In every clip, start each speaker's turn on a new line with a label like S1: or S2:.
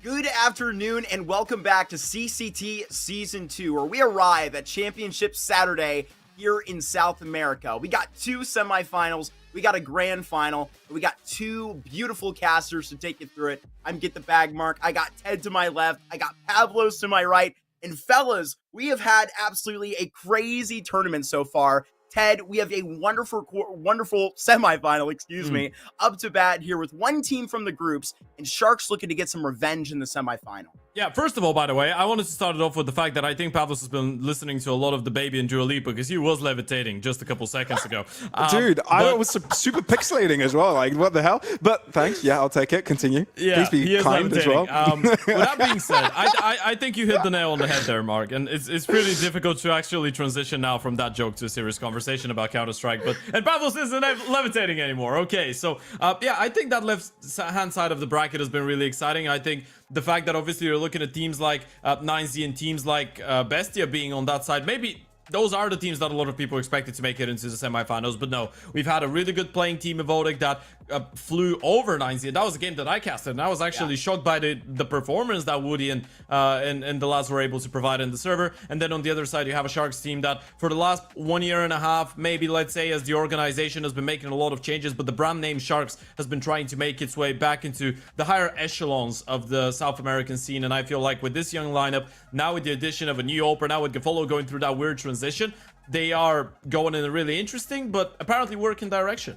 S1: Good afternoon and welcome back to CCT Season 2, where we arrive at Championship Saturday here in South America. We got two semifinals, we got a grand final, and we got two beautiful casters to take you through it. I'm Get the Bag Mark, I got Ted to my left, I got Pavlos to my right, and fellas, we have had absolutely a crazy tournament so far. Ted, we have a wonderful semifinal, up to bat here with one team from the groups, and Sharks looking to get some revenge in the semifinal.
S2: Yeah, first of all, by the way, I wanted to start it off with the fact that I think Pavlos has been listening to a lot of the Baby and Dua Lipa because he was levitating just a couple seconds ago.
S3: Dude, I was super pixelating as well. Like, what the hell? But thanks. Yeah, I'll take it. Continue.
S2: Yeah,
S3: please be kind as well.
S2: With that being said, I think you hit the nail on the head there, Mark. And it's pretty difficult to actually transition now from that joke to a serious conversation about Counter-Strike. And Pavlos isn't levitating anymore. Okay, so yeah, I think that left-hand side of the bracket has been really exciting. I think the fact that obviously you're looking at teams like 9Z and teams like Bestia being on that side, maybe those are the teams that a lot of people expected to make it into the semifinals. But no, we've had a really good playing team of Odic that flew over 9Z. That was a game that I casted, and I was actually shocked by the performance that Woody and the lads were able to provide in the server. And then on the other side, you have a Sharks team that for the last 1.5 years, maybe let's say, as the organization has been making a lot of changes, but the brand name Sharks has been trying to make its way back into the higher echelons of the South American scene. And I feel like with this young lineup, now with the addition of a new opener, now with Gafolo going through that weird transition, they are going in a really interesting but apparently working direction.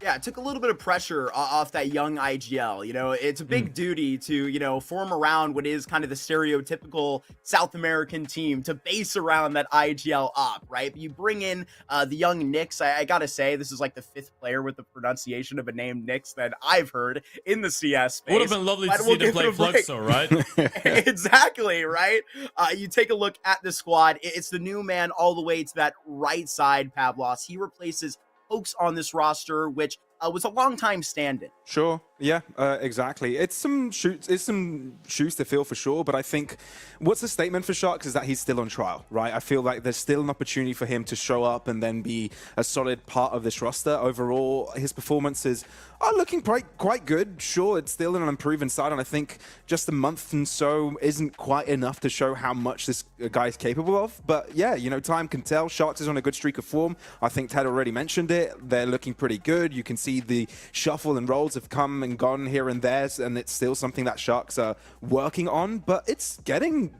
S1: Yeah, it took a little bit of pressure off that young IGL. You know, it's a big duty to, you know, form around what is kind of the stereotypical South American team to base around that IGL up, right? But you bring in the young Nyx. I gotta say, this is like the 5th player with the pronunciation of a name Nyx that I've heard in the CS space.
S2: Would have been lovely to see them play Fluxo, right?
S1: Exactly, right? You take a look at the squad. It's the new man all the way to that right side, Pavlos. He replaces folks on this roster, which was a long time stand-in.
S3: Sure. Yeah, exactly. It's some shoes to fill for sure, but I think what's the statement for Sharks is that he's still on trial, right? I feel like there's still an opportunity for him to show up and then be a solid part of this roster. Overall, his performances are looking quite good. Sure, it's still an unproven side, and I think just a month and so isn't quite enough to show how much this guy is capable of. But yeah, you know, time can tell. Sharks is on a good streak of form. I think Ted already mentioned it. They're looking pretty good. You can see the shuffle and rolls have come and gone here and there, and it's still something that Sharks are working on, but it's starting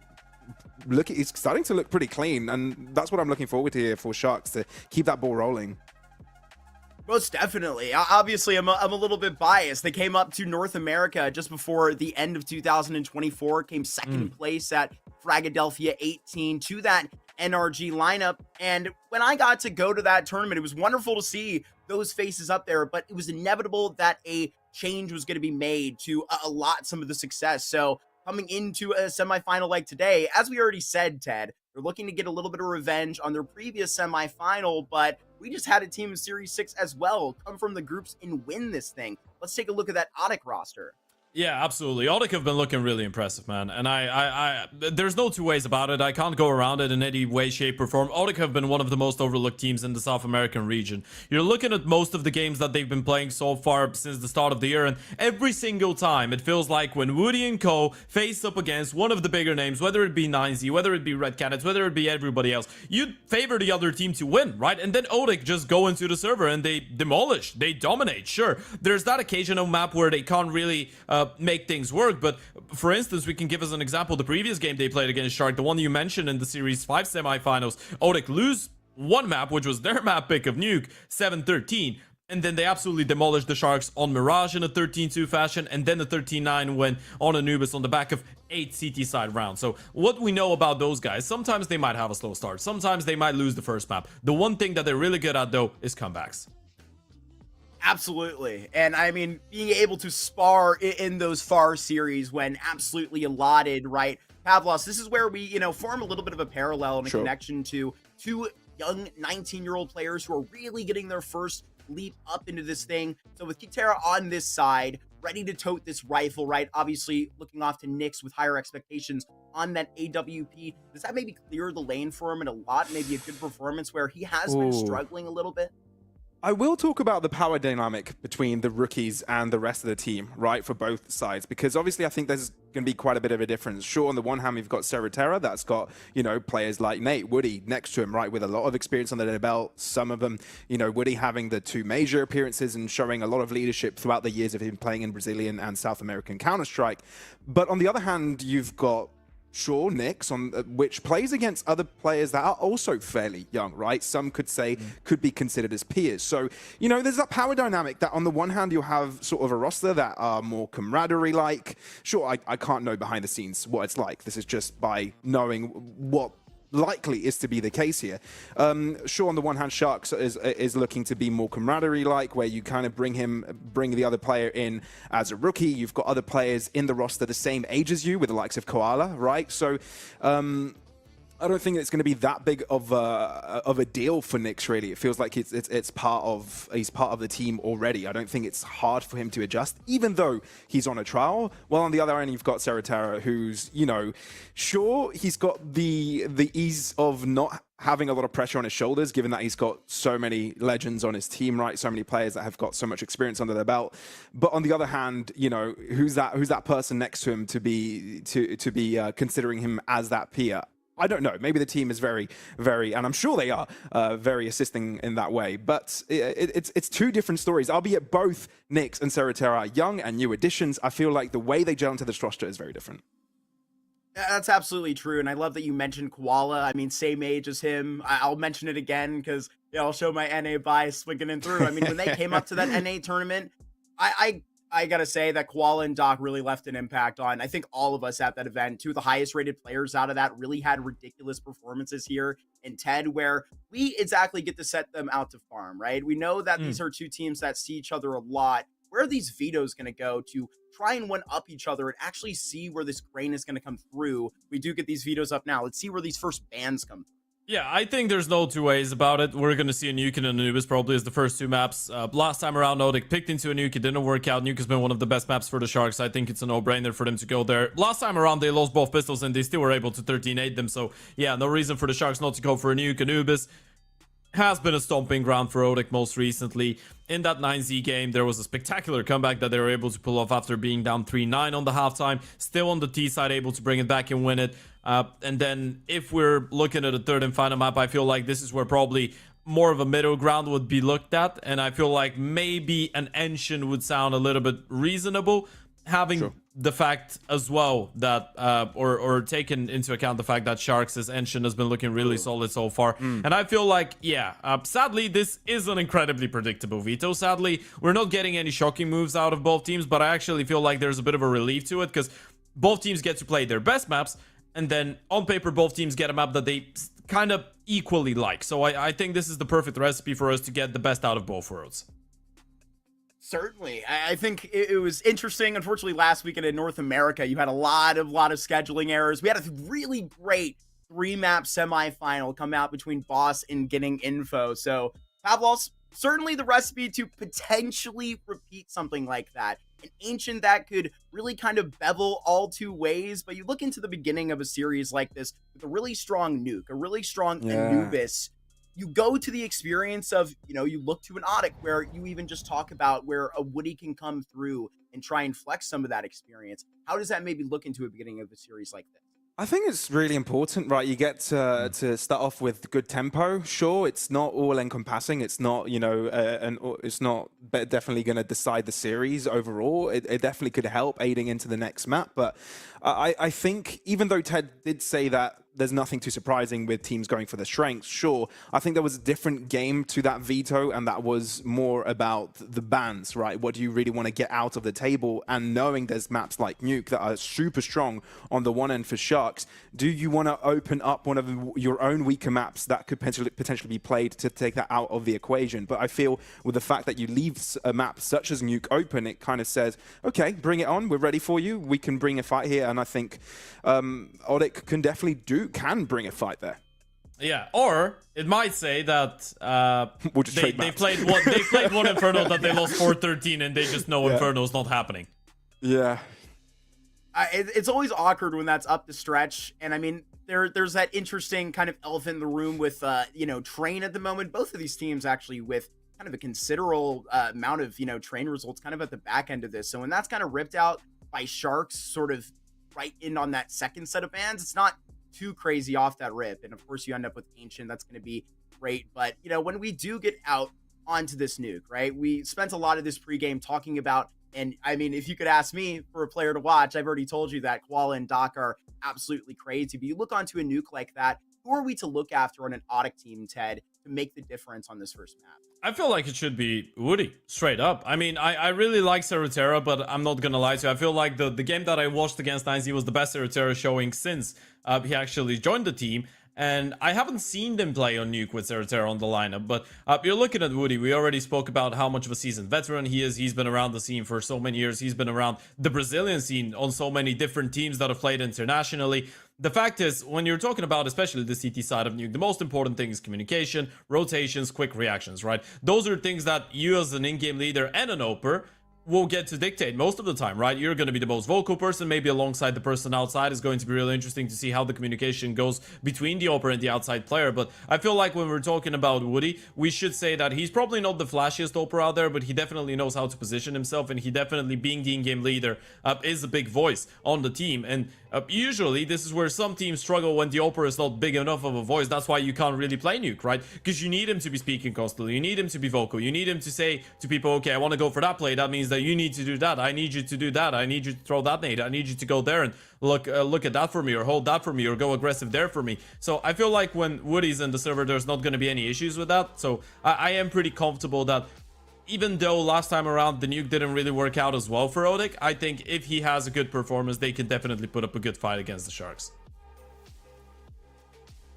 S3: to look pretty clean, and that's what I'm looking forward to here for Sharks, to keep that ball rolling.
S1: Most definitely. Obviously, I'm a little bit biased. They came up to North America just before the end of 2024, came second place at Fragadelphia 18 to that NRG lineup. And when I got to go to that tournament, it was wonderful to see those faces up there, but it was inevitable that a change was going to be made to allot some of the success. So coming into a semifinal like today, as we already said, Ted, they're looking to get a little bit of revenge on their previous semifinal, but we just had a team in Series 6 as well come from the groups and win this thing. Let's take a look at that Odic roster.
S2: Yeah, absolutely. Odic have been looking really impressive, man. And I there's no two ways about it. I can't go around it in any way, shape, or form. Odic have been one of the most overlooked teams in the South American region. You're looking at most of the games that they've been playing so far since the start of the year, and every single time it feels like when Woody and Co. face up against one of the bigger names, whether it be 9Z, whether it be Red Canids, whether it be everybody else, you'd favor the other team to win, right? And then Odic just go into the server and they demolish, they dominate. Sure, there's that occasional map where they can't really make things work, but for instance, we can give as an example the previous game they played against Shark, the one you mentioned in the Series 5 semifinals. Odic lose one map, which was their map pick of Nuke, 7-13, and then they absolutely demolished the Sharks on Mirage in a 13-2 fashion, and then the 13-9 win on Anubis on the back of 8 CT side rounds. So what we know about those guys, sometimes they might have a slow start, sometimes they might lose the first map. The one thing that they're really good at, though, is comebacks.
S1: Absolutely. And I mean, being able to spar in those far series when absolutely allotted, right? Pavlos, this is where we, you know, form a little bit of a parallel and a connection to two young 19-year-old players who are really getting their first leap up into this thing. So with Kitera on this side, ready to tote this rifle, right? Obviously looking off to Nyx with higher expectations on that AWP. Does that maybe clear the lane for him in a lot? Maybe a good performance where he has been struggling a little bit?
S3: I will talk about the power dynamic between the rookies and the rest of the team, right, for both sides, because obviously I think there's going to be quite a bit of a difference. Sure, on the one hand, we've got Serratera, that's got, you know, players like Nate, Woody next to him, right, with a lot of experience on their belt. Some of them, you know, Woody having the 2 major appearances and showing a lot of leadership throughout the years of him playing in Brazilian and South American Counter-Strike. But on the other hand, you've got sure, Nyx, on which plays against other players that are also fairly young, right? Some could say could be considered as peers. So, you know, there's that power dynamic that on the one hand, you'll have sort of a roster that are more camaraderie-like. Sure, I can't know behind the scenes what it's like. This is just by knowing what likely is to be the case here. Sure, on the one hand, Sharks is looking to be more camaraderie-like, where you kind of bring the other player in as a rookie. You've got other players in the roster the same age as you, with the likes of Koala, right? So I don't think it's going to be that big of a deal for Nyx. Really, it feels like he's part of the team already. I don't think it's hard for him to adjust, even though he's on a trial. Well, on the other end, you've got Serratera, who's, you know, sure, he's got the ease of not having a lot of pressure on his shoulders, given that he's got so many legends on his team, right? So many players that have got so much experience under their belt. But on the other hand, you know, who's that person next to him to be considering him as that peer? I don't know. Maybe the team is very, very, and I'm sure they are very assisting in that way. But it's two different stories. Albeit both Nyx and Serratera are young and new additions. I feel like the way they gel into this roster is very different.
S1: That's absolutely true, and I love that you mentioned Koala. I mean, same age as him. I'll mention it again because I'll show my NA bias swinging in through. I mean, when they came up to that NA tournament, I gotta say that Koala and Doc really left an impact on, I think, all of us at that event. Two of the highest rated players out of that really had ridiculous performances here in TED, where we exactly get to set them out to farm, right? We know that these are two teams that see each other a lot. Where are these vetoes going to go to try and one-up each other and actually see where this grain is going to come through? We do get these vetoes up now. Let's see where these first bans come through.
S2: Yeah, I think there's no two ways about it. We're going to see a Nuke and Anubis probably as the first two maps. Last time around, Odic picked into a Nuke. It didn't work out. Nuke has been one of the best maps for the Sharks. I think it's a no-brainer for them to go there. Last time around, they lost both pistols and they still were able to 13-8 them. So, yeah, no reason for the Sharks not to go for a Nuke. Anubis has been a stomping ground for Odic most recently. In that 9Z game, there was a spectacular comeback that they were able to pull off after being down 3-9 on the halftime. Still on the T side, able to bring it back and win it. And then if we're looking at a third and final map, I feel like this is where probably more of a middle ground would be looked at. And I feel like maybe an Enshin would sound a little bit reasonable, having the fact as well that or taken into account the fact that Sharks' Enshin has been looking really solid so far. And I feel like, sadly, this is an incredibly predictable veto. Sadly, we're not getting any shocking moves out of both teams, but I actually feel like there's a bit of a relief to it because both teams get to play their best maps, and then on paper, both teams get a map that they kind of equally like. So I think this is the perfect recipe for us to get the best out of both worlds.
S1: Certainly. I think it was interesting. Unfortunately, last weekend in North America, you had a lot of scheduling errors. We had a really great 3-map semifinal come out between Boss and Getting Info. So Pavlov's certainly the recipe to potentially repeat something like that. An Ancient that could really kind of bevel all two ways, but you look into the beginning of a series like this with a really strong Nuke, a really strong Anubis. You go to the experience of, you look to an Odic where you even just talk about where a Woody can come through and try and flex some of that experience. How does that maybe look into a beginning of a series like this?
S3: I think it's really important, right? You get to start off with good tempo. Sure, it's not all encompassing. It's not, it's not definitely going to decide the series overall. It definitely could help aiding into the next map. But I think even though Ted did say that there's nothing too surprising with teams going for the strengths, sure, I think there was a different game to that veto, and that was more about the bans, right? What do you really want to get out of the table? And knowing there's maps like Nuke that are super strong on the one end for Sharks, do you want to open up one of your own weaker maps that could potentially be played to take that out of the equation? But I feel with the fact that you leave a map such as Nuke open, it kind of says, okay, bring it on, we're ready for you, we can bring a fight here. And I think Odic can bring a fight there.
S2: Yeah, or it might say that
S3: we'll just
S2: they played one Inferno that they lost 4-13 and they just know Inferno's not happening.
S3: Yeah.
S1: It's always awkward when that's up the stretch. And I mean, there's that interesting kind of elephant in the room with, Train at the moment. Both of these teams actually with kind of a considerable amount of, Train results kind of at the back end of this. So when that's kind of ripped out by Sharks sort of right in on that second set of bans, it's not too crazy off that rip. And of course you end up with Ancient. That's going to be great. But, when we do get out onto this Nuke, right, we spent a lot of this pregame talking about, and I mean, if you could ask me for a player to watch, I've already told you that Koala and Doc are absolutely crazy. But you look onto a Nuke like that, who are we to look after on an Odic team, Ted, to make the difference on this first map?
S2: I feel like it should be Woody, straight up. I mean, I really like Serratera, but I'm not gonna lie to you. I feel like the game that I watched against 9Z was the best Serratera showing since he actually joined the team. And I haven't seen them play on Nuke with Serratera on the lineup, but you're looking at Woody. We already spoke about how much of a seasoned veteran he is. He's been around the scene for so many years. He's been around the Brazilian scene on so many different teams that have played internationally. the fact is, when you're talking about especially the CT side of Nuke, the most important thing is communication, rotations, quick reactions, right? Those are things that you as an in-game leader and an oper will get to dictate most of the time, right? You're going to be the most vocal person, maybe alongside the person outside. Is going to be really interesting to see how the communication goes between the oper and the outside player. But I feel like when we're talking about Woody, we should say that he's probably not the flashiest oper out there, but he definitely knows how to position himself, and he definitely, being the in-game leader, is a big voice on the team. And usually this is where some teams struggle when the oper is not big enough of a voice. That's why you can't really play Nuke, right? Because you need him to be speaking constantly, you need him to be vocal, you need him to say to people, okay, I want to go for that play, that means that you need to do that, I need you to do that, I need you to throw that nade, I need you to go there and look at that for me, or hold that for me, or go aggressive there for me. So I feel like when Woody's in the server, there's not going to be any issues with that. So I am pretty comfortable that even though last time around the Nuke didn't really work out as well for Odic, I think if he has a good performance, they can definitely put up a good fight against the Sharks.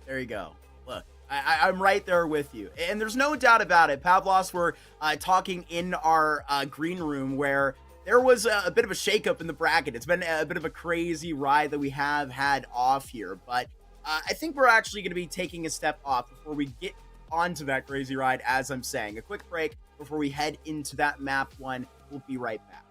S1: There you go. Look, I'm right there with you. And there's no doubt about it. Pavlos were talking in our green room where there was a bit of a shakeup in the bracket. It's been a bit of a crazy ride that we have had off here. But I think we're actually going to be taking a step off before we get onto that crazy ride, as I'm saying. A quick break before we head into that map one. We'll be right back.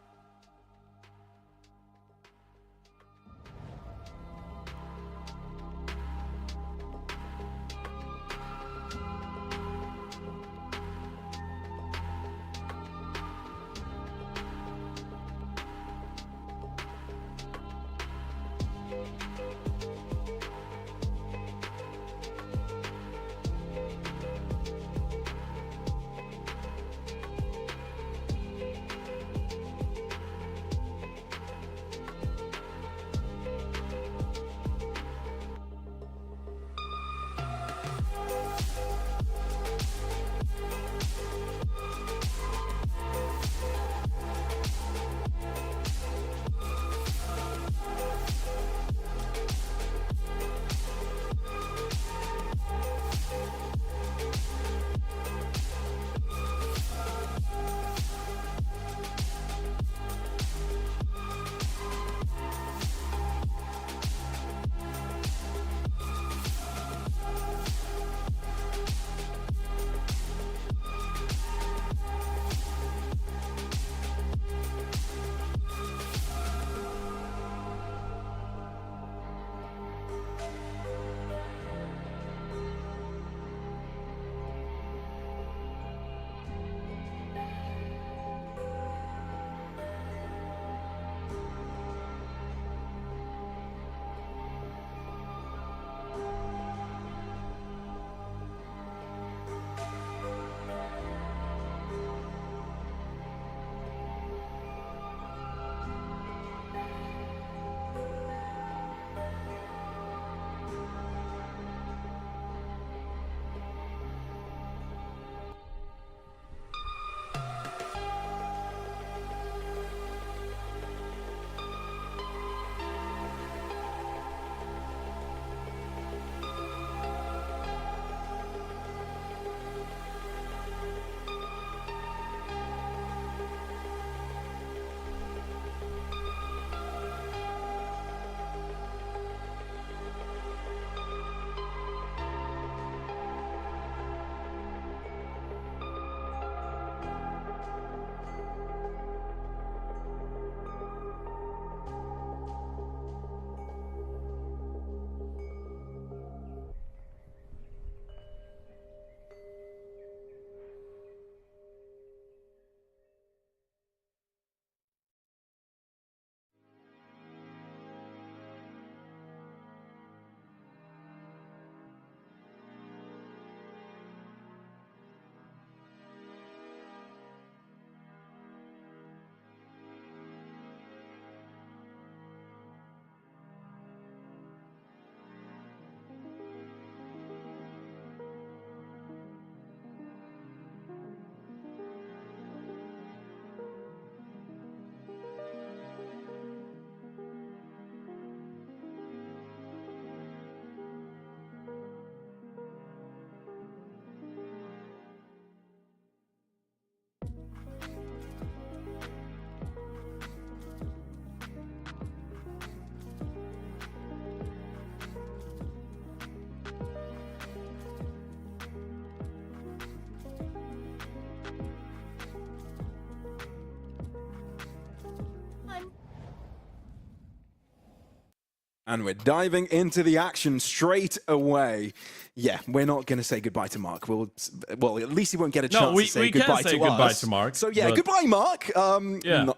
S3: And we're diving into the action straight away. Yeah, we're not going to say goodbye to Mark. Well, at least he won't get a chance to say goodbye to us.
S2: Goodbye to Mark.
S3: So yeah, goodbye, Mark.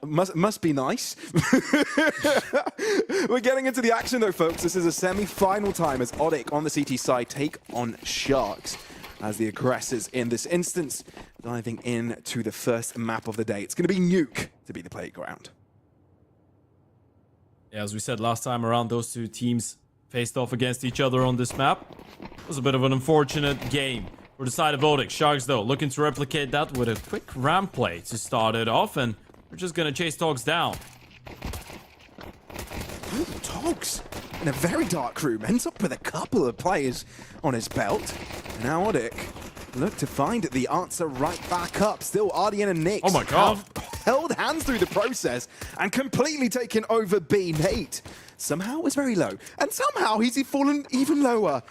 S3: Must be nice. We're getting into the action though, folks. This is a semi-final time as Odic on the CT side take on Sharks as the aggressors in this instance, diving into the first map of the day. It's going to be Nuke to be the playground.
S2: Yeah, as we said last time around, those two teams faced off against each other on this map. It was a bit of an unfortunate game for the side of Odic. Sharks, though, looking to replicate that with a quick ramp play to start it off, and we're just going to chase Togs down.
S3: Ooh, Togs in a very dark room ends up with a couple of players on his belt. And now Odic look to find the answer right back up. Still, Ardian and Nyx
S2: Oh my God.
S3: have held hands through the process and completely taken over B. Nate somehow was very low, and somehow he's fallen even lower.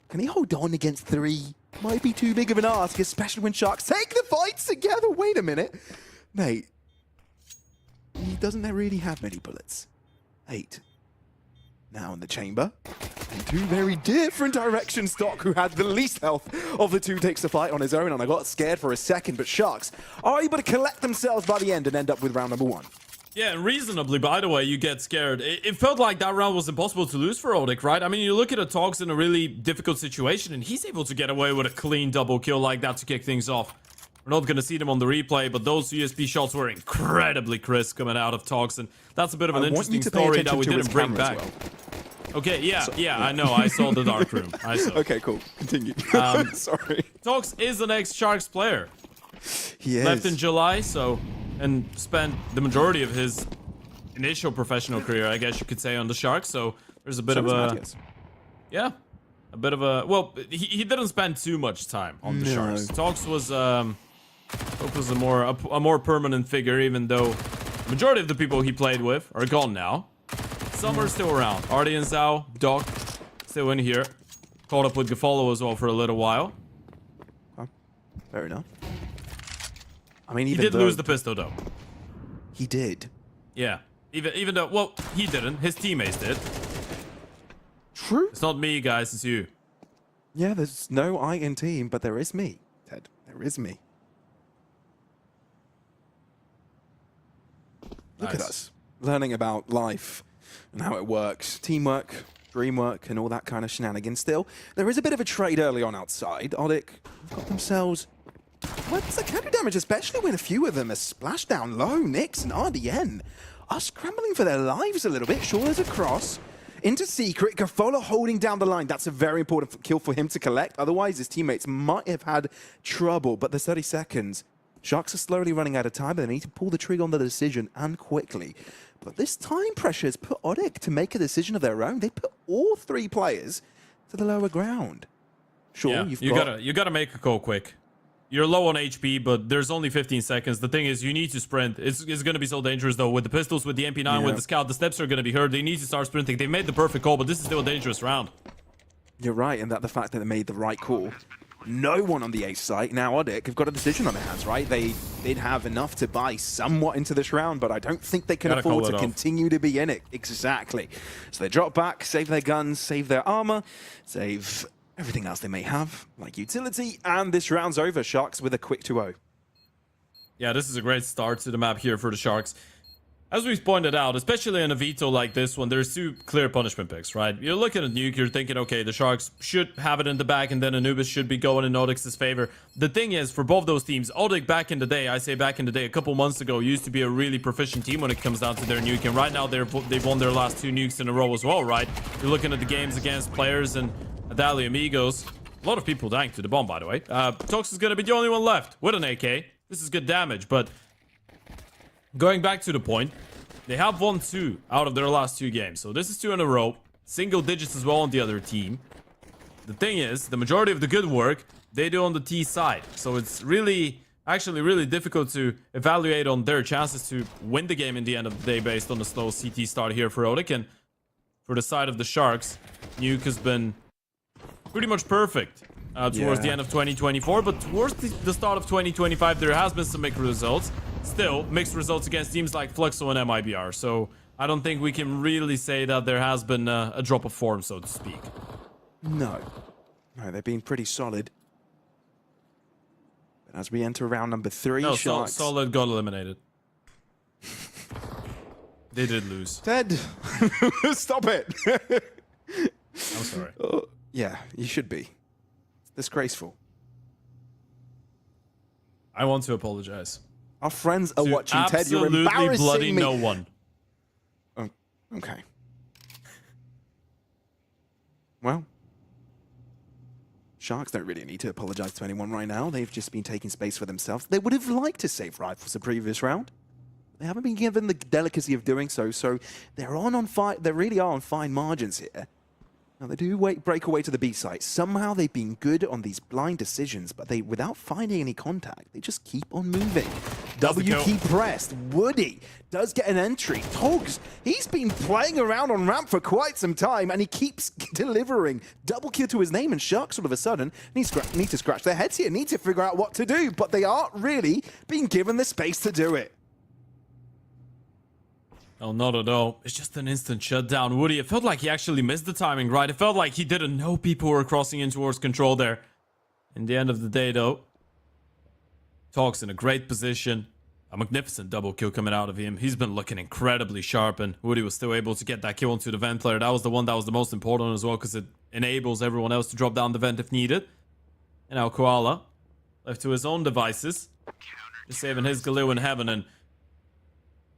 S3: Can he hold on against 3? Might be too big of an ask, especially when Sharks take the fights together. Wait a minute. Nate, he doesn't really have many bullets. 8. Now in the chamber. And 2 very different directions. Stock, who had the least health of the 2, takes the fight on his own, and I got scared for a second, but Sharks are able to collect themselves by the end and end up with round number 1.
S2: Yeah, reasonably, by the way, you get scared. It felt like that round was impossible to lose for Odic, right? I mean, you look at a Togs in a really difficult situation, and he's able to get away with a clean double kill like that to kick things off. We're not going to see them on the replay, but those USP shots were incredibly crisp coming out of Togs, and that's a bit of an interesting story that we didn't bring back. Okay, yeah, I know. I saw the dark room. I saw.
S3: Okay, cool. Continue. Sorry.
S2: Togs is an ex-Sharks player.
S3: He is.
S2: Left in July, and spent the majority of his initial professional career, I guess you could say, on the Sharks. So there's a bit of a... Yeah, a bit of a... Well, he didn't spend too much time on the Sharks. Togs was a more permanent figure, even though the majority of the people he played with are gone now. Some are still around. Artie and Zhao, Doc, still in here. Caught up with Gafolo as well for a little while.
S3: Fair enough. I mean,
S2: he did lose the pistol, though.
S3: He did.
S2: Yeah. Even though, well, he didn't. His teammates did.
S3: True.
S2: It's not me, guys. It's you.
S3: Yeah, there's no I in team, but there is me, Ted. There is me. Look at us. Learning about life and how it works. Teamwork, dreamwork, and all that kind of shenanigans. Still, there is a bit of a trade early on outside. Odic got themselves... What's the counter damage, especially when a few of them are splashed down low. Nyx and RDN are scrambling for their lives a little bit. Shawler's across into Secret. Gafola holding down the line. That's a very important kill for him to collect. Otherwise, his teammates might have had trouble. But there's 30 seconds. Sharks are slowly running out of time, but they need to pull the trigger on the decision, and quickly. But this time pressure has put Odic to make a decision of their own. They put all 3 players to the lower ground. Sure,
S2: yeah, you gotta make a call quick. You're low on HP, but there's only 15 seconds. The thing is, you need to sprint. It's going to be so dangerous, though. With the pistols, with the MP9, with the scout, the steps are going to be heard. They need to start sprinting. They made the perfect call, but this is still a dangerous round.
S3: You're right, and that the fact that they made the right call. No one on the ace site. Now Odic have got a decision on their hands, right? They did have enough to buy somewhat into this round, but I don't think they can afford to continue to be in it. Exactly. So they drop back, save their guns, save their armor, save... everything else they may have, like utility, and this round's over. Sharks with a quick 2-0.
S2: Yeah, this is a great start to the map here for the Sharks. As we've pointed out, especially in a veto like this one, there's 2 clear punishment picks, right? You're looking at Nuke, you're thinking, okay, the Sharks should have it in the back, and then Anubis should be going in Odic's favor. The thing is, for both those teams, Odic back in the day, I say back in the day, a couple months ago, used to be a really proficient team when it comes down to their nuke, and right now they've won their last 2 nukes in a row as well, right? You're looking at the games against players and Adali Amigos. A lot of people dying to the bomb, by the way. Tox is going to be the only one left with an AK. This is good damage, but going back to the point, they have won 2 out of their last 2 games. So this is 2 in a row. Single digits as well on the other team. The thing is, the majority of the good work, they do on the T side. So it's actually really difficult to evaluate on their chances to win the game in the end of the day based on the slow CT start here for Odic. And for the side of the Sharks, Nuke has been pretty much perfect towards the end of 2024, but towards the start of 2025 there has been some mixed results. Still, mixed results against teams like Fluxo and MIBR, so I don't think we can really say that there has been a drop of form, so to speak.
S3: No, they've been pretty solid. But as we enter round number 3,
S2: No,
S3: Sharks...
S2: Solid got eliminated. They did lose.
S3: Ted, stop it.
S2: I'm sorry.
S3: Yeah, you should be. It's disgraceful.
S2: I want to apologize.
S3: Our friends are
S2: To
S3: watching, Ted. You're
S2: absolutely
S3: embarrassing
S2: bloody
S3: me.
S2: no one.
S3: Oh, okay. Well, Sharks don't really need to apologize to anyone right now. They've just been taking space for themselves. They would have liked to save rifles the previous round. They haven't been given the delicacy of doing so, so they're they really are on fine margins here. Now, they do break away to the B site. Somehow they've been good on these blind decisions, but without finding any contact, they just keep on moving. W key pressed. Woody does get an entry. Togs, he's been playing around on ramp for quite some time, and he keeps delivering. Double kill to his name, and Sharks all of a sudden need to scratch their heads here, need to figure out what to do, but they aren't really being given the space to do it.
S2: Oh, not at all. It's just an instant shutdown. Woody, it felt like he actually missed the timing, right? It felt like he didn't know people were crossing in towards control there. In the end of the day, though, Talk's in a great position. A magnificent double kill coming out of him. He's been looking incredibly sharp, and Woody was still able to get that kill onto the vent player. That was the one that was the most important as well, because it enables everyone else to drop down the vent if needed. And now Koala, left to his own devices, just saving his Galoo in heaven. And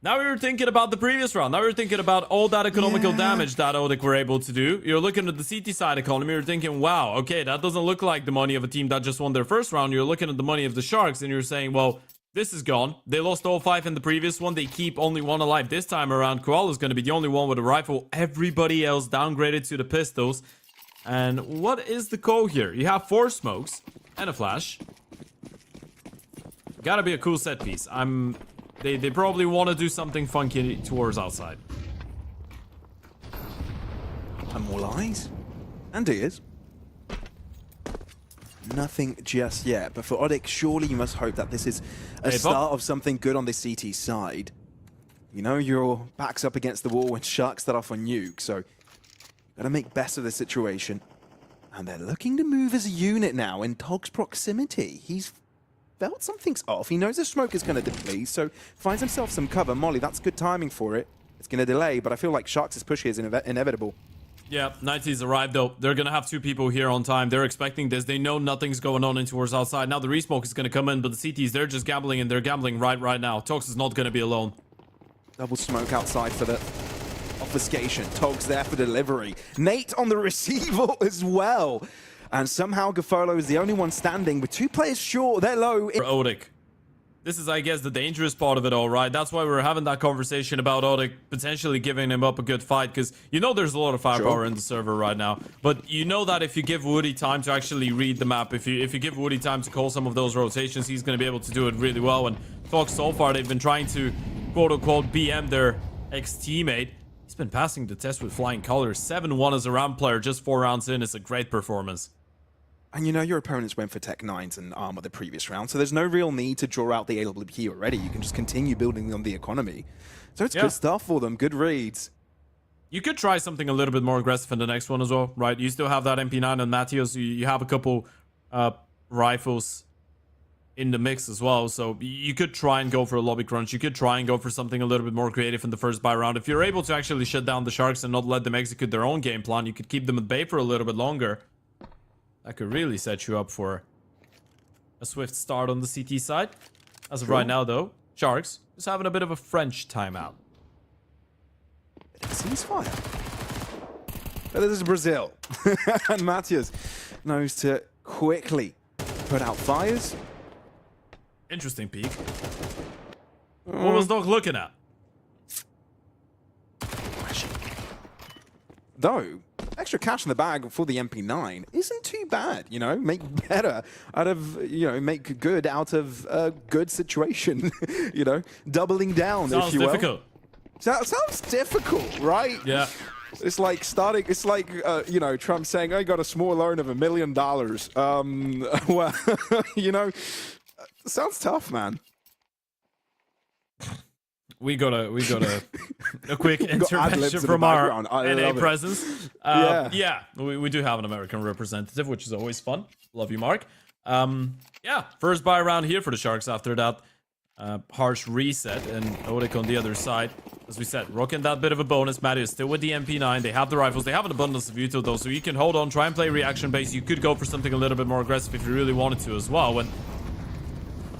S2: now we were thinking about the previous round. Now we were thinking about all that economical damage that Odic were able to do. You're looking at the CT side economy. You're thinking, wow, okay, that doesn't look like the money of a team that just won their first round. You're looking at the money of the Sharks, and you're saying, well, this is gone. They lost all 5 in the previous one. They keep only 1 alive this time around. Koala's going to be the only one with a rifle. Everybody else downgraded to the pistols. And what is the call here? You have 4 smokes and a flash. Gotta be a cool set piece. They probably want to do something funky towards outside.
S3: And more lies. And ears. Nothing just yet. But for Odic, surely you must hope that this is a start of something good on the CT side. You know, your back's up against the wall when Sharks start off on nuke, so gotta make best of the situation. And they're looking to move as a unit now in Tog's proximity. He's felt something's off. He knows the smoke is going to deplete, so finds himself some cover. Molly, that's good timing for it. It's going to delay, but I feel like Sharks' push here is inevitable.
S2: Yeah, 90's arrived though. They're going to have 2 people here on time. They're expecting this. They know nothing's going on in towards outside. Now the resmoke is going to come in, but the CTs, they're just gambling, and they're gambling right now. Tox is not going to be alone.
S3: Double smoke outside for the obfuscation. Tog's there for delivery. Nate on the receiver as well. And somehow Gafolo is the only one standing with 2 players short. They're low.
S2: For Odic. This is, I guess, the dangerous part of it all, right? That's why we're having that conversation about Odic potentially giving him up a good fight, because you know there's a lot of firepower in the server right now. But you know that if you give Woody time to actually read the map, if you give Woody time to call some of those rotations, he's going to be able to do it really well. And Fox, so far, they've been trying to, quote-unquote, BM their ex-teammate. He's been passing the test with flying colors. 7-1 as a round player, just 4 rounds in. It's a great performance.
S3: And you know your opponents went for Tech 9s and Armor the previous round, so there's no real need to draw out the AWP already. You can just continue building on the economy. So it's good stuff for them, good reads.
S2: You could try something a little bit more aggressive in the next one as well, right? You still have that MP9 and Matthias. You have a couple rifles in the mix as well, so you could try and go for a lobby crunch. You could try and go for something a little bit more creative in the first buy round. If you're able to actually shut down the Sharks and not let them execute their own game plan, you could keep them at bay for a little bit longer. That could really set you up for a swift start on the CT side. As of right now, though, Sharks just having a bit of a French timeout.
S3: Ceasefire. But this is Brazil. And Matthias knows to quickly put out fires.
S2: Interesting peek. What was Doc looking at?
S3: Though, extra cash in the bag for the MP9 isn't too bad, you know? Make better out of, you know, make good out of a good situation, you know? Doubling down, if you will. Sounds difficult. Sounds difficult, right?
S2: Yeah.
S3: It's like starting, it's like, you know, Trump saying, I got a small loan of $1 million. Well, you know, sounds tough, man.
S2: we got a quick
S3: ad-libs
S2: intervention
S3: in the
S2: from our
S3: background. I
S2: NA
S3: love it.
S2: presence.
S3: Yeah.
S2: We do have an American representative, which is always fun. Love you, Mark. Yeah, first buy round here for the Sharks after that harsh reset, and Odik on the other side. As we said, rocking that bit of a bonus. Matty is still with the MP9. They have the rifles. They have an abundance of util though, so you can hold on, try and play reaction base. You could go for something a little bit more aggressive if you really wanted to as well. When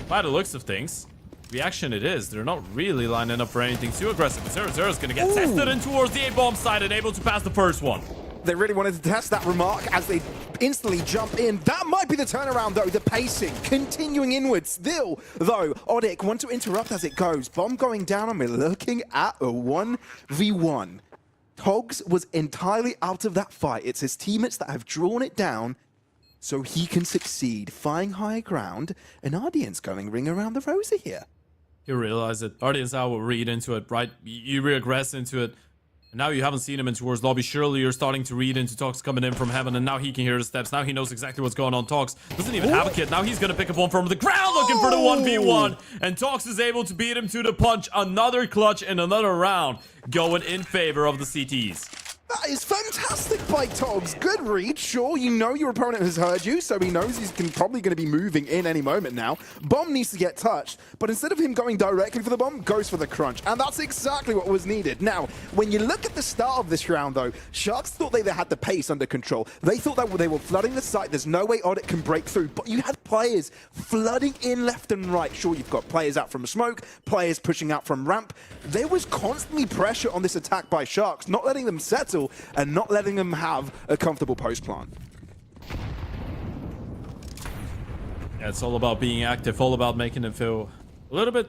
S2: by the looks of things, reaction it is. They're not really lining up for anything too aggressive. 0-0 is going to get tested in towards the A-bomb side and able to pass the first one.
S3: They really wanted to test that remark as they instantly jump in. That might be the turnaround, though. The pacing continuing inwards. Still, though, Odik want to interrupt as it goes. Bomb going down, and we're looking at a 1v1. Togs was entirely out of that fight. It's his teammates that have drawn it down so he can succeed. Flying high ground, and Ardian's going ring around the rosy here.
S2: You realize it. Ardian's out will read into it, right? You regress into it. And now you haven't seen him in towards lobby. Surely you're starting to read into Tox coming in from heaven, and now he can hear the steps. Now he knows exactly what's going on. Tox doesn't even have a kit. Now he's going to pick up one from the ground looking for the 1v1. And Tox is able to beat him to the punch. Another clutch in another round going in favor of the CTs.
S3: That is fantastic by Togs. Good read. Sure, you know your opponent has heard you, so he knows he's probably going to be moving in any moment now. Bomb needs to get touched, but instead of him going directly for the bomb, goes for the crunch. And that's exactly what was needed. Now, when you look at the start of this round, though, Sharks thought they had the pace under control. They thought that they were flooding the site. There's no way Odik can break through, but you had players flooding in left and right. Sure, you've got players out from smoke, players pushing out from ramp. There was constantly pressure on this attack by Sharks, not letting them settle and not letting them have a comfortable post plant.
S2: Yeah, it's all about being active, all about making them feel a little bit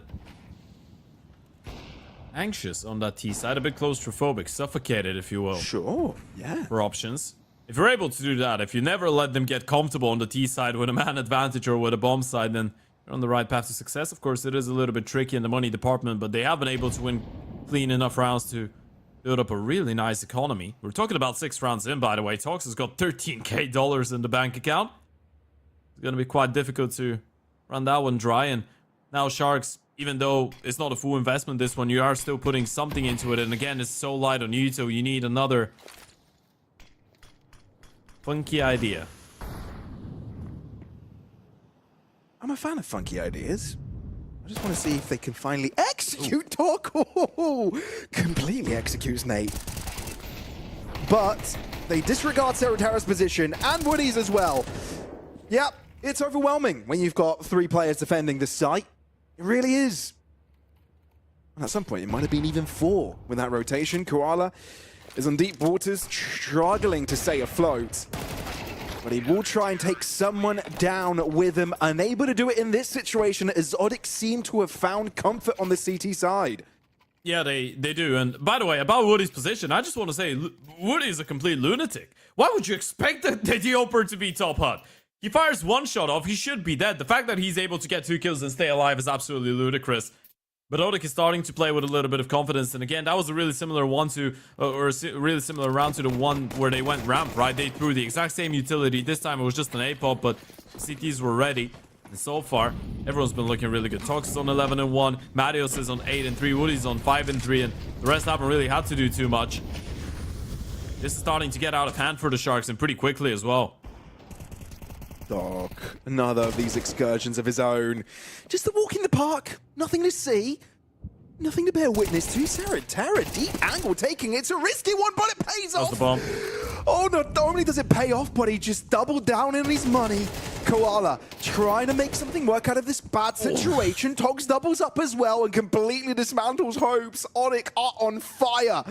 S2: anxious on that T side, a bit claustrophobic, suffocated, if you will.
S3: Sure, yeah.
S2: For options. If you're able to do that, if you never let them get comfortable on the T side with a man advantage or with a bomb side, then you're on the right path to success. Of course, it is a little bit tricky in the money department, but they have been able to win clean enough rounds to build up a really nice economy. We're talking about 6 rounds in, by the way. Tox has got $13K in the bank account. It's going to be quite difficult to run that one dry. And now Sharks, even though it's not a full investment, this one, you are still putting something into it. And again, it's so light on you, so you need another funky idea.
S3: I'm a fan of funky ideas. I just want to see if they can finally execute Talk. Oh, completely executes Nate. But they disregard Serotera's position and Woody's as well. Yep, it's overwhelming when you've got 3 players defending the site. It really is. And at some point, it might have been even 4 with that rotation. Koala is on deep waters, struggling to stay afloat. But he will try and take someone down with him. Unable to do it in this situation, as Odik seem to have found comfort on the CT side.
S2: Yeah, they do. And by the way, about Woody's position, I just want to say, Woody is a complete lunatic. Why would you expect the Oper to be top hut? He fires one shot off, he should be dead. The fact that he's able to get 2 kills and stay alive is absolutely ludicrous. But Odik is starting to play with a little bit of confidence. And again, that was a really similar one to, or a really similar round to the one where they went ramp, right? They threw the exact same utility. This time it was just an A-pop, but CTs were ready. And so far, everyone's been looking really good. Tox is on 11-1. Marios is on 8-3. Woody's on 5-3. And the rest haven't really had to do too much. This is starting to get out of hand for the Sharks, and pretty quickly as well.
S3: Doc, another of these excursions of his own. Just a walk in the park, nothing to see, nothing to bear witness to. Serotera, deep angle taking. It's a risky one, but it pays off.
S2: That's the bomb.
S3: Oh, not only does it pay off, but he just doubled down on his money. Koala trying to make something work out of this bad situation. Togs doubles up as well and completely dismantles hopes. Odik are on fire.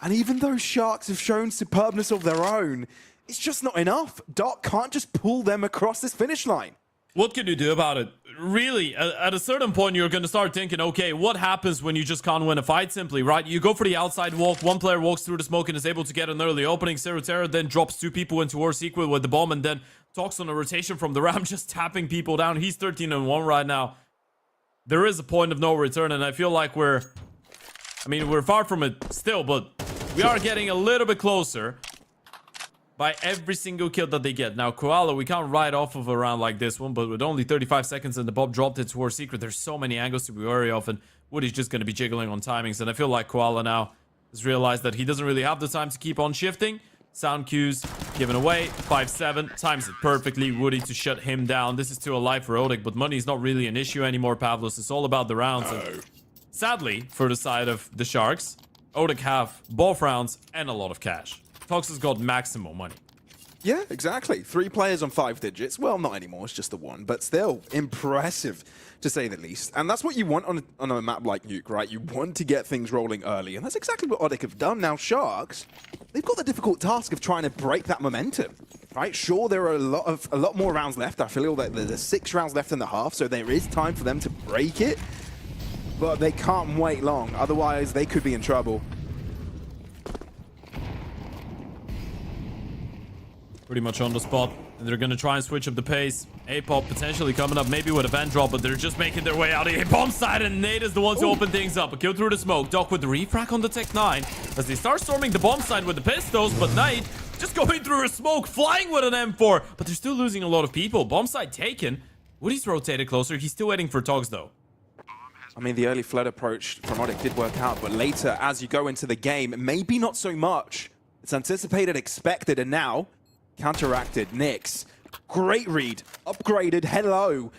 S3: And even though Sharks have shown superbness of their own, it's just not enough. Doc can't just pull them across this finish line.
S2: What can you do about it? Really, at a certain point, you're going to start thinking, okay, what happens when you just can't win a fight simply, right? You go for the outside walk, one player walks through the smoke and is able to get an early opening. Serotera then drops 2 people into war sequel with the bomb and then talks on a rotation from the ramp, just tapping people down. He's 13-1 right now. There is a point of no return, and I feel like we're far from it still, but we are getting a little bit closer. by every single kill that they get. Now, Koala, we can't ride off of a round like this one, but with only 35 seconds and the bomb dropped it towards Secret, there's so many angles to be wary of, and Woody's just going to be jiggling on timings. And I feel like Koala now has realized that he doesn't really have the time to keep on shifting. Sound cues given away. 5-7 times it perfectly. Woody to shut him down. This is too alive for Odic, but money is not really an issue anymore, Pavlos. It's all about the rounds. And sadly, for the side of the Sharks, Odic have both rounds and a lot of cash. Fox has got maximum money.
S3: Yeah, exactly. 3 players on 5 digits. Well, not anymore. It's just the one, but still impressive to say the least. And that's what you want on a map like Nuke, right? You want to get things rolling early, and that's exactly what Odic have done. Now, Sharks, they've got the difficult task of trying to break that momentum, right? Sure, there are a lot more rounds left. I feel that there's 6 rounds left in the half, so there is time for them to break it, but they can't wait long. Otherwise, they could be in trouble.
S2: Pretty much on the spot, and they're gonna try and switch up the pace. A-Pop potentially coming up, maybe with a vent drop, but they're just making their way out of here. Bomb side, and Nate is the one to open things up. A kill through the smoke. Doc with the refrac on the Tech 9 as they start storming the bomb side with the pistols, but Knight just going through a smoke, flying with an M4, but they're still losing a lot of people. Bomb side taken. Woody's rotated closer. He's still waiting for Togs, though.
S3: I mean, the early flood approach from Odic did work out, but later, as you go into the game, maybe not so much. It's anticipated, expected, and now counteracted. Nyx, great read, upgraded, hello.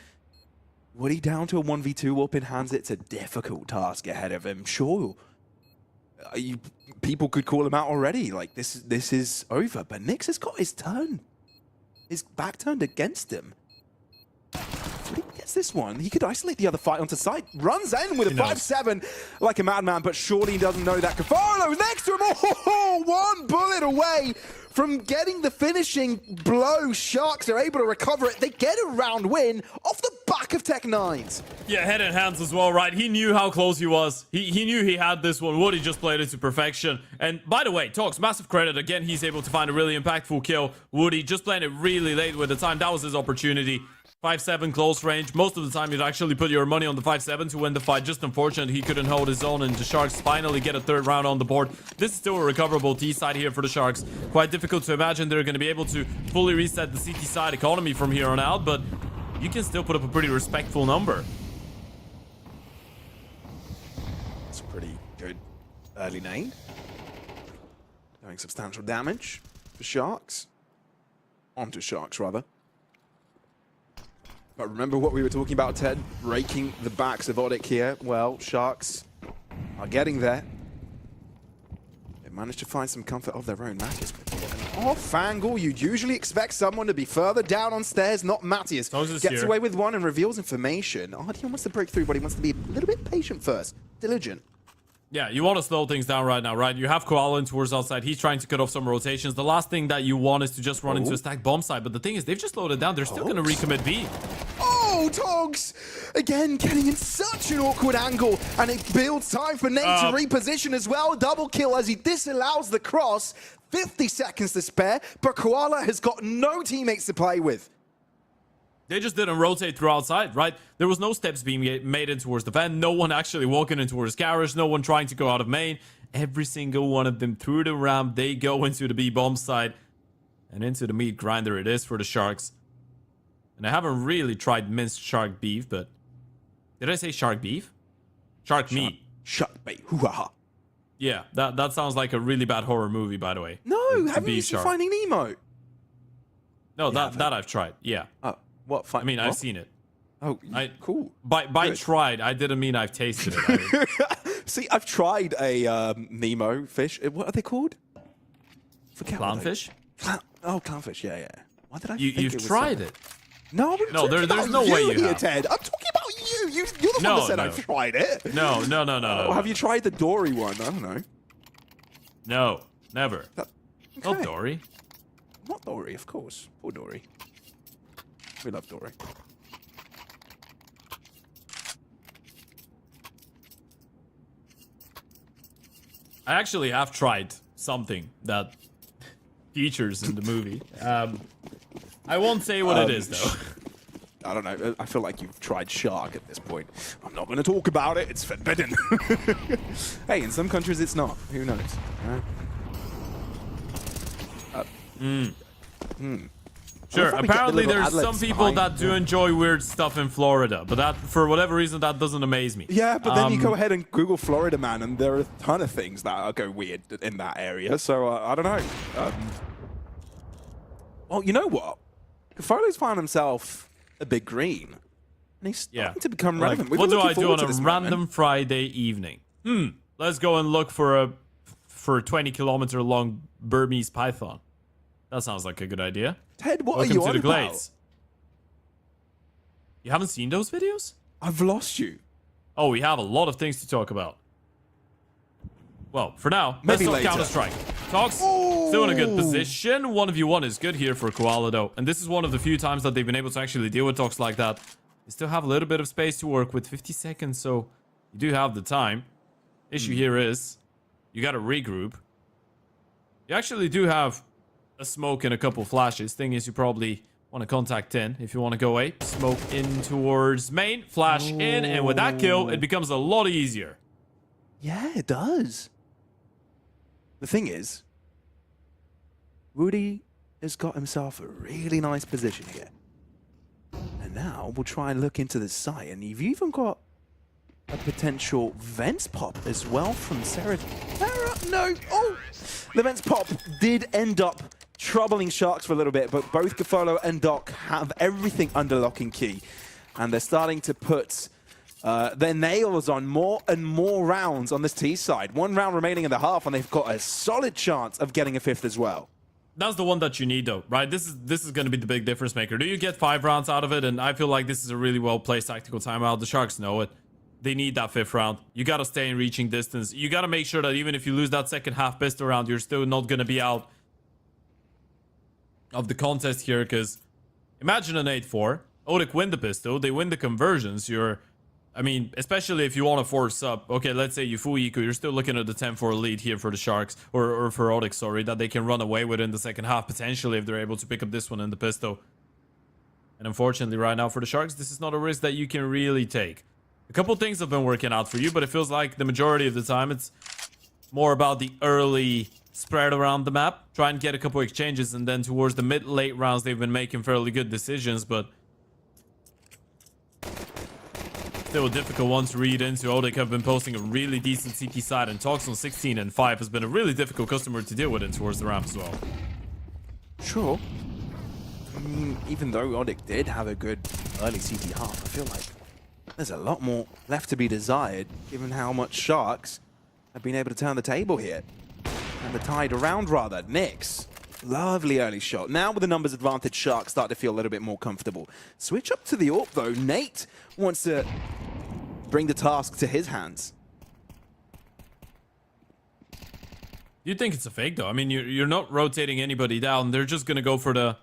S3: Woody down to a 1v2 up in hands. It's a difficult task ahead of him. Sure, people could call him out already. Like, this is over, but Nyx has got his turn. His back turned against him. If he gets this one, he could isolate the other fight onto site. Runs in with a 5-7 like a madman, but surely he doesn't know that. Cafaro next to him. Oh, 1 bullet away from getting the finishing blow. Sharks are able to recover it. They get a round win off the back of Tech 9s.
S2: Yeah, head and hands as well, right? He knew how close he was. He knew he had this one. Woody just played it to perfection. And by the way, Talks, massive credit. Again, he's able to find a really impactful kill. Woody just playing it really late with the time. That was his opportunity. 5-7 close range. Most of the time, you'd actually put your money on the 5-7 to win the fight. Just unfortunate he couldn't hold his own, and the Sharks finally get a 3rd round on the board. This is still a recoverable T side here for the Sharks. Quite difficult to imagine they're going to be able to fully reset the CT side economy from here on out, but you can still put up a pretty respectful number.
S3: It's a pretty good early nade. Doing substantial damage for Sharks. Onto Sharks, rather. But remember what we were talking about, Ted? Breaking the backs of Odic here. Well, Sharks are getting there. They managed to find some comfort of their own. Matthias off angle. You'd usually expect someone to be further down on stairs, not Matthias. Gets away with one and reveals information. Artyom wants to break through, but he wants to be a little bit patient first. Diligent.
S2: Yeah, you want to slow things down right now, right? You have Koala in towards outside. He's trying to cut off some rotations. The last thing that you want is to just run into a stacked bomb site. But the thing is, they've just slowed it down. They're still going to recommit B.
S3: Oh, Togs! Again, getting in such an awkward angle. And it builds time for Nate to reposition as well. Double kill as he disallows the cross. 50 seconds to spare. But Koala has got no teammates to play with.
S2: They just didn't rotate through outside, right? There was no steps being made in towards the van. No one actually walking in towards garage. No one trying to go out of main. Every single one of them through the ramp. They go into the B bomb side. And into the meat grinder it is for the Sharks. And I haven't really tried minced shark beef, but... Did I say shark beef? Shark meat.
S3: Shark beef. Hoo-ha-ha.
S2: Yeah, that sounds like a really bad horror movie, by the way.
S3: No, haven't you seen Finding Nemo?
S2: No, that I've tried, yeah.
S3: Oh. What?
S2: I mean, I've seen it.
S3: Oh, cool.
S2: By tried, I didn't mean I've tasted it.
S3: See, I've tried a Nemo fish. What are they called?
S2: Clownfish?
S3: Clownfish. Yeah. Why did I?
S2: You've tried it?
S3: No,
S2: there's no way you have.
S3: Ted. I'm talking about you. You're the one that said I've tried it.
S2: No.
S3: Have you tried the Dory one? I don't know.
S2: No, never.
S3: Okay.
S2: Not Dory.
S3: Not Dory, of course. Poor Dory. We love Dory.
S2: I actually have tried something that features in the movie. I won't say what it is, though.
S3: I don't know. I feel like you've tried shark at this point. I'm not going to talk about it. It's forbidden. Hey, in some countries it's not. Who knows?
S2: Sure,
S3: thought we get the
S2: apparently
S3: little
S2: there's some
S3: adlibs
S2: people
S3: behind.
S2: that do enjoy weird stuff in Florida, but that, for whatever reason, that doesn't amaze me.
S3: Yeah, but then you go ahead and Google Florida Man, and there are a ton of things that go weird in that area. So I don't know. Well, you know what? Folo's found himself a big green, and he's starting to become
S2: Like,
S3: relevant. We've
S2: what
S3: been
S2: do I
S3: looking
S2: do
S3: forward
S2: on
S3: to
S2: a
S3: this
S2: random
S3: moment.
S2: Friday evening? Let's go and look for a 20-kilometer long Burmese python. That sounds like a good idea.
S3: Ted, what
S2: Welcome
S3: are you
S2: to
S3: on
S2: the
S3: about?
S2: Glades. You haven't seen those videos?
S3: I've lost you.
S2: Oh, we have a lot of things to talk about. Well, for now,
S3: Maybe
S2: let's talk
S3: later.
S2: Counter-Strike. Talks still in a good position. 1v1 is good here for Koala, though. And this is one of the few times that they've been able to actually deal with Talks like that. They still have a little bit of space to work with, 50 seconds, so you do have the time. Issue here is you got to regroup. You actually do have a smoke and a couple flashes. Thing is, you probably want to contact 10 if you want to go away. Smoke in towards main, flash in, and with that kill, it becomes a lot easier.
S3: Yeah, it does. The thing is, Rudy has got himself a really nice position here. And now we'll try and look into the site, and you've even got a potential Vents pop as well from Sarah. No! Oh! The Vents pop did end up troubling Sharks for a little bit, but both Gafolo and Doc have everything under lock and key. And they're starting to put their nails on more and more rounds on this T side. 1 round remaining in the half, and they've got a solid chance of getting a 5th as well.
S2: That's the one that you need, though, right? This is going to be the big difference maker. Do you get 5 rounds out of it? And I feel like this is a really well-placed tactical timeout. The Sharks know it. They need that 5th round. You got to stay in reaching distance. You got to make sure that even if you lose that second half pistol round, you're still not going to be out of the contest here. Because imagine an 8-4. Odic win the pistol. They win the conversions. I mean, especially if you want to force up. Okay, let's say you full eco. You're still looking at the 10-4 lead here for the Sharks. Or for Odic, sorry. That they can run away with in the second half, potentially, if they're able to pick up this one in the pistol. And unfortunately, right now for the Sharks, this is not a risk that you can really take. A couple things have been working out for you, but it feels like the majority of the time it's more about the early spread around the map. Try and get a couple exchanges, and then towards the mid-late rounds, they've been making fairly good decisions, but still a difficult one to read into. Odic have been posting a really decent CT side, and Talks on 16 and 5 has been a really difficult customer to deal with in towards the ramp as well.
S3: Sure. I mean, even though Odic did have a good early CT half, I feel like there's a lot more left to be desired, given how much Sharks have been able to turn the table here. And the tide around, rather. Nyx, lovely early shot. Now with the numbers advantage, Sharks start to feel a little bit more comfortable. Switch up to the AWP, though. Nate wants to bring the task to his hands.
S2: You think it's a fake, though? I mean, you're not rotating anybody down. They're just going to go for the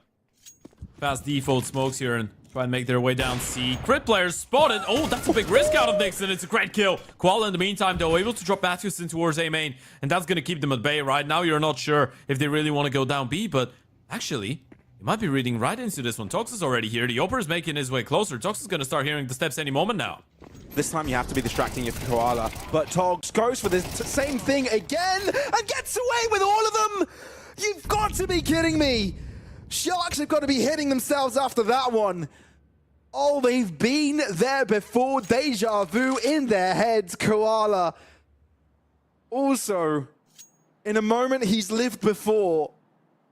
S2: fast default smokes here and try and make their way down C. Crit players spotted. Oh, that's a big risk out of Nixon. It's a great kill. Koala, in the meantime, though, able to drop Matthews in towards A main. And that's going to keep them at bay, right? Now you're not sure if they really want to go down B, but actually, you might be reading right into this one. Tox is already here. The Oper is making his way closer. Tox is going to start hearing the steps any moment now.
S3: This time you have to be distracting if Koala. But Togs goes for this same thing again and gets away with all of them! You've got to be kidding me! Sharks have got to be hitting themselves after that one. Oh, they've been there before. Deja vu in their heads. Koala. Also, in a moment he's lived before,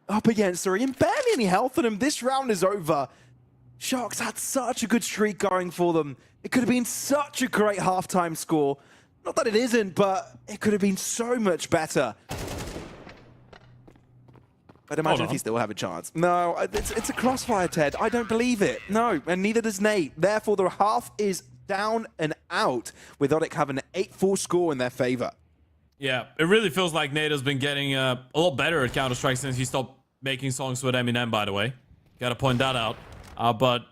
S3: up against Suri, and barely any health on him. This round is over. Sharks had such a good streak going for them. It could have been such a great halftime score. Not that it isn't, but it could have been so much better. I'd imagine if he still have a chance. No, it's a crossfire, Ted. I don't believe it. No, and neither does Nate. Therefore, the half is down and out, with Odic having an 8-4 score in their favor.
S2: Yeah, it really feels like Nate has been getting a lot better at Counter-Strike since he stopped making songs with Eminem, by the way. Gotta point that out. But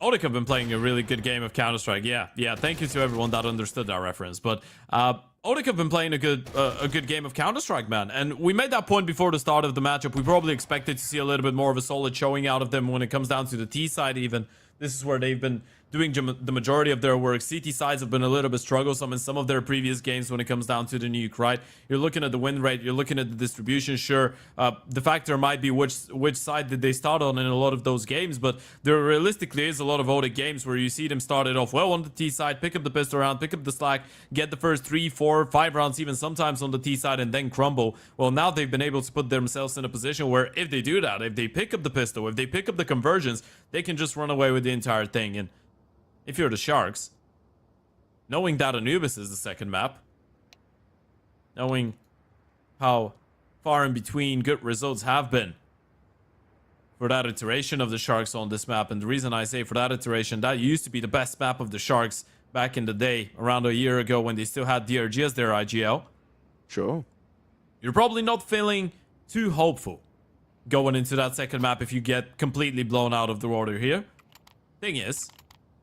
S2: Odic have been playing a really good game of Counter-Strike. Yeah, thank you to everyone that understood that reference. But Odic have been playing a good game of Counter-Strike, man. And we made that point before the start of the matchup. We probably expected to see a little bit more of a solid showing out of them when it comes down to the T side even. This is where they've been doing the majority of their work. CT sides have been a little bit strugglesome in some of their previous games when it comes down to the nuke, right? You're looking at the win rate, you're looking at the distribution, sure. The factor might be which side did they start on in a lot of those games, but there realistically is a lot of ODIC games where you see them started off well on the T side, pick up the pistol round, pick up the slack, get the first 3, 4, 5 rounds even sometimes on the T side and then crumble. Well, now they've been able to put themselves in a position where if they do that, if they pick up the pistol, if they pick up the conversions, they can just run away with the entire thing. And if you're the Sharks, knowing that Anubis is the second map, knowing how far in between good results have been for that iteration of the Sharks on this map, and the reason I say for that iteration, that used to be the best map of the Sharks back in the day, around a year ago when they still had DRG as their IGL.
S3: Sure.
S2: You're probably not feeling too hopeful going into that second map if you get completely blown out of the water here. Thing is,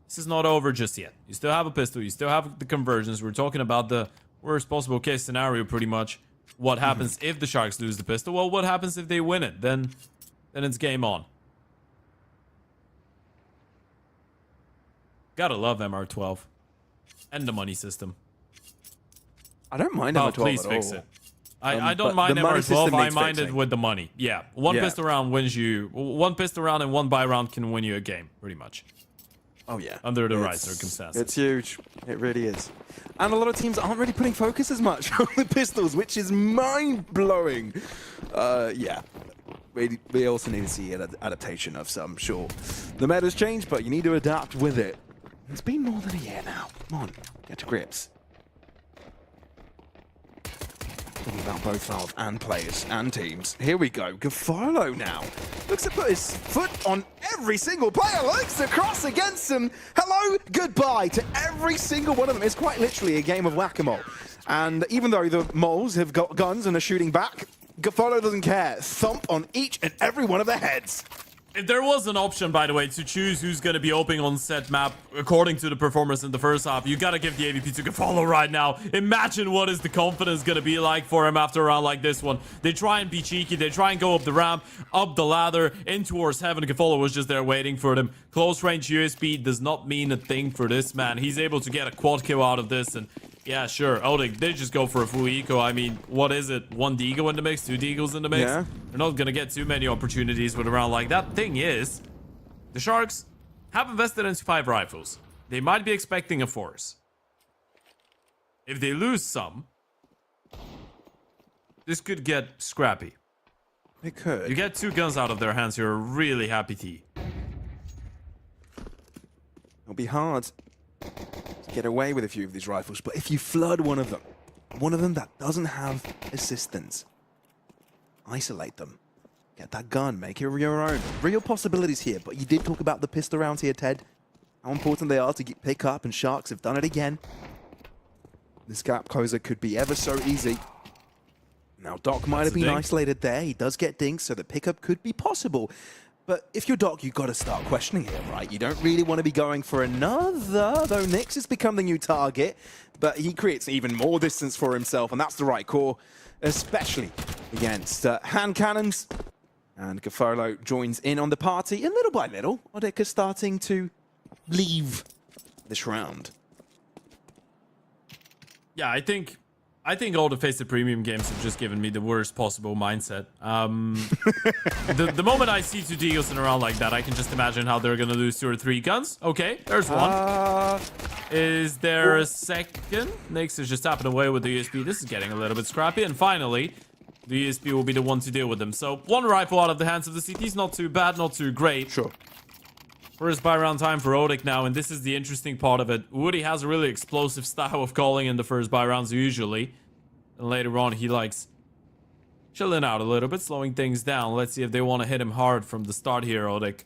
S2: this is not over just yet. You still have a pistol, you still have the conversions. We're talking about the worst possible case scenario pretty much. What happens if the Sharks lose the pistol? Well, what happens if they win it? Then it's game on. Gotta love MR12. And the money system.
S3: I don't mind
S2: Oh,
S3: MR12
S2: please
S3: at
S2: fix
S3: all.
S2: it. I don't
S3: but
S2: mind
S3: the money
S2: MR12.
S3: system
S2: I
S3: needs
S2: mind it
S3: fixing.
S2: with the money. Yeah, one
S3: Yeah.
S2: pistol round wins you. One pistol round and one buy round can win you a game, pretty much.
S3: Oh, yeah.
S2: Under the right circumstances.
S3: It's huge. It really is. And a lot of teams aren't really putting focus as much on the pistols, which is mind-blowing. Yeah. We also need to see an adaptation of some, sure. The meta's changed, but you need to adapt with it. It's been more than a year now. Come on, get to grips. Talking about both Valve and players and teams. Here we go. Gaffarlo now looks to put his foot on every single player. Looks to cross against them. Hello, goodbye to every single one of them. It's quite literally a game of whack-a-mole. And even though the moles have got guns and are shooting back, Gaffarlo doesn't care. Thump on each and every one of their heads.
S2: If there was an option, by the way, to choose who's going to be opening on set map according to the performance in the first half, you got to give the AVP to Gaffarlo right now. Imagine what is the confidence going to be like for him after a round like this one. They try and be cheeky. They try and go up the ramp, up the ladder, in towards heaven. Gaffarlo was just there waiting for them. Close range USP does not mean a thing for this man. He's able to get a quad kill out of this, and yeah, sure. ODIC, they just go for a full eco. I mean, what is it? 1 Deagle in the mix? 2 Deagles in the mix?
S3: Yeah.
S2: They're not going to get too many opportunities with a round like that. Thing is, the Sharks have invested into 5 rifles. They might be expecting a force. If they lose some, this could get scrappy.
S3: It could.
S2: You get 2 guns out of their hands, you're a really happy T.
S3: It'll be hard to get away with a few of these rifles, but if you flood one of them that doesn't have assistance, isolate them. Get that gun, make it your own. Real possibilities here, but you did talk about the pistol rounds here, Ted. How important they are to pick up, and Sharks have done it again. This gap closer could be ever so easy. Now, Doc might have been isolated there. He does get dinged, so the pickup could be possible. But if you're Doc, you've got to start questioning here, right? You don't really want to be going for another, though Nyx has become the new target, but he creates even more distance for himself, and that's the right call, especially against hand cannons. And Gaffarlo joins in on the party, and little by little, ODIC is starting to leave this round.
S2: Yeah, I think all the Face the Premium games have just given me the worst possible mindset. The moment I see 2 Deagles in a round like that, I can just imagine how they're gonna lose 2 or 3 guns. Okay, there's one. Is there a second? Nyx is just tapping away with the USP. This is getting a little bit scrappy. And finally, the USP will be the one to deal with them. So 1 rifle out of the hands of the CTs, not too bad, not too great.
S3: Sure.
S2: First buy round time for ODIC now, and this is the interesting part of it. Woody has a really explosive style of calling in the first buy rounds usually. And later on, he likes chilling out a little bit, slowing things down. Let's see if they want to hit him hard from the start here, ODIC.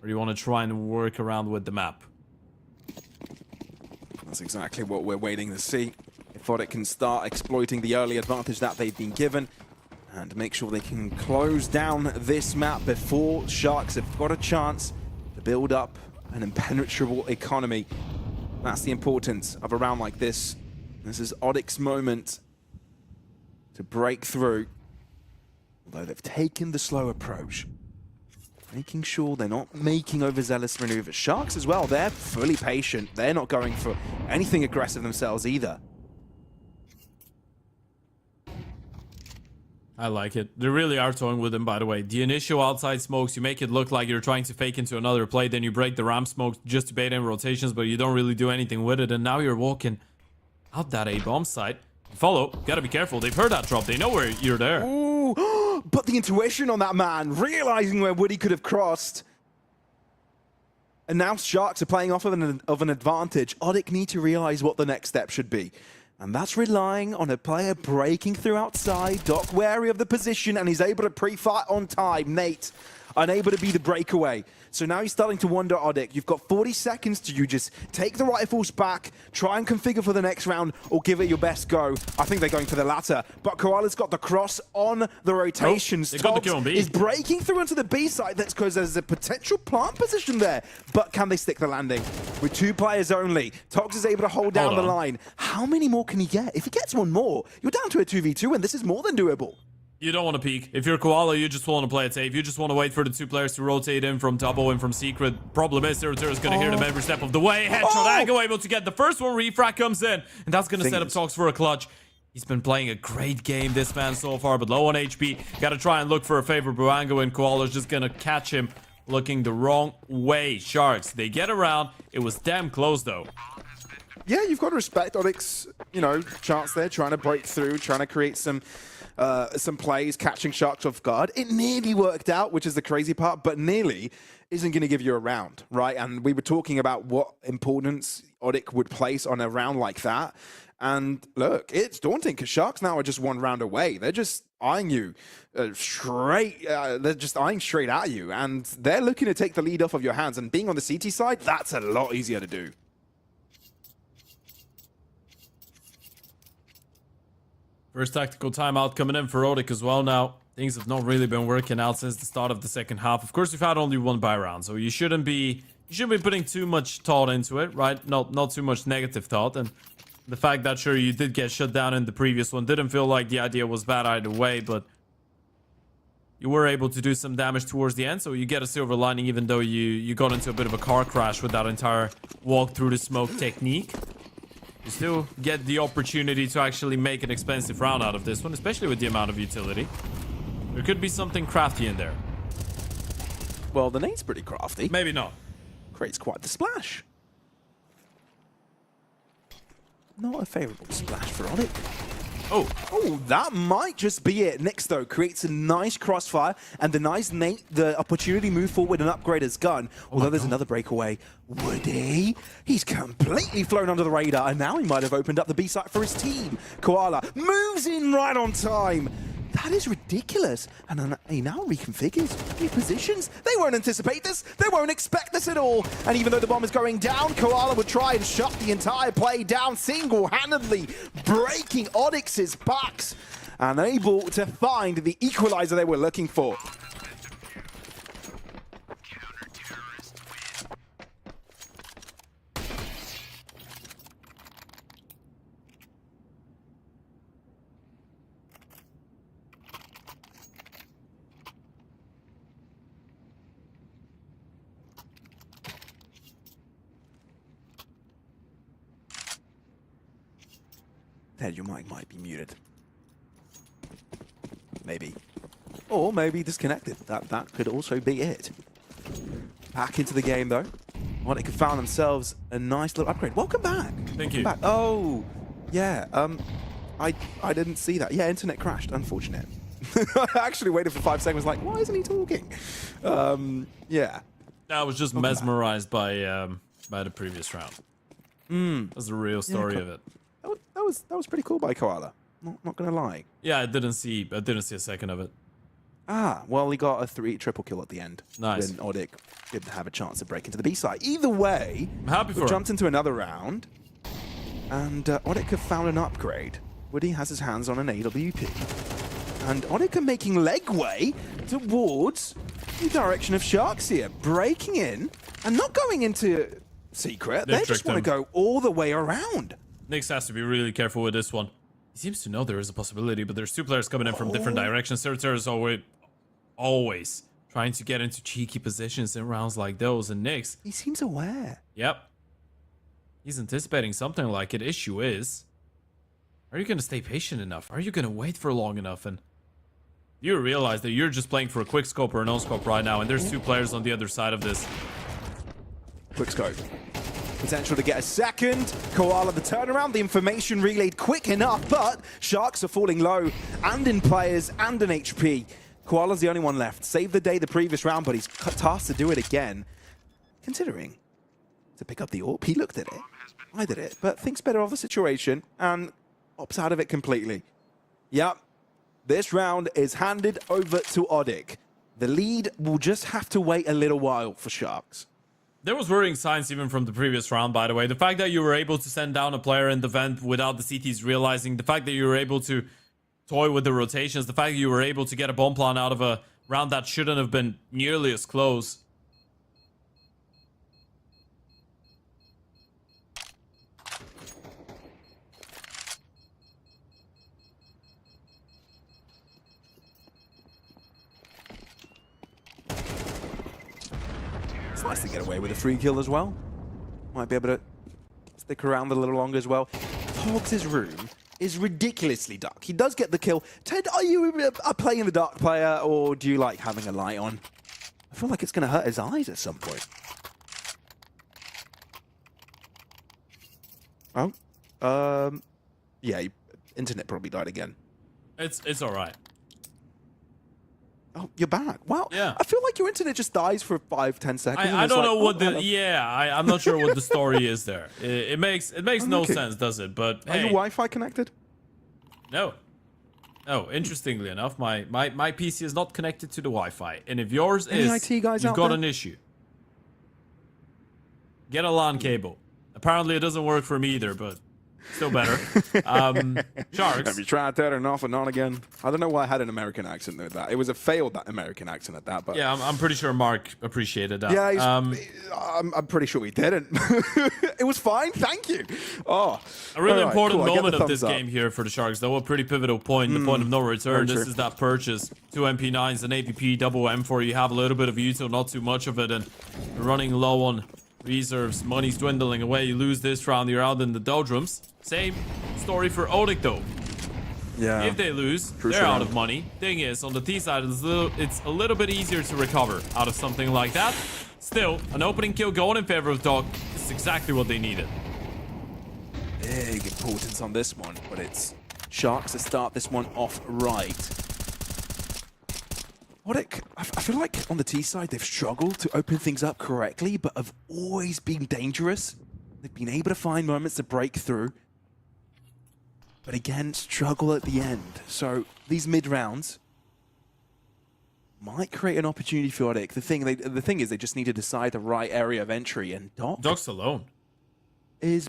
S2: Or do you want to try and work around with the map?
S3: That's exactly what we're waiting to see. If ODIC can start exploiting the early advantage that they've been given and make sure they can close down this map before Sharks have got a chance to build up an impenetrable economy. That's the importance of a round like this. This is ODIC's moment to break through. Although they've taken the slow approach, making sure they're not making overzealous maneuvers. Sharks as well, they're fully patient. They're not going for anything aggressive themselves either.
S2: I like it. They really are toying with him, by the way. The initial outside smokes, you make it look like you're trying to fake into another play, then you break the ramp smokes just to bait in rotations, but you don't really do anything with it, and now you're walking out that A-bomb site. Follow, gotta be careful. They've heard that drop. They know where you're there.
S3: Ooh, but the intuition on that man, realizing where Woody could have crossed. And now Sharks are playing off of an advantage. Odic need to realize what the next step should be. And that's relying on a player breaking through outside. Doc wary of the position, and he's able to pre-fight on time. Nate, unable to be the breakaway. So now he's starting to wonder, Odic, you've got 40 seconds to you just take the rifles back, try and configure for the next round, or give it your best go. I think they're going for the latter, but Koala's got the cross on the rotations.
S2: They got the kill on B.
S3: Is breaking through into the B side. That's because there's a potential plant position there, but can they stick the landing? With 2 players only, Togs is able to hold down the line. How many more can he get? If he gets one more, you're down to a 2v2, and this is more than doable.
S2: You don't want to peek. If you're Koala, you just want to play it safe. You just want to wait for the 2 players to rotate in from double and from secret. Problem is, Zero is going to hear them every step of the way. Headshot, Ango able to get the first one. Refrag comes in, and that's going to set up Togs for a clutch. He's been playing a great game, this man, so far, but low on HP. Got to try and look for a favorable angle, and Koala's just going to catch him looking the wrong way. Sharks, they get around. It was damn close, though.
S3: Yeah, you've got to respect Odic's, chance there, trying to break through, trying to create some plays, catching Sharks off guard. It nearly worked out, which is the crazy part, but nearly isn't going to give you a round, right? And we were talking about what importance Odic would place on a round like that. And look, it's daunting because Sharks now are just 1 round away. They're just eyeing you straight. They're just eyeing straight at you, and they're looking to take the lead off of your hands. And being on the CT side, that's a lot easier to do.
S2: First tactical timeout coming in for Odic as well now. Things have not really been working out since the start of the second half. Of course, we've had only 1 buy round, so you shouldn't be putting too much thought into it, right? Not too much negative thought. And the fact that, sure, you did get shut down in the previous one didn't feel like the idea was bad either way, but you were able to do some damage towards the end, so you get a silver lining even though you got into a bit of a car crash with that entire walk through the smoke technique. You still get the opportunity to actually make an expensive round out of this one, especially with the amount of utility. There could be something crafty in there.
S3: Well, the nade's pretty crafty.
S2: Maybe not.
S3: Creates quite the splash. Not a favorable splash for Odic. Oh, that might just be it. Nix, though, creates a nice crossfire and denies Nate the opportunity to move forward and upgrade his gun. Although there's another breakaway. Woody, he's completely flown under the radar, and now he might have opened up the B site for his team. Koala moves in right on time. That is ridiculous. And then he now reconfigures, repositions. They won't anticipate this. They won't expect this at all. And even though the bomb is going down, Koala would try and shut the entire play down single-handedly, breaking Onyx's backs and able to find the equalizer they were looking for. Ted, your mic might be muted. Maybe. Or maybe disconnected. That could also be it. Back into the game, though. Onyx have found themselves a nice little upgrade. Welcome back.
S2: Thank you.
S3: Back. Oh, yeah. I didn't see that. Yeah, internet crashed. Unfortunate. I actually waited for 5 seconds like, why isn't he talking? Yeah.
S2: I was just mesmerized by the previous round. That's the real story of it.
S3: That was pretty cool by Koala. Not gonna lie.
S2: Yeah, I didn't see a second of it.
S3: Ah, well, he got a triple kill at the end.
S2: Nice.
S3: When Odic didn't have a chance to break into the B side. Either way,
S2: I'm happy for
S3: we
S2: him.
S3: jumped into another round, and Odic have found an upgrade. Woody has his hands on an AWP, and Odic are making legway towards the direction of Sharks here, breaking in and not going into secret. They just want to go all the way around.
S2: Nyx has to be really careful with this one. He seems to know there is a possibility, but there's 2 players coming in from different directions. Certer is always trying to get into cheeky positions in rounds like those. And Nyx,
S3: He seems aware.
S2: yep, he's anticipating something like it. Issue is, are you going to stay patient enough? Are you going to wait for long enough? And you realize that you're just playing for a quick scope or a no scope right now, and there's 2 players on the other side of this.
S3: Quick scope. Potential to get a second. Koala the turnaround. The information relayed quick enough, but Sharks are falling low, and in players and in HP. Koala's the only one left. Saved the day the previous round, but he's tasked to do it again. Considering to pick up the AWP, he looked at it, I did it, but thinks better of the situation and opts out of it completely. Yep, this round is handed over to Odic. The lead will just have to wait a little while for Sharks.
S2: There was worrying signs even from the previous round, by the way. The fact that you were able to send down a player in the vent without the CTs realizing, the fact that you were able to toy with the rotations, the fact that you were able to get a bomb plan out of a round that shouldn't have been nearly as close.
S3: It's nice to get away with a free kill as well. Might be able to stick around a little longer as well. Hogs' room is ridiculously dark. He does get the kill. Ted, are you a play in the dark player, or do you like having a light on? I feel like it's going to hurt his eyes at some point. Oh, yeah, internet probably died again.
S2: It's all right.
S3: Oh, you're back. Wow.
S2: Yeah.
S3: I feel like your internet just dies for 5-10 seconds.
S2: I don't know what the I'm not sure what the story is there. It makes no sense, does it? But
S3: Are
S2: hey,
S3: your Wi-Fi connected?
S2: no. Interestingly enough, my PC is not connected to the Wi-Fi, and if yours
S3: Any
S2: is,
S3: IT guys
S2: you've
S3: out
S2: got
S3: there?
S2: an issue. Get a LAN cable. Apparently, it doesn't work for me either, but still better. Sharks.
S3: Have you tried that or not and on again? I don't know why I had an American accent with that. It was a failed that American accent at that, but
S2: Yeah, I'm pretty sure Mark appreciated that.
S3: yeah, I'm pretty sure he didn't. It was fine, thank you. Oh,
S2: A really
S3: all right,
S2: important
S3: cool. I get
S2: moment
S3: the
S2: of this
S3: thumbs up.
S2: game here for the Sharks, though, a pretty pivotal point, the point of no return.
S3: very
S2: This
S3: true.
S2: is that purchase. 2 MP9s, an APP, double M4. You have a little bit of util, not too much of it, and running low on reserves. Money's dwindling away. You lose this round, you're out in the doldrums. Same story for Odic, though.
S3: Yeah.
S2: If they lose, they're
S3: Crucial
S2: out
S3: round.
S2: of money. Thing is, on the T side, it's a little bit easier to recover out of something like that. Still, an opening kill going in favor of Dog is exactly what they needed.
S3: Big importance on this one, but it's Sharks to start this one off right. I feel like on the T side, they've struggled to open things up correctly, but have always been dangerous. They've been able to find moments to break through, but again, struggle at the end. So these mid rounds might create an opportunity for Odic. The thing is, they just need to decide the right area of entry, and
S2: Dog's alone.
S3: is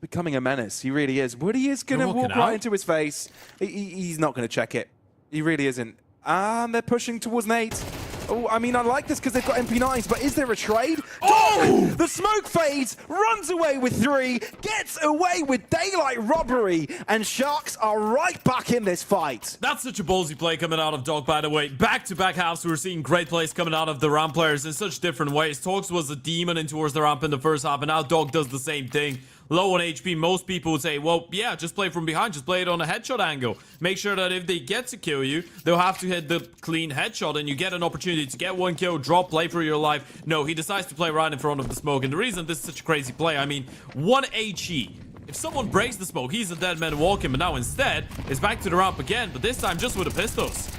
S3: becoming a menace. He really is. Woody is going to
S2: You're
S3: walk
S2: walking
S3: right
S2: out?
S3: into his face. He's not going to check it. He really isn't. And they're pushing towards Nate. Oh, I mean, I like this because they've got MP9s, but is there a trade? Oh! The smoke fades, runs away with 3, gets away with daylight robbery, and Sharks are right back in this fight.
S2: That's such a ballsy play coming out of Dog, by the way. Back-to-back halves, we're seeing great plays coming out of the ramp players in such different ways. Torx was a demon in towards the ramp in the first half, and now Dog does the same thing. Low on HP, most people would say, well, yeah, just play from behind, just play it on a headshot angle. Make sure that if they get to kill you, they'll have to hit the clean headshot, and you get an opportunity to get 1 kill, drop, play for your life. No, he decides to play right in front of the smoke, and the reason this is such a crazy play, I mean, 1 HE. If someone breaks the smoke, he's a dead man walking, but now instead, it's back to the ramp again, but this time just with the pistols.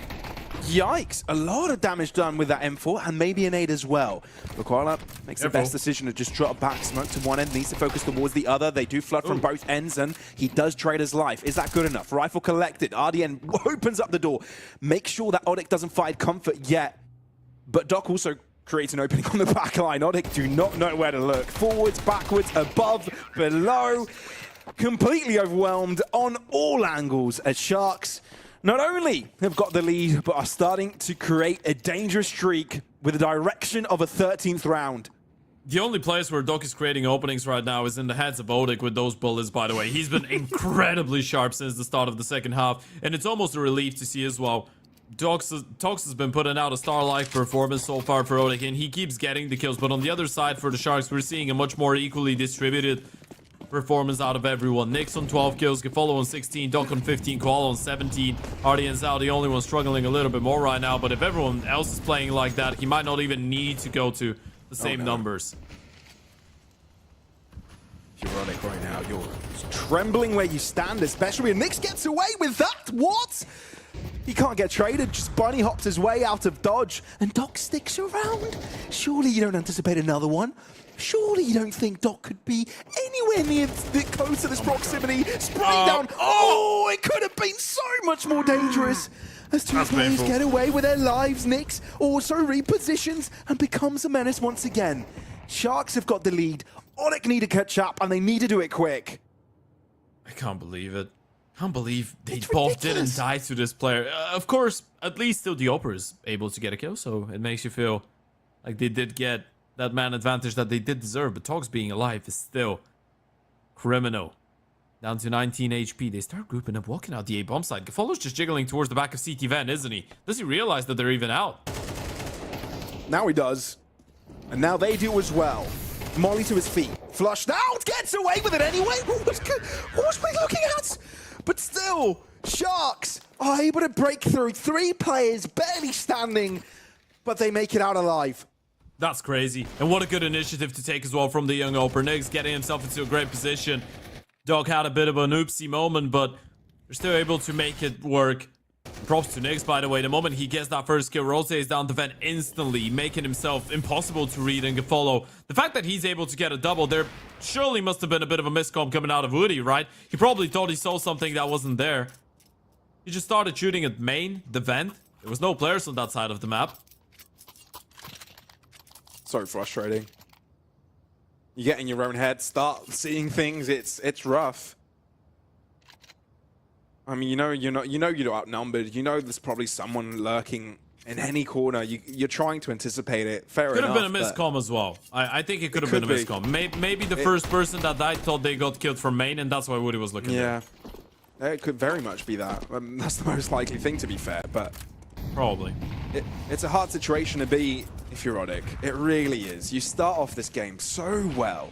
S3: Yikes, a lot of damage done with that M4 and maybe an 8 as well. Koala makes the
S2: Careful.
S3: best decision to just drop back, smoke to one end, needs to focus towards the other. They do flood from both ends and he does trade his life. Is that good enough? Rifle collected, RDN opens up the door. Make sure that Odic doesn't find comfort yet. But Doc also creates an opening on the back line. Odic do not know where to look. Forwards, backwards, above, below. Completely overwhelmed on all angles as Sharks not only have got the lead, but are starting to create a dangerous streak with the direction of a 13th round.
S2: The only place where Doc is creating openings right now is in the heads of Odic with those bullets, by the way. He's been incredibly sharp since the start of the second half, and it's almost a relief to see as well Tox has been putting out a star-like performance so far for Odic, and he keeps getting the kills. But on the other side, for the Sharks, we're seeing a much more equally distributed performance out of everyone. Nyx on 12 kills, Gefolo on 16, Doc on 15, Koala on 17. Hardy and Zhao, the only one struggling a little bit more right now. But if everyone else is playing like that, he might not even need to go to the same numbers.
S3: If you're Odic right now, you're trembling where you stand, especially when Nyx gets away with that. What? He can't get traded, just bunny hops his way out of dodge, and Doc sticks around. Surely you don't anticipate another one? Surely you don't think Doc could be anywhere near close to this proximity? Spraying down. Oh, it could have been so much more dangerous. As two players get away with their lives, Nyx also repositions and becomes a menace once again. Sharks have got the lead. Odic need to catch up, and they need to do it quick.
S2: I can't believe it. Can't believe they both didn't die to this player. Of course, at least still the Opera is able to get a kill, so it makes you feel like they did get that man advantage that they did deserve. But Togs being alive is still criminal. Down to 19 HP. They start grouping up, walking out the A-bomb side. Gefolo's just jiggling towards the back of CT Van, isn't he? Does he realize that they're even out?
S3: Now he does. And now they do as well. Molly to his feet. Flushed out. Gets away with it anyway. What was we looking at? But still, Sharks are able to break through. 3 players barely standing, but they make it out alive.
S2: That's crazy. And what a good initiative to take as well from the young Oper. Nyx getting himself into a great position. Dog had a bit of an oopsie moment, but they're still able to make it work. Props to Nyx, by the way. The moment he gets that first kill, rotates down the vent instantly, making himself impossible to read and follow. The fact that he's able to get a double there surely must have been a bit of a miscom coming out of Woody, right? He probably thought he saw something that wasn't there. He just started shooting at main, the vent. There was no players on that side of the map.
S3: So frustrating. You get in your own head, start seeing things. It's rough. I mean, you're outnumbered. You know there's probably someone lurking in any corner. You're trying to anticipate it. Fair enough.
S2: Could have been a miscom as well. I think it could have been a miscom. Maybe the first person that died thought they got killed from main, and that's why Woody was looking there.
S3: Yeah, it could very much be that. That's the most likely thing, to be fair, but...
S2: Probably.
S3: It's a hard situation to be if you're Odic. It really is. You start off this game so well.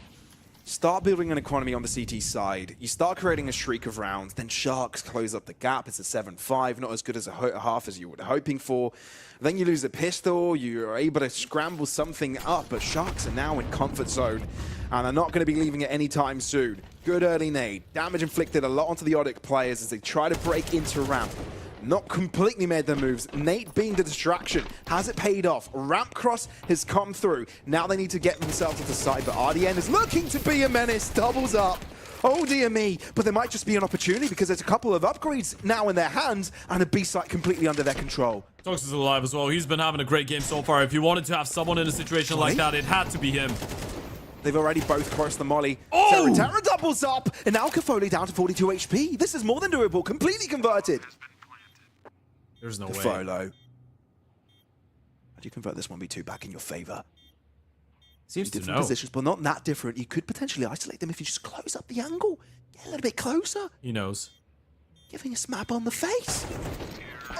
S3: Start building an economy on the CT side. You start creating a streak of rounds. Then Sharks close up the gap. It's a 7-5, not as good as a half as you were hoping for. Then you lose a pistol. You're able to scramble something up, but Sharks are now in comfort zone, and they're not going to be leaving it anytime soon. Good early nade. Damage inflicted a lot onto the Odic players as they try to break into ramp. Not completely made their moves. Nate being the distraction. Has it paid off? Ramp cross has come through. Now they need to get themselves to the side, but RDN is looking to be a menace. Doubles up. Oh dear me, but there might just be an opportunity because there's a couple of upgrades now in their hands and a B site completely under their control.
S2: Tox is alive as well. He's been having a great game so far. If you wanted to have someone in a situation like that, it had to be him.
S3: They've already both crossed the molly.
S2: Oh!
S3: Terra doubles up, and now Cafoli down to 42 HP. This is more than doable. Completely converted.
S2: There's no way.
S3: How do you convert this 1v2 back in your favor?
S2: Seems to
S3: different
S2: know.
S3: positions, but not that different. You could potentially isolate them if you just close up the angle. Get a little bit closer.
S2: He knows.
S3: Giving a smap on the face.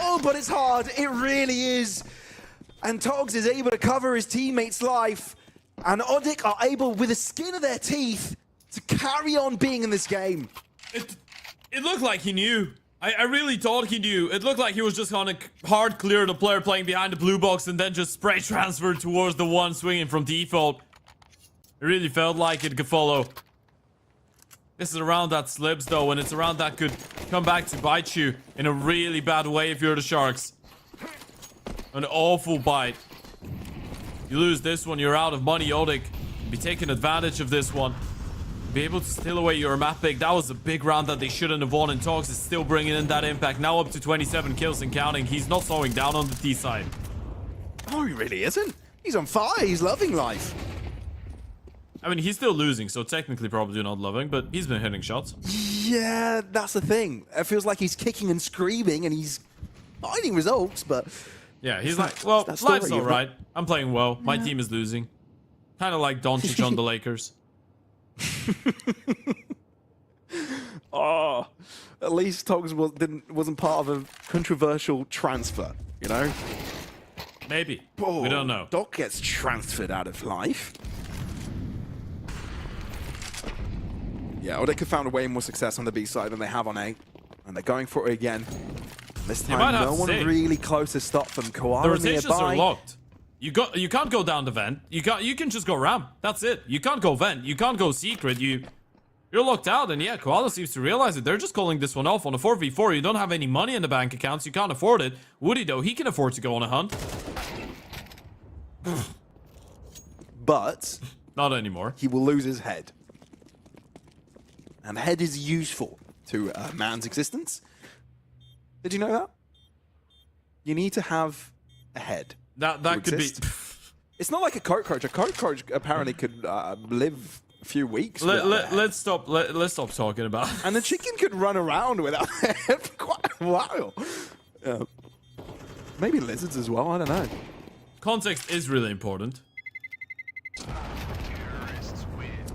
S3: Oh, but it's hard. It really is. And Togs is able to cover his teammate's life. And Odic are able, with the skin of their teeth, to carry on being in this game.
S2: It looked like he knew. I really thought he knew. It looked like he was just gonna hard clear the player playing behind the blue box and then just spray transfer towards the one swinging from default. It really felt like it could follow. This is a round that slips though, and it's a round that could come back to bite you in a really bad way if you're the Sharks. An awful bite. You lose this one, you're out of money. Odic be taking advantage of this one. Be able to steal away your map pick. That was a big round that they shouldn't have won, and Togs is still bringing in that impact. Now up to 27 kills and counting. He's not slowing down on the T side.
S3: Oh, he really isn't. He's on fire. He's loving life.
S2: I mean, he's still losing, so technically probably not loving, but he's been hitting shots.
S3: Yeah, that's the thing. It feels like he's kicking and screaming, and he's finding results, but...
S2: Yeah, he's like, well, life's alright. I'm playing well. My team is losing. Kind of like Doncic on the Lakers.
S3: Oh, at least Togs wasn't part of a controversial transfer, you know?
S2: Maybe.
S3: Oh,
S2: we don't know.
S3: Doc gets transferred out of life. Yeah, or they could found a way more success on the B side than they have on A. And they're going for it again. This time, no one really close to stop them. Koala
S2: the rotations
S3: nearby.
S2: are locked. You can't go down the vent. You can just go ram. That's it. You can't go vent. You can't go secret. You're locked out. And yeah, Koala seems to realize it. They're just calling this one off on a 4v4. You don't have any money in the bank accounts. You can't afford it. Woody though, he can afford to go on a hunt.
S3: But
S2: not anymore.
S3: He will lose his head. And head is useful to a man's existence. Did you know that? You need to have a head.
S2: That could be.
S3: It's not like a cockroach. A cockroach apparently could live a few weeks.
S2: Let's stop. Let's stop talking about it.
S3: And the chicken could run around without a head for quite a while. Yeah. Maybe lizards as well. I don't know.
S2: Context is really important.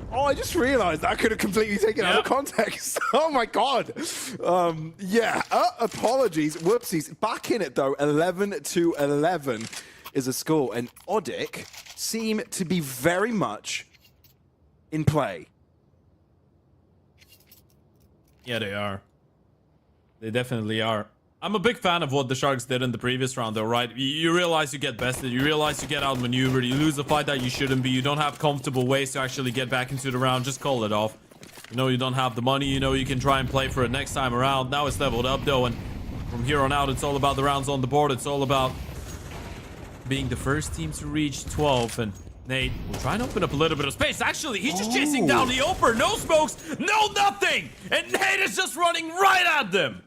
S3: Oh, I just realized that I could have completely taken out of context. Oh my god. Yeah, apologies. Whoopsies. Back in it though. 11-11 is a score. And Odic seem to be very much in play.
S2: Yeah, they are. They definitely are. I'm a big fan of what the Sharks did in the previous round though, right? You realize you get bested, you realize you get outmaneuvered, you lose a fight that you shouldn't be, you don't have comfortable ways to actually get back into the round, just call it off. You know you don't have the money, you know you can try and play for it next time around. Now it's leveled up though, and from here on out it's all about the rounds on the board, it's all about being the first team to reach 12, and Nate will try and open up a little bit of space. Actually, he's just chasing down the Oper, no smokes, no nothing! And Nate is just running right at them!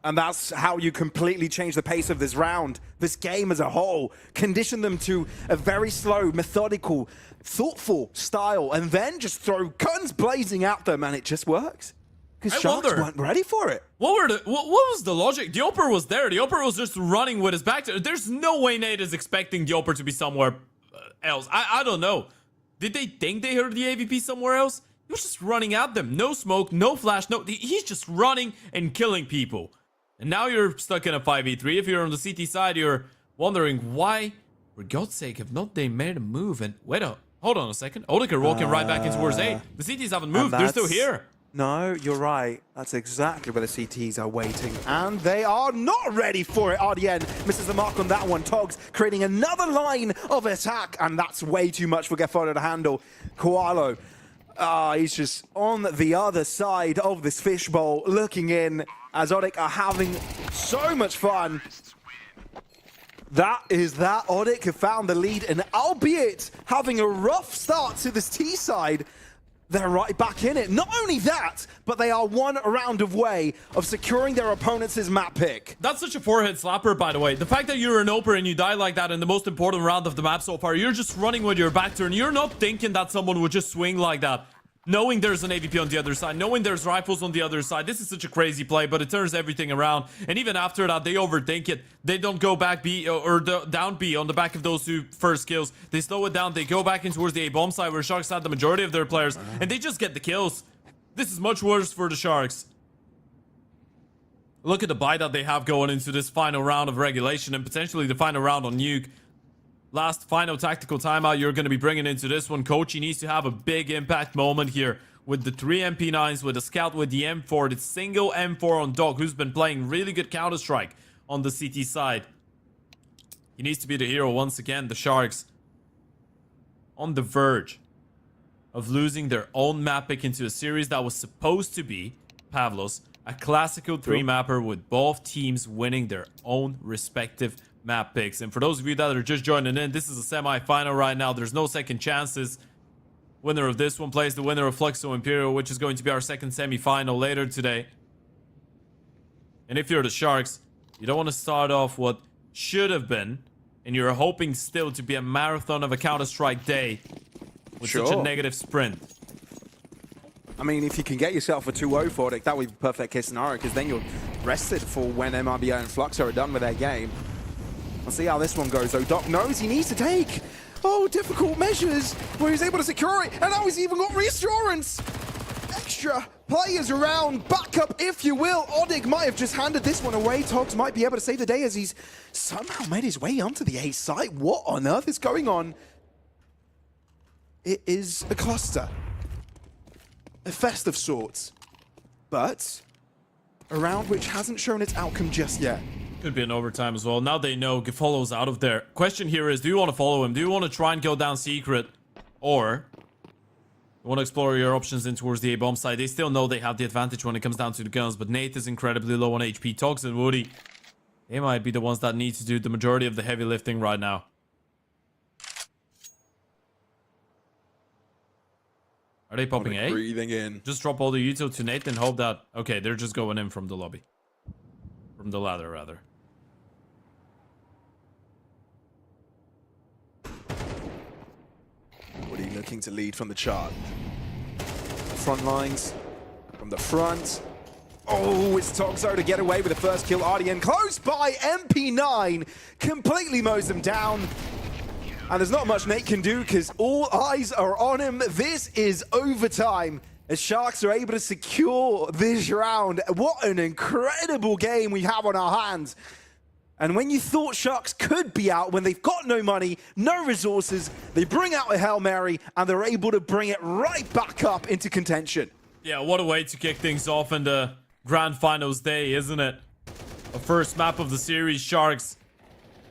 S3: And that's how you completely change the pace of this round, this game as a whole. Condition them to a very slow, methodical, thoughtful style, and then just throw guns blazing at them, and it just works. Because Sharks weren't ready for it.
S2: What was the logic? The Oper was there. The Oper was just running with his back to. There's no way Nate is expecting the Oper to be somewhere else. I don't know. Did they think they heard the AVP somewhere else? He was just running at them. No smoke, no flash, he's just running and killing people. And now you're stuck in a 5v3. If you're on the CT side, you're wondering why, for God's sake, have not they made a move? And wait up, hold on a second. Odic are walking right back in towards A. The CTs haven't moved. They're still here.
S3: No, you're right. That's exactly where the CTs are waiting. And they are not ready for it. RDN misses the mark on that one. Togs creating another line of attack. And that's way too much for Gefaro to handle. Koalo, he's just on the other side of this fishbowl, looking in as Odic are having so much fun. That is that. Odic have found the lead, and albeit having a rough start to this T side, they're right back in it. Not only that, but they are one round away of securing their opponent's map pick.
S2: That's such a forehead slapper, by the way. The fact that you're an Oper and you die like that in the most important round of the map so far, you're just running with your back turn. You're not thinking that someone would just swing like that. Knowing there's an AVP on the other side, knowing there's rifles on the other side. This is such a crazy play, but it turns everything around. And even after that, they overthink it. They don't go back B or down B on the back of those two first kills. They slow it down. They go back in towards the A bomb side where Sharks had the majority of their players, and they just get the kills. This is much worse for the Sharks. Look at the buy that they have going into this final round of regulation and potentially the final round on Nuke. Last final tactical timeout you're going to be bringing into this one. Coach, he needs to have a big impact moment here with the 3 MP9s, with a scout with the M4, the single M4 on Dog, who's been playing really good Counter-Strike on the CT side. He needs to be the hero once again. The Sharks on the verge of losing their own map pick into a series that was supposed to be, Pavlos, a classical 3-mapper with both teams winning their own respective map picks. And for those of you that are just joining in, this is a semi-final right now. There's no second chances. Winner of this one plays the winner of Fluxo Imperial, which is going to be our second semi-final later today. And if you're the Sharks, you don't want to start off what should have been, and you're hoping still to be a marathon of a Counter-Strike day with such a negative sprint.
S3: I mean, if you can get yourself a 2-0 for it, that would be perfect case scenario, because then you're rested for when MRBO and Fluxo are done with their game. We'll see how this one goes, though. Doc knows he needs to take, difficult measures, where he's able to secure it, and now he's even got reassurance. extra players around. Backup, if you will. Odig might have just handed this one away. Togs might be able to save the day as he's somehow made his way onto the A site. What on earth is going on? It is a cluster. A fest of sorts. But a round which hasn't shown its outcome just yet.
S2: Could be an overtime as well. Now they know Gifolo's out of there. Question here is, do you want to follow him? Do you want to try and go down secret? Or you want to explore your options in towards the A-bomb side? They still know they have the advantage when it comes down to the guns, but Nate is incredibly low on HP. Togs and Woody, they might be the ones that need to do the majority of the heavy lifting right now. Are they popping A?
S3: Breathing in.
S2: Just drop all the util to Nate and hope that... Okay, they're just going in from the lobby. From the ladder, rather.
S3: Woody looking to lead from the chart. Front lines. From the front. Oh, it's Toxo to get away with the first kill. RDN close by. MP9 completely mows them down. And there's not much Nate can do because all eyes are on him. This is overtime as Sharks are able to secure this round. What an incredible game we have on our hands. And when you thought Sharks could be out, when they've got no money, no resources, they bring out a Hail Mary and they're able to bring it right back up into contention.
S2: Yeah, what a way to kick things off in the Grand Finals day, isn't it? A first map of the series, Sharks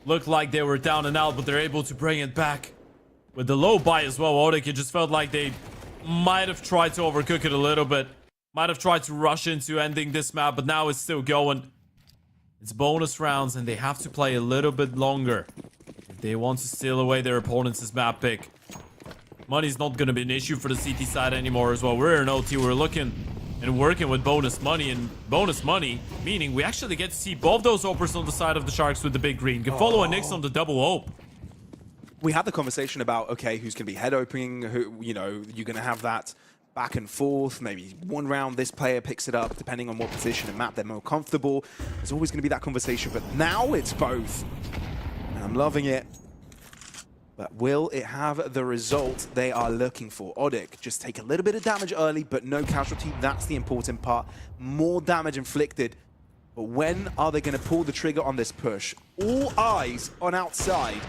S2: looked like they were down and out, but they're able to bring it back. With the low buy as well, Odik, it just felt like they might have tried to overcook it a little bit. Might have tried to rush into ending this map, but now it's still going. It's bonus rounds, and they have to play a little bit longer if they want to steal away their opponents' map pick. Money's not going to be an issue for the CT side anymore as well. We're in OT, we're looking and working with bonus money, and bonus money meaning we actually get to see both those opers on the side of the Sharks with the big green. Gifolo and Nyx on the double op.
S3: We had the conversation about, okay, who's going to be head opening, who, you know, you're going to have that back and forth. Maybe one round this player picks it up, depending on what position and map they're more comfortable. There's always going to be that conversation, but now it's both. And I'm loving it. But will it have the result they are looking for? Odik just take a little bit of damage early, but no casualty. That's the important part. More damage inflicted. But when are they going to pull the trigger on this push? All eyes on outside.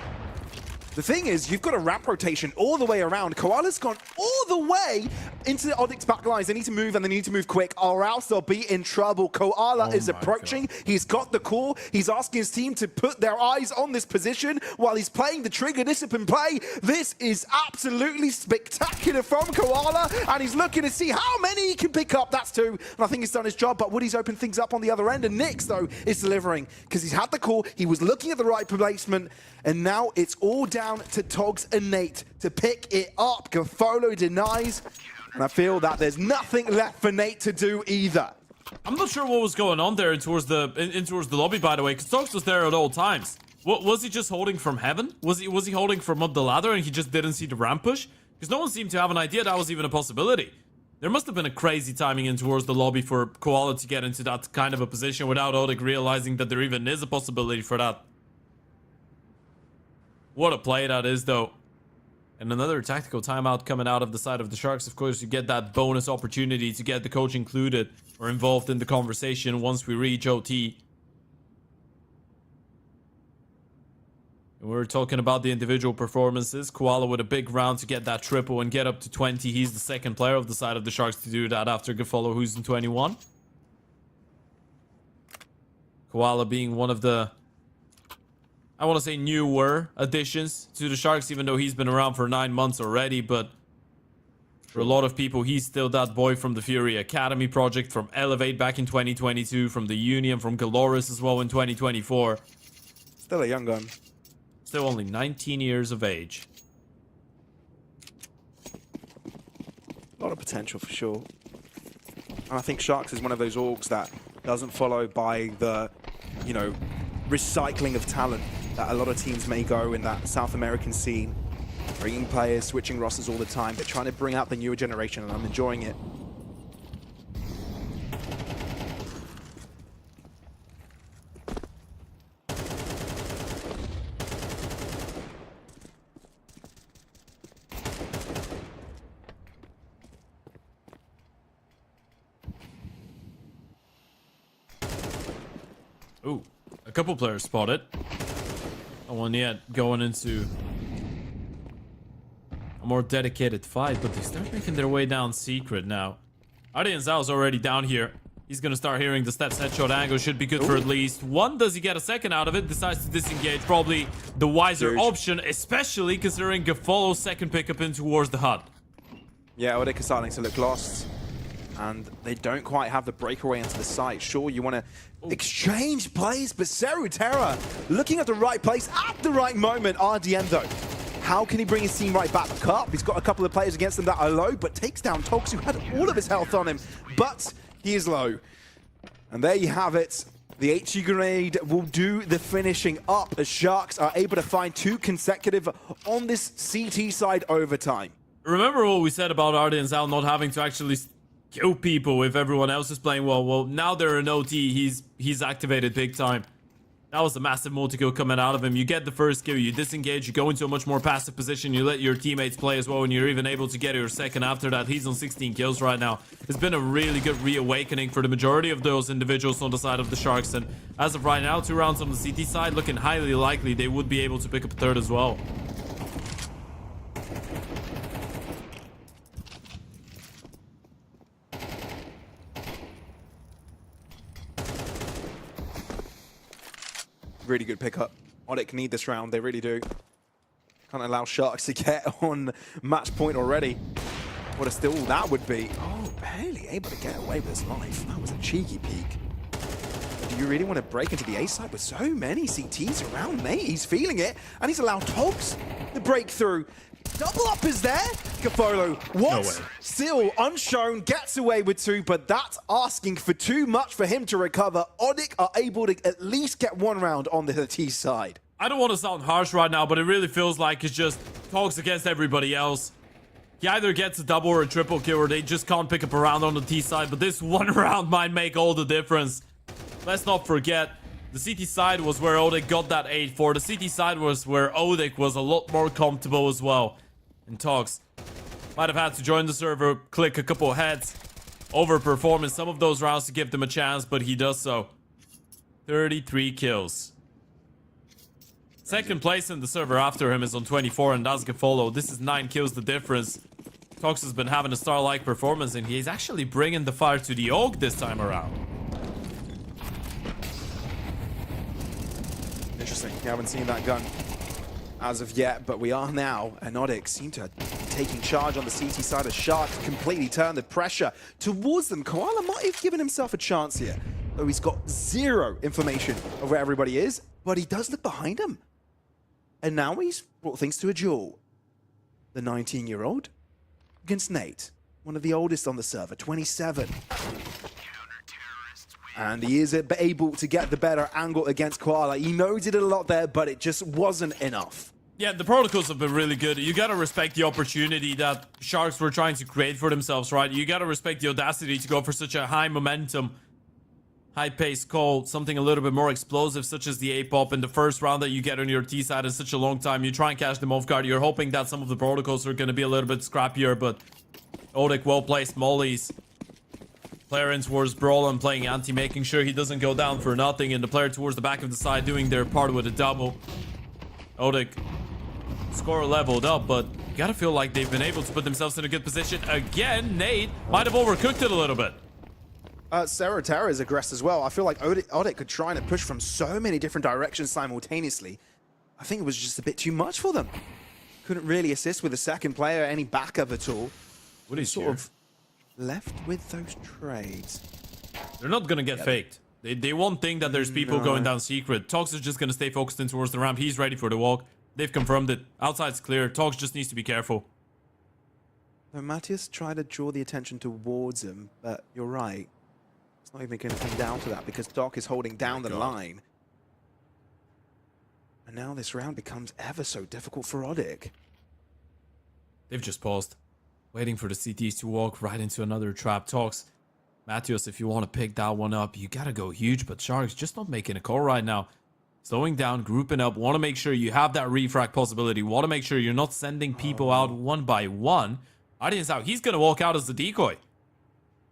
S3: The thing is, you've got a ramp rotation all the way around. Koala's gone all the way into the Odik's back lines. They need to move, and they need to move quick, or else they'll be in trouble. Koala is approaching. God. He's got the call. He's asking his team to put their eyes on this position while he's playing the trigger discipline play. This is absolutely spectacular from Koala, and he's looking to see how many he can pick up. That's two, and I think he's done his job, but Woody's opened things up on the other end, and Nyx, though, is delivering because he's had the call. He was looking at the right placement, and now it's all down to Togs and Nate to pick it up. Gifolo denies, and I feel that there's nothing left for Nate to do either.
S2: I'm not sure what was going on there in towards the lobby, by the way, because Togs was there at all times. What was he just holding from heaven? Was he holding from up the ladder and he just didn't see the ramp push? Because no one seemed to have an idea that was even a possibility. There must have been a crazy timing in towards the lobby for Koala to get into that kind of a position without Odik realizing that there even is a possibility for that. What a play that is, though. And another tactical timeout coming out of the side of the Sharks. Of course, you get that bonus opportunity to get the coach included or involved in the conversation once we reach OT. And we're talking about the individual performances. Koala with a big round to get that triple and get up to 20. He's the second player of the side of the Sharks to do that after Gifolo, who's in 21. Koala being one of the, I want to say, newer additions to the Sharks, even though he's been around for 9 months already. But for a lot of people, he's still that boy from the Fury Academy project, from Elevate back in 2022, from the Union, from Galoris as well in 2024.
S3: Still a young gun.
S2: Still only 19 years of age.
S3: A lot of potential for sure. And I think Sharks is one of those orgs that doesn't follow by the, you know, recycling of talent that a lot of teams may go in that South American scene. Bringing players, switching rosters all the time, but trying to bring out the newer generation, and I'm enjoying it.
S2: Ooh, a couple players spotted. No one yet going into a more dedicated fight, but they start making their way down secret now. Ardian Zhao's already down here. He's gonna start hearing the steps. Headshot angle should be good for at least one. Does he get a second out of it? Decides to disengage. Probably the wiser option, especially considering Gafolo's second pickup in towards the hut.
S3: Yeah, Odik is starting to look lost. And they don't quite have the breakaway into the site. Sure, you want to exchange plays, but Serutera looking at the right place at the right moment. RDM, though, how can he bring his team right back up? He's got a couple of players against him that are low, but takes down Togs, who had all of his health on him. But he is low. And there you have it. The HE grenade will do the finishing up as Sharks are able to find 2 consecutive on this CT side overtime.
S2: Remember what we said about Ardian Zhao not having to actually kill people if everyone else is playing well? Well, now they're in OT. He's activated big time. That was a massive multi-kill coming out of him. You get the first kill, you disengage, you go into a much more passive position, you let your teammates play as well, and you're even able to get your second after that. He's on 16 kills right now. It's been a really good reawakening for the majority of those individuals on the side of the Sharks, and as of right now, 2 rounds on the CT side, looking highly likely they would be able to pick up a third as well.
S3: Really good pickup. Odik need this round, they really do. Can't allow Sharks to get on match point already. What a steal that would be. Oh, barely able to get away with his life. That was a cheeky peek. Do you really want to break into the A side with so many CTs around, mate? He's feeling it, and he's allowed Togs the breakthrough. Double up is there. Gafolo, what? Still unshown, gets away with 2, but that's asking for too much for him to recover. Odik are able to at least get 1 round on the T side.
S2: I don't want to sound harsh right now, but it really feels like it's just Togs against everybody else. He either gets a double or a triple kill, or they just can't pick up a round on the T side, but this 1 round might make all the difference. Let's not forget, the CT side was where Odik got that 8-4. The CT side was where Odik was a lot more comfortable as well. And Togs might have had to join the server, click a couple heads, overperform in some of those rounds to give them a chance, but he does so. 33 kills. Second place in the server after him is on 24, and that's Gafolo. This is 9 kills the difference. Togs has been having a star-like performance, and he's actually bringing the fire to the Oak this time around.
S3: Interesting. You haven't seen that gun as of yet, but we are now. And Odik seem to be taking charge on the CT side of Sharks, completely turned the pressure towards them. Koala might have given himself a chance here, though he's got 0 information of where everybody is, but he does look behind him. And now he's brought things to a duel. The 19-year-old against Nate, one of the oldest on the server, 27. And he is able to get the better angle against Koala. He knows he did a lot there, but it just wasn't enough.
S2: Yeah, the protocols have been really good. You gotta respect the opportunity that Sharks were trying to create for themselves, right? You gotta respect the audacity to go for such a high momentum, high-paced call, something a little bit more explosive, such as the A-pop in the first round that you get on your T-side in such a long time. You try and catch them off guard. You're hoping that some of the protocols are gonna be a little bit scrappier, but Odik well-placed mollies. Player in towards Brawlin playing anti, making sure he doesn't go down for nothing, and the player towards the back of the side doing their part with a double. Odik score leveled up, but you gotta feel like they've been able to put themselves in a good position. Again, Nate might have overcooked it a little bit.
S3: Serutera is aggressed as well. I feel like Odik could try and push from so many different directions simultaneously. I think it was just a bit too much for them. Couldn't really assist with the second player, any backup at all.
S2: What is
S3: sort of left with those trades.
S2: They're not gonna get faked. They won't think that there's people going down secret. Togs is just gonna stay focused in towards the ramp. He's ready for the walk. They've confirmed it. Outside's clear. Togs just needs to be careful.
S3: So Matthias tried to draw the attention towards him, but you're right. It's not even going to come down to that because Doc is holding down the line. And now this round becomes ever so difficult for Odik.
S2: They've just paused, waiting for the CTs to walk right into another trap. Togs, Matthias, if you want to pick that one up, you gotta go huge, but Sharks just not making a call right now. Slowing down, grouping up, want to make sure you have that refrag possibility, want to make sure you're not sending people out one by one. Ardian's out, he's gonna walk out as the decoy.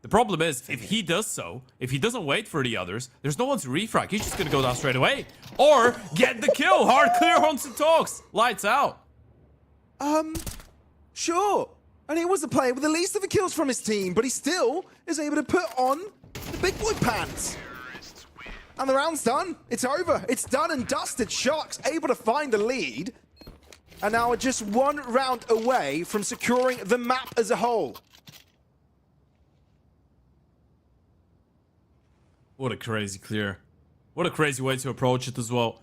S2: The problem is, if he does so, if he doesn't wait for the others, there's no one to refrag. He's just gonna go down straight away. Or get the kill. Hard clear hunts and talks. Lights out.
S3: Sure. And he was the player with the least of the kills from his team, but he still is able to put on the big boy pants. And the round's done. It's over. It's done and dusted. Sharks able to find the lead. And now we're just one round away from securing the map as a whole.
S2: What a crazy clear. What a crazy way to approach it as well.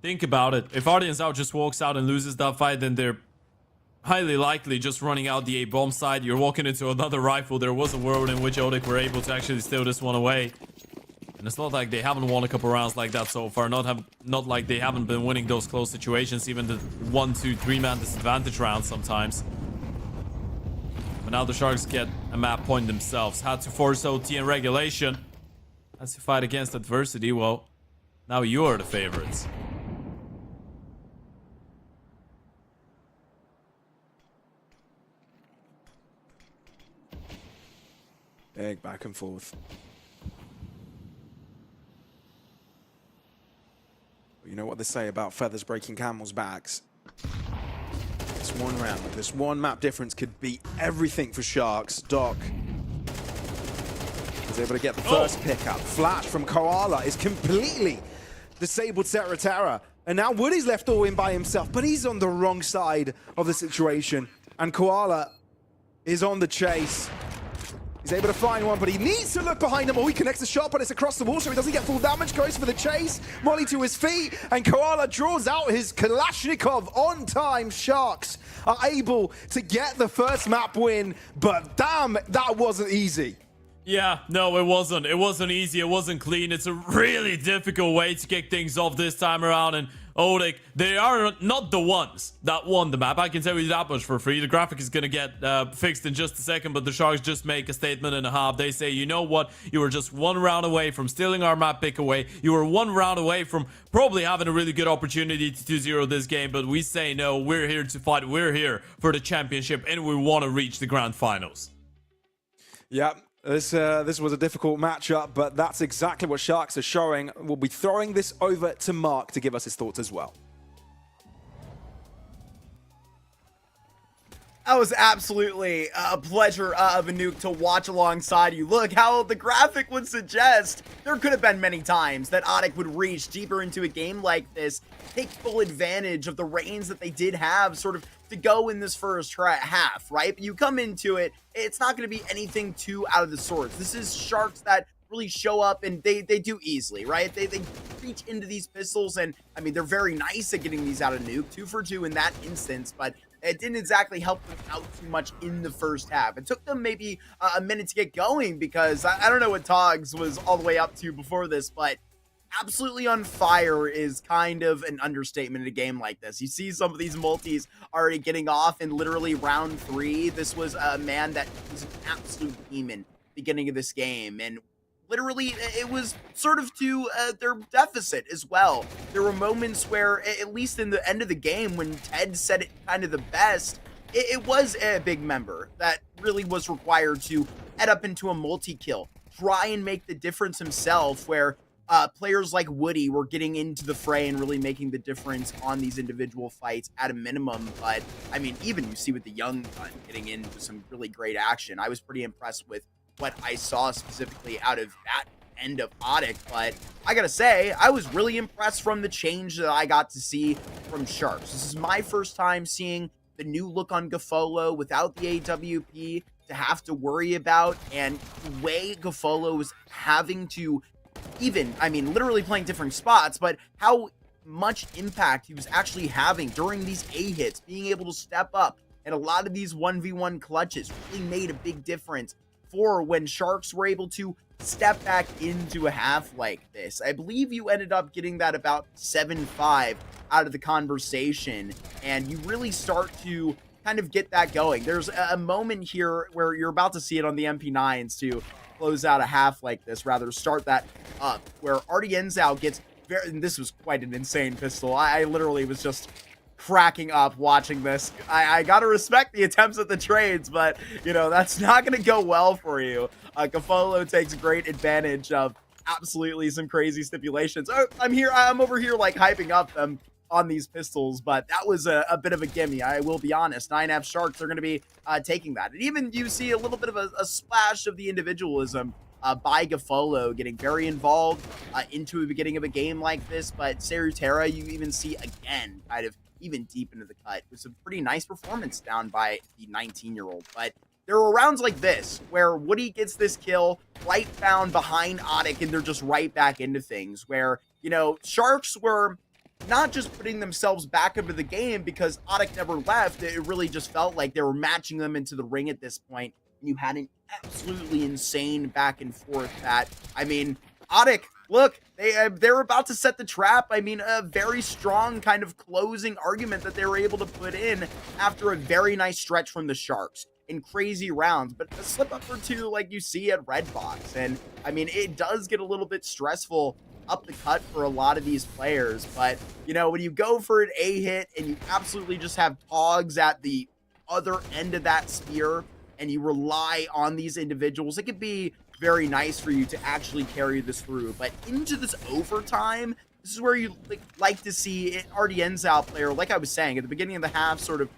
S2: Think about it. If Ardians out just walks out and loses that fight, then they're highly likely just running out the A-bomb side. You're walking into another rifle. There was a world in which Odik were able to actually steal this one away. And it's not like they haven't won a couple rounds like that so far. Not like they haven't been winning those close situations, even the 1, 2, 3-man disadvantage rounds sometimes. But now the Sharks get a map point themselves. Had to force OT and regulation. Has to fight against adversity. Well, now you are the favorites.
S3: Big back and forth. You know what they say about feathers breaking camels' backs. This one round, this one map difference could be everything for Sharks. Doc is able to get the first pickup. Flash from Koala is completely disabled Terra. And now Woody's left all in by himself, but he's on the wrong side of the situation. And Koala is on the chase. He's able to find one, but he needs to look behind him. Oh, he connects the shot, but it's across the wall, so he doesn't get full damage. Goes for the chase. Molly to his feet, and Koala draws out his Kalashnikov on time. Sharks are able to get the first map win, but damn, that wasn't easy.
S2: Yeah, no, it wasn't. It wasn't easy. It wasn't clean. It's a really difficult way to kick things off this time around. And Odik, they are not the ones that won the map. I can tell you that much for free. The graphic is going to get fixed in just a second, but the Sharks just make a statement and a half. They say, you know what? You were just one round away from stealing our map pick away. You were one round away from probably having a really good opportunity to 2-0 this game, but we say no. We're here to fight. We're here for the championship, and we want to reach the grand finals.
S3: Yeah. This was a difficult matchup, but that's exactly what Sharks are showing. We'll be throwing this over to Mark to give us his thoughts as well.
S1: That was absolutely a pleasure of a nuke to watch alongside you. Look how the graphic would suggest there could have been many times that Odik would reach deeper into a game like this, take full advantage of the reins that they did have sort of to go in this first half, right? But you come into it, it's not going to be anything too out of the sorts. This is Sharks that really show up, and they do easily, right? They reach into these pistols, and I mean, they're very nice at getting these out of nuke, 2 for 2 in that instance, but it didn't exactly help them out too much in the first half. It took them maybe a minute to get going because I don't know what Togs was all the way up to before this, but absolutely on fire is kind of an understatement in a game like this. You see some of these multis already getting off in literally round 3. This was a man that was an absolute demon beginning of this game, and literally it was sort of to their deficit as well. There were moments where, at least in the end of the game, when Ted said it kind of the best, it was a big member that really was required to head up into a multi-kill, try and make the difference himself, where players like Woody were getting into the fray and really making the difference on these individual fights at a minimum. But I mean, even you see with the young gun getting into some really great action. I was pretty impressed with what I saw specifically out of that end of Odik, but I gotta say, I was really impressed from the change that I got to see from Sharks. This is my first time seeing the new look on Gafolo without the AWP to have to worry about, and the way Gafolo was having to even, I mean, literally playing different spots, but how much impact he was actually having during these A hits, being able to step up, and a lot of these 1v1 clutches really made a big difference for when Sharks were able to step back into a half like this. I believe you ended up getting that about 7-5 out of the conversation, and you really start to kind of get that going. There's a moment here where you're about to see it on the MP9s to close out a half like this, rather start that up, where Ardienzao gets very, and this was quite an insane pistol. I literally was just cracking up watching this. I gotta respect the attempts at the trades, but you know, that's not gonna go well for you. Gafolo takes great advantage of absolutely some crazy stipulations. Oh, I'm over here like hyping up them on these pistols, but that was a bit of a gimme. I will be honest. 9F Sharks are going to be taking that. And even you see a little bit of a splash of the individualism by Gafolo getting very involved into the beginning of a game like this. But Serutera, you even see again, kind of even deep into the cut. It was a pretty nice performance down by the 19-year-old. But there are rounds like this where Woody gets this kill right found behind Otic, and they're just right back into things where, you know, Sharks were not just putting themselves back into the game because Otic never left. It really just felt like they were matching them into the ring at this point, and you had an absolutely insane back and forth that, I mean, Otic, look, they're about to set the trap. I mean, a very strong kind of closing argument that they were able to put in after a very nice stretch from the Sharks in crazy rounds, but a slip up or two like you see at Redbox. And I mean, it does get a little bit stressful up the cut for a lot of these players, but you know, when you go for an A hit and you absolutely just have Togs at the other end of that spear and you rely on these individuals, it could be very nice for you to actually carry this through. But into this overtime, this is where you like to see it. Already ends out player, like I was saying at the beginning of the half, sort of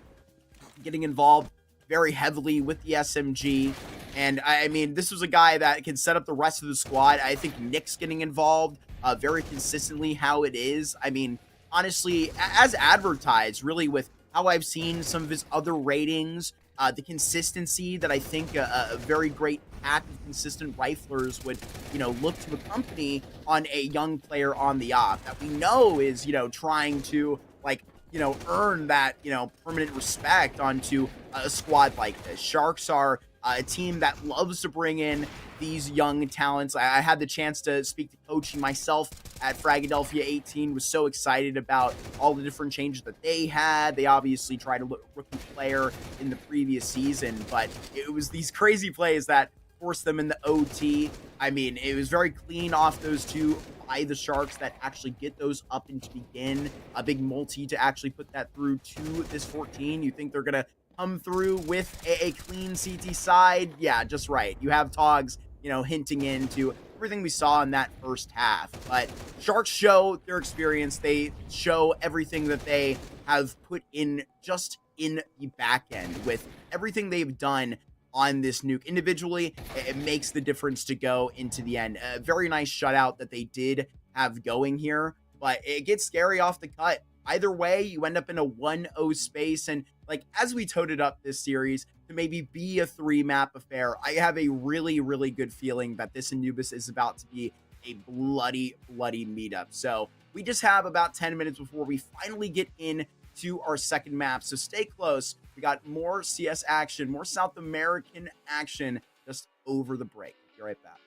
S1: getting involved very heavily with the SMG. And I mean, this was a guy that can set up the rest of the squad. I think Nick's getting involved very consistently how it is. I mean, honestly, as advertised, really with how I've seen some of his other ratings, the consistency that I think a very great pack of consistent riflers would, you know, look to accompany on a young player on the op that we know is, you know, trying to like, you know, earn that, you know, permanent respect onto a squad like this. Sharks are a team that loves to bring in these young talents. I had the chance to speak to coaching myself at Fragadelphia 18, was so excited about all the different changes that they had. They obviously tried to look rookie player in the previous season, but it was these crazy plays that forced them in the OT. I mean, it was very clean off those two by the Sharks that actually get those up and to begin. A big multi to actually put that through to this 14. You think they're going to come through with a clean CT side? Yeah, just right. You have Togs, you know, hinting into everything we saw in that first half. But Sharks show their experience. They show everything that they have put in just in the back end with everything they've done on this nuke. Individually, it makes the difference to go into the end. A very nice shutout that they did have going here, but it gets scary off the cut. Either way, you end up in a 1-0 space, and like as we toted up this series to maybe be a 3-map affair, I have a really, really good feeling that this Anubis is about to be a bloody meetup. So we just have about 10 minutes before we finally get in to our second map, so stay close. We got more CS action, more South American action just over the break. Be right back.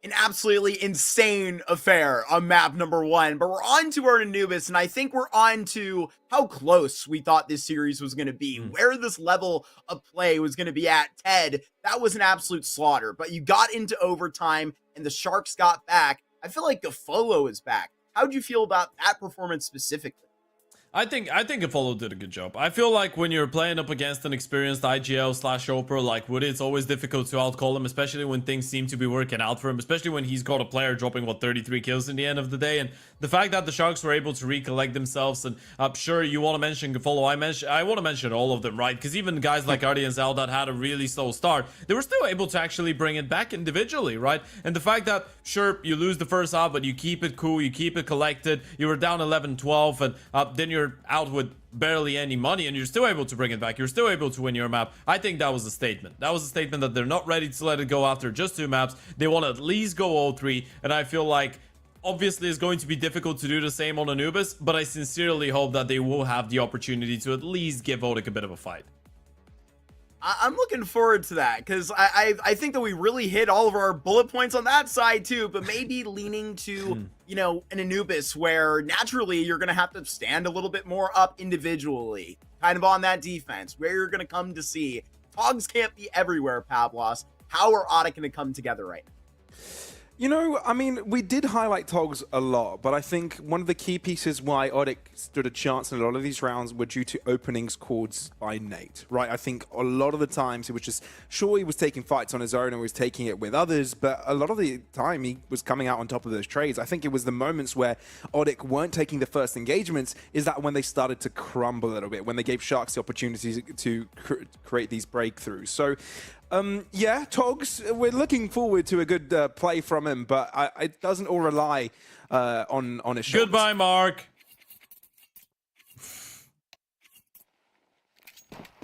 S1: an absolutely insane affair on map number 1. But we're on to our Anubis, and I think we're on to how close we thought this series was going to be, where this level of play was going to be at. Ted, that was an absolute slaughter, but you got into overtime, and the Sharks got back. I feel like Gafolo is back. How'd you feel about that performance specifically?
S2: I think Apollo did a good job. I feel like when you're playing up against an experienced IGL/Opera like Woody, it's always difficult to outcall him, especially when things seem to be working out for him, especially when he's got a player dropping, 33 kills in the end of the day. And the fact that the Sharks were able to recollect themselves, and I'm sure you want to mention Gafolo, I want to mention all of them, right? Because even guys like Artie and Zal that had a really slow start, they were still able to actually bring it back individually, right? And the fact that, sure, you lose the first half, but you keep it cool, you keep it collected, you were down 11-12, and then you're out with barely any money and you're still able to bring it back, you're still able to win your map. I think that was a statement. That was a statement that they're not ready to let it go after just 2 maps. They want to at least go 0-3, and I feel like obviously it's going to be difficult to do the same on Anubis, but I sincerely hope that they will have the opportunity to at least give Odic a bit of a fight.
S1: I'm looking forward to that, because I think that we really hit all of our bullet points on that side too, but maybe leaning to, you know, an Anubis where naturally you're going to have to stand a little bit more up individually, kind of on that defense, where you're going to come to see. Togs can't be everywhere, Pavlos. How are Odic going to come together right now?
S3: You know, I mean, we did highlight Togs a lot, but I think one of the key pieces why Odic stood a chance in a lot of these rounds were due to openings called by Nate, right? I think a lot of the times he was just, sure, he was taking fights on his own and he was taking it with others, but a lot of the time he was coming out on top of those trades. I think it was the moments where Odic weren't taking the first engagements, is that when they started to crumble a little bit, when they gave Sharks the opportunity to create these breakthroughs. So, yeah, Togs, we're looking forward to a good play from him, but it doesn't all rely on his shots.
S2: Goodbye, Mark.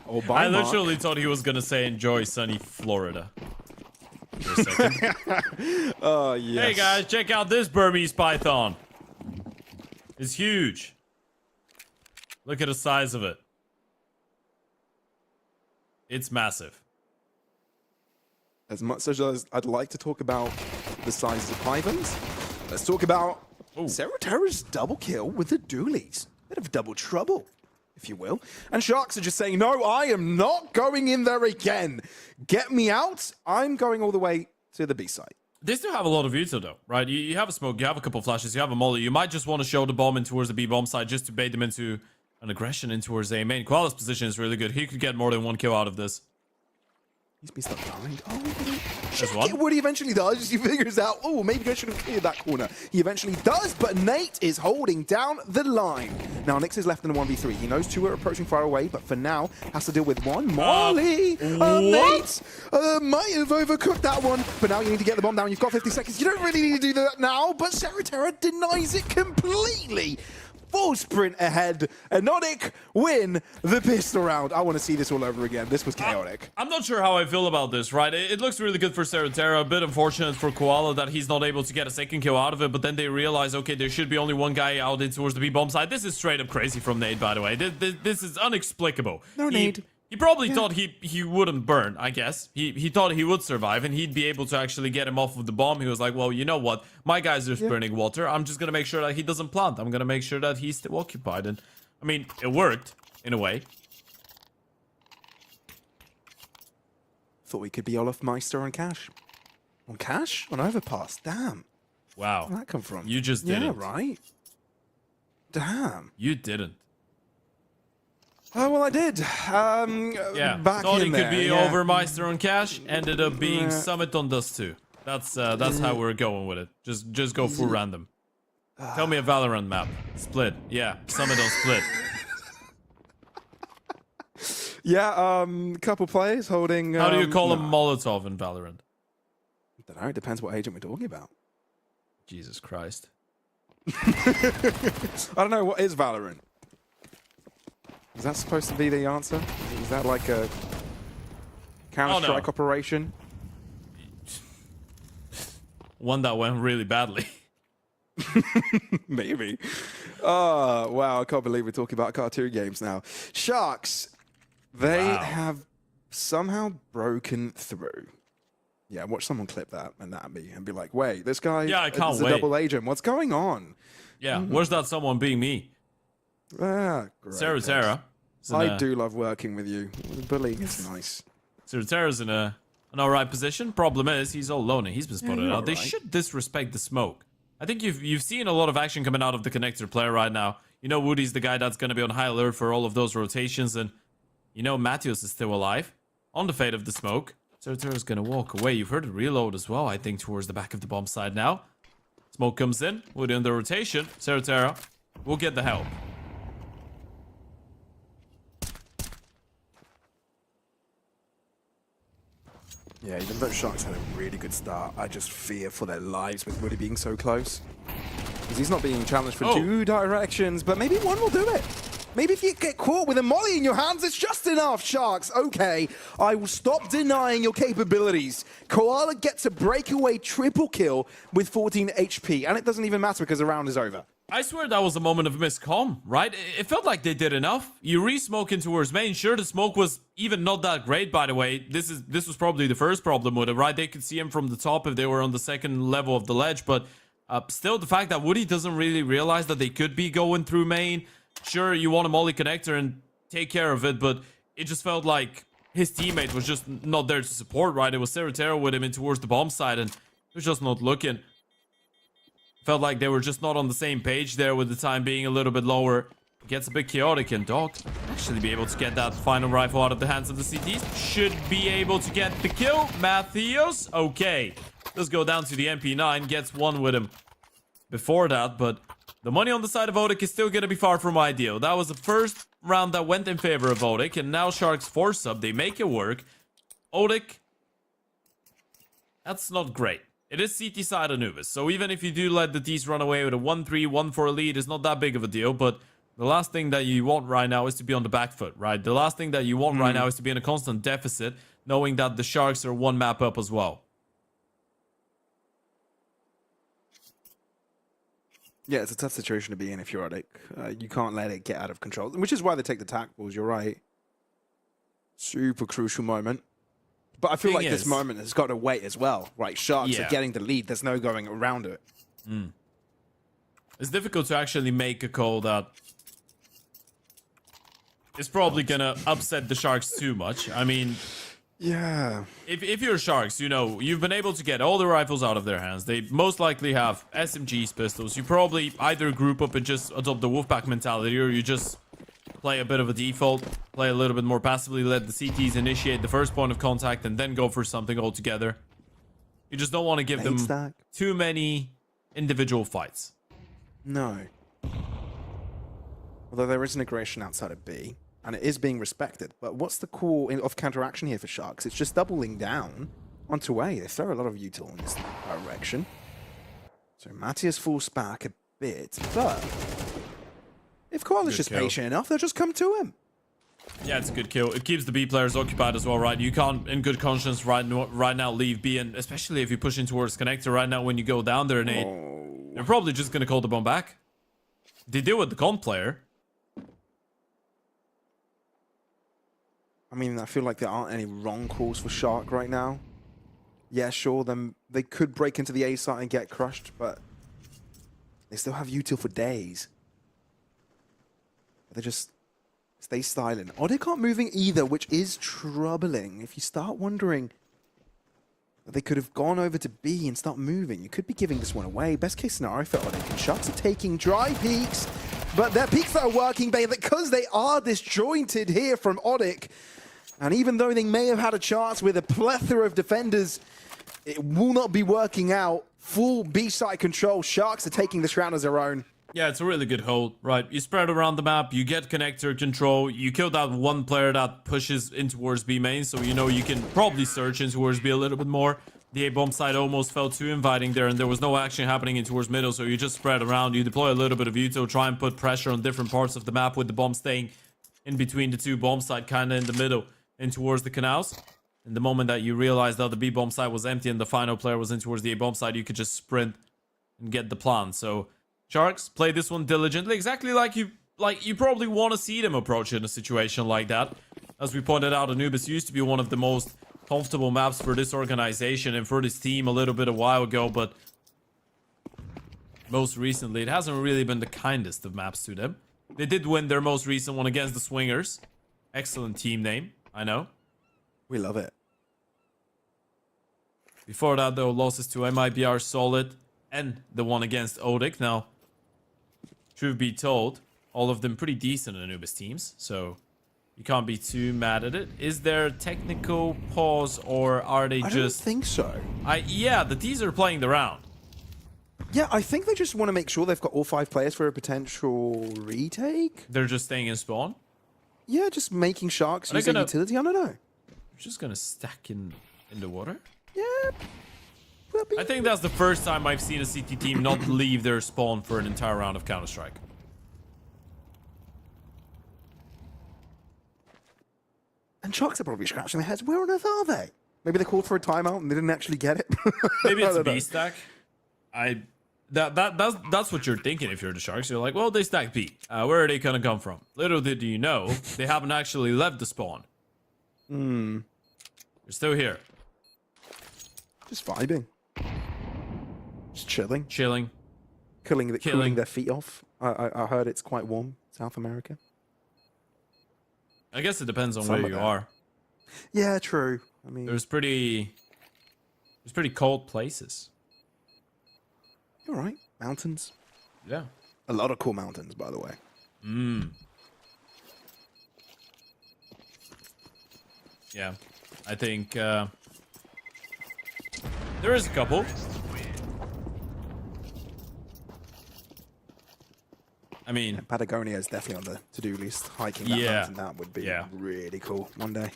S3: Oh, bye,
S2: I literally
S3: Mark.
S2: thought he was gonna say enjoy sunny Florida for a second.
S3: Oh, yes.
S2: Hey guys, check out this Burmese python. It's huge. Look at the size of it. It's massive.
S3: As much as I'd like to talk about the size of pythons, let's talk about Sarah double kill with the dualies. Bit of double trouble, if you will. And Sharks are just saying, no, I am not going in there again. Get me out. I'm going all the way to the B site.
S2: They still have a lot of util though, right? You have a smoke, you have a couple of flashes, you have a molly. You might just want to show the bomb in towards the B bomb side just to bait them into an aggression in towards A main. Koala's position is really good. He could get more than 1 kill out of this.
S3: He's been stuck behind. Oh,
S2: There's one.
S3: what he eventually does, he figures out, oh, maybe I should have cleared that corner. He eventually does, but Nate is holding down the line. Now, Nyx is left in a 1v3. He knows 2 are approaching far away, but for now, has to deal with 1. Molly! Nate might have overcooked that one, but now you need to get the bomb down. You've got 50 seconds. You don't really need to do that now, but Sarah denies it completely. Full sprint ahead, and Odic win the pistol round. I want to see this all over again. This was chaotic.
S2: I'm not sure how I feel about this, right? It looks really good for Sarah. A bit unfortunate for Koala that he's not able to get a second kill out of it, but then they realize, okay, there should be only 1 guy out in towards the B bomb side. This is straight up crazy from Nate, by the way. This is inexplicable.
S3: No need.
S2: He probably thought he wouldn't burn, I guess. He thought he would survive and he'd be able to actually get him off of the bomb. He was like, well, you know what? My guys are burning water. I'm just going to make sure that he doesn't plant. I'm going to make sure that he's still occupied. And, I mean, it worked, in a way.
S3: Thought we could be Olaf Meister on Cash. On Cash? On Overpass? Damn.
S2: Wow.
S3: Where'd that come from?
S2: You just didn't.
S3: Yeah, right? Damn.
S2: You didn't.
S3: Oh, well, I did.
S2: Yeah,
S3: back
S2: thought
S3: in
S2: he
S3: there,
S2: could be
S3: yeah.
S2: Overmeister on Cash, ended up being Summit on Dust 2. That's how we're going with it. Just go full random. Tell me a Valorant map. Split. Yeah, Summit on Split.
S3: Yeah, couple players holding...
S2: How do you call a Molotov in Valorant?
S3: I don't know, it depends what agent we're talking about.
S2: Jesus Christ.
S3: I don't know, what is Valorant? Is that supposed to be the answer? Is that like a Counter-Strike operation?
S2: One that went really badly.
S3: Maybe. Oh, wow, I can't believe we're talking about cartoon games now. Sharks, they have somehow broken through. Yeah, watch someone clip that and be like, wait, this guy
S2: Yeah, I can't
S3: is a
S2: wait.
S3: double agent. What's going on?
S2: Yeah, where's that someone being me?
S3: Ah, great.
S2: Sarah.
S3: I do love working with you. Bullying is nice.
S2: Sarah's in an alright position. Problem is, he's all alone and he's been spotted out. They
S3: alright.
S2: should disrespect the smoke. I think you've seen a lot of action coming out of the connector player right now. You know Woody's the guy that's going to be on high alert for all of those rotations, and you know Matthews is still alive on the fate of the smoke. Sarah's going to walk away. You've heard it reload as well, I think, towards the back of the bomb side now. Smoke comes in, Woody on the rotation. Sarah will get the help.
S3: Yeah, even though Sharks had a really good start, I just fear for their lives with Woody being so close. Because he's not being challenged for 2 directions, but maybe one will do it. Maybe if you get caught with a molly in your hands, it's just enough, Sharks. Okay, I will stop denying your capabilities. Koala gets a breakaway triple kill with 14 HP, and it doesn't even matter because the round is over.
S2: I swear that was a moment of miscom, right? It felt like they did enough. You re-smoke in towards main. Sure, the smoke was even not that great, by the way. This was probably the first problem with it, right? They could see him from the top if they were on the second level of the ledge, but still, the fact that Woody doesn't really realize that they could be going through main. Sure, you want a molly connector and take care of it, but it just felt like his teammate was just not there to support, right? It was Sarah with him in towards the bomb side, and he was just not looking. Felt like they were just not on the same page there, with the time being a little bit lower. It gets a bit chaotic, and Dog actually be able to get that final rifle out of the hands of the CTs. Should be able to get the kill. Matthews, okay. Let's go down to the MP9, gets one with him before that, but the money on the side of Odic is still going to be far from ideal. That was the first round that went in favor of Odic, and now Sharks force up. They make it work. Odic, that's not great. It is CT side Anubis, so even if you do let the D's run away with a 1-3, 1-4 lead, it's not that big of a deal, but the last thing that you want right now is to be on the back foot, right? The last thing that you want right now is to be in a constant deficit, knowing that the Sharks are one map up as well.
S3: Yeah, it's a tough situation to be in if you're Odic. You can't let it get out of control, which is why they take the tackles, you're right. Super crucial moment. But I feel like this moment has got to wait as well, right? Sharks are getting the lead. There's no going around it.
S2: It's difficult to actually make a call that is probably going to upset the Sharks too much. I mean,
S3: yeah.
S2: If you're Sharks, you know, you've been able to get all the rifles out of their hands. They most likely have SMGs, pistols. You probably either group up and just adopt the Wolfpack mentality, or you just play a bit of a default, play a little bit more passively, let the CTs initiate the first point of contact, and then go for something altogether. You just don't want to give them too many individual fights.
S3: No. Although there is an aggression outside of B, and it is being respected. But what's the core of counteraction here for Sharks? It's just doubling down onto A. They throw a lot of util in this direction. So Matthias falls back a bit, but if Koala's just patient enough, they'll just come to him.
S2: Yeah, it's a good kill. It keeps the B players occupied as well, right? You can't, in good conscience, right now leave B, and especially if you push in towards connector right now when you go down there, they're probably just going to call the bomb back. They deal with the con player.
S3: I mean, I feel like there aren't any wrong calls for Shark right now. Yeah, sure, they could break into the A site and get crushed, but they still have util for days. They just stay silent. Odic aren't moving either, which is troubling. If you start wondering that they could have gone over to B and start moving, you could be giving this one away. Best case scenario for Odic, and Sharks are taking dry peaks, but they're peaks that are working, because they are disjointed here from Odic. And even though they may have had a chance with a plethora of defenders, it will not be working out. Full B-side control. Sharks are taking this round as their own.
S2: Yeah, it's a really good hold, right? You spread around the map, you get connector control, you kill that one player that pushes in towards B main, so you know you can probably search in towards B a little bit more. The A bomb side almost felt too inviting there, and there was no action happening in towards middle, so you just spread around, you deploy a little bit of util, try and put pressure on different parts of the map with the bomb staying in between the two bomb side, kind of in the middle, in towards the canals. And the moment that you realized that the B bomb side was empty and the final player was in towards the A bomb side, you could just sprint and get the plan. So Sharks play this one diligently, exactly like you probably want to see them approach in a situation like that. As we pointed out, Anubis used to be one of the most comfortable maps for this organization and for this team a little bit a while ago, but most recently it hasn't really been the kindest of maps to them. They did win their most recent one against the Swingers. Excellent team name, I know.
S3: We love it.
S2: Before that, though, losses to MIBR Solid and the one against Odic. Now, truth be told, all of them pretty decent Anubis teams, so you can't be too mad at it. Is there a technical pause, or are they
S3: I
S2: just...
S3: don't think so.
S2: Yeah, the T's are playing the round.
S3: Yeah, I think they just want to make sure they've got all 5 players for a potential retake.
S2: They're just staying in spawn.
S3: Yeah, just making Sharks use their utility. I don't know.
S2: They're just gonna stack in the water.
S3: Yeah.
S2: I think that's the first time I've seen a CT team not leave their spawn for an entire round of Counter-Strike.
S3: And Sharks are probably scratching their heads. Where on earth are they? Maybe they called for a timeout and they didn't actually get it.
S2: Maybe it's a B stack. That's what you're thinking if you're the Sharks. You're like, well, they stacked B. Where are they gonna come from? Little did you know, they haven't actually left the spawn. They're still here.
S3: Just vibing. Just chilling.
S2: Chilling.
S3: Cooling their feet off. I heard it's quite warm, South America.
S2: I guess it depends on
S3: Some
S2: where
S3: of
S2: you
S3: that.
S2: are.
S3: Yeah, true. I mean,
S2: There's pretty cold places.
S3: you're right. Mountains.
S2: Yeah.
S3: A lot of cool mountains, by the way.
S2: Yeah. I think there is a couple. I mean,
S3: Patagonia is definitely on the to-do list. Hiking that mountain, that would be really cool one day.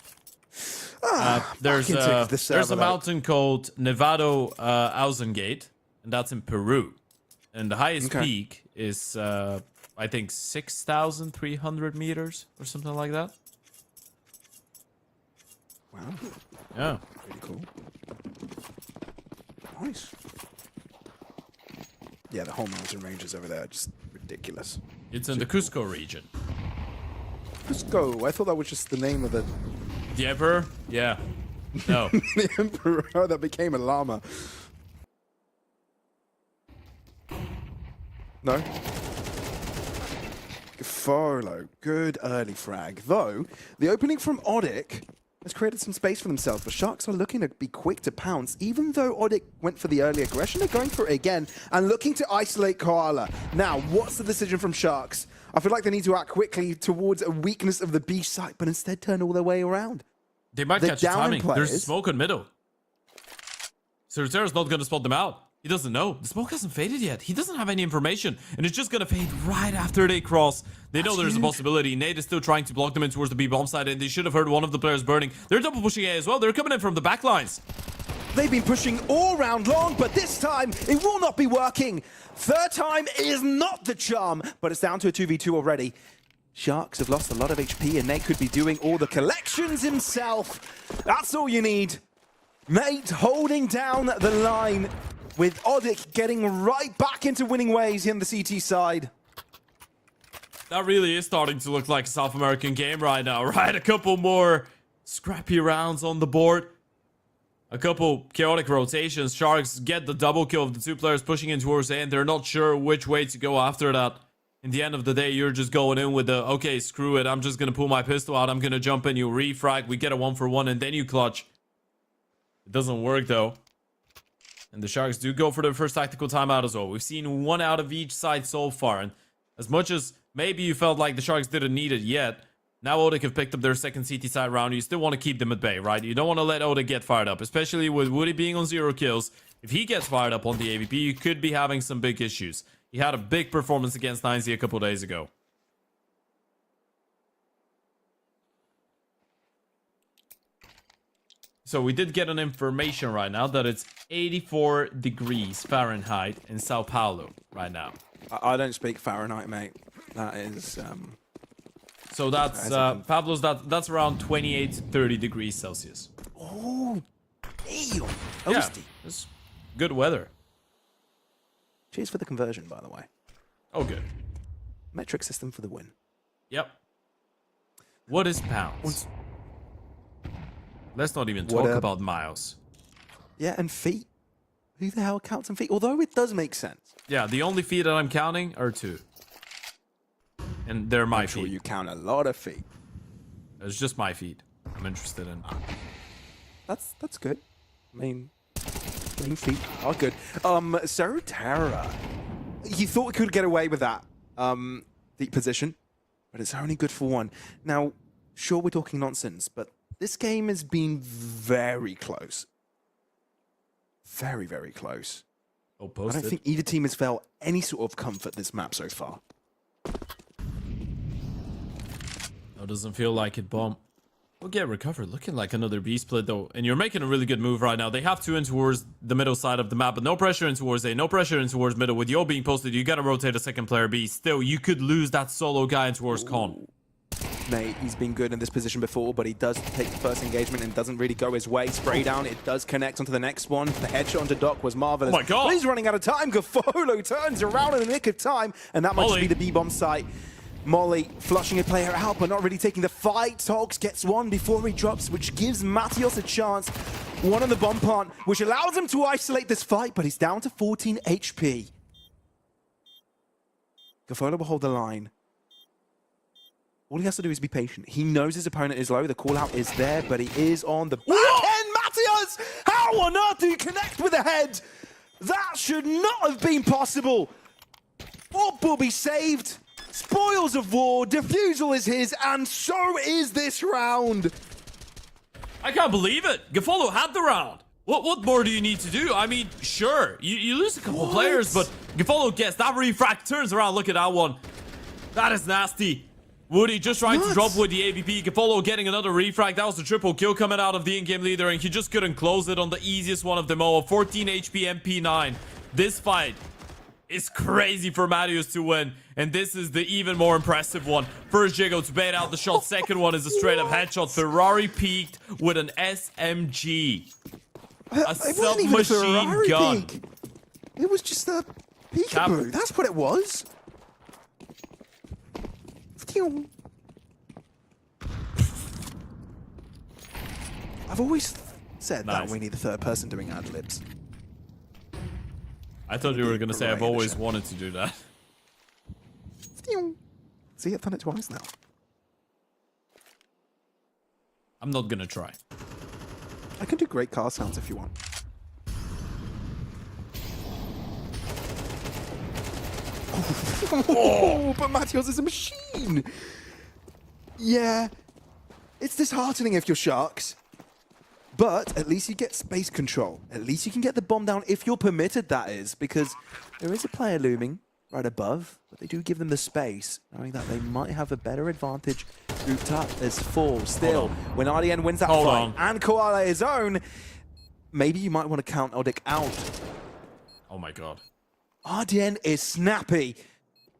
S2: there's
S3: back into the server,
S2: a mountain called Nevado Ausengate, and that's in Peru. And the highest peak is, I think, 6,300 meters or something like that.
S3: Wow.
S2: Yeah.
S3: Pretty cool. Nice. Yeah, the whole mountain ranges over there are just ridiculous.
S2: It's in the Cusco region.
S3: Cusco. I thought that was just the name of the
S2: The Emperor? Yeah. No.
S3: the emperor that became a llama. No? Farlow. Good early frag. Though, the opening from Odic has created some space for themselves, but Sharks are looking to be quick to pounce. Even though Odic went for the early aggression, they're going for it again and looking to isolate Koala. Now, what's the decision from Sharks? I feel like they need to act quickly towards a weakness of the B site, but instead turn all the way around.
S2: They might
S3: They're
S2: catch the
S3: down
S2: timing.
S3: players.
S2: There's smoke in middle. Ceretera's not going to spot them out. He doesn't know. The smoke hasn't faded yet. He doesn't have any information. And it's just going to fade right after they cross. They know there's a possibility. Nate is still trying to block them in towards the B bomb side. And they should have heard one of the players burning. They're double pushing A as well. They're coming in from the back lines.
S3: They've been pushing all round long, but this time it will not be working. Third time is not the charm, but it's down to a 2v2 already. Sharks have lost a lot of HP and Nate could be doing all the collections himself. That's all you need. Nate holding down the line with Odic getting right back into winning ways here on the CT side.
S2: That really is starting to look like a South American game right now, right? A couple more scrappy rounds on the board. A couple chaotic rotations. Sharks get the double kill of the two players pushing in towards A, and they're not sure which way to go after that. In the end of the day, you're just going in with the, okay, screw it, I'm just going to pull my pistol out, I'm going to jump in, you refrag, we get a 1-for-1, and then you clutch. It doesn't work, though. And the Sharks do go for their first tactical timeout as well. We've seen one out of each side so far, and as much as maybe you felt like the Sharks didn't need it yet, now Odic have picked up their second CT side round. You still want to keep them at bay, right? You don't want to let Odic get fired up, especially with Woody being on 0 kills. If he gets fired up on the AVP, you could be having some big issues. He had a big performance against 9Z a couple days ago. So we did get an information right now that it's 84 degrees Fahrenheit in Sao Paulo right now.
S3: I don't speak Fahrenheit, mate. That is...
S2: So that's, Pablo's, that's around 28 to 30 degrees Celsius.
S3: Oh, damn.
S2: Yeah, it's good weather.
S3: Cheers for the conversion, by the way.
S2: Oh, good.
S3: Metric system for the win.
S2: Yep. What is pounds? Let's not even
S3: What
S2: talk
S3: a-
S2: about Miles.
S3: Yeah, and feet. Who the hell counts some feet? Although it does make sense.
S2: Yeah, the only feet that I'm counting are 2. And they're my
S3: I'm sure
S2: feet.
S3: you count a lot of feet.
S2: It's just my feet I'm interested in.
S3: That's good. I mean feet are good. Sarutara. You thought we could get away with that deep position, but it's only good for 1. Now, sure, we're talking nonsense, but this game has been very close. Very, very close.
S2: Oh,
S3: I
S2: posted.
S3: don't think either team has felt any sort of comfort this map so far.
S2: No, doesn't feel like it, bomb. We'll get recovered. Looking like another B split, though. And you're making a really good move right now. They have 2 in towards the middle side of the map, but no pressure in towards A, no pressure in towards middle. With Yo being posted, you gotta rotate a second player B. Still, you could lose that solo guy in towards Con.
S3: Mate, he's been good in this position before, but he does take the first engagement and doesn't really go his way. Spray down, it does connect onto the next one. The headshot onto Doc was marvelous.
S2: Oh my God.
S3: But he's running out of time. Gafolo turns around in the nick of time, and that might just
S2: Molly.
S3: be the B-bomb site. Molly flushing a player out, but not really taking the fight. Togs gets one before he drops, which gives Matios a chance. One on the bomb plant, which allows him to isolate this fight, but he's down to 14 HP. Gafolo will hold the line. All he has to do is be patient. He knows his opponent is low. The call-out is there, but he is on the back end. Matias! How on earth do you connect with the head? That should not have been possible. Orb will be saved. Spoils of war. Defusal is his, and so is this round.
S2: I can't believe it. Gafolo had the round. What more do you need to do? I mean, sure, you lose a couple players, but Gafolo gets that refract, turns around, look at that one. That is nasty. Woody just trying to drop with the AVP. Gafolo getting another refract. That was the triple kill coming out of the in-game leader, and he just couldn't close it on the easiest one of them all. 14 HP MP9. This fight is crazy for Marius to win, and this is the even more impressive one. First Jago to bait out the shot. Second one is a straight-up headshot. Ferrari peaked with an SMG. A submachine gun.
S3: Peak. It was just a peekaboo. That's what it was. I've always said that we need the third person doing ad-libs.
S2: I thought you were going to say I've always wanted to do that.
S3: See, I've done it twice now.
S2: I'm not going to try.
S3: I can do great car sounds if you want. Oh, but Matios is a machine. Yeah, it's disheartening if you're Sharks. But at least you get space control. At least you can get the bomb down if you're permitted, that is. Because there is a player looming right above. But they do give them the space, knowing that they might have a better advantage. Grouped up, there's 4 still. When RDN wins that fight and Koala his own, maybe you might want to count Odic out.
S2: Oh my god.
S3: RDN is snappy.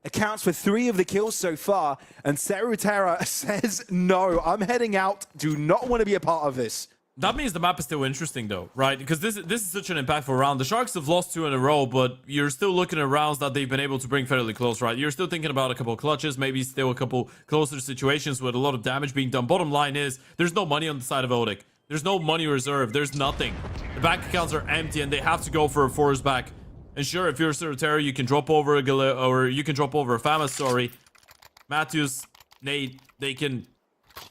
S3: Accounts for 3 of the kills so far. And Sarutara says, no, I'm heading out. Do not want to be a part of this.
S2: That means the map is still interesting though, right? Because this is such an impactful round. The Sharks have lost 2 in a row, but you're still looking at rounds that they've been able to bring fairly close, right? You're still thinking about a couple of clutches, maybe still a couple closer situations with a lot of damage being done. Bottom line is, there's no money on the side of Odic. There's no money reserved. There's nothing. The bank accounts are empty, and they have to go for a force back. And sure, if you're Sarutara, you can drop over a or you can drop over a Famas, sorry. Matthews, Nate, they can,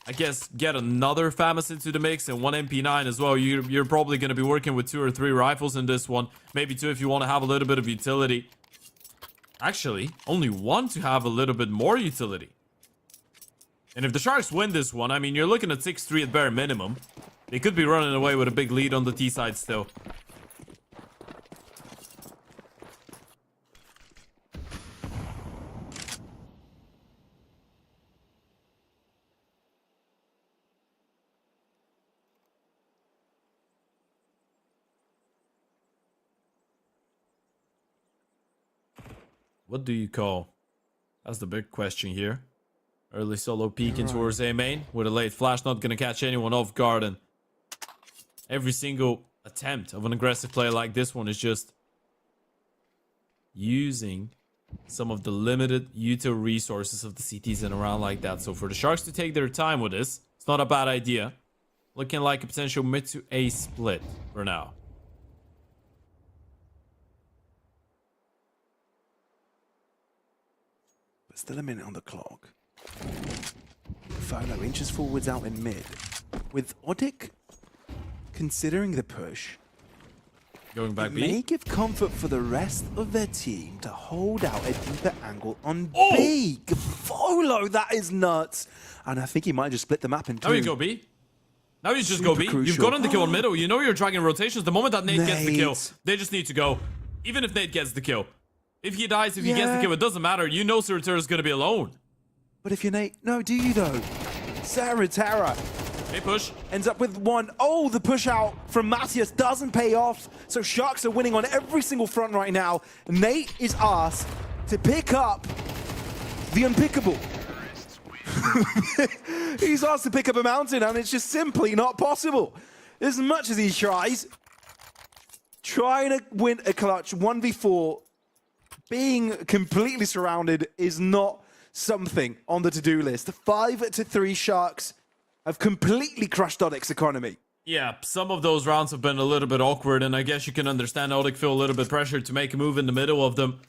S2: I guess, get another Famas into the mix and 1 MP9 as well. You're probably going to be working with 2 or 3 rifles in this one. Maybe 2 if you want to have a little bit of utility. Actually, only 1 to have a little bit more utility. And if the Sharks win this one, I mean, you're looking at 6-3 at bare minimum. They could be running away with a big lead on the T side still. What do you call? That's the big question here. Early solo peeking towards A main with a late flash, not gonna catch anyone off guard, and every single attempt of an aggressive play like this one is just using some of the limited util resources of the CTs in a round like that. So for the Sharks to take their time with this, it's not a bad idea. Looking like a potential mid to A split for now.
S3: But still a minute on the clock. Folo inches forwards out in mid. With Odic considering the push,
S2: Going back
S3: it
S2: B.
S3: may give comfort for the rest of their team to hold out a deeper angle on
S2: Oh!
S3: B. Folo, that is nuts. And I think he might just split the map in two.
S2: Now you go B. Now you just
S3: Super
S2: go B. You've
S3: crucial.
S2: gotten the kill in middle. You know you're dragging rotations. The moment that Nate gets the kill,
S3: Nate.
S2: they just need to go. Even if Nate gets the kill. If he dies, if he gets the
S3: Yeah.
S2: kill, it doesn't matter. You know Sarah is going to be alone.
S3: But if you're Nate, no, do you though? Sarah Terra
S2: Hey, push.
S3: ends up with one. Oh, the push out from Matthias doesn't pay off. So Sharks are winning on every single front right now. Nate is asked to pick up the unpickable. He's asked to pick up a mountain and it's just simply not possible. As much as he tries, trying to win a clutch 1v4, being completely surrounded is not something on the to-do list. 5-3 Sharks have completely crushed Odic's economy.
S2: Yeah, some of those rounds have been a little bit awkward, and I guess you can understand Odic feel a little bit pressured to make a move in the middle of them.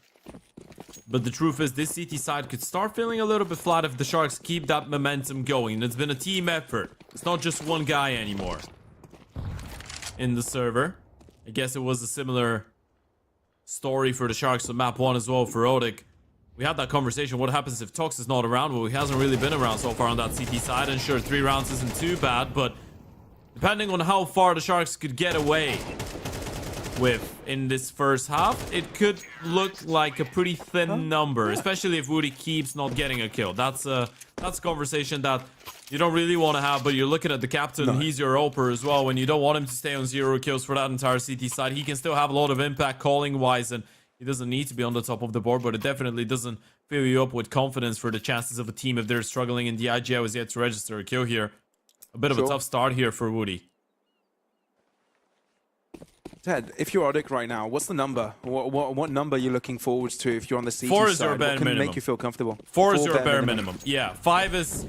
S2: But the truth is, this CT side could start feeling a little bit flat if the Sharks keep that momentum going. It's been a team effort. It's not just one guy anymore in the server. I guess it was a similar story for the Sharks on map 1 as well for Odic. We had that conversation. What happens if Tox is not around? Well, he hasn't really been around so far on that CT side. And sure, 3 rounds isn't too bad, but depending on how far the Sharks could get away with in this first half, it could look like a pretty thin number, especially if Woody keeps not getting a kill. That's a conversation that you don't really want to have, but you're looking at the captain.
S3: No.
S2: He's your oper as well. When you don't want him to stay on 0 kills for that entire CT side, he can still have a lot of impact calling wise, and he doesn't need to be on the top of the board, but it definitely doesn't fill you up with confidence for the chances of a team if they're struggling, and the IGL is yet to register a kill here. A bit of a tough start here for Woody.
S3: Ted, if you're Odic right now, what's the number? What number are you looking forward to if you're on the CT
S2: 4 is
S3: side?
S2: your bare
S3: What can
S2: minimum.
S3: make you feel comfortable?
S2: 4 is your bare minimum. Yeah, 5 is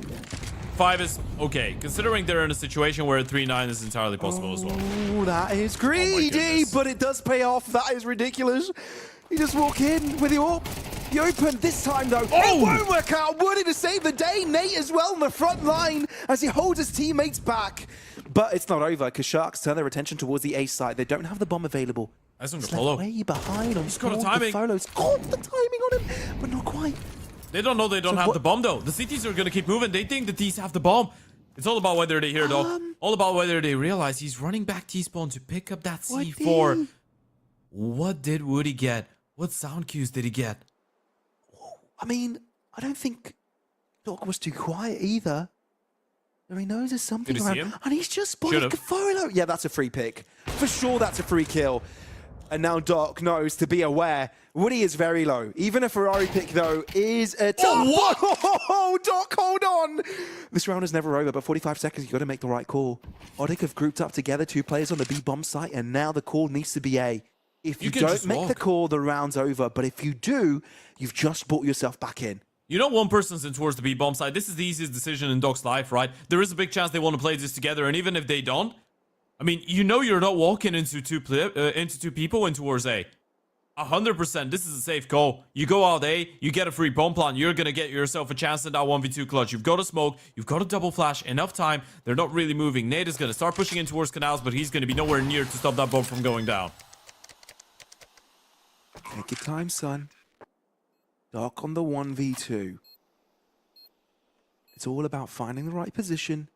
S2: okay. Considering they're in a situation where 3-9 is entirely possible as well.
S3: Oh, that is greedy,
S2: goodness.
S3: but it does pay off. That is ridiculous. You just walk in with the AWP. You open this time though. It won't work out. Woody to save the day. Nate as well in the front line as he holds his teammates back. But it's not over because Sharks turn their attention towards the ace side. They don't have the bomb available.
S2: That's on the
S3: It's left
S2: follow.
S3: way behind on
S2: got a timing.
S3: Folo's got the timing on him, but not quite.
S2: They don't know they don't
S3: So
S2: have
S3: what-
S2: the bomb though. The CTs are gonna keep moving. They think the Ds have the bomb. It's all about whether they hear though. All about whether they realize he's running back T-spawn to pick up that C4.
S3: Woody.
S2: What did Woody get? What sound cues did he get?
S3: I mean, I don't think Doc was too quiet either. So he knows there's something
S2: Did he see
S3: around.
S2: him?
S3: And he's just spotted
S2: Should've.
S3: Folo. Yeah, that's a free pick. For sure, that's a free kill. And now Doc knows to be aware. Woody is very low. Even a Ferrari pick, though, is a tough.
S2: what?
S3: Oh, Doc, hold on. This round is never over, but 45 seconds, you got to make the right call. Odic have grouped up together, 2 players on the B bomb site, and now the call needs to be A. If you
S2: can
S3: don't
S2: just
S3: make the
S2: walk.
S3: call, the round's over. But if you do, you've just brought yourself back in.
S2: You know, one person's in towards the B bomb side. This is the easiest decision in Doc's life, right? There is a big chance they want to play this together, and even if they don't, I mean, you know you're not walking into two people in towards A. 100%. This is a safe call. You go out A, you get a free bomb plant. You're gonna get yourself a chance in that 1v2 clutch. You've got a smoke, you've got a double flash, enough time. They're not really moving. Nate is gonna start pushing in towards canals, but he's gonna be nowhere near to stop that bomb from going down.
S3: Take your time, son. Doc on the 1v2. It's all about finding the right position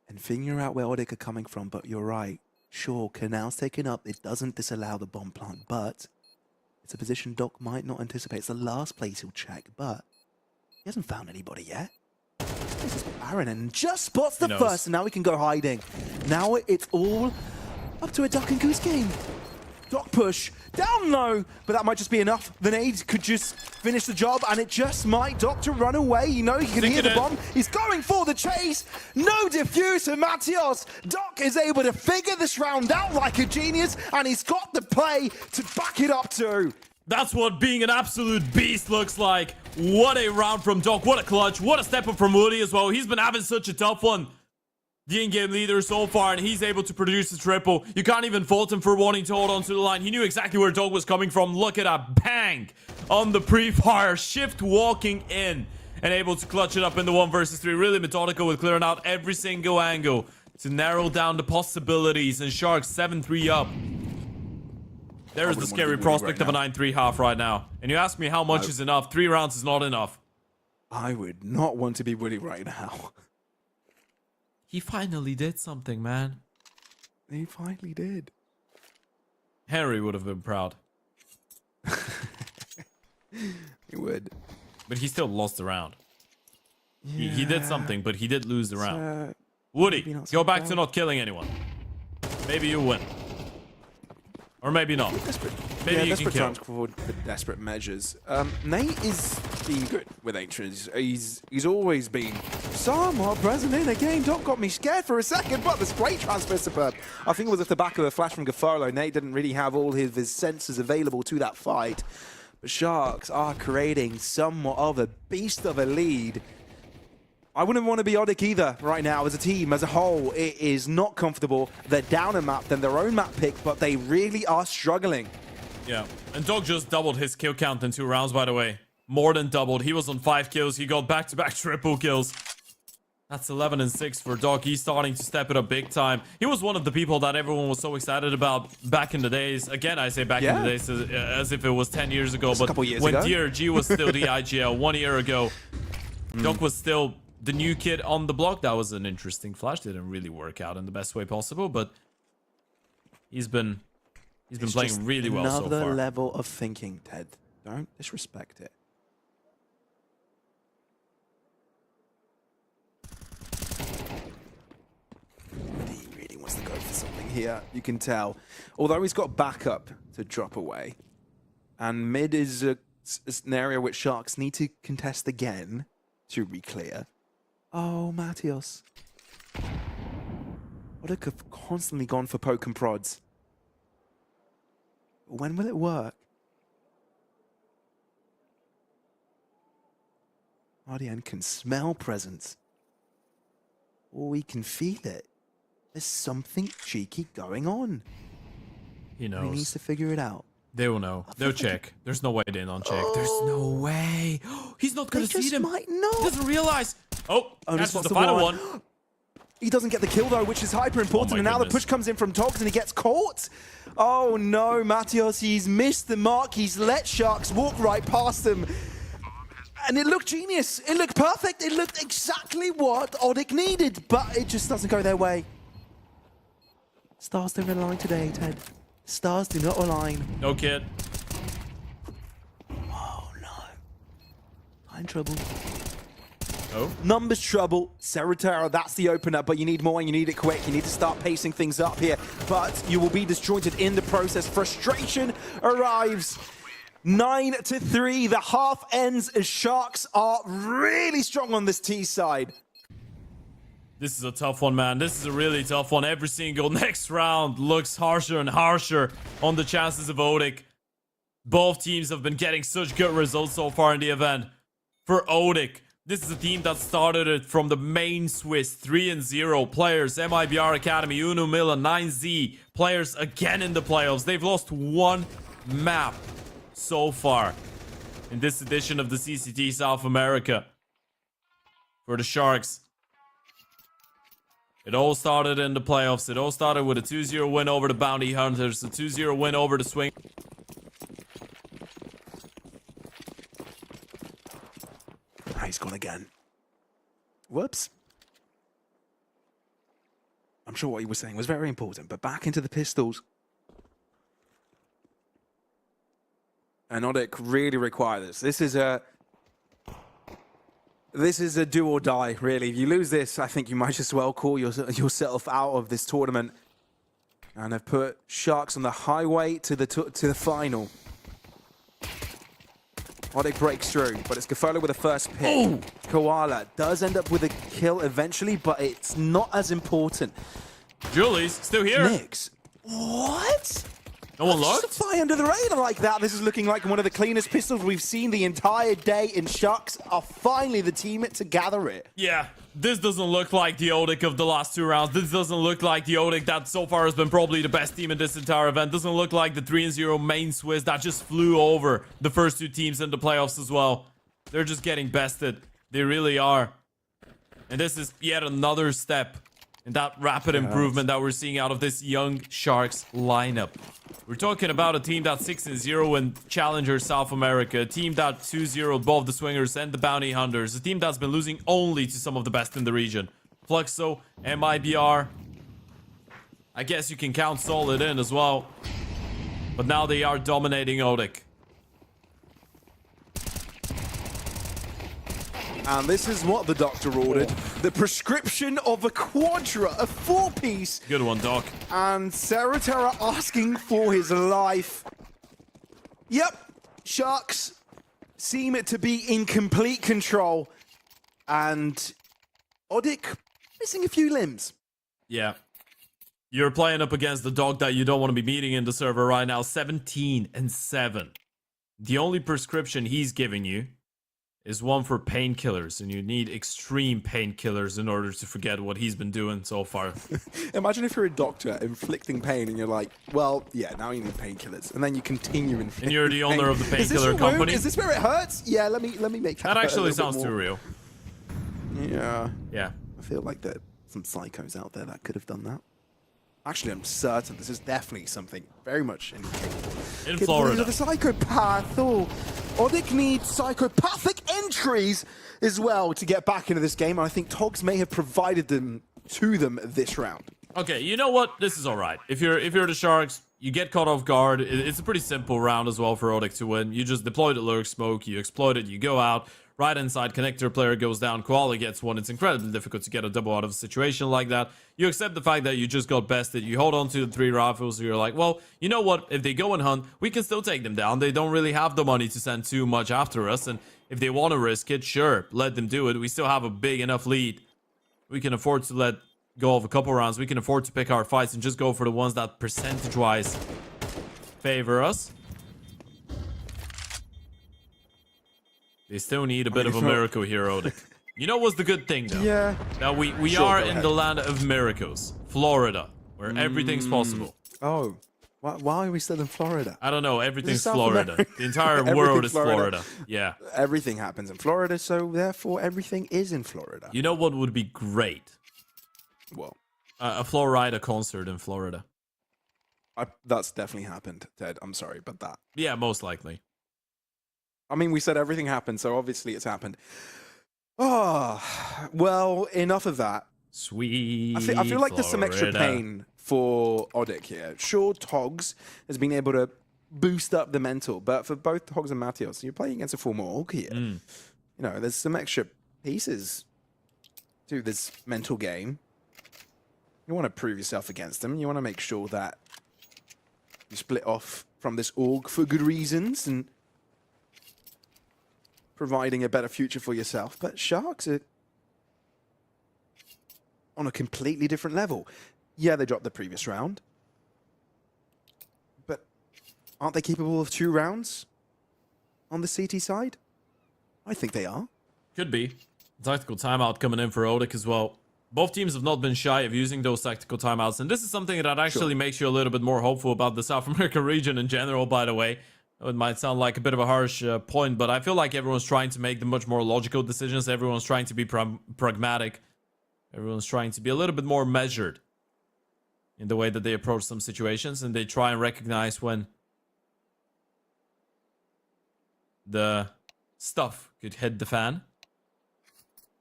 S3: and figuring out where Odic are coming from, but you're right. Sure, Canal's taken up. It doesn't disallow the bomb plant, but it's a position Doc might not anticipate. It's the last place he'll check, but he hasn't found anybody yet. This place is barren and just spots the
S2: He knows.
S3: first, and now we can go hiding. Now it's all up to a duck and goose game. Doc push, down low, but that might just be enough. The nade could just finish the job, and it just might. Doc to run away. You know, he can hear the bomb. He's going for the chase. No defuse for Matios. Doc is able to figure this round out like a genius, and he's got the play to back it up too.
S2: That's what being an absolute beast looks like. What a round from Doc. What a clutch. What a step up from Woody as well. He's been having such a tough one. the in-game leader so far, and he's able to produce a triple. You can't even fault him for wanting to hold on to the line. He knew exactly where Dog was coming from. Look at that bang on the pre-fire. Shift walking in and able to clutch it up in the 1 versus 3. Really methodical with clearing out every single angle to narrow down the possibilities. And Sharks 7-3 up. There's the scary prospect of a 9-3 half right now. And you ask me how much is enough. 3 rounds is not enough.
S3: I would not want to be Woody right now.
S2: He finally did something, man.
S3: He finally did.
S2: Henry would have been proud.
S3: He would.
S2: But he still lost the round.
S3: Yeah.
S2: He did something, but he did lose the round.
S3: maybe
S2: Woody,
S3: not
S2: go
S3: so
S2: back
S3: proud.
S2: to not killing anyone. Maybe you win. Or maybe not. Maybe you can
S3: desperate
S2: kill.
S3: times call for desperate measures. Nate is being good with Ancients. He's always been somewhat present in a game. Doc got me scared for a second, but the spray transfer is superb. I think it was at the back of a flash from Gaffarlo. Nate didn't really have all his senses available to that fight. But Sharks are creating somewhat of a beast of a lead. I wouldn't want to be Odic either right now as a team, as a whole. It is not comfortable. They're down a map than their own map pick, but they really are struggling.
S2: Yeah. And Dog just doubled his kill count in 2 rounds, by the way. More than doubled. He was on 5 kills. He got back-to-back triple kills. That's 11 and 6 for Dog. He's starting to step it up big time. He was one of the people that everyone was so excited about back in the days. Again, I say back in the days as if it was 10 years ago.
S3: Just a couple years
S2: when
S3: ago.
S2: DRG was still the IGL 1 year ago, Dog was still the new kid on the block. That was an interesting flash. Didn't really work out in the best way possible, but he's been playing really well so far.
S3: Another level of thinking, Ted. Don't disrespect it. He really wants to go for something here. You can tell. Although he's got backup to drop away. And mid is an area which Sharks need to contest again to re-clear. Oh, Matios. What have constantly gone for poke and prods. When will it work? RDN can smell presence. Or we can feel it. There's something cheeky going on.
S2: He
S3: He
S2: knows.
S3: needs to figure it out.
S2: They will know. They'll check. There's no way they don't check. There's no way. He's not
S3: They
S2: gonna see
S3: just
S2: them.
S3: might
S2: He
S3: not.
S2: doesn't realize. Oh,
S3: Only
S2: catches
S3: spots
S2: the
S3: the
S2: final
S3: one.
S2: one.
S3: He doesn't get the kill though, which is hyper important.
S2: Oh my
S3: And now the
S2: goodness.
S3: push comes in from Togs and he gets caught. Oh no, Matios, he's missed the mark. He's let Sharks walk right past him. And it looked genius. It looked perfect. It looked exactly what Odic needed, but it just doesn't go their way. Stars don't align today, Ted. Stars do not align.
S2: No kid.
S3: Oh no. I'm in trouble.
S2: Oh.
S3: Numbers trouble. Serratera, that's the opener, but you need more and you need it quick. You need to start pacing things up here, but you will be disjointed in the process. Frustration arrives. 9-3. The half ends as Sharks are really strong on this T side.
S2: This is a tough one, man. This is a really tough one. Every single next round looks harsher and harsher on the chances of Odic. Both teams have been getting such good results so far in the event. For Odic, this is a team that started it from the main Swiss, 3-0 players, MIBR Academy, Uno Milla, 9Z players again in the playoffs. They've lost 1 map so far in this edition of the CCT South America. For the Sharks, it all started in the playoffs. It all started with a 2-0 win over the Bounty Hunters, a 2-0 win over the Swing.
S3: He's gone again. Whoops. I'm sure what he was saying was very important, but back into the pistols. And Odic really require this. This is a do or die, really. If you lose this, I think you might as well call yourself out of this tournament. And have put Sharks on the highway to the final. Odic breaks through, but it's Gaffarlo with the first pick.
S2: Ooh.
S3: Koala does end up with a kill eventually, but it's not as important.
S2: Julie's still here.
S3: Nix. What?
S2: No one
S3: Just
S2: looked?
S3: to fly under the radar like that. This is looking like one of the cleanest pistols we've seen the entire day, and Sharks are finally the team to gather it.
S2: Yeah, this doesn't look like the Odic of the last 2 rounds. This doesn't look like the Odic that so far has been probably the best team in this entire event. Doesn't look like the 3-0 main Swiss that just flew over the first 2 teams in the playoffs as well. They're just getting bested. They really are. And this is yet another step in that rapid improvement that we're seeing out of this young Sharks lineup. We're talking about a team that's 6-0 in Challenger South America, a team that 2-0 both the Swingers and the Bounty Hunters, a team that's been losing only to some of the best in the region. Fluxo, MIBR, I guess you can count Solid in as well. But now they are dominating Odic.
S3: And this is what the doctor ordered. The prescription of a quadra, a 4-piece.
S2: Good one, Doc.
S3: And Terra asking for his life. Yep, Sharks seem to be in complete control. And Odic missing a few limbs.
S2: Yeah. You're playing up against the dog that you don't want to be meeting in the server right now. 17-7. The only prescription he's giving you is one for painkillers, and you need extreme painkillers in order to forget what he's been doing so far.
S3: Imagine if you're a doctor inflicting pain and you're like, well, yeah, now you need painkillers. And then you continue inflicting
S2: And you're the owner of the
S3: Is this
S2: painkiller
S3: your
S2: company.
S3: wound? Is this where it hurts? Yeah, let me make that
S2: That
S3: hurt a
S2: actually
S3: little
S2: sounds
S3: bit
S2: too
S3: more.
S2: real.
S3: Yeah.
S2: Yeah.
S3: I feel like there's some psychos out there that could have done that. Actually, I'm certain this is definitely something very much in
S2: Florida.
S3: Of a psychopath. Oh, Odic needs psychopathic entries as well to get back into this game. And I think Togs may have provided them to them this round.
S2: Okay, you know what? This is all right. If you're the Sharks, you get caught off guard. It's a pretty simple round as well for Odic to win. You just deploy the lurk smoke, you exploit it, you go out. Right inside connector, player goes down, Koala gets one. It's incredibly difficult to get a double out of a situation like that. You accept the fact that you just got bested. You hold on to the 3 rifles. So you're like, well, you know what? If they go and hunt, we can still take them down. They don't really have the money to send too much after us. And if they want to risk it, sure, let them do it. We still have a big enough lead. We can afford to let go of a couple rounds. We can afford to pick our fights and just go for the ones that percentage-wise favor us. They still need a bit of a miracle here, Odic. You know what's the good thing, though?
S3: Yeah.
S2: That we
S3: Sure,
S2: are
S3: go
S2: in
S3: ahead.
S2: the land of miracles. Florida, where everything's possible.
S3: Oh, why are we still in Florida?
S2: I don't know, everything's
S3: South
S2: Florida.
S3: America.
S2: The entire
S3: Everything's
S2: world is
S3: Florida.
S2: Florida. Yeah.
S3: Everything happens in Florida, so therefore everything is in Florida.
S2: You know what would be great?
S3: Well,
S2: A Florida concert in Florida.
S3: that's definitely happened, Ted. I'm sorry about that.
S2: Yeah, most likely.
S3: I mean, we said everything happened, so obviously it's happened. Oh, well, enough of that.
S2: Sweet
S3: I feel like there's some extra
S2: Florida.
S3: pain for Odic here. Sure, Togs has been able to boost up the mental, but for both Togs and Matios, you're playing against a former org here. You know, there's some extra pieces to this mental game. You want to prove yourself against them. You want to make sure that you split off from this org for good reasons and providing a better future for yourself. But Sharks are on a completely different level. Yeah, they dropped the previous round. But aren't they capable of 2 rounds on the CT side? I think they are.
S2: Could be. Tactical timeout coming in for Odic as well. Both teams have not been shy of using those tactical timeouts, and this is something that actually makes you a little bit more hopeful about the South American region in general, by the way. It might sound like a bit of a harsh point, but I feel like everyone's trying to make the much more logical decisions. Everyone's trying to be pragmatic. Everyone's trying to be a little bit more measured in the way that they approach some situations, and they try and recognize when the stuff could hit the fan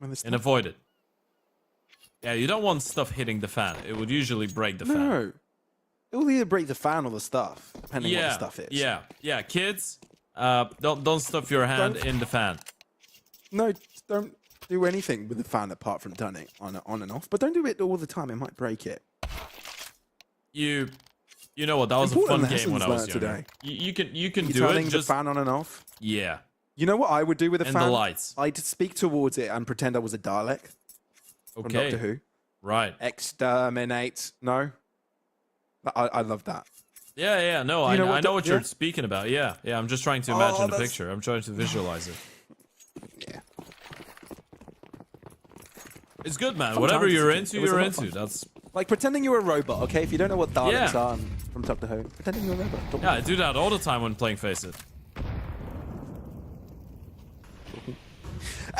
S2: and avoid it. Yeah, you don't want stuff hitting the fan. It would usually break the fan.
S3: No. It will either break the fan or the stuff, depending on what the stuff is.
S2: Yeah. Kids, don't stuff your hand in the fan.
S3: No, don't do anything with the fan apart from turning it on and off. But don't do it all the time. It might break it.
S2: You know what? That was a
S3: Important
S2: fun game when I was
S3: lessons
S2: younger.
S3: learned
S2: You can
S3: You're
S2: do
S3: turning
S2: it. Just
S3: the fan on and off.
S2: yeah.
S3: You know what I would do with a
S2: And
S3: fan?
S2: the lights.
S3: I'd speak towards it and pretend I was a Dalek from
S2: Okay.
S3: Doctor Who.
S2: Right.
S3: Exterminate. No? I love that.
S2: Yeah. No,
S3: You know
S2: I know what you're
S3: yeah?
S2: speaking about. Yeah. I'm just trying to imagine the
S3: that's-
S2: picture. I'm trying to visualize it.
S3: Yeah.
S2: It's good, man.
S3: Sometimes
S2: Whatever
S3: it's
S2: you're
S3: good.
S2: into,
S3: It was a
S2: you're
S3: lot of
S2: into.
S3: fun.
S2: That's
S3: Like pretending you're a robot, okay? If you don't know what Daleks
S2: Yeah.
S3: are from Doctor Who, pretending you're a robot.
S2: yeah, I do that all the time when playing Face It.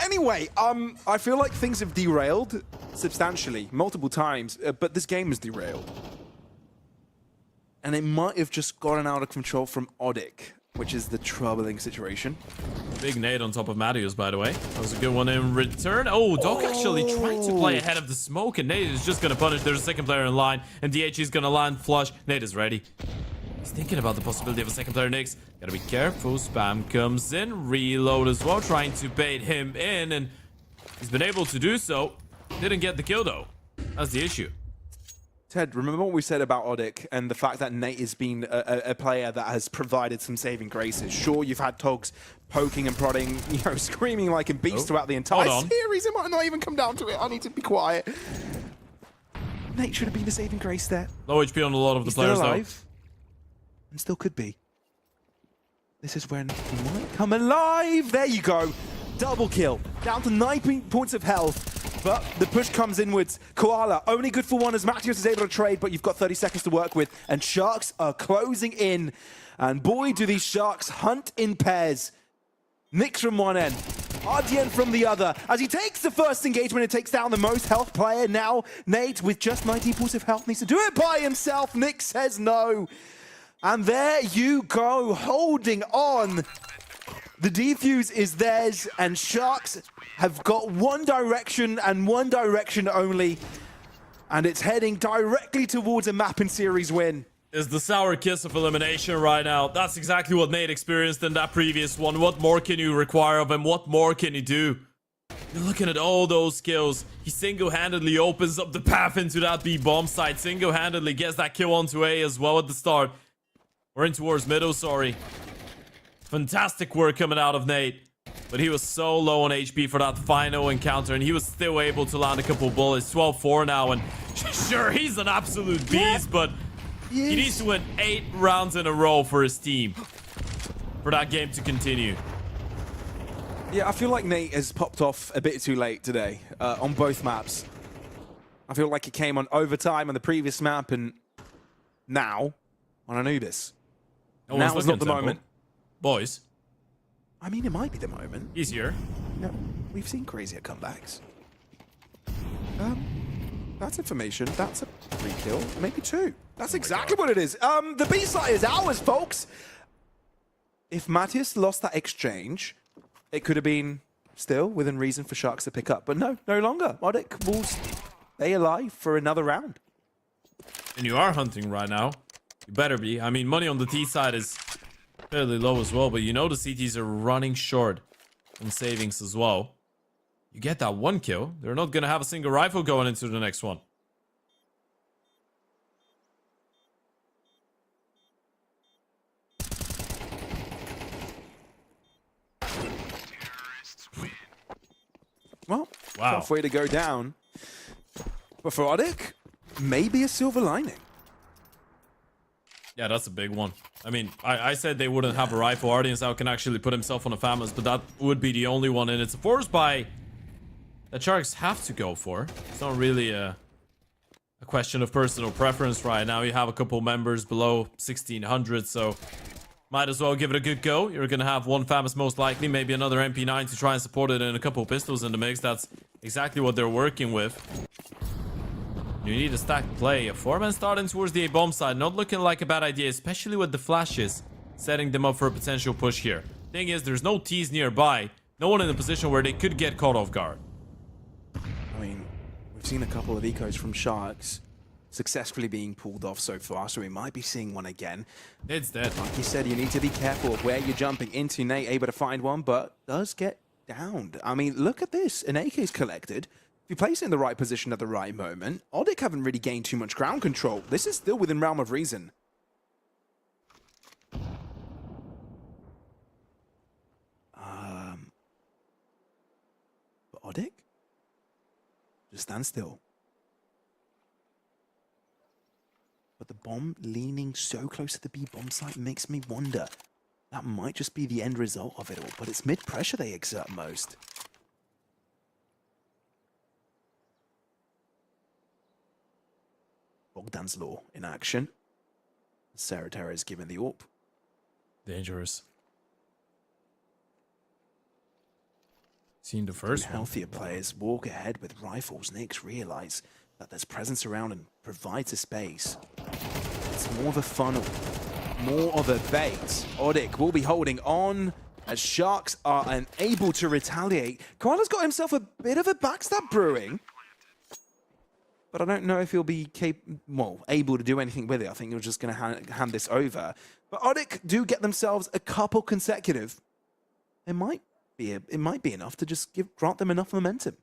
S3: Anyway, I feel like things have derailed substantially, multiple times, but this game is derailed. And it might have just gotten out of control from Odic, which is the troubling situation.
S2: Big nade on top of Matthews, by the way. That was a good one in return. Oh, Doc actually tried to play ahead of the smoke, and Nate is just going to punish. There's a second player in line, and DH is going to land flush. Nate is ready. He's thinking about the possibility of a second player next. Gotta be careful. Spam comes in. Reload as well, trying to bait him in, and he's been able to do so. Didn't get the kill, though. That's the issue.
S3: Ted, remember what we said about Odic and the fact that Nate has been a player that has provided some saving graces. Sure, you've had Togs poking and prodding, you know, screaming like a beast throughout the entire series. It might not even come down to it. I need to be quiet. Nate should have been the saving grace there.
S2: Low HP on a lot of the
S3: He's
S2: players,
S3: still
S2: though.
S3: alive, and still could be. This is when he might come alive. There you go. Double kill. Down to 9 points of health. But the push comes inwards. Koala, only good for one as Mattios is able to trade, but you've got 30 seconds to work with. And Sharks are closing in. And boy, do these Sharks hunt in pairs. Nix from one end, RDN from the other. As he takes the first engagement and takes down the most health player. Now, Nate, with just 19 points of health, needs to do it by himself. Nick says no. And there you go, holding on. The defuse is theirs, and Sharks have got one direction and one direction only, and it's heading directly towards a map and series win.
S2: Is the sour kiss of elimination right now. That's exactly what Nate experienced in that previous one. What more can you require of him? What more can he do? You're looking at all those skills. He single-handedly opens up the path into that B bomb site. Single-handedly gets that kill onto A as well at the start. We're in towards middle, sorry. Fantastic work coming out of Nate. But he was so low on HP for that final encounter, and he was still able to land a couple bullets. 12-4 now, and sure, he's an absolute beast, but he needs to win 8 rounds in a row for his team for that game to continue.
S3: Yeah, I feel like Nate has popped off a bit too late today on both maps. I feel like he came on overtime on the previous map, and now on Anubis. Now is not the moment.
S2: Boys.
S3: I mean, it might be the moment.
S2: Easier.
S3: No, we've seen crazier comebacks. That's information. That's a 3 kill, maybe 2. That's exactly what it is. The B side is ours, folks. If Mattias lost that exchange, it could have been still within reason for Sharks to pick up. But no, no longer. Odic will stay alive for another round.
S2: And you are hunting right now. You better be. I mean, money on the T side is fairly low as well, but you know the CTs are running short on savings as well. You get that 1 kill. They're not going to have a single rifle going into the next one.
S3: Well,
S2: Wow.
S3: tough way to go down. But for Odic, maybe a silver lining.
S2: Yeah, that's a big one. I mean, I said they wouldn't have a rifle. Ardians now can actually put himself on a FAMAS, but that would be the only one. And it's a force buy that Sharks have to go for. It's not really a question of personal preference right now. You have a couple members below 1600, so might as well give it a good go. You're going to have one FAMAS most likely, maybe another MP9 to try and support it, and a couple pistols in the mix. That's exactly what they're working with. You need a stacked play. A 4-man starting towards the A-bomb side. Not looking like a bad idea, especially with the flashes. Setting them up for a potential push here. Thing is, there's no T's nearby. No one in a position where they could get caught off guard.
S3: I mean, we've seen a couple of ecos from Sharks successfully being pulled off so far, so we might be seeing one again.
S2: It's dead.
S3: Like you said, you need to be careful of where you're jumping into. Nate able to find one, but does get downed. I mean, look at this. An AK is collected. If you place it in the right position at the right moment, Odic haven't really gained too much ground control. This is still within realm of reason. But Odic? Just stand still. But the bomb leaning so close to the B bomb site makes me wonder. That might just be the end result of it all, but it's mid-pressure they exert most. Bogdan's Law in action. Sarah is given the AWP.
S2: Dangerous. Seen the first one.
S3: Healthier players walk ahead with rifles. Knicks realize that there's presence around and provides a space. It's more of a funnel, more of a bait. Odic will be holding on as Sharks are unable to retaliate. Koala's got himself a bit of a backstab brewing, but I don't know if he'll be able to do anything with it. I think he's just going to hand this over. But Odic do get themselves a couple consecutive. It might be enough to just grant them enough momentum.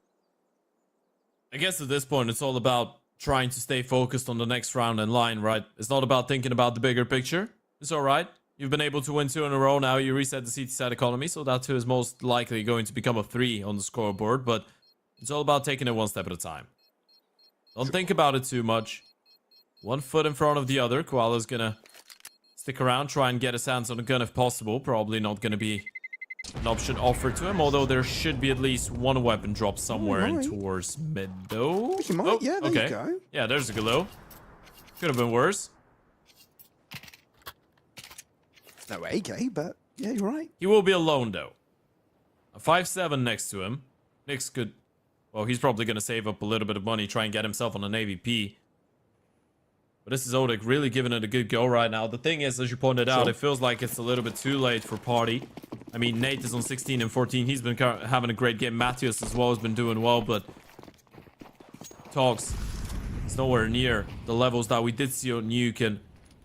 S2: I guess at this point, it's all about trying to stay focused on the next round in line, right? It's not about thinking about the bigger picture. It's all right. You've been able to win 2 in a row now. You reset the CT side economy, so that 2 is most likely going to become a 3 on the scoreboard. But it's all about taking it one step at a time. Don't think about it too much. One foot in front of the other. Koala's gonna stick around, try and get his hands on a gun if possible. Probably not gonna be an option offered to him, although there should be at least one weapon drop somewhere in towards mid, though.
S3: You might, yeah, there you go.
S2: Yeah, there's a glow. Could have been worse.
S3: No AK, but yeah, you're right.
S2: He will be alone, though. A 5-7 next to him. Nyx could... Well, he's probably going to save up a little bit of money, try and get himself on an AVP. But this is Odic really giving it a good go right now. The thing is, as you pointed out, it feels like it's a little bit too late for Party. I mean, Nate is on 16 and 14. He's been having a great game. Matthias as well has been doing well, but... Talks. It's nowhere near the levels that we did see on Nuke, and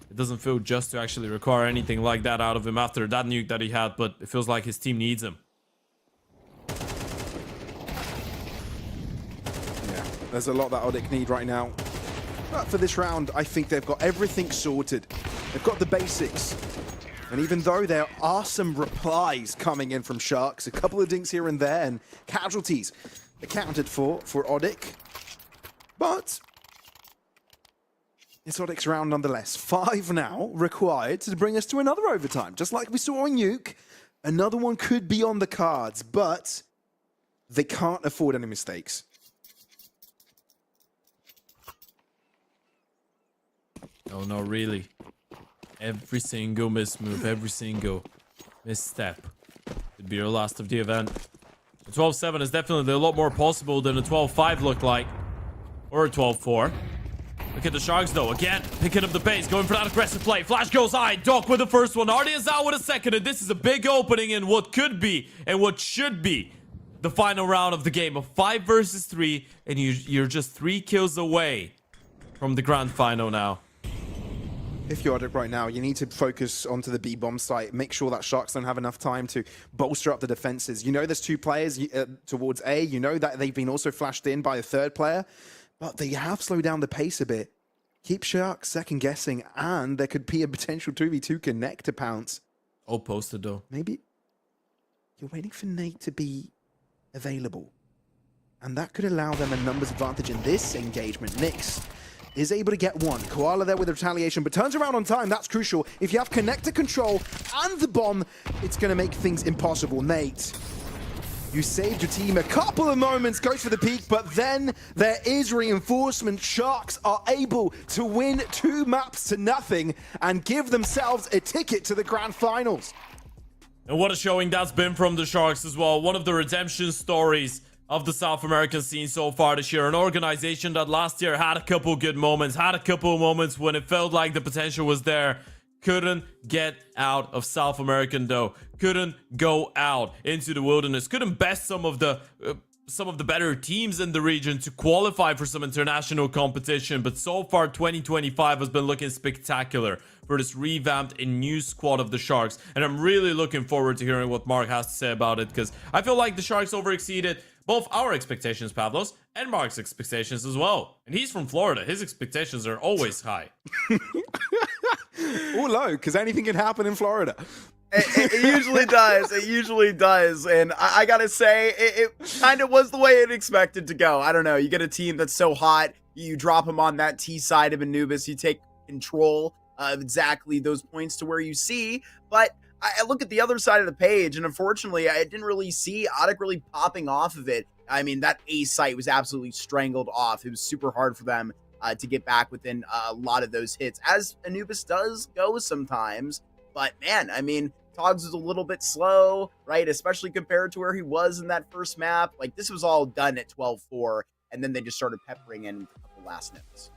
S2: it doesn't feel just to actually require anything like that out of him after that Nuke that he had, but it feels like his team needs him.
S3: Yeah, there's a lot that Odic need right now. But for this round, I think they've got everything sorted. They've got the basics. And even though there are some replies coming in from Sharks, a couple of dinks here and there, and casualties accounted for Odic. But it's Odic's round nonetheless. 5 now required to bring us to another overtime. Just like we saw on Nuke, another one could be on the cards, but they can't afford any mistakes.
S2: Oh, no, really. Every single mismove, every single misstep could be your last of the event. The 12-7 is definitely a lot more possible than a 12-5 looked like. Or a 12-4. Look at the Sharks, though. Again, picking up the pace, going for that aggressive play. Flash goes high. Doc with the first one. Artie is out with a second. And this is a big opening in what could be and what should be the final round of the game. A 5 versus 3. And you're just 3 kills away from the grand final now.
S3: If you're Odic right now, you need to focus onto the B-bomb site. Make sure that Sharks don't have enough time to bolster up the defenses. You know there's 2 players towards A. You know that they've been also flashed in by a 3rd player. But they have slowed down the pace a bit. Keep Sharks second-guessing, and there could be a potential 2v2 connect to pounce.
S2: Oh, posted, though.
S3: Maybe you're waiting for Nate to be available. And that could allow them a numbers advantage in this engagement. Nyx is able to get one. Koala there with the retaliation, but turns around on time. That's crucial. If you have connector control and the bomb, it's going to make things impossible. Nate, you saved your team a couple of moments, goes for the peak, but then there is reinforcement. Sharks are able to win 2 maps to nothing and give themselves a ticket to the grand finals.
S2: And what a showing that's been from the Sharks as well. One of the redemption stories of the South American scene so far this year. An organization that last year had a couple good moments, had a couple moments when it felt like the potential was there. Couldn't get out of South American though. Couldn't go out into the wilderness. Couldn't best some of the better teams in the region to qualify for some international competition. But so far, 2025 has been looking spectacular for this revamped and new squad of the Sharks. And I'm really looking forward to hearing what Mark has to say about it, because I feel like the Sharks overexceeded both our expectations, Pavlos, and Mark's expectations as well. And he's from Florida. His expectations are always high.
S3: Or low, because anything can happen in Florida.
S1: It usually does. It usually does. And I gotta say, it kind of was the way it expected to go. I don't know. You get a team that's so hot, you drop them on that T side of Anubis, you take control of exactly those points to where you see. But I look at the other side of the page, and unfortunately, I didn't really see Odic really popping off of it. I mean, that A site was absolutely strangled off. It was super hard for them to get back within a lot of those hits, as Anubis does go sometimes. But man, I mean, Togs was a little bit slow, right? Especially compared to where he was in that first map. Like, this was all done at 12-4, and then they just started peppering in a couple last notes.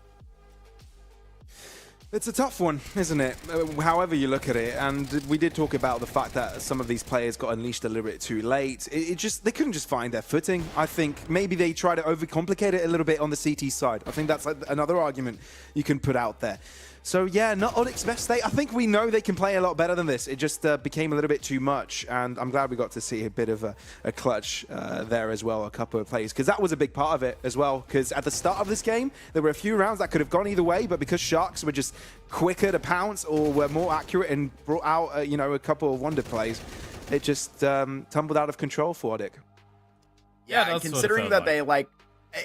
S3: It's a tough one, isn't it? However you look at it, and we did talk about the fact that some of these players got unleashed a little bit too late. They couldn't just find their footing. I think maybe they try to overcomplicate it a little bit on the CT side. I think that's another argument you can put out there. So yeah, not Onyx best state. I think we know they can play a lot better than this. It just became a little bit too much, and I'm glad we got to see a bit of a clutch there as well, a couple of plays, because that was a big part of it as well. Because at the start of this game, there were a few rounds that could have gone either way, but because Sharks were just quicker to pounce or were more accurate and brought out a couple of wonder plays, it just tumbled out of control for Odic.
S1: Yeah, considering that they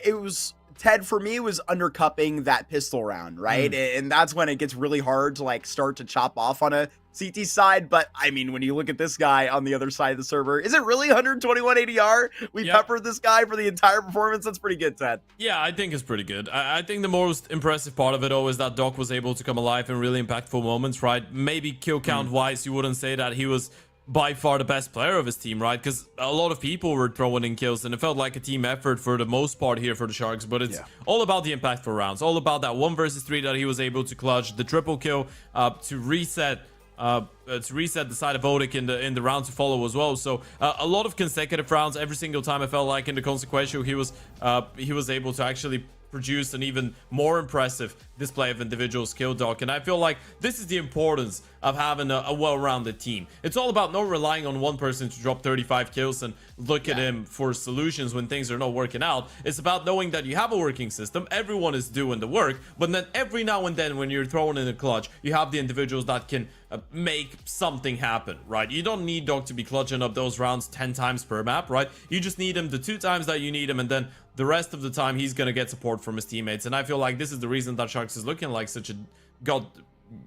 S1: it was Ted, for me, was undercupping that pistol round, right? And that's when it gets really hard to start to chop off on a CT side. But I mean, when you look at this guy on the other side of the server, is it really 121 ADR? We peppered this guy for the entire performance. That's pretty good, Ted.
S2: Yeah, I think it's pretty good. I think the most impressive part of it all is that Doc was able to come alive in really impactful moments, right? Maybe kill count wise, you wouldn't say that he was by far the best player of his team, right? Because a lot of people were throwing in kills, and it felt like a team effort for the most part here for the Sharks. But it's all about the impactful rounds, all about that 1 versus 3 that he was able to clutch, the triple kill to reset the side of Odic in the round to follow as well. So a lot of consecutive rounds every single time. I felt like in the consequential he was able to actually produce an even more impressive display of individual skill, Doc. And I feel like this is the importance of having a well-rounded team. It's all about not relying on one person to drop 35 kills and look at him for solutions when things are not working out. It's about knowing that you have a working system, everyone is doing the work, but then every now and then when you're throwing in a clutch, you have the individuals that can make something happen, right? You don't need Doc to be clutching up those rounds 10 times per map, right? You just need him the 2 times that you need him, and then the rest of the time he's gonna get support from his teammates. And I feel like this is the reason that Sharks is looking like such a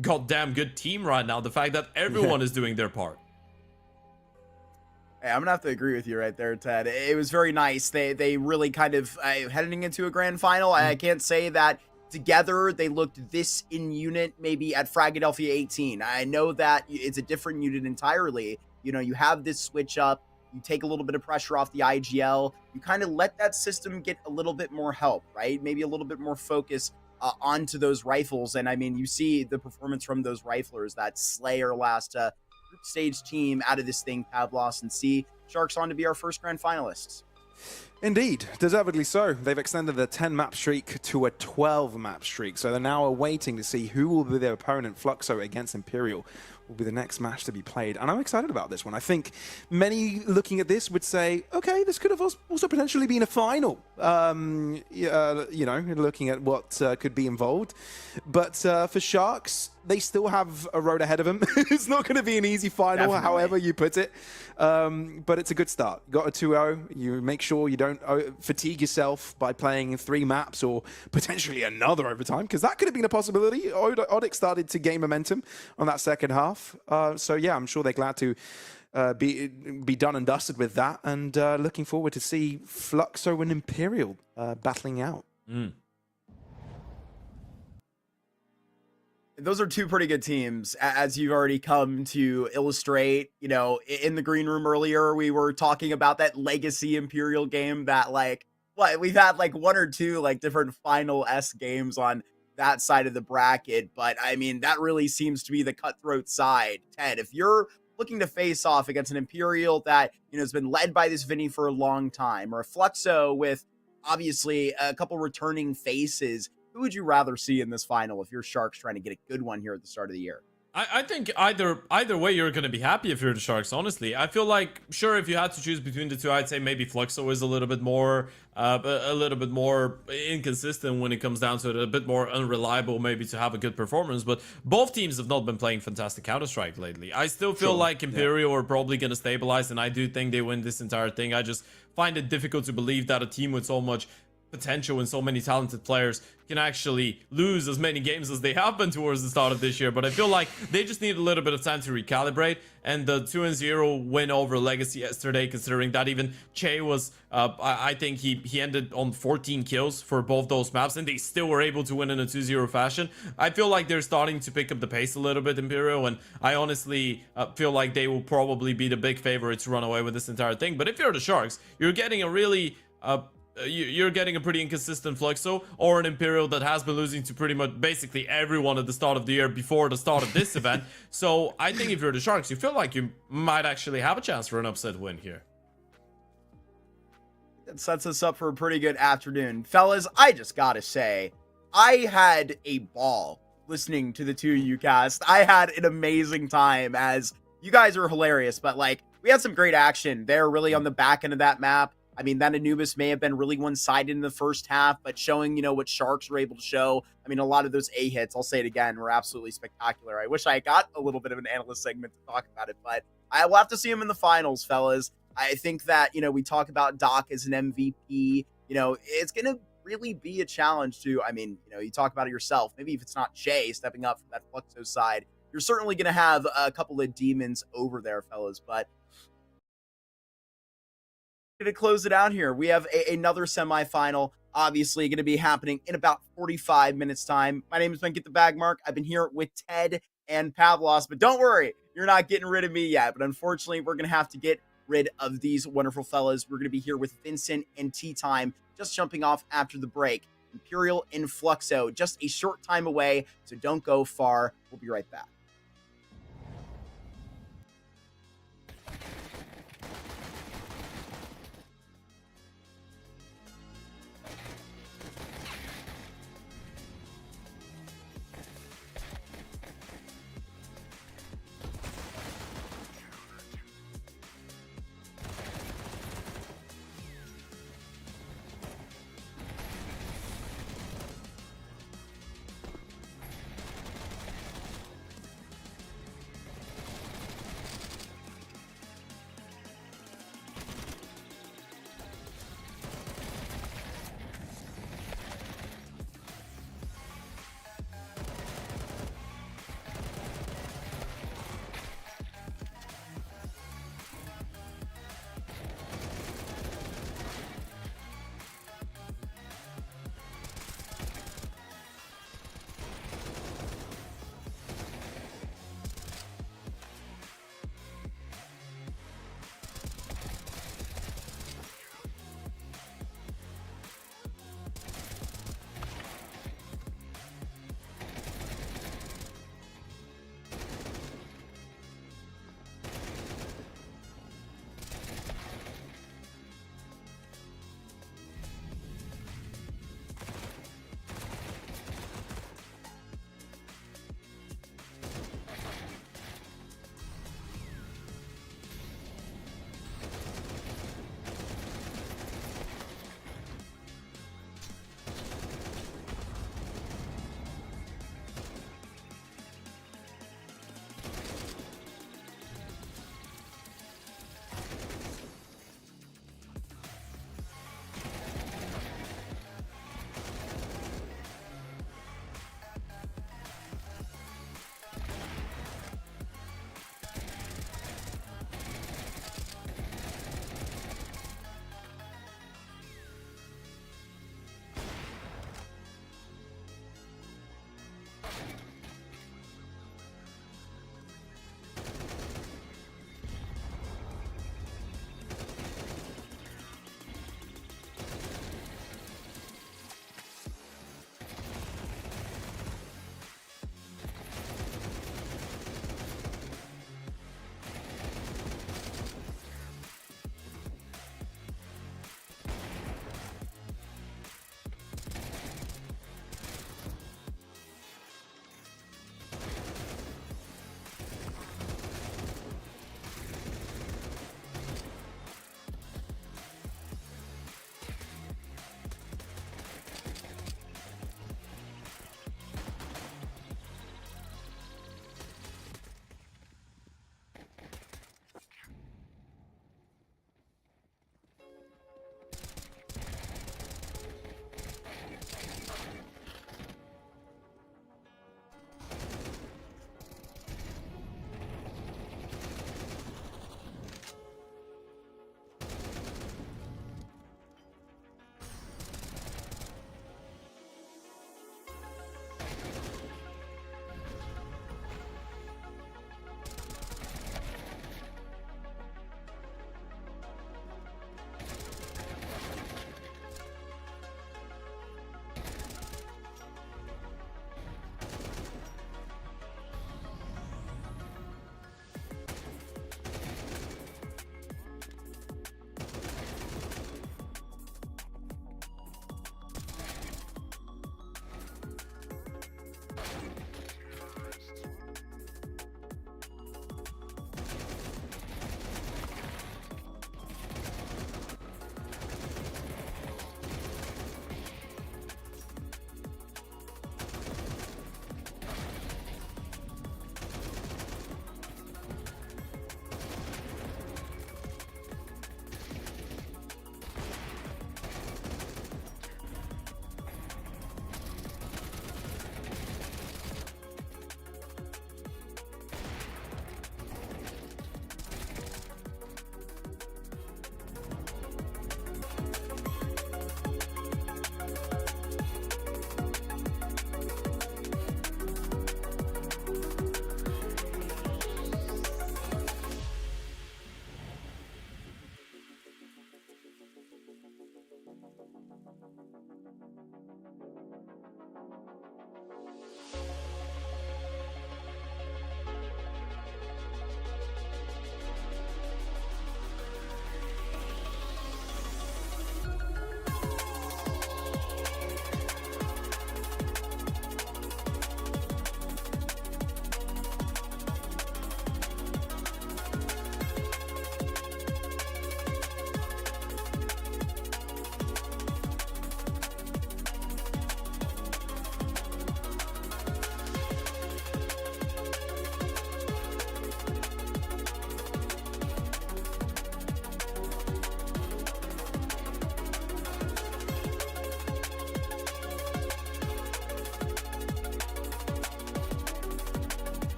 S2: goddamn good team right now. The fact that everyone is doing their part.
S1: Hey, I'm gonna have to agree with you right there, Ted. It was very nice. They really kind of heading into a grand final. I can't say that together they looked this in unit maybe at Fragadelphia 18. I know that it's a different unit entirely. You know, you have this switch up, you take a little bit of pressure off the IGL, you kind of let that system get a little bit more help, right? Maybe a little bit more focus onto those rifles. And I mean, you see the performance from those riflers, that Slayer last group stage team out of this thing, Pavlos, and see Sharks on to be our first grand finalists.
S3: Indeed, deservedly so. They've extended the 10-map streak to a 12-map streak, so they're now awaiting to see who will be their opponent. Fluxo against Imperial will be the next match to be played, and I'm excited about this one. I think many looking at this would say, okay, this could have also potentially been a final, you know, looking at what could be involved. But for Sharks, they still have a road ahead of them. It's not going to be an easy final, definitely, however you put it. But it's a good start. Got a 2-0. You make sure you don't fatigue yourself by playing 3 maps or potentially another overtime, because that could have been a possibility. Odic started to gain momentum on that second half. So yeah, I'm sure they're glad to be done and dusted with that, and looking forward to see Fluxo and Imperial battling out.
S1: Those are 2 pretty good teams, as you've already come to illustrate. You know, in the green room earlier, we were talking about that legacy Imperial game that, we've had 1 or 2 different final-esque games on that side of the bracket. But I mean, that really seems to be the cutthroat side. Ted, if you're looking to face off against an Imperial that, you know, has been led by this Vinny for a long time, or a Fluxo with obviously a couple returning faces, who would you rather see in this final if you're Sharks trying to get a good one here at the start of the year?
S2: I think either way you're going to be happy if you're the Sharks, honestly. I feel like, sure, if you had to choose between the 2, I'd say maybe Fluxo is a little bit more inconsistent when it comes down to it, a bit more unreliable maybe to have a good performance. But both teams have not been playing fantastic Counter-Strike lately. I still feel like Imperial are probably going to stabilize, and I do think they win this entire thing. I just find it difficult to believe that a team with so much potential and so many talented players can actually lose as many games as they have been towards the start of this year. But I feel like they just need a little bit of time to recalibrate, and the 2-0 win over Legacy yesterday, considering that even Che was I think he ended on 14 kills for both those maps, and they still were able to win in a 2-0 fashion. I feel like they're starting to pick up the pace a little bit, Imperial, and I honestly feel like they will probably be the big favorite to run away with this entire thing. But if you're the Sharks, you're getting a really you're getting a pretty inconsistent Fluxo, or an Imperial that has been losing to pretty much basically everyone at the start of the year before the start of this event. So I think if you're the Sharks, you feel like you might actually have a chance for an upset win here.
S1: That sets us up for a pretty good afternoon. Fellas, I just gotta say, I had a ball listening to the two of you cast. I had an amazing time, as you guys are hilarious, but like, we had some great action there really on the back end of that map. I mean, that Anubis may have been really one-sided in the first half, but showing, you know, what Sharks were able to show. I mean, a lot of those A hits, I'll say it again, were absolutely spectacular. I wish I got a little bit of an analyst segment to talk about it, but I will have to see him in the finals, fellas. I think that, you know, we talk about Doc as an MVP. You know, it's going to really be a challenge to, I mean, you know, you talk about it yourself. Maybe if it's not Shay stepping up from that Fluxo side, you're certainly going to have a couple of demons over there, fellas, but to close it out here, we have another semifinal, obviously going to be happening in about 45 minutes time. My name has been Get the Bag Mark. I've been here with Ted and Pavlos, but don't worry, you're not getting rid of me yet. But unfortunately, we're going to have to get rid of these wonderful fellas. We're going to be here with Vincent and Tea Time, just jumping off after the break. Imperial and Fluxo, just a short time away, so don't go far. We'll be right back.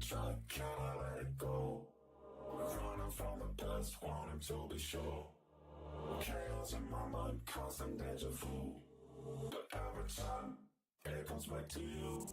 S4: track, can I let it go? We're running from the past, wanting to be sure. Chaos in my mind, constant deja vu. But every time, it comes back to you.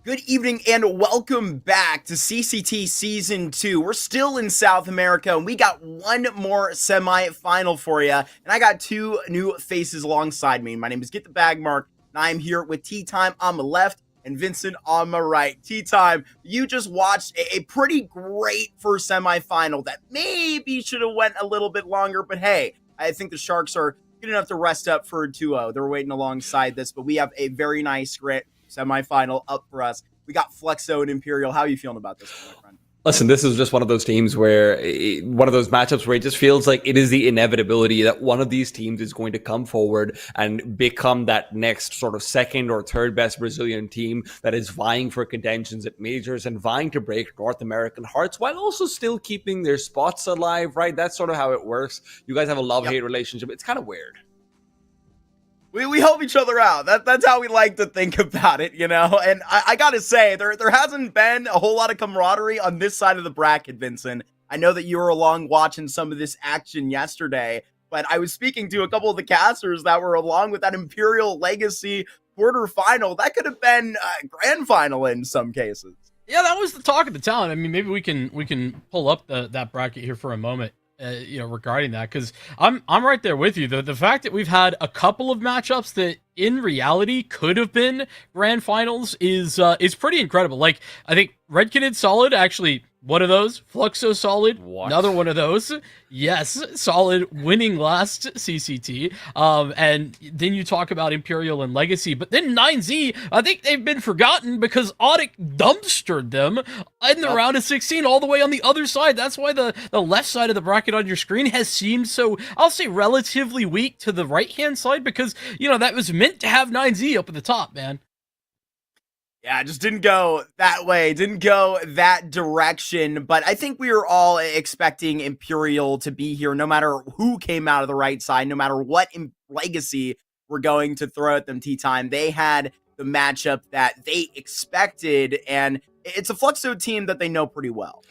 S1: Good evening and welcome back to CCT Season 2. We're still in South America and we got one more semi-final for you. And I got two new faces alongside me. My name is Get the Bag Mark and I'm here with T-Time on my left and Vincent on my right. T-Time, you just watched a pretty great first semi-final that maybe should have went a little bit longer. But hey, I think the Sharks are good enough to rest up for a 2-0. They're waiting alongside this, but we have a very nice semifinal up for us. We got Flexo and Imperial. How are you feeling about this, my friend?
S5: Listen, this is just one of those teams where one of those matchups where it just feels like it is the inevitability that one of these teams is going to come forward and become that next sort of second or third best Brazilian team that is vying for contentions at majors and vying to break North American hearts while also still keeping their spots alive, right? That's sort of how it works. You guys have a love-hate relationship. It's kind of weird.
S1: We help each other out. That's how we like to think about it, you know? And I gotta say, there hasn't been a whole lot of camaraderie on this side of the bracket, Vincent. I know that you were along watching some of this action yesterday, but I was speaking to a couple of the casters that were along with that Imperial Legacy quarterfinal. That could have been a grand final in some cases.
S6: Yeah, that was the talk of the town. I mean, maybe we can pull up that bracket here for a moment. Regarding that, because I'm right there with you. The fact that we've had a couple of matchups that in reality could have been grand finals is pretty incredible. Like, I think Red Kitted solid, actually one of those. Fluxo solid, another one of those. Yes, solid, winning last CCT. And then you talk about Imperial and Legacy, but then 9Z, I think they've been forgotten because Audic dumpstered them in the round of 16 all the way on the other side. That's why the left side of the bracket on your screen has seemed so, I'll say, relatively weak to the right-hand side because, that was meant to have 9Z up at the top, man.
S1: Yeah, it just didn't go that way, didn't go that direction, but I think we were all expecting Imperial to be here no matter who came out of the right side, no matter what legacy we're going to throw at them. T-Time, they had the matchup that they expected, and it's a Fluxo team that they know pretty well.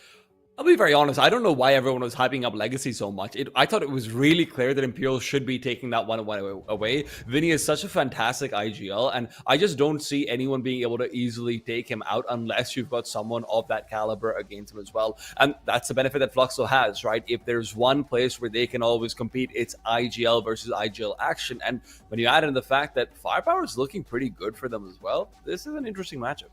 S5: I'll be very honest. I don't know why everyone was hyping up Legacy so much. I thought it was really clear that Imperial should be taking that one away. Vinny is such a fantastic IGL, and I just don't see anyone being able to easily take him out unless you've got someone of that caliber against him as well. And that's the benefit that Fluxo has, right? If there's one place where they can always compete, it's IGL versus IGL action. And when you add in the fact that firepower is looking pretty good for them as well, this is an interesting matchup.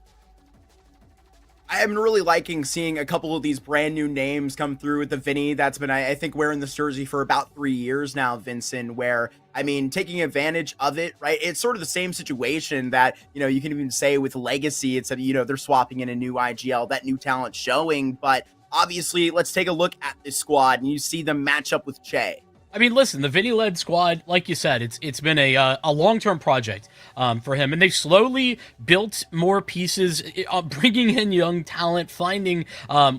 S1: I'm really liking seeing a couple of these brand new names come through with the Vinny. That's been, I think, wearing this jersey for about 3 years now, Vincent, where, I mean, taking advantage of it, right? It's sort of the same situation that, you can even say with Legacy. It's that, they're swapping in a new IGL, that new talent showing. But obviously, let's take a look at this squad and you see them match up with Che.
S6: I mean, listen, the Vinny-led squad, like you said, it's been a long-term project for him, and they've slowly built more pieces, bringing in young talent, finding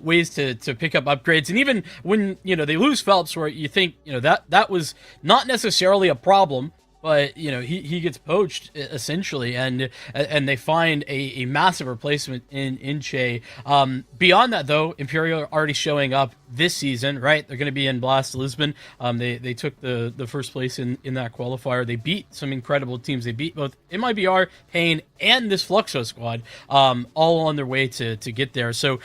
S6: ways to pick up upgrades, and even when they lose Phelps, where you think that was not necessarily a problem. But he gets poached essentially, and they find a massive replacement in Che. Beyond that, though, Imperial are already showing up this season, right? They're going to be in Blast Lisbon. They took the first place in that qualifier. They beat some incredible teams. They beat both MIBR, Pain, and this Fluxo squad, all on their way to get there. So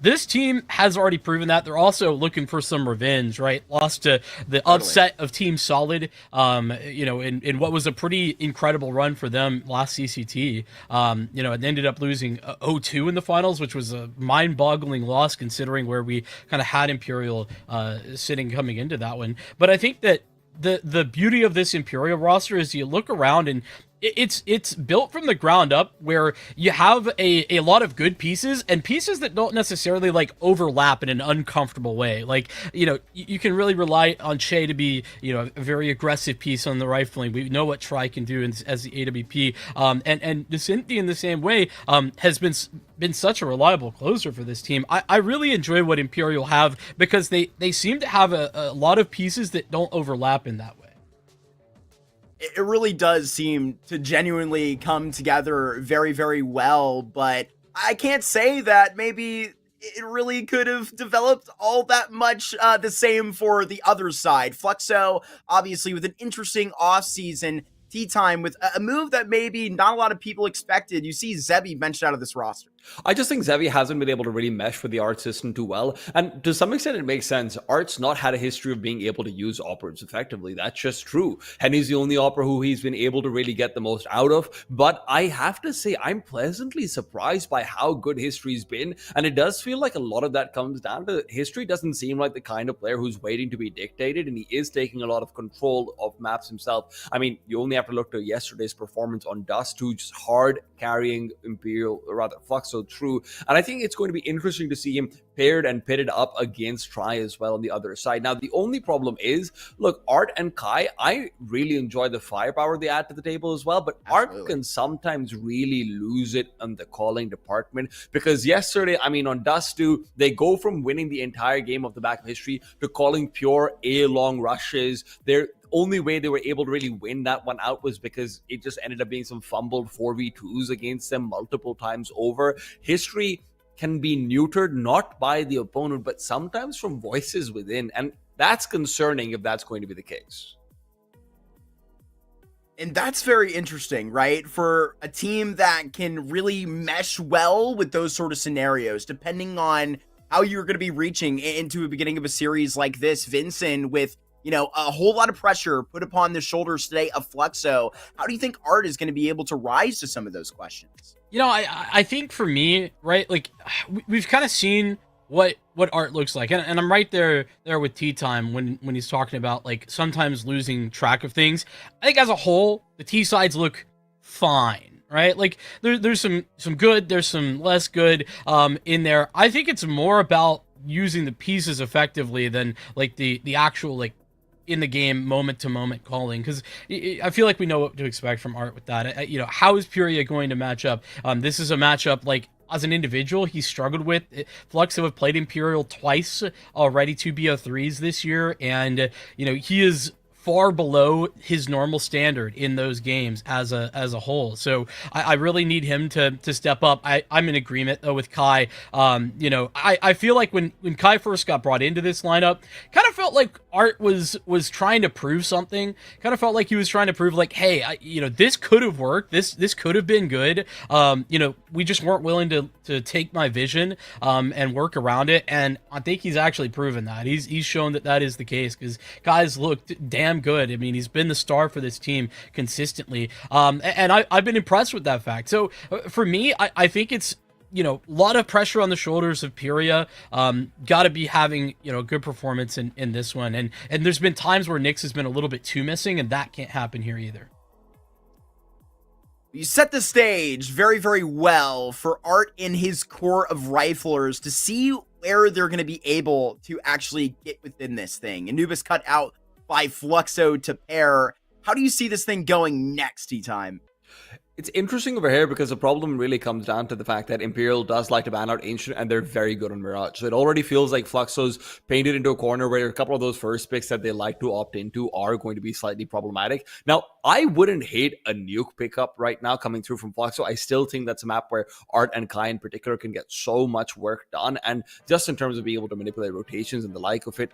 S6: this team has already proven that. They're also looking for some revenge, right? Lost to the upset of Team Solid, in what was a pretty incredible run for them last CCT. It ended up losing 0-2 in the finals, which was a mind-boggling loss considering where we kind of had Imperial sitting coming into that one. But I think that the beauty of this Imperial roster is you look around and it's built from the ground up, where you have a lot of good pieces and pieces that don't necessarily like overlap in an uncomfortable way. Like, you can really rely on Che to be, a very aggressive piece on the rifling. We know what Tri can do as the AWP. And Cynthia in the same way has been such a reliable closer for this team. I really enjoy what Imperial have because they seem to have a lot of pieces that don't overlap in that way.
S1: It really does seem to genuinely come together very, very well, but I can't say that maybe it really could have developed all that much the same for the other side. Fluxo, obviously, with an interesting offseason, tea time with a move that maybe not a lot of people expected. You see Zebi benched out of this roster.
S5: I just think Zevi hasn't been able to really mesh with the art system too well. And to some extent, it makes sense. Art's not had a history of being able to use operatives effectively. That's just true. Henny's the only opera who he's been able to really get the most out of. But I have to say, I'm pleasantly surprised by how good History's been. And it does feel like a lot of that comes down to History doesn't seem like the kind of player who's waiting to be dictated. And he is taking a lot of control of maps himself. I mean, you only have to look to yesterday's performance on Dust 2, just hard carrying Imperial, or rather Flux, so true. And I think it's going to be interesting to see him paired and pitted up against Tri as well on the other side. Now, the only problem is, look, Art and Kai, I really enjoy the firepower they add to the table as well, but Absolutely. Art can sometimes really lose it on the calling department, because yesterday, I mean, on Dust 2, they go from winning the entire game of the back of History to calling pure A-long rushes. They're only way they were able to really win that one out was because it just ended up being some fumbled 4v2s against them multiple times over. History can be neutered not by the opponent, but sometimes from voices within. And that's concerning if that's going to be the case.
S1: And that's very interesting, right? For a team that can really mesh well with those sort of scenarios, depending on how you're going to be reaching into the beginning of a series like this, Vincent, with a whole lot of pressure put upon the shoulders today of Fluxo. How do you think Art is going to be able to rise to some of those questions?
S6: I think for me, right, like we've kind of seen what Art looks like, and I'm right there with Tea Time when he's talking about like sometimes losing track of things. I think as a whole, the T sides look fine, right? Like there's some good, there's some less good in there. I think it's more about using the pieces effectively than like the actual like in the game moment to moment calling, because I feel like we know what to expect from Art with that. How is Puria going to match up? This is a matchup like as an individual he struggled with. Flux have played Imperial twice already, 2 BO3s this year, and he is far below his normal standard in those games as a whole. So I really need him to step up. I'm in agreement though with Kai. I feel like when Kai first got brought into this lineup, kind of felt like Art was trying to prove something. Kind of felt like he was trying to prove like, hey, this could have worked. This could have been good. We just weren't willing to take my vision and work around it. And I think he's actually proven that. He's shown that is the case, because guys looked damn good. I mean, he's been the star for this team consistently. And I've been impressed with that fact. So for me, I think it's, a lot of pressure on the shoulders of Pyria. Got to be having, good performance in this one. And there's been times where Nyx has been a little bit too missing, and that can't happen here either.
S1: You set the stage very, very well for Art and his core of riflers to see where they're going to be able to actually get within this thing. Anubis cut out by Fluxo to pair. How do you see this thing going next, T-Time?
S5: It's interesting over here because the problem really comes down to the fact that Imperial does like to ban out Ancient, and they're very good on Mirage. So it already feels like Fluxo's painted into a corner where a couple of those first picks that they like to opt into are going to be slightly problematic. Now, I wouldn't hate a nuke pickup right now coming through from Fluxo. I still think that's a map where Art and Kai in particular can get so much work done. And just in terms of being able to manipulate rotations and the like of it,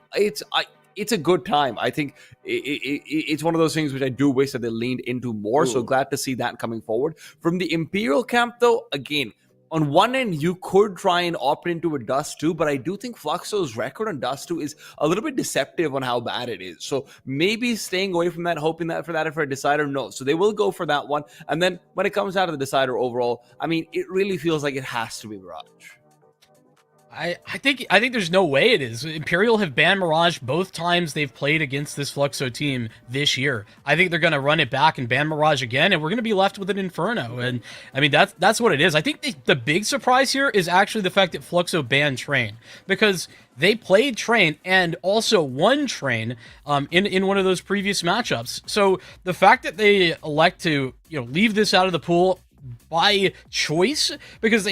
S5: it's a good time. I think it's one of those things which I do wish that they leaned into more. Ooh. So glad to see that coming forward. From the Imperial camp, though, again, on one end, you could try and opt into a Dust 2, but I do think Fluxo's record on Dust 2 is a little bit deceptive on how bad it is. So maybe staying away from that, hoping that for a Decider, no. So they will go for that one. And then when it comes out of the Decider overall, I mean, it really feels like it has to be Mirage.
S6: I think there's no way it is. Imperial have banned Mirage both times they've played against this Fluxo team this year. I think they're going to run it back and ban Mirage again, and we're going to be left with an Inferno. And I mean, that's what it is. I think the big surprise here is actually the fact that Fluxo banned Train, because they played Train and also won Train in one of those previous matchups. So the fact that they elect to leave this out of the pool by choice, because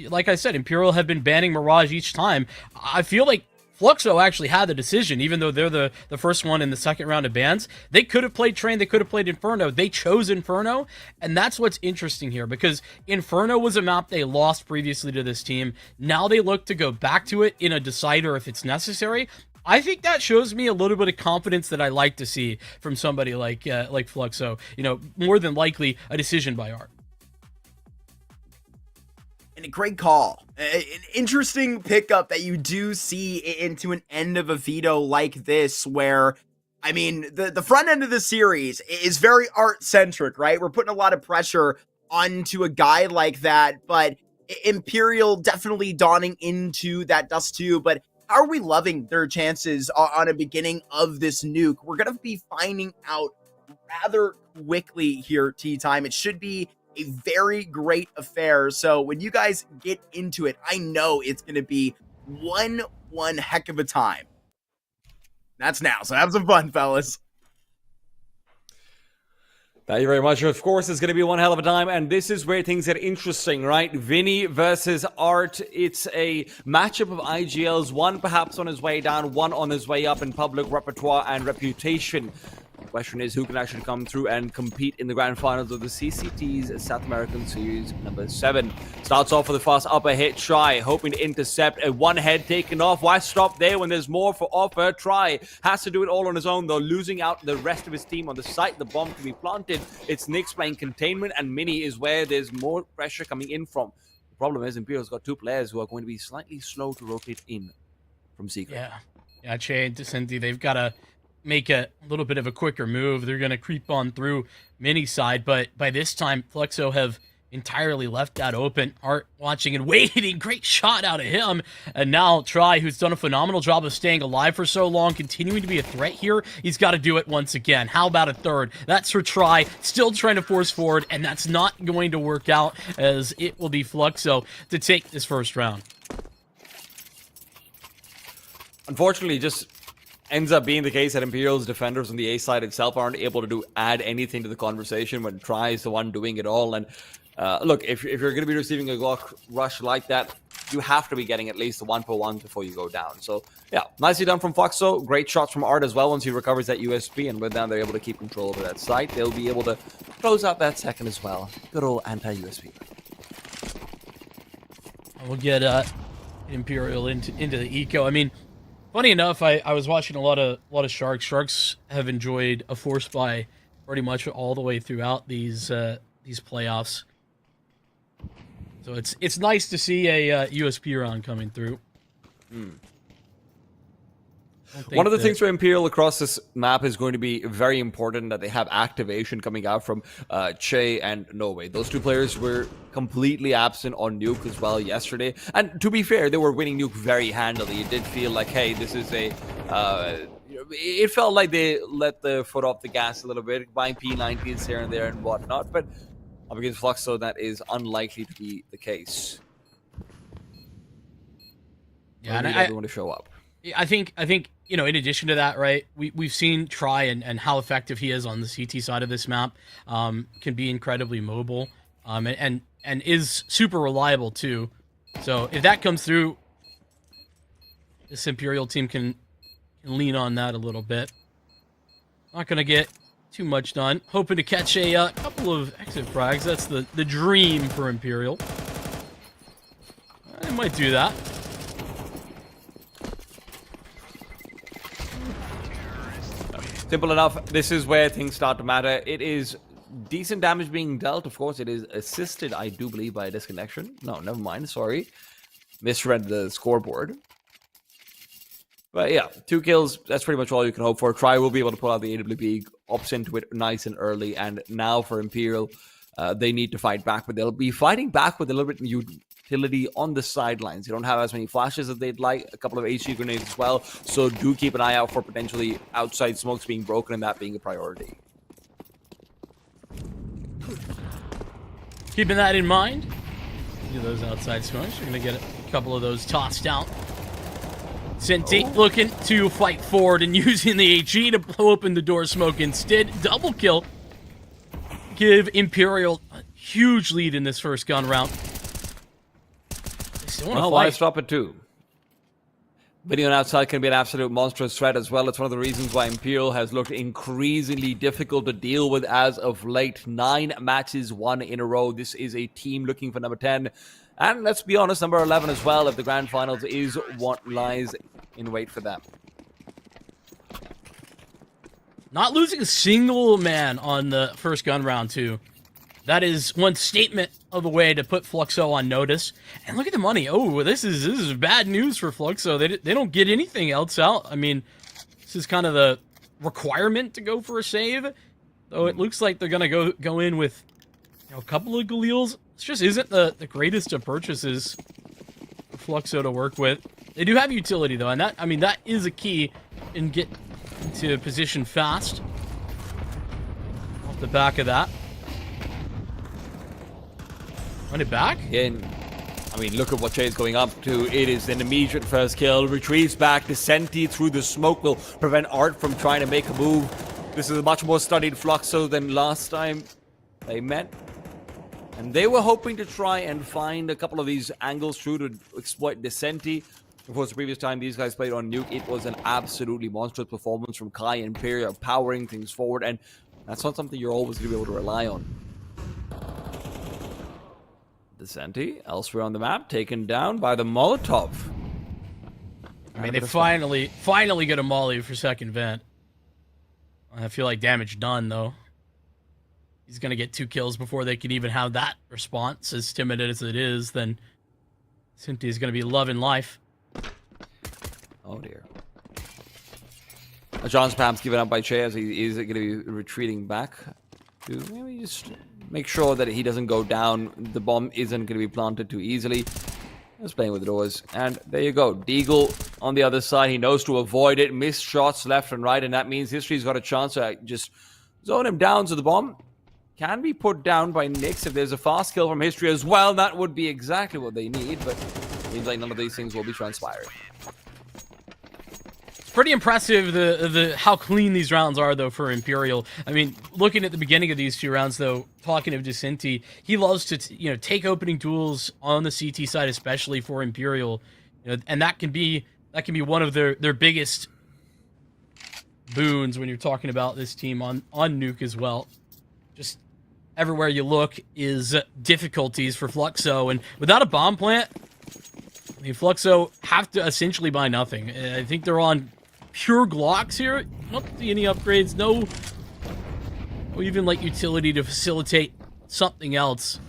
S6: like I said, Imperial have been banning Mirage each time. I feel like Fluxo actually had the decision, even though they're the first one in the second round of bans. They could have played Train, they could have played Inferno. They chose Inferno, and that's what's interesting here, because Inferno was a map they lost previously to this team. Now they look to go back to it in a Decider if it's necessary. I think that shows me a little bit of confidence that I like to see from somebody like Fluxo. More than likely a decision by Art.
S1: And a great call. An interesting pickup that you do see into an end of a veto like this, where, I mean, the front end of the series is very Art-centric, right? We're putting a lot of pressure onto a guy like that, but Imperial definitely dawning into that Dust 2, but how are we loving their chances on a beginning of this nuke? We're going to be finding out rather quickly here, T-Time. It should be a very great affair. So when you guys get into it, I know it's going to be one heck of a time. That's now. So have some fun, fellas.
S5: Thank you very much. Of course, it's going to be one hell of a time, and this is where things get interesting, right? Vinny versus Art. It's a matchup of IGLs, one perhaps on his way down, one on his way up in public repertoire and reputation. The question is who can actually come through and compete in the grand finals of the CCT's South American Series number 7. Starts off with a fast upper hit. Try, hoping to intercept. A one head taken off. Why stop there when there's more for offer? Try has to do it all on his own, though, losing out the rest of his team on the site. The bomb can be planted. It's Nyx playing containment, and Mini is where there's more pressure coming in from. The problem is Imperial's got 2 players who are going to be slightly slow to rotate in from Secret.
S6: Yeah, Che and Cindy, they've got to make a little bit of a quicker move. They're going to creep on through Mini side, but by this time, Fluxo have entirely left that open. Art watching and waiting. Great shot out of him. And now Try, who's done a phenomenal job of staying alive for so long, continuing to be a threat here. He's got to do it once again. How about a third? That's for Try. Still trying to force forward, and that's not going to work out, as it will be Fluxo to take this first round.
S5: Unfortunately, just ends up being the case that Imperial's defenders on the A side itself aren't able to add anything to the conversation when Try is the one doing it all. And look, if you're going to be receiving a Glock rush like that, you have to be getting at least the 1-for-1 before you go down. So yeah, nicely done from Fluxo. Great shots from Art as well once he recovers that USP, and with them they're able to keep control over that site. They'll be able to close out that second as well. Good old anti-USP.
S6: We'll get Imperial into the eco. I mean, funny enough, I was watching a lot of Sharks. Sharks have enjoyed a force buy pretty much all the way throughout these playoffs. So it's nice to see a USP round coming through.
S5: One of the things for Imperial across this map is going to be very important that they have activation coming out from Che and Noe. Those two players were completely absent on Nuke as well yesterday. And to be fair, they were winning Nuke very handily. It did feel like, hey, this is a... it felt like they let the foot off the gas a little bit, buying P19s here and there and whatnot. But up against Fluxo, that is unlikely to be the case.
S6: Yeah, and
S5: everyone to show up.
S6: I think in addition to that, right, we've seen Try and how effective he is on the CT side of this map. Can be incredibly mobile, and is super reliable too. So if that comes through, this Imperial team can lean on that a little bit. Not gonna get too much done. Hoping to catch a couple of exit frags. That's the dream for Imperial. They might do that.
S5: Simple enough. This is where things start to matter. It is decent damage being dealt. Of course, it is assisted, I do believe, by a disconnection. No, never mind. Sorry. Misread the scoreboard. But yeah, 2 kills. That's pretty much all you can hope for. Try will be able to pull out the AWP, opts into it nice and early. And now for Imperial, they need to fight back. But they'll be fighting back with a little bit of utility on the sidelines. You don't have as many flashes as they'd like. A couple of HE grenades as well. So do keep an eye out for potentially outside smokes being broken and that being a priority.
S6: Keeping that in mind, those outside smokes. You're going to get a couple of those tossed out. Senti looking to fight forward and using the HE to blow open the door smoke instead. Double kill. Give Imperial a huge lead in this first gun round. They still want to fight.
S5: Why stop it too? Video on outside can be an absolute monstrous threat as well. It's one of the reasons why Imperial has looked increasingly difficult to deal with as of late. 9 matches won in a row. This is a team looking for number 10. And let's be honest, number 11 as well, if the Grand Finals is what lies in wait for them.
S6: Not losing a single man on the first gun round, too. That is one statement of a way to put Fluxo on notice. And look at the money. Oh, this is bad news for Fluxo. They don't get anything else out. I mean, this is kind of the requirement to go for a save. Though it looks like they're going to go in with a couple of Galils. This just isn't the greatest of purchases for Fluxo to work with. They do have utility, though, and that is a key in get into position fast. Off the back of that. Run it back?
S5: And I mean, look at what Che's going up to. It is an immediate first kill. Retrieves back. The Senti through the smoke will prevent Art from trying to make a move. This is a much more studied Fluxo than last time they met. And they were hoping to try and find a couple of these angles through to exploit the Senti. Of course, the previous time these guys played on Nuke, it was an absolutely monstrous performance from Kai and Imperial, powering things forward. And that's not something you're always going to be able to rely on. The Senti, elsewhere on the map, taken down by the Molotov.
S6: I mean, they finally get a molly for second vent. I feel like damage done, though. He's going to get 2 kills before they can even have that response. As timid as it is, then Senti is going to be loving life.
S5: Oh, dear. John's perhaps given up by Che as he is going to be retreating back. To maybe just make sure that he doesn't go down. The bomb isn't going to be planted too easily. Just playing with the doors. And there you go. Deagle on the other side. He knows to avoid it. Missed shots left and right. And that means History's got a chance to just zone him down. So the bomb can be put down by Nyx if there's a fast kill from History as well. That would be exactly what they need. But it seems like none of these things will be transpiring.
S6: pretty impressive the how clean these rounds are, though, for Imperial. I mean, looking at the beginning of these 2 rounds, though, talking of Decenti, he loves to take opening duels on the CT side, especially for Imperial, and that can be one of their biggest boons when you're talking about this team on Nuke as well. Just everywhere you look is difficulties for Fluxo, and without a bomb plant, I mean, Fluxo have to essentially buy nothing. I think they're on pure Glocks here. Not see any upgrades, no even like utility to facilitate something else.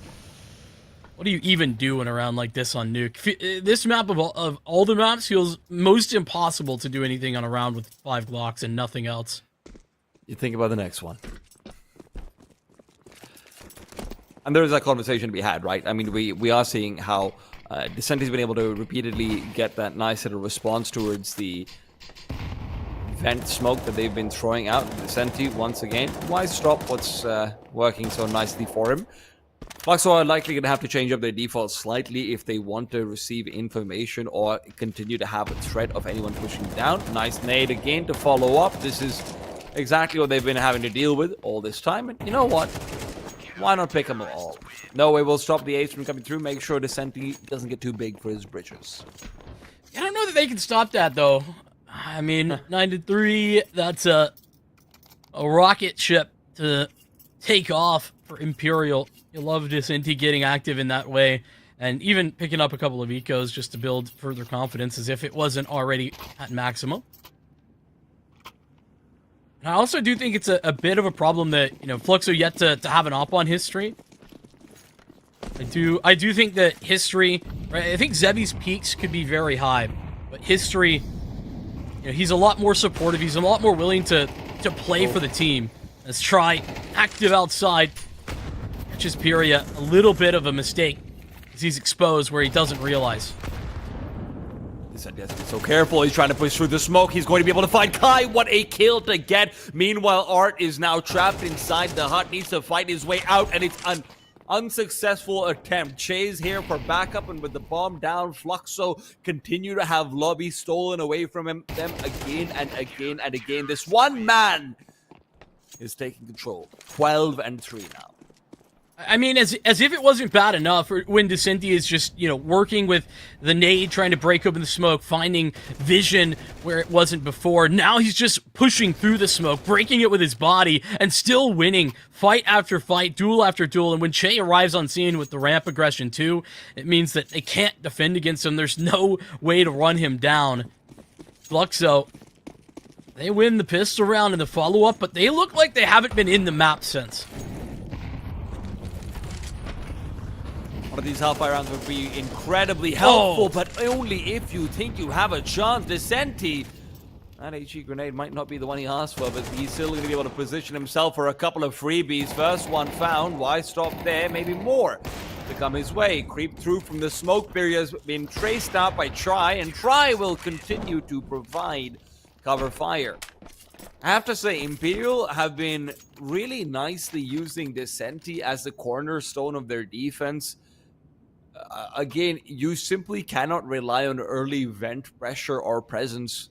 S6: What are you even doing around like this on Nuke? This map of all the maps feels most impossible to do anything on a round with 5 Glocks and nothing else.
S5: You think about the next one. And there's that conversation to be had, right? I mean, we are seeing how Decenti's been able to repeatedly get that nice little response towards the vent smoke that they've been throwing out. Decenti, once again, why stop what's working so nicely for him? Fluxo are likely going to have to change up their default slightly if they want to receive information or continue to have a threat of anyone pushing down. Nice nade again to follow up. This is exactly what they've been having to deal with all this time. And you know what? Why not pick them all? No way will stop the ace from coming through. Make sure Decenti doesn't get too big for his britches.
S6: I don't know that they can stop that, though. I mean, 9-3, that's a rocket ship to take off for Imperial. You love Decenti getting active in that way, and even picking up a couple of ecos just to build further confidence as if it wasn't already at maximum. And I also do think it's a bit of a problem that, Fluxo yet to have an op on history. I do think that history, right, I think Zebi's peaks could be very high, but history, he's a lot more supportive. He's a lot more willing to play for the team. Let's try active outside. Catches Pyria a little bit of a mistake because he's exposed where he doesn't realize.
S5: Decenti has to be so careful. He's trying to push through the smoke. He's going to be able to find Kai. What a kill to get. Meanwhile, Art is now trapped inside the hut. Needs to fight his way out, and it's an unsuccessful attempt. Chase here for backup, and with the bomb down, Fluxo continue to have lobby stolen away from them again and again and again. This one man is taking control. 12-3 now.
S6: I mean, as if it wasn't bad enough when Decenti is just, working with the nade, trying to break open the smoke, finding vision where it wasn't before. Now he's just pushing through the smoke, breaking it with his body, and still winning fight after fight, duel after duel. And when Che arrives on scene with the ramp aggression too, it means that they can't defend against him. There's no way to run him down. Fluxo, they win the pistol round in the follow-up, but they look like they haven't been in the map since.
S5: One of these Hellfire rounds would be incredibly helpful, but only if you think you have a chance. Decenti, that HE grenade might not be the one he asked for, but he's still going to be able to position himself for a couple of freebies. First one found. Why stop there? Maybe more to come his way. Creep through from the smoke barrier has been traced out by Try, and Try will continue to provide cover fire. I have to say, Imperial have been really nicely using Decenti as the cornerstone of their defense. Again, you simply cannot rely on early vent pressure or presence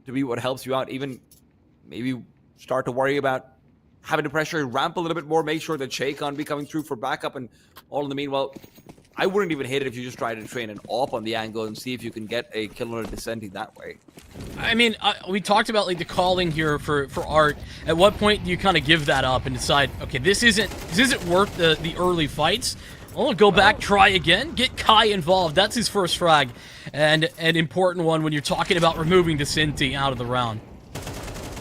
S5: to be what helps you out. Even maybe start to worry about having to pressure ramp a little bit more, make sure that Che can't be coming through for backup, and all in the meanwhile, I wouldn't even hit it if you just try to train an AWP on the angle and see if you can get a kill on a Decenti that way.
S6: I mean, we talked about like the calling here for Art. At what point do you kind of give that up and decide, okay, this isn't worth the early fights? Well, go back, try again, get Kai involved. That's his first frag, and an important one when you're talking about removing Decenti out of the round.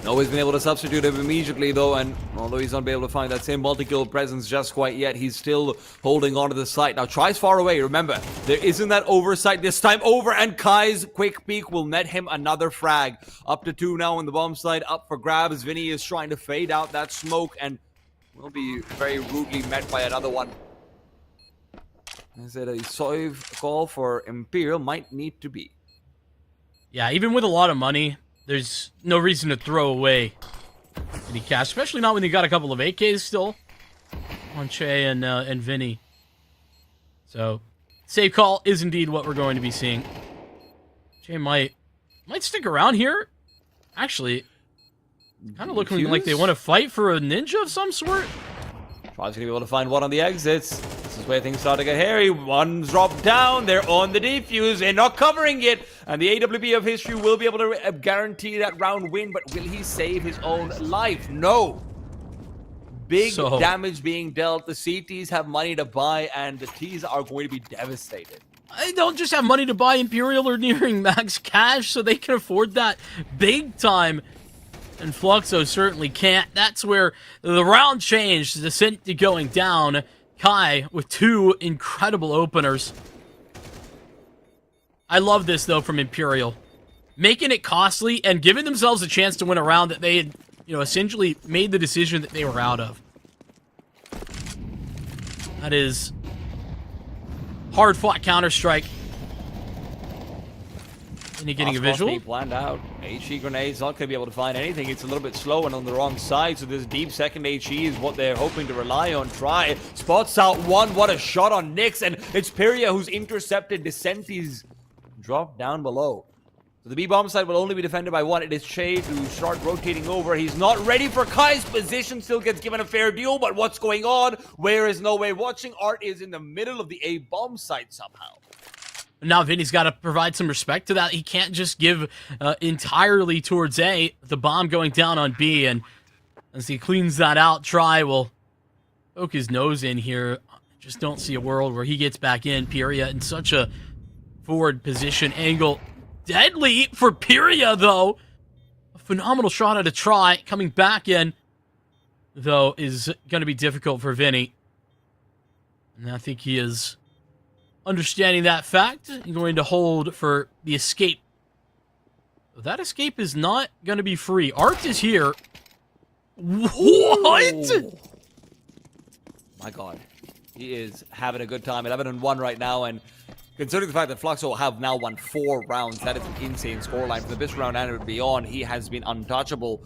S5: Always been able to substitute him immediately, though, and although he's not been able to find that same multi-kill presence just quite yet, he's still holding on to the site. Now, Try's far away. Remember, there isn't that oversight this time over, and Kai's quick peek will net him another frag. Up to 2 now on the bomb side, up for grabs. Vinny is trying to fade out that smoke, and will be very rudely met by another one. Is it a save call for Imperial? Might need to be.
S6: Yeah, even with a lot of money, there's no reason to throw away any cash, especially not when you got a couple of AKs still on Che and Vinny. So, save call is indeed what we're going to be seeing. Che might stick around here. Actually, kind of looking like they want to fight for a ninja of some sort.
S5: Try's gonna be able to find one on the exits. This is where things start to get hairy. One's dropped down. They're on the defuse. They're not covering it. And the AWP of history will be able to guarantee that round win. But will he save his own life? No. Big damage being dealt. The CTs have money to buy, and the Ts are going to be devastated.
S6: I don't just have money to buy Imperial or nearing max cash, so they can afford that big time. And Fluxo certainly can't. That's where the round changed. The Cinti going down. Kai with 2 incredible openers. I love this, though, from Imperial. Making it costly and giving themselves a chance to win a round that they had, essentially made the decision that they were out of. That is hard-fought Counter-Strike. And you're getting a visual?
S5: Planned out. HE grenades not going to be able to find anything. It's a little bit slow and on the wrong side, so this deep second HE is what they're hoping to rely on. Try spots out one. What a shot on Nyx, and it's Pyria who's intercepted. Descenti's dropped down below. So the B bomb side will only be defended by 1. It is Shade who start rotating over. He's not ready for Kai's position. Still gets given a fair deal, but what's going on? Where is No Way watching? Art is in the middle of the A bomb site somehow.
S6: Now Vinny's got to provide some respect to that. He can't just give entirely towards A. The bomb going down on B, and as he cleans that out, Try will poke his nose in here. Just don't see a world where he gets back in. Pyria in such a forward position angle. Deadly for Pyria, though. A phenomenal shot at a Try. Coming back in, though, is going to be difficult for Vinny. And I think he is understanding that fact, and going to hold for the escape. That escape is not going to be free. Art is here. What?
S5: Ooh. My God. He is having a good time. 11-1 right now, and considering the fact that Fluxo have now won 4 rounds, that is an insane scoreline. For the best round and beyond, he has been untouchable.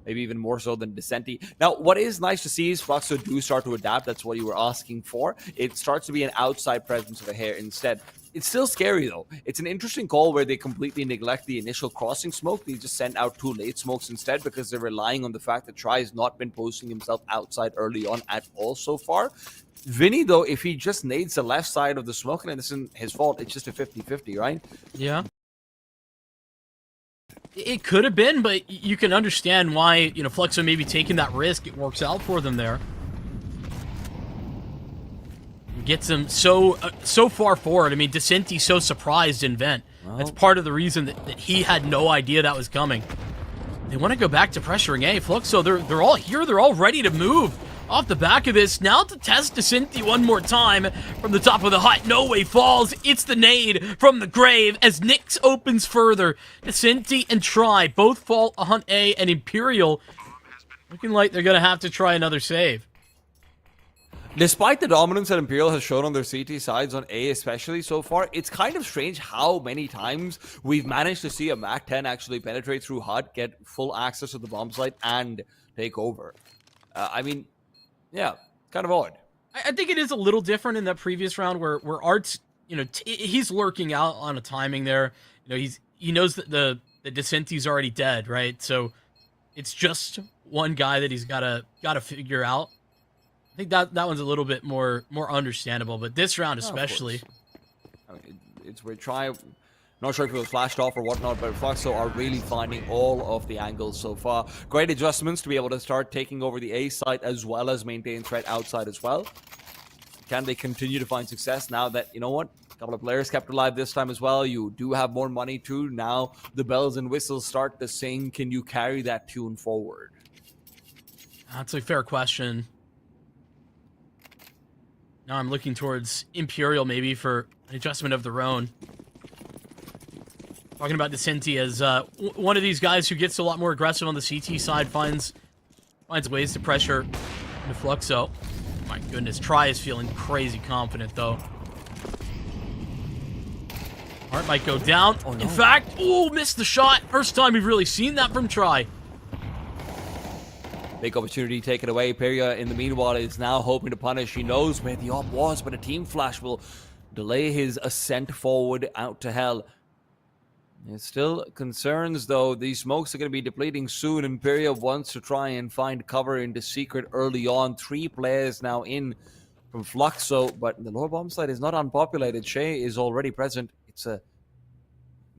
S5: Maybe even more so than Descenti. Now, what is nice to see is Fluxo do start to adapt. That's what you were asking for. It starts to be an outside presence of a hair instead. It's still scary, though. It's an interesting call where they completely neglect the initial crossing smoke. They just send out 2 late smokes instead because they're relying on the fact that Try has not been posting himself outside early on at all so far. Vinny, though, if he just nades the left side of the smoke, and this isn't his fault, it's just a 50-50, right?
S6: Yeah. It could have been, but you can understand why, Fluxo maybe taking that risk. It works out for them there. Gets them so far forward. I mean, Descenti's so surprised in Vent. Well, that's part of the reason that he had no idea that was coming. They want to go back to pressuring A. Fluxo, they're all here. They're all ready to move. Off the back of this, now to test Descenti one more time from the top of the hut. No Way falls. It's the nade from the grave as Nyx opens further. Descenti and Try both fall on A, and Imperial looking like they're going to have to try another save.
S5: Despite the dominance that Imperial has shown on their CT sides, on A especially so far, it's kind of strange how many times we've managed to see a MAC-10 actually penetrate through HUD, get full access to the bomb site, and take over. I mean, yeah, kind of odd.
S6: I think it is a little different in that previous round where Art's, he's lurking out on a timing there. He knows that the Descenti's already dead, right? So it's just one guy that he's gotta figure out. I think that one's a little bit more understandable, but this round especially.
S5: I mean, it's where Try. Not sure if it was flashed off or whatnot, but Fluxo are really finding all of the angles so far. Great adjustments to be able to start taking over the A side as well as maintain threat outside as well. Can they continue to find success now that, a couple of players kept alive this time as well? You do have more money too. Now the bells and whistles start to sing. Can you carry that tune forward?
S6: That's a fair question. Now I'm looking towards Imperial maybe for an adjustment of their own. Talking about Descenti as one of these guys who gets a lot more aggressive on the CT side, finds ways to pressure into Fluxo. My goodness, Try is feeling crazy confident though. Art might go down. Oh, no. In fact, missed the shot. First time we've really seen that from Try.
S5: Big opportunity taken away. Pyria, in the meanwhile, is now hoping to punish. He knows where the op was, but a team flash will delay his ascent forward out to hell. It's still concerns, though. These smokes are going to be depleting soon. Imperial wants to try and find cover into Secret early on. 3 players now in from Fluxo, but the lower bomb site is not unpopulated. Shay is already present. It's a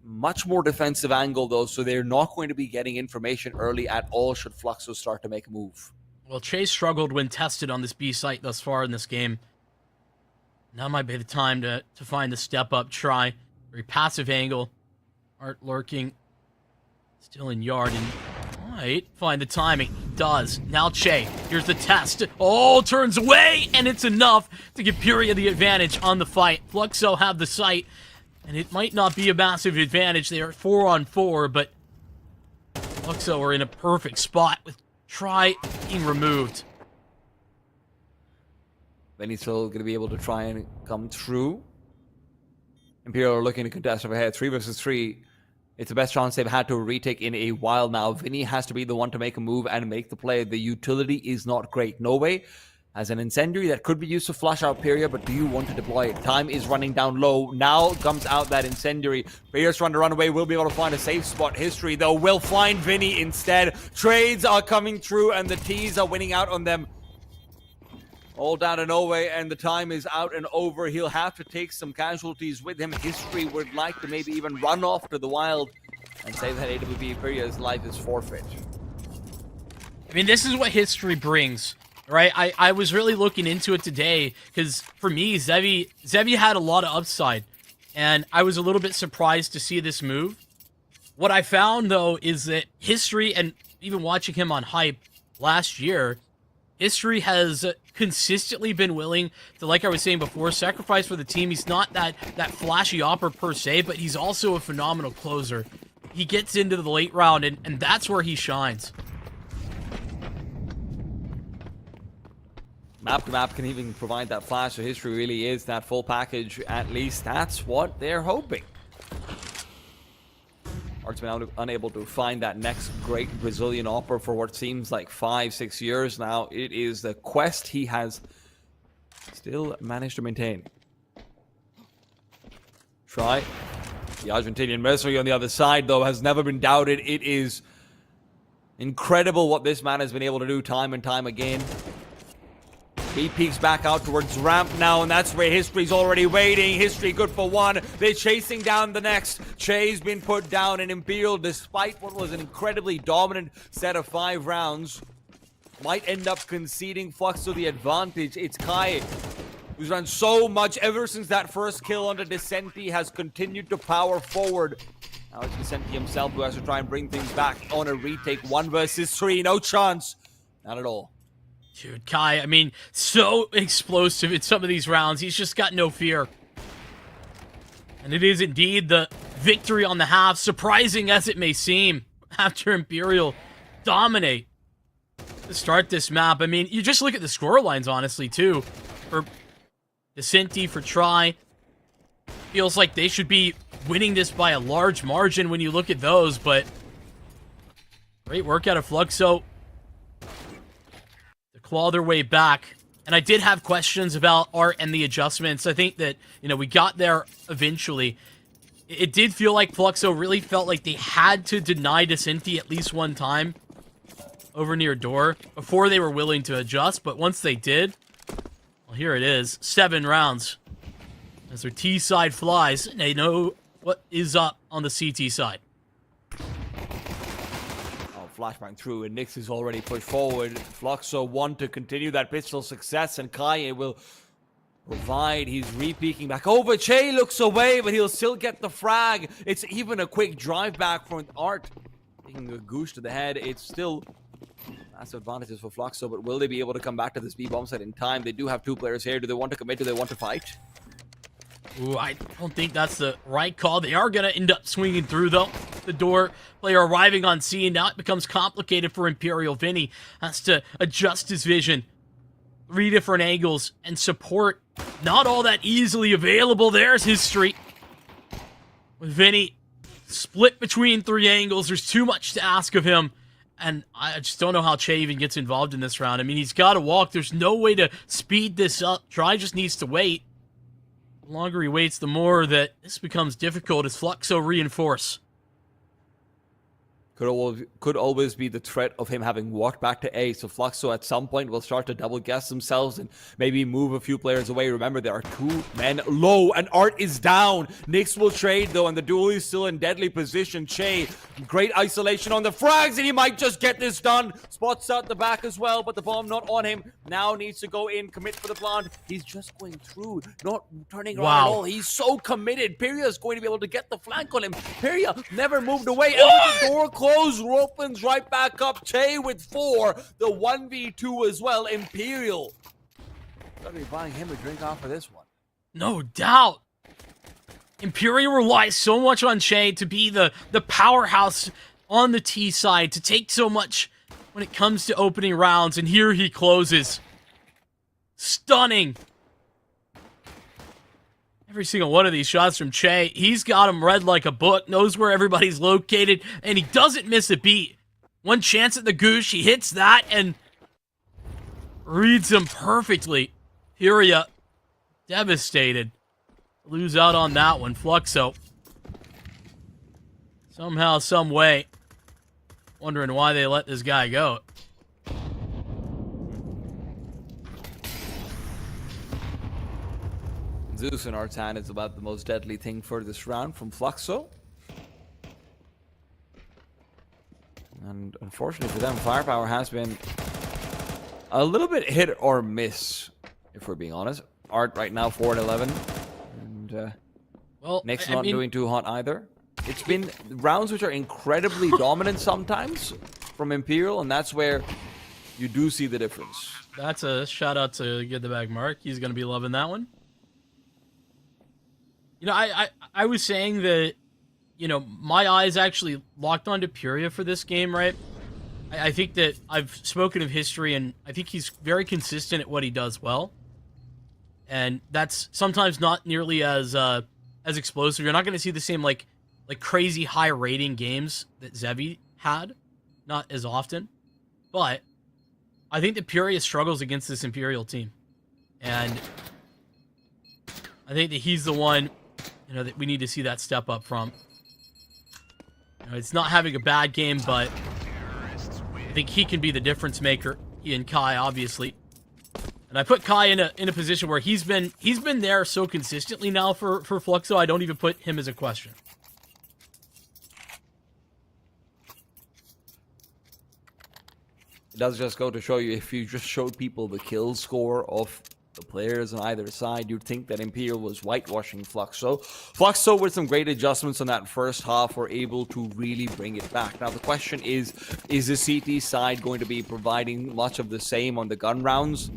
S5: much more defensive angle, though, so they're not going to be getting information early at all should Fluxo start to make a move.
S6: Well, Chase struggled when tested on this B site thus far in this game. Now might be the time to find the step-up try. Very passive angle. Art lurking. Still in yard and might find the timing. He does. Now Che. Here's the test. Oh, turns away, and it's enough to give Puria the advantage on the fight. Fluxo have the site, and it might not be a massive advantage. They are 4-on-4, but Fluxo are in a perfect spot with try being removed.
S5: Benny's still going to be able to try and come through. Imperial are looking to contest overhead. 3 versus 3. It's the best chance they've had to retake in a while now. Vinny has to be the one to make a move and make the play. The utility is not great. Nove has an incendiary that could be used to flush out Pyria, but do you want to deploy it? Time is running down low. Now comes out that incendiary. Pyria's trying to run away. Will be able to find a safe spot. History, though, will find Vinny instead. Trades are coming through, and the T's are winning out on them. All down to Nove, and the time is out and over. He'll have to take some casualties with him. History would like to maybe even run off to the wild and say that AWP Pyria's life is forfeit.
S6: I mean, this is what history brings, right? I was really looking into it today because for me, Zevi had a lot of upside, and I was a little bit surprised to see this move. What I found, though, is that history, and even watching him on Hype last year, history has consistently been willing to, like I was saying before, sacrifice for the team. He's not that flashy opera per se, but he's also a phenomenal closer. He gets into the late round, and that's where he shines.
S5: Map to map can even provide that flash, so history really is that full package. At least that's what they're hoping. Art's been unable to find that next great Brazilian opera for what seems like 5-6 years now. It is the quest he has still managed to maintain. Try. The Argentinian mercenary on the other side, though, has never been doubted. It is incredible what this man has been able to do time and time again. He peeks back out towards ramp now, and that's where History's already waiting. History good for one. They're chasing down the next. Che's been put down, and Imperial, despite what was an incredibly dominant set of 5 rounds, might end up conceding Fluxo the advantage. It's Kai, who's run so much ever since that first kill under Descenti, has continued to power forward. Now it's Descenti himself who has to try and bring things back on a retake. 1 versus 3, no chance. Not at all.
S6: Dude, Kai, I mean, so explosive in some of these rounds. He's just got no fear. And it is indeed the victory on the half, surprising as it may seem, after Imperial dominate to start this map. I mean, you just look at the score lines, honestly, too. For Descenti, for Try, feels like they should be winning this by a large margin when you look at those, but great work out of Fluxo. Claw their way back. And I did have questions about Art and the adjustments. I think that, we got there eventually. It did feel like Fluxo really felt like they had to deny Descenti at least one time over near door before they were willing to adjust. But once they did, well, here it is. 7 rounds. As their T side flies, they know what is up on the CT side.
S5: Flashbang through, and Nyx is already pushed forward. Fluxo want to continue that pistol success, and Kaye will provide. He's re-peeking back over. Che looks away, but he'll still get the frag. It's even a quick drive back from Art. Taking a goosh to the head. It's still massive advantages for Fluxo, but will they be able to come back to this B-bomb site in time? They do have 2 players here. Do they want to commit? Do they want to fight?
S6: Ooh, I don't think that's the right call. They are going to end up swinging through, though. The door player arriving on scene. Now it becomes complicated for Imperial. Vinny has to adjust his vision. 3 different angles and support. Not all that easily available. There's History. With Vinny split between 3 angles. There's too much to ask of him. And I just don't know how Che even gets involved in this round. I mean, he's got to walk. There's no way to speed this up. Try just needs to wait. The longer he waits, the more that this becomes difficult as Fluxo reinforce.
S5: could always be the threat of him having walked back to A. So Fluxo at some point will start to double guess themselves and maybe move a few players away. Remember, there are 2 men low and Art is down. Nyx will trade though, and the duel is still in deadly position. Che, great isolation on the frags, and he might just get this done. Spots out the back as well, but the bomb not on him. Now needs to go in, commit for the plant. He's just going through, not turning around at all. He's so committed. Peria is going to be able to get the flank on him. Peria never moved away. And with the door closed, opens right back up. Che with 4. The 1v2 as well. Imperial. Gotta be buying him a drink off for this one.
S6: No doubt. Imperial relies so much on Che to be the powerhouse on the T side, to take so much when it comes to opening rounds, and here he closes. Stunning. Every single one of these shots from Che, he's got him read like a book, knows where everybody's located, and he doesn't miss a beat. One chance at the goosh, he hits that and reads him perfectly. Furia, devastated. Lose out on that one. Fluxo, somehow, some way, wondering why they let this guy go.
S5: Zeus and Artan is about the most deadly thing for this round from Fluxo. And unfortunately for them, firepower has been a little bit hit or miss, if we're being honest. Art right now 4-11. And
S6: Well,
S5: Nick's
S6: I
S5: not
S6: mean,
S5: doing too hot either. It's been rounds which are incredibly dominant sometimes from Imperial, and that's where you do see the difference.
S6: that's a shout out to Get the Bag Mark. He's going to be loving that one. You know, I was saying that, you know, my eyes actually locked onto Puria for this game, right? I think that I've spoken of history, and I think he's very consistent at what he does well. And that's sometimes not nearly as explosive. You're not going to see the same, like crazy high rating games that Zevi had. Not as often. But I think that Puria struggles against this Imperial team. And I think that he's the one, you know, that we need to see that step up from. You know, it's not having a bad game, but I think he can be the difference maker. He and Kai, obviously. And I put Kai in a position where he's been there so consistently now for Fluxo, I don't even put him as a question.
S5: It does just go to show you, if you just showed people the kill score of the players on either side, you'd think that Imperial was whitewashing Fluxo. Fluxo, with some great adjustments on that first half, were able to really bring it back. Now the question is the CT side going to be providing much of the same on the gun rounds?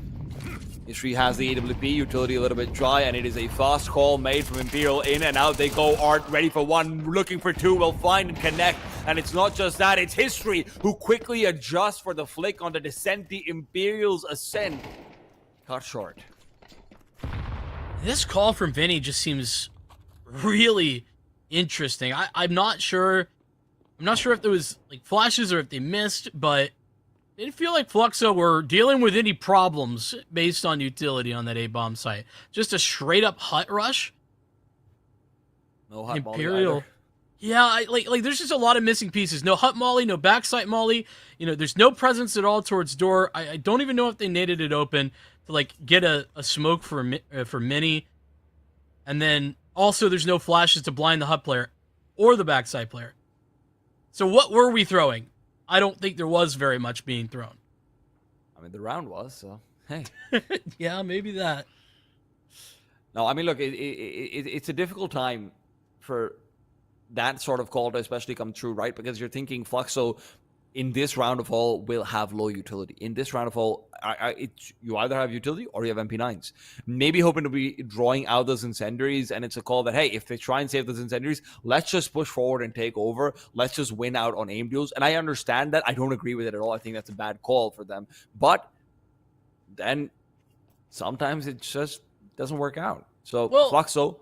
S5: History has the AWP, utility a little bit dry, and it is a fast call made from Imperial. In and out they go. Art ready for one, looking for two, will find and connect. And it's not just that, it's History who quickly adjusts for the flick on the descent. The Imperial's ascent cut short.
S6: This call from Vinny just seems really interesting. I'm not sure if there was like flashes or if they missed, but it didn't feel like Fluxo were dealing with any problems based on utility on that A-bomb site. Just a straight up hut rush.
S5: No hut
S6: Imperial.
S5: molly either.
S6: Yeah, like there's just a lot of missing pieces. No hut molly, no backside molly. You know, there's no presence at all towards door. I don't even know if they naded it open to like get a smoke for Mini. And then also there's no flashes to blind the hut player or the backside player. So what were we throwing? I don't think there was very much being thrown.
S5: I mean, the round was, so hey.
S6: Yeah, maybe that.
S5: No, I mean, look, it's a difficult time for that sort of call to especially come true, right? Because you're thinking Fluxo in this round of all will have low utility. In this round of all, you either have utility or you have MP9s. Maybe hoping to be drawing out those incendiaries, and it's a call that, hey, if they try and save those incendiaries, let's just push forward and take over. Let's just win out on aim duels. And I understand that. I don't agree with it at all. I think that's a bad call for them. But then sometimes it just doesn't work out. So Fluxo,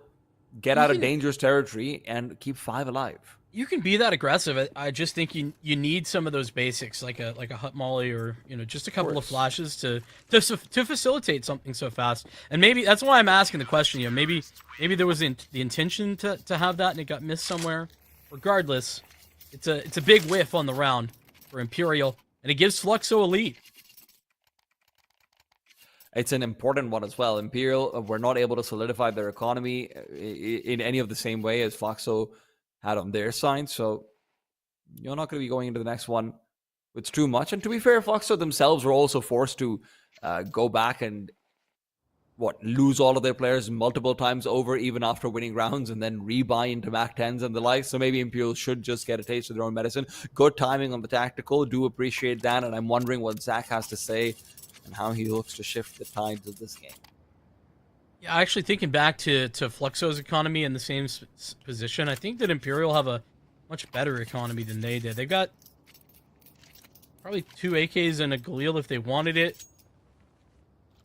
S5: get out of dangerous territory and keep 5 alive.
S6: You can be that aggressive. I just think you need some of those basics, like a hut molly or just a couple of flashes to facilitate something so fast. And maybe that's why I'm asking the question. Maybe there was the intention to have that and it got missed somewhere. Regardless, It's a big whiff on the round for Imperial, and it gives Fluxo a lead.
S5: It's an important one as well. Imperial were not able to solidify their economy in any of the same way as Fluxo had on their side. So you're not going to be going into the next one with too much. And to be fair, Fluxo themselves were also forced to go back and lose all of their players multiple times over, even after winning rounds, and then rebuy into Mac 10s and the like. So maybe Imperial should just get a taste of their own medicine. Good timing on the tactical. Do appreciate that. And I'm wondering what Zach has to say and how he looks to shift the tides of this game.
S6: Yeah, actually thinking back to Fluxo's economy in the same position, I think that Imperial have a much better economy than they did. They've got probably 2 AKs and a Galil if they wanted it.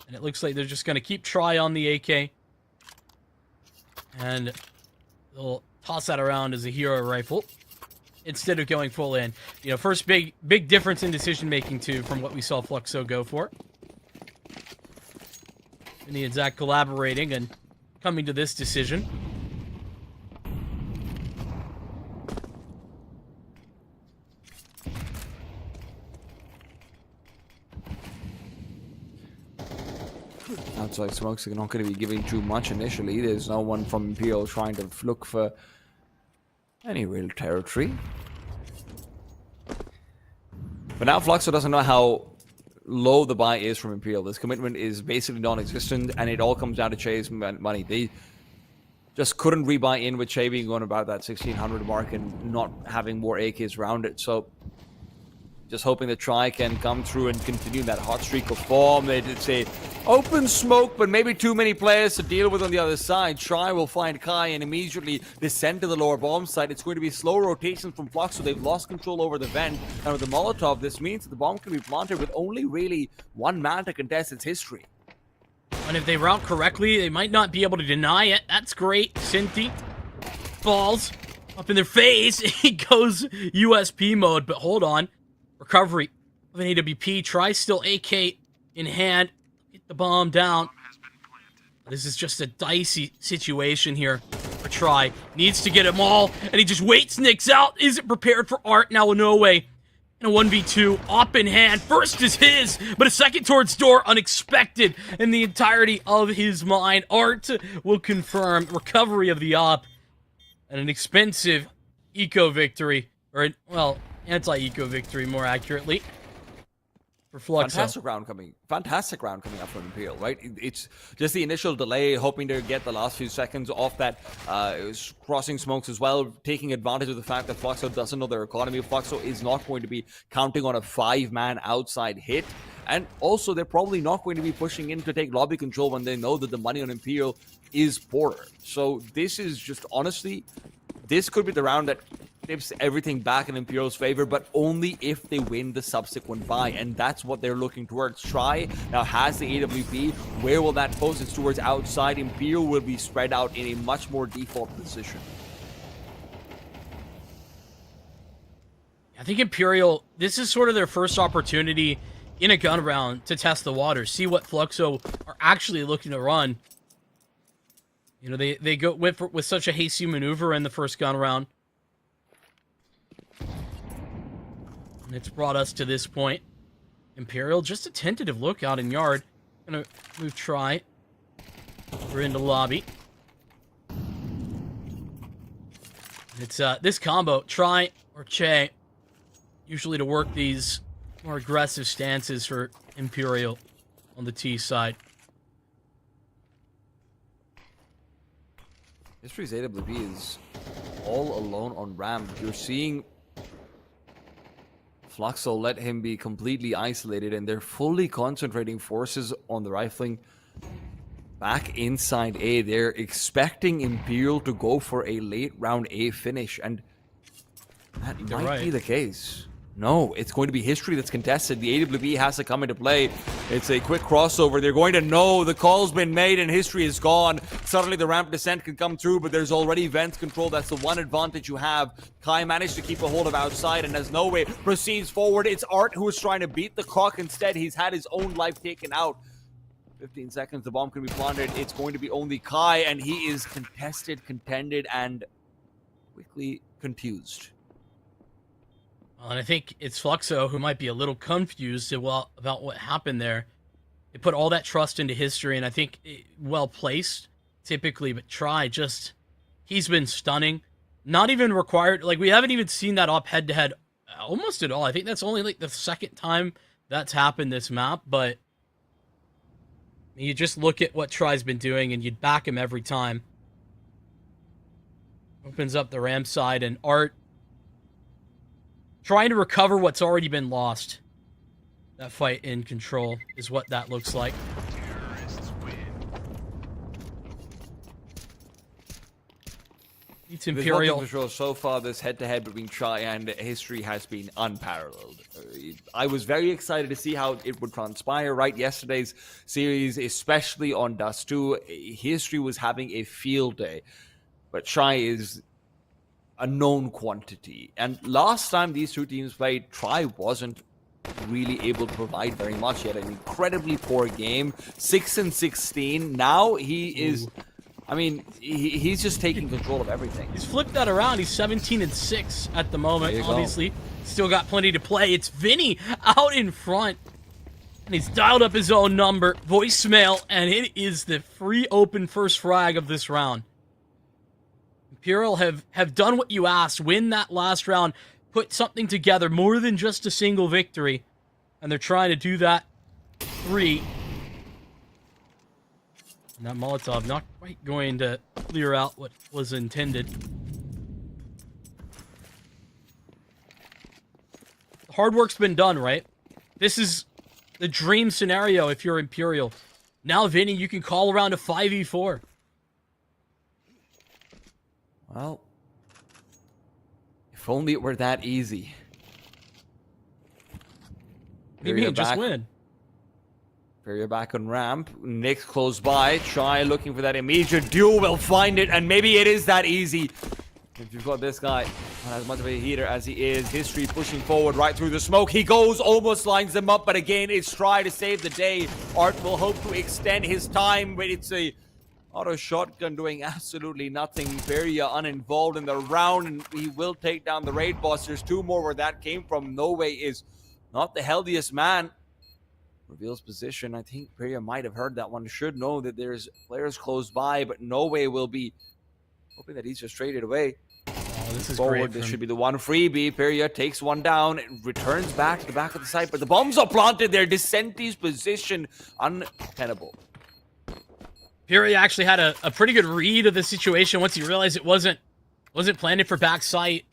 S6: And it looks like they're just going to keep try on the AK. And they'll toss that around as a hero rifle instead of going full in. You know, first big difference in decision making too from what we saw Fluxo go for. Vinny and Zach collaborating and coming to this decision.
S5: Outside smokes are not going to be giving too much initially. There's no one from Imperial trying to look for any real territory. But now Fluxo doesn't know how low the buy is from Imperial. This commitment is basically non-existent, and it all comes down to Che's money. They just couldn't rebuy in with Che being going about that 1600 mark and not having more AKs around it. So just hoping that Tri can come through and continue that hot streak of form. It's a open smoke, but maybe too many players to deal with on the other side. Tri will find Kai and immediately descend to the lower bomb site. It's going to be slow rotations from Flux, so they've lost control over the vent. And with the Molotov, this means that the bomb can be planted with only really one man to contest its history.
S6: And if they route correctly, they might not be able to deny it. That's great. Cinti falls up in their face. He goes USP mode, but hold on. Recovery of an AWP. Try still AK in hand. Get the bomb down. This is just a dicey situation here for Try. Needs to get them all, and he just waits Nick's out. Isn't prepared for Art. Now no way. And a 1v2. Op in hand. First is his, but a second towards door. Unexpected in the entirety of his mind. Art will confirm recovery of the op. And an expensive eco victory. Or, well, anti-eco victory, more accurately, for Fluxo.
S5: Fantastic round coming up from Imperial, right? It's just the initial delay, hoping to get the last few seconds off that crossing smokes as well, taking advantage of the fact that Fluxo doesn't know their economy. Fluxo is not going to be counting on a 5-man outside hit. And also, they're probably not going to be pushing in to take lobby control when they know that the money on Imperial is poorer. So this is just, honestly, this could be the round that tips everything back in Imperial's favor, but only if they win the subsequent buy, and that's what they're looking towards. Try now has the AWP. Where will that post? It's towards outside. Imperial will be spread out in a much more default position.
S6: I think Imperial, this is sort of their first opportunity in a gun round to test the waters, see what Fluxo are actually looking to run. You know, they go with such a hasty maneuver in the first gun round. And it's brought us to this point. Imperial, just a tentative look out in yard. Gonna move Try. We're into lobby. And it's this combo, Try or Che, usually to work these more aggressive stances for Imperial on the T side.
S5: History's AWP is all alone on ramp. You're seeing Fluxo let him be completely isolated, and they're fully concentrating forces on the rifling back inside A. They're expecting Imperial to go for a late round A finish, and that might be the case. No, it's going to be History that's contested. The AWP has to come into play. It's a quick crossover. They're going to know the call's been made and History is gone. Suddenly the ramp descent can come through, but there's already vent control. That's the one advantage you have. Kai managed to keep a hold of outside, and as No Way proceeds forward, it's Art who is trying to beat the clock. Instead, he's had his own life taken out. 15 seconds, the bomb can be planted. It's going to be only Kai, and he is contended, and quickly confused.
S6: Well, and I think it's Fluxo who might be a little confused about what happened there. They put all that trust into history, and I think well placed, typically, but he's been stunning. Not even required, like, we haven't even seen that op head-to-head almost at all. I think that's only, like, the second time that's happened this map, but you just look at what Try's been doing, and you'd back him every time. Opens up the Ram side, and Art trying to recover what's already been lost. That fight in control is what that looks like. It's Imperial.
S5: Control so far, this head-to-head between Try and History has been unparalleled. I was very excited to see how it would transpire, right? Yesterday's series, especially on Dust 2, History was having a field day. But Try is a known quantity. And last time these two teams played, Try wasn't really able to provide very much. He had an incredibly poor game, 6-16. Now he is... I mean, he's just taking control of everything.
S6: He's flipped that around. He's 17-6 at the moment. Obviously, still got plenty to play. It's Vinny out in front. And he's dialed up his own number, voicemail, and it is the free open first frag of this round. Imperial have done what you asked. Win that last round. Put something together, more than just a single victory. And they're trying to do that. 3. And that Molotov not quite going to clear out what was intended. The hard work's been done, right? This is the dream scenario if you're Imperial. Now, Vinny, you can call around a 5v4.
S5: Well, if only it were that easy.
S6: Maybe he'll just win.
S5: You're back on ramp. Nick's close by. Try looking for that immediate duel. Will find it, and maybe it is that easy. If you've got this guy on as much of a heater as he is, History pushing forward right through the smoke. He goes, almost lines them up, but again, it's Try to save the day. Art will hope to extend his time, but it's a auto shotgun doing absolutely nothing. Very uninvolved in the round, and he will take down the raid boss. There's 2 more where that came from. No Way is not the healthiest man. Reveals position. I think Peria might have heard that one. Should know that there's players close by, but No Way will be hoping that he's just traded away.
S6: Oh, this is
S5: forward. This should be the one freebie. Peria takes one down and returns back to the back of the site, but the bombs are planted there. Descenti's position untenable.
S6: Peria actually had a pretty good read of the situation once he realized it wasn't planted for back sight.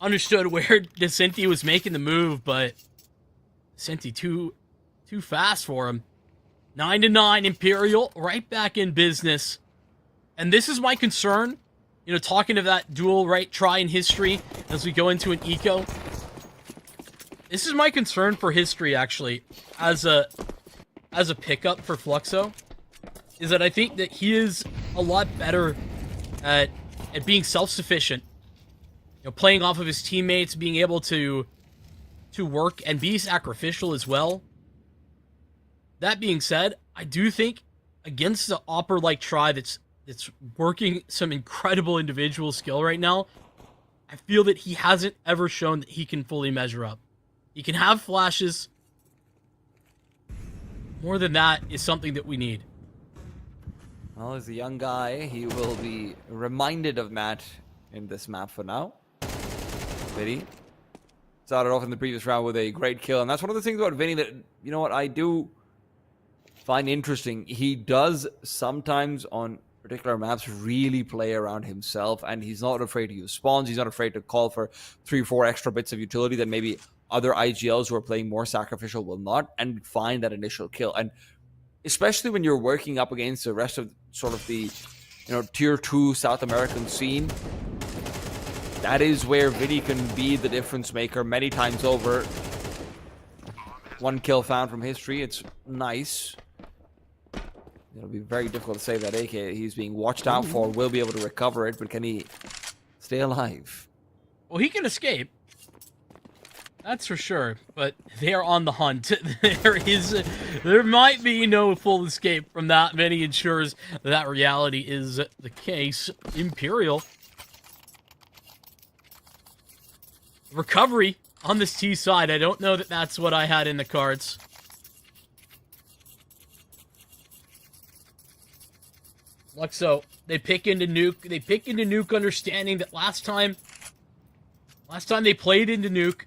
S6: Understood where Descenti was making the move, but Descenti too fast for him. 9-9 Imperial right back in business. And this is my concern, you know, talking of that duel, right? Try in History as we go into an eco. This is my concern for History, actually, as a pickup for Fluxo, is that I think that he is a lot better at being self-sufficient. You know, playing off of his teammates, being able to work and be sacrificial as well. That being said, I do think against the Opper like Try that's working some incredible individual skill right now, I feel that he hasn't ever shown that he can fully measure up. He can have flashes. More than that is something that we need.
S5: Well, as a young guy, he will be reminded of Matt in this map for now. Vinny started off in the previous round with a great kill, and that's one of the things about Vinny that, you know what, I do find interesting. He does sometimes on particular maps really play around himself, and he's not afraid to use spawns. He's not afraid to call for 3-4 extra bits of utility that maybe other IGLs who are playing more sacrificial will not, and find that initial kill. And especially when you're working up against the rest of sort of the, you know, tier 2 South American scene, that is where Vinny can be the difference maker many times over. 1 kill found from History. It's nice. It'll be very difficult to save that AK. He's being watched out for. Will be able to recover it, but can he stay alive?
S6: Well, he can escape. That's for sure. But they are on the hunt. There might be no full escape from that. Vinny ensures that reality is the case. Imperial. Recovery on this T side. I don't know that that's what I had in the cards. Luxo, they pick into Nuke. They pick into Nuke, understanding that last time they played into Nuke,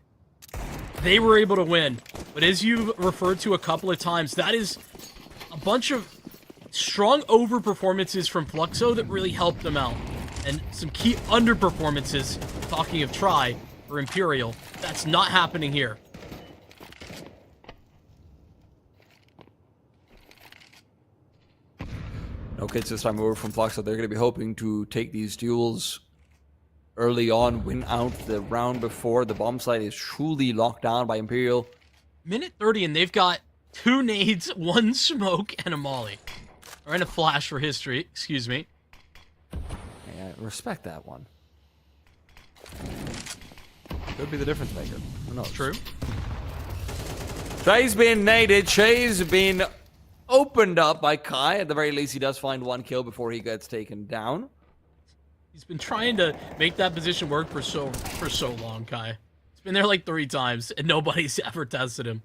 S6: they were able to win. But as you referred to a couple of times, that is a bunch of strong overperformances from Fluxo that really helped them out. And some key underperformances, talking of Try, for Imperial. That's not happening here.
S5: No kids this time over from Fluxo. They're going to be hoping to take these duels early on, win out the round before the bomb site is truly locked down by Imperial.
S6: Minute 30, and they've got 2 nades, 1 smoke, and a molly. Or and a flash for history, excuse me.
S5: Yeah, respect that one. Could be the difference maker. Who knows?
S6: True.
S5: Shay's been naded. Shay's been opened up by Kai. At the very least, he does find 1 kill before he gets taken down.
S6: He's been trying to make that position work for so long, Kai. He's been there like 3 times, and nobody's ever tested him.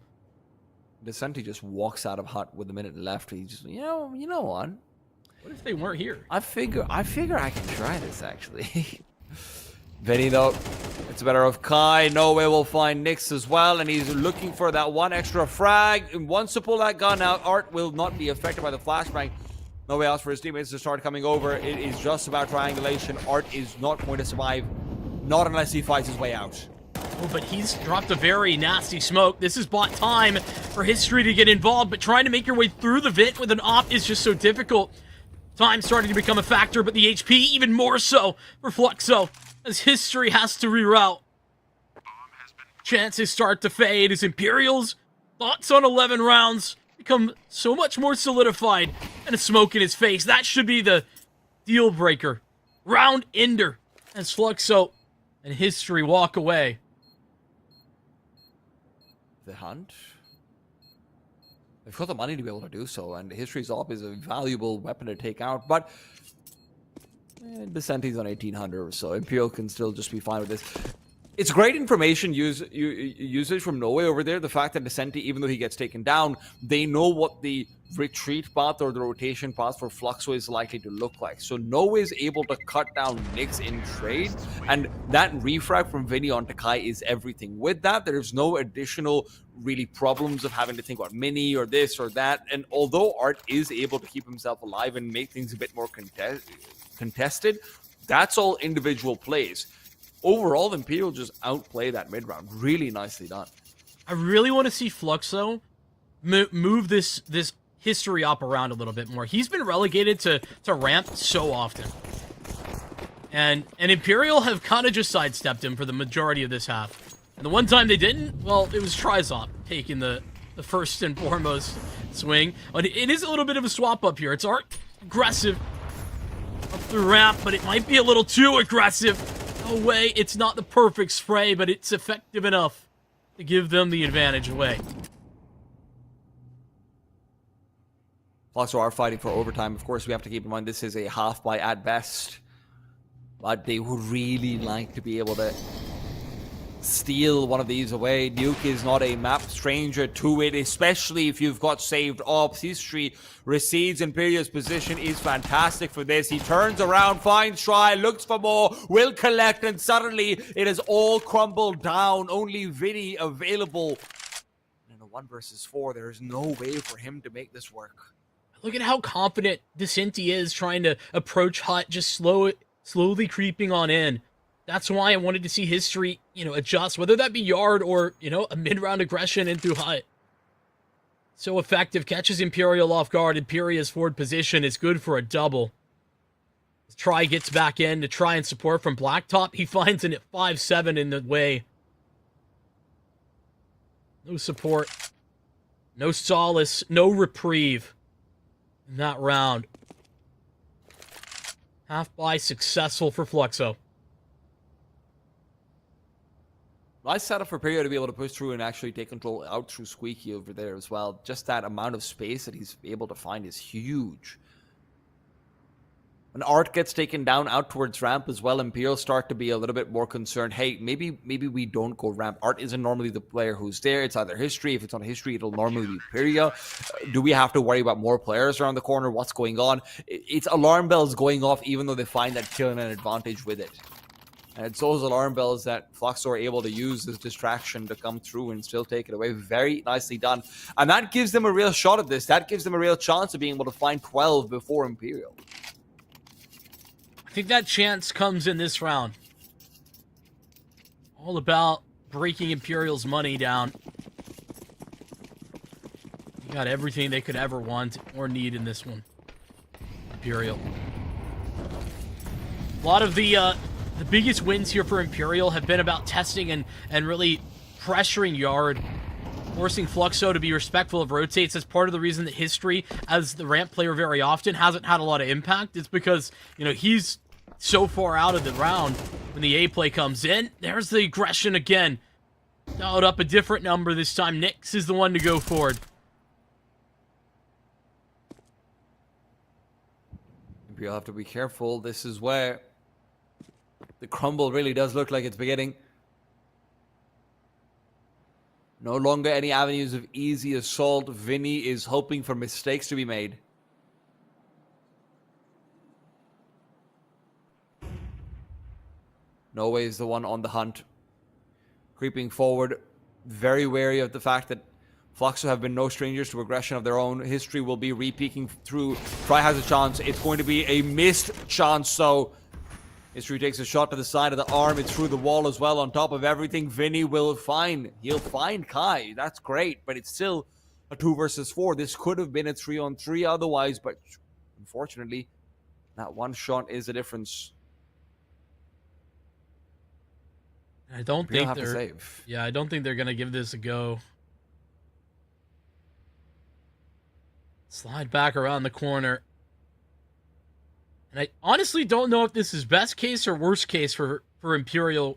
S5: Descenti just walks out of hut with a minute left. He just, you know what?
S6: What if they weren't here?
S5: I figure I can try this actually. Vinny though, it's a matter of Kai. No way will find Nyx as well, and he's looking for that 1 extra frag. And once to pull that gun out, Art will not be affected by the flashbang. No way else for his teammates to start coming over. It is just about triangulation. Art is not going to survive, not unless he fights his way out.
S6: Oh, but he's dropped a very nasty smoke. This has bought time for History to get involved, but trying to make your way through the vent with an op is just so difficult. Time starting to become a factor, but the HP even more so for Fluxo, as History has to reroute. Chances start to fade as Imperial's thoughts on 11 rounds become so much more solidified, and a smoke in his face. That should be the deal breaker. Round ender as Fluxo and History walk away.
S5: The hunt. They've got the money to be able to do so, and History's op is a valuable weapon to take out, but Descenti's on 1800 or so. Imperial can still just be fine with this. It's great information usage from Noe over there. The fact that Descenti, even though he gets taken down, they know what the retreat path or the rotation path for Fluxo is likely to look like. So Noe is able to cut down Nyx in trade, and that refrag from Vinny onto Kai is everything. With that, there's no additional really problems of having to think about Mini or this or that. And although Art is able to keep himself alive and make things a bit more contested, that's all individual plays. Overall, Imperial just outplay that mid-round. Really nicely done.
S6: I really want to see Fluxo move this History op around a little bit more. He's been relegated to ramp so often. And Imperial have kind of just sidestepped him for the majority of this half. And the one time they didn't, well, it was Trizop taking the first and foremost swing. But it is a little bit of a swap up here. It's Art aggressive up through ramp, but it might be a little too aggressive. No way, it's not the perfect spray, but it's effective enough to give them the advantage away.
S5: Fluxo are fighting for overtime. Of course, we have to keep in mind this is a half by at best. But they would really like to be able to steal one of these away. Nuke is not a map stranger to it, especially if you've got saved ops. History recedes. Imperial's position is fantastic for this. He turns around, finds Try, looks for more, will collect, and suddenly it has all crumbled down. Only Vinny available. In a 1 versus 4, there is no way for him to make this work.
S6: Look at how confident Descenti is trying to approach Hut, just slowly creeping on in. That's why I wanted to see History, adjust, whether that be Yard or, a mid-round aggression into Hut. So effective, catches Imperial off guard. Imperia's forward position is good for a double. Try gets back in to try and support from Blacktop. He finds it at 5-7 in the way. No support. No solace. No reprieve in that round. Half buy successful for Fluxo.
S5: Nice setup for Perio to be able to push through and actually take control out through Squeaky over there as well. Just that amount of space that he's able to find is huge. When Art gets taken down out towards ramp as well, Imperial start to be a little bit more concerned. Hey, maybe we don't go ramp. Art isn't normally the player who's there. It's either history. If it's not history, it'll normally be Imperia. Do we have to worry about more players around the corner? What's going on? It's alarm bells going off, even though they find that kill and an advantage with it. And it's those alarm bells that Fluxo are able to use as distraction to come through and still take it away. Very nicely done. And that gives them a real shot at this. That gives them a real chance of being able to find 12 before Imperial.
S6: I think that chance comes in this round. All about breaking Imperial's money down. You got everything they could ever want or need in this one. Imperial. A lot of the biggest wins here for Imperial have been about testing and really pressuring Yard, forcing Fluxo to be respectful of rotates. That's part of the reason that History, as the ramp player very often, hasn't had a lot of impact. It's because, you know, he's so far out of the round when the A play comes in. There's the aggression again. Dialed up a different number this time. Nyx is the one to go forward.
S5: You'll have to be careful. This is where the crumble really does look like it's beginning. No longer any avenues of easy assault. Vinny is hoping for mistakes to be made. Norway is the one on the hunt. Creeping forward, very wary of the fact that Fluxo have been no strangers to aggression of their own. History will be re-peeking through. Try has a chance. It's going to be a missed chance, so History takes a shot to the side of the arm. It's through the wall as well. On top of everything, Vinny will find. He'll find Kai. That's great, but it's still a 2 versus 4. This could have been a 3-on-3 otherwise, but unfortunately, that one shot is the difference.
S6: I don't think they're
S5: save.
S6: Yeah, I don't think they're gonna give this a go. Slide back around the corner. And I honestly don't know if this is best case or worst case for Imperial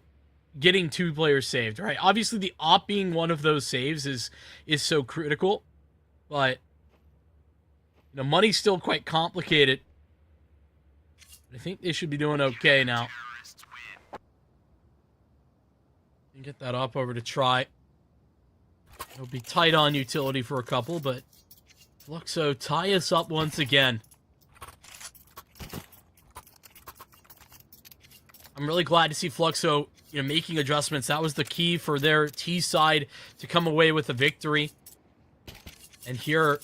S6: getting 2 players saved, right? Obviously the op being one of those saves is so critical, but you know, money's still quite complicated. I think they should be doing okay now. Get that up over to try. It'll be tight on utility for a couple, but Fluxo tie us up once again. I'm really glad to see Fluxo, you know, making adjustments. That was the key for their T side to come away with a victory. And here,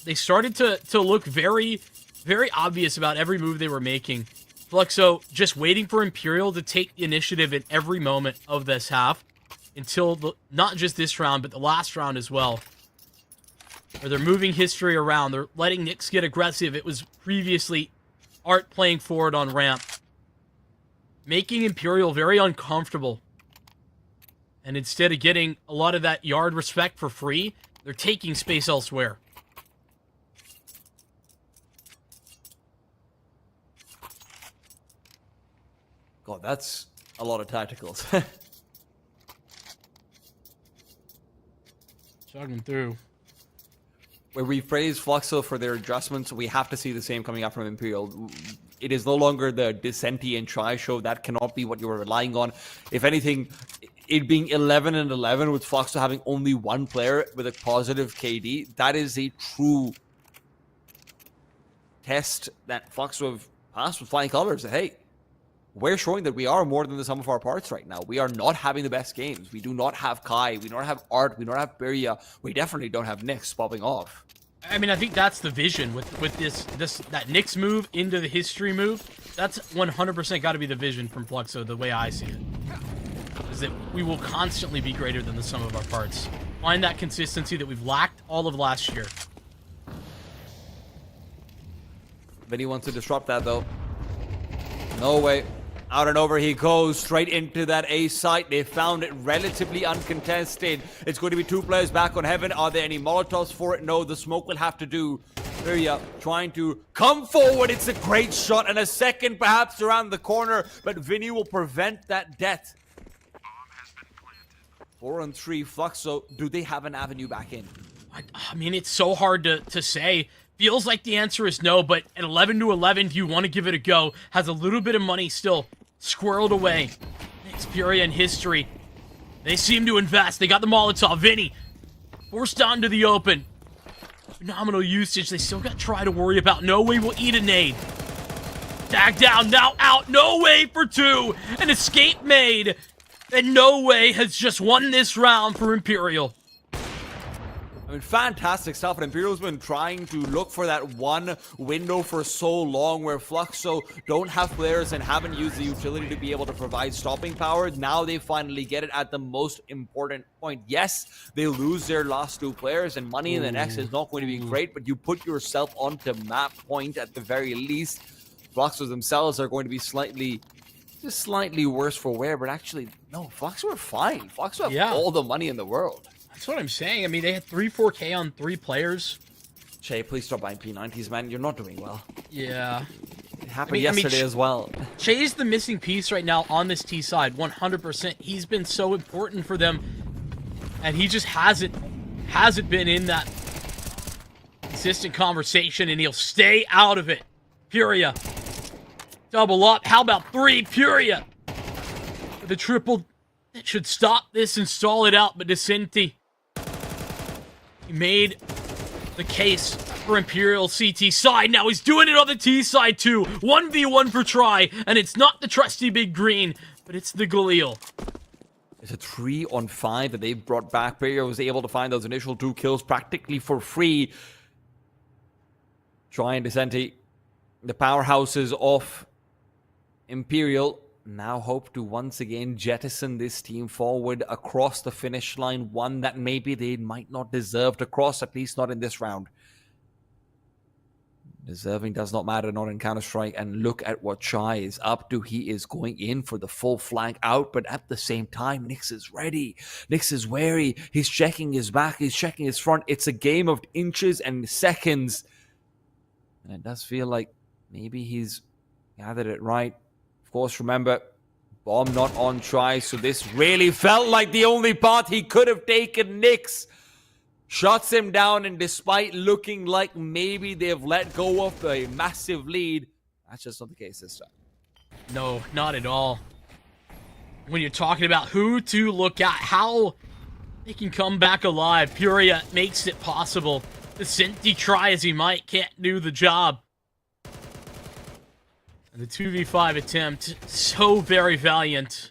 S6: they started to look very, very obvious about every move they were making. Fluxo just waiting for Imperial to take the initiative in every moment of this half until not just this round, but the last round as well. Where they're moving History around. They're letting Nyx get aggressive. It was previously Art playing forward on ramp. Making Imperial very uncomfortable. And instead of getting a lot of that Yard respect for free, they're taking space elsewhere.
S5: God, that's a lot of tacticals.
S6: Chugging through.
S5: Where we praise Fluxo for their adjustments, we have to see the same coming out from Imperial. It is no longer the Dissenti and Try show. That cannot be what you were relying on. If anything, it being 11-11 with Fluxo having only 1 player with a positive KD, that is a true test that Fluxo have passed with flying colors. That, hey, we're showing that we are more than the sum of our parts right now. We are not having the best games. We do not have Kai. We don't have Art. We don't have Beria. We definitely don't have Nyx popping off.
S6: I mean, I think that's the vision with that Nyx move into the History move. That's 100% got to be the vision from Fluxo, the way I see it. Is that we will constantly be greater than the sum of our parts. Find that consistency that we've lacked all of last year.
S5: Vinny wants to disrupt that, though. No way. Out and over he goes, straight into that A site. They found it relatively uncontested. It's going to be 2 players back on Heaven. Are there any Molotovs for it? No, the smoke will have to do. Beria trying to come forward. It's a great shot, and a second perhaps around the corner, but Vinny will prevent that death. 4-on-3, Fluxo. Do they have an avenue back in?
S6: I mean, it's so hard to say. Feels like the answer is no, but at 11-11, do you want to give it a go? Has a little bit of money still squirreled away. Xperia in history. They seem to invest. They got the Molotov. Vinny forced out into the open. Phenomenal usage. They still got try to worry about. No Way will eat a nade. Tag down, now out. No Way for 2. An escape made. And No Way has just won this round for Imperial.
S5: I mean, fantastic stuff. And Imperial's been trying to look for that one window for so long where Fluxo don't have players and haven't used the utility to be able to provide stopping power. Now they finally get it at the most important point. Yes, they lose their last 2 players and money in the next is not going to be great, but you put yourself onto map point at the very least. Fluxos themselves are going to be just slightly worse for wear, but actually, no, Fluxo are fine. Fluxo have all the money in the world.
S6: That's what I'm saying. I mean, they had 4K on 3 players.
S5: Shay, please stop buying P90s, man. You're not doing well.
S6: Yeah.
S5: It happened yesterday as well.
S6: Shay's the missing piece right now on this T side, 100%. He's been so important for them, and he just hasn't been in that consistent conversation, and he'll stay out of it. Furia. Double up. How about 3? Furia. The triple that should stop this and stall it out, but Decenti, he made the case for Imperial CT side. Now he's doing it on the T side too. 1v1 for try, and it's not the trusty big green, but it's the Galil.
S5: It's a 3-on-5 that they've brought back. Player was able to find those initial 2 kills practically for free. Try and Decenti, the powerhouses of Imperial, now hope to once again jettison this team forward across the finish line, one that maybe they might not deserve to cross, at least not in this round. Deserving does not matter, not in Counter-Strike, and look at what Chai is up to. He is going in for the full flank out, but at the same time, Nyx is ready. Nyx is wary. He's checking his back, he's checking his front. It's a game of inches and seconds. And it does feel like maybe he's gathered it right. Of course, remember, bomb not on try, so this really felt like the only path he could have taken. Nyx shuts him down, and despite looking like maybe they've let go of a massive lead, that's just not the case this time.
S6: No, not at all. When you're talking about who to look at, how they can come back alive, Furia makes it possible. The Cinti try as he might, can't do the job. The 2v5 attempt, so very valiant.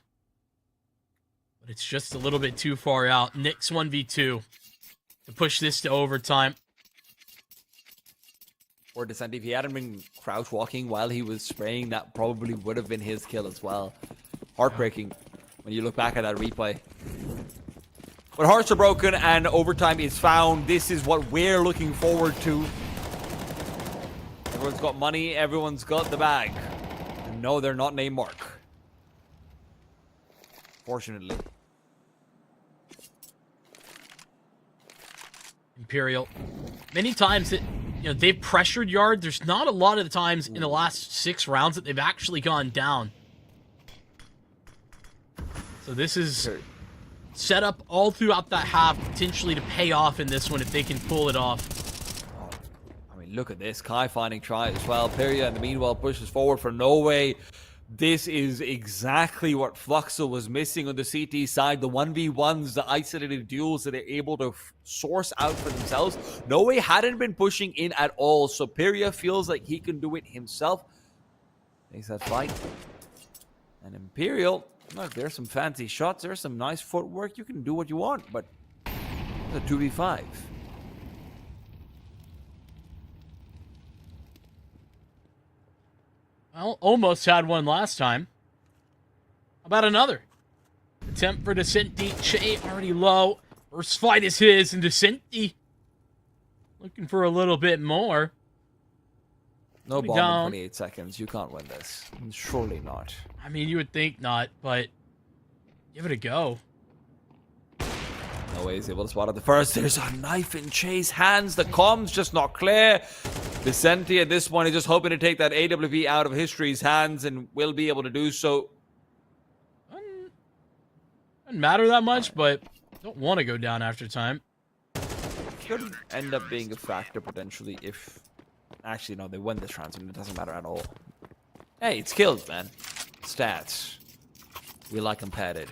S6: But it's just a little bit too far out. Nyx 1v2 to push this to overtime.
S5: Or Decenti, if he hadn't been crouch walking while he was spraying, that probably would have been his kill as well. Heartbreaking when you look back at that replay. But hearts are broken and overtime is found. This is what we're looking forward to. Everyone's got money, everyone's got the bag. No, they're not named Mark. Fortunately.
S6: Imperial. Many times that they've pressured Yard. There's not a lot of the times in the last 6 rounds that they've actually gone down. So this is set up all throughout that half, potentially to pay off in this one if they can pull it off.
S5: Look at this. Kai finding try as well. Peria in the meanwhile pushes forward for No Way. This is exactly what Fluxo was missing on the CT side. The 1v1s, the isolated duels that they're able to source out for themselves. No Way hadn't been pushing in at all, so Peria feels like he can do it himself. Takes that fight. And Imperial, look, there's some fancy shots. There's some nice footwork. You can do what you want, but it's a 2v5.
S6: Well, almost had one last time. How about another? Attempt for Decenti. Che already low. First fight is his, and Decenti looking for a little bit more.
S5: No bomb in 28 seconds. You can't win this. Surely not.
S6: I mean, you would think not, but give it a go.
S5: No way he's able to spot at the first. There's a knife in Che's hands. The comm's just not clear. Vicente at this point is just hoping to take that AWP out of History's hands and will be able to do so.
S6: Doesn't matter that much, but don't want to go down after time.
S5: Could end up being a factor potentially if Actually, no, they win this round, so it doesn't matter at all. Hey, it's kills, man. Stats. We like them padded.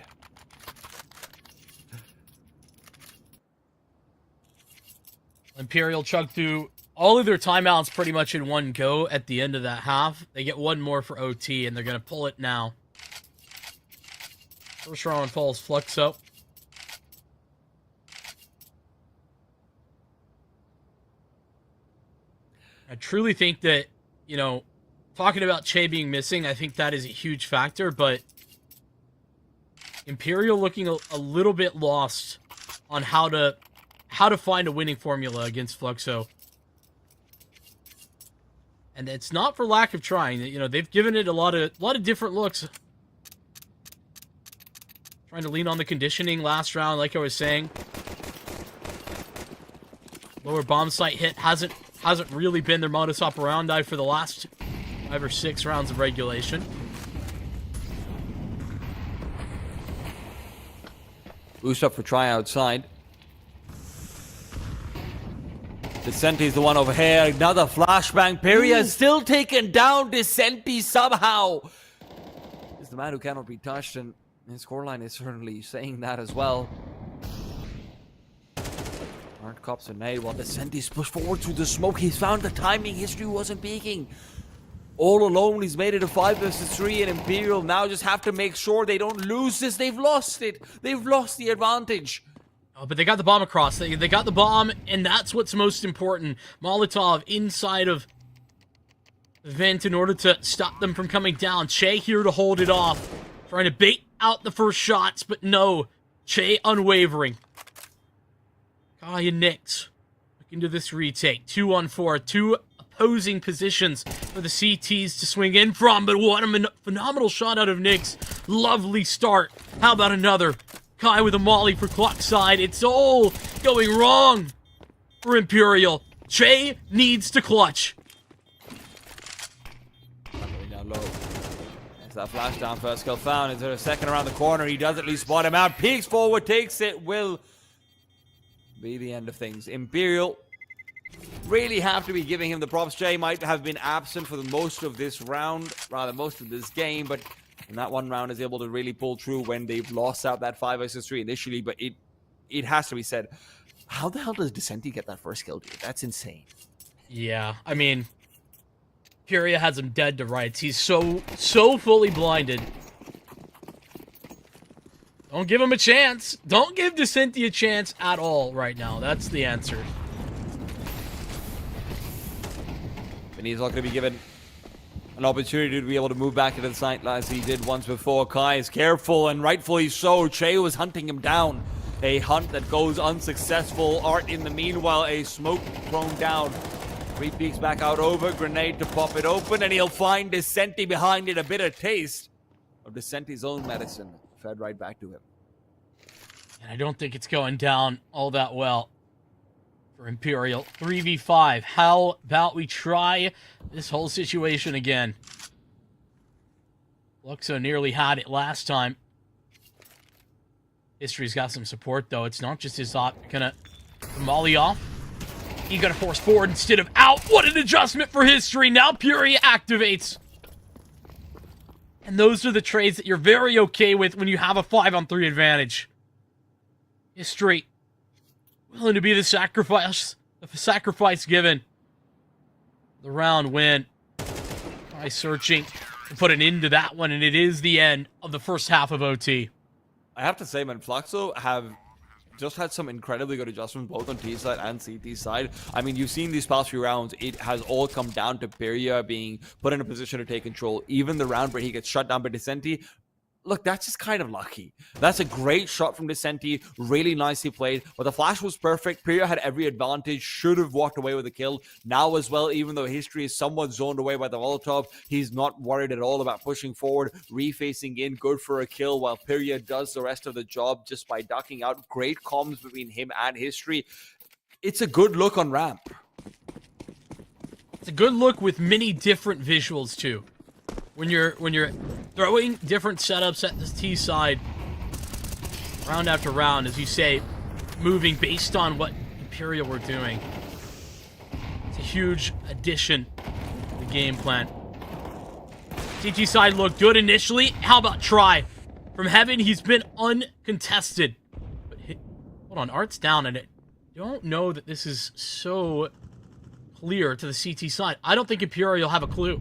S6: Imperial chug through all of their timeouts pretty much in one go at the end of that half. They get one more for OT, and they're going to pull it now. First round falls Fluxo. I truly think that, you know, talking about Che being missing, I think that is a huge factor, but Imperial looking a little bit lost on how to find a winning formula against Fluxo. And it's not for lack of trying. You know, they've given it a lot of different looks. Trying to lean on the conditioning last round, like I was saying. Lower bomb site hit hasn't really been their modus operandi for the last 5 or 6 rounds of regulation.
S5: Boost up for try outside. Decenti's the one over here. Another flashbang. Peria is still taken down. Decenti somehow is the man who cannot be touched, and his scoreline is certainly saying that as well. Hard cops and nade while Decenti's pushed forward through the smoke. He's found the timing. History wasn't peaking. All alone, he's made it a 5 versus 3, and Imperial now just have to make sure they don't lose this. They've lost it. They've lost the advantage.
S6: Oh, but they got the bomb across. They got the bomb, and that's what's most important. Molotov inside of the vent in order to stop them from coming down. Che here to hold it off. Trying to bait out the first shots, but no. Che unwavering. Kai and Nyx look into this retake. 2-on-4. 2 opposing positions for the CTs to swing in from, but what a phenomenal shot out of Nyx. Lovely start. How about another? Kai with a molly for clock side. It's all going wrong for Imperial. Che needs to clutch.
S5: Going down low. There's that flash down. First kill found. Is there a second around the corner? He does at least spot him out. Peeks forward, takes it. Will be the end of things. Imperial really have to be giving him the props. Che might have been absent for the most of this round, rather most of this game, but in that one round is able to really pull through when they've lost out that 5 versus 3 initially. But it has to be said, how the hell does Decenti get that first kill, dude? That's insane.
S6: Yeah, I mean, Furia has him dead to rights. He's so fully blinded. Don't give him a chance. Don't give Decenti a chance at all right now. That's the answer.
S5: And he's not going to be given an opportunity to be able to move back into the site as he did once before. Kai is careful, and rightfully so. Che was hunting him down. A hunt that goes unsuccessful. Art in the meanwhile, a smoke thrown down. 3 peeks back out over. Grenade to pop it open, and he'll find Decenti behind it. A bitter taste of Decenti's own medicine fed right back to him.
S6: And I don't think it's going down all that well for Imperial. 3v5. How about we try this whole situation again? Fluxo nearly had it last time. History's got some support, though. It's not just his op. Gonna molly off. He's gonna force forward instead of out. What an adjustment for History. Now Fury activates. And those are the trades that you're very okay with when you have a 5-on-3 advantage. History willing to be the sacrifice given. The round win. By searching to put an end to that one, and it is the end of the first half of OT.
S5: I have to say, man, Fluxo have just had some incredibly good adjustments both on T side and CT side. I mean, you've seen these past few rounds, it has all come down to Peria being put in a position to take control. Even the round where he gets shut down by Decenti, look, that's just kind of lucky. That's a great shot from Decenti, really nicely played. But the flash was perfect. Peria had every advantage, should have walked away with a kill. Now as well, even though History is somewhat zoned away by the Molotov, he's not worried at all about pushing forward, refacing in, good for a kill, while Peria does the rest of the job just by ducking out. Great comms between him and History. It's a good look on ramp.
S6: It's a good look with many different visuals too. When you're throwing different setups at the T side, round after round, as you say, moving based on what Imperial were doing. It's a huge addition to the game plan. CT side looked good initially. How about try? From Heaven, he's been uncontested. But hold on, Art's down, and I don't know that this is so clear to the CT side. I don't think Imperial have a clue.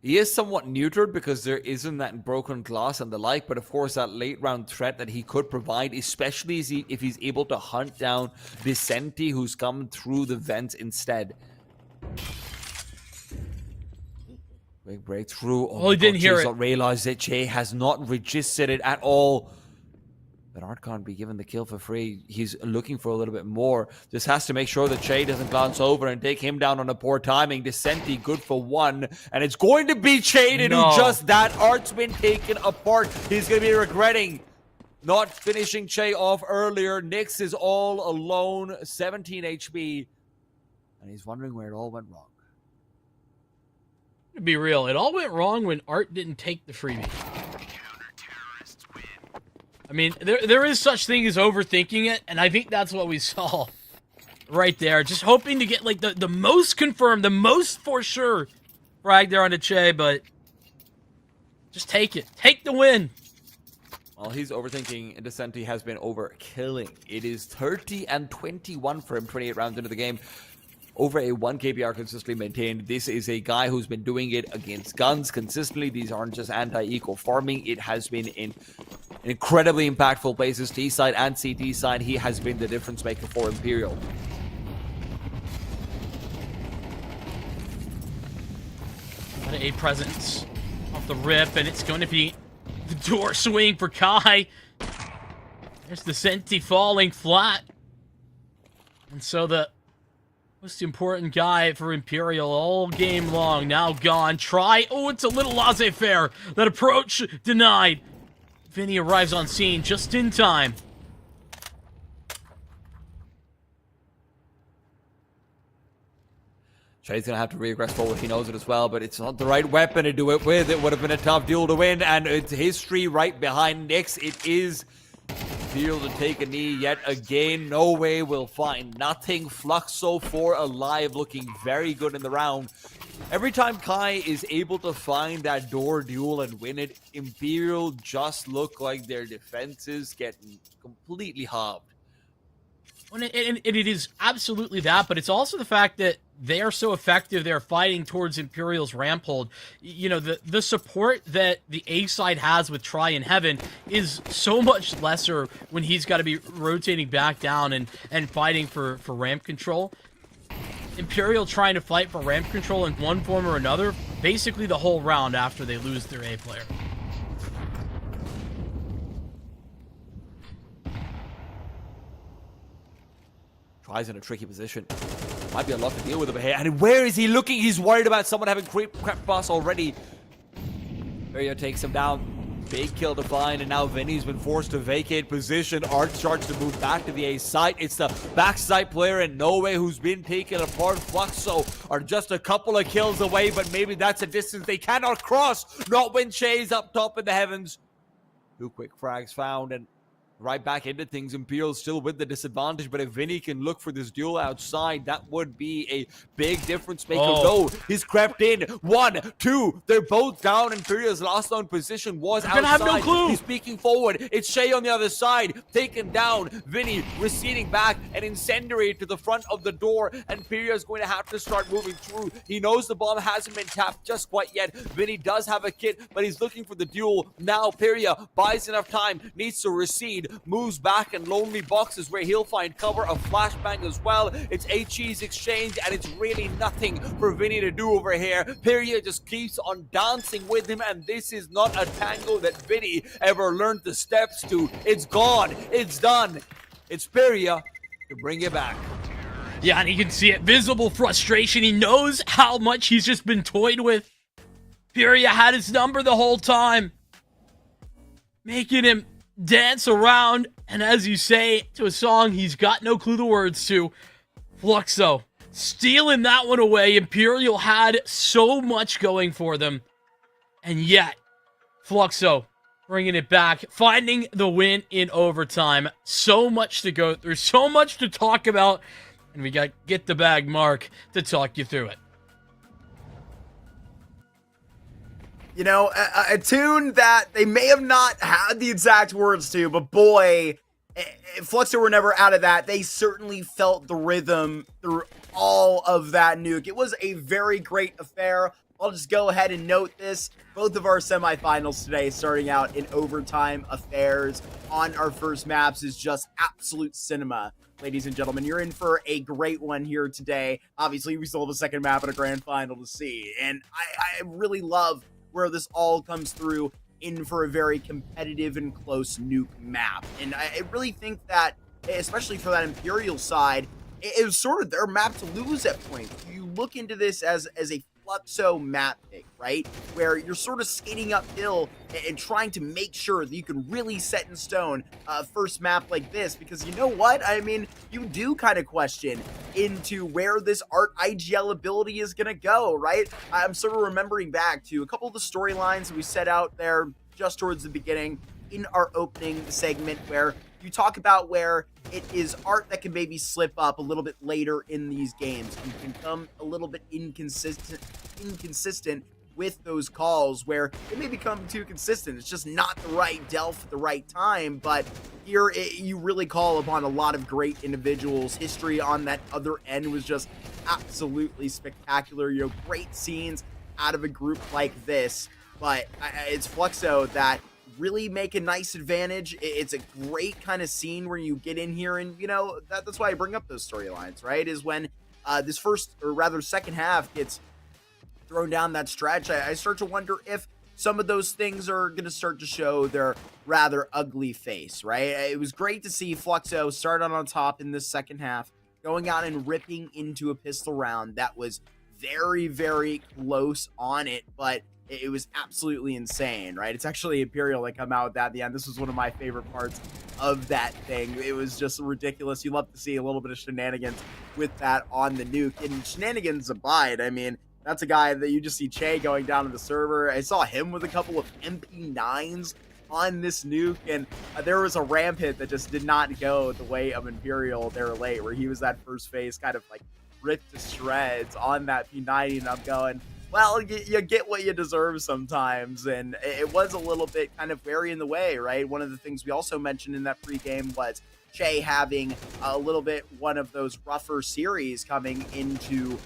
S5: He is somewhat neutered because there isn't that broken glass and the like, but of course that late round threat that he could provide, especially if he's able to hunt down Vicenti, who's come through the vents instead. Big breakthrough.
S6: Oh, he didn't hear it.
S5: Realize that Che has not registered it at all. But Art can't be given the kill for free. He's looking for a little bit more. Just has to make sure that Che doesn't glance over and take him down on a poor timing. Vicenti good for one. And it's going to be Che to do just that. Art's been taken apart. He's going to be regretting not finishing Che off earlier. Nyx is all alone. 17 HP. And he's wondering where it all went wrong.
S6: To be real, it all went wrong when Art didn't take the freebie. I mean, there is such thing as overthinking it, and I think that's what we saw right there. Just hoping to get, like, the most confirmed, the most for sure frag there on the Che, but just take it. Take the win.
S5: Well, he's overthinking. Vicenti has been overkilling. It is 30 and 21 for him, 28 rounds into the game. Over a 1 KPR consistently maintained. This is a guy who's been doing it against guns consistently. These aren't just anti-eco farming. It has been in incredibly impactful places. T side and CT side. He has been the difference maker for Imperial.
S6: Got a presence off the rip, and it's going to be the door swing for Kai. There's the Senti falling flat. And so the most important guy for Imperial all game long, now gone. Try. Oh, it's a little laissez-faire. That approach denied. Vinny arrives on scene just in time.
S5: Che's going to have to regress forward. He knows it as well, but it's not the right weapon to do it with. It would have been a tough duel to win, and it's history right behind Nyx. It is Deal to take a knee yet again. No way will find nothing. Fluxo 4 alive, looking very good in the round. Every time Kai is able to find that door duel and win it, Imperial just look like their defenses get completely hobbed.
S6: And it is absolutely that, but it's also the fact that they are so effective. They're fighting towards Imperial's ramp hold. You know, the support that the A side has with Try in Heaven is so much lesser when he's got to be rotating back down and fighting for ramp control. Imperial trying to fight for ramp control in one form or another, basically the whole round after they lose their A player.
S5: Tries in a tricky position. Might be a lot to deal with over here. And where is he looking? He's worried about someone having crap boss already. Mario takes him down. Big kill to find, and now Vinny's been forced to vacate position. Art starts to move back to the A site. It's the backside player in No Way who's been taken apart. Fluxo are just a couple of kills away, but maybe that's a distance they cannot cross. Not when Che's up top in the heavens. 2 quick frags found, and right back into things. Imperial still with the disadvantage, but if Vinny can look for this duel outside, that would be a big difference maker. No, he's crept in. 1, 2, they're both down. Imperial's last known position was outside.
S6: Have no clue.
S5: He's peeking forward. It's Che on the other side, taken down. Vinny receding back, and incendiary to the front of the door. And Imperial's going to have to start moving through. He knows the bomb hasn't been tapped just quite yet. Vinny does have a kit, but he's looking for the duel. Now Peria buys enough time, needs to recede, moves back in lonely boxes where he'll find cover. A flashbang as well. It's a cheese exchange, and it's really nothing for Vinny to do over here. Peria just keeps on dancing with him, and this is not a tango that Vinny ever learned the steps to. It's gone. It's done. It's Peria to bring it back.
S6: Yeah, and you can see it. Visible frustration. He knows how much he's just been toyed with. Peria had his number the whole time, making him dance around, and as you say, to a song he's got no clue the words to. Fluxo stealing that one away. Imperial had so much going for them, and yet Fluxo bringing it back, finding the win in overtime. So much to go through, so much to talk about. and we got Get the Bag Mark to talk you through it.
S1: You know, a tune that they may have not had the exact words to, but boy, Fluxo were never out of that. They certainly felt the rhythm through all of that nuke. It was a very great affair. I'll just go ahead and note this. Both of our semifinals today, starting out in overtime affairs on our first maps, is just absolute cinema. Ladies and gentlemen, you're in for a great one here today. Obviously, we still have a second map and a grand final to see. And I really love where this all comes through, in for a very competitive and close nuke map. And I really think that, especially for that Imperial side, it was sort of their map to lose at points. You look into this as a Fluxo map pick, right? Where you're sort of skating uphill and trying to make sure that you can really set in stone a first map like this, because you know what? I mean, you do kind of question into where this Art IGL ability is going to go, right? I'm sort of remembering back to a couple of the storylines that we set out there just towards the beginning in our opening segment, where you talk about where it is Art that can maybe slip up a little bit later in these games and can come a little bit inconsistent with those calls, where it may become too consistent. It's just not the right Delph at the right time. But here you really call upon a lot of great individuals. History on that other end was just absolutely spectacular. You know, great scenes out of a group like this. But it's Fluxo that really make a nice advantage. It's a great kind of scene where you get in here, and you know that's why I bring up those storylines, right? Is when this first, or rather second half, gets thrown down that stretch, I start to wonder if some of those things are going to start to show their rather ugly face, right? It was great to see Fluxo start on top in this second half, going out and ripping into a pistol round that was very, very close on it, but it was absolutely insane, right? It's actually Imperial that come out with that at the end. This was one of my favorite parts of that thing. It was just ridiculous. You love to see a little bit of shenanigans with that on the nuke. And shenanigans abide. I mean, that's a guy that you just see Che going down to the server. I saw him with a couple of MP9s on this nuke, and there was a ramp hit that just did not go the way of Imperial there late, where he was that first phase kind of like ripped to shreds on that P90, and I'm going, well, you get what you deserve sometimes. And it was a little bit kind of wary in the way, right? One of the things we also mentioned in that pregame was Che having a little bit one of those rougher series coming into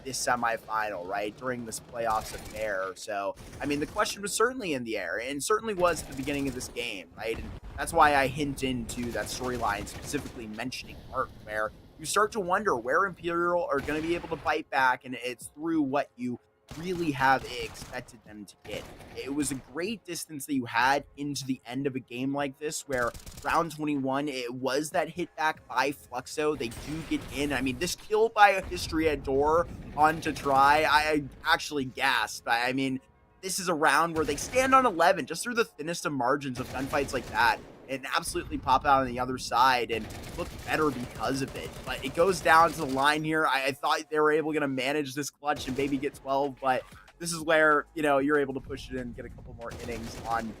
S1: this semifinal, right? During this playoffs affair. So, I mean, the question was certainly in the air, and certainly was at the beginning of this game, right? And that's why I hint into that storyline, specifically mentioning Art, where you start to wonder where Imperial are going to be able to bite back, and it's through what you really have expected them to get. It was a great distance that you had into the end of a game like this, where round 21, it was that hit back by Fluxo. They do get in. I mean, this kill by a History at door on to try, I actually gasped. I mean, this is a round where they stand on 11 just through the thinnest of margins of gunfights like that, and absolutely pop out on the other side and look better because of it. But it goes down to the line here. I thought they were able to manage this clutch and maybe get 12, but this is where, you know, you're able to push it in, get a couple more innings on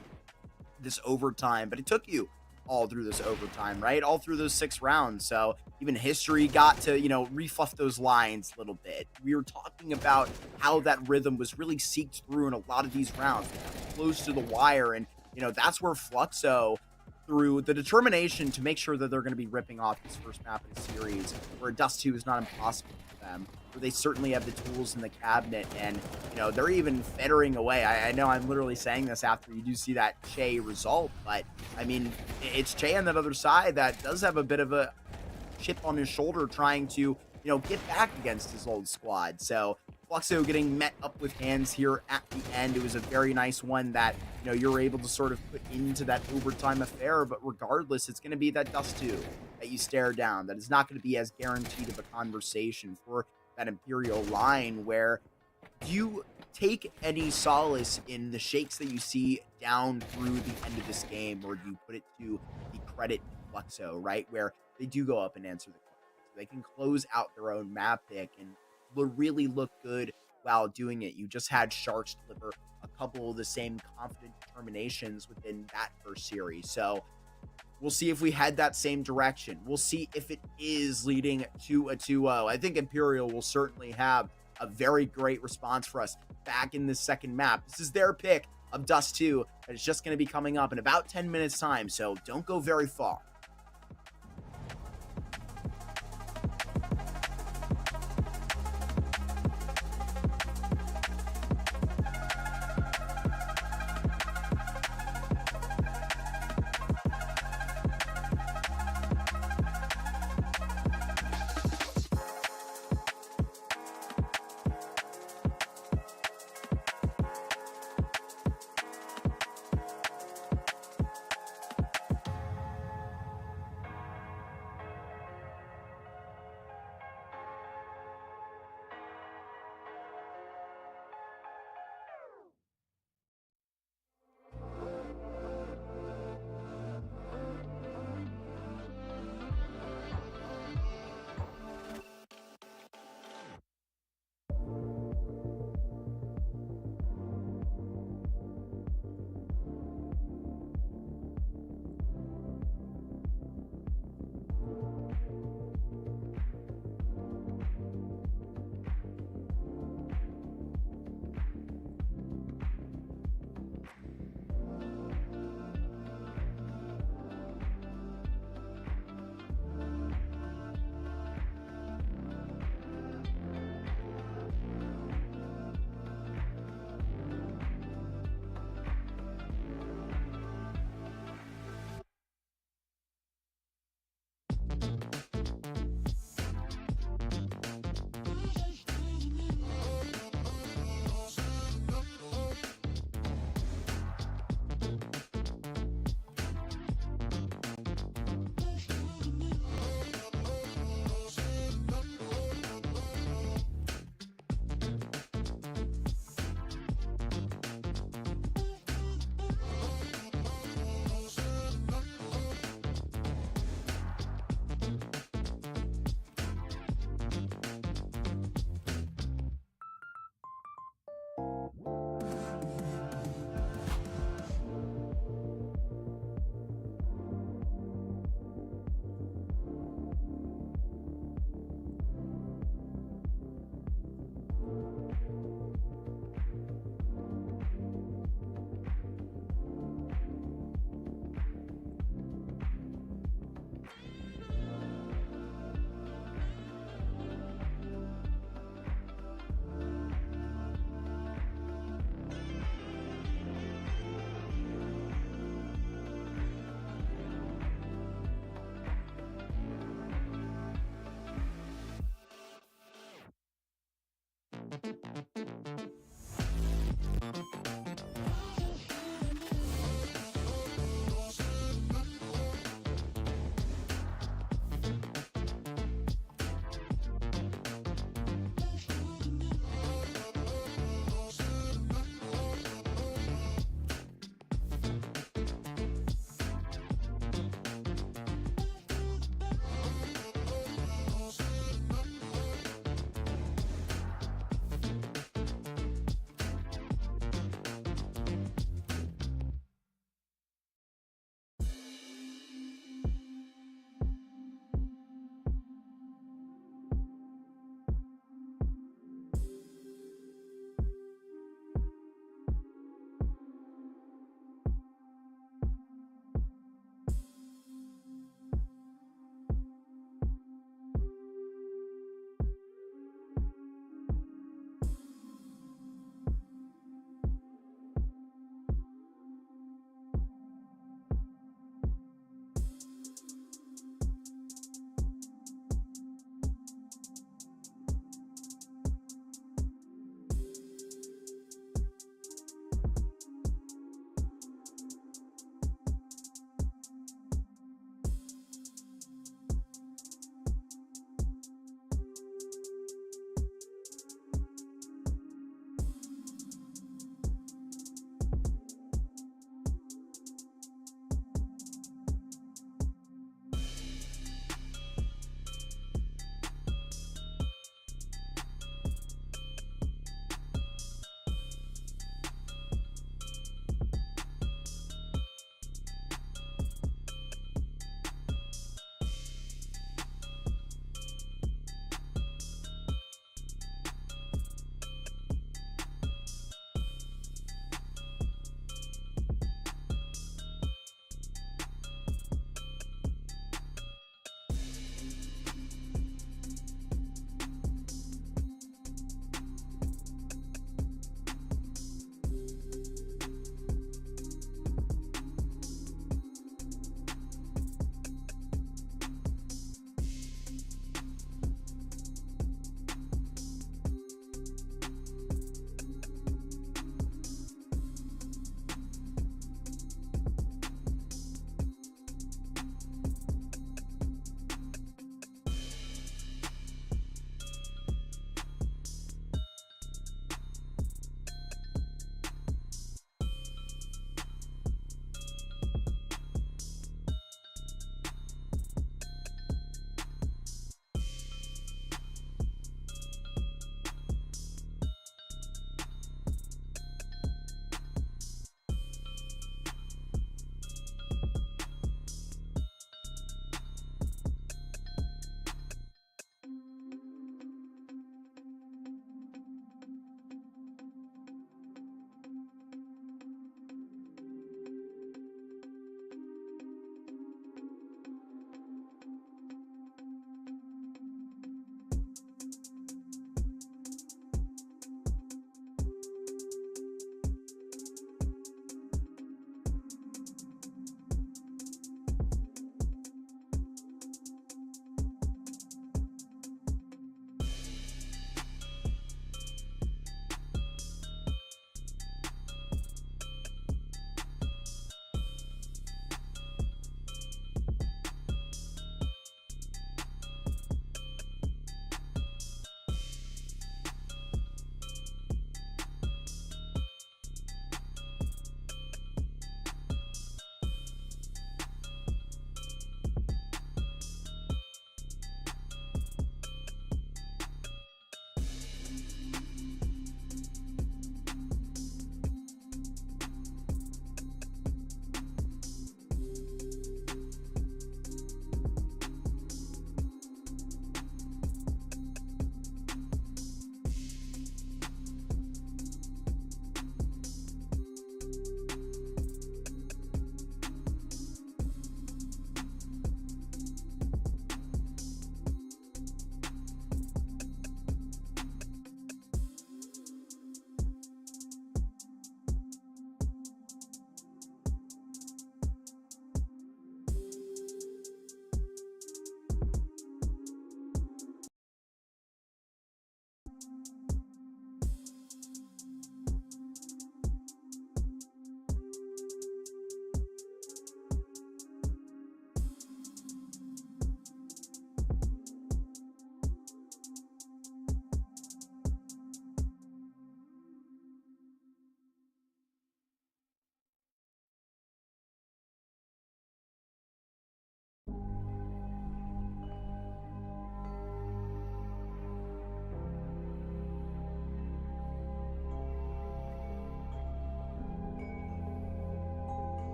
S1: this overtime. But it took you all through this overtime, right? All through those 6 rounds. So even History got to, you know, refluff those lines a little bit. We were talking about how that rhythm was really seeked through in a lot of these rounds, close to the wire. And, you know, that's where Fluxo, through the determination to make sure that they're going to be ripping off this first map of the series, where Dust 2 is not impossible for them, where they certainly have the tools in the cabinet, and, you know, they're even fettering away. I know I'm literally saying this after you do see that Che result, but, I mean, it's Che on that other side that does have a bit of a chip on his shoulder trying to, you know, get back against his old squad. So Fluxo getting met up with hands here at the end. It was a very nice one that, you know, you're able to sort of put into that overtime affair. But regardless, it's going to be that Dust 2 that you stare down. That is not going to be as guaranteed of a conversation for that Imperial line, where you take any solace in the shakes that you see down through the end of this game, or do you put it to the credit of Fluxo, right? Where they do go up and answer the call. So they can close out their own map pick and really look good while doing it. You just had Sharks deliver a couple of the same confident determinations within that first series. So We'll see if we head that same direction. We'll see if it is leading to a 2-0. I think Imperial will certainly have a very great response for us back in this second map. This is their pick of Dust 2, and it's just going to be coming up in about 10 minutes time, so don't go very far.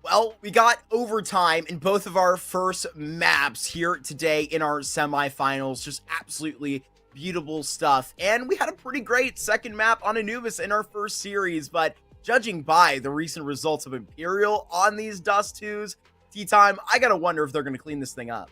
S1: Well, we got overtime in both of our first maps here today in our semifinals. Just absolutely beautiful stuff. And we had a pretty great second map on Anubis in our first series, but judging by the recent results of Imperial on these Dust 2s, Tea Time, I gotta wonder if they're gonna clean this thing up.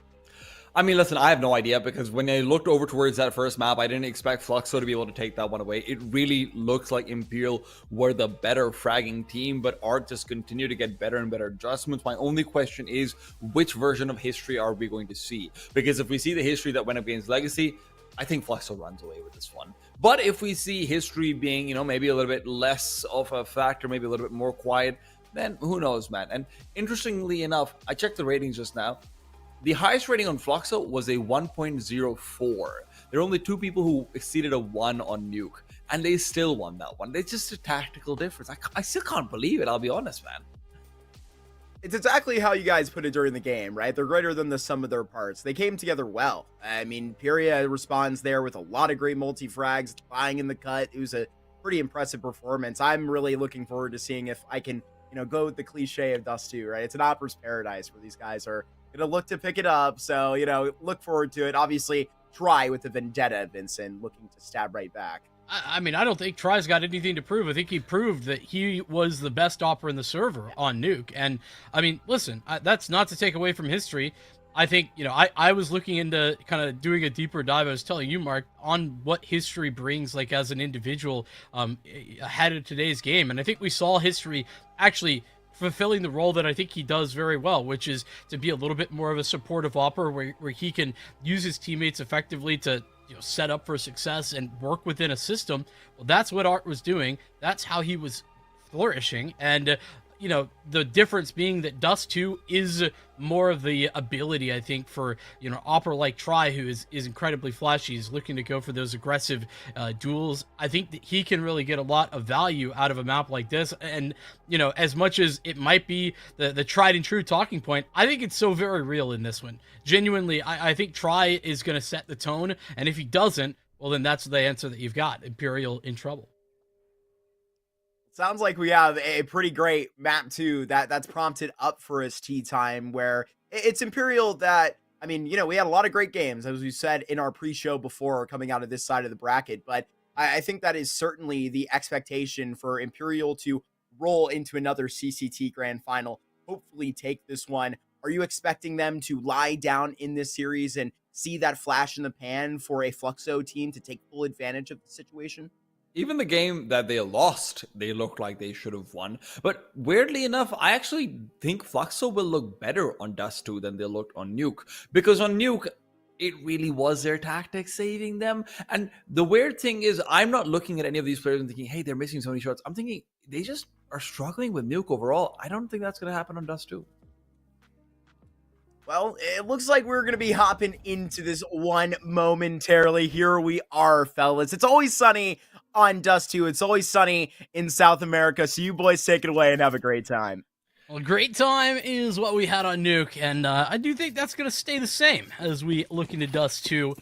S5: I mean, listen, I have no idea, because when I looked over towards that first map, I didn't expect Fluxo to be able to take that one away. It really looks like Imperial were the better fragging team, but Arc just continued to get better and better adjustments. My only question is, which version of history are we going to see? Because if we see the history that went up against Legacy, I think Fluxo runs away with this one. But if we see history being, maybe a little bit less of a factor, maybe a little bit more quiet, then who knows, man. And interestingly enough, I checked the ratings just now. The highest rating on Fluxo was a 1.04. There are only 2 people who exceeded a 1 on Nuke, and they still won that one. It's just a tactical difference. I still can't believe it, I'll be honest, man.
S1: It's exactly how you guys put it during the game, right? They're greater than the sum of their parts. They came together well. I mean, Pyria responds there with a lot of great multi-frags, buying in the cut. It was a pretty impressive performance. I'm really looking forward to seeing if I can, go with the cliche of Dust 2, right? It's an opera's paradise where these guys are going to look to pick it up. So, look forward to it. Obviously, Try with the vendetta, Vincent, looking to stab right back.
S6: I mean, I don't think Try's got anything to prove. I think he proved that he was the best opera in the server on Nuke. And, I mean, listen, that's not to take away from history. I think, I was looking into kind of doing a deeper dive. I was telling you, Mark, on what history brings, like, as an individual ahead of today's game. And I think we saw history actually fulfilling the role that I think he does very well, which is to be a little bit more of a supportive opera where he can use his teammates effectively to set up for success and work within a system. Well, that's what Art was doing. That's how he was flourishing. And the difference being that Dust 2 is more of the ability, I think, for, Opera like Try, who is incredibly flashy. He's looking to go for those aggressive duels. I think that he can really get a lot of value out of a map like this. And, as much as it might be the tried and true talking point, I think it's so very real in this one. Genuinely, I think Try is going to set the tone. And if he doesn't, well, then that's the answer that you've got. Imperial in trouble.
S1: Sounds like we have a pretty great map too that's prompted up for us Tea Time, where it's Imperial that, I mean, we had a lot of great games, as we said in our pre-show before, coming out of this side of the bracket, but I think that is certainly the expectation for Imperial to roll into another CCT Grand Final, hopefully take this one. Are you expecting them to lie down in this series and see that flash in the pan for a Fluxo team to take full advantage of the situation?
S5: Even the game that they lost, they looked like they should have won. But weirdly enough, I actually think Fluxo will look better on Dust 2 than they looked on Nuke. Because on Nuke, it really was their tactics saving them. And the weird thing is, I'm not looking at any of these players and thinking, hey, they're missing so many shots. I'm thinking they just are struggling with Nuke overall. I don't think that's going to happen on Dust 2.
S1: Well, it looks like we're going to be hopping into this one momentarily. Here we are, fellas. It's always sunny on Dust 2. It's always sunny in South America. So you boys take it away and have a great time.
S6: Well, great time is what we had on Nuke. And I do think that's going to stay the same as we look into Dust 2.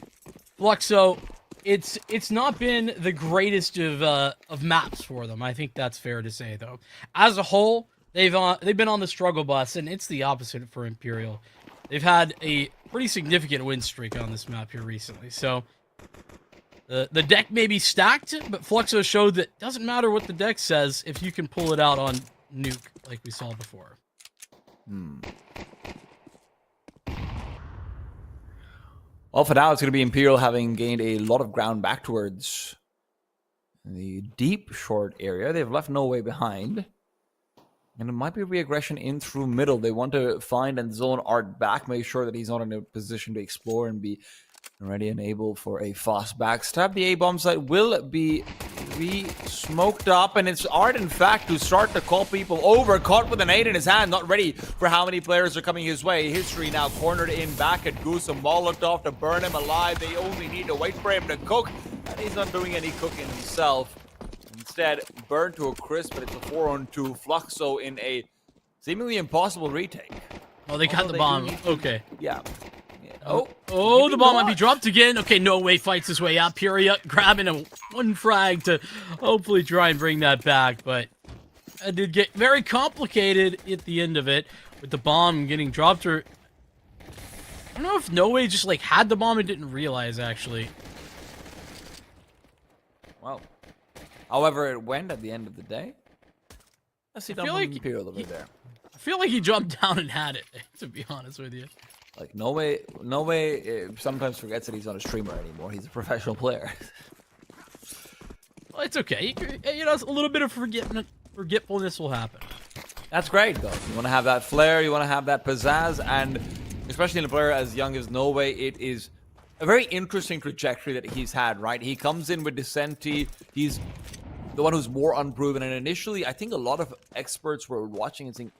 S6: Fluxo, it's not been the greatest of maps for them. I think that's fair to say, though. As a whole, they've been on the struggle bus, and it's the opposite for Imperial. They've had a pretty significant win streak on this map here recently. So the deck may be stacked, but Fluxo showed that it doesn't matter what the deck says if you can pull it out on Nuke like we saw before.
S5: Well, for now, it's going to be Imperial having gained a lot of ground back towards the deep short area. They've left no way behind. And it might be re-aggression in through middle. They want to find and zone Art back, make sure that he's not in a position to explore and be ready and able for a fast backstab. The A-bomb site will be re-smoked up, and it's Art, in fact, to start to call people over. Caught with an 8 in his hand, not ready for how many players are coming his way. History now cornered in back at Goose. A Molotov to burn him alive. They only need to wait for him to cook, and he's not doing any cooking himself. Instead, burned to a crisp, but it's a 4-on-2. Fluxo in a seemingly impossible retake.
S6: Oh, they got the bomb. Okay.
S5: Yeah.
S6: Oh, the bomb might be dropped again. Okay, No Way fights his way out. Pyria grabbing one frag to hopefully try and bring that back, but did get very complicated at the end of it with the bomb getting dropped. Or I don't know if No Way just like had the bomb and didn't realize actually.
S5: Well, however it went at the end of the day. I feel like Imperial over there.
S6: I feel like he jumped down and had it, to be honest with you.
S5: Like No Way sometimes forgets that he's not a streamer anymore. He's a professional player.
S6: Well, it's okay. You know, a little bit of forgetfulness will happen.
S5: That's great, though. You want to have that flair, you want to have that pizzazz, and especially in a player as young as No Way, it is a very interesting trajectory that he's had, right? He comes in with Decenti. He's the one who's more unproven, and initially, I think a lot of experts were watching and saying,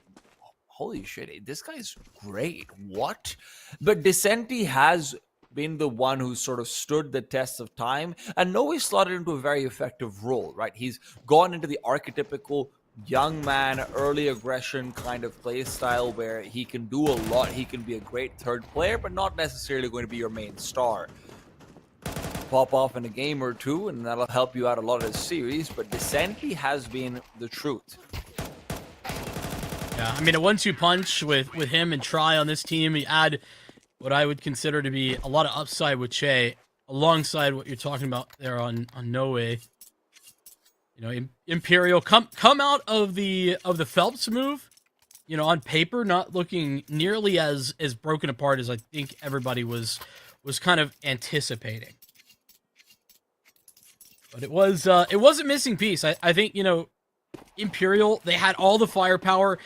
S5: holy shit, this guy's great. What? But Decenti has been the one who sort of stood the test of time, and Noe slotted into a very effective role, right? He's gone into the archetypical young man, early aggression kind of play style where he can do a lot. He can be a great third player, but not necessarily going to be your main star. Pop off in a game or two, and that'll help you out a lot of this series, but Decenti has been the truth.
S6: Yeah, I mean, a 1-2 punch with him and Try on this team. You add what I would consider to be a lot of upside with Che, alongside what you're talking about there on No Way. You know, Imperial come out of the Phelps move. You know, on paper, not looking nearly as broken apart as I think everybody was kind of anticipating. But it was a missing piece. I think, you know, Imperial, they had all the firepower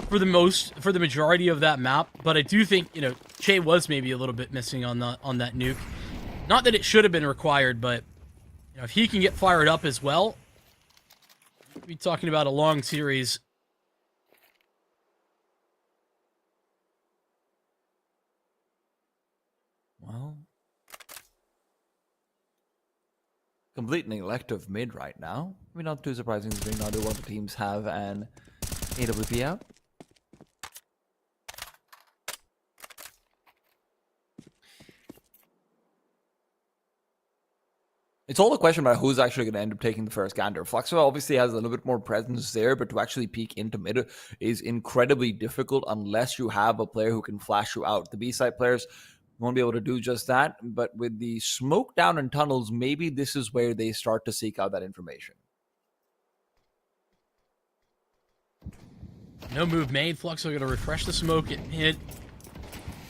S6: for the majority of that map, but I do think, you know, Che was maybe a little bit missing on that nuke. Not that it should have been required, but you know, if he can get fired up as well, we'll be talking about a long series.
S5: Well, complete neglect of mid right now. I mean, not too surprising considering neither one of the teams have an AWP out. It's all a question about who's actually going to end up taking the first gander. Fluxo obviously has a little bit more presence there, but to actually peek into mid is incredibly difficult unless you have a player who can flash you out. The B-side players won't be able to do just that, but with the smoke down in tunnels, maybe this is where they start to seek out that information.
S6: No move made. Fluxo going to refresh the smoke. It hit.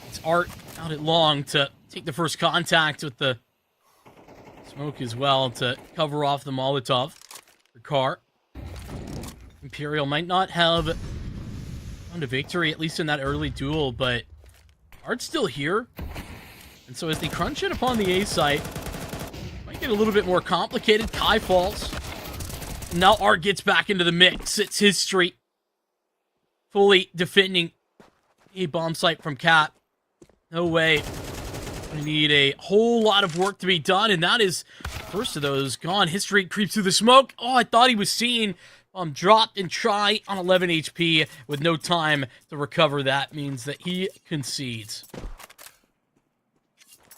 S6: It's Art out at long to take the first contact with the smoke as well to cover off the Molotov for Car. Imperial might not have found a victory, at least in that early duel, but Art's still here. And so as they crunch it upon the A site, might get a little bit more complicated. Kai falls. Now Art gets back into the mix. It's his streak. Fully defending a bomb site from Cat. No way. We need a whole lot of work to be done, and that is first of those gone. His streak creeps through the smoke. Oh, I thought he was seen. Dropped and Try on 11 HP with no time to recover. That means that he concedes.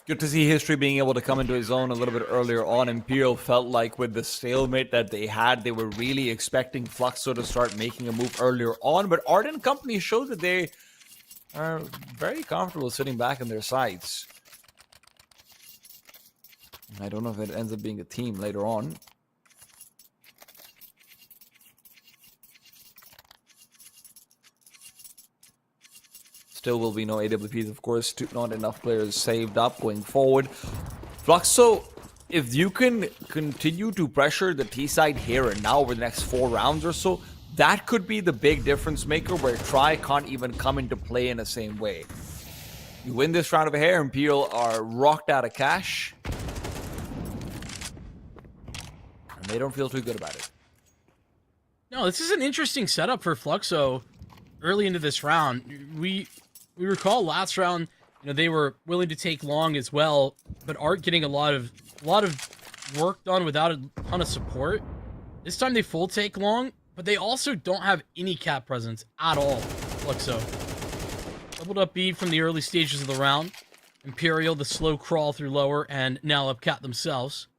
S5: Good to see History being able to come into his own a little bit earlier on. Imperial felt like with the stalemate that they had, they were really expecting Fluxo to start making a move earlier on, but Art and company showed that they are very comfortable sitting back in their sights. I don't know if it ends up being a team later on. Still will be no AWPs, of course. Not enough players saved up going forward. Fluxo, if you can continue to pressure the T side here and now over the next 4 rounds or so, that could be the big difference maker where Try can't even come into play in the same way. You win this round of hair, Imperial are rocked out of cash. And they don't feel too good about it.
S6: No, this is an interesting setup for Fluxo early into this round. We recall last round, you know, they were willing to take long as well, but Art getting a lot of work done without a ton of support. This time they full take long, but they also don't have any cap presence at all. Fluxo doubled up B from the early stages of the round. Imperial the slow crawl through lower, and now up cap themselves.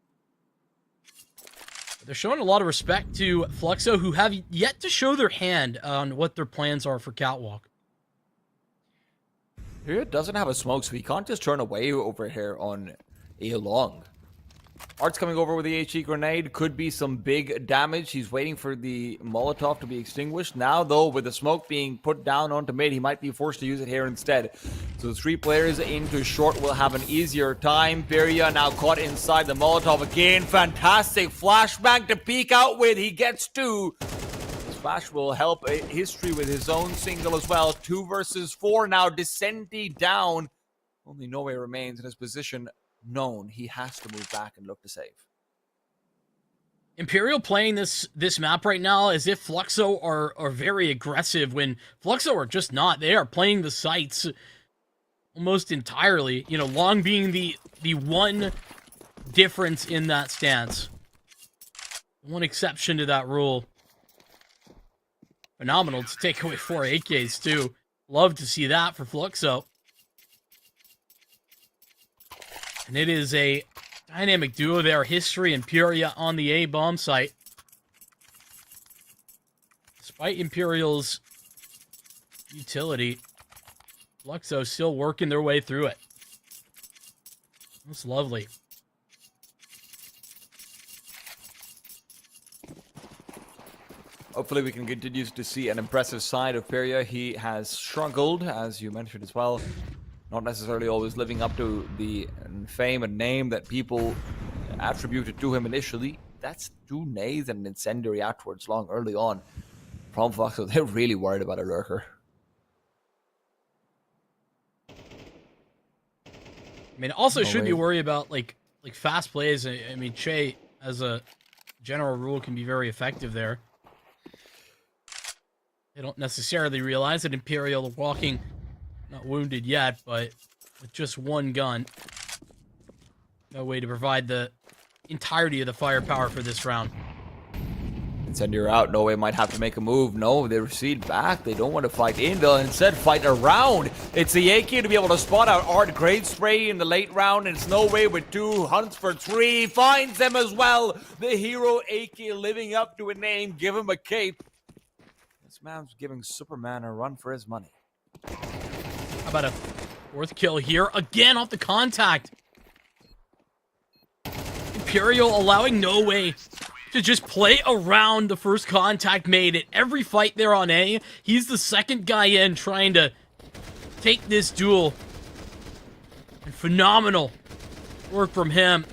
S6: They're showing a lot of respect to Fluxo, who have yet to show their hand on what their plans are for Catwalk.
S5: Here doesn't have a smoke, so he can't just turn away over here on A long. Art's coming over with the HE grenade. Could be some big damage. He's waiting for the Molotov to be extinguished. Now, though, with the smoke being put down onto mid, he might be forced to use it here instead. So the 3 players into short will have an easier time. Peria now caught inside the Molotov again. Fantastic flashbang to peek out with. He gets 2. This flash will help History with his own single as well. 2 versus 4 now. Descendi down. Only Noe remains in his position. Known he has to move back and look to save.
S6: Imperial playing this map right now as if Fluxo are very aggressive when Fluxo are just not. They are playing the sites almost entirely. You know, Long being the one difference in that stance. One exception to that rule. Phenomenal to take away 4 AKs too. Love to see that for Fluxo. And it is a dynamic duo there, History and Peria on the A bomb site. Despite Imperial's utility, Fluxo still working their way through it. That's lovely.
S5: Hopefully we can continue to see an impressive side of Peria. He has struggled, as you mentioned as well. Not necessarily always living up to the fame and name that people attributed to him initially. That's 2 nades and an incendiary afterwards long early on. From Fluxo, they're really worried about a lurker.
S6: I mean, also should be worried about like fast plays. I mean, Che, as a general rule, can be very effective there. They don't necessarily realize that Imperial are walking, not wounded yet, but with just 1 gun. No way to provide the entirety of the firepower for this round.
S5: Incendiary out. No way might have to make a move. No, they recede back. They don't want to fight in. They'll instead fight around. It's the AK to be able to spot out Art. Great spray in the late round, and it's No Way with 2. Hunts for 3. Finds them as well. The hero AK living up to a name. Give him a cape. This man's giving Superman a run for his money.
S6: How about a 4th kill here? Again off the contact. Imperial allowing No Way to just play around the first contact made at every fight there on A. He's the 2nd guy in trying to take this duel. And phenomenal work from him.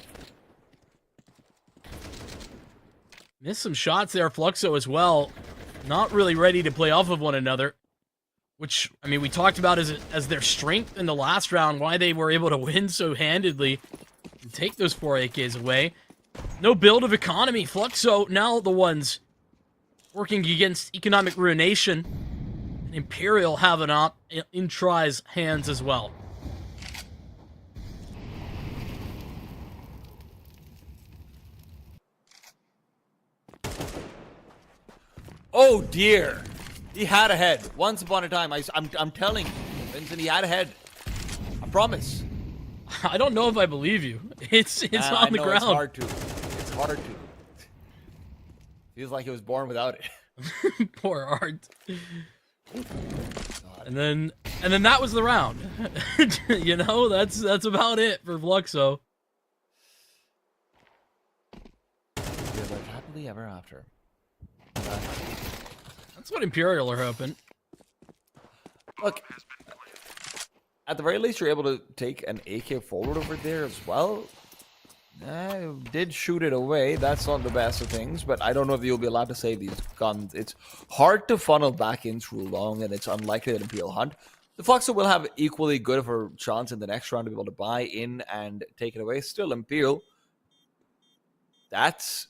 S6: Missed some shots there, Fluxo as well. Not really ready to play off of one another. Which, I mean, we talked about as their strength in the last round, why they were able to win so handedly and take those 4 AKs away. No build of economy. Fluxo now the ones working against economic ruination. And Imperial have it up in Try's hands as well.
S5: Oh dear. He had a head. Once upon a time, I'm telling you, Vincent, he had a head. I promise.
S6: I don't know if I believe you. It's on the ground.
S5: It's hard to. It's hard to. Feels like he was born without it.
S6: Poor Art. And then that was the round. You know, that's about it for Fluxo.
S5: Live happily ever after.
S6: That's what Imperial are hoping.
S5: Look, at the very least, you're able to take an AK forward over there as well. I did shoot it away. That's not the best of things, but I don't know if you'll be allowed to save these guns. It's hard to funnel back in through long, and it's unlikely that Imperial hunt. The Fluxo will have equally good of a chance in the next round to be able to buy in and take it away. Still, Imperial. That's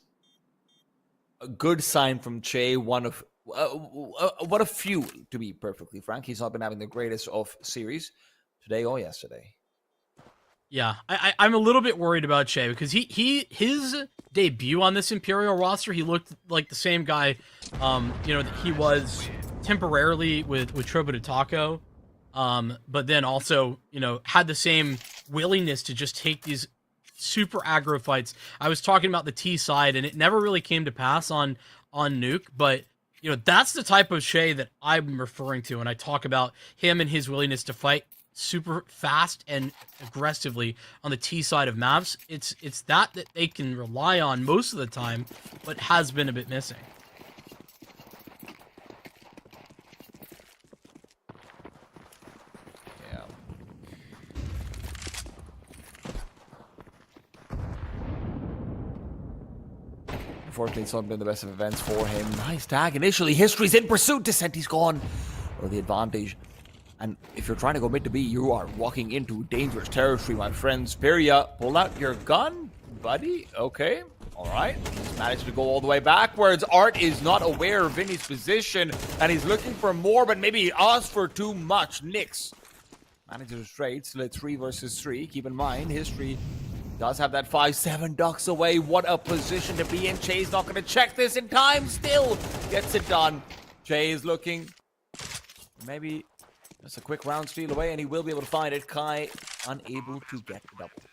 S5: a good sign from Che. One of what a few, to be perfectly frank. He's not been having the greatest of series today or yesterday.
S6: Yeah, I'm a little bit worried about Che because his debut on this Imperial roster, he looked like the same guy, you know, that he was temporarily with Tropa de Taco, but then also, you know, had the same willingness to just take these super aggro fights. I was talking about the T side, and it never really came to pass on Nuke, but that's the type of Shay that I'm referring to when I talk about him and his willingness to fight super fast and aggressively on the T side of maps. It's that they can rely on most of the time, but has been a bit missing.
S5: Yeah. Unfortunately, it's not been the best of events for him. Nice tag initially. History's in pursuit. Descenti's gone. Or the advantage. And if you're trying to go mid to B, you are walking into dangerous territory, my friends. Peria, pull out your gun, buddy. Okay, all right. He's managed to go all the way backwards. Art is not aware of Vinny's position, and he's looking for more, but maybe he asked for too much. Nix manages to trade, still at 3 versus 3. Keep in mind, History does have that 5-7 ducks away. What a position to be in. Che's not going to check this in time. Still gets it done. Che is looking. Maybe just a quick round steal away, and he will be able to find it. Kai unable to get the double.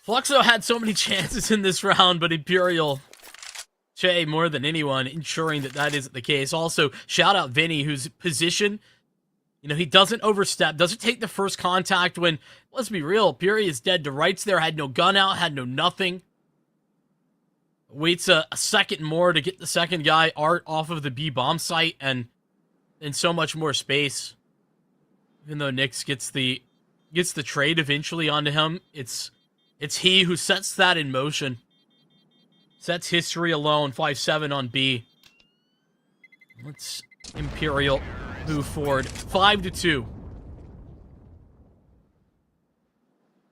S6: Fluxo had so many chances in this round, but Imperial, Che more than anyone, ensuring that isn't the case. Also, shout out Vinny, whose position, he doesn't overstep, doesn't take the first contact when, let's be real, Puri is dead to rights there, had no gun out, had no nothing. Waits a second more to get the second guy, Art, off of the B bomb site, and so much more space. Even though Nyx gets the trade eventually onto him, it's he who sets that in motion. Sets History alone, 5-7 on B. Let's Imperial move forward, 5-2.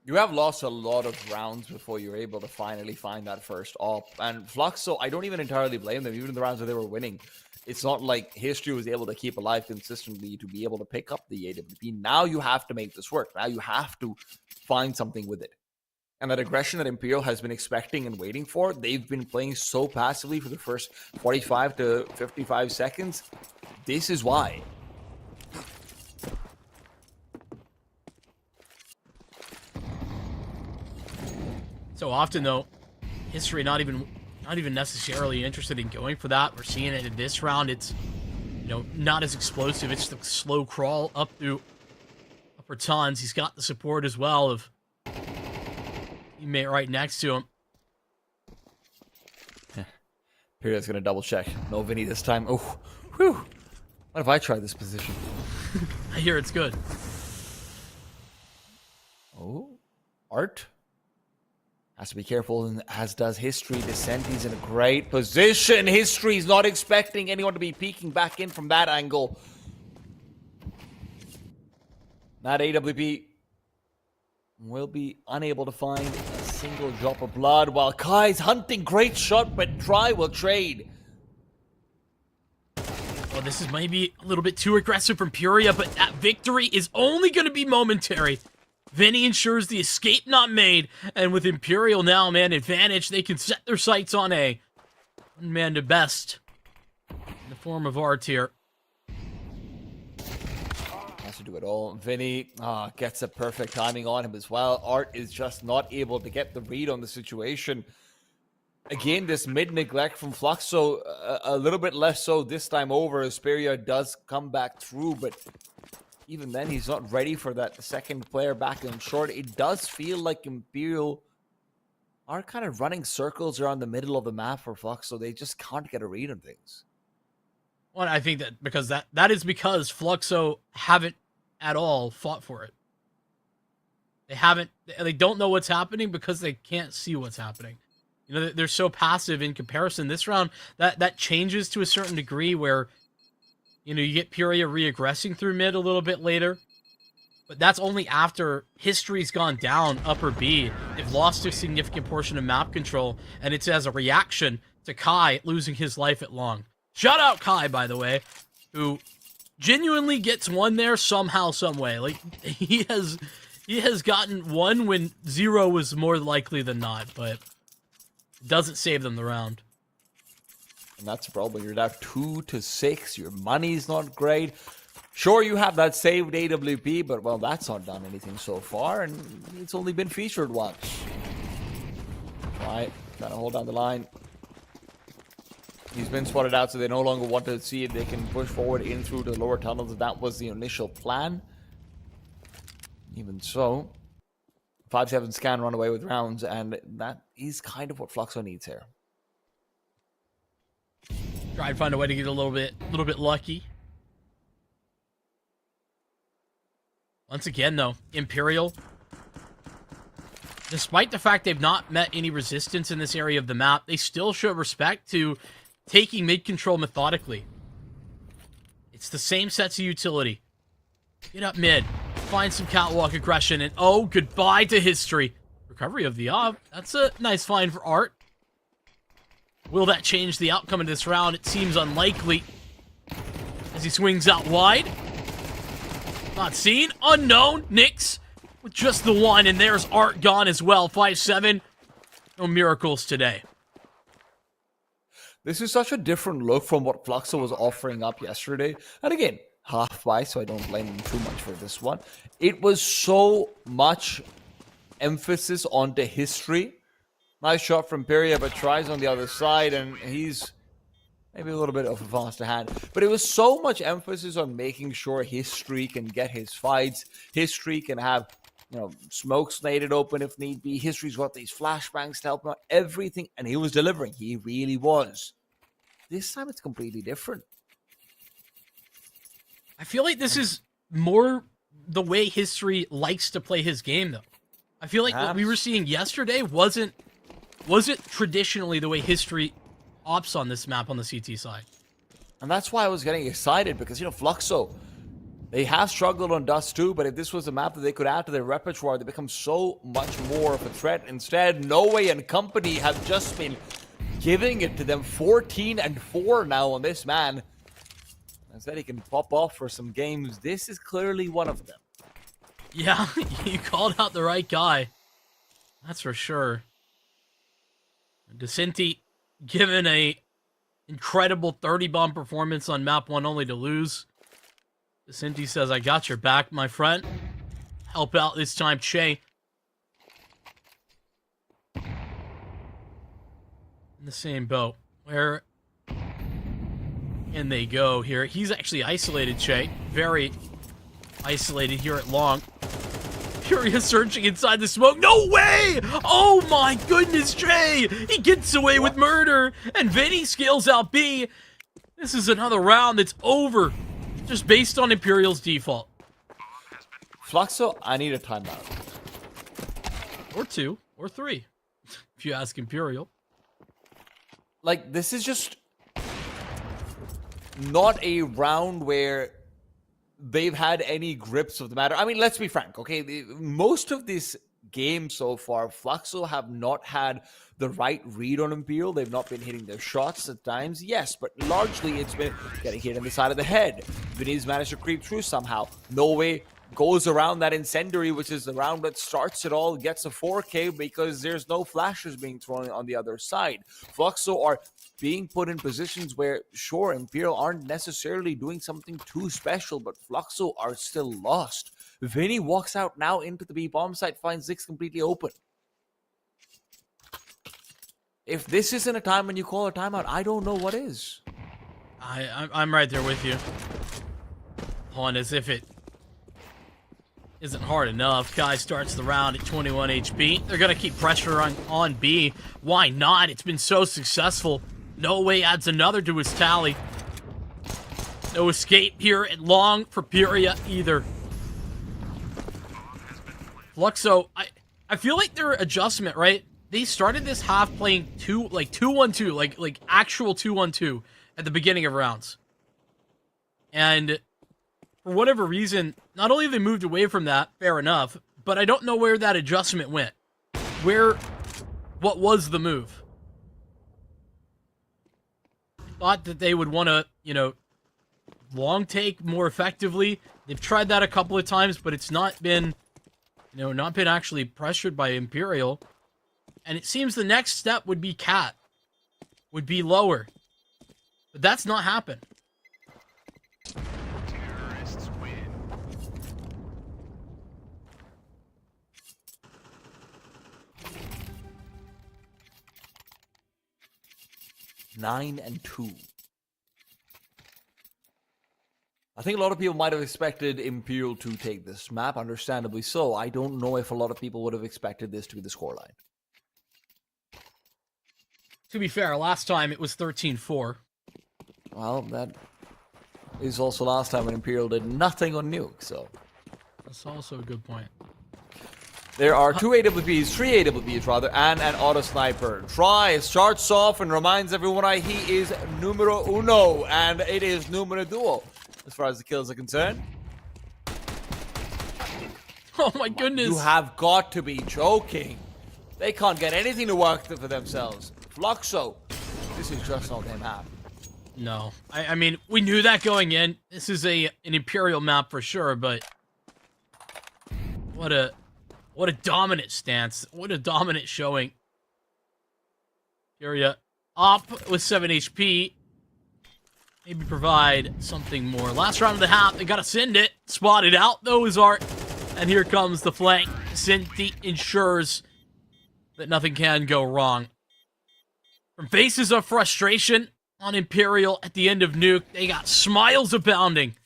S5: You have lost a lot of rounds before you're able to finally find that first op. And Fluxo, I don't even entirely blame them, even in the rounds where they were winning. It's not like History was able to keep alive consistently to be able to pick up the AWP. Now you have to make this work. Now you have to find something with it. And that aggression that Imperial has been expecting and waiting for, they've been playing so passively for the first 45 to 55 seconds. This is why.
S6: So often, though, History not even necessarily interested in going for that. We're seeing it in this round. It's, not as explosive. It's the slow crawl up through upper tons. He's got the support as well of teammate right next to him.
S5: Period's gonna double check. No Vinny this time. Oh, whew. What if I try this position?
S6: I hear it's good.
S5: Oh, Art has to be careful, and as does History. Descent, he's in a great position. History's not expecting anyone to be peeking back in from that angle. That AWP will be unable to find a single drop of blood, while Kai's hunting. Great shot, but Try will trade.
S6: Well, this is maybe a little bit too aggressive from Puria, but that victory is only going to be momentary. Vinny ensures the escape not made, and with Imperial now, man, advantage, they can set their sights on a one-man to best in the form of Art here.
S5: Has to do it all. Vinny gets a perfect timing on him as well. Art is just not able to get the read on the situation. Again, this mid-neglect from Fluxo, a little bit less so this time over. Asperia does come back through, but even then, he's not ready for that second player back in short. It does feel like Imperial are kind of running circles around the middle of the map for Flux, so they just can't get a read on things.
S6: Well, I think that because that is because Fluxo haven't at all fought for it. They don't know what's happening because they can't see what's happening. They're so passive in comparison. This round, that changes to a certain degree where you get Puria re-aggressing through mid a little bit later. But that's only after History's gone down upper B. They've lost a significant portion of map control, and it's as a reaction to Kai losing his life at long. Shout out Kai, by the way, who genuinely gets one there somehow, some way. Like, he has gotten one when 0 was more likely than not, but it doesn't save them the round.
S5: And that's the problem. You're down 2-6. Your money's not great. Sure, you have that saved AWP, but well, that's not done anything so far, and it's only been featured once. Right, trying to hold down the line. He's been spotted out, so they no longer want to see if they can push forward in through the lower tunnels. That was the initial plan. Even so, 5-7 can run away with rounds, and that is kind of what Fluxo needs here.
S6: Try and find a way to get a little bit lucky. Once again, though, Imperial, despite the fact they've not met any resistance in this area of the map, they still show respect to taking mid-control methodically. It's the same sets of utility. Get up mid, find some catwalk aggression, and oh, goodbye to history. Recovery of the op. That's a nice find for Art. Will that change the outcome of this round? It seems unlikely. As he swings out wide. Not seen. Unknown. Nyx with just the one, and there's Art gone as well. 5-7. No miracles today.
S5: This is such a different look from what Fluxo was offering up yesterday. And again, half by, so I don't blame him too much for this one. It was so much emphasis on the history. Nice shot from Peria, but tries on the other side, and he's maybe a little bit of a faster hand. But it was so much emphasis on making sure History can get his fights. History can have, smoke slated open if need be. History's got these flashbangs to help him out. Everything, and he was delivering. He really was. This time it's completely different.
S6: I feel like this is more the way History likes to play his game, though. I feel like what we were seeing yesterday wasn't traditionally the way History ops on this map on the CT side.
S5: And that's why I was getting excited, because, Fluxo, they have struggled on Dust too, but if this was a map that they could add to their repertoire, they become so much more of a threat. Instead, No Way and company have just been giving it to them. 14-4 now on this man. Instead, he can pop off for some games. This is clearly one of them.
S6: Yeah, you called out the right guy. That's for sure. DeCinti given a incredible 30-bomb performance on map 1 only to lose. DeCinti says, I got your back, my friend. Help out this time, Che. In the same boat. Where can they go here? He's actually isolated, Che. Very isolated here at long. Furia searching inside the smoke. No way! Oh my goodness, Che! He gets away with murder, and Vinny scales out B. This is another round that's over, just based on Imperial's default.
S5: Fluxo, I need a timeout.
S6: Or 2, or 3, if you ask Imperial.
S5: Like, this is just not a round where they've had any grips of the matter. I mean, let's be frank, okay? Most of this game so far, Fluxo have not had the right read on Imperial. They've not been hitting their shots at times, yes, but largely it's been getting hit on the side of the head. Vinny's managed to creep through somehow. No Way goes around that incendiary, which is the round that starts it all, gets a 4K because there's no flashes being thrown on the other side. Fluxo are being put in positions where, sure, Imperial aren't necessarily doing something too special, but Fluxo are still lost. Vinny walks out now into the B bomb site, finds Zix completely open. If this isn't a time when you call a timeout, I don't know what is.
S6: I'm right there with you. On as if it isn't hard enough. Kai starts the round at 21 HP. They're going to keep pressure on B. Why not? It's been so successful. No Way adds another to his tally. No escape here at long for Furia either. Fluxo, I feel like their adjustment, right? They started this half playing 2-1-2, like actual 2-1-2 at the beginning of rounds. And for whatever reason, not only have they moved away from that, fair enough, but I don't know where that adjustment went. What was the move? Thought that they would want to, long take more effectively. They've tried that a couple of times, but it's not been, not been actually pressured by Imperial. And it seems the next step would be Cat. Would be lower. But that's not happened.
S5: 9-2. I think a lot of people might have expected Imperial to take this map, understandably so. I don't know if a lot of people would have expected this to be the scoreline.
S6: To be fair, last time it was 13-4.
S5: Well, that is also last time when Imperial did nothing on Nuke, so...
S6: That's also a good point.
S5: There are 2 AWPs, 3 AWPs rather, and an auto sniper. Try starts off and reminds everyone why he is numero uno, and it is numero duo, as far as the kills are concerned.
S6: Oh my goodness.
S5: You have got to be joking. They can't get anything to work for themselves. Fluxo, this is just not their map.
S6: No. I mean, we knew that going in. This is an Imperial map for sure, but... What a dominant stance. What a dominant showing. Furia up with 7 HP. Maybe provide something more. Last round of the half, they gotta send it. Spotted out, though, is Art. And here comes the flank. Cinti ensures that nothing can go wrong. From faces of frustration on Imperial at the end of Nuke, they got smiles abounding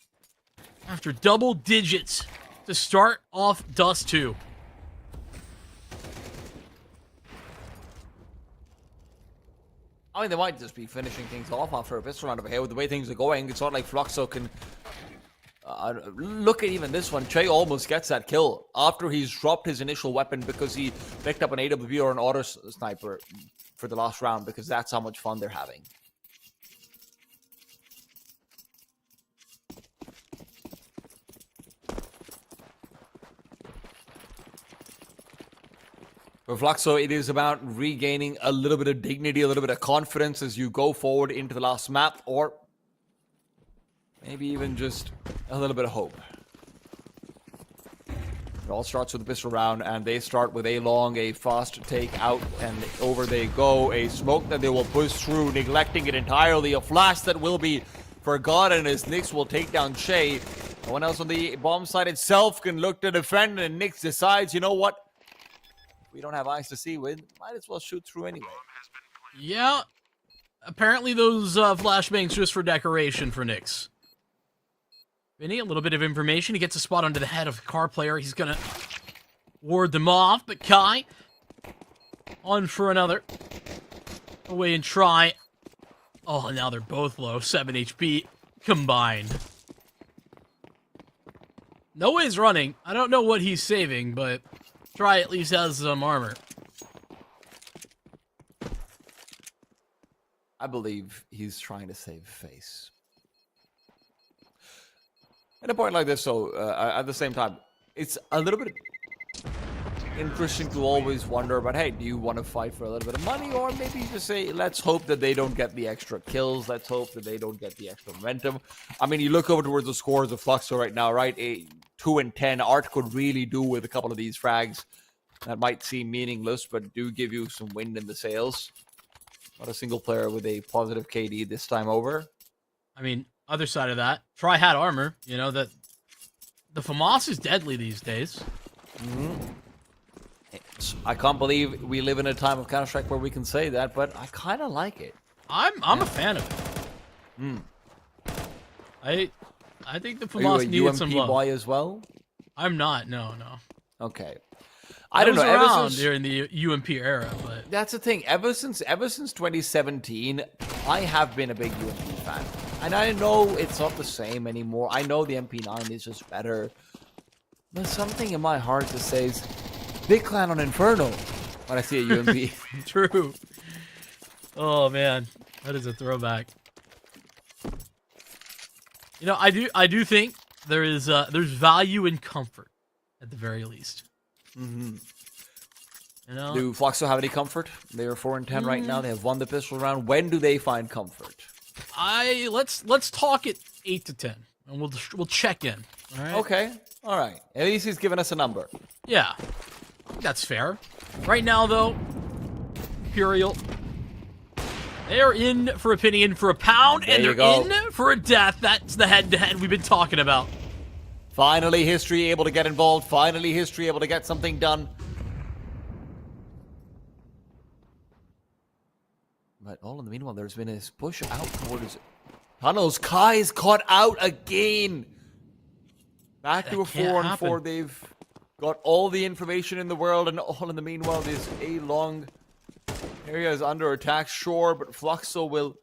S6: after double digits to start off Dust 2.
S5: I mean, they might just be finishing things off after a pistol round over here. With the way things are going, it's not like Fluxo can... look at even this one. Che almost gets that kill after he's dropped his initial weapon because he picked up an AWP or an auto sniper for the last round, because that's how much fun they're having. For Fluxo, it is about regaining a little bit of dignity, a little bit of confidence as you go forward into the last map, or maybe even just a little bit of hope. It all starts with a pistol round, and they start with a long, a fast take out, and over they go. A smoke that they will push through, neglecting it entirely. A flash that will be forgotten as Nyx will take down Shay. No one else on the bomb site itself can look to defend, and Nyx decides, you know what? We don't have eyes to see with. Might as well shoot through anyway.
S6: Yeah. Apparently those flashbangs just for decoration for Nyx. Vinny, a little bit of information. He gets a spot under the head of the car player. He's going to ward them off. But Kai, on for another. Away and try. Oh, now they're both low. 7 HP combined. No way's running. I don't know what he's saving, but Try at least has some armor.
S5: I believe he's trying to save face. At a point like this, so at the same time, it's a little bit interesting to always wonder about, hey, do you want to fight for a little bit of money? Or maybe just say, let's hope that they don't get the extra kills. Let's hope that they don't get the extra momentum. I mean, you look over towards the scores of Fluxo right now, right? 2 and 10. Art could really do with a couple of these frags. That might seem meaningless, but do give you some wind in the sails. Not a single player with a positive KD this time over.
S6: I mean, other side of that, Try had armor. You know, that the FAMAS is deadly these days.
S5: Mm-hmm. I can't believe we live in a time of Counter-Strike where we can say that, but I kind of like it.
S6: I'm a fan of it.
S5: Mm.
S6: I think the FAMAS needed some love.
S5: Are you a UMP boy as well?
S6: I'm not. No.
S5: Okay. I don't know.
S6: Ever around during the UMP era, but
S5: that's the thing. Ever since 2017, I have been a big UMP fan, and I know it's not the same anymore. I know the MP9 is just better, but something in my heart just says, "Big Clan on Inferno" when I see a UMP.
S6: True. Oh man, that is a throwback. You know, I do think there's value in comfort at the very least.
S5: Mm-hmm.
S6: You know?
S5: Do Fluxo have any comfort? They are 4 and 10 right now. They have won the pistol round. When do they find comfort?
S6: Let's talk at 8 to 10, and we'll check in. All right.
S5: Okay. All right. At least he's given us a number.
S6: Yeah, that's fair. Right now, though, Imperial, they are in for a penny, in for a pound, and they're in for a death. That's the head-to-head we've been talking about.
S5: Finally, history able to get involved. Finally, history able to get something done. But all in the meanwhile, there's been a push out towards tunnels. Kai is caught out again. Back to a 4-on-4. They've got all the information in the world, and all in the meanwhile, this A-long area is under attack, sure, but Fluxo will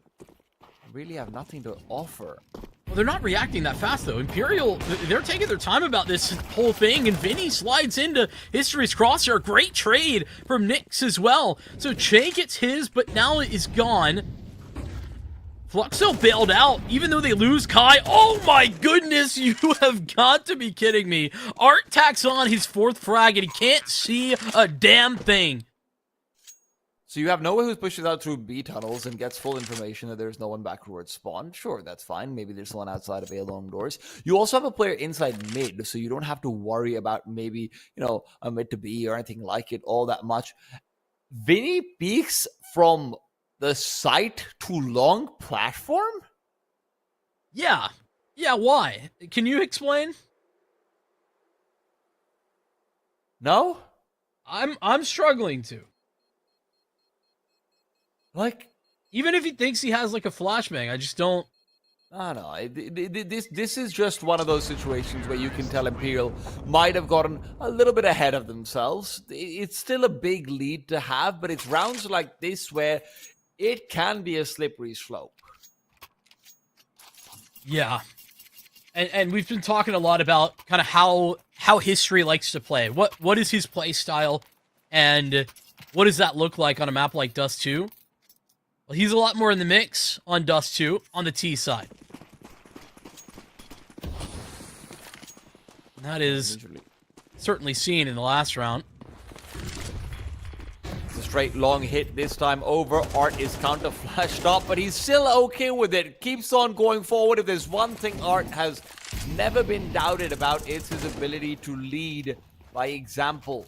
S5: really have nothing to offer.
S6: Well, they're not reacting that fast, though. Imperial, they're taking their time about this whole thing, and Vinny slides into History's Crosshair. Great trade from Nyx as well. So Che gets his, but now it is gone. Fluxo bailed out, even though they lose Kai. Oh my goodness, you have got to be kidding me. Art tacks on his 4th frag, and he can't see a damn thing.
S5: So you have Noah who pushes out through B tunnels and gets full information that there's no one back towards spawn. Sure, that's fine. Maybe there's one outside of A long doors. You also have a player inside mid, so you don't have to worry about maybe, a mid to B or anything like it all that much. Vinny peeks from the site to long platform?
S6: Yeah. Yeah, why? Can you explain?
S5: No?
S6: I'm struggling to.
S5: Like,
S6: even if he thinks he has like a flashbang, I just don't.
S5: No. This is just one of those situations where you can tell Imperial might have gotten a little bit ahead of themselves. It's still a big lead to have, but it's rounds like this where it can be a slippery slope.
S6: Yeah. And we've been talking a lot about kind of how History likes to play. What is his play style, and what does that look like on a map like Dust 2? Well, he's a lot more in the mix on Dust 2 on the T side. And that is certainly seen in the last round.
S5: It's a straight long hit this time over. Art is counter flashed up, but he's still okay with it. Keeps on going forward. If there's one thing Art has never been doubted about, it's his ability to lead by example.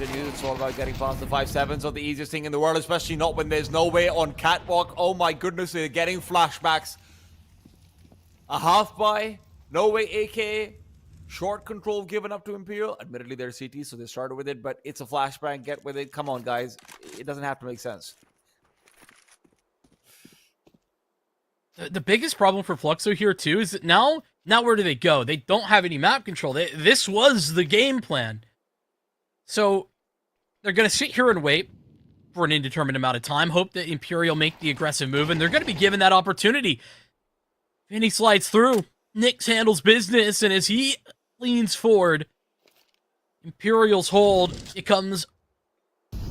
S5: It's all about getting past the 5-7s, not the easiest thing in the world, especially not when there's no way on catwalk. Oh my goodness, they're getting flashbacks. A half buy, no way AK, short control given up to Imperial. Admittedly, they're CT, so they started with it, but it's a flashbang. Get with it. Come on, guys. It doesn't have to make sense.
S6: The biggest problem for Fluxo here, too, is that now where do they go? They don't have any map control. This was the game plan. So they're going to sit here and wait for an indeterminate amount of time, hope that Imperial make the aggressive move, and they're going to be given that opportunity. Vinny slides through. Nyx handles business, and as he leans forward, Imperial's hold becomes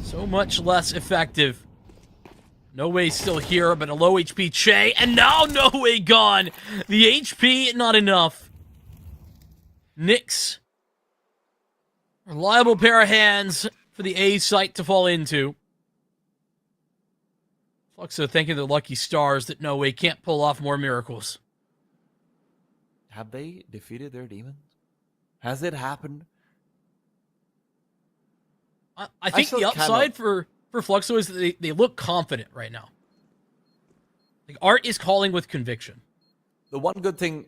S6: so much less effective. No Way still here, but a low HP Che, and now No Way gone. The HP, not enough. Nyx, reliable pair of hands for the A site to fall into. Fluxo thanking their lucky stars that No Way can't pull off more miracles.
S5: Have they defeated their demons? Has it happened?
S6: I think the upside for Fluxo is that they look confident right now. Like, Art is calling with conviction.
S5: The one good thing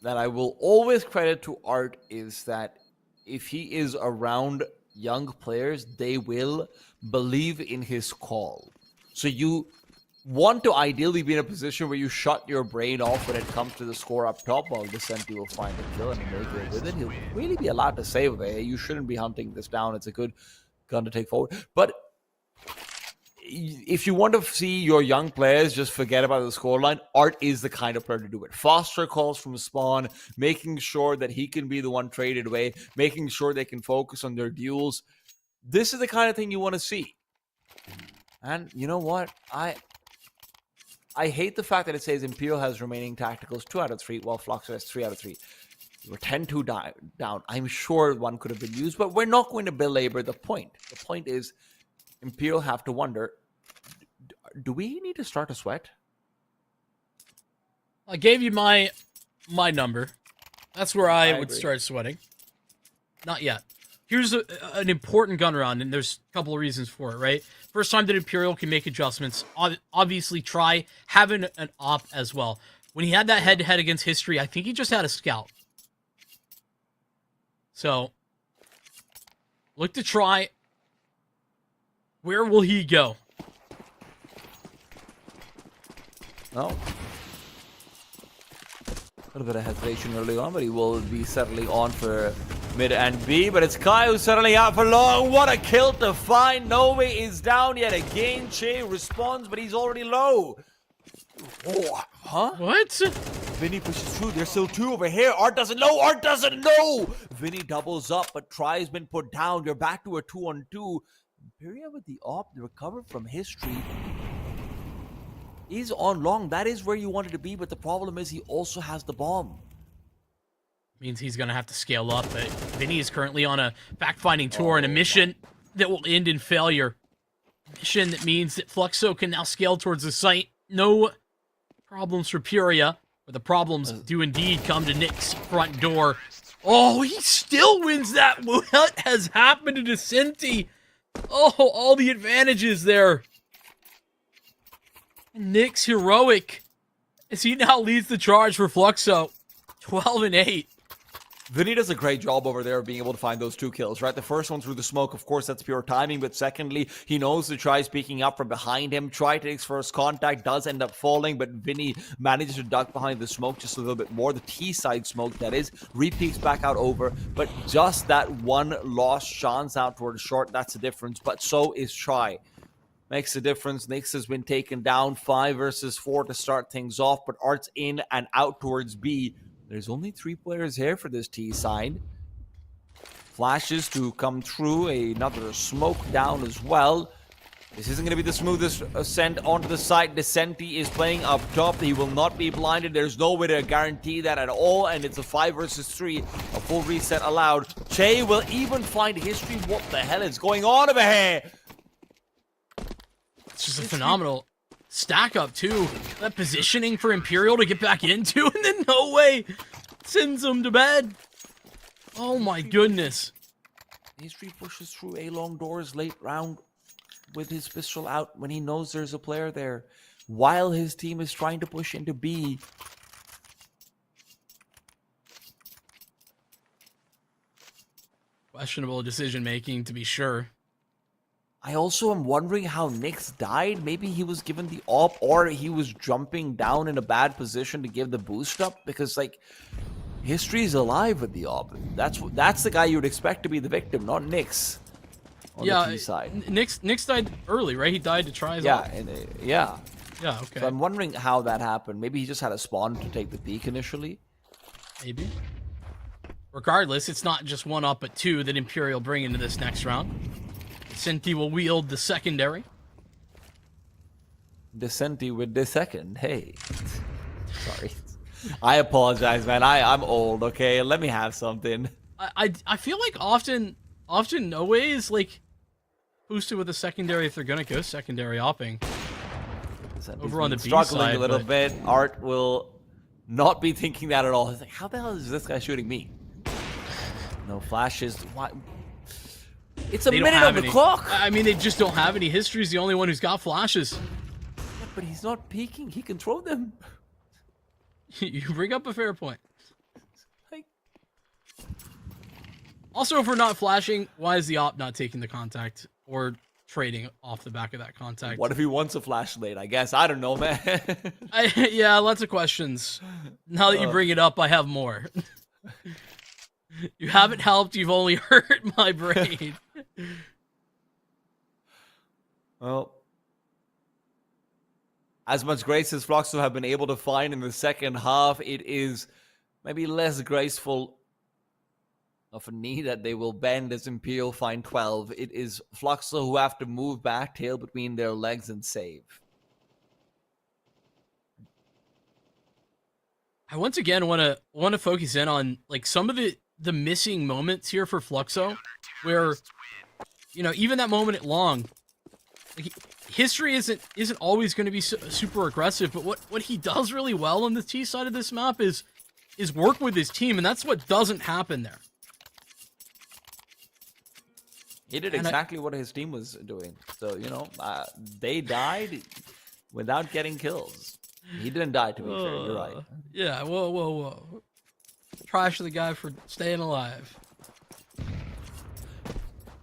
S5: that I will always credit to Art is that if he is around young players, they will believe in his call. So you want to ideally be in a position where you shut your brain off when it comes to the score up top. While Descenti will find a kill and make it with it. He'll really be allowed to save it. You shouldn't be hunting this down. It's a good gun to take forward. But if you want to see your young players just forget about the scoreline, Art is the kind of player to do it. Foster calls from spawn, making sure that he can be the one traded away, making sure they can focus on their duels. This is the kind of thing you want to see. And you know what? I hate the fact that it says Imperial has remaining tacticals 2 out of 3, while Fluxo has 3 out of 3. We're 10-2 down. I'm sure one could have been used, but we're not going to belabor the point. The point is, Imperial have to wonder, do we need to start a sweat?
S6: I gave you my number. That's where I would
S5: agree.
S6: start sweating. Not yet. Here's an important gun round, and there's a couple of reasons for it, right? First time that Imperial can make adjustments. Obviously, try having an op as well. When he had that head-to-head against History, I think he just had a scout. So, look to try. Where will he go?
S5: No. A little bit of hesitation early on, but he will be settling on for mid and B. But it's Kai who's settling out for long. What a kill to find. Noe is down yet again. Che responds, but he's already low. Oh, huh?
S6: What?
S5: Vinny pushes through. There's still two over here. Art doesn't know. Art doesn't know. Vinny doubles up, but Try's been put down. You're back to a 2-on-2. Imperia with the op, the recover from history. He's on long. That is where you wanted to be, but the problem is he also has the bomb.
S6: Means he's going to have to scale up, but Vinny is currently on a fact-finding tour and a mission that will end in failure. Mission that means that Fluxo can now scale towards the site. No problems for Puria, but the problems do indeed come to Nick's front door. Oh, he still wins that. What has happened to Decenti? Oh, all the advantages there. Nick's heroic as he now leads the charge for Fluxo. 12-8.
S5: Vinny does a great job over there of being able to find those two kills, right? The first one through the smoke, of course, that's pure timing. But secondly, he knows the Try is peeking up from behind him. Try takes first contact, does end up falling, but Vinny manages to duck behind the smoke just a little bit more. The T-side smoke, that is. Repeats back out over. But just that one lost chance out towards short, that's the difference. But so is Try. Makes a difference. Nyx has been taken down 5 versus 4 to start things off, but Art's in and out towards B. There's only 3 players here for this T side. Flashes to come through. Another smoke down as well. This isn't going to be the smoothest ascent onto the site. Decenti is playing up top. He will not be blinded. There's no way to guarantee that at all. And it's a 5 versus 3. A full reset allowed. Che will even find history. What the hell is going on over here?
S6: It's just a phenomenal stack up, too. That positioning for Imperial to get back into, and then no way sends him to bed. Oh my goodness.
S5: History pushes through A long doors late round with his pistol out when he knows there's a player there, while his team is trying to push into B.
S6: Questionable decision making, to be sure.
S5: I also am wondering how Nyx died. Maybe he was given the op, or he was jumping down in a bad position to give the boost up, because like History is alive with the op. That's the guy you would expect to be the victim, not Nyx. On the T side.
S6: Nyx died early, right? He died to try his op.
S5: Yeah.
S6: Yeah, okay.
S5: So I'm wondering how that happened. Maybe he just had a spawn to take the peek initially.
S6: Maybe. Regardless, it's not just 1 op, but 2 that Imperial bring into this next round. Decenti will wield the secondary.
S5: Decenti with the second. Hey. Sorry. I apologize, man. I'm old, okay? Let me have something.
S6: I feel like often Noe is like boosted with a secondary if they're gonna go secondary opping. Over on the B
S5: struggling
S6: side,
S5: a little bit. Art will not be thinking that at all. He's like, how the hell is this guy shooting me? No flashes. What? It's a minute on the clock.
S6: I mean, they just don't have any. History's the only one who's got flashes.
S5: Yeah, but he's not peeking. He can throw them.
S6: You bring up a fair point.
S5: Like...
S6: Also, if we're not flashing, why is the op not taking the contact or trading off the back of that contact?
S5: What if he wants a flashlight? I guess. I don't know, man.
S6: Yeah, lots of questions. Now that you bring it up, I have more. You haven't helped. You've only hurt my brain.
S5: Well, as much grace as Fluxo have been able to find in the second half, it is maybe less graceful of a knee that they will bend as Imperial find 12. It is Fluxo who have to move back, tail between their legs, and save.
S6: I once again want to focus in on like some of the missing moments here for Fluxo, where, you know, even that moment at long, like, History isn't always going to be super aggressive, but what he does really well on the T side of this map is work with his team, and that's what doesn't happen there.
S5: He did exactly what his team was doing. So, you know, they died without getting kills. He didn't die, to be fair. You're right.
S6: Yeah, whoa. Trash the guy for staying alive.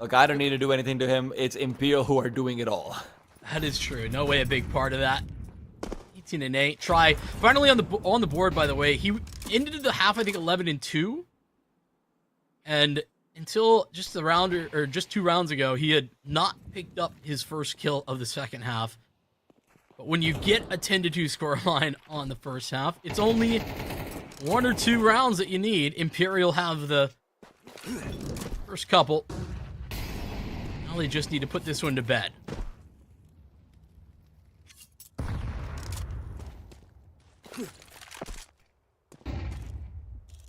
S5: Look, I don't need to do anything to him. It's Imperial who are doing it all.
S6: That is true. No way a big part of that. 18-8. Try finally on the board. By the way, he ended the half, I think, 11-2, and until just the round or just 2 rounds ago, he had not picked up his first kill of the second half. But when you get a 10-2 scoreline on the first half, it's only 1 or 2 rounds that you need. Imperial have the first couple. Now they just need to put this one to bed.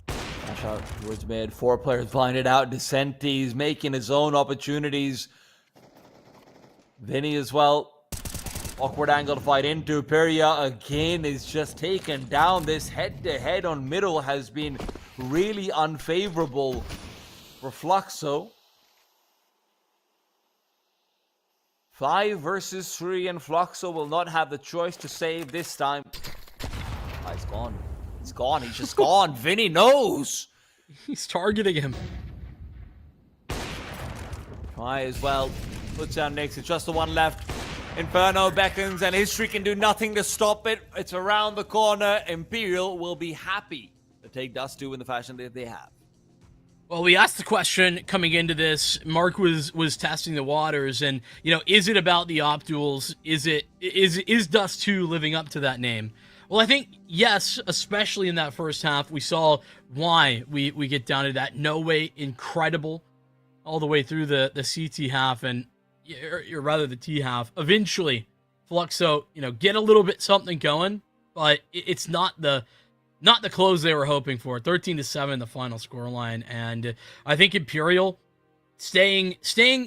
S5: Dash out towards mid. 4 players blinded out. Decenti's making his own opportunities. Vinny as well. Awkward angle to fight into. Peria again is just taken down. This head-to-head on middle has been really unfavorable for Fluxo. 5 versus 3, and Fluxo will not have the choice to save this time. Oh, he's gone. He's gone. He's just gone. Vinny knows.
S6: He's targeting him.
S5: Try as well. Puts down Nyx. It's just the one left. Inferno beckons, and History can do nothing to stop it. It's around the corner. Imperial will be happy to take Dust 2 in the fashion that they have.
S6: Well, we asked the question coming into this. Mark was testing the waters, and is it about the op duels? Is Dust 2 living up to that name? Well, I think yes, especially in that first half. We saw why we get down to that no way incredible all the way through the CT half, and or rather the T half. Eventually, Fluxo, get a little bit something going, but it's not the close they were hoping for. 13-7 the final scoreline, and I think Imperial staying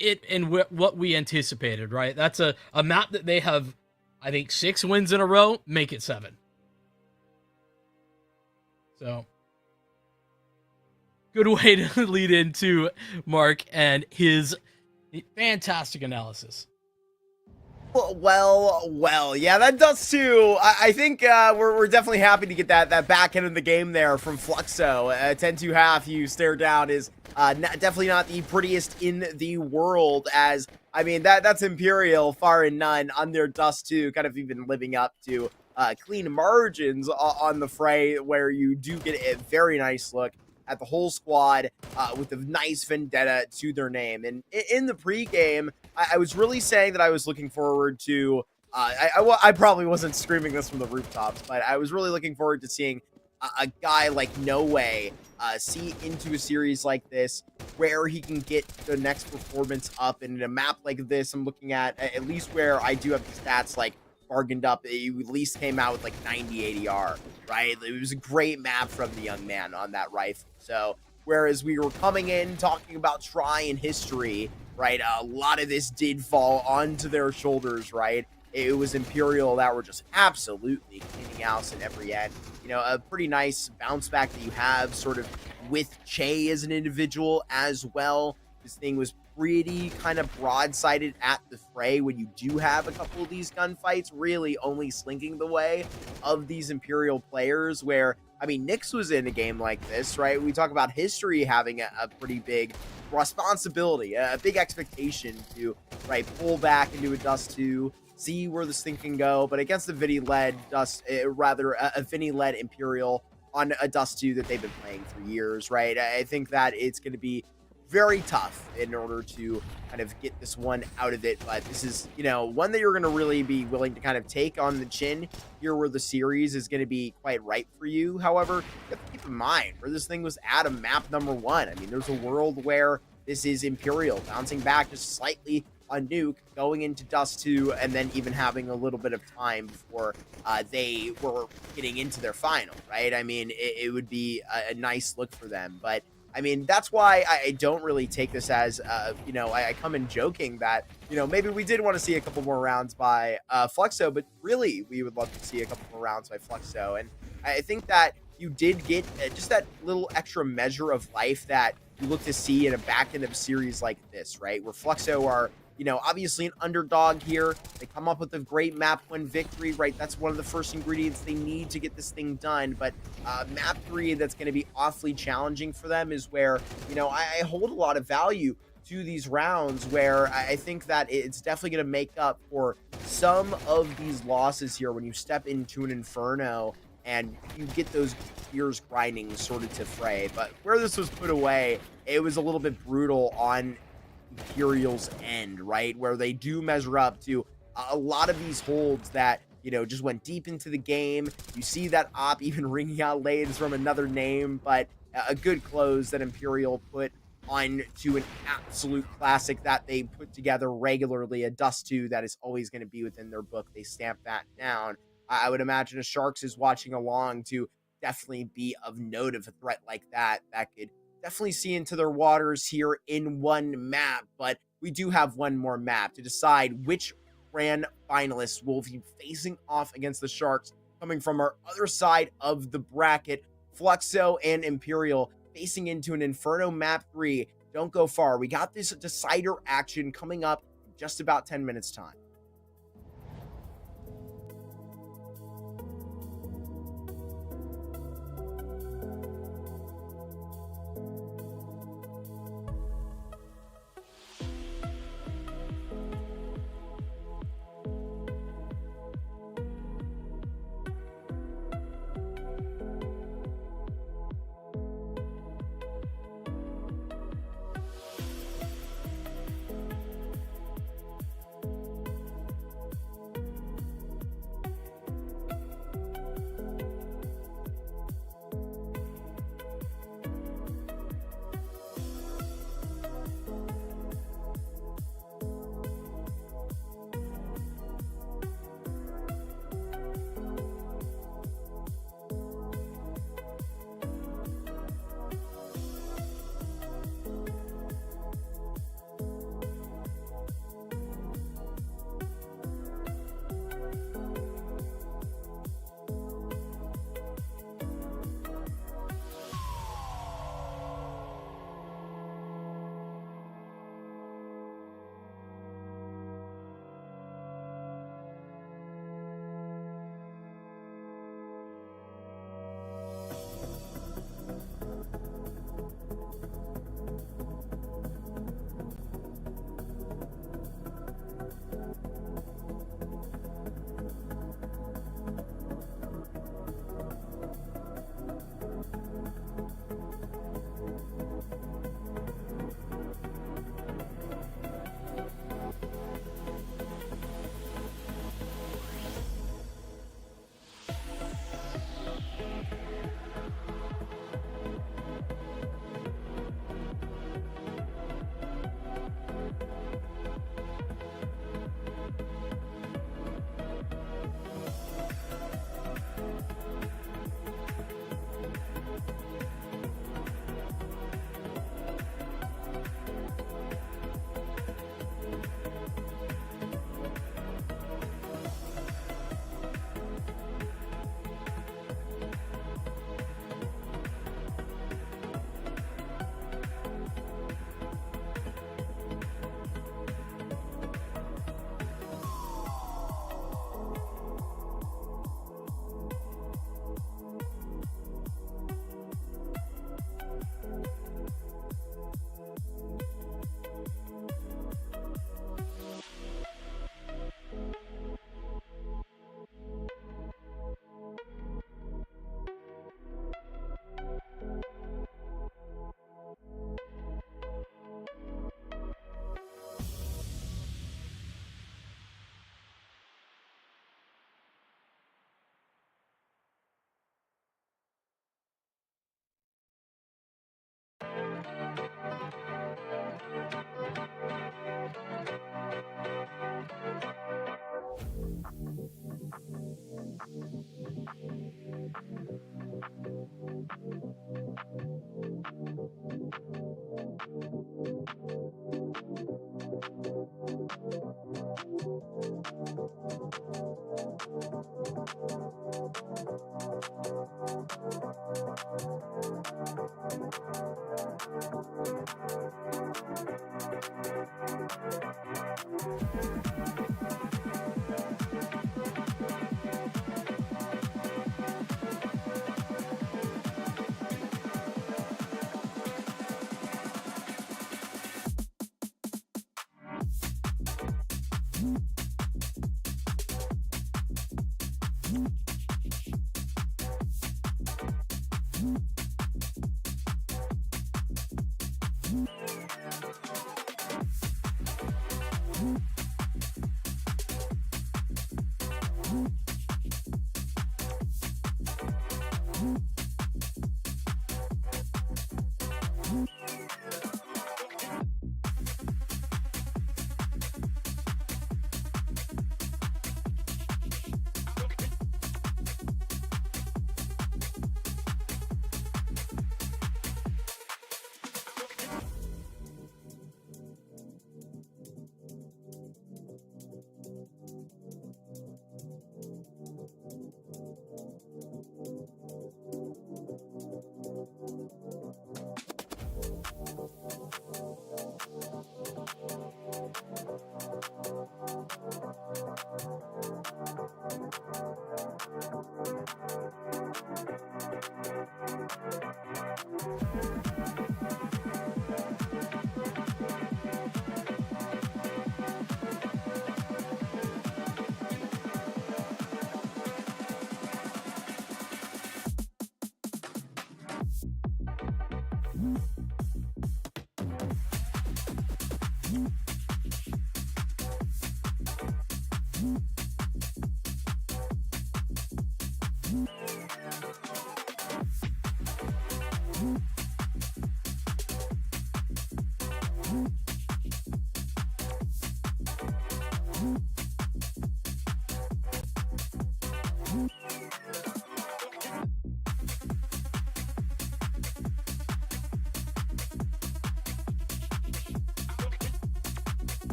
S6: it in what we anticipated. Right, that's a map that they have, I think, 6 wins in a row. Make it 7. So, good way to lead into Mark and his fantastic analysis.
S1: Well, yeah, that does too. I think we're definitely happy to get that back end of the game there from Fluxo. 10-2 half, you stare down, is definitely not the prettiest in the world, as, I mean, that's Imperial, far and none, on their Dust 2, kind of even living up to clean margins on the fray, where you do get a very nice look at the whole squad with a nice vendetta to their name. And in the pregame, I was really saying that I was looking forward to, I probably wasn't screaming this from the rooftops, but I was really looking forward to seeing a guy like No Way see into a series like this, where he can get the next performance up. And in a map like this, I'm looking at least where I do have the stats like bargained up, it at least came out with like 90 ADR, right? It was a great map from the young man on that rifle. So whereas we were coming in talking about Try and History, right, a lot of this did fall onto their shoulders, right? It was Imperial that were just absolutely cleaning house at every end. A pretty nice bounce back that you have sort of with Che as an individual as well. This thing was pretty kind of broadsided at the fray when you do have a couple of these gunfights really only slinking the way of these Imperial players, where, I mean, Nyx was in a game like this, right? We talk about History having a pretty big responsibility, a big expectation to, right, pull back into a Dust 2, see where this thing can go, but against the Vinny-led Dust, a Vinny-led Imperial on a Dust 2 that they've been playing for years, right? I think that it's going to be very tough in order to kind of get this one out of it, but this is, one that you're going to really be willing to kind of take on the chin here, where the series is going to be quite right for you. However, you have to keep in mind where this thing was at a map number 1. I mean, there's a world where this is Imperial bouncing back just slightly on Nuke, going into Dust 2, and then even having a little bit of time before they were getting into their final, right? I mean, it would be a nice look for them, but I mean, that's why I don't really take this as, I come in joking that, maybe we did want to see a couple more rounds by Fluxo, but really we would love to see a couple more rounds by Fluxo. And I think that you did get just that little extra measure of life that you look to see in a back end of a series like this, right? Where Fluxo are, obviously an underdog here. They come up with a great map win victory, right? That's one of the first ingredients they need to get this thing done. But map 3 that's going to be awfully challenging for them is where, I hold a lot of value to these rounds where I think that it's definitely going to make up for some of these losses here when you step into an Inferno and you get those gears grinding sort of to fray. But where this was put away, it was a little bit brutal on Imperial's end, right? Where they do measure up to a lot of these holds that, you know, just went deep into the game. You see that op even ringing out lades from another name, but a good close that Imperial put on to an absolute classic that they put together regularly, a Dust 2 that is always going to be within their book. They stamp that down. I would imagine a Sharks is watching along to definitely be of note of a threat like that could definitely see into their waters here in one map. But we do have one more map to decide which grand finalists will be facing off against the Sharks coming from our other side of the bracket. Fluxo and Imperial facing into an Inferno map 3. Don't go far. We got this decider action coming up in just about 10 minutes time.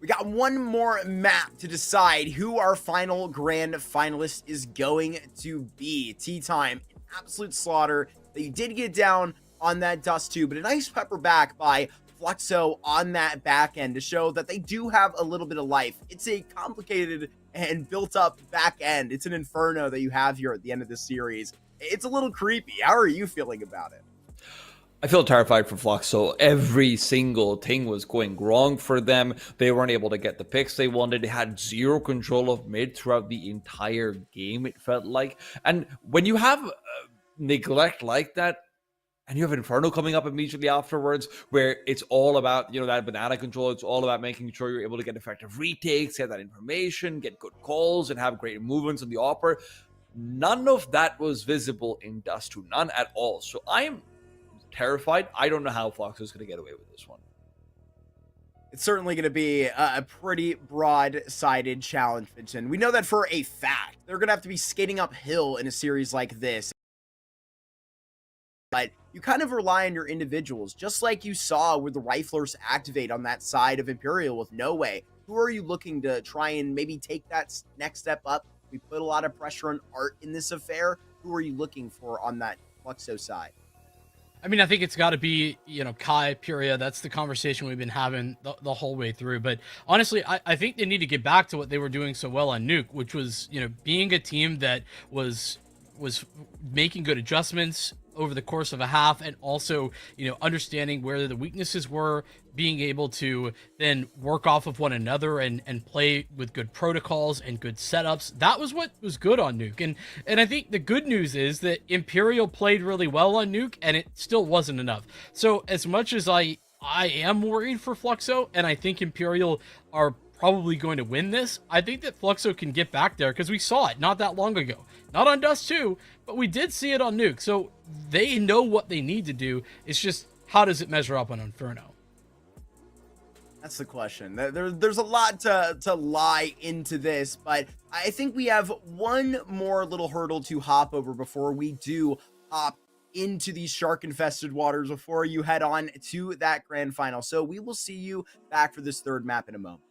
S1: We got one more map to decide who our final grand finalist is going to be. Tea time, an absolute slaughter. They did get down on that dust too, but a nice pepper back by Fluxo on that back end to show that they do have a little bit of life. It's a complicated and built up back end. It's an inferno that you have here at the end of the series. It's a little creepy. How are you feeling about it?
S5: I feel terrified for Flux. So every single thing was going wrong for them. They weren't able to get the picks they wanted. They had zero control of mid throughout the entire game, it felt like. And when you have neglect like that, and you have Inferno coming up immediately afterwards, where it's all about, that banana control. It's all about making sure you're able to get effective retakes, get that information, get good calls, and have great movements in the upper. None of that was visible in Dust 2. None at all. So I'm terrified. I don't know how Fox is going to get away with this one.
S1: It's certainly going to be a pretty broad-sided challenge, Vincent. We know that for a fact. They're going to have to be skating uphill in a series like this. But you kind of rely on your individuals, just like you saw where the Riflers activate on that side of Imperial with No Way. Who are you looking to try and maybe take that next step up? We put a lot of pressure on Art in this affair. Who are you looking for on that Fluxo side?
S6: I mean, I think it's got to be, Kai, Puria. That's the conversation we've been having the whole way through. But honestly, I think they need to get back to what they were doing so well on Nuke, which was, being a team that was making good adjustments over the course of a half, and also, understanding where the weaknesses were, being able to then work off of one another and play with good protocols and good setups. That was what was good on Nuke. And I think the good news is that Imperial played really well on Nuke, and it still wasn't enough. So as much as I am worried for Fluxo, and I think Imperial are probably going to win this, I think that Fluxo can get back there, because we saw it not that long ago. Not on Dust 2, but we did see it on Nuke. So they know what they need to do. It's just, how does it measure up on Inferno?
S1: That's the question. There's a lot to lie into this, but I think we have one more little hurdle to hop over before we do hop into these shark-infested waters, before you head on to that grand final. So we will see you back for this third map in a moment.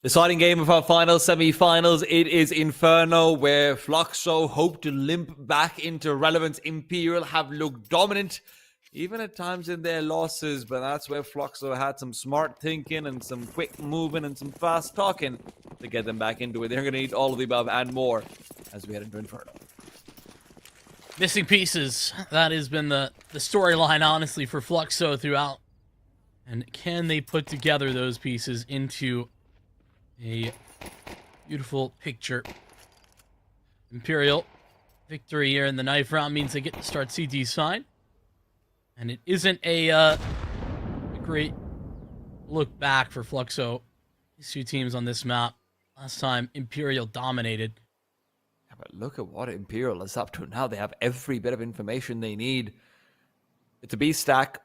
S5: Deciding game of our final semi-finals, it is Inferno, where Fluxo hope to limp back into relevance. Imperial have looked dominant, even at times in their losses, but that's where Fluxo had some smart thinking and some quick moving and some fast talking to get them back into it. They're going to need all of the above and more as we head into Inferno.
S6: Missing pieces. That has been the storyline, honestly, for Fluxo throughout. And can they put together those pieces into a Beautiful picture. Imperial victory here in the knife round means they get to start CT side. And it isn't a great look back for Fluxo. These two teams on this map. Last time, Imperial dominated.
S5: Yeah, but look at what Imperial is up to now. They have every bit of information they need. It's a B stack.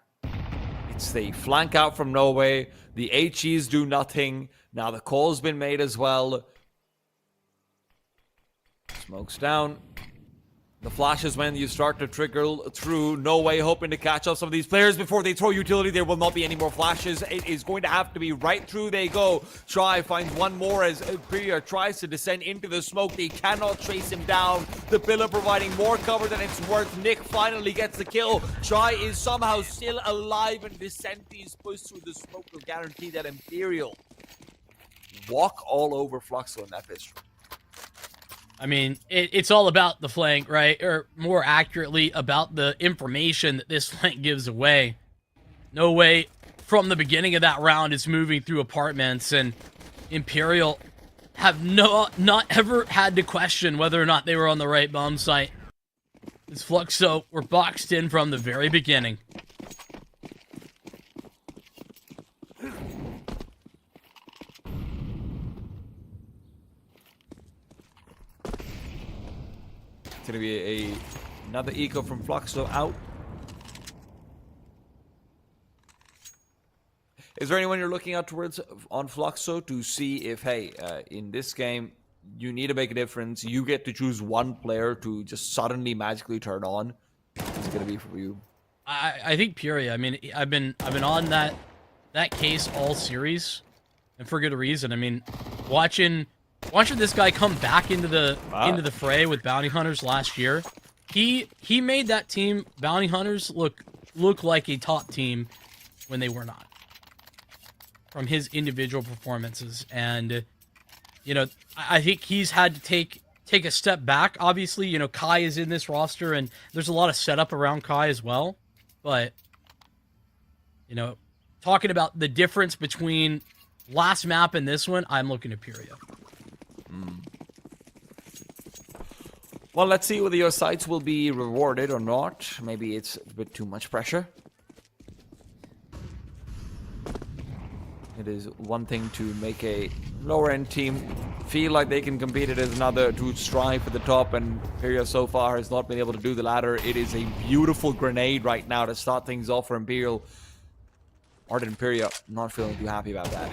S5: It's the flank out from Norway. The HEs do nothing. Now the call's been made as well. Smokes down. The flash is when you start to trickle through. Norway hoping to catch up some of these players before they throw utility. There will not be any more flashes. It is going to have to be right through they go. Try finds one more as Priya tries to descend into the smoke. They cannot trace him down. The pillar providing more cover than it's worth. Nick finally gets the kill. Try is somehow still alive, and Descent is pushed through the smoke to guarantee that Imperial walk all over Fluxo in that pistol.
S6: I mean, it's all about the flank, right? Or more accurately, about the information that this flank gives away. No way from the beginning of that round is moving through apartments, and Imperial have not ever had to question whether or not they were on the right bomb site. This Fluxo were boxed in from the very beginning.
S5: It's going to be another eco from Fluxo out. Is there anyone you're looking out towards on Fluxo to see if, hey, in this game, you need to make a difference. You get to choose one player to just suddenly magically turn on. What's it going to be for you?
S6: I think Puria. I mean, I've been on that case all series, and for good reason. I mean, watching this guy come back into the fray with Bounty Hunters last year, he made that team, Bounty Hunters, look like a top team when they were not, from his individual performances. And you know, I think he's had to take a step back. Obviously, you know, Kai is in this roster, and there's a lot of setup around Kai as well. But you know, talking about the difference between last map and this one, I'm looking at Puria.
S5: Well, let's see whether your sites will be rewarded or not. Maybe it's a bit too much pressure. It is one thing to make a lower-end team feel like they can compete. It is another to strive for the top, and Imperial so far has not been able to do the latter. It is a beautiful grenade right now to start things off for Imperial. Art Imperial not feeling too happy about that.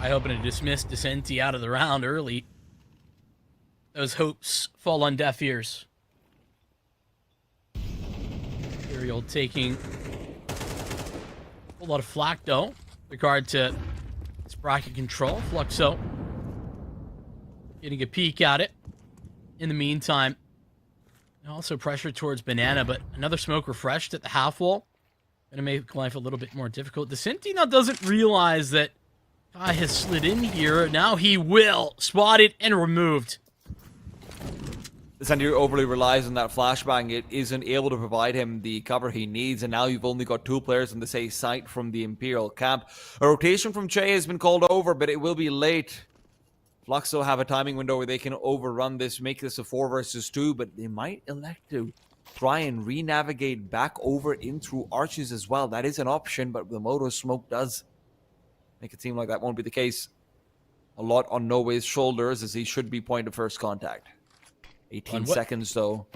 S6: I hoping to dismiss Descenti out of the round early. Those hopes fall on deaf ears. Imperial taking a lot of flak, though, in regard to its bracket control. Fluxo getting a peek at it. In the meantime, also pressure towards Banana, but another smoke refreshed at the half wall. Gonna make life a little bit more difficult. Descenti now doesn't realize that Kai has slid in here. Now he will. Spotted and removed.
S5: Descenti overly relies on that flashbang. It isn't able to provide him the cover he needs, and now you've only got two players in the same site from the Imperial camp. A rotation from Che has been called over, but it will be late. Fluxo have a timing window where they can overrun this, make this a 4 versus 2, but they might elect to try and re-navigate back over in through arches as well. That is an option, but the Moto smoke does make it seem like that won't be the case. A lot on Norway's shoulders, as he should be point of first contact. 18 seconds, though.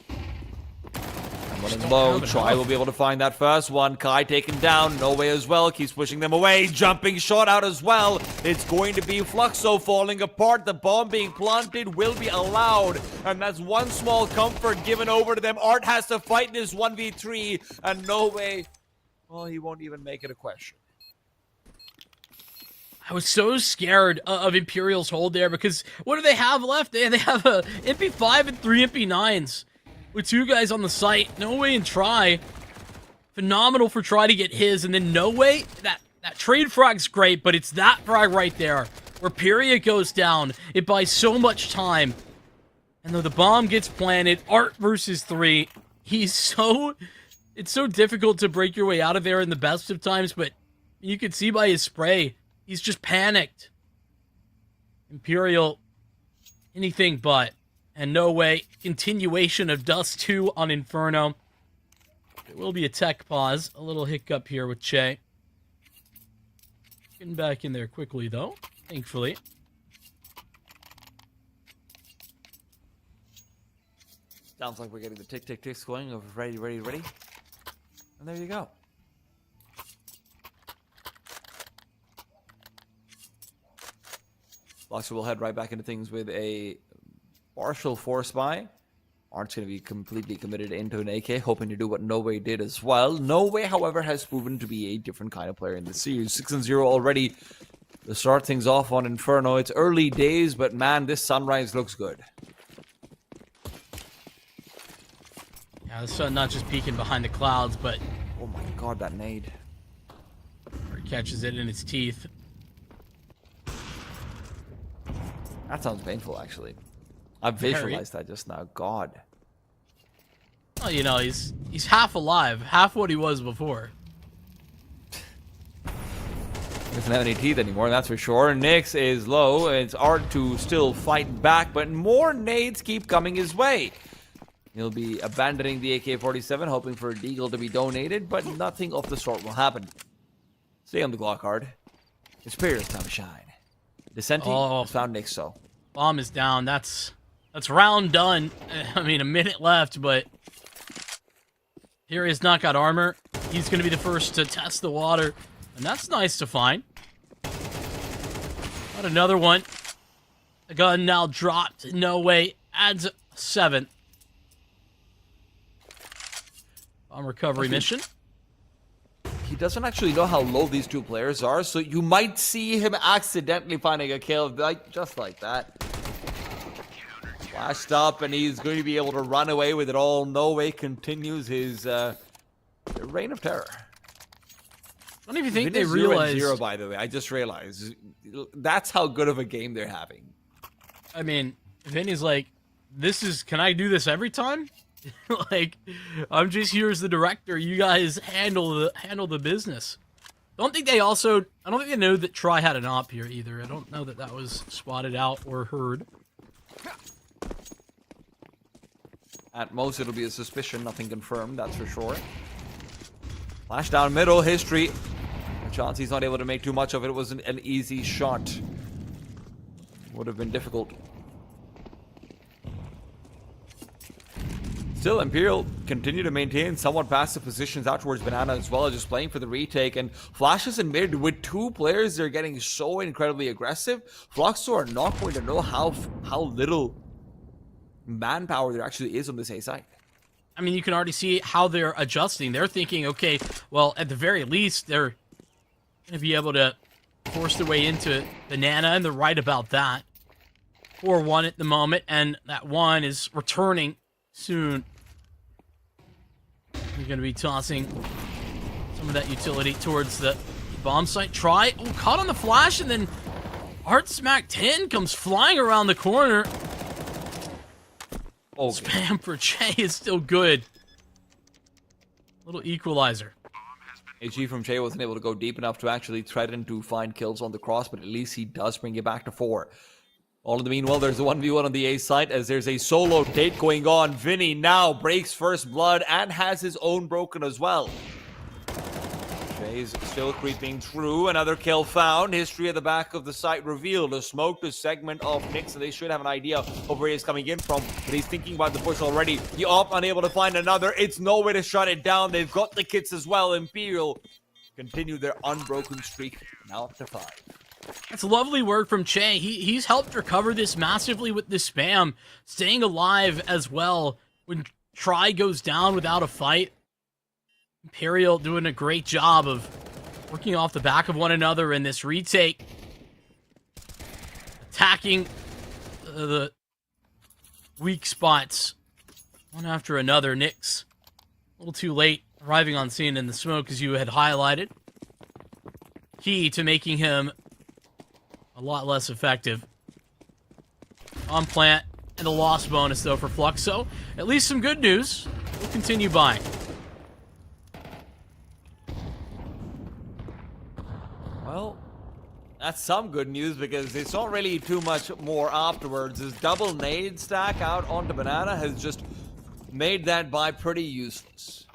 S5: And running low. Try will be able to find that first one. Kai taken down. Norway as well. Keeps pushing them away. Jumping shot out as well. It's going to be Fluxo falling apart. The bomb being planted will be allowed. And that's one small comfort given over to them. Art has to fight this 1v3. And Norway, well, he won't even make it a question.
S6: I was so scared of Imperial's hold there, because what do they have left? They have a MP5 and 3 MP9s with 2 guys on the site. No way and Try. Phenomenal for Try to get his, and then No Way. That trade frag's great, but it's that frag right there where Pyria goes down. It buys so much time. And though the bomb gets planted, Art versus 3. It's so difficult to break your way out of there in the best of times, but You could see by his spray, he's just panicked. Imperial, anything but. And no way. Continuation of Dust 2 on Inferno. There will be a tech pause. A little hiccup here with Che. Getting back in there quickly, though. Thankfully.
S5: Sounds like we're getting the tick-tick-ticks going of ready, ready, ready. And there you go. Boxer will head right back into things with a partial force buy. Art's going to be completely committed into an AK, hoping to do what No Way did as well. No Way, however, has proven to be a different kind of player in the series. 6-0 already to start things off on Inferno. It's early days, but man, this sunrise looks good.
S6: Yeah, the sun not just peeking behind the clouds, but
S5: Oh my god, that nade.
S6: he catches it in its teeth.
S5: That sounds painful, actually. I visualized that just now. God.
S6: Well, you know, he's half alive, half what he was before.
S5: Doesn't have any teeth anymore, that's for sure. Nyx is low. It's Art to still fight back, but more nades keep coming his way. He'll be abandoning the AK-47, hoping for a deagle to be donated, but nothing of the sort will happen. Stay on the Glock hard. It's Superior's time to shine. Descenti has found Nyx, so.
S6: Bomb is down. That's round done. I mean, a minute left, but here he has not got armor. He's going to be the first to test the water, and that's nice to find. Got another one. The gun now dropped. No Way. Adds 7. Bomb recovery mission.
S5: He doesn't actually know how low these two players are, so you might see him accidentally finding a kill, like just like that. Flashed up, and he's going to be able to run away with it all. No Way continues his reign of terror.
S6: I don't even think they
S5: Vinny's
S6: realize.
S5: 0-0, by the way. I just realized that's how good of a game they're having.
S6: I mean, Vinny's like, can I do this every time? Like, I'm just here as the director. You guys handle the business. I don't think they know that Try had an op here either. I don't know that was spotted out or heard.
S5: At most, it'll be a suspicion, nothing confirmed, that's for sure. Flash down middle, history. Chauncey's not able to make too much of it. It wasn't an easy shot. Would have been difficult. Still, Imperial continue to maintain somewhat passive positions out towards Banana as well, just playing for the retake. And Flashes in mid with 2 players, they're getting so incredibly aggressive. Fluxo are not going to know how little manpower there actually is on this A side.
S6: I mean, you can already see how they're adjusting. They're thinking, okay, well, at the very least, they're going to be able to force their way into Banana, and they're right about that. 4-1 at the moment, and that 1 is returning soon. We're going to be tossing some of that utility towards the bomb site. Try. Oh, caught on the flash, and then Art Smack 10 comes flying around the corner.
S5: Okay.
S6: Spam for Che is still good. Little equalizer.
S5: HG from Che wasn't able to go deep enough to actually threaten to find kills on the cross, but at least he does bring it back to 4. All in the meanwhile, there's a 1v1 on the A site as there's a solo date going on. Vinny now breaks first blood and has his own broken as well. Che's still creeping through. Another kill found. History at the back of the site revealed. A smoked a segment of Nyx, and they should have an idea of where he's coming in from. But he's thinking about the push already. The op unable to find another. It's no way to shut it down. They've got the kits as well. Imperial continue their unbroken streak. Now up to 5.
S6: That's lovely work from Che. He's helped recover this massively with this spam, staying alive as well when Try goes down without a fight. Imperial doing a great job of working off the back of one another in this retake. Attacking the weak spots one after another. Nyx, a little too late arriving on scene in the smoke as you had highlighted. Key to making him a lot less effective. On plant and a loss bonus though for Fluxo. At least some good news. We'll continue buying.
S5: Well, that's some good news because it's not really too much more afterwards. His double nade stack out onto Banana has just made that buy pretty useless.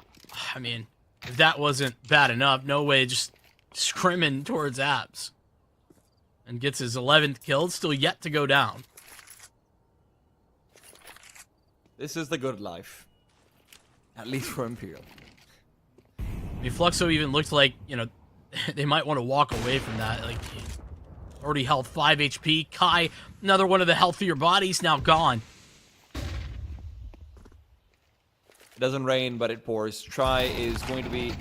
S6: I mean, if that wasn't bad enough, no way just scrimming towards Abs. And gets his 11th kill, still yet to go down.
S5: This is the good life. At least for Imperial.
S6: I mean, Fluxo even looked like, you know, they might want to walk away from that. Like, already held 5 HP. Kai, another one of the healthier bodies, now gone.
S5: It doesn't rain, but it pours. Try is going to be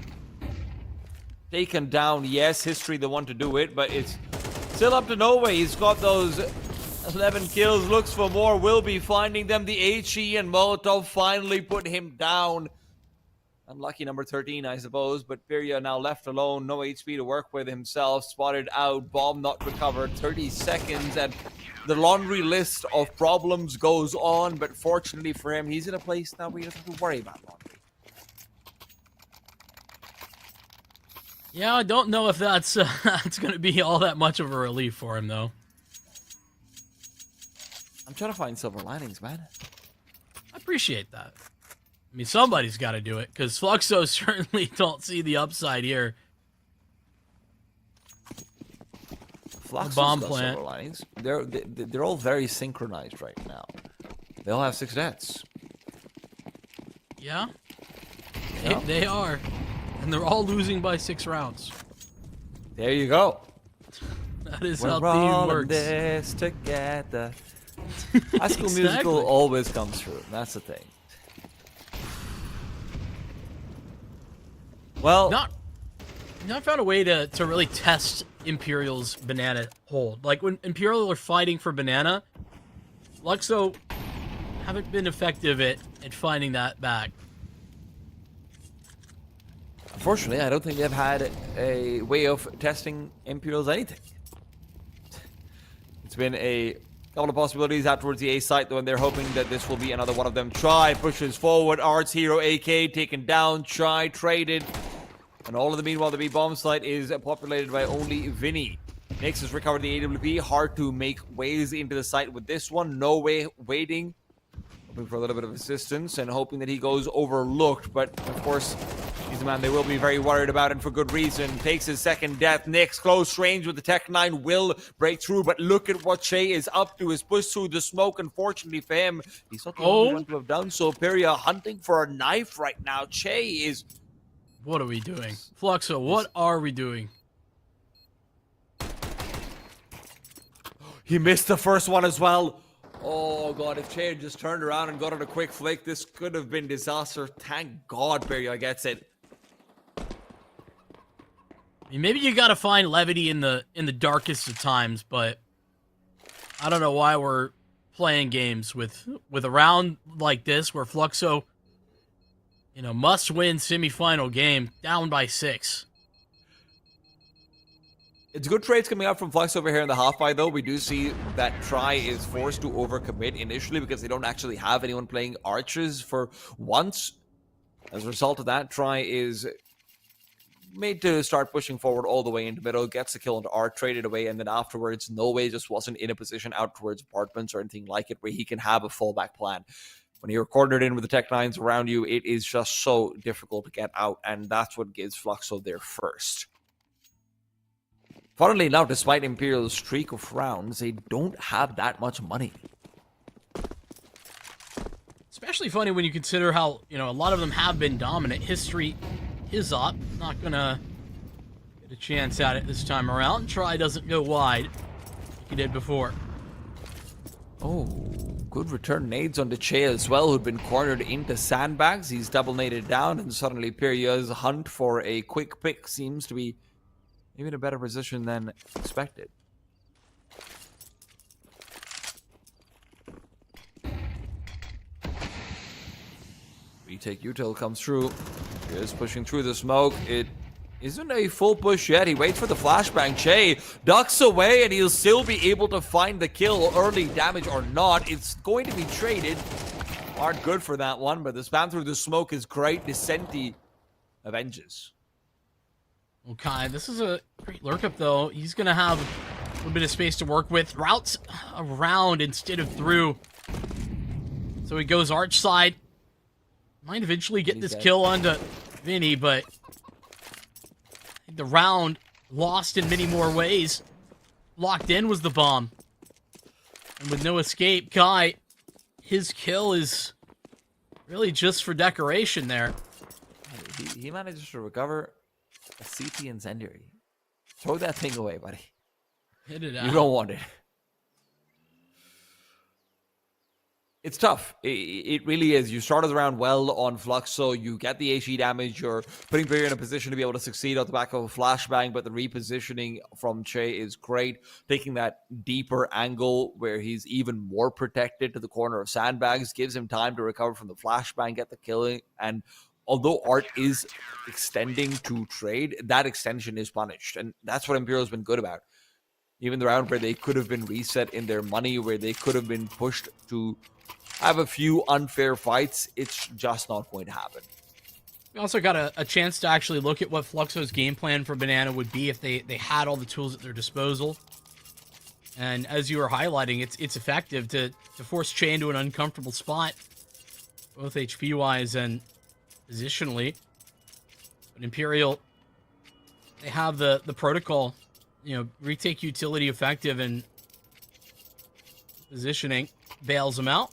S5: taken down. Yes, History the one to do it, but it's still up to Noe. He's got those 11 kills, looks for more, will be finding them. The HE and Molotov finally put him down. Unlucky number 13, I suppose, but Piria now left alone, no HP to work with himself, spotted out, bomb not recovered, 30 seconds, and the laundry list of problems goes on, but fortunately for him, he's in a place now where he doesn't have to worry about laundry.
S6: Yeah, I don't know if that's going to be all that much of a relief for him, though.
S5: I'm trying to find silver linings, man.
S6: I appreciate that. I mean, somebody's got to do it, because Fluxo certainly don't see the upside here.
S5: Fluxo's
S6: bomb
S5: got
S6: plant.
S5: silver linings. They're all very synchronized right now. They all have 6 deaths.
S6: Yeah,
S5: Yeah.
S6: They are. And they're all losing by 6 rounds.
S5: There you go.
S6: That is
S5: We're
S6: how
S5: all
S6: team
S5: in
S6: works.
S5: this together. High School Musical
S6: Exactly.
S5: always comes through. That's the thing. Well,
S6: Not found a way to really test Imperial's banana hold. Like, when Imperial are fighting for banana, Luxo haven't been effective at finding that back.
S5: unfortunately, I don't think they've had a way of testing Imperial's anything. It's been a couple of possibilities out towards the A site, though, and they're hoping that this will be another one of them. Try pushes forward. Arts Hero AK taken down. Try traded. And all of the meanwhile, the B bomb site is populated by only Vinny. Nix has recovered the AWP. Hard to make ways into the site with this one. No way waiting. Hoping for a little bit of assistance and hoping that he goes overlooked. But, of course, he's a man they will be very worried about, and for good reason. Takes his second death. Nix, close range with the Tech 9, will break through. But look at what Che is up to. His push through the smoke. Unfortunately for him, he's not the only one to have done so. Peria hunting for a knife right now. Che is...
S6: What are we doing? Fluxo, what are we doing?
S5: He missed the first one as well. Oh, God, if Che had just turned around and got on a quick flick, this could have been disaster. Thank God Peria gets it.
S6: I mean, maybe you gotta find levity in the darkest of times, but I don't know why we're playing games with a round like this where Fluxo, you know, must win semifinal game, down by 6.
S5: It's good trades coming out from Flux over here in the half-by, though. We do see that Try is forced to overcommit initially because they don't actually have anyone playing archers for once. As a result of that, Try is made to start pushing forward all the way into middle, gets the kill into Art, traded away, and then afterwards, No Way just wasn't in a position out towards apartments or anything like it where he can have a fallback plan. When you're cornered in with the Tech 9s around you, it is just so difficult to get out, and that's what gives Fluxo their first. Funnily enough, despite Imperial's streak of rounds, they don't have that much money.
S6: Especially funny when you consider how, you know, a lot of them have been dominant. History is up. Not gonna get a chance at it this time around. Try doesn't go wide like he did before.
S5: Oh, good return nades onto Che as well, who'd been cornered into sandbags. He's double naded down, and suddenly Peria's hunt for a quick pick seems to be maybe in a better position than expected. Retake util comes through. He is pushing through the smoke. It isn't a full push yet. He waits for the flashbang. Che ducks away, and he'll still be able to find the kill, early damage or not. It's going to be traded. Aren't good for that one, but the spam through the smoke is great. Descenti avenges.
S6: Okay, this is a great lurk up though. He's gonna have a little bit of space to work with. Routes around instead of through. So he goes arch side. Might eventually get this kill onto Vinny, but the round lost in many more ways. Locked in was the bomb. And with no escape, Kai, his kill is really just for decoration there.
S7: He manages to recover a CT incendiary. Throw that thing away, buddy.
S6: Hit it out.
S7: You don't want it. It's tough. It really is. You started the round well on Fluxo. You get the HE damage. You're putting player in a position to be able to succeed off the back of a flashbang, but the repositioning from Che is great. Taking that deeper angle where he's even more protected to the corner of sandbags gives him time to recover from the flashbang, get the killing, and although Art is extending to trade, that extension is punished, and that's what Imperial's been good about. Even the round where they could have been reset in their money, where they could have been pushed to have a few unfair fights, it's just not going to happen.
S6: We also got a chance to actually look at what Fluxo's game plan for Banana would be if they had all the tools at their disposal. And as you were highlighting, it's effective to force Che into an uncomfortable spot, both HP-wise and positionally. But Imperial, they have the protocol, retake utility effective, and positioning bails them out.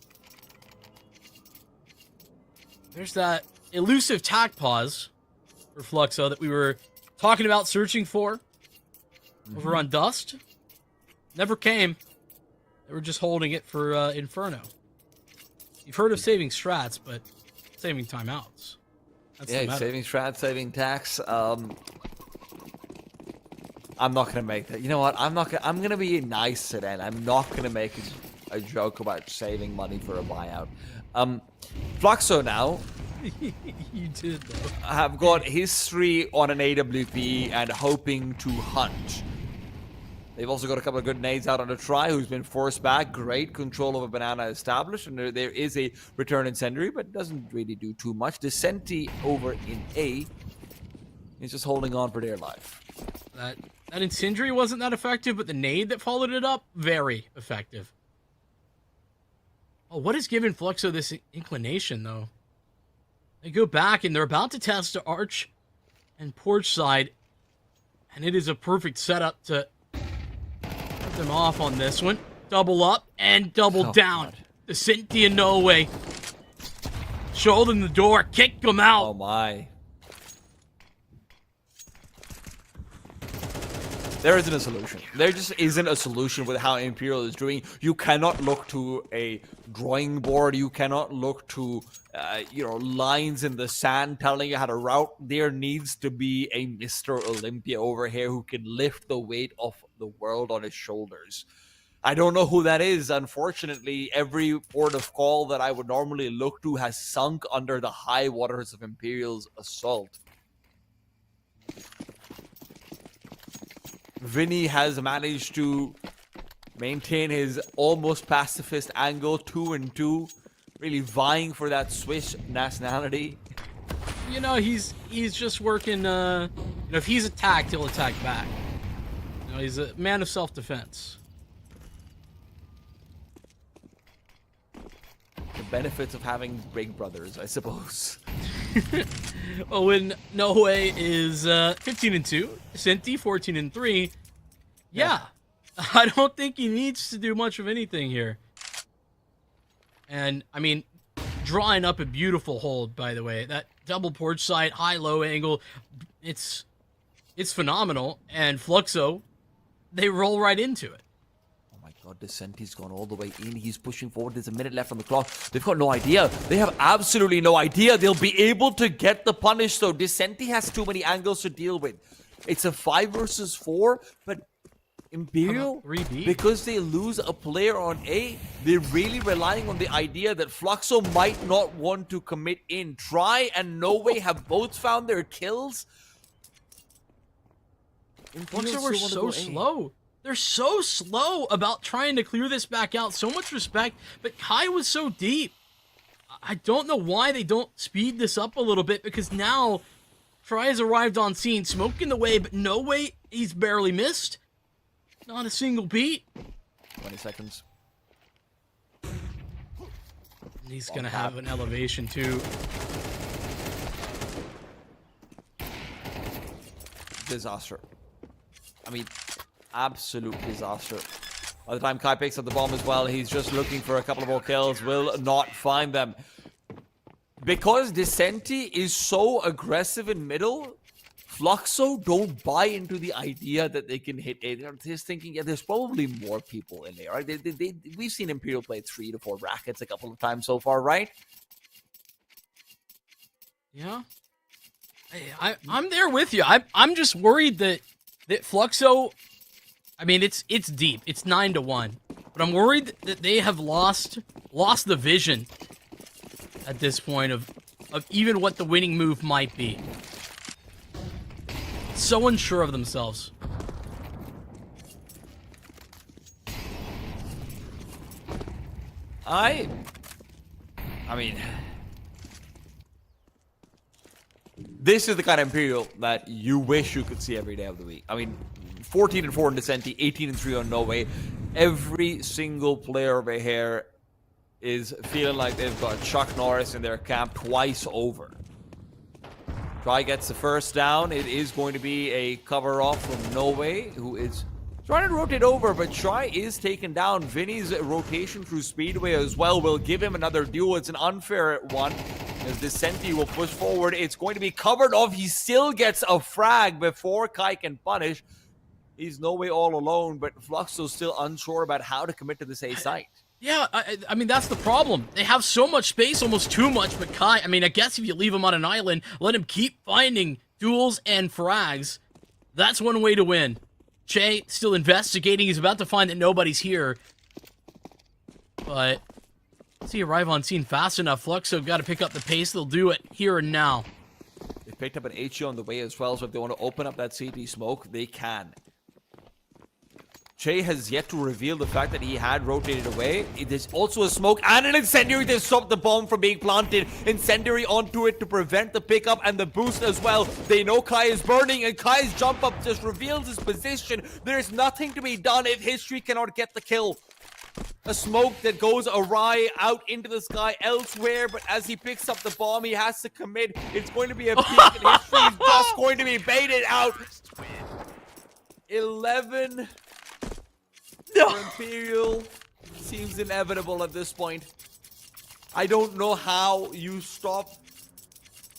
S6: There's that elusive tack pause for Fluxo that we were talking about searching for over on Dust. Never came. They were just holding it for Inferno. You've heard of saving strats, but saving timeouts. That's the
S7: Yeah,
S6: matter.
S7: saving strats, saving tax. I'm not gonna make that. You know what? I'm gonna be nice today. I'm not gonna make a joke about saving money for a buyout. Fluxo now
S6: You did, though.
S7: have got history on an AWP and hoping to hunt. They've also got a couple of good nades out on a try, who's been forced back. Great control of a banana established, and there is a return incendiary, but doesn't really do too much. Descenti over in A is just holding on for dear life.
S6: That incendiary wasn't that effective, but the nade that followed it up, very effective. Oh, what has given Fluxo this inclination, though? They go back, and they're about to test the arch and porch side, and it is a perfect setup to put them off on this one. Double up and double down.
S7: God.
S6: The Cynthia no way. Show them the door, kick them out.
S7: Oh my. There isn't a solution. There just isn't a solution with how Imperial is doing. You cannot look to a drawing board. You cannot look to, lines in the sand telling you how to route. There needs to be a Mr. Olympia over here who can lift the weight of the world on his shoulders. I don't know who that is. Unfortunately, every port of call that I would normally look to has sunk under the high waters of Imperial's assault. Vinny has managed to maintain his almost pacifist angle, 2-2, really vying for that Swiss nationality.
S6: He's just working, if he's attacked, he'll attack back. He's a man of self-defense.
S7: The benefits of having big brothers, I suppose.
S6: When Noe is 15-2, Senti 14-3. Yeah, I don't think he needs to do much of anything here. And I mean, drawing up a beautiful hold, by the way. That double porch side, high-low angle, it's phenomenal. And Fluxo, they roll right into it.
S7: God, Descenti's gone all the way in. He's pushing forward. There's a minute left on the clock. They've got no idea. They have absolutely no idea. They'll be able to get the punish, though. Descenti has too many angles to deal with. It's a 5 versus 4, but Imperial,
S6: 3B?
S7: because they lose a player on A, they're really relying on the idea that Fluxo might not want to commit in. Try and No Way have both found their kills.
S6: Fluxo were so slow. They're so slow about trying to clear this back out. So much respect, but Kai was so deep. I don't know why they don't speed this up a little bit, because now Try has arrived on scene, smoke in the way, but no way, he's barely missed. Not a single beat.
S7: 20 seconds.
S6: And he's gonna have an elevation too.
S7: Disaster. I mean, absolute disaster. By the time Kai picks up the bomb as well, he's just looking for a couple of more kills. Will not find them. Because Descenti is so aggressive in middle, Fluxo don't buy into the idea that they can hit A. They're just thinking, yeah, there's probably more people in there, right? We've seen Imperial play 3 to 4 brackets a couple of times so far, right?
S6: Yeah. I'm there with you. I'm just worried that Fluxo, I mean, it's deep. It's 9-1. But I'm worried that they have lost the vision at this point of even what the winning move might be. So unsure of themselves.
S7: I mean, this is the kind of Imperial that you wish you could see every day of the week. I mean, 14-4 in Descenti, 18-3 on No Way. Every single player over here is feeling like they've got Chuck Norris in their camp twice over. Try gets the first down. It is going to be a cover off from No Way, who is trying to rotate over, but Try is taken down. Vinny's rotation through Speedway as well will give him another duel. It's an unfair one, as Descenti will push forward. It's going to be covered off. He still gets a frag before Kai can punish. He's No Way all alone, but Fluxo's still unsure about how to commit to this A site.
S6: Yeah, I mean, that's the problem. They have so much space, almost too much, but Kai, I mean, I guess if you leave him on an island, let him keep finding duels and frags, that's one way to win. Che still investigating. He's about to find that nobody's here. But, once he arrive on scene fast enough, Fluxo got to pick up the pace. They'll do it here and now.
S7: They picked up an HE on the way as well, so if they want to open up that CT smoke, they can. Che has yet to reveal the fact that he had rotated away. There's also a smoke and an incendiary to stop the bomb from being planted. Incendiary onto it to prevent the pickup and the boost as well. They know Kai is burning, and Kai's jump up just reveals his position. There's nothing to be done if History cannot get the kill. A smoke that goes awry out into the sky elsewhere, but as he picks up the bomb, he has to commit. It's going to be a peak, and History's just going to be baited out. 11... for Imperial seems inevitable at this point. I don't know how you stop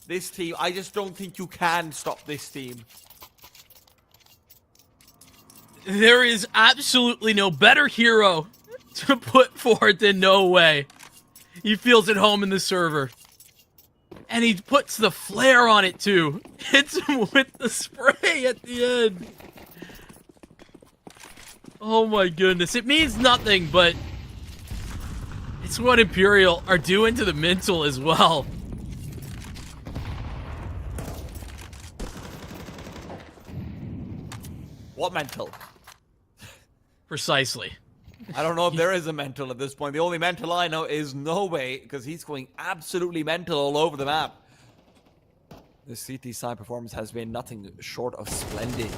S7: this team. I just don't think you can stop this team.
S6: There is absolutely no better hero to put forward than No Way. He feels at home in the server. And he puts the flare on it too. Hits him with the spray at the end. Oh my goodness. It means nothing, but it's what Imperial are doing to the mental as well.
S7: What mental?
S6: Precisely.
S7: I don't know if there is a mental at this point. The only mental I know is No Way, because he's going absolutely mental all over the map. This CT side performance has been nothing short of splendid.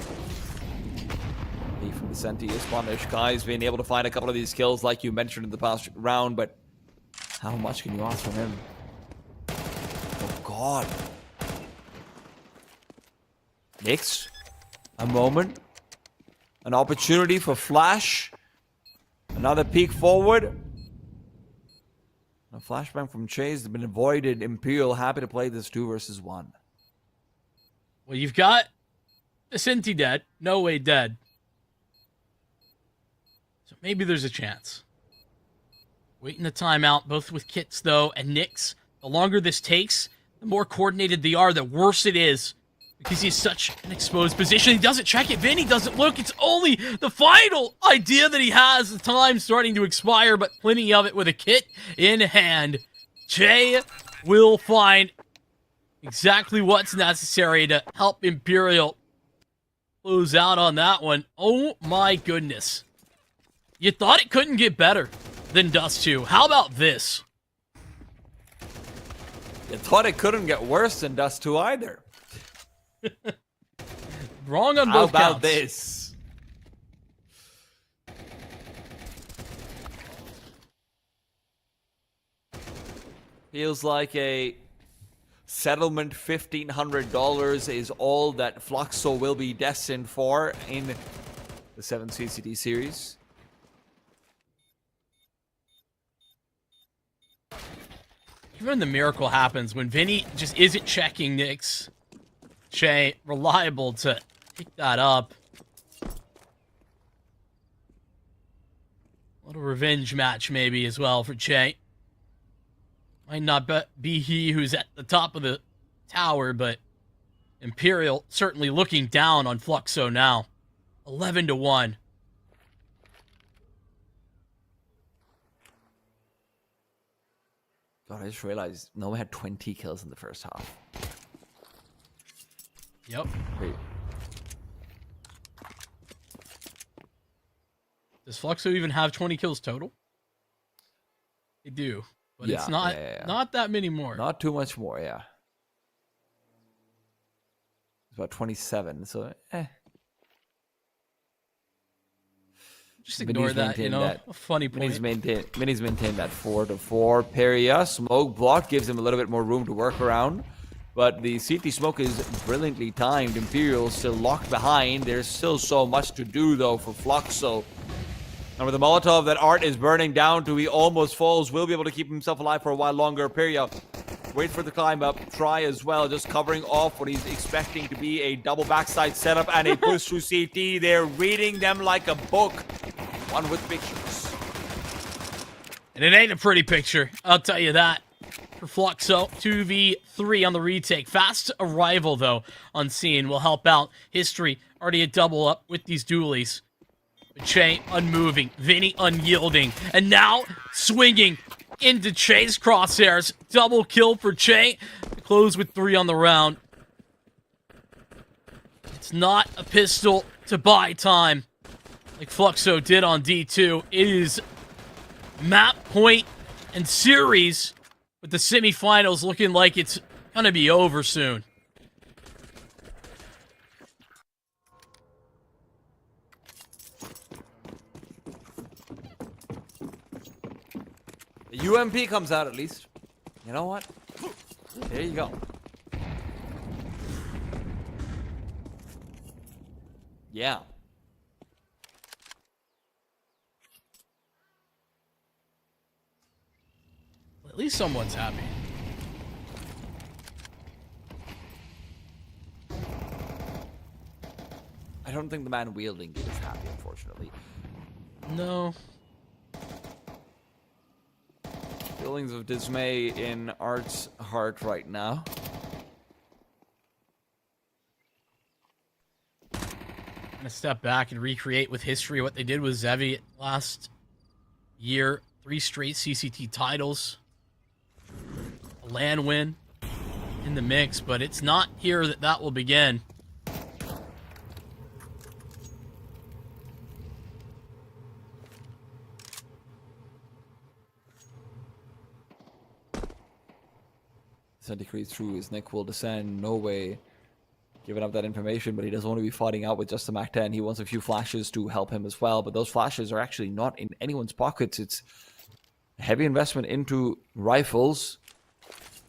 S7: From Descenti is punished. Kai's been able to find a couple of these kills like you mentioned in the past round, but how much can you ask from him? Oh god. Next, a moment. An opportunity for Flash. Another peek forward. A flashbang from Chase has been avoided. Imperial happy to play this 2 versus 1.
S6: Well, you've got Descenti dead. No Way dead. So maybe there's a chance. Waiting the timeout, both with kits though, and Nyx. The longer this takes, the more coordinated they are, the worse it is. Because he's such an exposed position. He doesn't check it. Vinny doesn't look. It's only the final idea that he has. The time starting to expire, but plenty of it with a kit in hand. Jay will find exactly what's necessary to help Imperial close out on that one. Oh my goodness. You thought it couldn't get better than Dust 2. How about this?
S7: You thought it couldn't get worse than Dust 2 either.
S6: Wrong on
S7: How
S6: both
S7: about
S6: counts.
S7: this? Feels like a settlement $1,500 is all that Fluxo will be destined for in the 7th CCT series.
S6: Even when the miracle happens, when Vinny just isn't checking Nyx, Shay reliable to pick that up. A little revenge match maybe as well for Che. Might not be he who's at the top of the tower, but Imperial certainly looking down on Fluxo now. 11-1.
S7: God, I just realized Noah had 20 kills in the first half.
S6: Yep.
S7: Wait.
S6: Does Fluxo even have 20 kills total? They do, but it's not not that many more.
S7: Not too much more, yeah. It's about 27, so
S6: Just ignore that, you know, a funny point.
S7: Mini's maintained that 4-4. Peria, smoke block gives him a little bit more room to work around. But the CT smoke is brilliantly timed. Imperial still locked behind. There's still so much to do, though, for Fluxo. And with the Molotov that Art is burning down to, he almost falls. Will be able to keep himself alive for a while longer. Peria, wait for the climb up. Try as well, just covering off what he's expecting to be a double backside setup and a push through CT. They're reading them like a book. One with pictures.
S6: And it ain't a pretty picture, I'll tell you that. For Fluxo, 2v3 on the retake. Fast arrival, though, on scene will help out. History already a double up with these dualies. Che unmoving, Vinny unyielding, and now swinging into Che's crosshairs. Double kill for Che. Close with 3 on the round. It's not a pistol to buy time like Fluxo did on D2. It is map, point, and series, with the semifinals looking like it's gonna be over soon.
S7: The UMP comes out at least. You know what? There you go. Yeah.
S6: At least someone's happy.
S7: I don't think the man wielding it is happy, unfortunately.
S6: No.
S7: Feelings of dismay in Art's heart right now.
S6: Gonna step back and recreate with history what they did with Zevi last year. 3 straight CCT titles. A LAN win in the mix, but it's not here that will begin.
S7: Centigrade through his neck will descend. No way giving up that information, but he doesn't want to be fighting out with just the Mac 10. He wants a few flashes to help him as well, but those flashes are actually not in anyone's pockets. It's a heavy investment into rifles.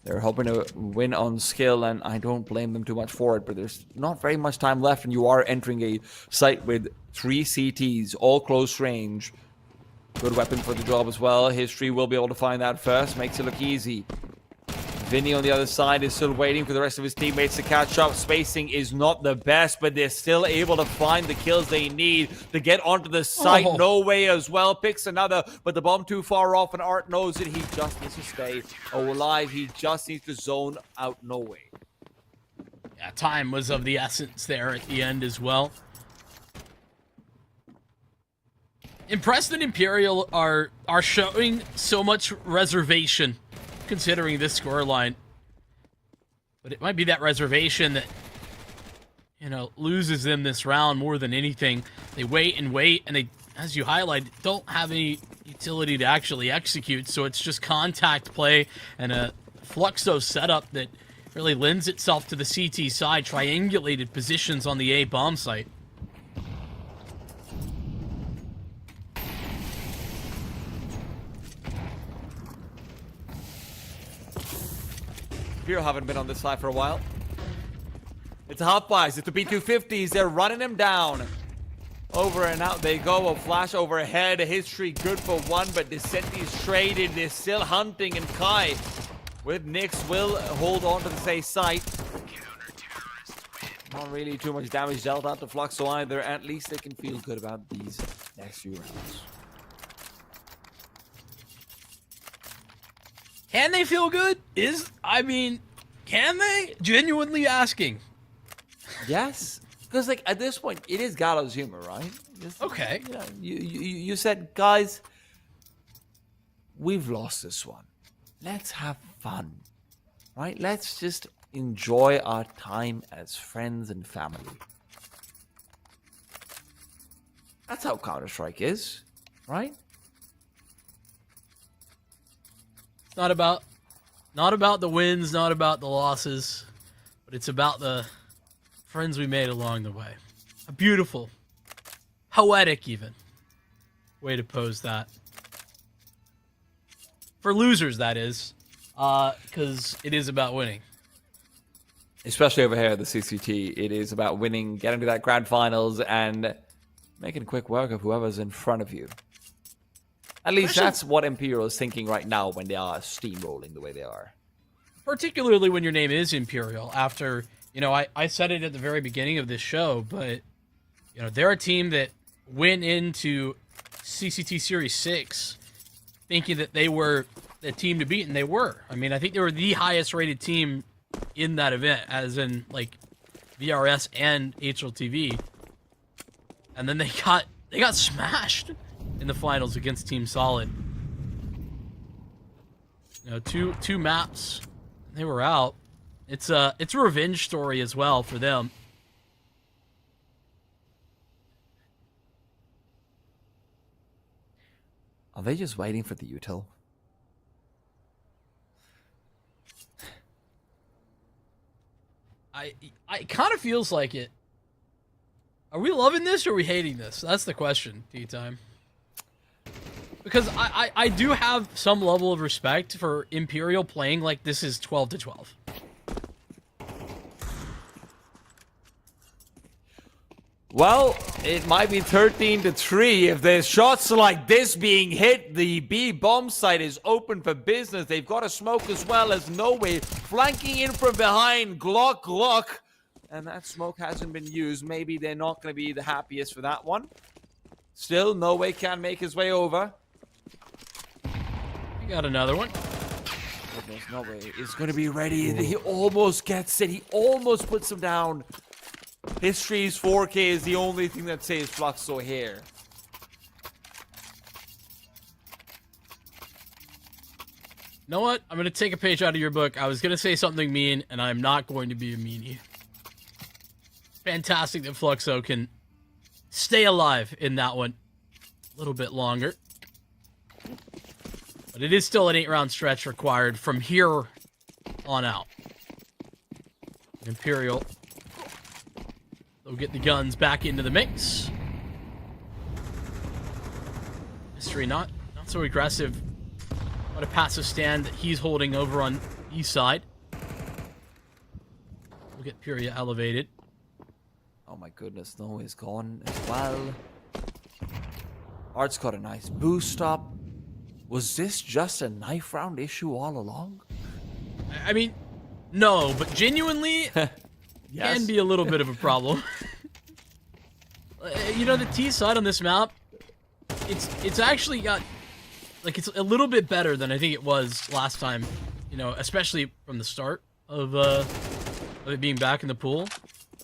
S7: They're hoping to win on skill, and I don't blame them too much for it, but there's not very much time left, and you are entering a site with 3 CTs, all close range. Good weapon for the job as well. History will be able to find that first. Makes it look easy. Vinny on the other side is still waiting for the rest of his teammates to catch up. Spacing is not the best, but they're still able to find the kills they need to get onto the site.
S6: Oh.
S7: No way as well. Picks another, but the bomb too far off, and Art knows it. He just needs to stay alive. He just needs to zone out. No way.
S6: Yeah, time was of the essence there at the end as well. Impressed that Imperial are showing so much reservation considering this scoreline. But it might be that reservation that, you know, loses them this round more than anything. They wait, and they, as you highlighted, don't have any utility to actually execute, so it's just contact play and a Fluxo setup that really lends itself to the CT side, triangulated positions on the A bomb site.
S7: Imperial haven't been on this side for a while. It's a hot buys. It's the B250s. They're running him down. Over and out they go. A flash overhead. A history good for one, but Descenti's traded. They're still hunting, and Kai with Nyx will hold on to the safe site. Not really too much damage dealt out to Fluxo either. At least they can feel good about these next few rounds.
S6: Can they feel good? Can they? Genuinely asking.
S7: Yes, because like at this point, it is Gallows humor, right?
S6: Okay.
S7: You know, you said, guys, we've lost this one. Let's have fun, right? Let's just enjoy our time as friends and family. That's how Counter-Strike is, right?
S6: It's not about the wins, not about the losses, but it's about the friends we made along the way. A beautiful, poetic even way to pose that. For losers, that is, because it is about winning.
S7: Especially over here at the CCT, it is about winning, getting to that grand finals, and making quick work of whoever's in front of you. At least that's what Imperial is thinking right now when they are steamrolling the way they are.
S6: Particularly when your name is Imperial. After, I said it at the very beginning of this show, but, they're a team that went into CCT Series 6 thinking that they were the team to beat, and they were. I mean, I think they were the highest rated team in that event, as in, like, VRS and HLTV. And then they got smashed in the finals against Team Solid. Two maps, they were out. It's a revenge story as well for them.
S7: Are they just waiting for the util?
S6: It kind of feels like it. Are we loving this or are we hating this? That's the question, T-Time. Because I do have some level of respect for Imperial playing like this is 12-12.
S7: Well, it might be 13-3 if there's shots like this being hit. The B bomb site is open for business. They've got a smoke as well as No Way flanking in from behind. Glock. And that smoke hasn't been used. Maybe they're not going to be the happiest for that one. Still, No Way can make his way over.
S6: You got another one.
S7: Goodness, No Way is going to be ready. He almost gets it. He almost puts him down. History's 4K is the only thing that saves Fluxo here.
S6: You know what? I'm going to take a page out of your book. I was going to say something mean, and I'm not going to be a meanie. Fantastic that Fluxo can stay alive in that one a little bit longer. But it is still an 8-round stretch required from here on out. Imperial, they'll get the guns back into the mix. Mystery not so aggressive. What a passive stand that he's holding over on east side. We'll get Puria elevated.
S7: Oh my goodness, No Way's gone as well. Art's got a nice boost up. Was this just a knife round issue all along?
S6: I mean, no, but genuinely can be a little bit of a problem. The T side on this map, it's actually got, like, it's a little bit better than I think it was last time, especially from the start of it being back in the pool.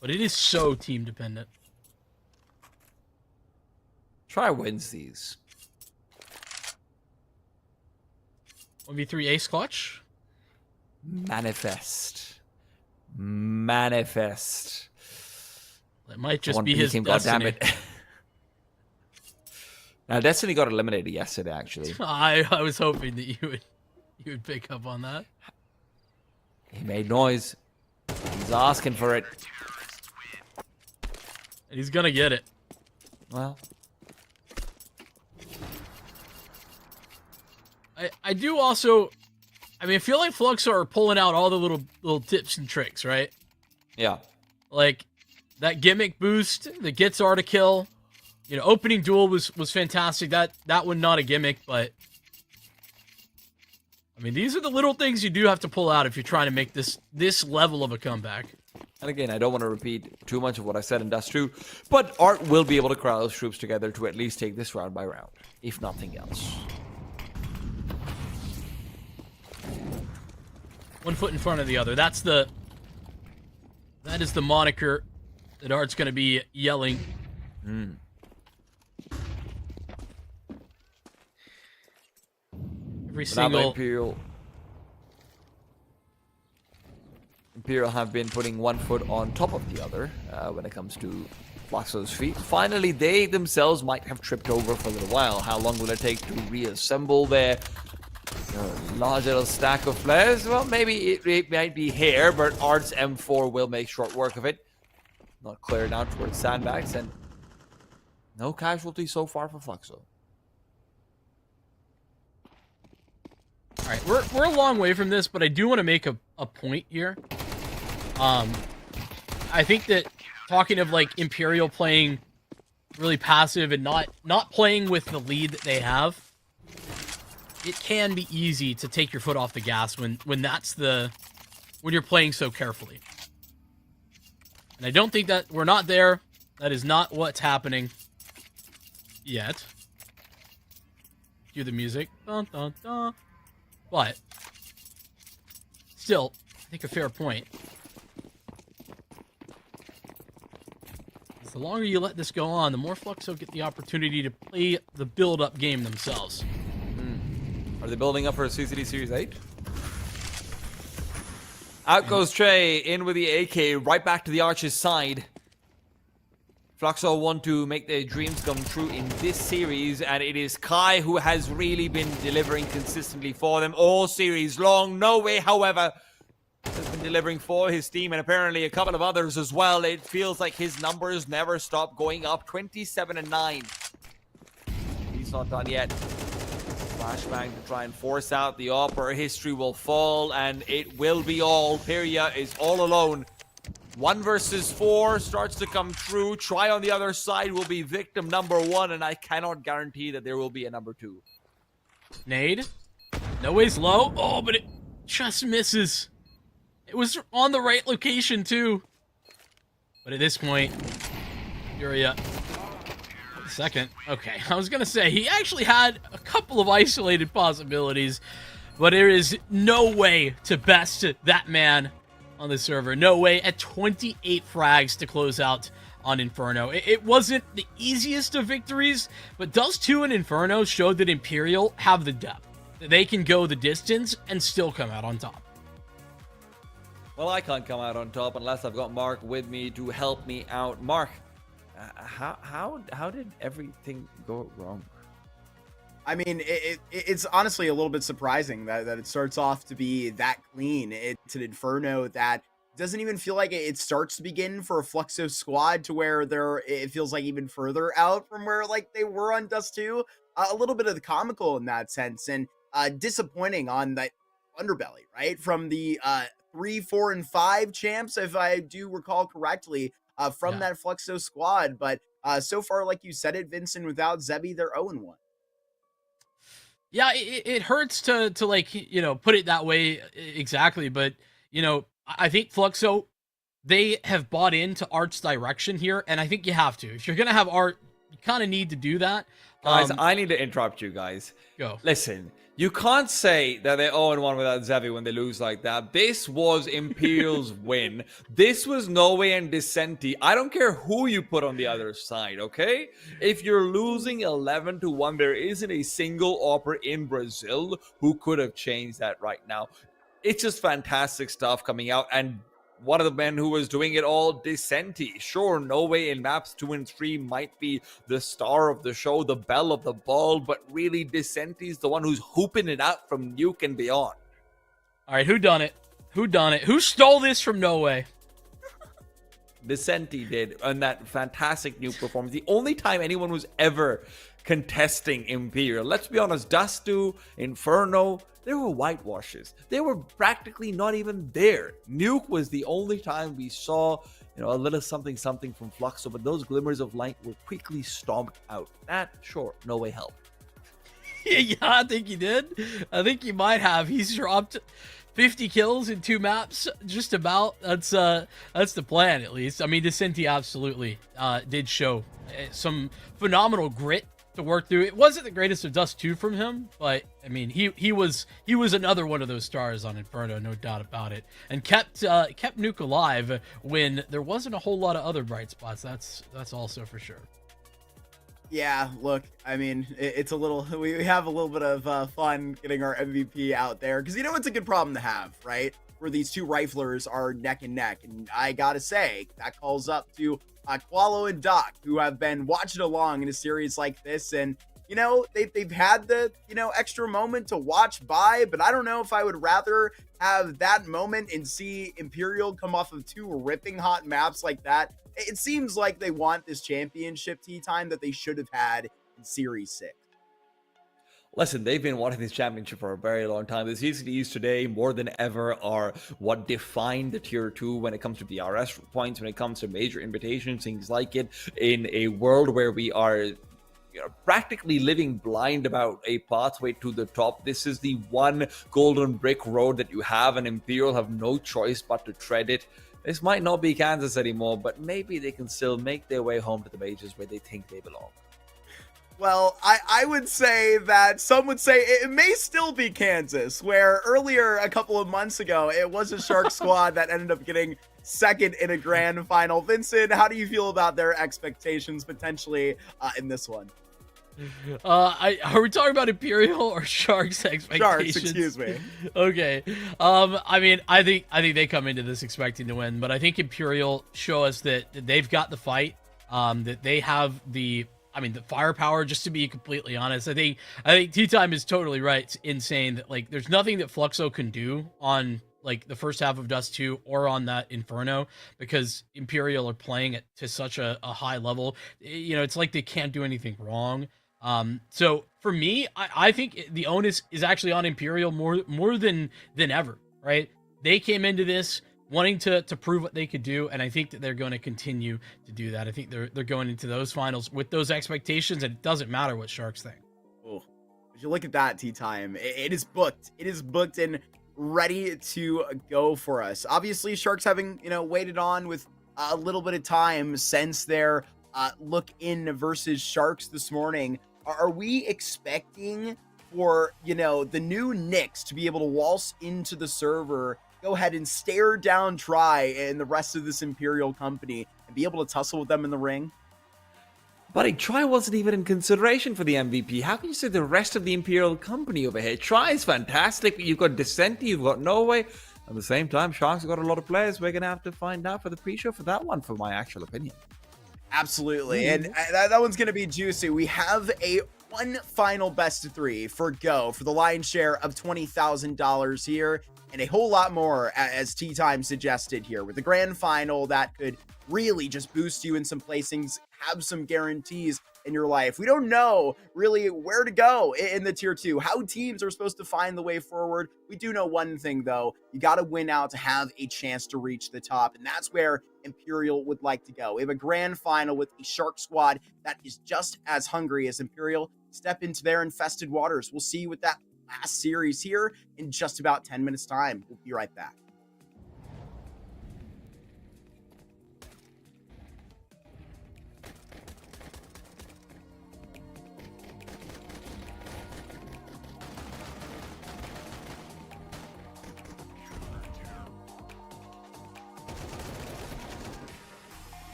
S6: But it is so team dependent.
S7: Try wins these.
S6: 1v3 ace clutch.
S7: Manifest.
S6: That might just
S7: One
S6: be his
S7: team,
S6: destiny.
S7: goddammit. Now, Destiny got eliminated yesterday, actually.
S6: I was hoping that you would pick up on that.
S7: He made noise. He's asking for it.
S6: And he's gonna get it.
S7: Well,
S6: I do also, I mean, I feel like Fluxo are pulling out all the little tips and tricks, right?
S7: yeah.
S6: Like that gimmick boost that gets R to kill. You know, opening duel was fantastic. That one not a gimmick, but I mean, these are the little things you do have to pull out if you're trying to make this level of a comeback.
S7: And again, I don't want to repeat too much of what I said in Dust 2, but Art will be able to crowd those troops together to at least take this round by round, if nothing else.
S6: One foot in front of the other. That is the moniker that Art's going to be yelling. Every single
S7: Imperial have been putting one foot on top of the other when it comes to Fluxo's feet. Finally, they themselves might have tripped over for a little while. How long will it take to reassemble their large little stack of flares? Well, maybe it might be here, but Art's M4 will make short work of it. Not clearing out towards sandbags, and no casualties so far for Fluxo.
S6: All right, we're a long way from this, but I do want to make a point here. I think that talking of like Imperial playing really passive and not playing with the lead that they have, it can be easy to take your foot off the gas when you're playing so carefully. And I don't think that we're not there. That is not what's happening yet. Cue the music. Dun, dun, dun. But still, I think a fair point. The longer you let this go on, the more Fluxo get the opportunity to play the build-up game themselves.
S7: Are they building up for a CCT Series 8? Out goes Trey, in with the AK, right back to the Arch's side. Fluxo want to make their dreams come true in this series, and it is Kai who has really been delivering consistently for them all series long. No Way, however, has been delivering for his team, and apparently a couple of others as well. It feels like his numbers never stop going up. 27-9. He's not done yet. Flashbang to try and force out the opera. History will fall, and it will be all. Pyria is all alone. 1 versus 4 starts to come true. Try on the other side will be victim number 1, and I cannot guarantee that there will be a number 2.
S6: Nade. No Way's low. Oh, but it just misses. It was on the right location, too. But at this point, Furia. Second. Okay, I was going to say, he actually had a couple of isolated possibilities, but there is no way to best that man on the server. No way. At 28 frags to close out on Inferno. It wasn't the easiest of victories, but Dust 2 and Inferno showed that Imperial have the depth. That they can go the distance and still come out on top.
S7: Well, I can't come out on top unless I've got Mark with me to help me out. Mark, how did everything go wrong?
S1: I mean, it's honestly a little bit surprising that it starts off to be that clean. It's an Inferno that doesn't even feel like it starts to begin for a Fluxo squad to where it feels like even further out from where like they were on Dust 2. A little bit of the comical in that sense, and disappointing on that underbelly, right? From the 3, 4, and 5 champs, if I do recall correctly, from that Fluxo squad. But so far, like you said it, Vincent, without Zebi, they're 0-1.
S6: Yeah, it hurts to like, you know, put it that way exactly. But, you know, I think Fluxo, they have bought into Art's direction here. And I think you have to. If you're going to have Art, you kind of need to do that.
S7: Guys, I need to interrupt you guys.
S6: Go.
S7: Listen, you can't say that they're 0-1 without Zevi when they lose like that. This was Imperial's win. This was Norway and Dissenti. I don't care who you put on the other side, okay? If you're losing 11-1, there isn't a single opera in Brazil who could have changed that right now. It's just fantastic stuff coming out, and one of the men who was doing it all, Dissenti. Sure, Norway in maps 2 and 3 might be the star of the show, the belle of the ball, but really Dissenti's the one who's hooping it out from Nuke and beyond.
S6: All right, who done it? Who done it? Who stole this from No Way?
S7: Vicente did on that fantastic new performance. The only time anyone was ever contesting Imperial. Let's be honest, Dust 2, Inferno, they were whitewashes. They were practically not even there. Nuke was the only time we saw, a little something from Fluxo, but those glimmers of light were quickly stomped out. That, sure, No Way helped.
S6: Yeah, I think he did. I think he might have. He's dropped 50 kills in 2 maps, just about. That's the plan, at least. I mean, Vicente absolutely did show some phenomenal grit to work through. It wasn't the greatest of Dust 2 from him, but I mean, he was another one of those stars on Inferno, no doubt about it, and kept Nuke alive when there wasn't a whole lot of other bright spots. That's also for sure.
S1: Yeah, look, I mean, it's a little, we have a little bit of fun getting our MVP out there, because it's a good problem to have, right? Where these two riflers are neck and neck, and I gotta say, that calls up to Qualo and Doc, who have been watching along in a series like this, and they've had the extra moment to watch by, but I don't know if I would rather have that moment and see Imperial come off of 2 ripping hot maps like that. It seems like they want this championship tea time that they should have had in Series 6.
S7: Listen, they've been wanting this championship for a very long time. The CCTs today, more than ever, are what define the Tier 2 when it comes to DRS points, when it comes to major invitations, things like it. In a world where we are practically living blind about a pathway to the top, this is the one golden brick road that you have, and Imperial have no choice but to tread it. This might not be Kansas anymore, but maybe they can still make their way home to the majors where they think they belong.
S1: Well, I would say that some would say it may still be Kansas, where earlier, a couple of months ago, it was a Shark squad that ended up getting second in a grand final. Vincent, how do you feel about their expectations potentially in this one?
S6: Are we talking about Imperial or Sharks expectations?
S1: Sharks, excuse me.
S6: Okay. I mean, I think they come into this expecting to win, but I think Imperial show us that they've got the fight, that they have the firepower, just to be completely honest. I think Tea Time is totally right in saying that, there's nothing that Fluxo can do on, the first half of Dust 2 or on that Inferno, because Imperial are playing it to such a high level. It's like they can't do anything wrong. So for me, I think the onus is actually on Imperial more than ever, right? They came into this wanting to prove what they could do, and I think that they're going to continue to do that. I think they're going into those finals with those expectations, and it doesn't matter what Sharks think.
S1: Oh, if you look at that, Tea Time, it is booked. It is booked and ready to go for us. Obviously, Sharks having waited on with a little bit of time since their look in versus Sharks this morning. Are we expecting for the new Knicks to be able to waltz into the server, go ahead and stare down Try and the rest of this Imperial company and be able to tussle with them in the ring?
S7: Buddy, Try wasn't even in consideration for the MVP. How can you say the rest of the Imperial company over here? Try is fantastic. You've got Decenti, you've got Norway. At the same time, Sharks have got a lot of players. We're going to have to find out for the pre-show for that one, for my actual opinion.
S1: Absolutely. And that one's going to be juicy. We have one final best of 3 for Go for the lion's share of $20,000 here, and a whole lot more, as Tea Time suggested here, with the grand final that could really just boost you in some placings, have some guarantees in your life. We don't know really where to go in the Tier 2, how teams are supposed to find the way forward. We do know one thing, though. You got to win out to have a chance to reach the top, and that's where Imperial would like to go. We have a grand final with a Shark squad that is just as hungry as Imperial. Step into their infested waters. We'll see you with that last series here in just about 10 minutes time. We'll be right back.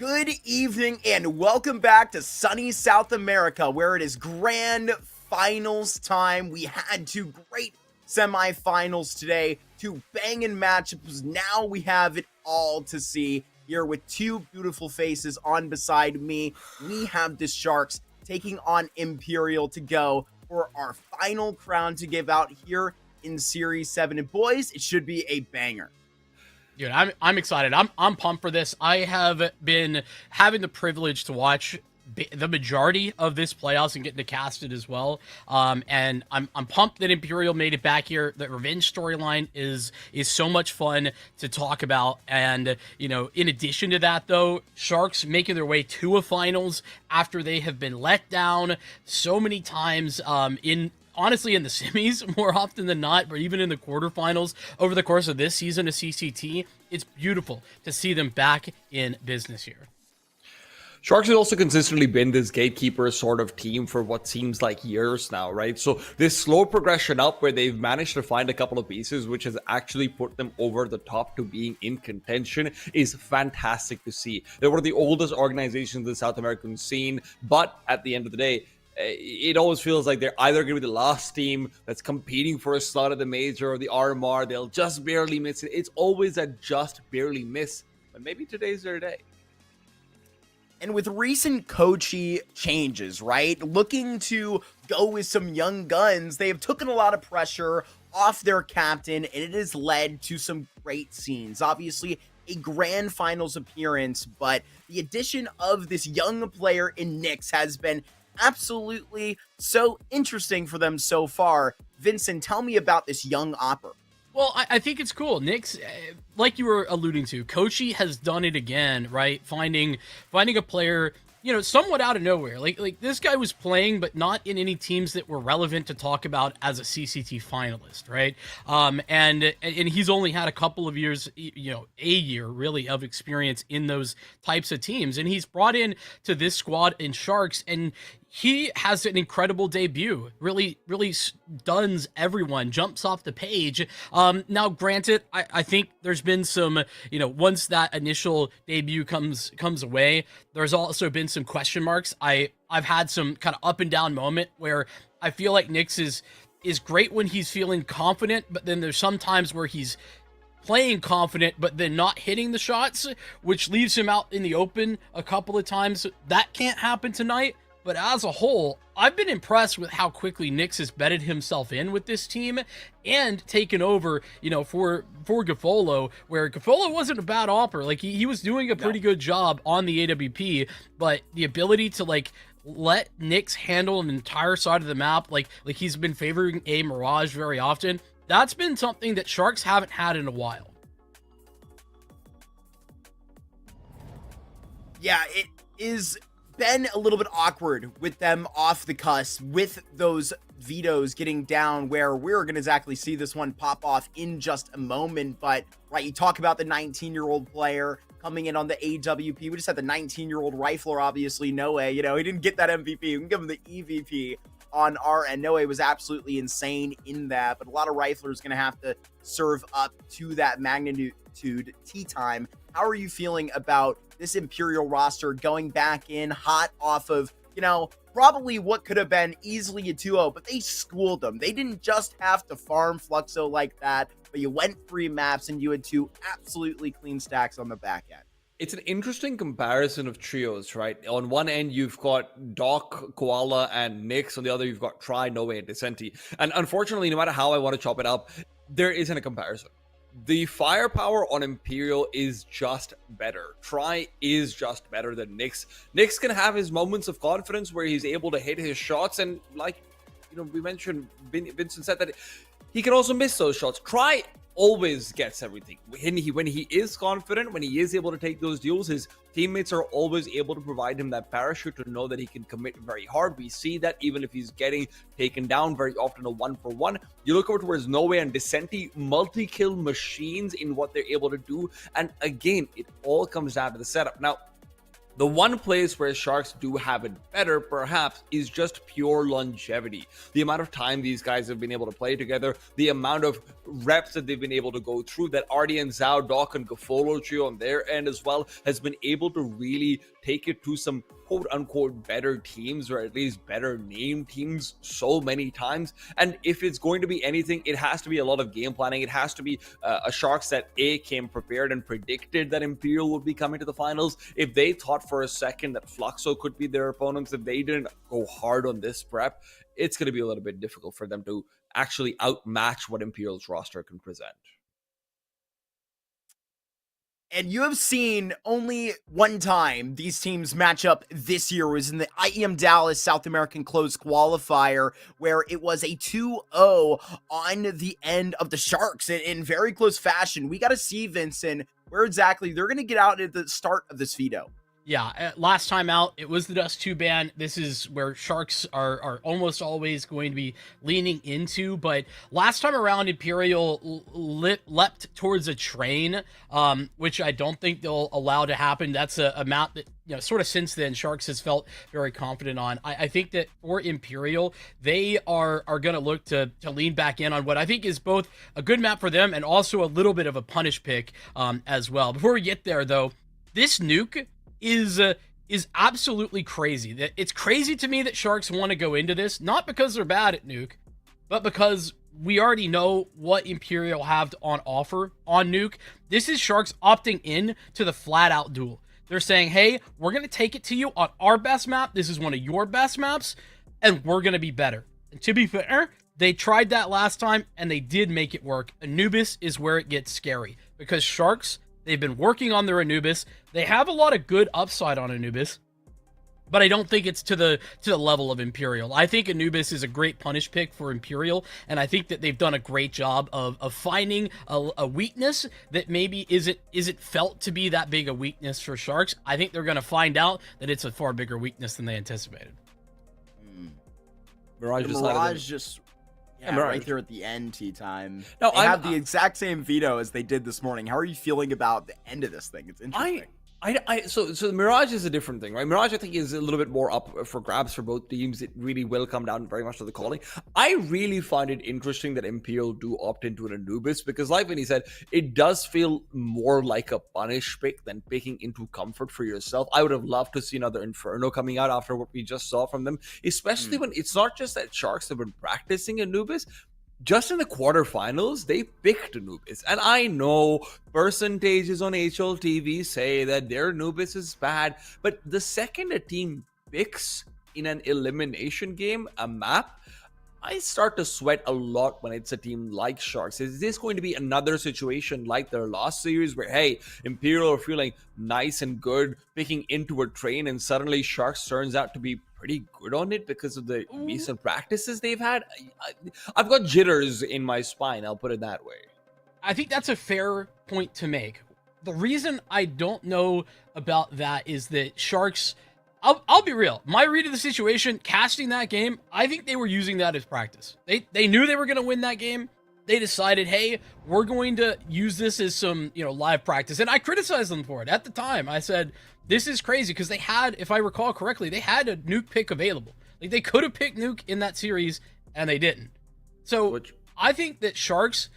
S1: Good evening and welcome back to sunny South America, where it is grand finals time. We had two great semifinals today, two banging matchups. Now we have it all to see here with two beautiful faces on beside me. We have the Sharks taking on Imperial to go for our final crown to give out here in Series 7. And boys, it should be a banger.
S6: Dude, I'm excited. I'm pumped for this. I have been having the privilege to watch the majority of this playoffs and getting to cast it as well. And I'm pumped that Imperial made it back here. The revenge storyline is so much fun to talk about. And, you know, in addition to that, though, Sharks making their way to a finals after they have been let down so many times honestly, in the semis more often than not, but even in the quarterfinals over the course of this season of CCT, it's beautiful to see them back in business here.
S5: Sharks has also consistently been this gatekeeper sort of team for what seems like years now, right? So this slow progression up where they've managed to find a couple of pieces, which has actually put them over the top to being in contention, is fantastic to see. They're one of the oldest organizations in the South American scene, but at the end of the day, it always feels like they're either going to be the last team that's competing for a slot at the major or the RMR. They'll just barely miss it. It's always a just barely miss, but maybe today's their day.
S1: And with recent coaching changes, right, looking to go with some young guns, they have taken a lot of pressure off their captain, and it has led to some great scenes. Obviously, a grand finals appearance, but the addition of this young player in Nyx has been absolutely so interesting for them so far. Vincent, tell me about this young Opper.
S6: Well, I think it's cool. Nyx, like you were alluding to, Kochi has done it again, right? Finding a player, you know, somewhat out of nowhere. Like this guy was playing, but not in any teams that were relevant to talk about as a CCT finalist, right? And he's only had a couple of years, you know, a year really of experience in those types of teams, and he's brought in to this squad in Sharks, and he has an incredible debut. Really stuns everyone, jumps off the page. Now, granted, I think there's been some, you know, once that initial debut comes away, there's also been some question marks. I've had some kind of up and down moment where I feel like Nyx is great when he's feeling confident, but then there's some times where he's playing confident, but then not hitting the shots, which leaves him out in the open a couple of times. That can't happen tonight. But as a whole, I've been impressed with how quickly Nyx has bedded himself in with this team and taken over, you know, for Gafolo, where Gafolo wasn't a bad opper. Like, he was doing a pretty good job on the AWP, but the ability to, like, let Nyx handle an entire side of the map, like he's been favoring a Mirage very often, that's been something that Sharks haven't had in a while.
S1: Yeah, it is been a little bit awkward with them off the cusp, with those vetoes getting down, where we're going to exactly see this one pop off in just a moment. But right, you talk about the 19-year-old player coming in on the AWP. We just had the 19-year-old rifler, obviously, Noe. You know, he didn't get that MVP. We can give him the EVP on our end. Noe was absolutely insane in that, but a lot of riflers going to have to serve up to that magnitude tea time. How are you feeling about this Imperial roster going back in hot off of, you know, probably what could have been easily a 2-0, but they schooled them. They didn't just have to farm Fluxo like that, but you went 3 maps and you had 2 absolutely clean stacks on the back end.
S5: It's an interesting comparison of trios, right? On one end, you've got Doc, Koala, and Nyx. On the other, you've got Try, Noe, and Decenti. And unfortunately, no matter how I want to chop it up, there isn't a comparison. The firepower on Imperial is just better. Try is just better than Nyx. Nyx can have his moments of confidence where he's able to hit his shots, and like, you know, we mentioned, Vincent said that he can also miss those shots. Try always gets everything. When he is confident, when he is able to take those duels, his teammates are always able to provide him that parachute to know that he can commit very hard. We see that even if he's getting taken down very often a 1-for-1. You look over towards Noe and Decenti, multi-kill machines in what they're able to do. And again, it all comes down to the setup. Now, The one place where Sharks do have it better, perhaps, is just pure longevity. The amount of time these guys have been able to play together, the amount of reps that they've been able to go through, that Artie and Zhao, Doc and Gafolo trio on their end as well, has been able to really take it to some quote-unquote better teams, or at least better named teams so many times. And if it's going to be anything, it has to be a lot of game planning. It has to be a Sharks that came prepared and predicted that Imperial would be coming to the finals. If they thought for a second that Fluxo could be their opponents, if they didn't go hard on this prep, it's going to be a little bit difficult for them to actually outmatch what Imperial's roster can present.
S1: And you have seen only one time these teams match up this year was in the IEM Dallas South American Closed Qualifier, where it was a 2-0 on the end of the Sharks in very close fashion. We got to see, Vincent, where exactly they're going to get out at the start of this veto.
S6: Yeah, last time out, it was the Dust 2 ban. This is where Sharks are almost always going to be leaning into. But last time around, Imperial leapt towards a train, which I don't think they'll allow to happen. That's a map that, sort of since then, Sharks has felt very confident on. I think that for Imperial, they are going to look to lean back in on what I think is both a good map for them and also a little bit of a punish pick as well. Before we get there, though, this nuke is absolutely crazy. It's crazy to me that Sharks want to go into this, not because they're bad at nuke, but because we already know what Imperial have on offer on nuke. This is Sharks opting in to the flat out duel. They're saying, hey, we're going to take it to you on our best map. This is one of your best maps, and we're going to be better. And to be fair, they tried that last time, and they did make it work. Anubis is where it gets scary, because Sharks, they've been working on their Anubis. They have a lot of good upside on Anubis, but I don't think it's to the level of Imperial. I think Anubis is a great punish pick for Imperial, and I think that they've done a great job of finding a weakness that maybe isn't felt to be that big a weakness for Sharks. I think they're going to find out that it's a far bigger weakness than they anticipated.
S1: Mirage just... Yeah,
S5: Mirage.
S1: right there at the end, tea time.
S5: No,
S1: they have the exact same veto as they did this morning. How are you feeling about the end of this thing? It's interesting.
S5: So the Mirage is a different thing, right? Mirage, I think, is a little bit more up for grabs for both teams. It really will come down very much to the calling. I really find it interesting that Imperial do opt into an Anubis, because like Vinny said, it does feel more like a punish pick than picking into comfort for yourself. I would have loved to see another Inferno coming out after what we just saw from them, especially when it's not just that Sharks have been practicing Anubis. Just in the quarterfinals, they picked Anubis. And I know percentages on HLTV say that their Anubis is bad, but the second a team picks in an elimination game a map, I start to sweat a lot when it's a team like Sharks. Is this going to be another situation like their last series where, hey, Imperial are feeling nice and good, picking into a train, and suddenly Sharks turns out to be pretty good on it because of the recent practices they've had? I've got jitters in my spine, I'll put it that way.
S6: I think that's a fair point to make. The reason I don't know about that is that Sharks... I'll be real. My read of the situation, casting that game, I think they were using that as practice. They knew they were going to win that game. They decided, hey, we're going to use this as some, live practice. And I criticized them for it. At the time, I said, this is crazy, because they had, if I recall correctly, they had a nuke pick available. Like, they could have picked nuke in that series, and they didn't. So I think that Sharks,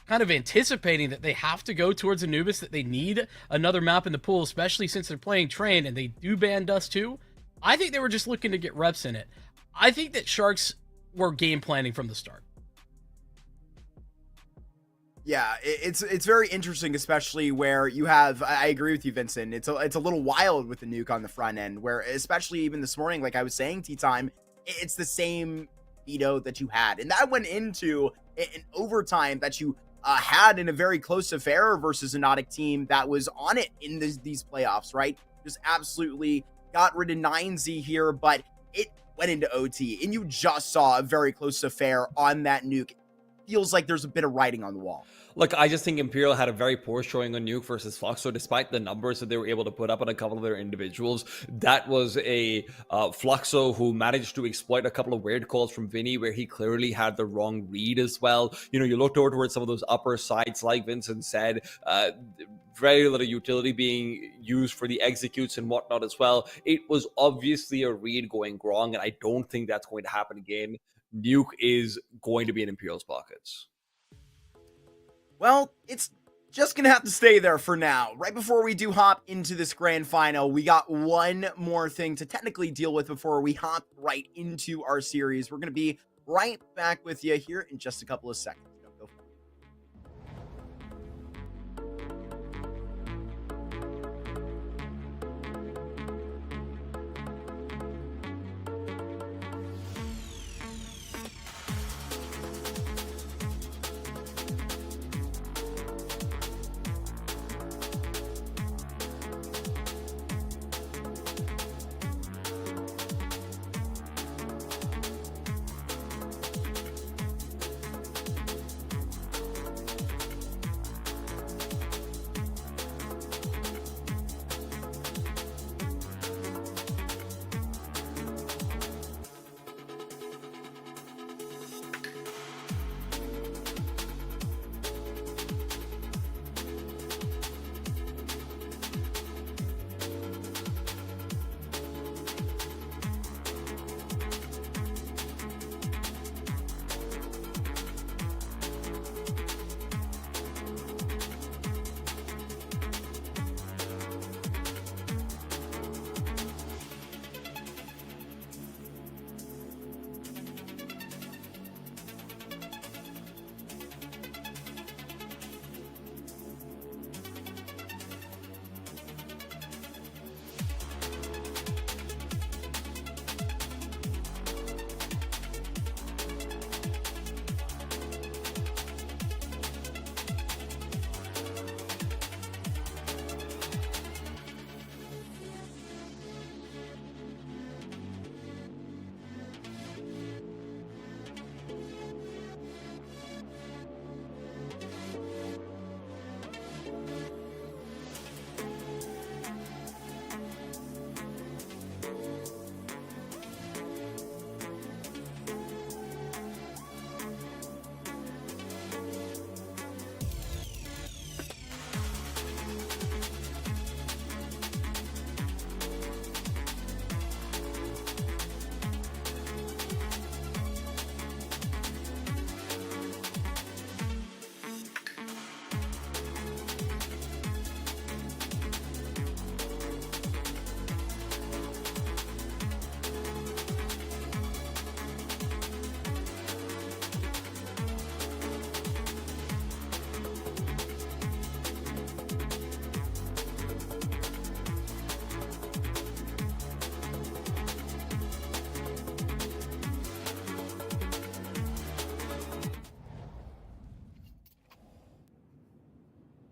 S6: kind of anticipating that they have to go towards Anubis, that they need another map in the pool, especially since they're playing Train and they do ban Dust 2. I think they were just looking to get reps in it. I think that Sharks were game planning from the start.
S1: Yeah, it's very interesting, especially where you have, I agree with you, Vincent, it's a little wild with the nuke on the front end, where especially even this morning, like I was saying, tea time, it's the same veto that you had. And that went into an overtime that you had in a very close affair versus a Nautic team that was on it in these playoffs, right? Just absolutely got rid of 9Z here, but it went into OT, and you just saw a very close affair on that nuke. feels like there's a bit of writing on the wall.
S5: Look, I just think Imperial had a very poor showing on Nuke versus Fox. So despite the numbers that they were able to put up on a couple of their individuals, that was a Fluxo who managed to exploit a couple of weird calls from Vinny where he clearly had the wrong read as well. You know, you looked over towards some of those upper sites, like Vincent said, very little utility being used for the executes and whatnot as well. It was obviously a read going wrong, and I don't think that's going to happen again. Nuke is going to be in Imperial's pockets.
S1: Well, it's just going to have to stay there for now. Right before we do hop into this grand final, we got one more thing to technically deal with before we hop right into our series. We're going to be right back with you here in just a couple of seconds. Don't go.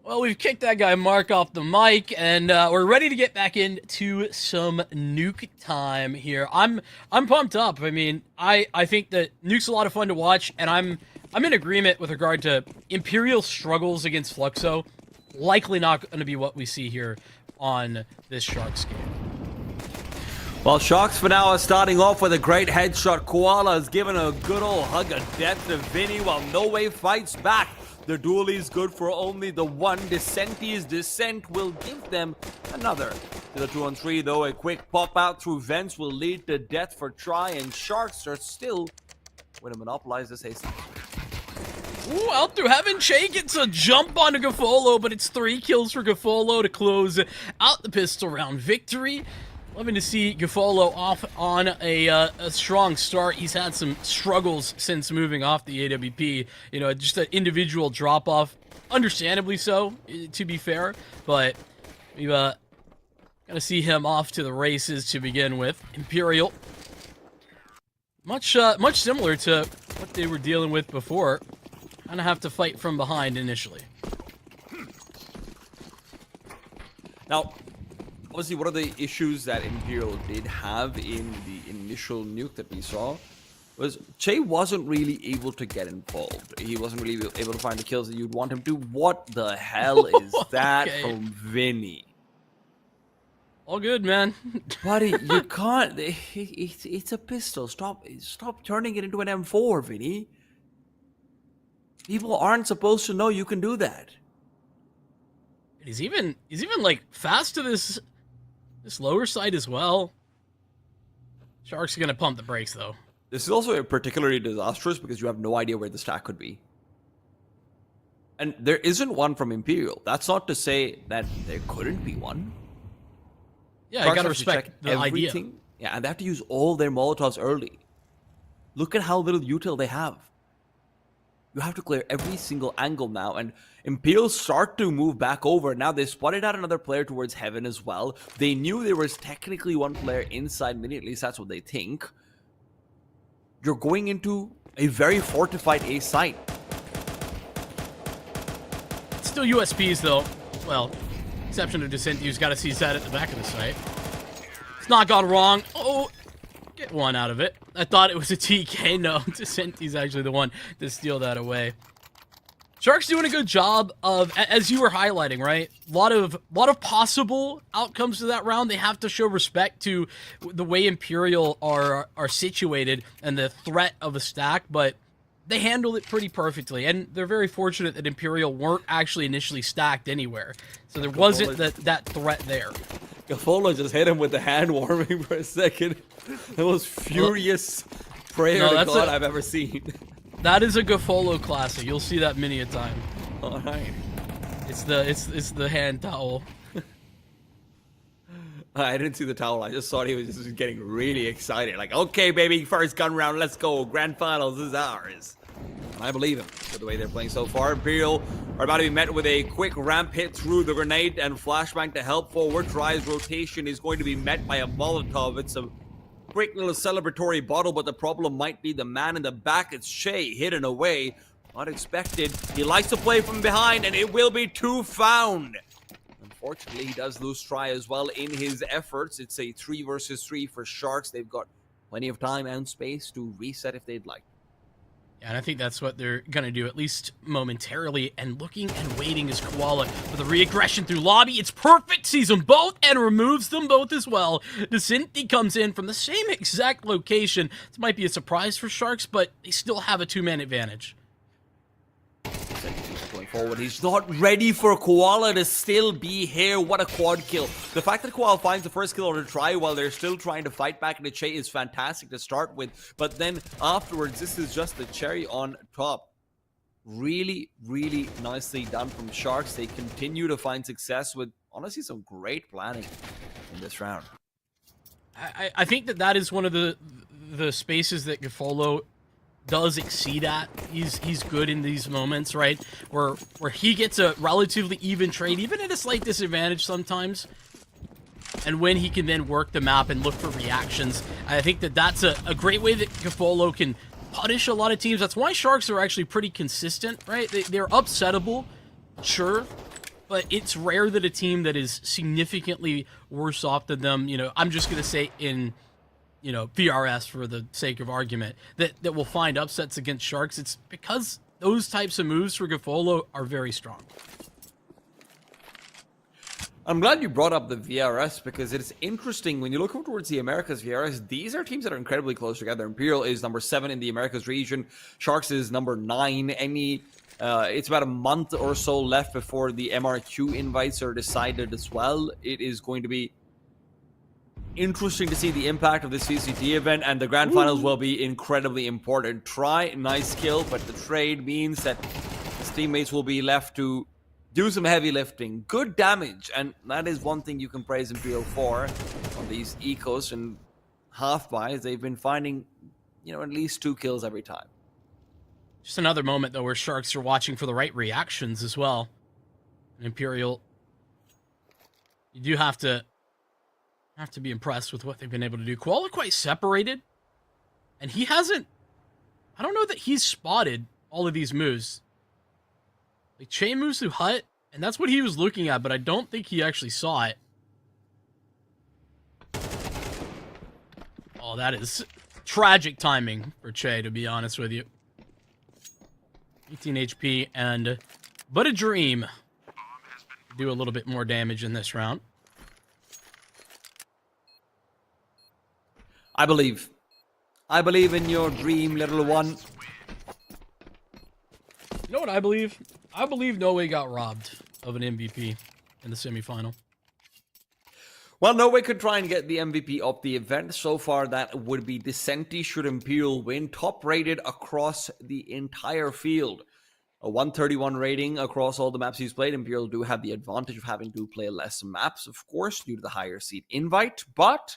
S6: Well, we've kicked that guy Mark off the mic, and we're ready to get back into some Nuke time here. I'm pumped up. I mean, I think that Nuke's a lot of fun to watch, and I'm in agreement with regard to Imperial struggles against Fluxo. Likely not going to be what we see here on this Sharks game.
S7: Well, Sharks for now are starting off with a great headshot. Koala has given a good old hug of death to Vinny while No Way fights back. The duel is good for only the one. Descenti's descent will give them another. To the 2-on-3 though, a quick pop out through vents will lead to death for Try, and Sharks are still going to monopolize this haste.
S6: Ooh, out through heaven, Che gets a jump onto Gafolo, but it's 3 kills for Gafolo to close out the pistol round victory. Loving to see Gafolo off on a strong start. He's had some struggles since moving off the AWP. You know, just an individual drop-off. Understandably so, to be fair. But we've got to see him off to the races to begin with. Imperial. Much similar to what they were dealing with before. Kind of have to fight from behind initially.
S7: Now, obviously, one of the issues that Imperial did have in the initial nuke that we saw was Che wasn't really able to get involved. He wasn't really able to find the kills that you'd want him to. What the hell is that from Vinny?
S6: All good, man.
S7: Buddy, you can't. It's a pistol. Stop turning it into an M4, Vinny. People aren't supposed to know you can do that.
S6: He's even like fast to this lower side as well. Sharks are gonna pump the brakes though.
S7: This is also particularly disastrous because you have no idea where the stack could be. And there isn't one from Imperial. That's not to say that there couldn't be one.
S6: Yeah, I gotta respect the idea.
S7: Yeah, and they have to use all their Molotovs early. Look at how little util they have. You have to clear every single angle now, and Imperial start to move back over. Now they spotted out another player towards Heaven as well. They knew there was technically one player inside Mini, at least that's what they think. You're going into a very fortified A site.
S6: Still USPs though. Well, exception of Descent, who's got a CZ at the back of the site. It's not gone wrong. Oh, get one out of it. I thought it was a TK. No, Descenti's actually the one to steal that away. Sharks doing a good job of, as you were highlighting, right? A lot of possible outcomes to that round. They have to show respect to the way Imperial are situated and the threat of a stack, but they handled it pretty perfectly, and they're very fortunate that Imperial weren't actually initially stacked anywhere, so there wasn't that threat there.
S7: Gafolo just hit him with the hand warming for a second. The most furious prayer to God I've ever seen.
S6: That is a Gafolo classic. You'll see that many a time.
S7: All right.
S6: It's the hand towel.
S7: I didn't see the towel. I just thought he was just getting really excited. Like, okay, baby, first gun round, let's go. Grand finals is ours. And I believe him with the way they're playing so far. Imperial are about to be met with a quick ramp hit through the grenade and flashbang to help forward. Try's rotation is going to be met by a Molotov. It's a quick little celebratory bottle, but the problem might be the man in the back. It's Shea hidden away. Not expected. He likes to play from behind, and it will be two found. Unfortunately, he does lose Try as well in his efforts. It's a 3 versus 3 for Sharks. They've got plenty of time and space to reset if they'd like.
S6: Yeah, and I think that's what they're going to do, at least momentarily. And looking and waiting is Koala for the re-aggression through lobby. It's perfect. Sees them both and removes them both as well. Decinti comes in from the same exact location. This might be a surprise for Sharks, but they still have a 2-man advantage.
S7: Going forward, he's not ready for Koala to still be here. What a quad kill. The fact that Koala finds the first kill on a Try while they're still trying to fight back in the Che is fantastic to start with, but then afterwards, this is just the cherry on top. Really, really nicely done from Sharks. They continue to find success with, honestly, some great planning in this round.
S6: I think that is one of the spaces that Gafolo does exceed at. He's good in these moments, right? Where he gets a relatively even trade, even at a slight disadvantage sometimes. And when he can then work the map and look for reactions, I think that's a great way that Gafolo can punish a lot of teams. That's why Sharks are actually pretty consistent, right? They're upsettable, sure, but it's rare that a team that is significantly worse off than them, I'm just going to say in VRS for the sake of argument, that will find upsets against Sharks. It's because those types of moves for Gafolo are very strong.
S7: I'm glad you brought up the VRS because it's interesting when you look towards the Americas VRS. These are teams that are incredibly close together. Imperial is number 7 in the Americas region. Sharks is number 9. It's about a month or so left before the MRQ invites are decided as well. It is going to be interesting to see the impact of this CCT event, and the grand finals will be incredibly important. Try, nice kill, but the trade means that his teammates will be left to do some heavy lifting. Good damage, and that is one thing you can praise Imperial for on these ecos and half buys. They've been finding, at least 2 kills every time.
S6: Just another moment, though, where Sharks are watching for the right reactions as well. And Imperial, you do have to be impressed with what they've been able to do. Koala quite separated, and he hasn't, I don't know that he's spotted all of these moves. Like, Che moves through Hut, and that's what he was looking at, but I don't think he actually saw it. Oh, that is tragic timing for Che, to be honest with you. 18 HP and but a dream. Do a little bit more damage in this round.
S7: I believe. I believe in your dream, little one.
S6: You know what I believe? I believe No Way got robbed of an MVP in the semifinal.
S7: Well, Norway could try and get the MVP of the event. So far, that would be Decenti should Imperial win. Top rated across the entire field. A 131 rating across all the maps he's played. Imperial do have the advantage of having to play less maps, of course, due to the higher seed invite. But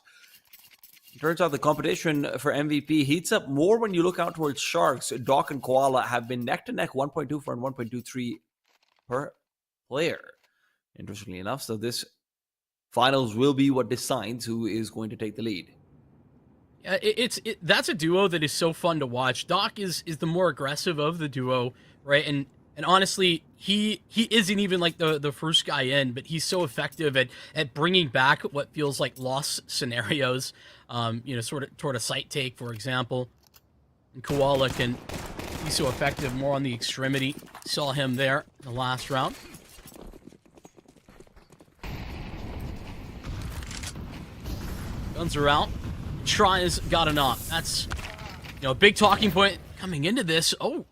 S7: it turns out the competition for MVP heats up more when you look out towards Sharks. Doc and Koala have been neck to neck 1.24 and 1.23 per player. Interestingly enough, so this finals will be what decides who is going to take the lead.
S6: Yeah, that's a duo that is so fun to watch. Doc is the more aggressive of the duo, right? And honestly, he isn't even like the first guy in, but he's so effective at bringing back what feels like lost scenarios. Sort of toward a site take, for example. And Koala can be so effective more on the extremity. Saw him there in the last round. Guns are out. Tries got a knock. That's a big talking point coming into this. Oh,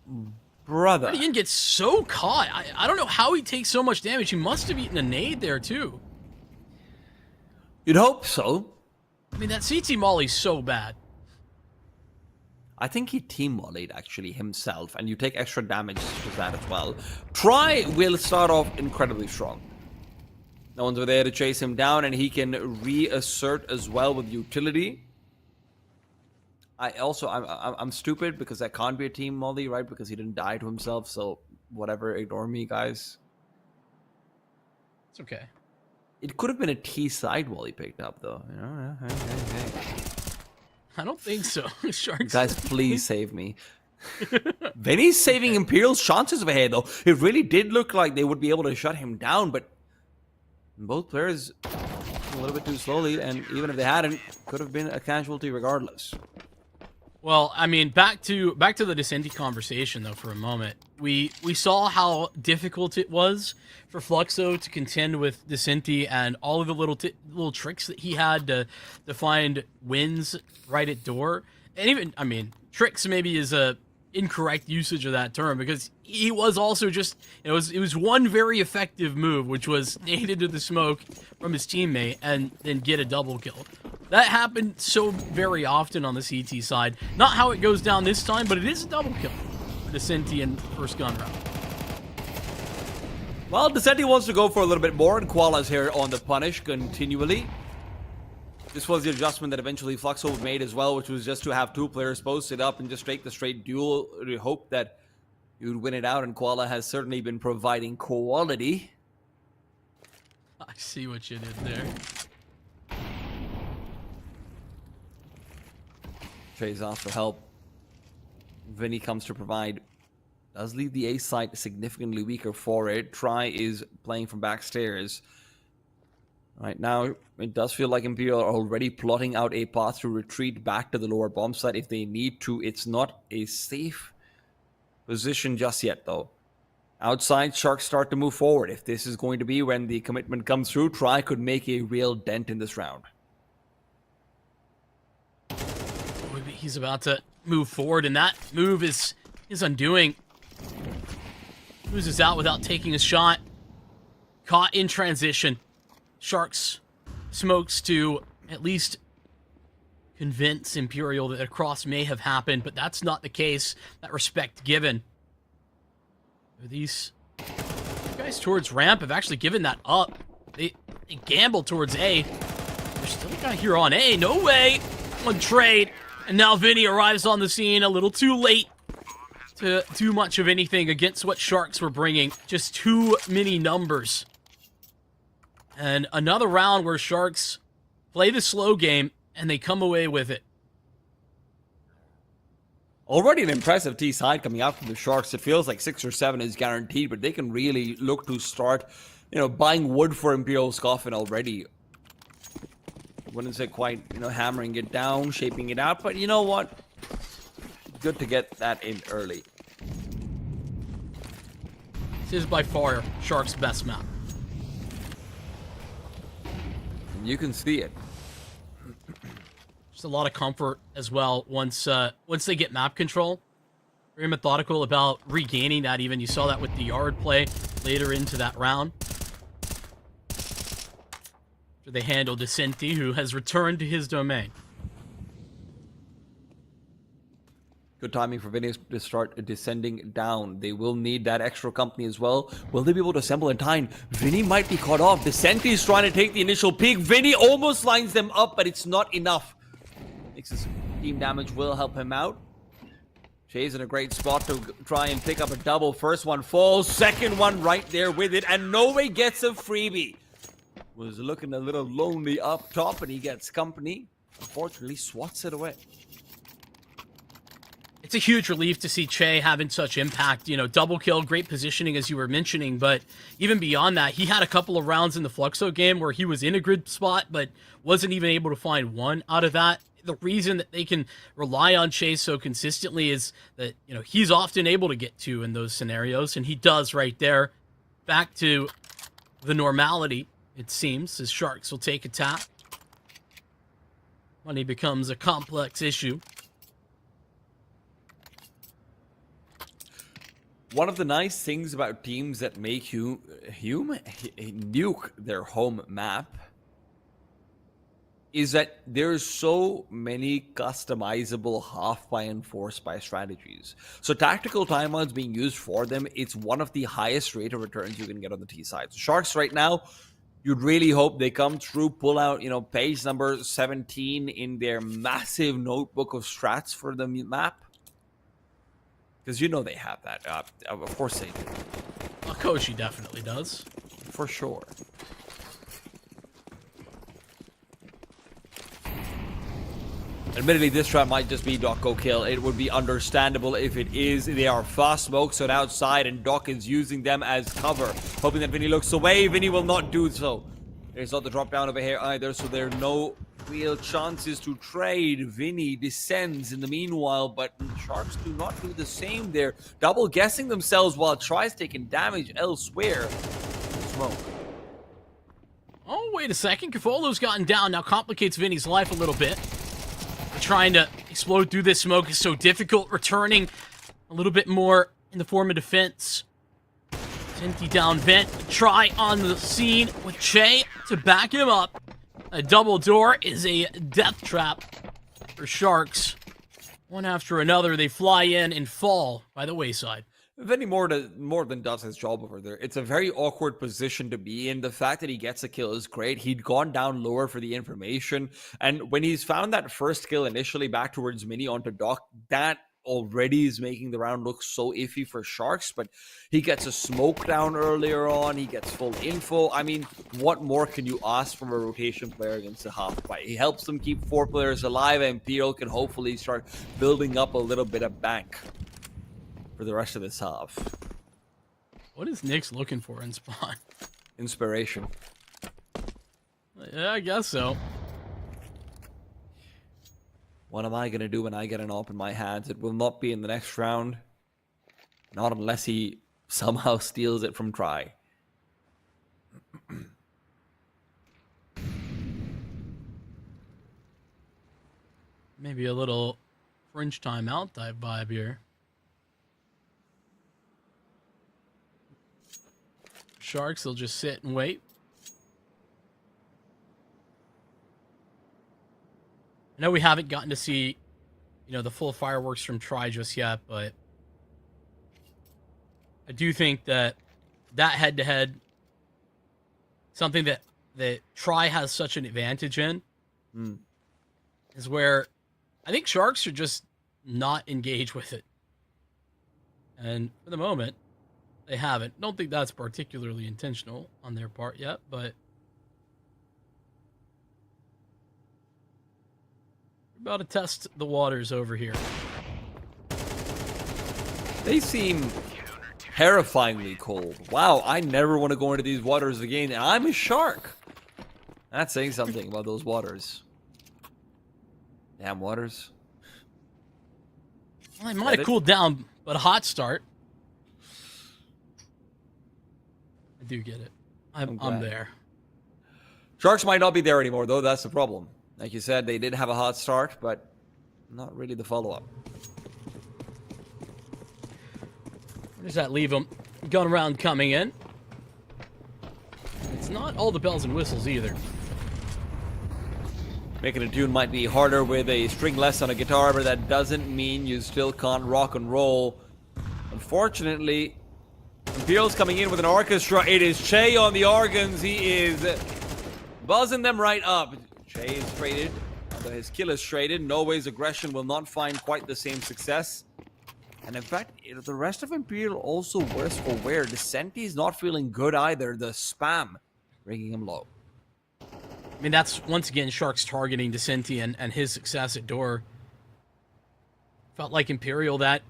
S7: Brother.
S6: Ian gets so caught. I don't know how he takes so much damage. He must have eaten a nade there too.
S7: You'd hope so.
S6: I mean, that CT Molly's so bad.
S7: I think he team mollied actually himself, and you take extra damage to that as well. Try will start off incredibly strong. No one's there to chase him down, and he can reassert as well with utility. I'm stupid because that can't be a team molly, right? Because he didn't die to himself, so whatever, ignore me, guys.
S6: It's okay.
S7: It could have been a T side wall he picked up, though. Hey.
S6: I don't think so. Sharks.
S7: Guys, please save me. Vinny's saving Imperial's chances ahead, though. It really did look like they would be able to shut him down, but both players a little bit too slowly, and even if they hadn't, could have been a casualty regardless.
S6: Well, I mean, back to the Descenti conversation though for a moment. We saw how difficult it was for Fluxo to contend with Descenti and all of the little tricks that he had to find wins right at door. And even, I mean, tricks maybe is a incorrect usage of that term because he was also just, it was one very effective move, which was nade into the smoke from his teammate and then get a double kill. That happened so very often on the CT side. Not how it goes down this time, but it is a double kill for Descenti in first gun round.
S7: Well, Descenti wants to go for a little bit more, and Koala's here on the punish continually. This was the adjustment that eventually Fluxo made as well, which was just to have two players posted up and just take the straight duel to hope that you would win it out, and Koala has certainly been providing quality.
S6: I see what you did there.
S7: Trey's off for help. Vinny comes to provide. Does leave the A side significantly weaker for it. Try is playing from backstairs. Right now, it does feel like Imperial are already plotting out a path to retreat back to the lower bomb site if they need to. It's not a safe position just yet, though. Outside, Sharks start to move forward. If this is going to be when the commitment comes through, Try could make a real dent in this round.
S6: He's about to move forward, and that move is undoing. Loses out without taking a shot. Caught in transition. Sharks smokes to at least convince Imperial that a cross may have happened, but that's not the case. That respect given. These guys towards ramp have actually given that up. They gambled towards A. There's still a guy here on A. No way. One trade. And now Vinny arrives on the scene a little too late to do much of anything against what Sharks were bringing. Just too many numbers. And another round where Sharks play the slow game and they come away with it.
S7: Already an impressive T side coming out from the Sharks. It feels like 6 or 7 is guaranteed, but they can really look to start, buying wood for Imperial's coffin already. wouldn't say quite, hammering it down, shaping it out, but you know what? Good to get that in early.
S6: This is by far Shark's best map.
S7: And you can see it.
S6: Just a lot of comfort as well once they get map control. Very methodical about regaining that even. You saw that with the yard play later into that round. After they handled Decenti, who has returned to his domain.
S7: Good timing for Vinny to start descending down. They will need that extra company as well. Will they be able to assemble in time? Vinny might be caught off. Decenti is trying to take the initial peek. Vinny almost lines them up, but it's not enough. Nix's team damage will help him out. Shay's in a great spot to try and pick up a double. First one falls, second one right there with it, and Noe gets a freebie. Was looking a little lonely up top, and he gets company. Unfortunately, swats it away.
S6: It's a huge relief to see Che having such impact. Double kill, great positioning as you were mentioning, but even beyond that, he had a couple of rounds in the Fluxo game where he was in a good spot, but wasn't even able to find one out of that. The reason that they can rely on Che so consistently is that, he's often able to get two in those scenarios, and he does right there. Back to the normality, it seems, as Sharks will take a tap. Money becomes a complex issue.
S7: One of the nice things about teams that make nuke their home map is that there's so many customizable half by and force by strategies. So tactical timeouts being used for them, it's one of the highest rate of returns you can get on the T side. So Sharks right now, you'd really hope they come through, pull out, page number 17 in their massive notebook of strats for the map. Because they have that. Of course they do.
S6: Koshi definitely does.
S7: For sure. Admittedly, this trap might just be Doc go kill. It would be understandable if it is. They are fast smokes on outside, and Doc is using them as cover. Hoping that Vinny looks away. Vinny will not do so. There's not the drop down over here either, so there are no real chances to trade. Vinny descends in the meanwhile, but Sharks do not do the same. They're double guessing themselves while Try's taking damage elsewhere. Smoke.
S6: Oh, wait a second. Cafolo's gotten down. Now complicates Vinny's life a little bit. Trying to explode through this smoke is so difficult. Returning a little bit more in the form of defense. Empty down vent. Try on the scene with Che to back him up. A double door is a death trap for Sharks. One after another, they fly in and fall by the wayside.
S7: Vinny more than does his job over there. It's a very awkward position to be in. The fact that he gets a kill is great. He'd gone down lower for the information. And when he's found that first kill initially back towards Mini onto Doc, that already is making the round look so iffy for Sharks. But he gets a smoke down earlier on. He gets full info. I mean, what more can you ask from a rotation player against a half fight? He helps them keep 4 players alive, and Imperial can hopefully start building up a little bit of bank for the rest of this half.
S6: What is Nyx looking for in spawn?
S7: Inspiration.
S6: Yeah, I guess so.
S7: What am I going to do when I get an AWP in my hands? It will not be in the next round. Not unless he somehow steals it from Try.
S6: Maybe a little French timeout type vibe here. Sharks, they'll just sit and wait. I know we haven't gotten to see, the full fireworks from Try just yet, but I do think that head-to-head, something that Try has such an advantage in, is where I think Sharks should just not engage with it. And for the moment, they haven't. Don't think that's particularly intentional on their part yet, but we're about to test the waters over here.
S7: They seem terrifyingly cold. Wow, I never want to go into these waters again, and I'm a shark. That's saying something about those waters. Damn waters.
S6: Well, it might have cooled down, but a hot start. I do get it. I'm there.
S7: Sharks might not be there anymore, though. That's the problem. Like you said, they did have a hot start, but not really the follow-up.
S6: Where does that leave them? Gun round coming in. It's not all the bells and whistles either.
S7: Making a tune might be harder with a string less on a guitar, but that doesn't mean you still can't rock and roll. Unfortunately, Imperial's coming in with an orchestra. It is Che on the organs. He is buzzing them right up. Che is traded. His kill is traded. Norway's aggression will not find quite the same success. And in fact, the rest of Imperial also worse for wear. Decenti's not feeling good either. The spam bringing him low.
S6: I mean, that's, once again, Sharks targeting Decenti and his success at door. Felt like Imperial, that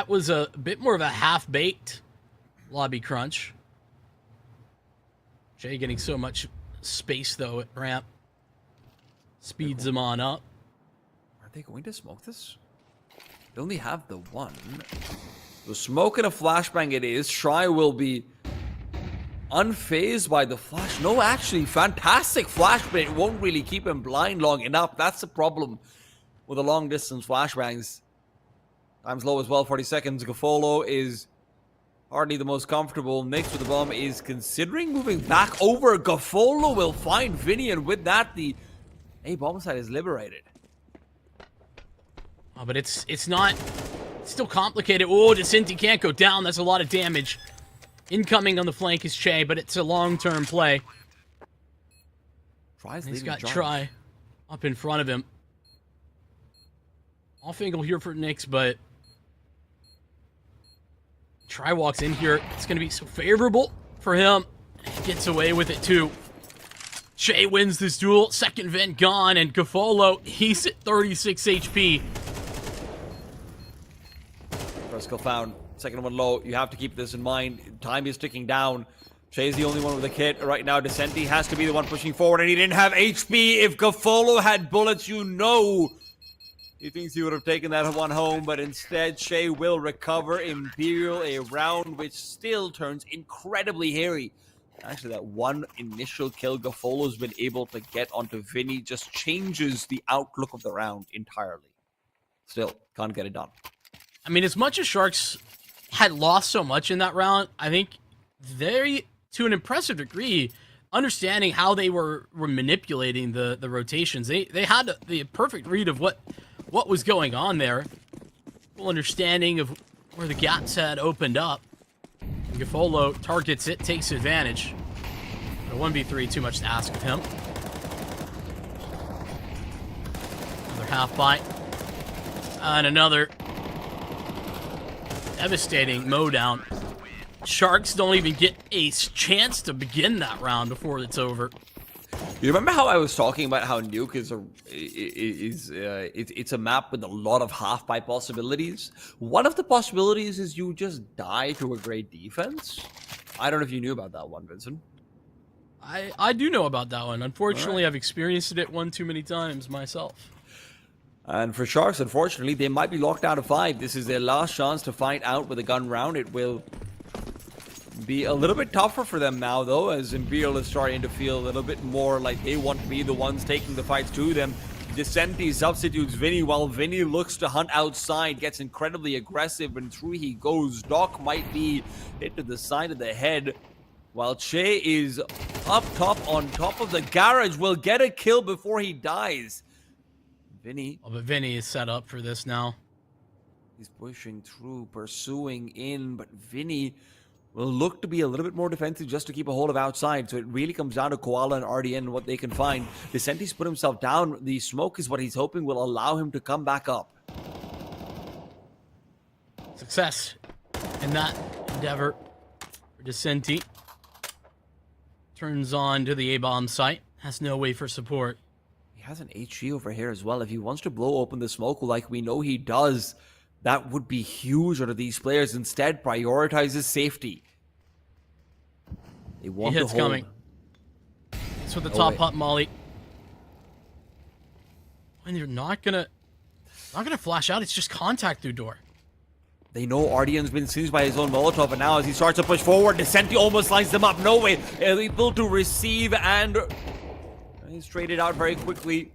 S6: was a bit more of a half-baked lobby crunch. Jay getting so much space, though, at ramp. Speeds him on up.
S7: Are they going to smoke this? They only have the one. The smoke and a flashbang it is. Try will be unfazed by the flash. No, actually, fantastic flash, but it won't really keep him blind long enough. That's the problem with the long-distance flashbangs. Time's low as well, 40 seconds. Gafolo is hardly the most comfortable. Nix with the bomb is considering moving back over. Gafolo will find Vinny, and with that, the A-bomb site is liberated.
S6: Oh, but it's not... It's still complicated. Oh, Decenti can't go down. That's a lot of damage. Incoming on the flank is Che, but it's a long-term play. He's got Try up in front of him. Off angle here for Nix, but Try walks in here. It's going to be so favorable for him. He gets away with it, too. Che wins this duel. Second vent gone, and Gafolo, he's at 36 HP.
S7: First kill found. Second one low. You have to keep this in mind. Time is ticking down. Shea's the only one with a kit right now. Decenti has to be the one pushing forward, and he didn't have HP. If Gafolo had bullets, you know he thinks he would have taken that one home, but instead, Shea will recover. Imperial, a round which still turns incredibly hairy. Actually, that one initial kill Gafolo's been able to get onto Vinny just changes the outlook of the round entirely. Still, can't get it done.
S6: I mean, as much as Sharks had lost so much in that round, I think they, to an impressive degree, understanding how they were manipulating the rotations. They had the perfect read of what was going on there. Full understanding of where the gaps had opened up. Gafolo targets it, takes advantage. A 1v3, too much to ask of him. Another half bite. And another devastating mowdown. Sharks don't even get a chance to begin that round before it's over.
S7: You remember how I was talking about how Nuke it's a map with a lot of half-pipe possibilities? One of the possibilities is you just die to a great defense. I don't know if you knew about that one, Vincent.
S6: I do know about that one. Unfortunately, I've experienced it one too many times myself.
S7: And for Sharks, unfortunately, they might be locked out of 5. This is their last chance to fight out with a gun round. It will be a little bit tougher for them now, though, as Imperial is starting to feel a little bit more like they want to be the ones taking the fights to them. Decenti substitutes Vinny, while Vinny looks to hunt outside, gets incredibly aggressive, and through he goes. Doc might be hit to the side of the head, while Che is up top on top of the garage, will get a kill before he dies. Vinny.
S6: Oh, but Vinny is set up for this now.
S7: He's pushing through, pursuing in, but Vinny will look to be a little bit more defensive just to keep a hold of outside. So it really comes down to Koala and RDN and what they can find. Decenti's put himself down. The smoke is what he's hoping will allow him to come back up.
S6: Success in that endeavor for Decenti. Turns on to the A-bomb site. Has no way for support.
S7: He has an HG over here as well. If he wants to blow open the smoke like we know he does, that would be huge out of these players. Instead, prioritizes safety. They want
S6: He hits
S7: to hold.
S6: coming. Nix with the top hop molly. And they're not gonna flash out. It's just contact through door.
S7: They know Ardian's been seized by his own Molotov, and now as he starts to push forward, Descenti almost lines them up. No way, able to receive, and he's traded out very quickly.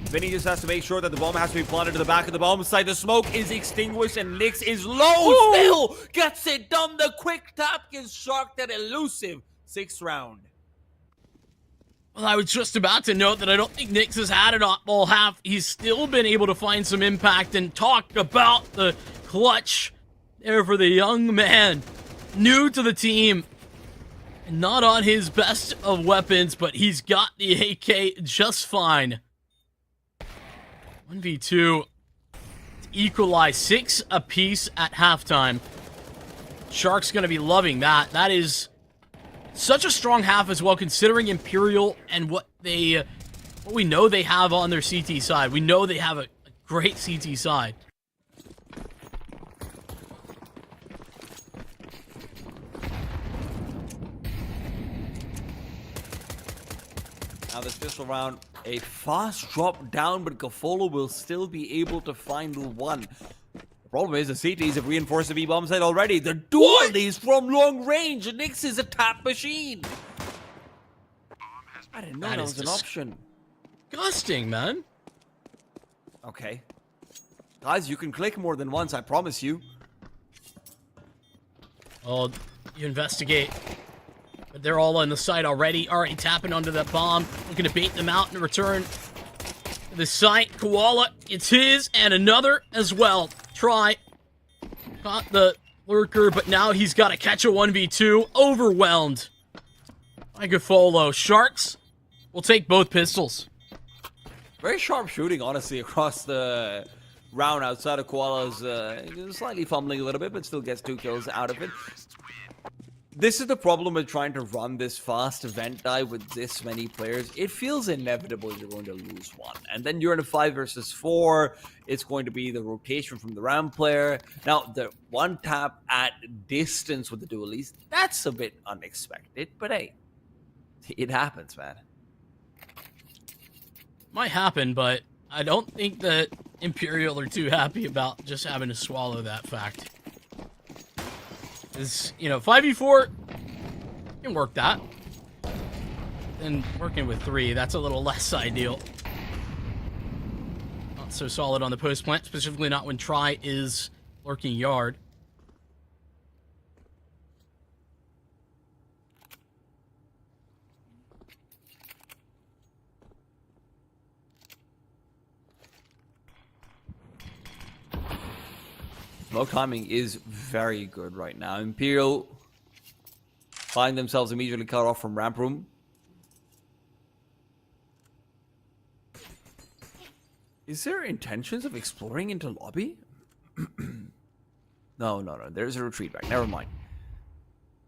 S7: Vinny just has to make sure that the bomb has to be planted to the back of the bomb site. The smoke is extinguished, and Nix is low.
S6: Ooh.
S7: Still gets it done. The quick tap gets shocked that elusive 6th round.
S6: Well, I was just about to note that I don't think Nix has had it all half. He's still been able to find some impact, and talk about the clutch there for the young man. New to the team. And not on his best of weapons, but he's got the AK just fine. 1v2 to equalize 6 apiece at halftime. Shark's going to be loving that. That is such a strong half as well, considering Imperial and what we know they have on their CT side. We know they have a great CT side.
S7: Now this pistol round, a fast drop down, but Gafolo will still be able to find one. The problem is the CTs have reinforced the B-bomb site already. The dualies from long range. Nix is a tap machine. I didn't know that was an option.
S6: Disgusting, man.
S7: Okay. Guys, you can click more than once, I promise you.
S6: Oh, you investigate. But they're all on the site already tapping onto that bomb. Looking to bait them out in return. The site, Koala, it's his, and another as well. Try. Caught the lurker, but now he's got to catch a 1v2. Overwhelmed by Gafolo. Sharks will take both pistols.
S7: Very sharp shooting, honestly, across the round outside of Koala's. Slightly fumbling a little bit, but still gets 2 kills out of it. This is the problem with trying to run this fast event dive with this many players. It feels inevitable you're going to lose one. And then you're in a 5 versus 4. It's going to be the rotation from the RAM player. Now, the one tap at distance with the dualies, that's a bit unexpected. But hey, it happens, man.
S6: Might happen, but I don't think that Imperial are too happy about just having to swallow that fact. Is, 5v4 can work that. And working with 3, that's a little less ideal. Not so solid on the post plant, specifically not when Try is lurking yard.
S7: Smoke timing is very good right now. Imperial find themselves immediately cut off from ramp room. Is there intentions of exploring into lobby? No. There's a retreat back. Never mind.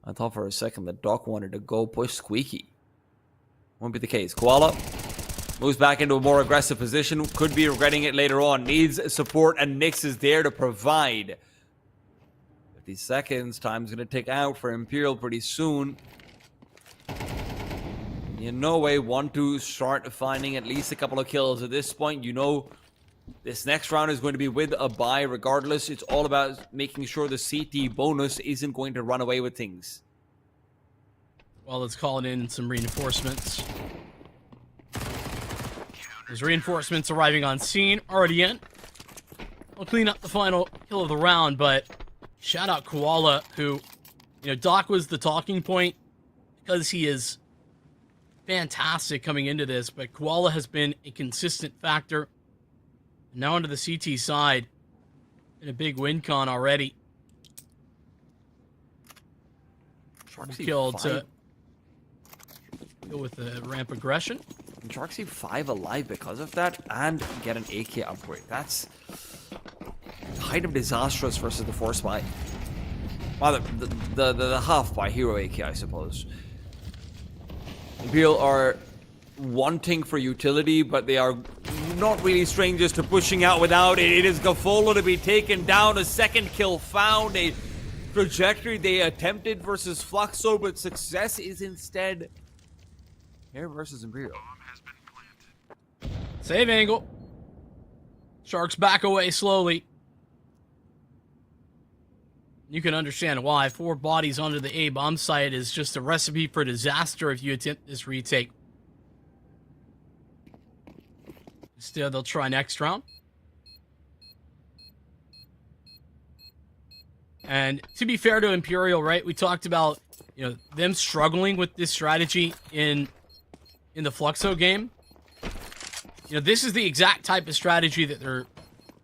S7: I thought for a second that Doc wanted to go push Squeaky. Won't be the case. Koala moves back into a more aggressive position. Could be regretting it later on. Needs support, and Nix is there to provide. 50 seconds. Time's going to tick out for Imperial pretty soon. You know they want to start finding at least a couple of kills. At this point, you know this next round is going to be with a bye regardless. It's all about making sure the CT bonus isn't going to run away with things.
S6: Well, let's call it in some reinforcements. There's reinforcements arriving on scene. Already in. I'll clean up the final kill of the round, but shout out Koala, who, Doc was the talking point because he is fantastic coming into this, but Koala has been a consistent factor. Now onto the CT side. In a big win con already. Killed to go with the ramp aggression.
S7: And Sharksy 5 alive because of that, and get an AK upgrade. That's kind of disastrous versus the Force Buy. Well, the half by Hero AK, I suppose. Imperial are wanting for utility, but they are not really strangers to pushing out without it. It is Gafolo to be taken down. A second kill found. A trajectory they attempted versus Fluxo, but success is instead Here versus Imperial.
S6: Save angle. Sharks back away slowly. You can understand why. 4 bodies onto the A bomb site is just a recipe for disaster if you attempt this retake. Instead, they'll try next round. And to be fair to Imperial, right? We talked about, them struggling with this strategy in the Fluxo game. This is the exact type of strategy that they're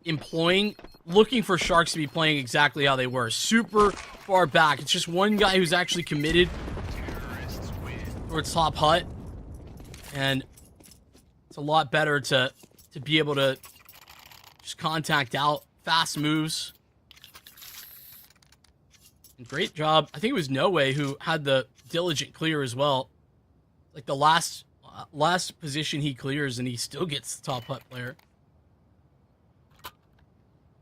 S6: employing, looking for Sharks to be playing exactly how they were. Super far back. It's just one guy who's actually committed towards top hut. And it's a lot better to be able to just contact out. Fast moves. And great job. I think it was No Way who had the diligent clear as well. Like the last position he clears and he still gets the top hut player.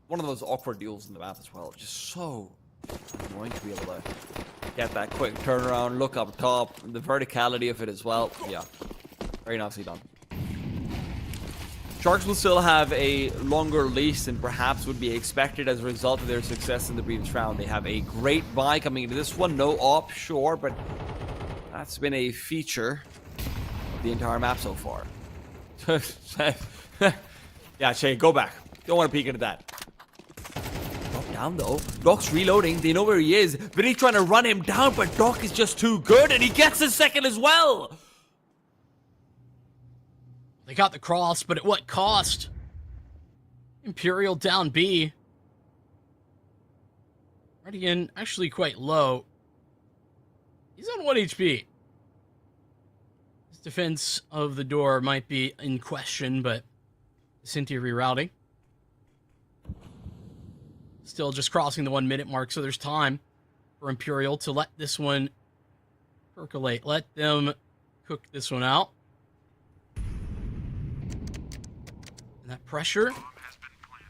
S7: One of those awkward deals in the map as well. Just so annoying to be able to get that quick turnaround, look up top, the verticality of it as well. Yeah, very nicely done. Sharks will still have a longer leash than perhaps would be expected as a result of their success in the previous round. They have a great buy coming into this one. No op, sure, but that's been a feature of the entire map so far. Yeah, Shay, go back. Don't want to peek into that. Drop down though. Doc's reloading. They know where he is. Vinny trying to run him down, but Doc is just too good, and he gets his second as well.
S6: They got the cross, but at what cost? Imperial down B. Guardian actually quite low. He's on 1 HP. His defense of the door might be in question, but CCT rerouting. Still just crossing the 1 minute mark, so there's time for Imperial to let this one percolate. Let them cook this one out. And that pressure.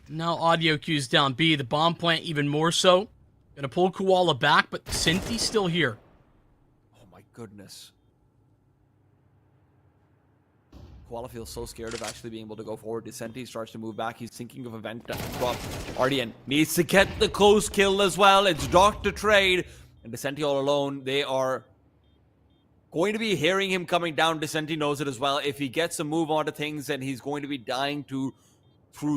S6: Now audio cues down B. The bomb plant even more so. Gonna pull Koala back, but Cinti's still here.
S7: Oh my goodness. Koala feels so scared of actually being able to go forward. Descenti starts to move back. He's thinking of a vent drop. RDN needs to get the close kill as well. It's Doc to trade. And Descenti all alone. They are going to be hearing him coming down. Descenti knows it as well. If he gets a move onto things, then he's going to be dying through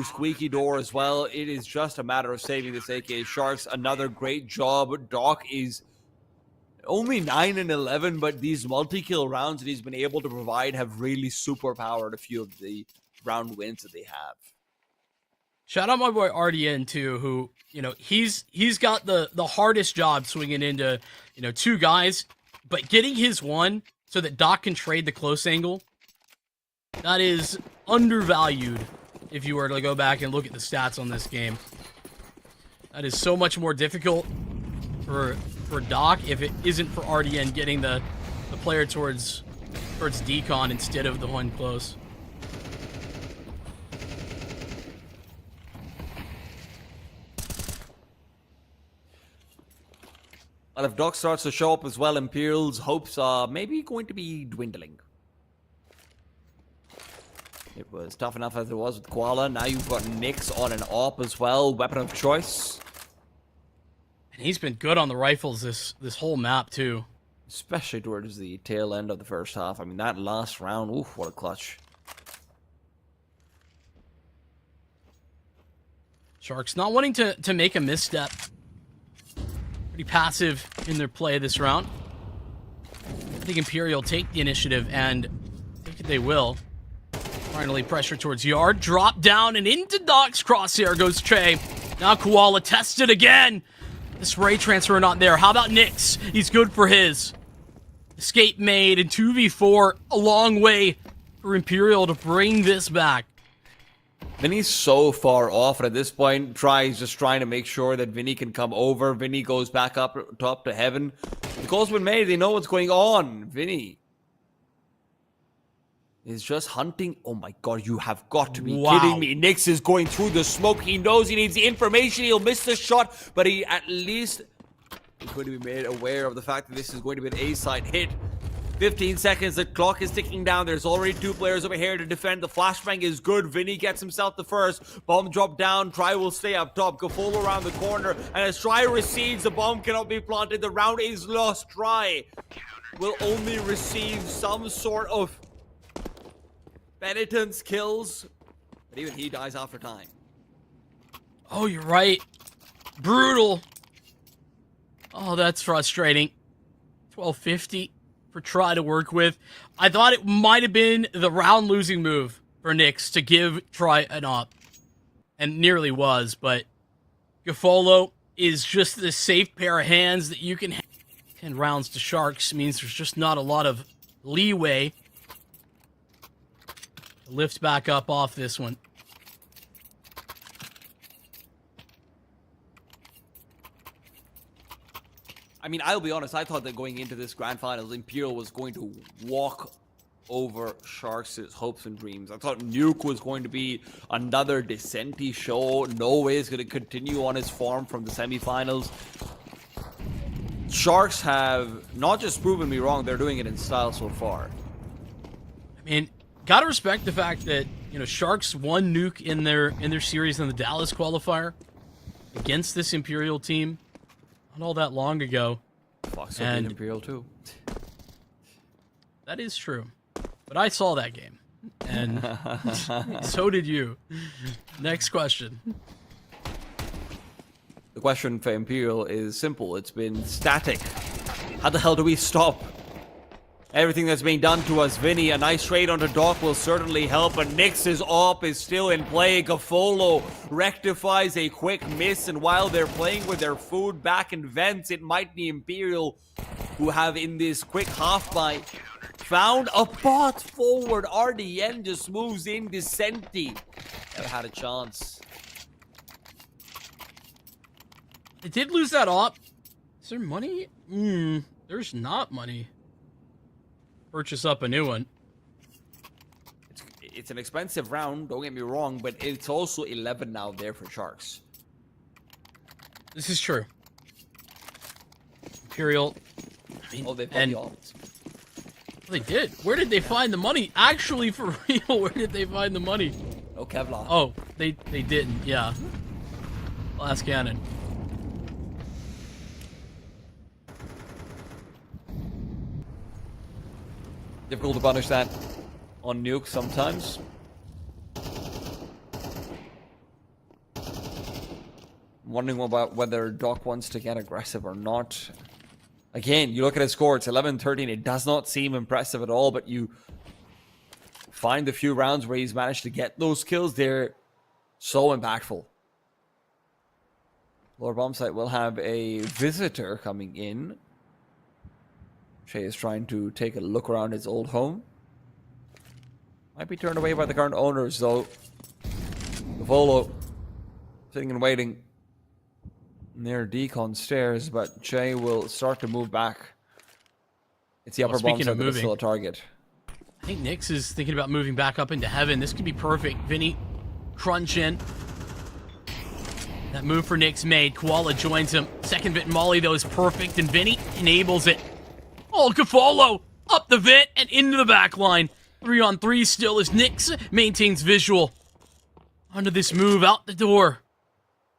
S7: squeaky door as well. It is just a matter of saving this AK Sharks. Another great job. Doc is only 9 and 11, but these multi-kill rounds that he's been able to provide have really superpowered a few of the round wins that they have.
S6: Shout out my boy RDN too, who, he's got the hardest job swinging into, 2 guys, but getting his one so that Doc can trade the close angle, that is undervalued if you were to go back and look at the stats on this game. That is so much more difficult for Doc if it isn't for RDN getting the player towards decon instead of the one close.
S7: And if Doc starts to show up as well, Imperial's hopes are maybe going to be dwindling. It was tough enough as it was with Koala. Now you've got Nyx on an AWP as well, weapon of choice.
S6: And he's been good on the rifles this whole map too.
S7: Especially towards the tail end of the first half. I mean, that last round, oof, what a clutch.
S6: Sharks not wanting to make a misstep. Pretty passive in their play this round. I think Imperial take the initiative, and I think they will. Finally, pressure towards Yard. Drop down and into Doc's crosshair goes Che. Now Koala tested again. The spray transfer not there. How about Nyx? He's good for his. Escape made in 2v4. A long way for Imperial to bring this back.
S7: Vinny's so far off, and at this point, just trying to make sure that Vinny can come over. Vinny goes back up top to heaven. The call's been made. They know what's going on. Vinny is just hunting. Oh my god, you have got to be kidding me. Nyx is going through the smoke. He knows he needs the information. He'll miss the shot, but he at least is going to be made aware of the fact that this is going to be an A-side hit. 15 seconds, the clock is ticking down. There's already 2 players over here to defend. The flashbang is good. Vinny gets himself the first. Bomb drop down. Try will stay up top. Gafolo around the corner. And as Try recedes, the bomb cannot be planted. The round is lost. Try will only receive some sort of penitence kills. But even he dies after time.
S6: Oh, you're right. Brutal. Oh, that's frustrating. 1250 for Try to work with. I thought it might have been the round losing move for Nyx to give Try an op. And nearly was, but Gafolo is just the safe pair of hands that you can have. 10 rounds to Sharks means there's just not a lot of leeway to lift back up off this one.
S7: I mean, I'll be honest, I thought that going into this grand finals, Imperial was going to walk over Sharks' hopes and dreams. I thought Nuke was going to be another Descenti show. No way is going to continue on his form from the semifinals. Sharks have not just proven me wrong, they're doing it in style so far.
S6: I mean, gotta respect the fact that, you know, Sharks won Nuke in their series in the Dallas qualifier against this Imperial team not all that long ago.
S7: Fox and Imperial too.
S6: That is true. But I saw that game. And so did you. Next question.
S7: The question for Imperial is simple. It's been static. How the hell do we stop everything that's being done to us? Vinny, a nice trade onto Doc will certainly help, but Nyx's op is still in play. Gafolo rectifies a quick miss, and while they're playing with their food back in vents, it might be Imperial who have in this quick half bite found a bot forward. RDN just moves in. Descenti never had a chance.
S6: They did lose that op. Is there money? There's not money. Purchase up a new one.
S7: It's an expensive round, don't get me wrong, but it's also 11 now there for Sharks.
S6: This is true. Imperial. I mean,
S7: They've got the ops.
S6: They did. Where did they find the money? Actually, for real, where did they find the money?
S7: No Kevlar.
S6: Oh, they didn't. Yeah. Last cannon.
S7: Difficult to punish that on Nuke sometimes. I'm wondering about whether Doc wants to get aggressive or not. Again, you look at his score, it's 11-13. It does not seem impressive at all, but you find the few rounds where he's managed to get those kills, they're so impactful. Lower bomb site will have a visitor coming in. Shay is trying to take a look around his old home. Might be turned away by the current owners, though. Volo sitting and waiting near decon stairs, but Shay will start to move back. It's the upper bomb side that's still a target.
S6: I think Nyx is thinking about moving back up into heaven. This could be perfect. Vinny, crunch in. That move for Nyx made. Koala joins him. Second Vit Molly, though, is perfect, and Vinny enables it. Oh, Gafolo up the vent and into the back line. 3-on-3 still as Nyx maintains visual. Onto this move out the door.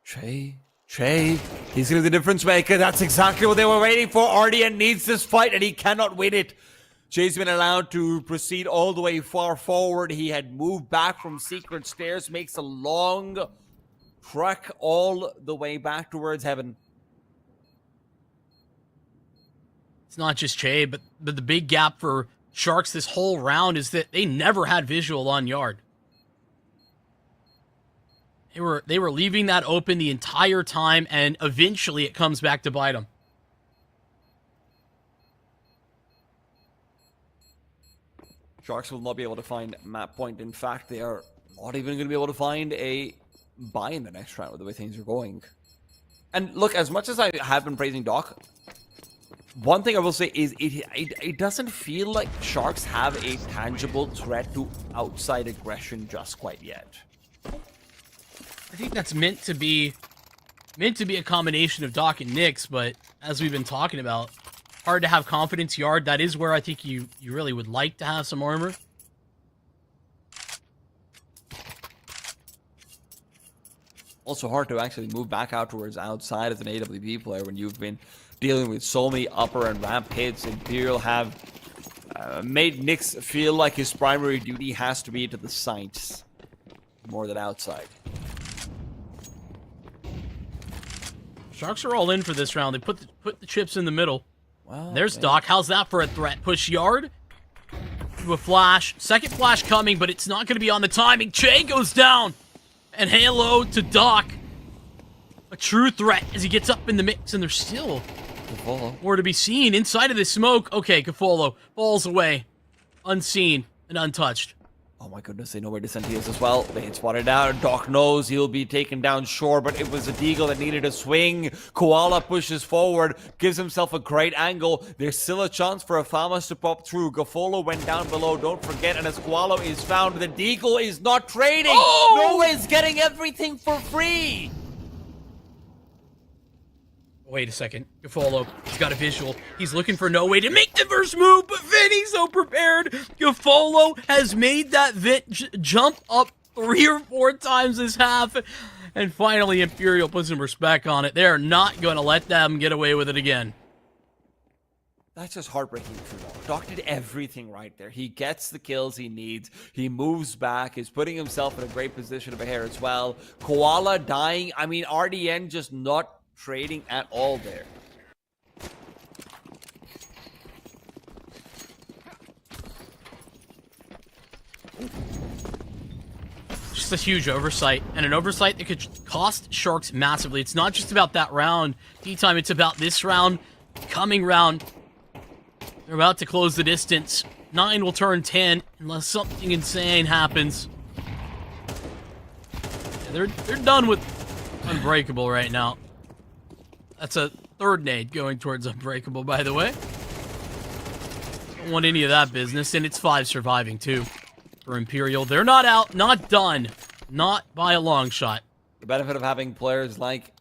S7: Shay, he's gonna be the difference maker. That's exactly what they were waiting for. RDN needs this fight and he cannot win it. Shay's been allowed to proceed all the way far forward. He had moved back from secret stairs, makes a long trek all the way back towards heaven.
S6: It's not just Che, but the big gap for Sharks this whole round is that they never had visual on yard. They were leaving that open the entire time, and eventually it comes back to bite them.
S7: Sharks will not be able to find map point. In fact, they are not even going to be able to find a buy in the next round with the way things are going. And look, as much as I have been praising Doc, one thing I will say is it doesn't feel like Sharks have a tangible threat to outside aggression just quite yet.
S6: I think that's meant to be a combination of Doc and Nyx, but as we've been talking about, hard to have confidence yard. That is where I think you really would like to have some armor.
S7: Also hard to actually move back out towards outside as an AWP player when you've been dealing with so many upper and ramp hits. Imperial have made Nyx feel like his primary duty has to be to the sides more than outside.
S6: Sharks are all in for this round. They put the chips in the middle.
S7: Well,
S6: There's
S7: man.
S6: Doc. How's that for a threat? Push yard. To a flash. Second flash coming, but it's not going to be on the timing. Che goes down. And Halo to Doc. A true threat as he gets up in the mix, and there's still more to be seen inside of this smoke. Okay, Cafolo falls away. Unseen and untouched.
S7: Oh my goodness, they know where Descenti is as well. They had spotted out. Doc knows he'll be taken down sure, but it was a Deagle that needed a swing. Koala pushes forward, gives himself a great angle. There's still a chance for a Famas to pop through. Gafolo went down below, don't forget, and as Koala is found, the Deagle is not trading.
S6: Oh!
S7: No one's getting everything for free.
S6: Wait a second. Gafolo, he's got a visual. He's looking for no way to make the first move, but Vinny's so prepared. Gafolo has made that jump up 3 or 4 times this half. And finally, Imperial puts some respect on it. They're not going to let them get away with it again.
S7: That's just heartbreaking for Doc. Doc did everything right there. He gets the kills he needs. He moves back. He's putting himself in a great position over here as well. Koala dying. I mean, RDN just not trading at all there.
S6: Just a huge oversight, and an oversight that could cost Sharks massively. It's not just about that round, D-time, it's about this round, coming round. They're about to close the distance. 9 will turn 10 unless something insane happens. Yeah, they're done with Unbreakable right now. That's a third nade going towards Unbreakable, by the way. Don't want any of that business, and it's 5 surviving, too, for Imperial. They're not out, not done, not by a long shot.
S7: The benefit of having players like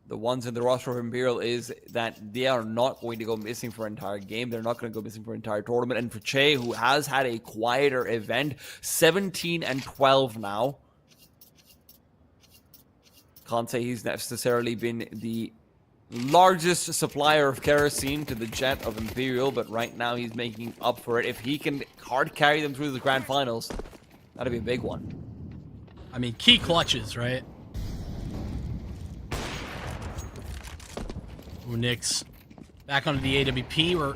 S7: the ones in the roster of Imperial is that they are not going to go missing for an entire game. They're not going to go missing for an entire tournament. And for Che, who has had a quieter event, 17 and 12 now. Can't say he's necessarily been the largest supplier of kerosene to the jet of Imperial, but right now he's making up for it. If he can hard carry them through the grand finals, that'd be a big one.
S6: I mean, key clutches, right? Ooh, Nyx back onto the AWP. We're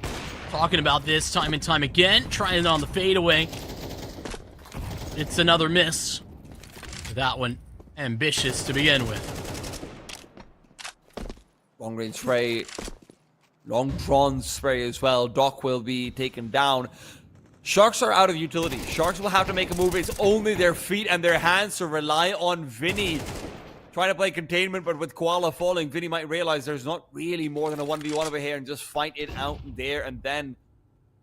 S6: talking about this time and time again. Trying it on the fadeaway. It's another miss. That one ambitious to begin with.
S7: Long range spray, long drawn spray as well. Doc will be taken down. Sharks are out of utility. Sharks will have to make a move. It's only their feet and their hands to rely on Vinny. Trying to play containment, but with Koala falling, Vinny might realize there's not really more than a 1v1 over here and just fight it out there and then.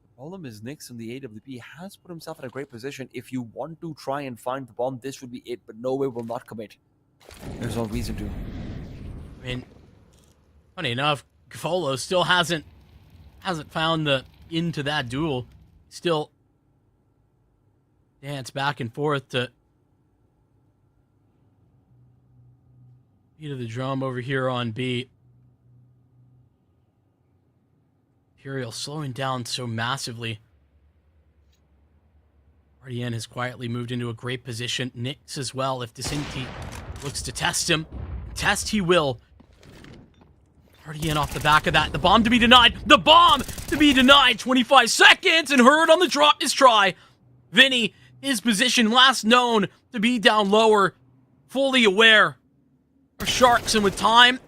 S7: The problem is Nyx and the AWP has put himself in a great position. If you want to try and find the bomb, this would be it, but no way will not commit. There's no reason to.
S6: I mean, funny enough, Gafolo still hasn't found the into that duel. Still dance back and forth to beat of the drum over here on B. Imperial slowing down so massively. RDN has quietly moved into a great position. Nyx as well. If Descenti looks to test him, test he will. RDN off the back of that. The bomb to be denied. The bomb to be denied. 25 seconds and Hurd on the drop is try. Vinny, his position last known to be down lower. Fully aware of Sharks, and with time,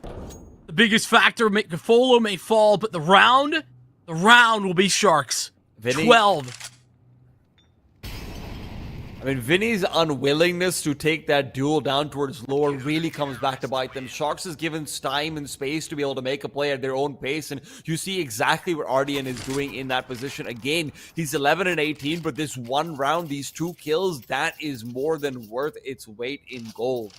S6: the biggest factor, Gafolo may fall, but the round will be Sharks.
S7: Vinny,
S6: 12.
S7: I mean, Vinny's unwillingness to take that duel down towards lower really comes back to bite them. Sharks is given time and space to be able to make a play at their own pace, and you see exactly what RDN is doing in that position. Again, he's 11 and 18, but this one round, these 2 kills, that is more than worth its weight in gold.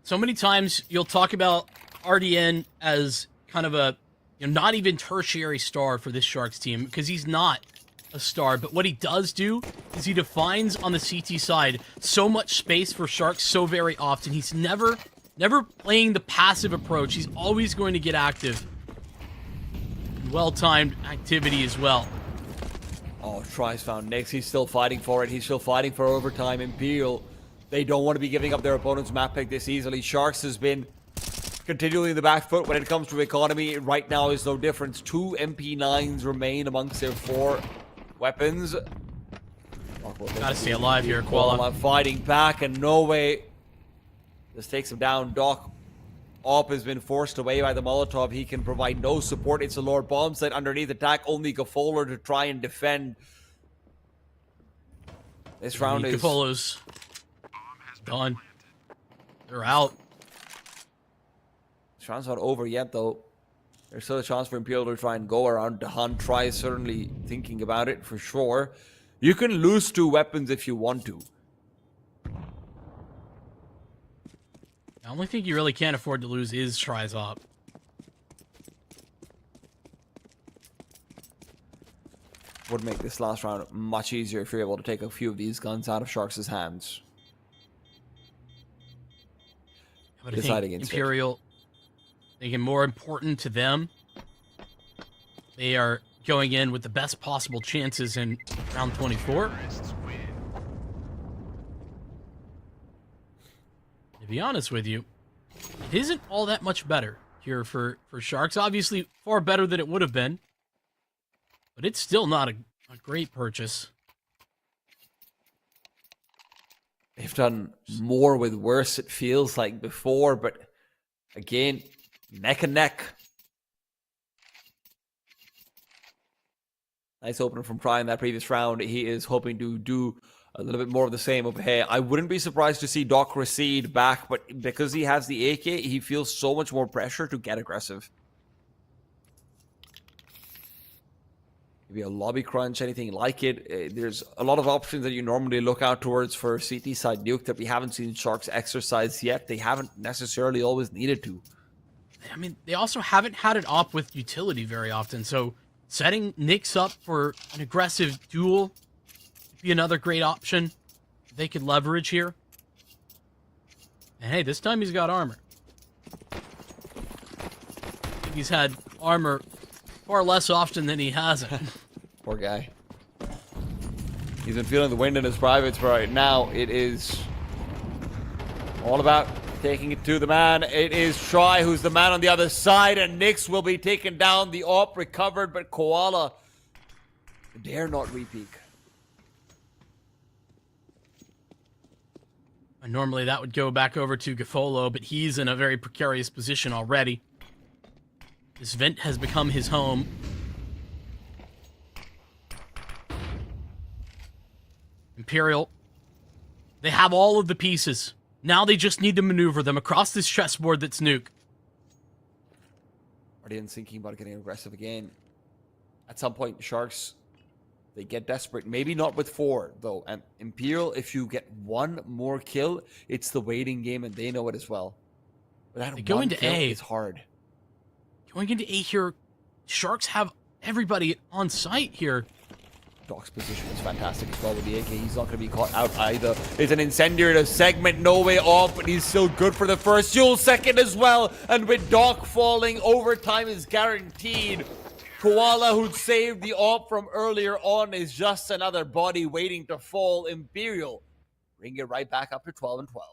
S6: So many times you'll talk about RDN as kind of a not even tertiary star for this Sharks team, because he's not a star. But what he does do is he defines on the CT side so much space for Sharks so very often. He's never playing the passive approach. He's always going to get active. Well-timed activity as well.
S7: Oh, tries found Nix. He's still fighting for it. He's still fighting for overtime. Imperial, they don't want to be giving up their opponent's map pick this easily. Sharks has been continually in the back foot when it comes to economy. Right now is no difference. 2 MP9s remain amongst their 4 weapons.
S6: Gotta stay alive here, Koala.
S7: Fighting back, and no way. This takes him down. Doc Op has been forced away by the Molotov. He can provide no support. It's a Lord bomb set underneath attack. Only Gafoler to try and defend. This round is...
S6: Gafolo's done. They're out.
S7: This round's not over yet, though. There's still a chance for Imperial to try and go around. Dahan tries certainly thinking about it for sure. You can lose 2 weapons if you want to.
S6: The only thing you really can't afford to lose is tries up.
S7: Would make this last round much easier if you're able to take a few of these guns out of Sharks' hands.
S6: But I think Imperial, thinking more important to them, they are going in with the best possible chances in round 24. To be honest with you, it isn't all that much better here for Sharks. Obviously, far better than it would have been. But it's still not a great purchase.
S7: They've done more with worse, it feels like, before. But again, neck and neck. Nice opener from Pry in that previous round. He is hoping to do a little bit more of the same over here. I wouldn't be surprised to see Doc recede back, but because he has the AK, he feels so much more pressure to get aggressive. Maybe a lobby crunch, anything like it. There's a lot of options that you normally look out towards for CT side nuke that we haven't seen Sharks exercise yet. They haven't necessarily always needed to.
S6: I mean, they also haven't had it op with utility very often, so setting Nyx up for an aggressive duel would be another great option they could leverage here. And hey, this time he's got armor. I think he's had armor far less often than he hasn't.
S7: Poor guy. He's been feeling the wind in his privates right now. It is all about taking it to the man. It is Try who's the man on the other side, and Nyx will be taken down. The op recovered, but Koala dare not repeak.
S6: And normally that would go back over to Gafolo, but he's in a very precarious position already. This vent has become his home. Imperial, they have all of the pieces. Now they just need to maneuver them across this chessboard that's Nuke.
S7: Guardian's thinking about getting aggressive again. At some point, Sharks, they get desperate. Maybe not with 4, though. And Imperial, if you get 1 more kill, it's the waiting game, and they know it as well. But that
S6: they go into A.
S7: It's hard.
S6: Going into A here, Sharks have everybody on site here.
S7: Doc's position is fantastic as well with the AK. He's not going to be caught out either. It's an incendiary to segment, no way off, but he's still good for the first. You'll second as well. And with Doc falling, overtime is guaranteed. Koala, who'd saved the op from earlier on, is just another body waiting to fall. Imperial bring it right back up to 12 and 12.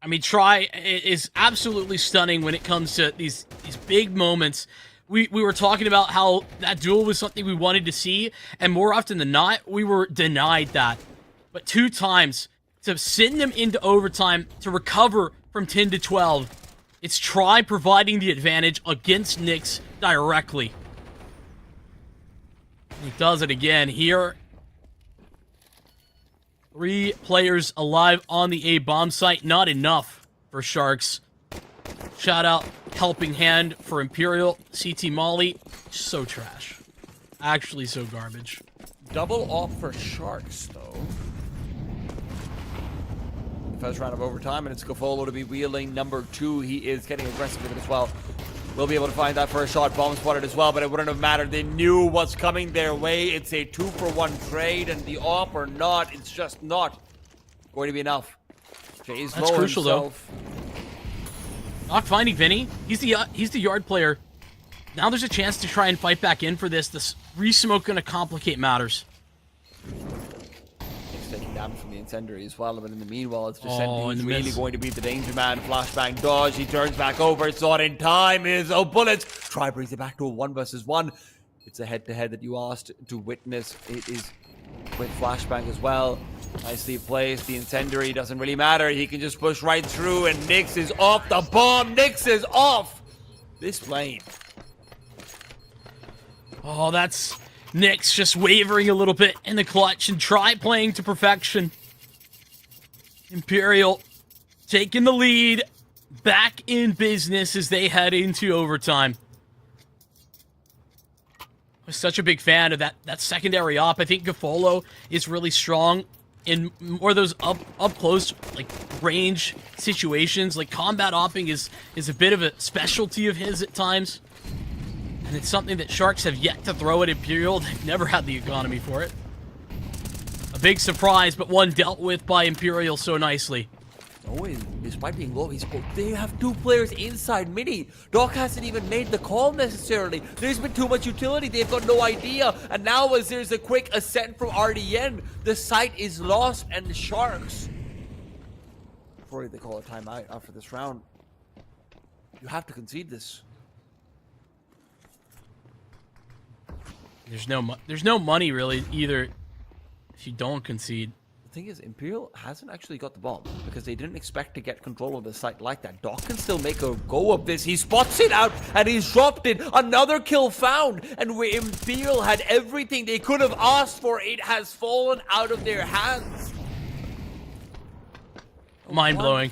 S6: I mean, Try is absolutely stunning when it comes to these big moments. We were talking about how that duel was something we wanted to see, and more often than not, we were denied that. But 2 times, to send them into overtime, to recover from 10 to 12, it's Try providing the advantage against Nyx directly. He does it again here. 3 players alive on the A bomb site, not enough for Sharks. Shout out, helping hand for Imperial. CT Molly, so trash. Actually so garbage.
S7: Double op for Sharks, though. The first round of overtime, and it's Gafolo to be wheeling number 2. He is getting aggressive with it as well. will be able to find that first shot. Bomb spotted as well, but it wouldn't have mattered. They knew what's coming their way. It's a 2-for-1 trade, and the op or not, it's just not going to be enough. Jay is
S6: That's
S7: low
S6: crucial,
S7: himself.
S6: though. Not finding Vinny. He's the yard player. Now there's a chance to try and fight back in for this. This re-smoke going to complicate matters.
S7: He's taking damage from the incendiary as well, but in the meanwhile, it's just
S6: Oh,
S7: who's
S6: and
S7: really
S6: miss.
S7: going to be the danger man. Flashbang dodge. He turns back over. It's not in time. Is bullets. Try brings it back to a 1-versus-1. It's a head-to-head that you asked to witness. It is with flashbang as well. Nicely placed. The incendiary doesn't really matter. He can just push right through, and Nyx is off the bomb. Nyx is off this plane.
S6: Oh, that's Nyx just wavering a little bit in the clutch and try playing to perfection. Imperial taking the lead, back in business as they head into overtime. I was such a big fan of that secondary op. I think Gafolo is really strong in more of those up close, like, range situations. Like, combat opping is a bit of a specialty of his at times. And it's something that Sharks have yet to throw at Imperial. They've never had the economy for it. A big surprise, but one dealt with by Imperial so nicely.
S7: Oh, despite being low, they have 2 players inside mini. Doc hasn't even made the call necessarily. There's been too much utility. They've got no idea. And now as there's a quick ascent from RDN, the site is lost, and the Sharks, before they call a timeout after this round, you have to concede this.
S6: There's no money really either if you don't concede.
S7: The thing is, Imperial hasn't actually got the bomb because they didn't expect to get control of the site like that. Doc can still make a go of this. He spots it out and he's dropped it. Another kill found. And where Imperial had everything they could have asked for, it has fallen out of their hands.
S6: Mind-blowing.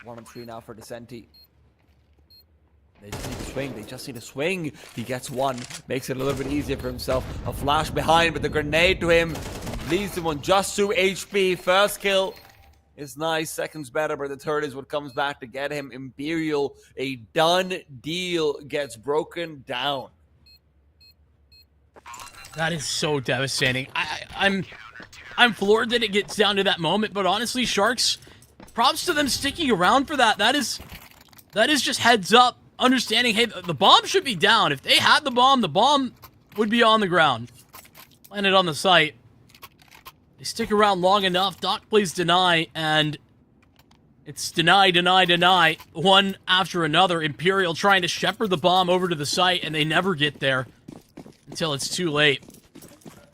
S7: 1-3 now for Descenti. They just need to swing. They just need to swing. He gets one. Makes it a little bit easier for himself. A flash behind, but the grenade to him leaves him on just 2 HP. First kill is nice. Second's better, but the third is what comes back to get him. Imperial, a done deal, gets broken down.
S6: That is so devastating. I'm floored that it gets down to that moment, but honestly, Sharks, props to them sticking around for that. That is just heads up. Understanding, hey, the bomb should be down. If they had the bomb would be on the ground. Landed on the site. They stick around long enough. Doc plays deny, and it's deny, one after another. Imperial trying to shepherd the bomb over to the site, and they never get there until it's too late.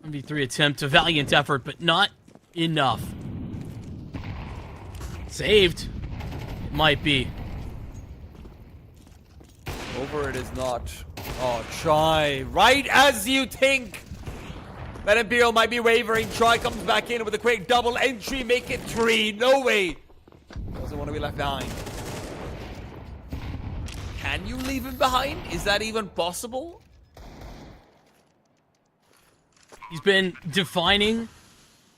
S6: 1v3 attempt, a valiant effort, but not enough. Saved. It might be.
S7: Over it is not. Oh, Try. Right as you think that Imperial might be wavering. Try comes back in with a quick double entry. Make it 3. No way. Doesn't want to be left behind. Can you leave him behind? Is that even possible?
S6: He's been defining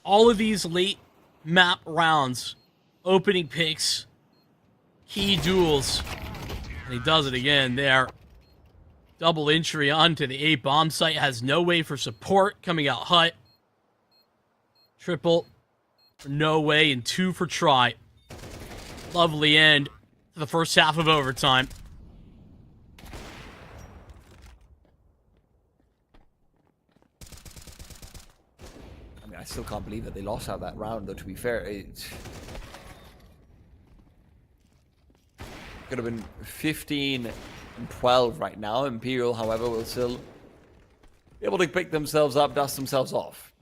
S6: all of these late map rounds. Opening picks. Key duels. And he does it again there. Double entry onto the A bomb site. Has no way for support coming out hut. Triple for no way and 2 for try. Lovely end to the first half of overtime.
S7: I mean, I still can't believe that they lost out that round, though, to be fair. Could have been 15 and 12 right now. Imperial, however, will still be able to pick themselves up, dust themselves off.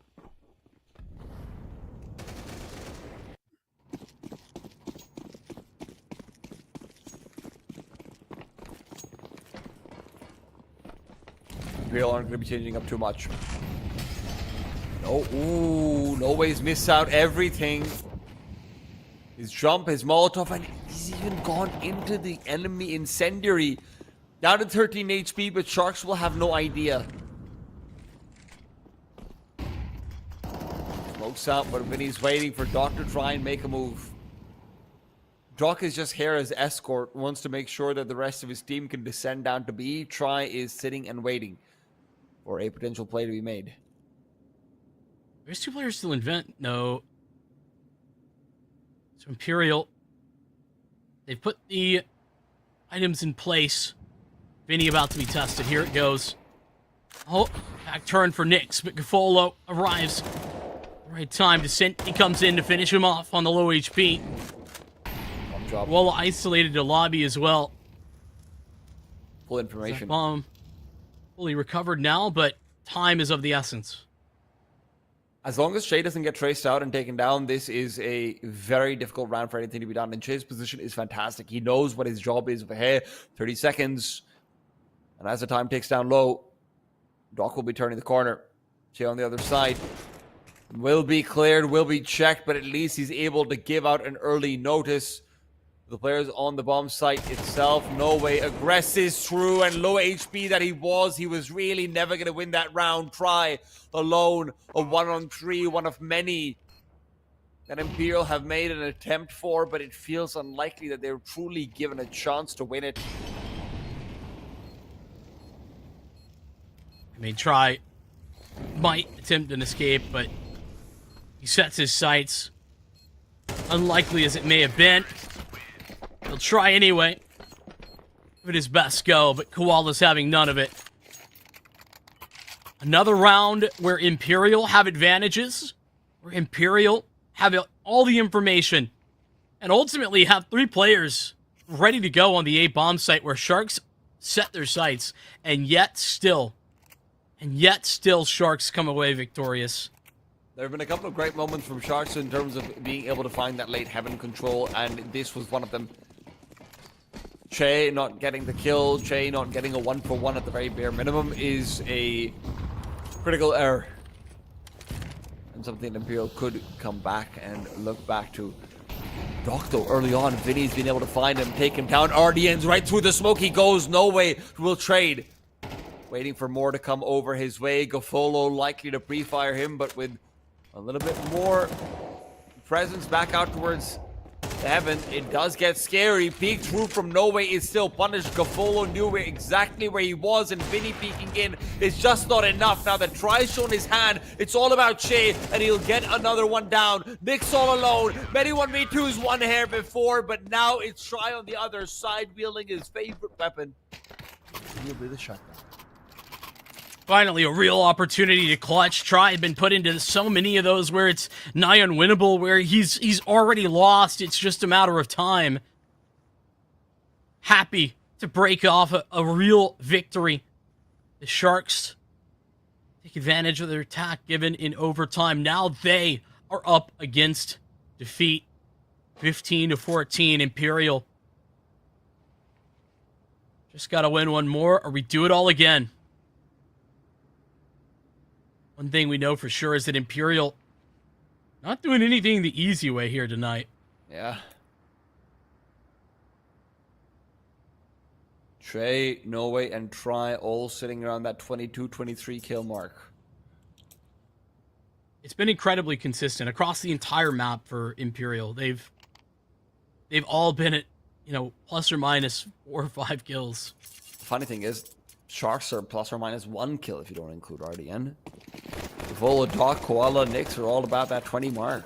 S7: Imperial aren't going to be changing up too much. No, ooh, no ways miss out everything. His jump, his Molotov, and he's even gone into the enemy incendiary. Down to 13 HP, but Sharks will have no idea. Smokes out, but Vinny's waiting for Doc to try and make a move. Doc is just here as escort, wants to make sure that the rest of his team can descend down to B. Try is sitting and waiting for a potential play to be made.
S6: There's 2 players still in vent. No. So Imperial, they've put the items in place. Vinny about to be tested. Here it goes. Oh, back turn for Nyx, but Gafolo arrives. Right time. He comes in to finish him off on the low HP. Well isolated to lobby as well.
S7: Full information.
S6: That bomb fully recovered now, but time is of the essence.
S7: As long as Shay doesn't get traced out and taken down, this is a very difficult round for anything to be done. And Shay's position is fantastic. He knows what his job is over here. 30 seconds. And as the time ticks down low, Doc will be turning the corner. Shay on the other side. Will be cleared, will be checked, but at least he's able to give out an early notice. The players on the bomb site itself, No Way aggresses through, and low HP that he was really never going to win that round. Try alone, a 1-on-3, one of many that Imperial have made an attempt for, but it feels unlikely that they're truly given a chance to win it.
S6: I mean, Try might attempt an escape, but he sets his sights. Unlikely as it may have been, he'll try anyway. Give it his best go, but Koala's having none of it. Another round where Imperial have advantages, where Imperial have all the information, and ultimately have 3 players ready to go on the A bomb site where Sharks set their sights, and yet still Sharks come away victorious.
S7: There have been a couple of great moments from Sharks in terms of being able to find that late heaven control, and this was one of them. Che not getting the kill, Che not getting a 1-for-1 at the very bare minimum is a critical error. And something that Imperial could come back and look back to. Doc, though, early on, Vinny's been able to find him, take him down. RDN's right through the smoke. He goes, No Way will trade. Waiting for more to come over his way. Gafolo likely to pre-fire him, but with a little bit more presence back out towards the heaven. It does get scary. Peek through from No Way is still punished. Gafolo knew exactly where he was, and Vinny peeking in is just not enough. Now that Try's shown his hand, it's all about Shay, and he'll get another one down. Nyx all alone. Many 1v2s one hair before, but now it's Try on the other side, wielding his favorite weapon. He'll be the shotgun.
S6: Finally, a real opportunity to clutch. Try had been put into so many of those where it's nigh unwinnable, where he's already lost. It's just a matter of time. Happy to break off a real victory. The Sharks take advantage of their attack given in overtime. Now they are up against defeat. 15-14, Imperial. Just got to win one more, or we do it all again. One thing we know for sure is that Imperial not doing anything the easy way here tonight.
S7: Yeah. Trey, No Way, and Try all sitting around that 22-23 kill mark.
S6: It's been incredibly consistent across the entire map for Imperial. They've all been at, plus or minus 4 or 5 kills.
S7: The funny thing is, Sharks are plus or minus 1 kill if you don't include RDN. Gafolo, Doc, Koala, Nyx are all about that 20 mark.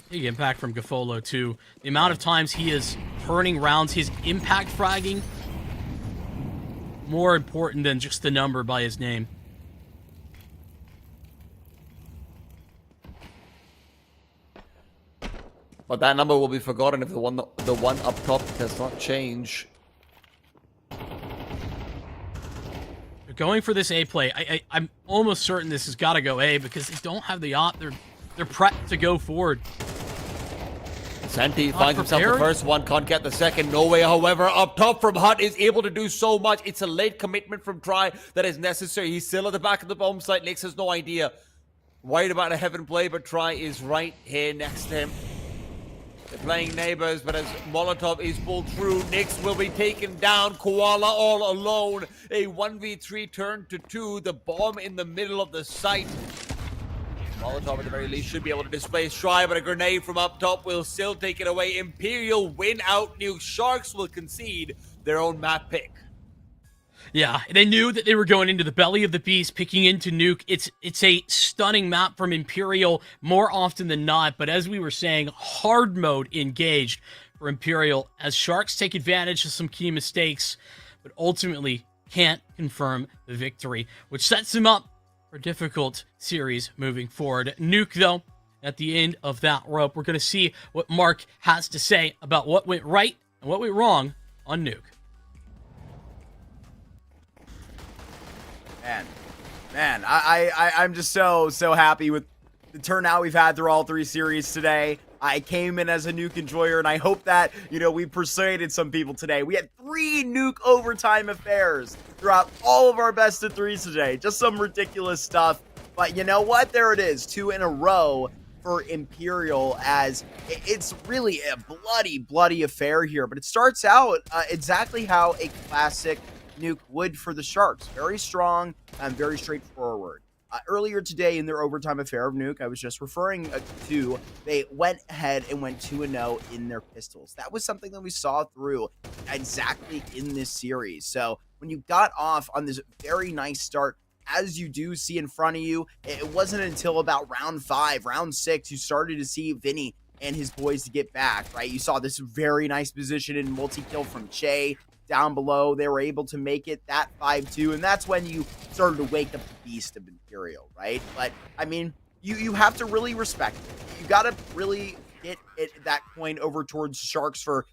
S6: Big impact from Gafolo, too. The amount of times he is turning rounds, his impact fragging, more important than just the number by his name.
S7: But that number will be forgotten if the one up top does not change.
S6: They're going for this A play. I'm almost certain this has got to go A because they don't have the op. They're prepped to go forward.
S7: Santi finds himself the first one, can't get the second. No Way, however, up top from Hut is able to do so much. It's a late commitment from Try that is necessary. He's still at the back of the bomb site. Nyx has no idea. Worried about a heaven play, but Try is right here next to him. They're playing neighbors, but as Molotov is pulled through, Nyx will be taken down. Koala all alone. A 1v3 turn to 2. The bomb in the middle of the site. Molotov at the very least should be able to displace Try, but a grenade from up top will still take it away. Imperial win out. Nuke Sharks will concede their own map pick.
S6: Yeah, they knew that they were going into the belly of the beast, picking into Nuke. It's a stunning map from Imperial more often than not, but as we were saying, hard mode engaged for Imperial as Sharks take advantage of some key mistakes, but ultimately can't confirm the victory, which sets them up for a difficult series moving forward. Nuke, though, at the end of that rope, we're going to see what Mark has to say about what went right and what went wrong on Nuke.
S1: Man, I'm just so happy with the turnout we've had through all three series today. I came in as a Nuke enjoyer, and I hope that, we persuaded some people today. We had 3 Nuke overtime affairs throughout all of our best of 3s today. Just some ridiculous stuff. But you know what? There it is. 2 in a row for Imperial, as it's really a bloody affair here. But it starts out exactly how a classic Nuke would for the Sharks. Very strong and very straightforward. Earlier today in their overtime affair of Nuke, I was just referring to, they went ahead and went 2-0 in their pistols. That was something that we saw through exactly in this series. So when you got off on this very nice start, as you do see in front of you, it wasn't until about round 5, round 6, you started to see Vinny and his boys to get back, right? You saw this very nice position in multi-kill from Che. Down below, they were able to make it that 5-2, and that's when you started to wake up the beast of Imperial, right? But, I mean, you have to really respect it. You got to really get at that point over towards Sharks for,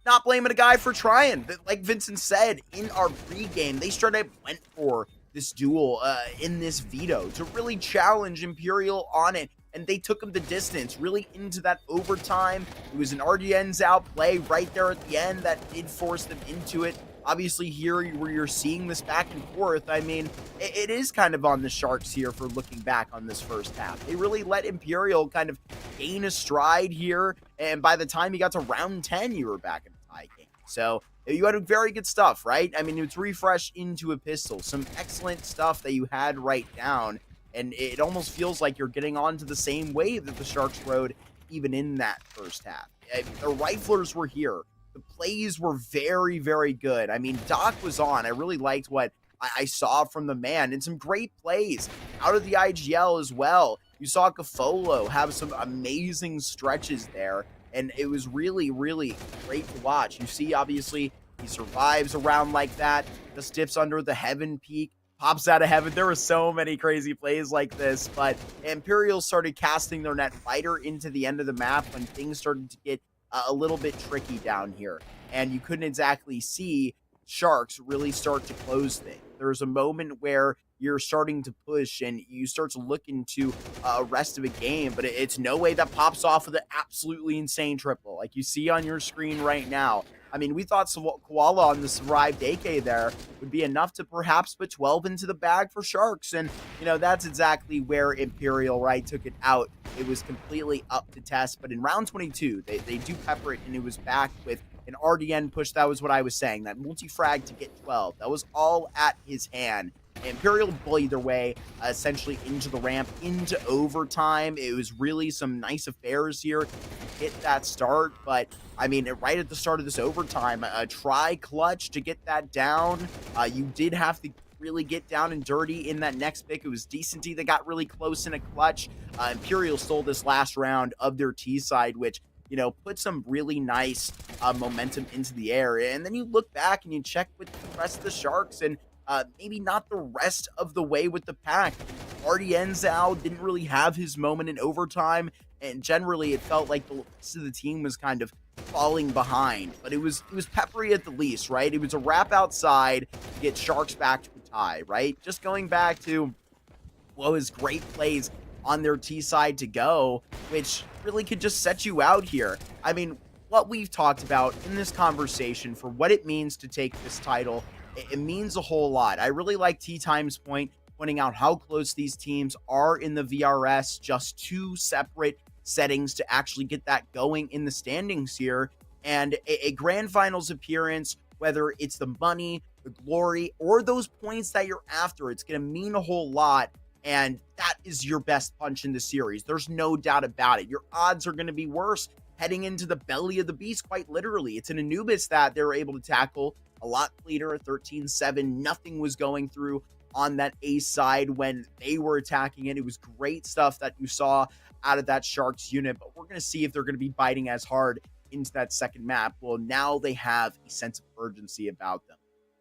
S1: not blaming a guy for trying. Like Vincent said, in our pregame, they went for this duel in this veto to really challenge Imperial on it. And they took him the distance, really into that overtime. It was an RDN's out play right there at the end that did force them into it. Obviously here where you're seeing this back and forth, I mean, it is kind of on the Sharks here for looking back on this first half. They really let Imperial kind of gain a stride here. And by the time you got to round 10, you were back in a tie game. So you had very good stuff, right? I mean, it's refreshed into a pistol. Some excellent stuff that you had right down. And it almost feels like you're getting onto the same wave that the Sharks rode even in that first half. The riflers were here. The plays were very, very good. I mean, Doc was on. I really liked what I saw from the man, and some great plays out of the IGL as well. You saw Gafolo have some amazing stretches there, and it was really, really great to watch. You see, obviously, he survives a round like that, just dips under the heaven peak, pops out of heaven. There were so many crazy plays like this, but Imperial started casting their net lighter into the end of the map when things started to get a little bit tricky down here, and you couldn't exactly see Sharks really start to close things. There's a moment where you're starting to push and you start to look into a rest of a game, but it's no way that pops off with an absolutely insane triple like you see on your screen right now. I mean, we thought Koala on the survived AK there would be enough to perhaps put 12 into the bag for Sharks. And, that's exactly where Imperial, right, took it out. It was completely up to test. But in round 22, they do pepper it, and it was back with an RDN push. That was what I was saying, that multi-frag to get 12. That was all at his hand. Imperial bullied their way essentially into the ramp, into overtime. It was really some nice affairs here to get that start. But, I mean, right at the start of this overtime, a try clutch to get that down. You did have to really get down and dirty in that next pick. It was Decency that got really close in a clutch. Imperial stole this last round of their T side, which, put some really nice momentum into the air. And then you look back and you check with the rest of the Sharks, and maybe not the rest of the way with the pack. RDN Zhao didn't really have his moment in overtime, and generally it felt like the rest of the team was kind of falling behind. But it was peppery at the least, right? It was a wrap outside to get Sharks back to a tie, right? Just going back to what was great plays on their T side to go, which really could just set you out here. I mean, what we've talked about in this conversation for what it means to take this title, it means a whole lot. I really like T-Time's point, pointing out how close these teams are in the VRS, just 2 separate settings to actually get that going in the standings here. And a grand finals appearance, whether it's the money, the glory, or those points that you're after, it's going to mean a whole lot. And that is your best punch in the series. There's no doubt about it. Your odds are going to be worse heading into the belly of the beast, quite literally. It's an Anubis that they were able to tackle a lot later, 13-7. Nothing was going through on that ace side when they were attacking it. It was great stuff that you saw out of that Sharks unit, but we're going to see if they're going to be biting as hard into that second map. Well, now they have a sense of urgency about them.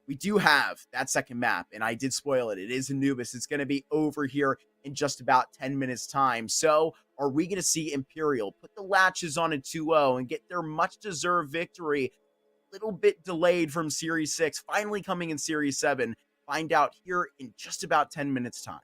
S1: We do have that second map, and I did spoil it. It is Anubis. It's going to be over here in just about 10 minutes time. So are we going to see Imperial put the latches on a 2-0 and get their much deserved victory, a little bit delayed from Series 6, finally coming in Series 7? Find out here in just about 10 minutes time.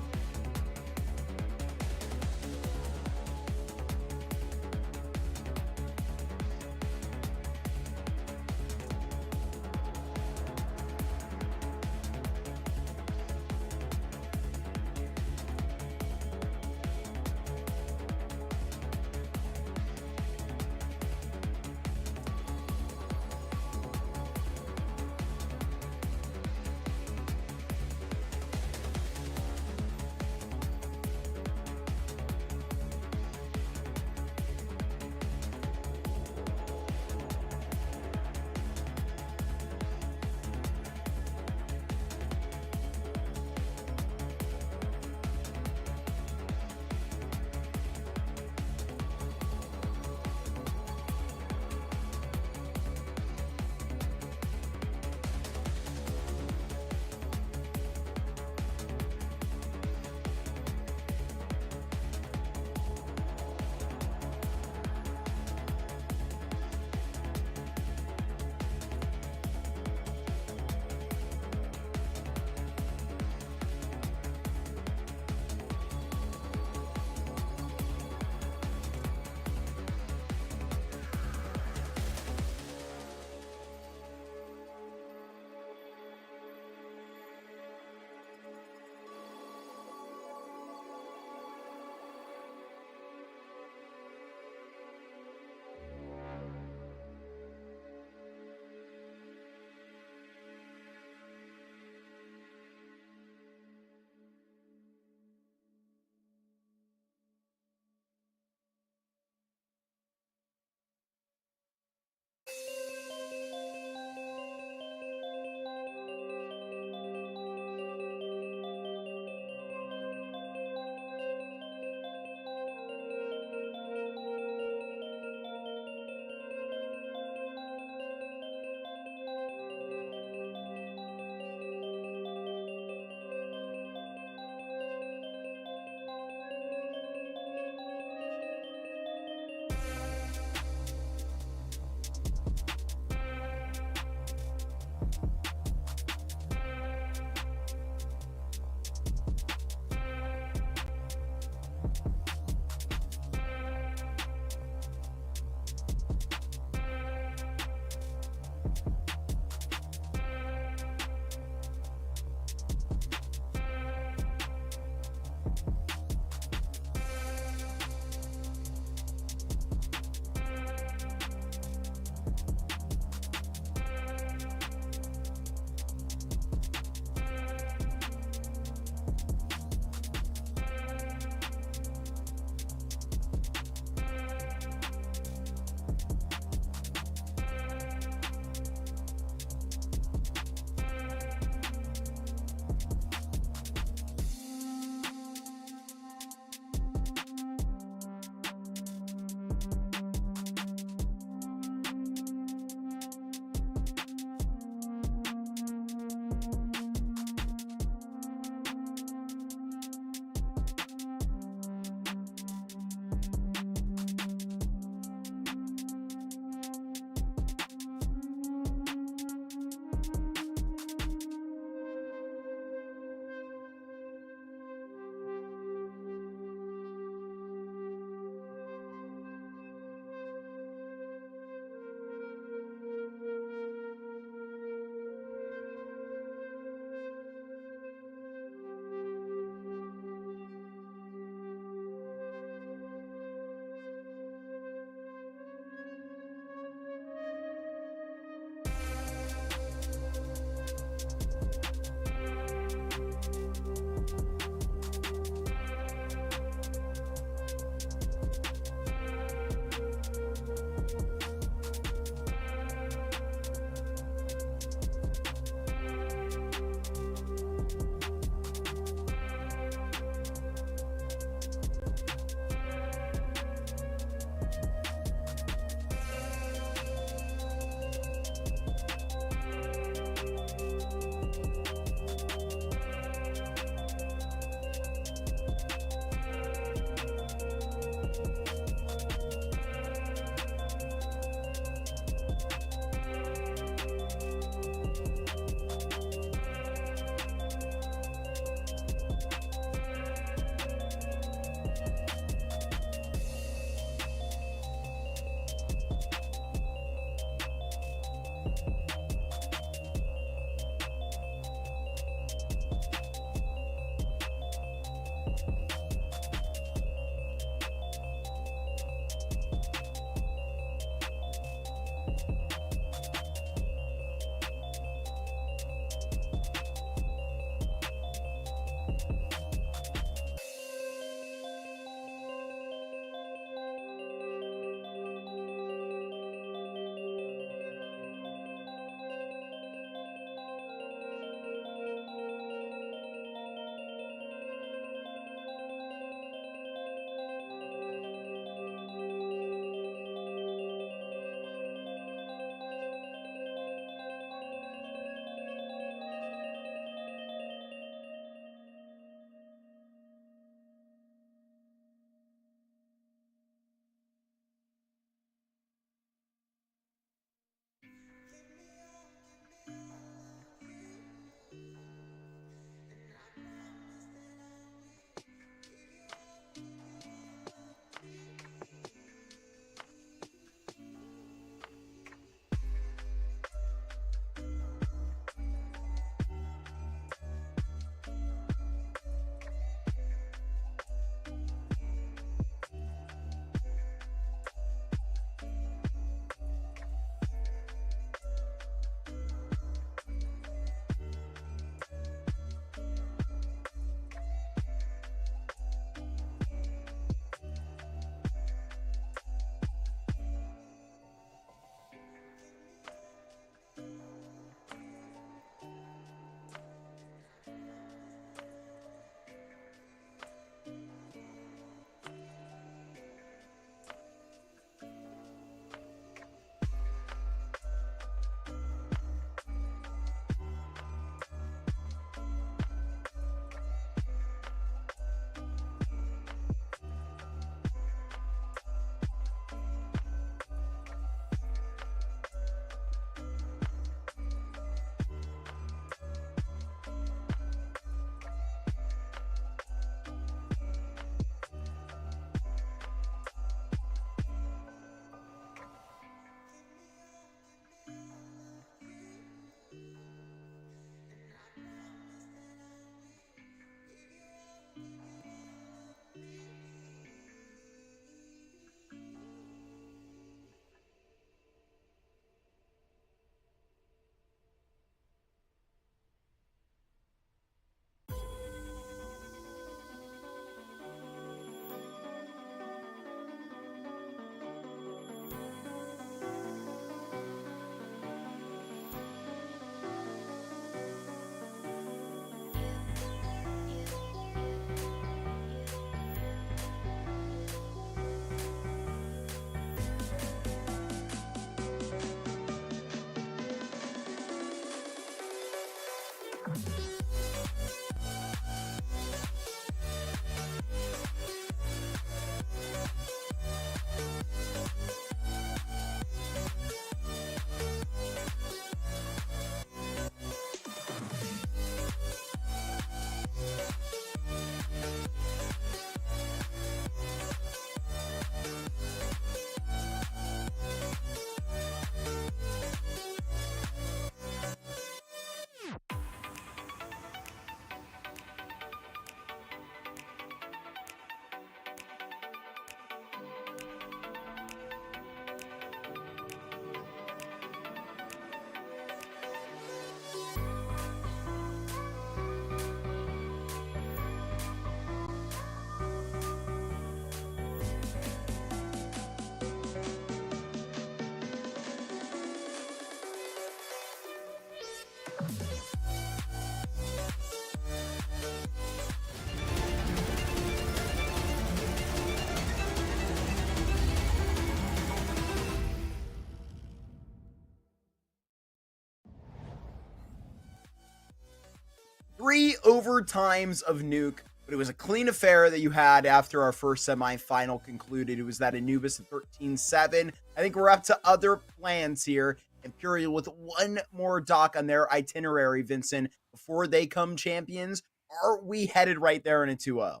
S1: 3 overtimes of Nuke, but it was a clean affair that you had after our first semifinal concluded. It was that Anubis at 13-7. I think we're up to other plans here. Imperial with one more dock on their itinerary, Vincent, before they come champions. Are we headed right there in a 2-0?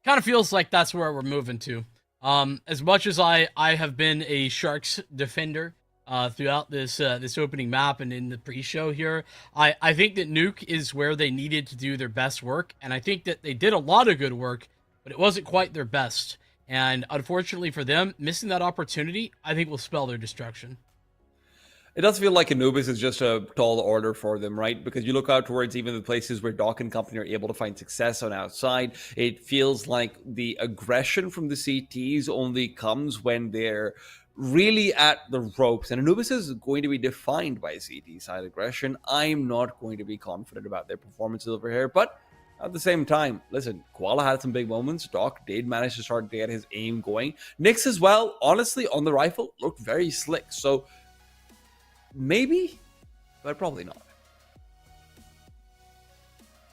S6: Kind of feels like that's where we're moving to. As much as I have been a Sharks defender throughout this opening map and in the pre-show here, I think that Nuke is where they needed to do their best work, and I think that they did a lot of good work, but it wasn't quite their best. And unfortunately for them, missing that opportunity, I think will spell their destruction.
S5: It does feel like Anubis is just a tall order for them, right? Because you look out towards even the places where Doc and company are able to find success on outside. It feels like the aggression from the CTs only comes when they're really at the ropes. And Anubis is going to be defined by CT side aggression. I'm not going to be confident about their performances over here. But at the same time, listen, Koala had some big moments. Doc did manage to start to get his aim going. Nyx as well, honestly, on the rifle, looked very slick. So maybe, but probably not.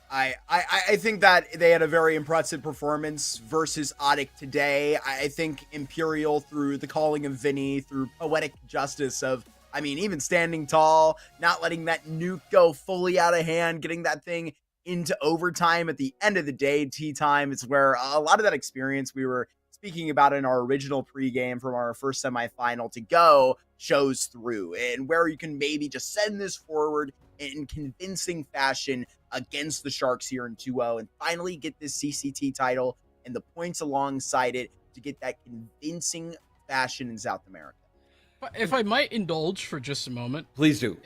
S1: I think that they had a very impressive performance versus Audic today. I think Imperial, through the calling of Vinny, through poetic justice of, I mean, even standing tall, not letting that nuke go fully out of hand, getting that thing into overtime at the end of the day, tea time, is where a lot of that experience we were speaking about in our original pregame from our first semifinal to go shows through, and where you can maybe just send this forward in convincing fashion against the Sharks here in 2-0 and finally get this CCT title and the points alongside it to get that convincing fashion in South America.
S6: If I might indulge for just a moment.
S5: Please do.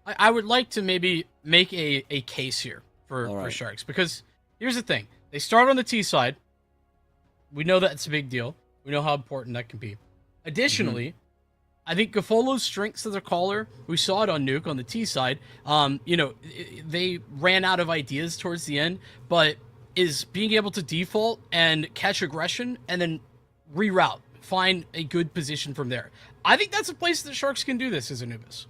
S6: I would like to maybe make a case here for Sharks, because here's the thing. They start on the T side. We know that it's a big deal. We know how important that can be. Additionally, I think Gafolo's strengths as a caller, we saw it on Nuke on the T side. They ran out of ideas towards the end, but is being able to default and catch aggression and then reroute, find a good position from there. I think that's a place that Sharks can do this as Anubis.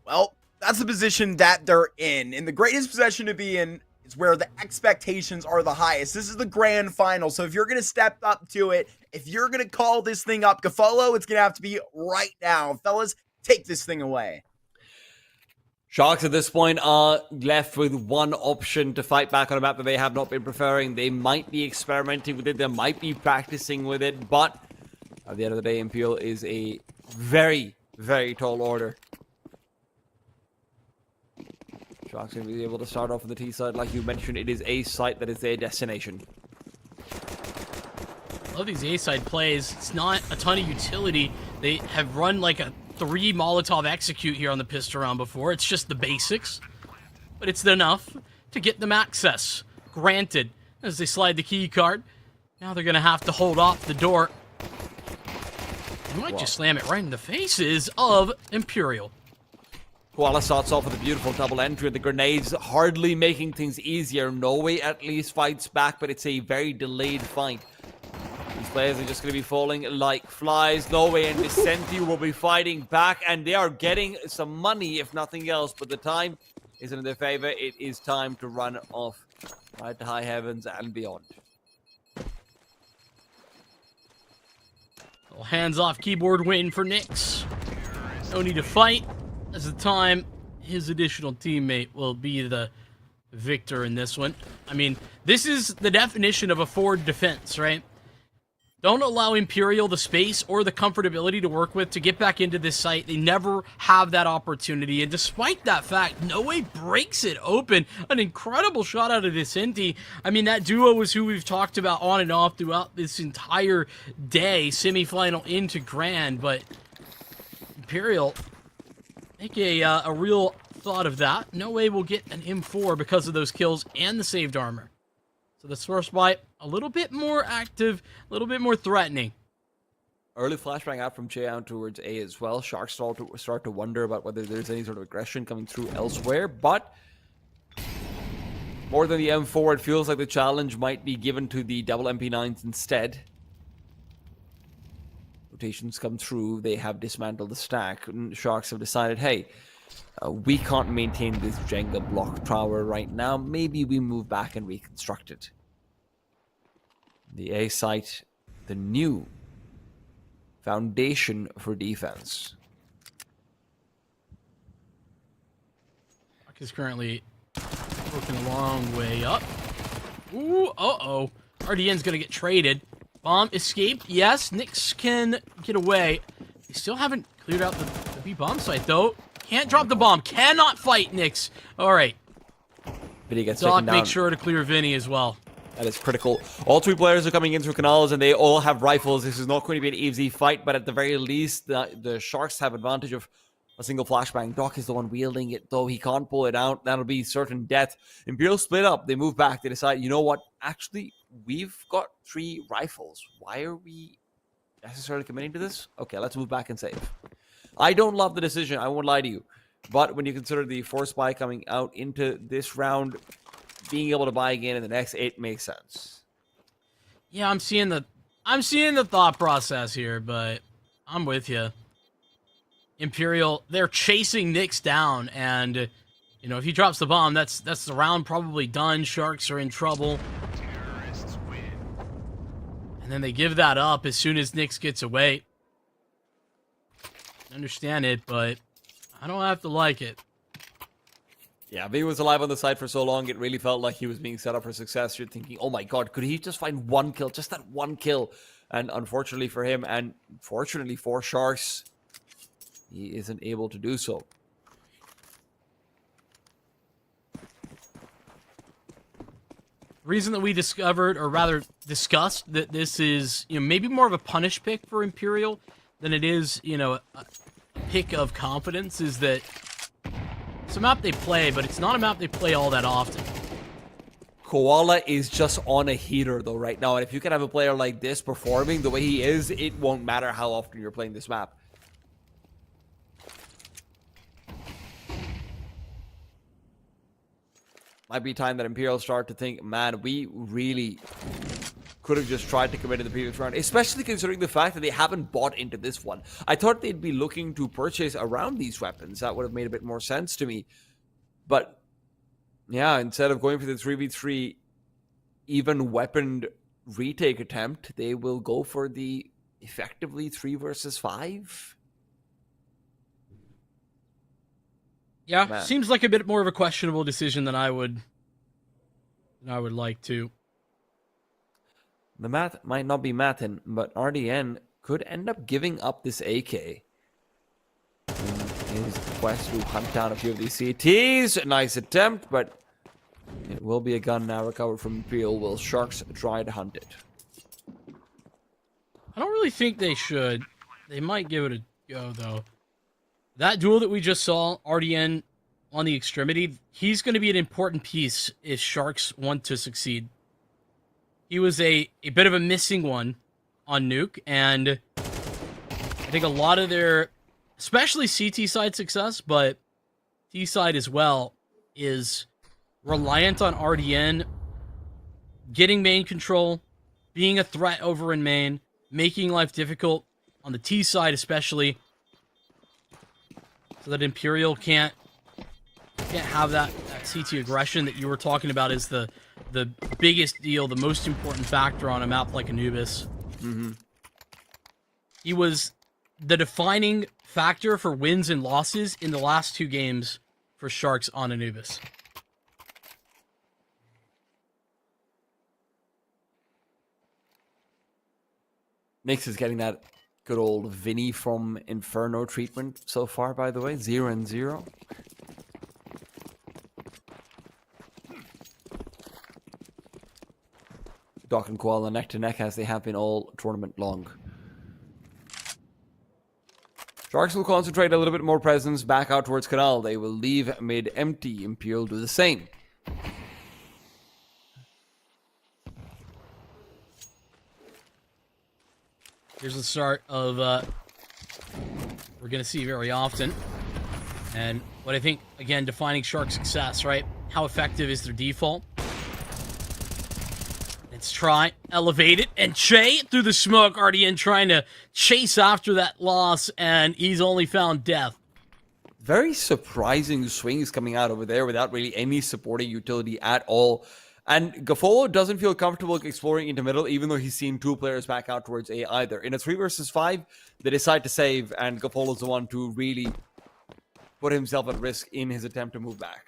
S1: Well, that's the position that they're in. And the greatest position to be in is where the expectations are the highest. This is the grand final. So if you're going to step up to it, if you're going to call this thing up, Gafolo, it's going to have to be right now. Fellas, take this thing away.
S5: Sharks at this point are left with one option to fight back on a map that they have not been preferring. They might be experimenting with it. They might be practicing with it. But at the end of the day, Imperial is a very, very tall order. Sharks going to be able to start off on the T side. Like you mentioned, it is a site that is their destination.
S6: Love these A-side plays. It's not a ton of utility. They have run like a 3 Molotov execute here on the pistol round before. It's just the basics, but it's enough to get them access. Granted, as they slide the key card, now they're going to have to hold off the door. They might just slam it right in the faces of Imperial.
S5: Koala starts off with a beautiful double entry. The grenades hardly making things easier. Norway at least fights back, but it's a very delayed fight. These players are just going to be falling like flies. Norway and Vicenti will be fighting back, and they are getting some money, if nothing else. But the time isn't in their favor. It is time to run off right to high heavens and beyond.
S6: Little hands-off keyboard win for Nyx. No need to fight. As the time, his additional teammate will be the victor in this one. I mean, this is the definition of a forward defense, right? Don't allow Imperial the space or the comfortability to work with to get back into this site. They never have that opportunity. And despite that fact, No Way breaks it open. An incredible shot out of Vicenti. I mean, that duo is who we've talked about on and off throughout this entire day, semifinal into grand. But Imperial make a real thought of that. No Way will get an M4 because of those kills and the saved armor. So the source bite, a little bit more active, a little bit more threatening.
S5: Early flashbang out from Che out towards A as well. Sharks start to wonder about whether there's any sort of aggression coming through elsewhere, but more than the M4, it feels like the challenge might be given to the double MP9s instead. Rotations come through, they have dismantled the stack, and Sharks have decided, hey,
S7: We can't maintain this Jenga block tower right now. Maybe we move back and reconstruct it. The A site, the new foundation for defense.
S6: Rock is currently working a long way up. Ooh, uh-oh. RDN's gonna get traded. Bomb escaped. Yes, Nyx can get away. They still haven't cleared out the B bomb site, though. Can't drop the bomb. Cannot fight Nyx. All right.
S7: Vinny gets
S6: Doc,
S7: taken down.
S6: make sure to clear Vinny as well.
S7: That is critical. All 3 players are coming in through canals, and they all have rifles. This is not going to be an easy fight, but at the very least, the Sharks have advantage of a single flashbang. Doc is the one wielding it, though. He can't pull it out. That'll be certain death. Imperial split up. They move back. They decide, you know what? Actually, we've got 3 rifles. Why are we necessarily committing to this? Okay, let's move back and save. I don't love the decision. I won't lie to you. But when you consider the force buy coming out into this round, being able to buy again in the next, it makes sense.
S6: Yeah, I'm seeing the thought process here, but I'm with you. Imperial, they're chasing Nyx down, and you know, if he drops the bomb, that's the round probably done. Sharks are in trouble. And then they give that up as soon as Nyx gets away. I understand it, but I don't have to like it.
S7: Yeah, Vinny was alive on the side for so long, it really felt like he was being set up for success. You're thinking, oh my god, could he just find 1 kill? Just that 1 kill. And unfortunately for him, and fortunately for Sharks, he isn't able to do so.
S6: The reason that we discovered, or rather discussed, that this is, you know, maybe more of a punish pick for Imperial than it is, you know, a pick of confidence is that it's a map they play, but it's not a map they play all that often.
S7: Koala is just on a heater though right now, and if you can have a player like this performing the way he is, it won't matter how often you're playing this map. Might be time that Imperial start to think, man, we really could have just tried to commit in the previous round, especially considering the fact that they haven't bought into this one. I thought they'd be looking to purchase around these weapons. That would have made a bit more sense to me. But yeah, instead of going for the 3v3 even weaponed retake attempt, they will go for the effectively 3 versus 5.
S6: Yeah,
S7: Man.
S6: seems like a bit more of a questionable decision than I would like to.
S7: The math might not be mathin', but RDN could end up giving up this AK in his quest to hunt down a few of these CTs. Nice attempt, but it will be a gun now recovered from Imperial. Will Sharks try to hunt it?
S6: I don't really think they should. They might give it a go, though. That duel that we just saw, RDN on the extremity, he's going to be an important piece if Sharks want to succeed. He was a bit of a missing one on Nuke, and I think a lot of their, especially CT side success, but T side as well, is reliant on RDN getting main control, being a threat over in main, making life difficult on the T side especially, so that Imperial can't have that CT aggression that you were talking about is the biggest deal, the most important factor on a map like Anubis.
S7: Mm-hmm.
S6: He was the defining factor for wins and losses in the last 2 games for Sharks on Anubis.
S7: Nyx is getting that good old Vinny from Inferno treatment so far, by the way. 0-0. Doc and Koala neck to neck as they have been all tournament long. Sharks will concentrate a little bit more presence back out towards Canal. They will leave mid empty. Imperial do the same.
S6: Here's the start of we're going to see very often. And what I think, again, defining Shark success, right? How effective is their default? Let's try, elevate it, and Che through the smoke. RDN trying to chase after that loss, and he's only found death.
S7: very surprising swings coming out over there without really any supporting utility at all. And Gafolo doesn't feel comfortable exploring into middle, even though he's seen 2 players back out towards A either. In a 3 versus 5, they decide to save, and Gafolo's the one to really put himself at risk in his attempt to move back.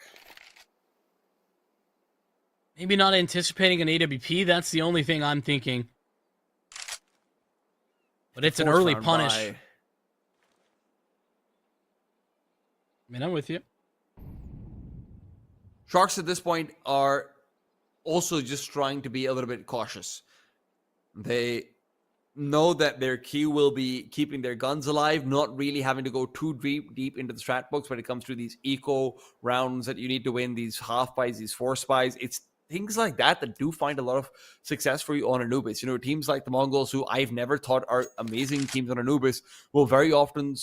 S6: Maybe not anticipating an AWP. That's the only thing I'm thinking. But it's an early punish. I mean, I'm with you.
S7: Sharks at this point are also just trying to be a little bit cautious. They know that their key will be keeping their guns alive, not really having to go too deep into the strat books when it comes to these eco rounds that you need to win, these half buys, these force buys. It's things like that do find a lot of success for you on Anubis. You know, teams like the Mongols, who I've never thought are amazing teams on Anubis, will very often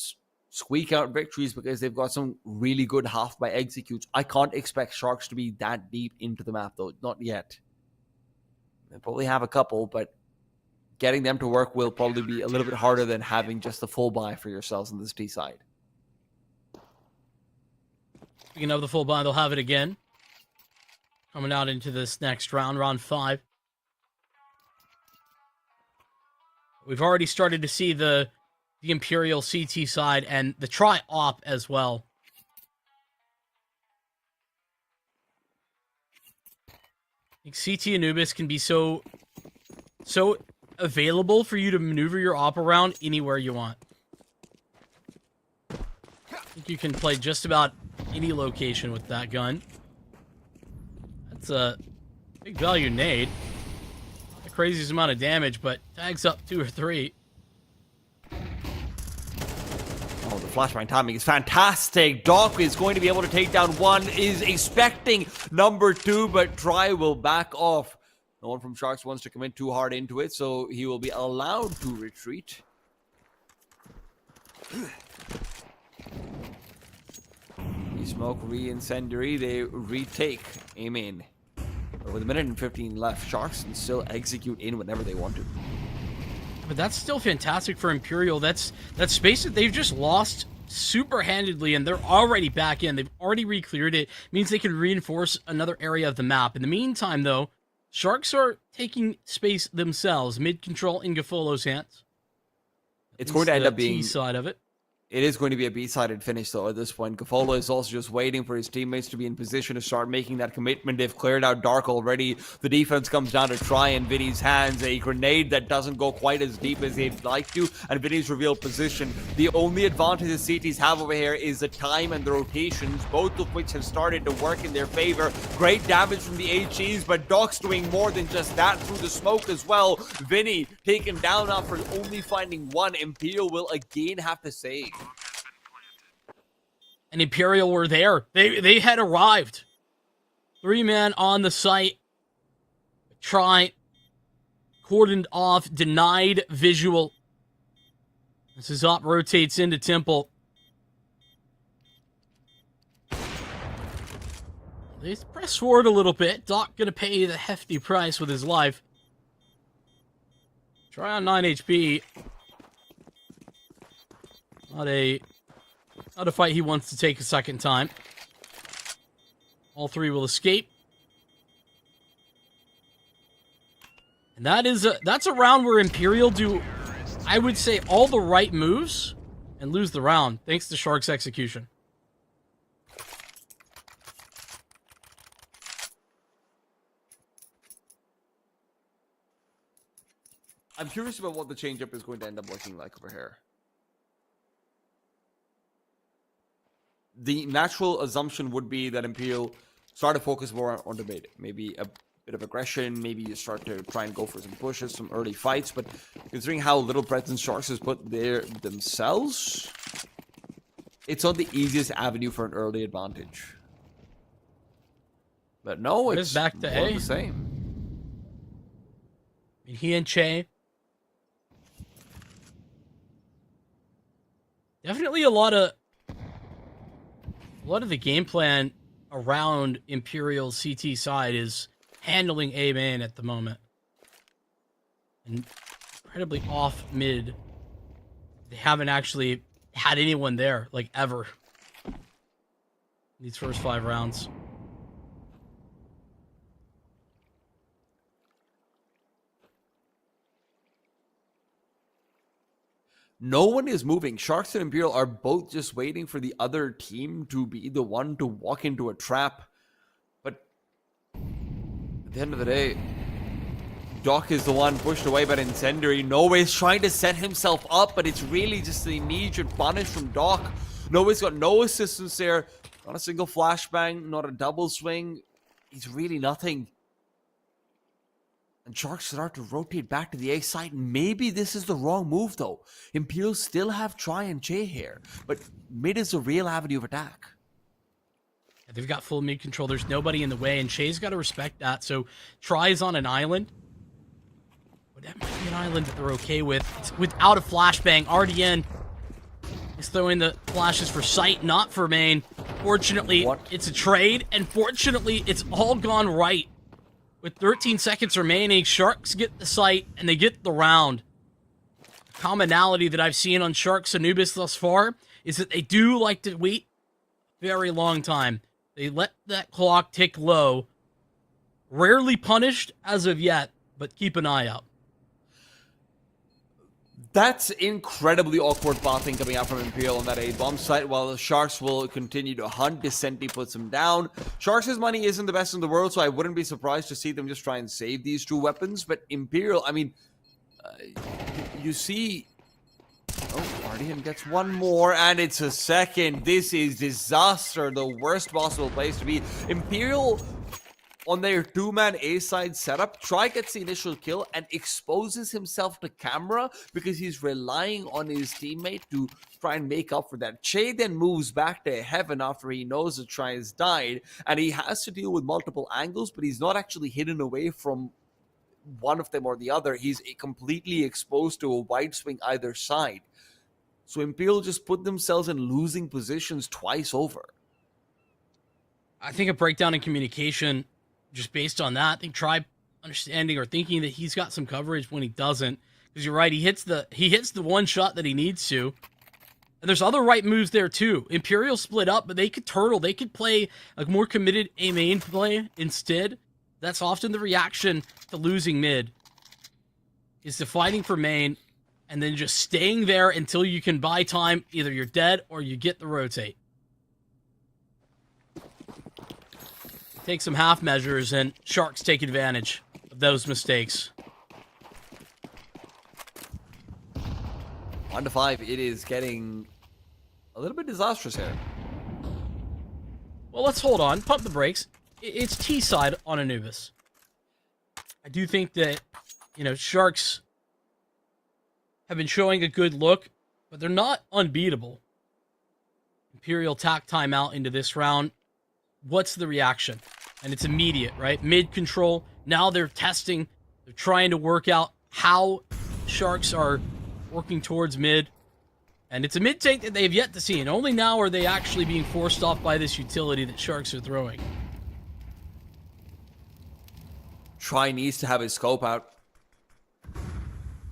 S7: squeak out victories because they've got some really good half by executes. I can't expect Sharks to be that deep into the map, though. Not yet. They probably have a couple, but getting them to work will probably be a little bit harder than having just a full buy for yourselves on this T side.
S6: Speaking of the full buy, they'll have it again. Coming out into this next round, round 5. We've already started to see the Imperial CT side and the tri-op as well. I think CT Anubis can be so available for you to maneuver your op around anywhere you want. I think you can play just about any location with that gun. That's a big value nade. The craziest amount of damage, but tags up 2 or 3.
S7: Oh, the flashbang timing is fantastic. Doc is going to be able to take down 1, is expecting number 2, but Try will back off. No one from Sharks wants to commit too hard into it, so he will be allowed to retreat. The smoke re-incendiary, they retake aim in. With 1 minute and 15 left, Sharks can still execute in whenever they want to.
S6: But that's still fantastic for Imperial. That's space that they've just lost super handedly, and they're already back in. They've already re-cleared it. Means they can reinforce another area of the map. In the meantime, though, Sharks are taking space themselves. Mid-control in Gafolo's hands.
S7: It's going to end up being
S6: T side of it.
S7: It is going to be a B-sided finish, though, at this point. Gafolo is also just waiting for his teammates to be in position to start making that commitment. They've cleared out Dark already. The defense comes down to Try in Vinny's hands. A grenade that doesn't go quite as deep as they'd like to, and Vinny's revealed position. The only advantage the CTs have over here is the time and the rotations, both of which have started to work in their favor. Great damage from the HEs, but Doc's doing more than just that through the smoke as well. Vinny taken down after only finding 1. Imperial will again have to save.
S6: And Imperial were there. They had arrived. 3-man on the site. Try. Cordoned off. Denied visual. As his op rotates into Temple. They press forward a little bit. Doc gonna pay the hefty price with his life. Try on 9 HP. Not a fight he wants to take a second time. All 3 will escape. And that's a round where Imperial do, I would say, all the right moves and lose the round, thanks to Shark's execution.
S7: I'm curious about what the changeup is going to end up looking like over here. The natural assumption would be that Imperial start to focus more on the mid. Maybe a bit of aggression, maybe you start to try and go for some pushes, some early fights, but considering how little presence Sharks has put there themselves, it's not the easiest avenue for an early advantage. But no, it's
S6: back to
S7: more
S6: A.
S7: of the same.
S6: I mean, he and Che. Definitely a lot of the game plan around Imperial CT side is handling A main at the moment. And incredibly off mid. They haven't actually had anyone there, like, ever. these first 5 rounds.
S7: No one is moving. Sharks and Imperial are both just waiting for the other team to be the one to walk into a trap. But at the end of the day, Doc is the one pushed away by Incendiary. Noah's trying to set himself up, but it's really just the immediate punish from Doc. Noah's got no assistance there. Not a single flashbang, not a double swing. He's really nothing. And Sharks start to rotate back to the A side. Maybe this is the wrong move, though. Imperial still have Try and Che here, but mid is a real avenue of attack.
S6: They've got full mid control. There's nobody in the way, and Che's got to respect that. So Try is on an island. But that might be an island that they're okay with. It's without a flashbang. RDN is throwing the flashes for sight, not for main. Fortunately, it's a trade, and fortunately, it's all gone right. With 13 seconds remaining, Sharks get the site, and they get the round. The commonality that I've seen on Sharks Anubis thus far is that they do like to wait a very long time. They let that clock tick low. Rarely punished as of yet, but keep an eye out.
S7: That's incredibly awkward pathing coming out from Imperial on that A-bomb site, while the Sharks will continue to hunt. Descenti puts him down. Sharks' money isn't the best in the world, so I wouldn't be surprised to see them just try and save these 2 weapons. But Imperial, I mean, you see... Oh, Guardian gets one more, and it's a second. This is disaster, the worst possible place to be. Imperial... on their 2-man A-side setup, Try gets the initial kill and exposes himself to camera because he's relying on his teammate to try and make up for that. Che then moves back to heaven after he knows that Try has died, and he has to deal with multiple angles, but he's not actually hidden away from one of them or the other. He's completely exposed to a wide swing either side. So Imperial just put themselves in losing positions twice over.
S6: I think a breakdown in communication, just based on that, I think Try understanding or thinking that he's got some coverage when he doesn't. Because you're right, he hits the one shot that he needs to. And there's other right moves there too. Imperial split up, but they could turtle. They could play a more committed A main play instead. That's often the reaction to losing mid. Is to fighting for main and then just staying there until you can buy time. Either you're dead or you get the rotate. Take some half measures, and Sharks take advantage of those mistakes.
S7: 1-5, it is getting a little bit disastrous here.
S6: Well, let's hold on. Pump the brakes. It's T-side on Anubis. I do think that, Sharks have been showing a good look, but they're not unbeatable. Imperial tack timeout into this round. What's the reaction? And it's immediate, right? Mid control. Now they're testing. They're trying to work out how Sharks are working towards mid. And it's a mid tank that they have yet to see. And only now are they actually being forced off by this utility that Sharks are throwing.
S7: Try needs to have his scope out.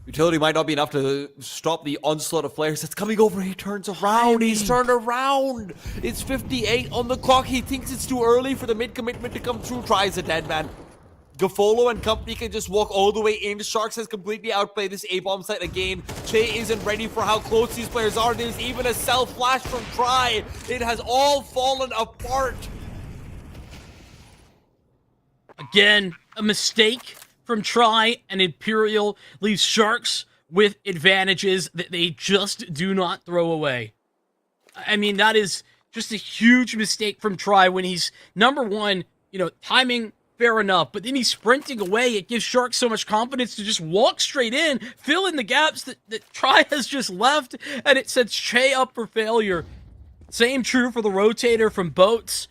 S7: Utility might not be enough to stop the onslaught of flares that's coming over. He turns around. He's turned around. It's 58 on the clock. He thinks it's too early for the mid-commitment to come through. Tries a dead man. Gafolo and company can just walk all the way in. Sharks has completely outplayed this A-bomb site again. Che isn't ready for how close these players are. There's even a self-flash from Try. It has all fallen apart.
S6: Again, a mistake from Try, and Imperial leaves Sharks with advantages that they just do not throw away. I mean, that is just a huge mistake from Try when he's, number one, timing, fair enough, but then he's sprinting away. It gives Sharks so much confidence to just walk straight in, fill in the gaps that Try has just left, and it sets Che up for failure. Same true for the rotator from Boats.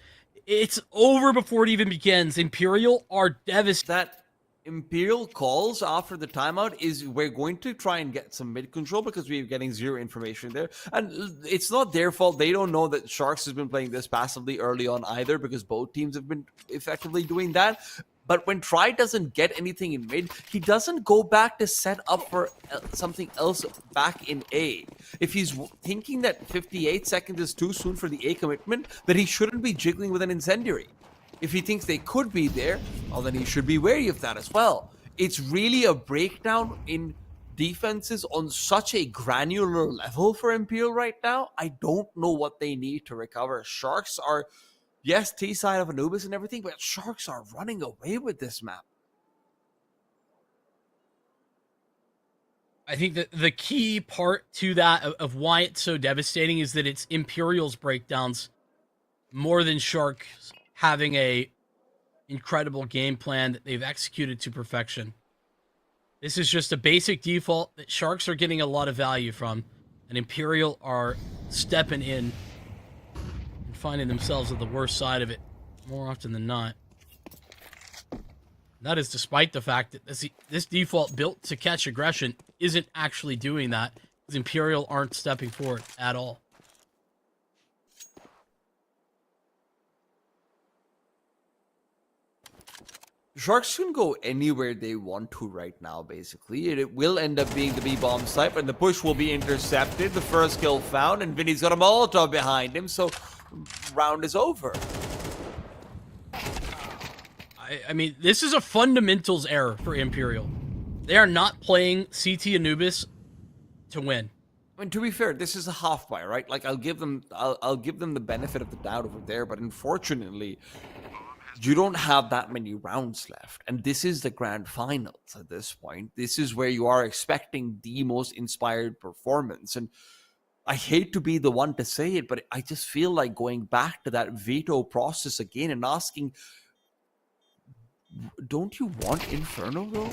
S6: It's over before it even begins. Imperial are devastated.
S7: That Imperial calls after the timeout is we're going to try and get some mid control because we're getting zero information there. And it's not their fault. They don't know that Sharks has been playing this passively early on either because both teams have been effectively doing that. But when Try doesn't get anything in mid, he doesn't go back to set up for something else back in A. If he's thinking that 58 seconds is too soon for the A commitment, then he shouldn't be jiggling with an incendiary. If he thinks they could be there, well, then he should be wary of that as well. It's really a breakdown in defenses on such a granular level for Imperial right now. I don't know what they need to recover. Sharks are, yes, T side of Anubis and everything, but Sharks are running away with this map.
S6: I think that the key part to that of why it's so devastating is that it's Imperial's breakdowns more than Sharks having a incredible game plan that they've executed to perfection. This is just a basic default that Sharks are getting a lot of value from, and Imperial are stepping in and finding themselves at the worst side of it more often than not. That is despite the fact that this default built to catch aggression isn't actually doing that, because Imperial aren't stepping forward at all.
S7: Sharks can go anywhere they want to right now, basically. It will end up being the B-bomb site, but the push will be intercepted. The first kill found, and Vinny's got a Molotov behind him, so round is over.
S6: I mean, this is a fundamentals error for Imperial. They are not playing CT Anubis to win.
S7: I mean, to be fair, this is a half buy, right? Like, I'll give them the benefit of the doubt over there, but unfortunately, you don't have that many rounds left. And this is the grand finals at this point. This is where you are expecting the most inspired performance. And I hate to be the one to say it, but I just feel like going back to that veto process again and asking, don't you want Inferno, though?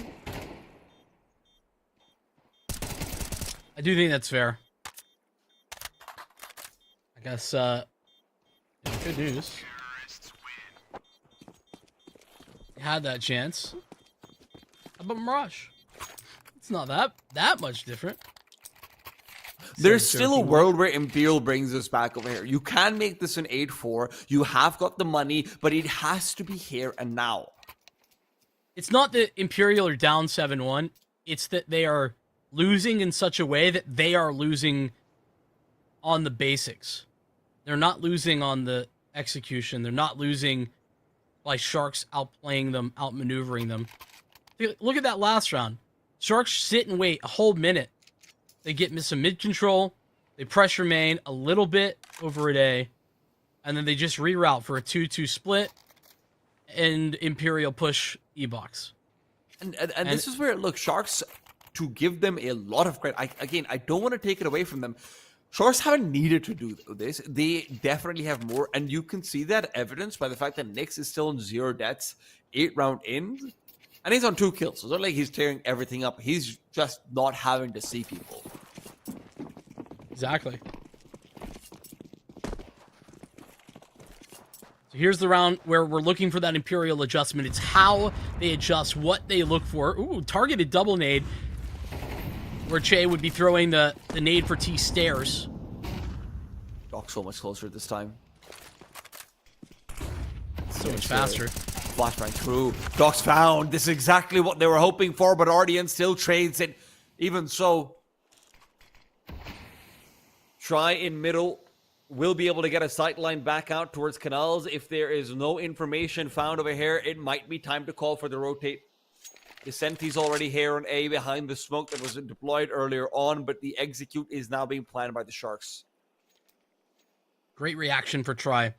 S6: I do think that's fair. I guess, good news. Had that chance. How about Mirage? It's not that much different.
S7: There's still a world where Imperial brings us back over here. You can make this an 8-4. You have got the money, but it has to be here and now.
S6: It's not that Imperial are down 7-1. It's that they are losing in such a way that they are losing on the basics. They're not losing on the execution. They're not losing by Sharks outplaying them, outmaneuvering them. Look at that last round. Sharks sit and wait a whole minute. They get some mid control. They pressure main a little bit over at A. And then they just reroute for a 2-2 split. And Imperial push E-box.
S7: And this is where, look, Sharks, to give them a lot of credit. I don't want to take it away from them. Sharks haven't needed to do this. They definitely have more, and you can see that evidence by the fact that Nyx is still on 0 deaths, 8 round in, and he's on 2 kills. So it's not like he's tearing everything up. He's just not having to see people.
S6: Exactly. So here's the round where we're looking for that Imperial adjustment. It's how they adjust, what they look for. Ooh, targeted double nade. Where Che would be throwing the nade for T stairs.
S7: Doc's so much closer this time.
S6: So much faster.
S7: Flashbang through. Doc's found. This is exactly what they were hoping for, but Ardian still trades it. Even so, Try in middle will be able to get a sight line back out towards Canals. If there is no information found over here, it might be time to call for the rotate. The Senti's already here on A behind the smoke that was deployed earlier on, but the execute is now being planned by the Sharks.
S6: Great reaction for Try,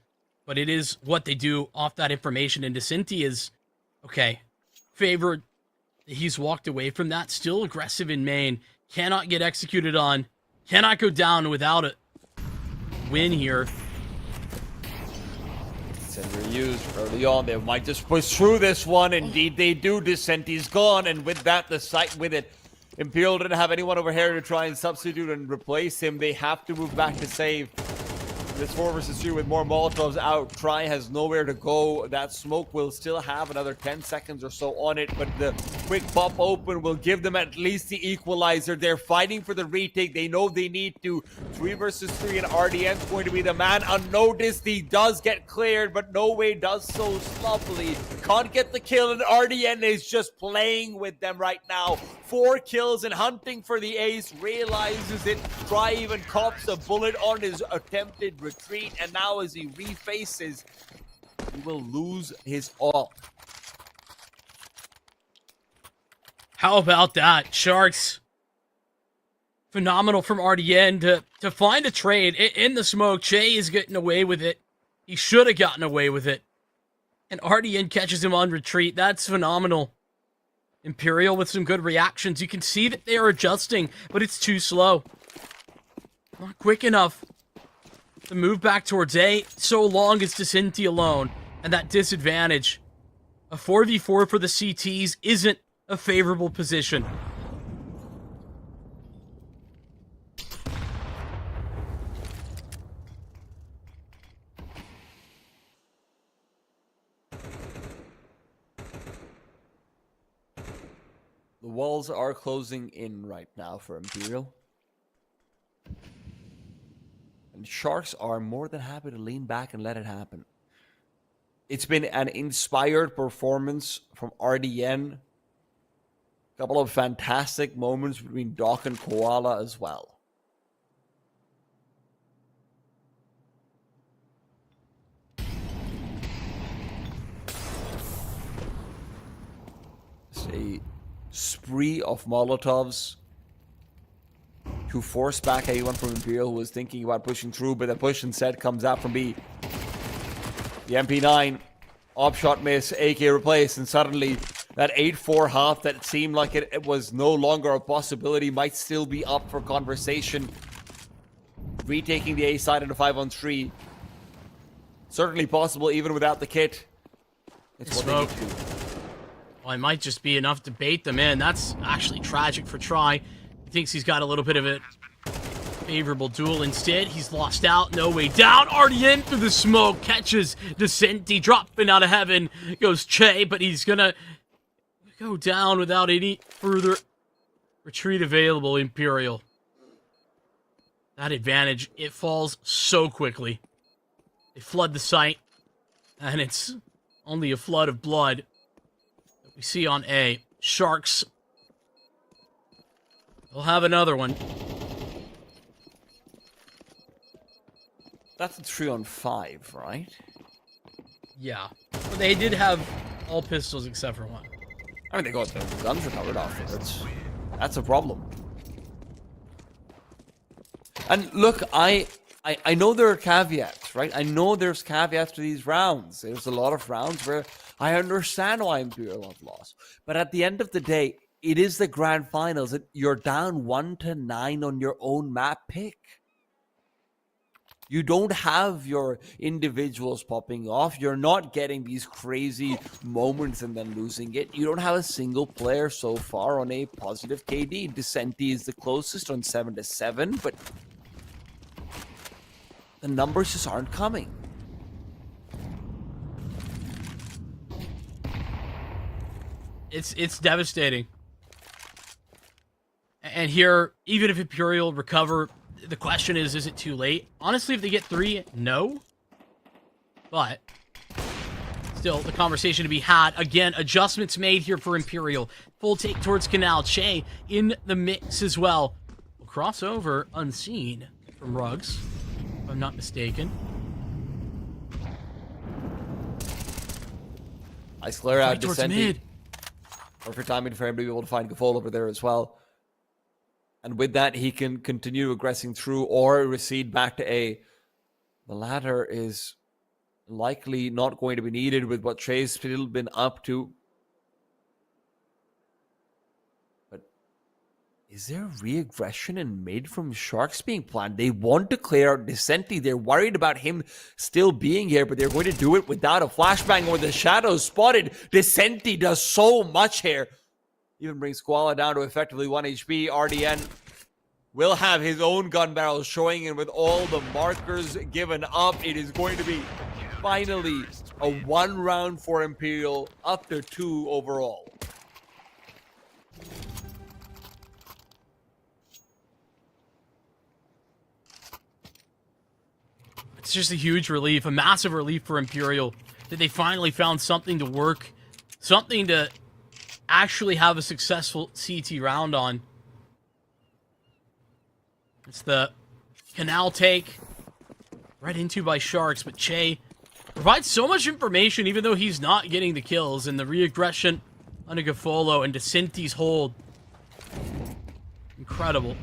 S6: but it is what they do off that information, and Descenti is, okay, favored. He's walked away from that, still aggressive in main, cannot get executed on, cannot go down without a win here.
S7: Were used early on. They might just push through this one. Indeed, they do. Descenti's gone, and with that, the site with it. Imperial didn't have anyone over here to try and substitute and replace him. They have to move back to save. It's 4 versus 3 with more Molotovs out. Try has nowhere to go. That smoke will still have another 10 seconds or so on it, but the quick pop open will give them at least the equalizer. They're fighting for the retake. They know they need to. 3 versus 3, and RDN's going to be the man unnoticed. He does get cleared, but No Way does so sloppily. Can't get the kill, and RDN is just playing with them right now. 4 kills and hunting for the ace. Realizes it. Try even cops a bullet on his attempted retreat, and now as he refaces, he will lose his all.
S6: How about that? Sharks. Phenomenal from RDN to find a trade in the smoke. Che is getting away with it. He should have gotten away with it. And RDN catches him on retreat. That's phenomenal. Imperial with some good reactions. You can see that they are adjusting, but it's too slow. Not quick enough to move back towards A so long as Descenti alone. And that disadvantage. A 4v4 for the CTs isn't a favorable position.
S7: The walls are closing in right now for Imperial. And Sharks are more than happy to lean back and let it happen. It's been an inspired performance from RDN. A couple of fantastic moments between Doc and Koala as well. It's a spree of Molotovs to force back anyone from Imperial who was thinking about pushing through, but the push instead comes out from B. The MP9, op shot miss, AK replaced, and suddenly that 8-4 half that seemed like it was no longer a possibility might still be up for conversation. Retaking the A side in a 5-on-3. Certainly possible even without the kit. It's what they need to do.
S6: Well, it might just be enough to bait them in. That's actually tragic for Try. He thinks he's got a little bit of a favorable duel. Instead, he's lost out. No way down. RDN through the smoke. Catches Descenti. Dropping out of heaven goes Che, but he's gonna go down without any further retreat available. Imperial. That advantage, it falls so quickly. They flood the site, and it's only a flood of blood that we see on A. Sharks. They'll have another one.
S7: That's a 3-on-5, right?
S6: Yeah. But they did have all pistols except for one.
S7: I mean, they got their guns recovered after. That's a problem. And look, I know there are caveats, right? I know there's caveats to these rounds. There's a lot of rounds where I understand why Imperial have lost. But at the end of the day, it is the grand finals. You're down 1-9 on your own map pick. You don't have your individuals popping off. You're not getting these crazy moments and then losing it. You don't have a single player so far on a positive KD. Descenti is the closest on 7-7, but the numbers just aren't coming.
S6: It's devastating. And here, even if Imperial recover, the question is it too late? Honestly, if they get 3, no. But still, the conversation to be had. Again, adjustments made here for Imperial. Full take towards Canal. Che in the mix as well. Will cross over unseen from Ruggs, if I'm not mistaken.
S7: Nice clear out,
S6: Right towards
S7: Descenti.
S6: mid.
S7: Perfect timing for him to be able to find Gafol over there as well. And with that, he can continue aggressing through or recede back to A. The latter is likely not going to be needed with what Trey's still been up to. But is there re-aggression in mid from Sharks being planned? They want to clear out Descenti. They're worried about him still being here, but they're going to do it without a flashbang or the shadows spotted. Descenti does so much here. Even brings Koala down to effectively 1 HP. RDN will have his own gun barrel showing, and with all the markers given up, it is going to be finally a 1 round for Imperial, up to 2 overall.
S6: It's just a huge relief, a massive relief for Imperial that they finally found something to work, something to actually have a successful CT round on. It's the canal take right into by Sharks, but Che provides so much information even though he's not getting the kills, and the re-aggression on a Gafolo and DeCinti's hold. Incredible.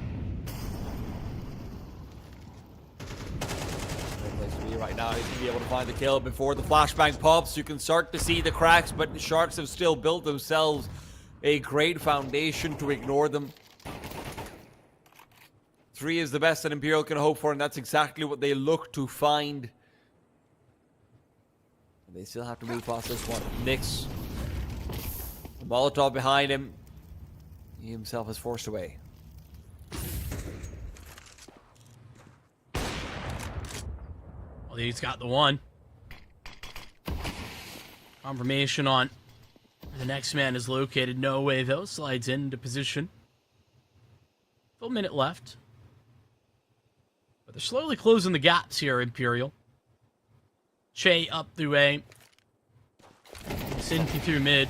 S7: Right now, he's going to be able to find the kill before the flashbang pops. You can start to see the cracks, but the Sharks have still built themselves a great foundation to ignore them. 3 is the best that Imperial can hope for, and that's exactly what they look to find. They still have to move past this one. Nyx, Molotov behind him. He himself is forced away.
S6: Well, he's got the one. Confirmation on where the next man is located. No way, though. Slides into position. Full minute left. But they're slowly closing the gaps here, Imperial. Che up through A. Sinti through mid.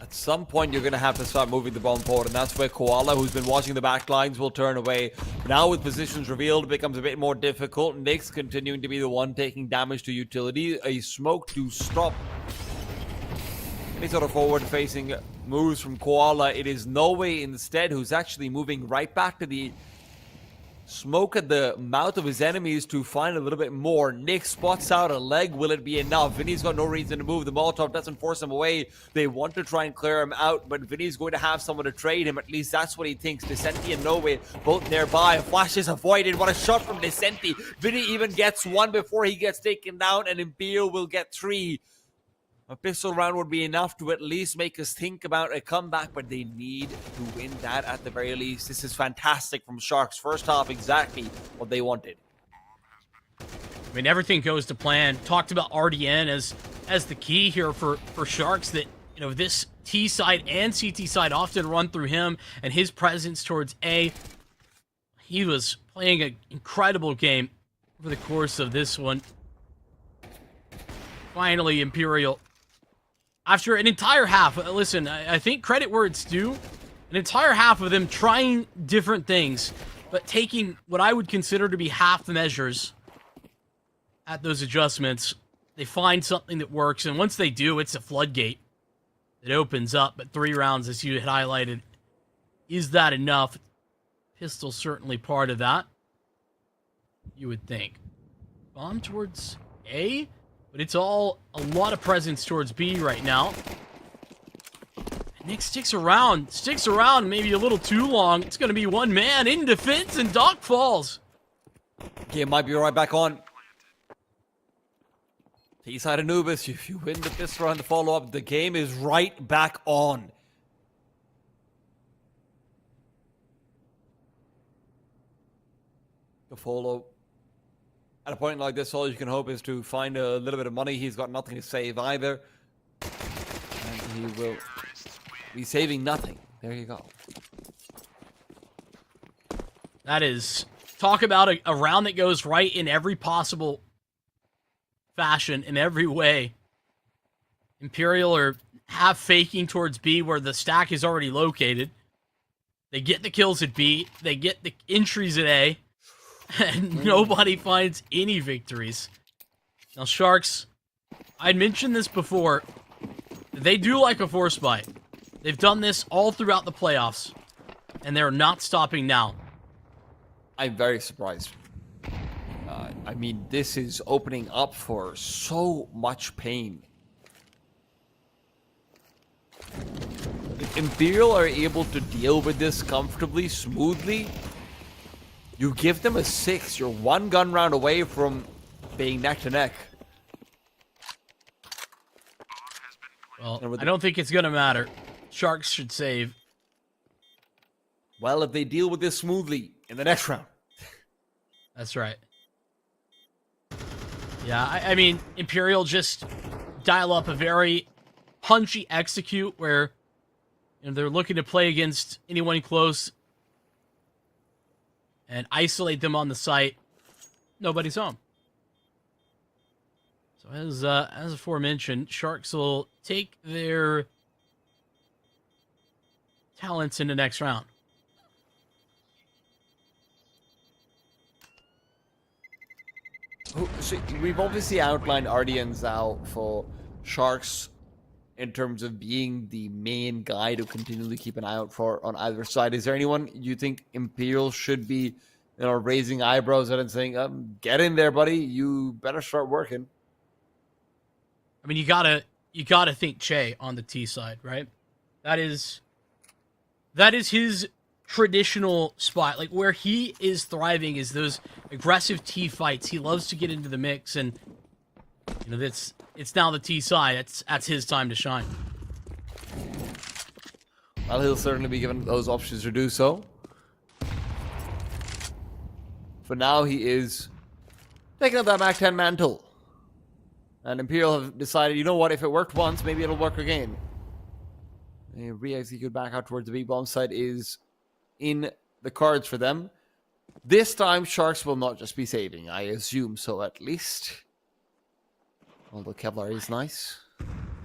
S7: At some point, you're going to have to start moving the bomb forward, and that's where Koala, who's been watching the back lines, will turn away. Now with positions revealed, it becomes a bit more difficult. Nyx continuing to be the one taking damage to utility. A smoke to stop any sort of forward-facing moves from Koala. It is Noe instead who's actually moving right back to the smoke at the mouth of his enemies to find a little bit more. Nyx spots out a leg. Will it be enough? Vinny's got no reason to move. The Molotov doesn't force him away. They want to try and clear him out, but Vinny's going to have someone to trade him. At least that's what he thinks. Descenti and Noe both nearby. Flash is avoided. What a shot from Descenti. Vinny even gets 1 before he gets taken down, and Imperial will get 3. A pistol round would be enough to at least make us think about a comeback, but they need to win that at the very least. This is fantastic from Sharks. First half, exactly what they wanted.
S6: I mean, everything goes to plan. Talked about RDN as the key here for Sharks, that, you know, this T side and CT side often run through him and his presence towards A. He was playing an incredible game over the course of this one. Finally, Imperial, after an entire half, listen, I think credit where it's due, an entire half of them trying different things, but taking what I would consider to be half the measures at those adjustments. They find something that works, and once they do, it's a floodgate that opens up. But 3 rounds, as you had highlighted, is that enough? Pistol's certainly part of that, you would think. Bomb towards A? But it's all a lot of presence towards B right now. Nick sticks around maybe a little too long. It's going to be one man in defense, and Doc falls.
S7: Game might be right back on. T-side Anubis, if you win the pistol round, the follow-up, the game is right back on. The follow. At a point like this, all you can hope is to find a little bit of money. He's got nothing to save either. And he will be saving nothing. There you go.
S6: That is, talk about a round that goes right in every possible fashion, in every way. Imperial are half faking towards B where the stack is already located. They get the kills at B. They get the entries at A. And nobody finds any victories. Now, Sharks, I'd mentioned this before. They do like a force buy. They've done this all throughout the playoffs. And they're not stopping now.
S7: I'm very surprised. I mean, this is opening up for so much pain. If Imperial are able to deal with this comfortably, smoothly, you give them a 6. You're 1 gun round away from being neck to neck.
S6: Well, I don't think it's going to matter. Sharks should save.
S7: well, if they deal with this smoothly in the next round.
S6: That's right. Yeah, I mean, Imperial just dial up a very punchy execute where they're looking to play against anyone close and isolate them on the site. Nobody's home. So as aforementioned, Sharks will take their talents into next round.
S7: So we've obviously outlined Ardians now for Sharks in terms of being the main guy to continually keep an eye out for on either side. Is there anyone you think Imperial should be, raising eyebrows at and saying, "Get in there, buddy. You better start working"?
S6: I mean, you gotta think Che on the T side, right? That is his traditional spot. Like, where he is thriving is those aggressive T fights. He loves to get into the mix, and it's now the T side. That's his time to shine.
S7: Well, he'll certainly be given those options to do so. For now, he is taking up that Mac 10 mantle. And Imperial have decided, you know what, if it worked once, maybe it'll work again. A re-execute back out towards the B-bomb site is in the cards for them. This time, Sharks will not just be saving. I assume so, at least. Although Kevlar is nice.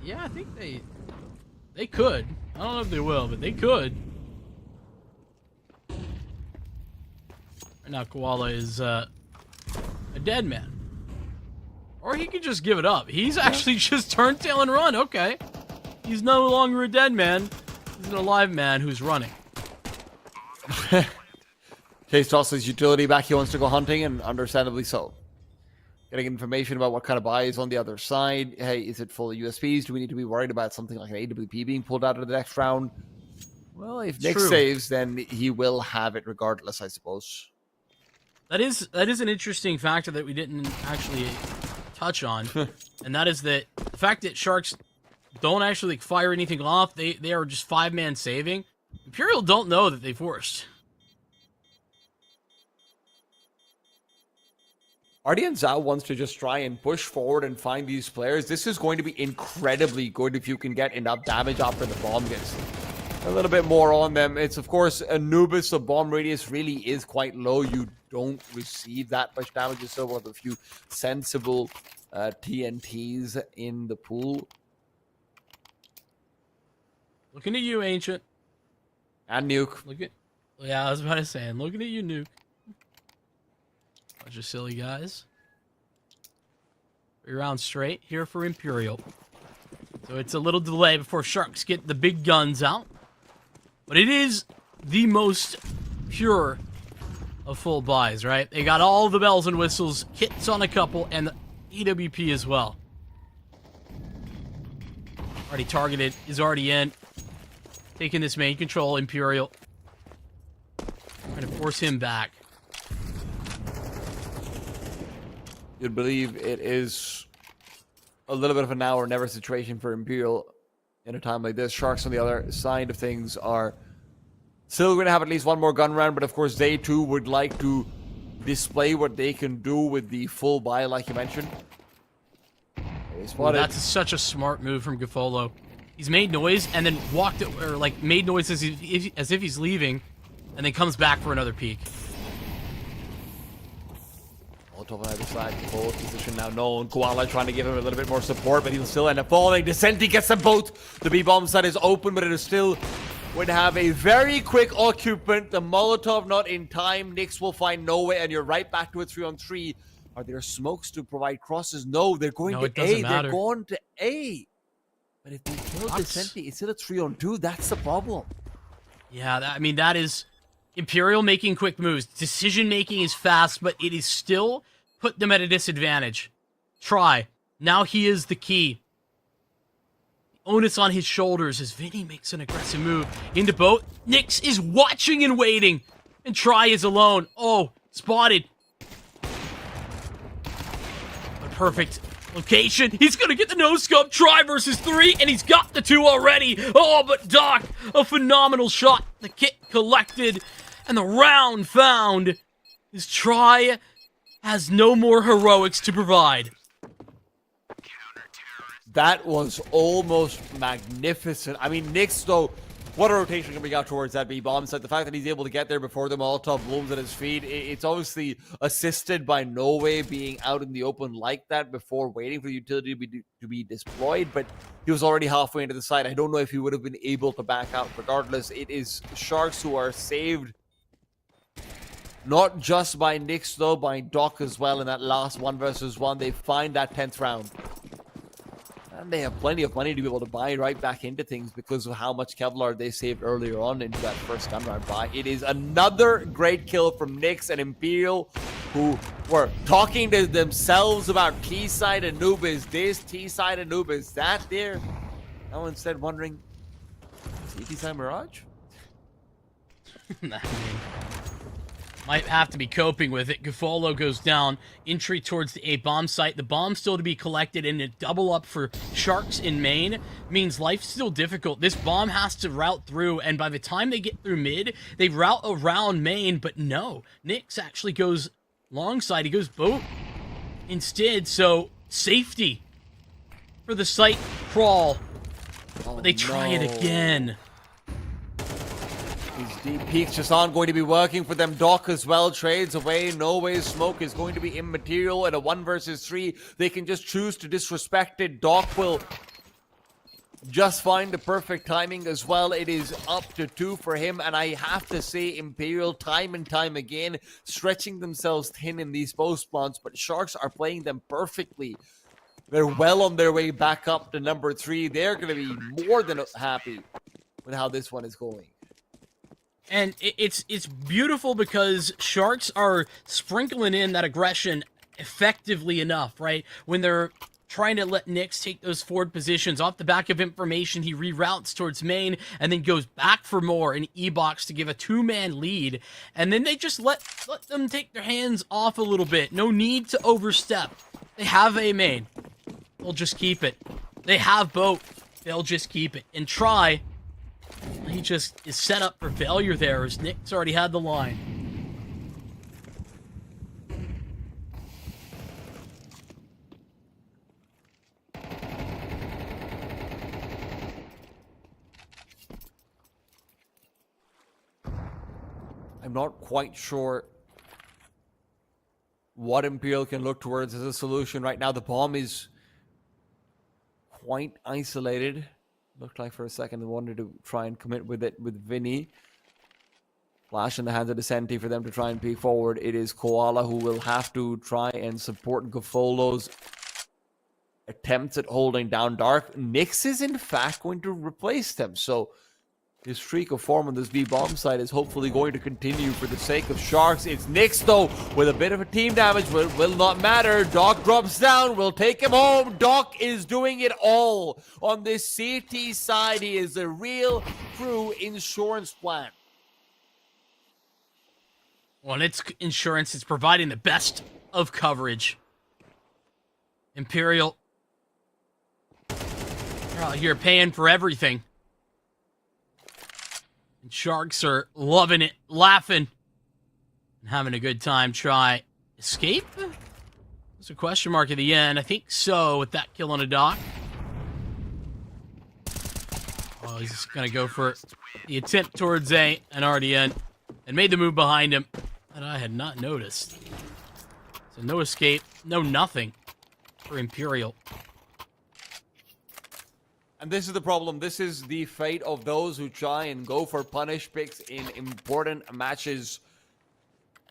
S6: Yeah, I think they could. I don't know if they will, but they could. Right now, Koala is a dead man. Or he could just give it up. He's actually just turned tail and run. Okay. He's no longer a dead man. He's an alive man who's running.
S7: Chase tosses utility back. He wants to go hunting, and understandably so. Getting information about what kind of buy is on the other side. Hey, is it full of USPs? Do we need to be worried about something like an AWP being pulled out of the next round? Well, if Nick saves, then he will have it regardless, I suppose.
S6: That is an interesting factor that we didn't actually touch on, and that is that the fact that Sharks don't actually fire anything off, they are just 5-man saving. Imperial don't know that they forced.
S7: Ardian Zhao wants to just try and push forward and find these players. This is going to be incredibly good if you can get enough damage after the bomb gets a little bit more on them. It's, of course, Anubis, so bomb radius really is quite low. You don't receive that much damage. It's still one of the few sensible TNTs in the pool.
S6: Looking at you, Ancient.
S7: And Nuke.
S6: Yeah, I was about to say, and looking at you, Nuke. Bunch of silly guys. 3 rounds straight here for Imperial. So it's a little delay before Sharks get the big guns out. But it is the most pure of full buys, right? They got all the bells and whistles, hits on a couple, and the EWP as well. Already targeted, is already in. Taking this main control, Imperial. Trying to force him back.
S7: You'd believe it is a little bit of a now or never situation for Imperial in a time like this. Sharks on the other side of things are still going to have at least one more gun round, but of course they too would like to display what they can do with the full buy, like you mentioned.
S6: Well, that's such a smart move from Gafolo. He's made noise and then walked, or like made noise as if he's leaving, and then comes back for another peek.
S7: Top on either side, both position now known. Koala trying to give him a little bit more support, but he'll still end up falling. Descenti gets them both. The B-bomb side is open, but it is still going to have a very quick occupant. The Molotov not in time. Nyx will find no way, and you're right back to a 3-on-3. Are there smokes to provide crosses? No, they're going to A. They're going to A. But if they kill Descenti, it's still a 3-on-2. That's the problem.
S6: Yeah, I mean, that is Imperial making quick moves. Decision-making is fast, but it is still put them at a disadvantage. Try. Now he is the key. The onus on his shoulders as Vinny makes an aggressive move into boat. Nyx is watching and waiting, and Try is alone. Oh, spotted. But perfect Location, he's gonna get the no-scope, try versus 3, and he's got the 2 already. Oh, but Doc, a phenomenal shot. The kit collected, and the round found. His try has no more heroics to provide.
S7: That was almost magnificent. I mean, Nyx, though, what a rotation coming out towards that B-bomb site. The fact that he's able to get there before the Molotov blooms at his feet, it's obviously assisted by Norway being out in the open like that before waiting for the utility to be deployed, but he was already halfway into the site. I don't know if he would have been able to back out. Regardless, it is Sharks who are saved, not just by Nyx, though, by Doc as well in that last 1 versus 1. They find that 10th round. And they have plenty of money to be able to buy right back into things because of how much Kevlar they saved earlier on into that first gun round buy. It is another great kill from Nyx and Imperial, who were talking to themselves about T-side Anubis this, T-side Anubis that there. Now instead wondering, T-side Mirage?
S6: Might have to be coping with it. Gafolo goes down. Entry towards the A bomb site. The bomb still to be collected, and a double up for Sharks in main means life's still difficult. This bomb has to route through, and by the time they get through mid, they route around main, but no. Nyx actually goes long side. He goes boat instead, so safety for the site crawl. But they try it again.
S7: These deep peaks just aren't going to be working for them. Doc as well trades away. Norway's smoke is going to be immaterial in a 1 versus 3. They can just choose to disrespect it. Doc will just find the perfect timing as well. It is up to 2 for him, and I have to say Imperial time and time again stretching themselves thin in these post plants, but Sharks are playing them perfectly. They're well on their way back up to number 3. They're going to be more than happy with how this one is going.
S6: And it's beautiful because Sharks are sprinkling in that aggression effectively enough, right? When they're trying to let Nyx take those forward positions off the back of information, he reroutes towards main and then goes back for more in E-box to give a 2-man lead. And then they just let them take their hands off a little bit. No need to overstep. They have A main. They'll just keep it. They have boat. They'll just keep it. And try. He just is set up for failure there as Nyx already had the line.
S7: I'm not quite sure what Imperial can look towards as a solution right now. The bomb is quite isolated. Looked like for a second they wanted to try and commit with it with Vinny. Flash in the hands of the Senti for them to try and peek forward. It is Koala who will have to try and support Gafolo's attempts at holding down Dark. Nyx is in fact going to replace them. So his streak of form on this B-bomb side is hopefully going to continue for the sake of Sharks. It's Nyx, though, with a bit of a team damage. Will not matter. Doc drops down. We'll take him home. Doc is doing it all on this CT side. He is a real true insurance plan.
S6: Well, it's insurance. It's providing the best of coverage. Imperial. They're out here paying for everything. And Sharks are loving it, laughing, and having a good time. Try escape? There's a question mark at the end. I think so with that kill on a Doc. Oh, he's just going to go for the attempt towards A and RDN and made the move behind him that I had not noticed. So no escape, no nothing for Imperial.
S7: And this is the problem. This is the fate of those who try and go for punish picks in important matches.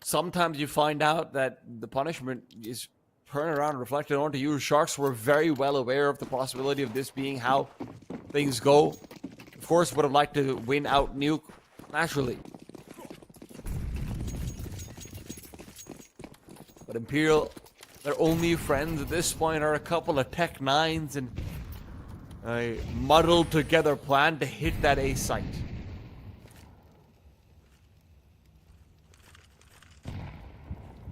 S7: Sometimes you find out that the punishment is turned around and reflected onto you. Sharks were very well aware of the possibility of this being how things go. Of course, would have liked to win out Nuke, naturally. But Imperial, their only friends at this point are a couple of Tech 9s and a muddled together plan to hit that A site.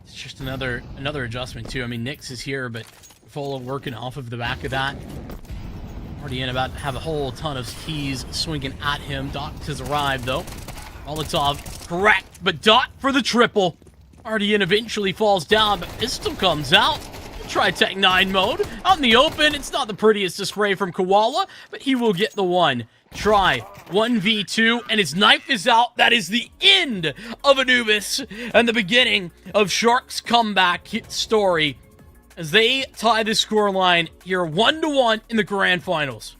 S6: It's just another adjustment too. I mean, Nyx is here, but Follow working off of the back of that. Ardian about to have a whole ton of keys swinging at him. Dot has arrived, though. Molotov correct, but Dot for the triple. Ardian eventually falls down, but pistol comes out. Try Tech 9 mode. Out in the open, it's not the prettiest display from Koala, but he will get the one. Try 1v2, and his knife is out. That is the end of Anubis and the beginning of Shark's comeback story as they tie the scoreline here 1-1 in the grand finals.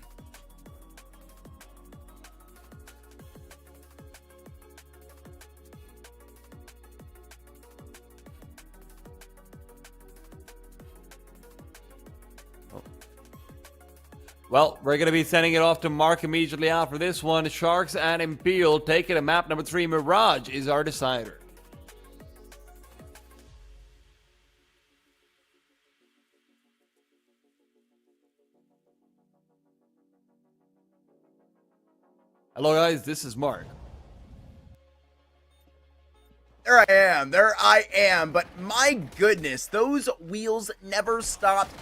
S7: Well, we're going to be sending it off to Mark immediately after this one. Sharks and Imperial take it. A map number 3, Mirage, is our decider. Hello, guys. This is Mark.
S1: There I am, but my goodness, those wheels never stopped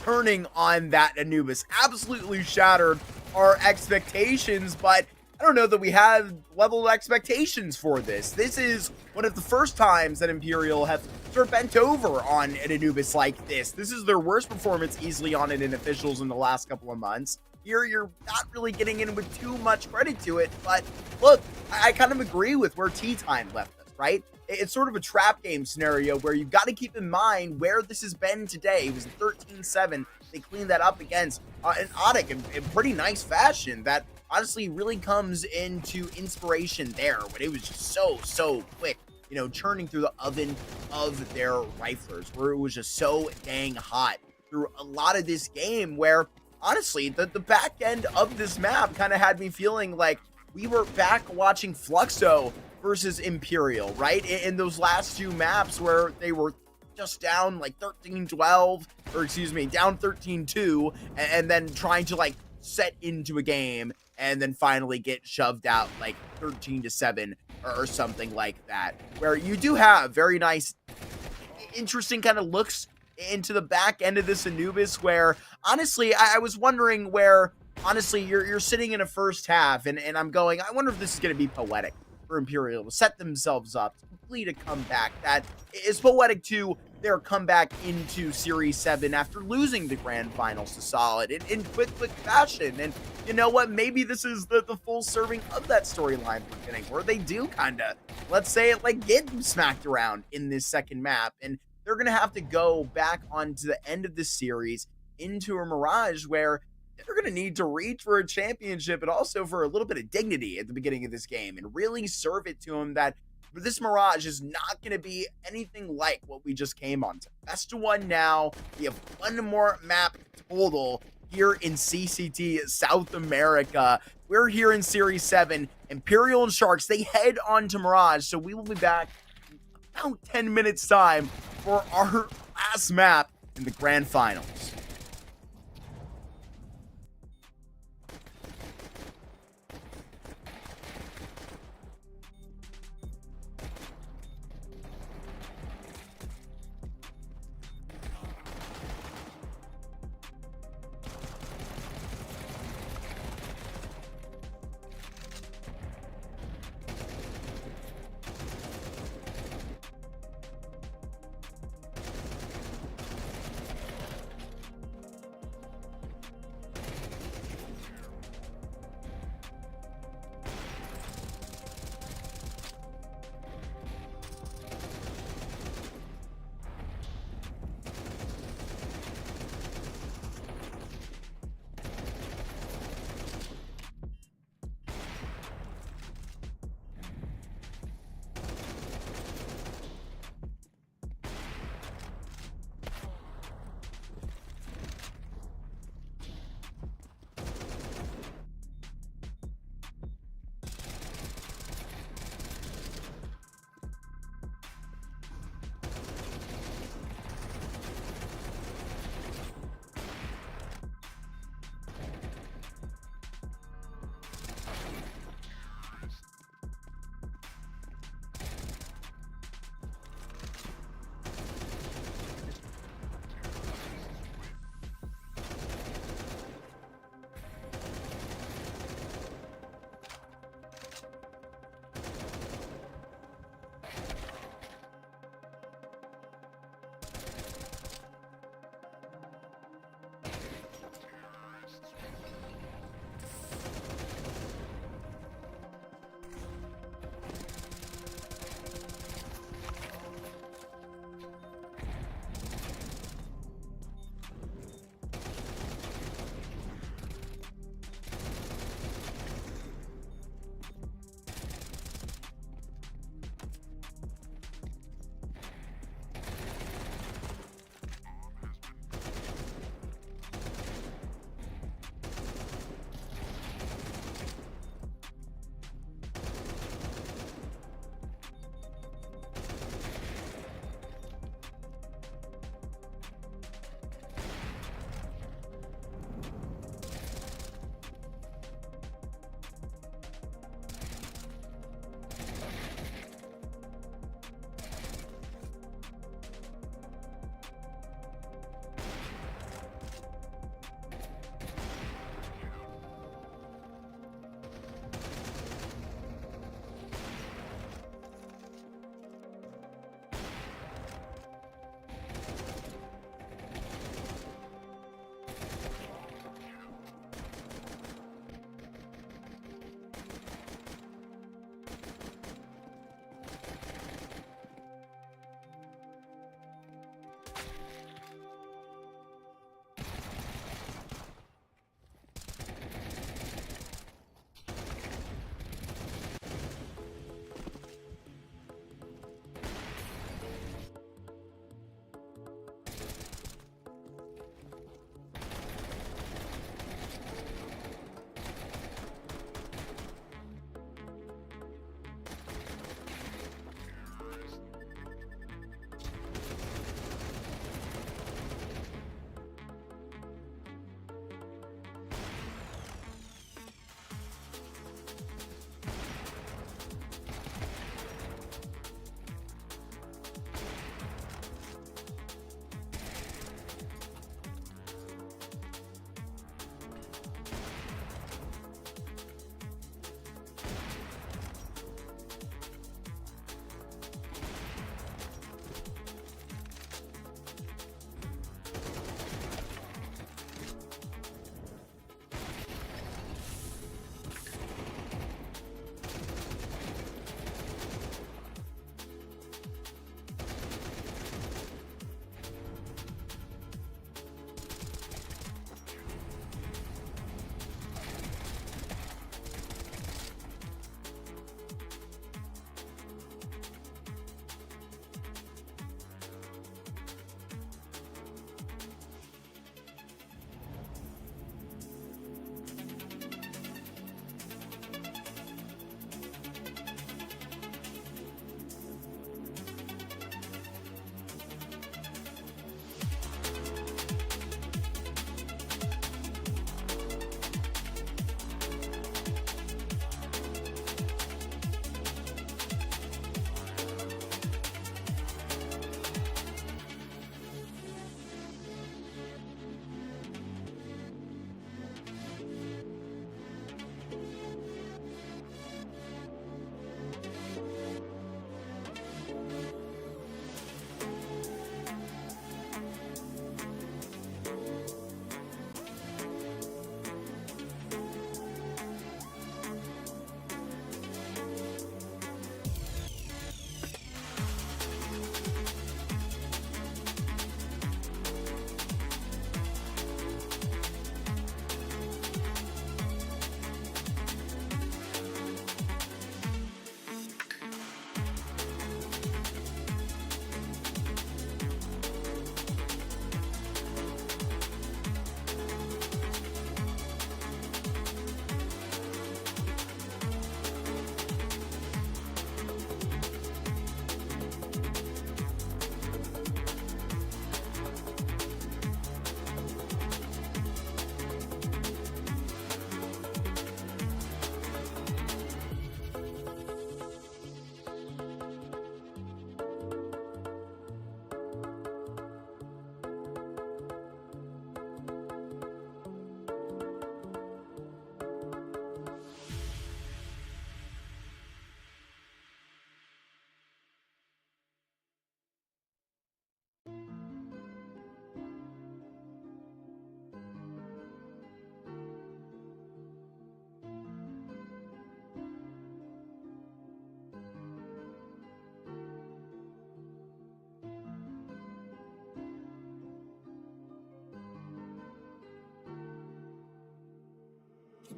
S1: turning on that Anubis. Absolutely shattered our expectations, but I don't know that we have level expectations for this. This is one of the first times that Imperial have sort of bent over on an Anubis like this. This is their worst performance easily on it in officials in the last couple of months. Here, you're not really getting in with too much credit to it, but look, I kind of agree with where Tea Time left us, right? It's sort of a trap game scenario where you've got to keep in mind where this has been today. It was 13-7. They cleaned that up against an Audic in pretty nice fashion that honestly really comes into inspiration there when it was just so quick, you know, churning through the oven of their riflers, where it was just so dang hot through a lot of this game where honestly, the back end of this map kind of had me feeling like we were back watching Fluxo versus Imperial, right? In those last two maps where they were just down like 13-12, or excuse me, down 13-2, and then trying to like set into a game and then finally get shoved out like 13-7 or something like that, where you do have very nice, interesting kind of looks into the back end of this Anubis, where honestly I was wondering where honestly you're sitting in a first half and I'm going, I wonder if this is going to be poetic for Imperial to set themselves up to complete a comeback that is poetic to their comeback into Series 7 after losing the grand finals to Solid in quick fashion. And you know what, maybe this is the full serving of that storyline we're getting, where they do kind of, let's say it, like get smacked around in this second map, and they're going to have to go back onto the end of the series into a Mirage where they're going to need to reach for a championship and also for a little bit of dignity at the beginning of this game and really serve it to them that this Mirage is not going to be anything like what we just came on to. Best of one now. We have one more map total here in CCT South America. We're here in Series 7. Imperial and Sharks, they head on to Mirage, so we will be back in about 10 minutes time for our last map in the grand finals.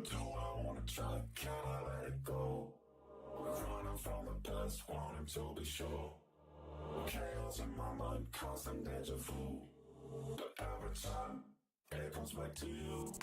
S4: Do I wanna try? Can I let it go? We're running from the past, wanting to be sure. Chaos in my mind, constant deja vu. But every time, it comes back to you.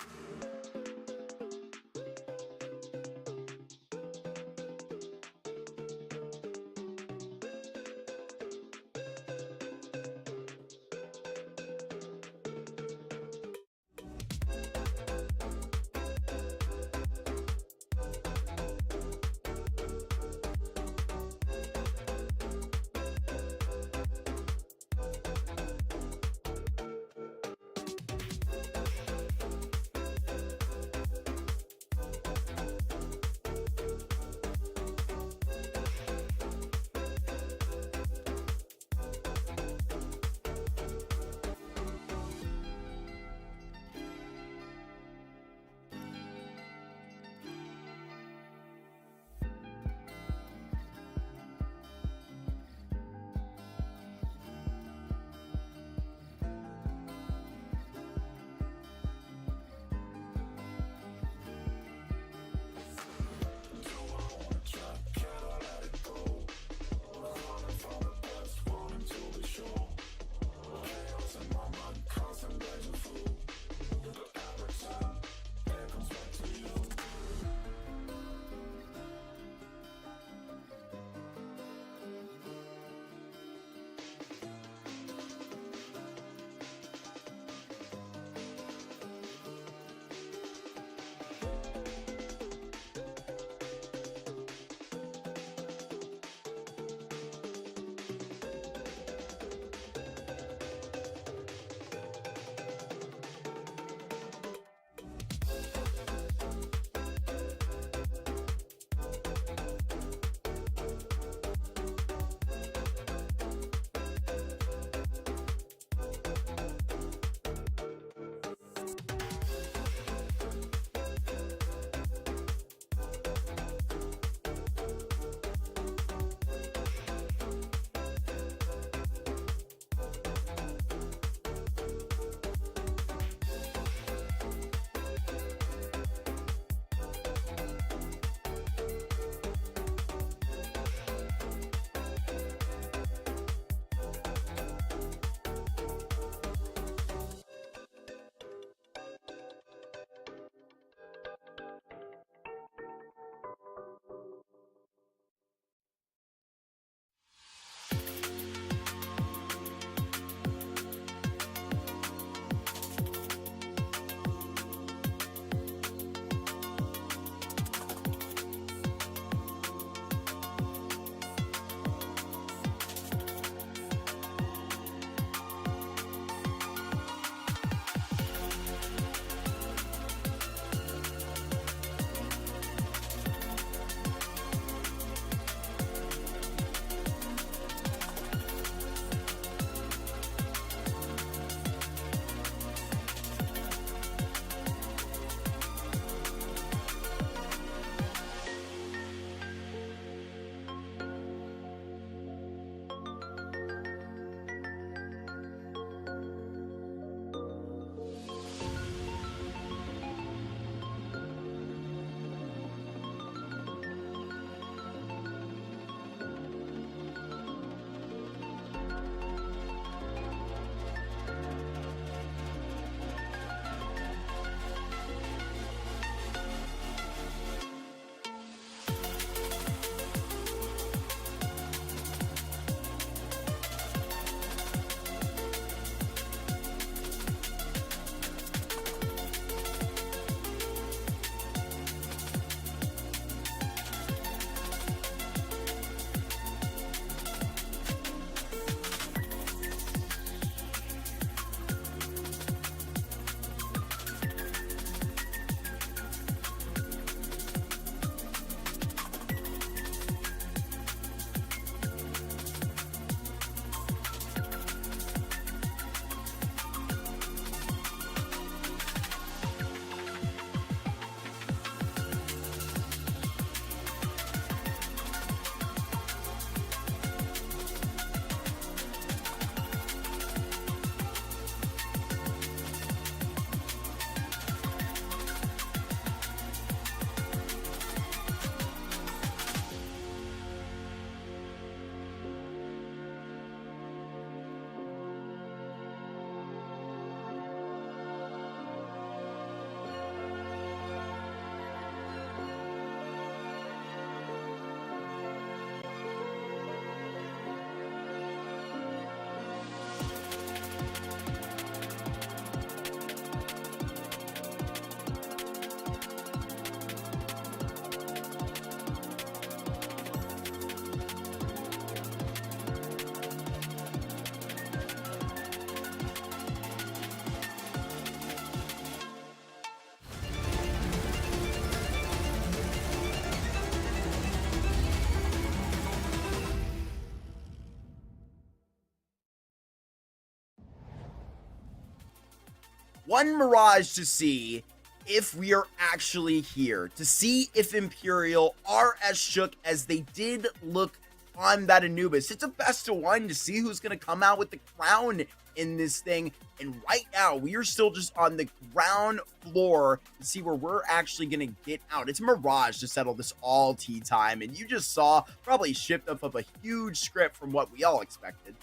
S1: one Mirage to see if we are actually here, to see if Imperial are as shook as they did look on that Anubis. It's a best of one to see who's going to come out with the crown in this thing. And right now, we are still just on the ground floor to see where we're actually going to get out. It's Mirage to settle this all tea time. And you just saw probably shift up of a huge script from what we all expected.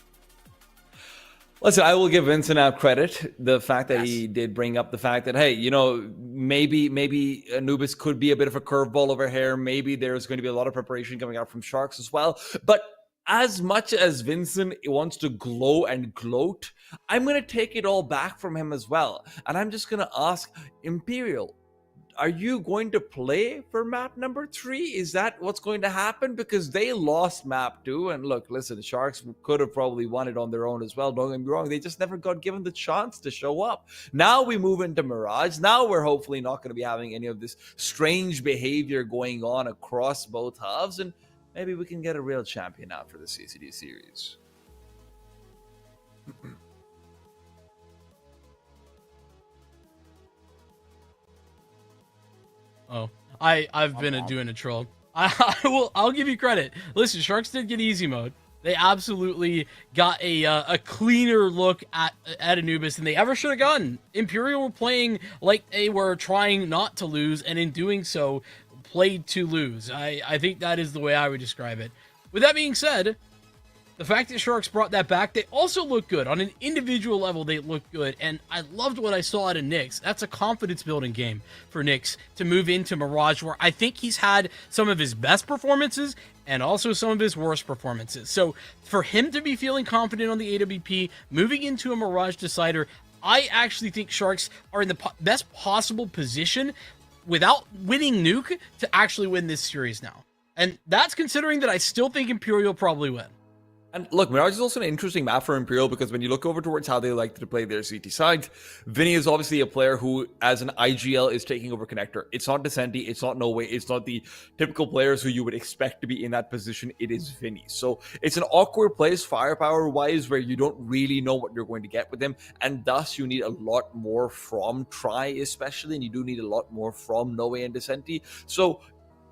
S5: Listen, I will give Vincent out credit. The fact that he did bring up the fact that, hey, you know, maybe Anubis could be a bit of a curveball over here. Maybe there's going to be a lot of preparation coming out from Sharks as well. But as much as Vincent wants to glow and gloat, I'm going to take it all back from him as well. And I'm just going to ask Imperial, are you going to play for map number 3? Is that what's going to happen? Because they lost map 2. And look, listen, the Sharks could have probably won it on their own as well. Don't get me wrong. They just never got given the chance to show up. Now we move into Mirage. Now we're hopefully not going to be having any of this strange behavior going on across both halves. And maybe we can get a real champion out for the CCT series.
S6: Oh, I've been doing a troll. I'll give you credit. Listen, Sharks did get easy mode. They absolutely got a cleaner look at Anubis than they ever should have gotten. Imperial were playing like they were trying not to lose, and in doing so, played to lose. I think that is the way I would describe it. With that being said, the fact that Sharks brought that back, they also look good. On an individual level, they look good. And I loved what I saw out of Nyx. That's a confidence-building game for Nyx to move into Mirage, where I think he's had some of his best performances and also some of his worst performances. So for him to be feeling confident on the AWP, moving into a Mirage Decider, I actually think Sharks are in the best possible position without winning Nuke to actually win this series now. And that's considering that I still think Imperial probably win.
S5: And look, Mirage is also an interesting map for Imperial because when you look over towards how they like to play their CT side, Vinny is obviously a player who, as an IGL, is taking over connector. It's not Descenti, it's not No Way, it's not the typical players who you would expect to be in that position. It is Vinny. So it's an awkward place firepower-wise where you don't really know what you're going to get with him, and thus you need a lot more from Try especially, and you do need a lot more from No Way and Descenti. So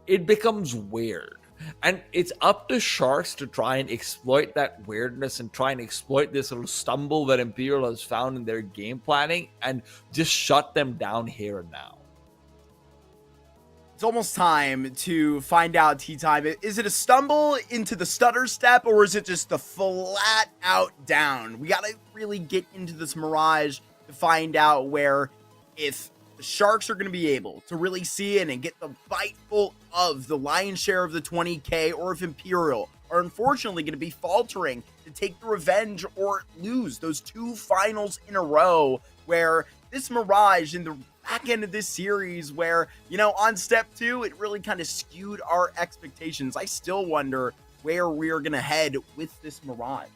S5: it becomes weird. And it's up to Sharks to try and exploit that weirdness and try and exploit this little stumble that Imperial has found in their game planning and just shut them down here and now.
S1: It's almost time to find out tea time. Is it a stumble into the stutter step, or is it just the flat out down? We got to really get into this Mirage to find out where, if the Sharks are going to be able to really see in and get the biteful of the lion's share of the 20K, or if Imperial are unfortunately going to be faltering to take the revenge or lose those 2 finals in a row, where this Mirage in the back end of this series, where, you know, on step 2, it really kind of skewed our expectations. I still wonder where we're going to head with this Mirage.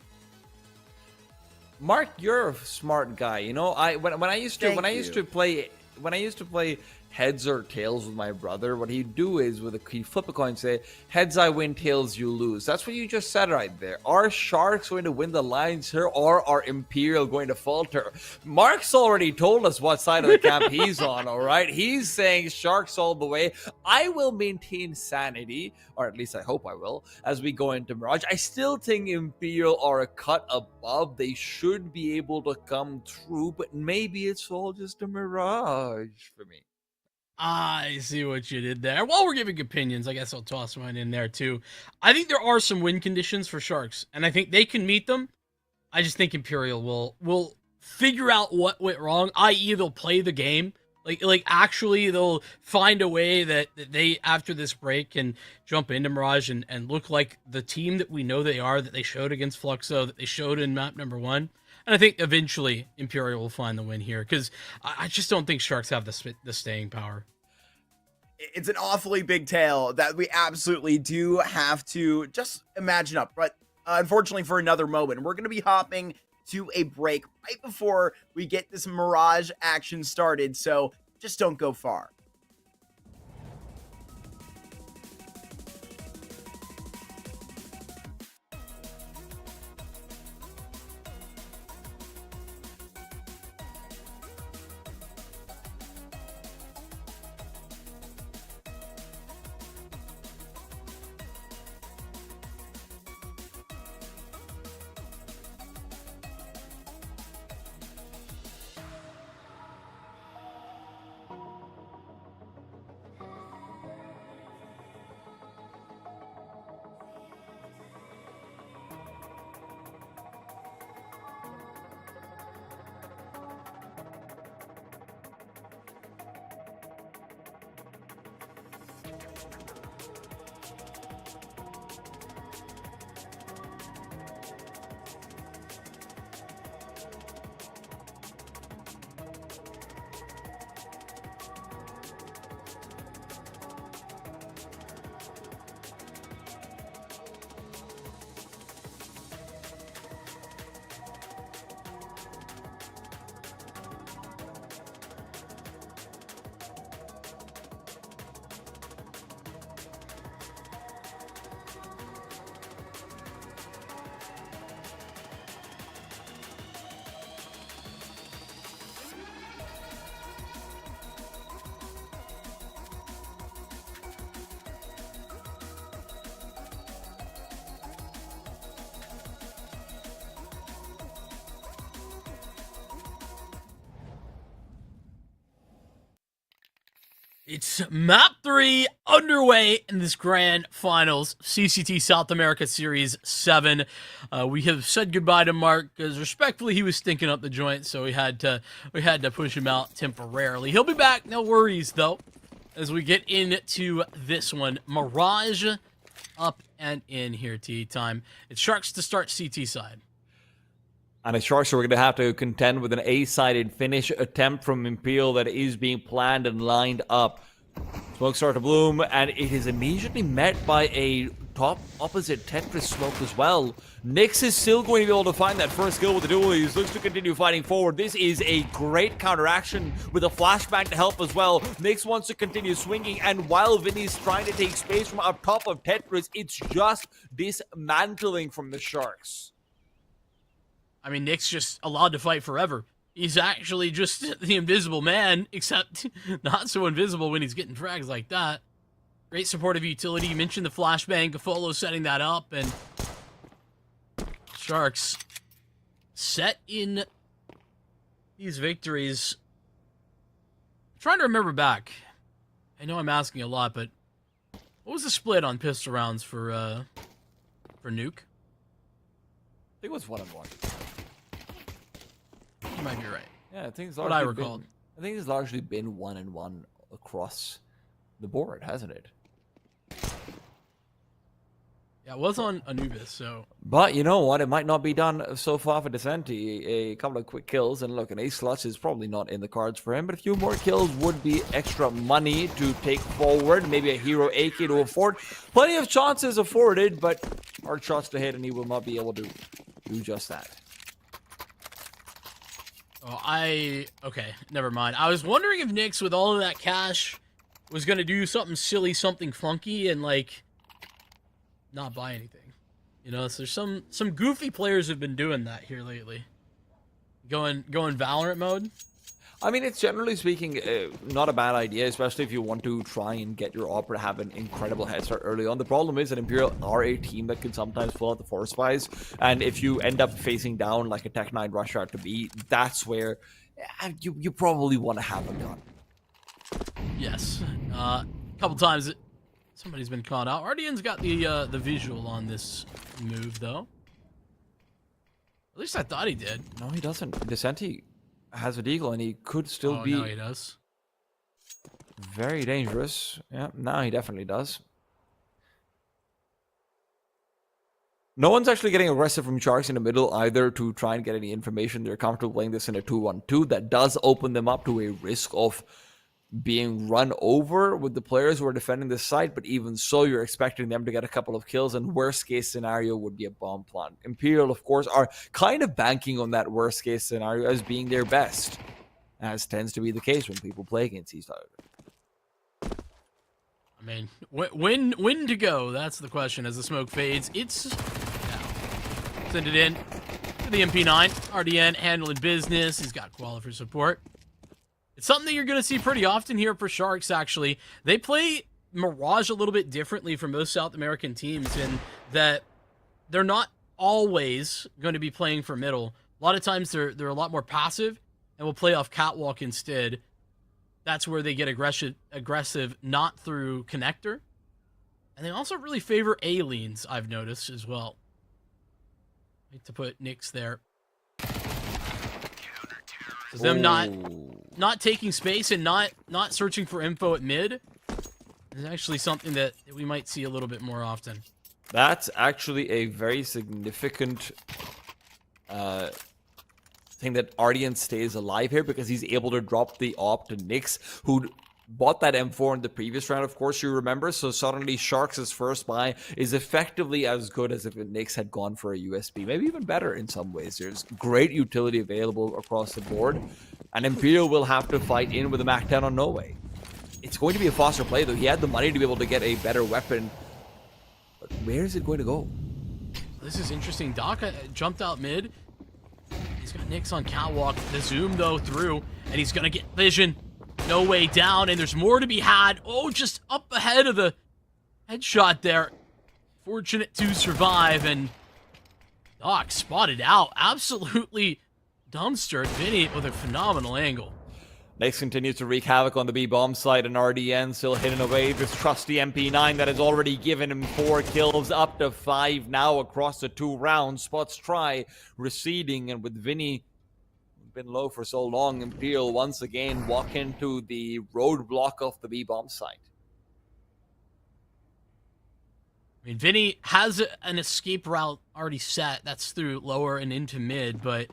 S5: Mark, you're a smart guy. You know, when I used to play heads or tails with my brother, what he'd do is he'd flip a coin and say, heads I win, tails you lose. That's what you just said right there. Are Sharks going to win the lines here, or are Imperial going to falter? Mark's already told us what side of the camp he's on, all right? He's saying Sharks all the way. I will maintain sanity, or at least I hope I will, as we go into Mirage. I still think Imperial are a cut above. They should be able to come through, but maybe it's all just a mirage for me.
S6: I see what you did there. While we're giving opinions, I guess I'll toss mine in there too. I think there are some win conditions for Sharks, and I think they can meet them. I just think Imperial will figure out what went wrong, i.e. they'll play the game. Like actually they'll find a way that they, after this break, can jump into Mirage and look like the team that we know they are, that they showed against Fluxo, that they showed in map number 1. And I think eventually Imperial will find the win here, because I just don't think Sharks have the staying power.
S1: It's an awfully big tale that we absolutely do have to just imagine up. But unfortunately, for another moment, we're going to be hopping to a break right before we get this Mirage action started. So just don't go far.
S6: It's map 3 underway in this grand finals, CCT South America Series 7. We have said goodbye to Mark because respectfully he was stinking up the joint, so we had to push him out temporarily. He'll be back, no worries though, as we get into this one. Mirage up and in here, tea time. It's Sharks to start CT side.
S7: And the Sharks are going to have to contend with an A-sided finish attempt from Imperial that is being planned and lined up. Smoke start to bloom, and it is immediately met by a top opposite Tetris smoke as well. Nyx is still going to be able to find that first kill with the dualies. Looks to continue fighting forward. This is a great counteraction with a flashbang to help as well. Nyx wants to continue swinging, and while Vinny's trying to take space from up top of Tetris, it's just dismantling from the Sharks.
S6: I mean, Nick's just allowed to fight forever. He's actually just the invisible man, except not so invisible when he's getting frags like that. Great supportive utility. You mentioned the flashbang. Gafolo setting that up, and Sharks set in these victories. I'm trying to remember back. I know I'm asking a lot, but what was the split on pistol rounds for Nuke?
S7: I think it was 1-1.
S6: You might be right.
S7: Yeah, I think it's
S6: what I
S7: largely
S6: recalled.
S7: I think it's largely been 1-1 across the board, hasn't it?
S6: Yeah, it was on Anubis, so.
S7: But you know what? It might not be done so far for Descenti. A couple of quick kills, and look, an ace clutch is probably not in the cards for him, but a few more kills would be extra money to take forward. Maybe a hero AK to afford. Plenty of chances afforded, but hard shots to hit, and he will not be able to do just that.
S6: Oh, okay, never mind. I was wondering if Nyx, with all of that cash, was going to do something silly, something funky, and, like, not buy anything. You know, so there's some goofy players have been doing that here lately. Going Valorant mode.
S7: I mean, it's generally speaking not a bad idea, especially if you want to try and get your Opera to have an incredible head start early on. The problem is that Imperial are a team that can sometimes pull out the force buys, and if you end up facing down like a Tech 9 rush out to be, that's where you probably want to have a gun.
S6: Yes. A couple times somebody's been caught out. RDN's got the visual on this move, though. At least I thought he did.
S7: No, he doesn't. Descenti has a deagle, and he could still be
S6: no, he does.
S7: Very dangerous. Yeah, now he definitely does. No one's actually getting aggressive from Sharks in the middle either to try and get any information. They're comfortable playing this in a 2-1-2. That does open them up to a risk of being run over with the players who are defending the site, but even so, you're expecting them to get a couple of kills, and worst case scenario would be a bomb plant. Imperial, of course, are kind of banking on that worst case scenario as being their best, as tends to be the case when people play against each other.
S6: I mean, when to go? That's the question as the smoke fades. It's send it in to the MP9. RDN handling business. He's got quali for support. It's something that you're going to see pretty often here for Sharks, actually. They play Mirage a little bit differently from most South American teams in that they're not always going to be playing for middle. A lot of times they're a lot more passive and will play off catwalk instead. That's where they get aggressive, not through connector. And they also really favor A-leans, I've noticed as well. I like to put Nyx there. Them not taking space and not searching for info at mid is actually something that we might see a little bit more often.
S7: That's actually a very significant thing that RDN stays alive here, because he's able to drop the op to Nyx, who bought that M4 in the previous round, of course, you remember. So suddenly Sharks' first buy is effectively as good as if Nyx had gone for a USB, maybe even better in some ways. There's great utility available across the board, and Imperial will have to fight in with a Mac 10 on No Way. It's going to be a faster play, though. He had the money to be able to get a better weapon, but where is it going to go?
S6: This is interesting. Doc jumped out mid. He's got Nyx on catwalk. The zoom, though, through, and he's going to get vision. No way down, and there's more to be had. Oh, just up ahead of the headshot there. Fortunate to survive, and Doc spotted out. Absolutely dumpstered Vinny with a phenomenal angle.
S7: Lex continues to wreak havoc on the B bomb side, and RDN still hidden away. This trusty MP9 that has already given him 4 kills, up to 5 now across the 2 rounds. Spots try receding, and with Vinny been low for so long, Imperial once again walk into the roadblock of the B bomb site.
S6: I mean, Vinny has an escape route already set. That's through lower and into mid, but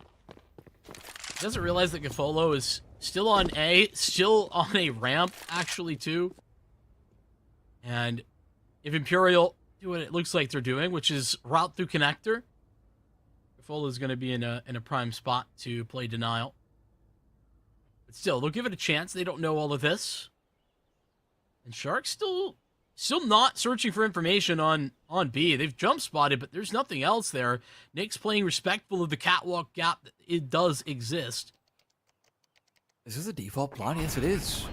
S6: he doesn't realize that Gafolo is still on A, still on a ramp, actually, too. And if Imperial do what it looks like they're doing, which is route through connector, Gafolo is going to be in a prime spot to play denial. But still, they'll give it a chance. They don't know all of this. And Sharks still not searching for information on B. They've jump spotted, but there's nothing else there. Nick's playing respectful of the catwalk gap that it does exist.
S7: Is this a default plan? Yes, it is.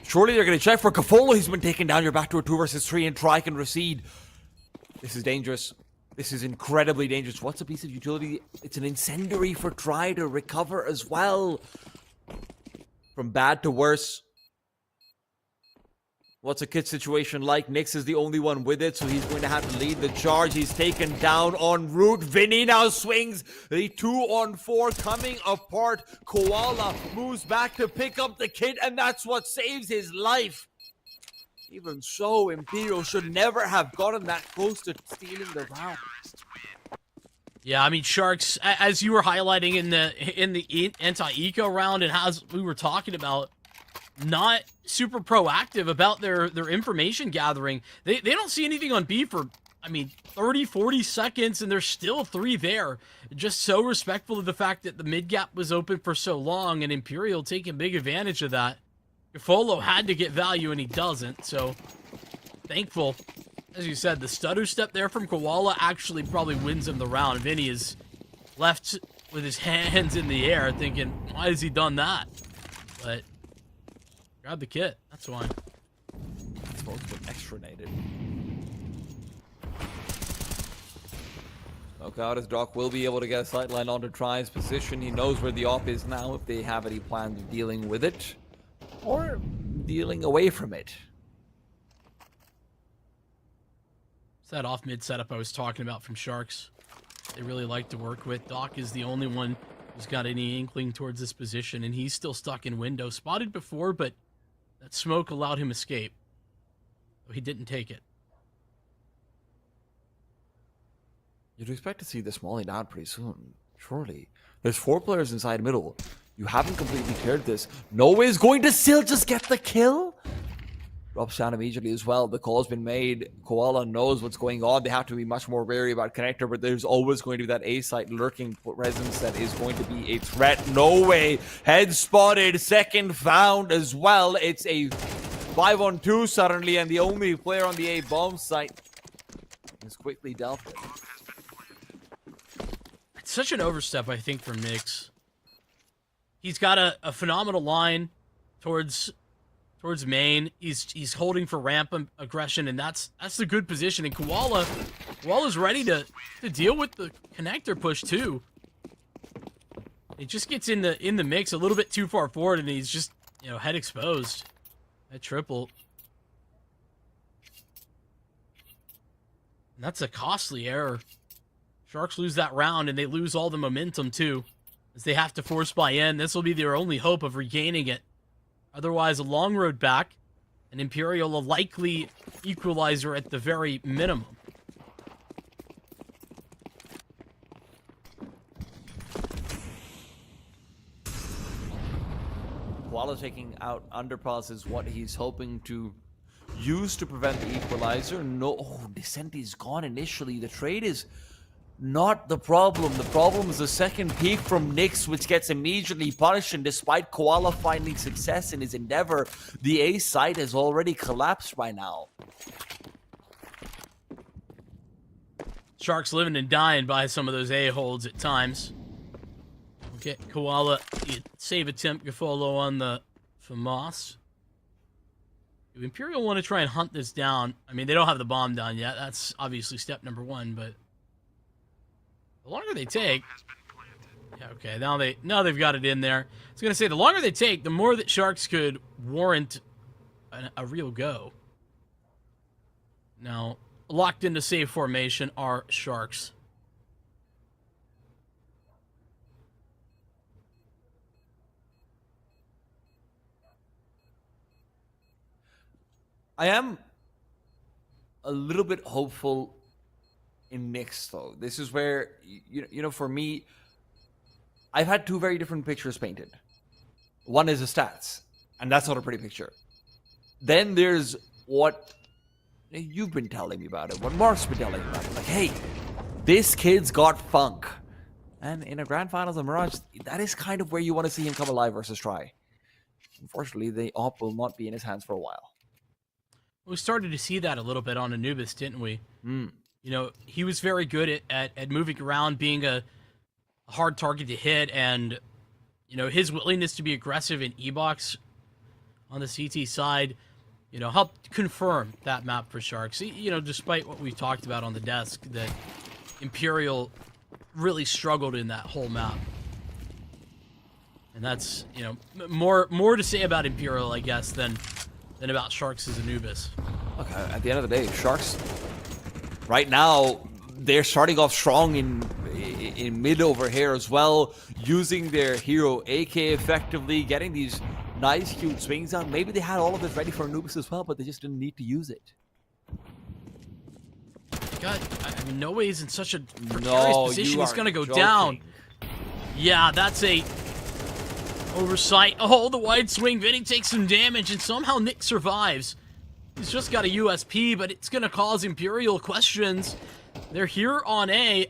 S7: Surely they're going to check for Gafolo. He's been taken down. You're back to a 2 versus 3, and Try can recede. This is dangerous. This is incredibly dangerous. What's a piece of utility? It's an incendiary for Try to recover as well. From bad to worse. What's a kid situation like? Nyx is the only one with it, so he's going to have to lead the charge. He's taken down en route. Vinny now swings. The 2-on-4 coming apart. Koala moves back to pick up the kid, and that's what saves his life. Even so, Imperial should never have gotten that close to stealing the round.
S6: Yeah, I mean, Sharks, as you were highlighting in the anti-eco round, and as we were talking about, not super proactive about their information gathering. They don't see anything on B for, I mean, 30, 40 seconds, and there's still 3 there. Just so respectful of the fact that the mid gap was open for so long, and Imperial taking big advantage of that. Gafolo had to get value, and he doesn't, so thankful. As you said, the stutter step there from Koala actually probably wins him the round. Vinny is left with his hands in the air thinking, why has he done that? But grab the kit, that's why.
S7: Smoke's been extranated. Smoke out as Doc will be able to get a sightline onto Try's position. He knows where the op is now, if they have any plans of dealing with it. Or dealing away from it.
S6: It's that off mid setup I was talking about from Sharks. They really like to work with. Doc is the only one who's got any inkling towards this position, and he's still stuck in window. Spotted before, but that smoke allowed him escape. So he didn't take it.
S7: You'd expect to see this Molly down pretty soon, surely. There's 4 players inside middle. You haven't completely cleared this. No way is going to still just get the kill. Drops down immediately as well. The call's been made. Koala knows what's going on. They have to be much more wary about connector, but there's always going to be that A site lurking presence that is going to be a threat. No way. Head spotted. Second found as well. It's a 5-on-2 suddenly, and the only player on the A bomb site is quickly dealt with.
S6: It's such an overstep, I think, from Nyx. He's got a phenomenal line towards main. He's holding for ramp aggression, and that's the good position. And Koala's ready to deal with the connector push too. It just gets in the mix a little bit too far forward, and he's just, you know, head exposed. That triple. And that's a costly error. Sharks lose that round, and they lose all the momentum too, as they have to force buy in. This will be their only hope of regaining it. Otherwise, a long road back, and Imperial a likely equalizer at the very minimum.
S7: Koala taking out Underpass is what he's hoping to use to prevent the equalizer. No, Descent is gone initially. The trade is not the problem. The problem is the second peak from Nyx, which gets immediately punished, and despite Koala finding success in his endeavor, the A site has already collapsed by now.
S6: Sharks living and dying by some of those A-holds at times. Okay, Koala, save attempt, Gafolo on the FAMAS. Do Imperial want to try and hunt this down? I mean, they don't have the bomb down yet. That's obviously step number 1, but the longer they take, yeah, Okay, now they've got it in there. I was gonna say the longer they take, the more that Sharks could warrant a real go. Now, locked into save formation are Sharks.
S7: I am a little bit hopeful in Knicks, though. This is where, for me, I've had two very different pictures painted. One is the stats, and that's not a pretty picture. Then there's what you've been telling me about it, what Mark's been telling me about it. Like, hey, this kid's got funk. And in a grand finals of Mirage, that is kind of where you want to see him come alive versus Try. Unfortunately, the op will not be in his hands for a while.
S6: We started to see that a little bit on Anubis, didn't we?
S7: Mm.
S6: You know, he was very good at moving around, being a hard target to hit, and, you know, his willingness to be aggressive in E-Box on the CT side, you know, helped confirm that map for Sharks. You know, despite what we talked about on the desk, that Imperial really struggled in that whole map. And that's, you know, more to say about Imperial, I guess, than about Sharks as Anubis.
S7: Look, at the end of the day, Sharks, right now, they're starting off strong in mid over here as well, using their hero AK effectively, getting these nice, cute swings out. Maybe they had all of this ready for Anubis as well, but they just didn't need to use it.
S6: God, I mean, no way is in such a precarious position. He's going to go down. Yeah, that's a oversight. Oh, the wide swing. Vinny takes some damage, and somehow Nick survives. He's just got a USP, but it's going to cause Imperial questions. They're here on A,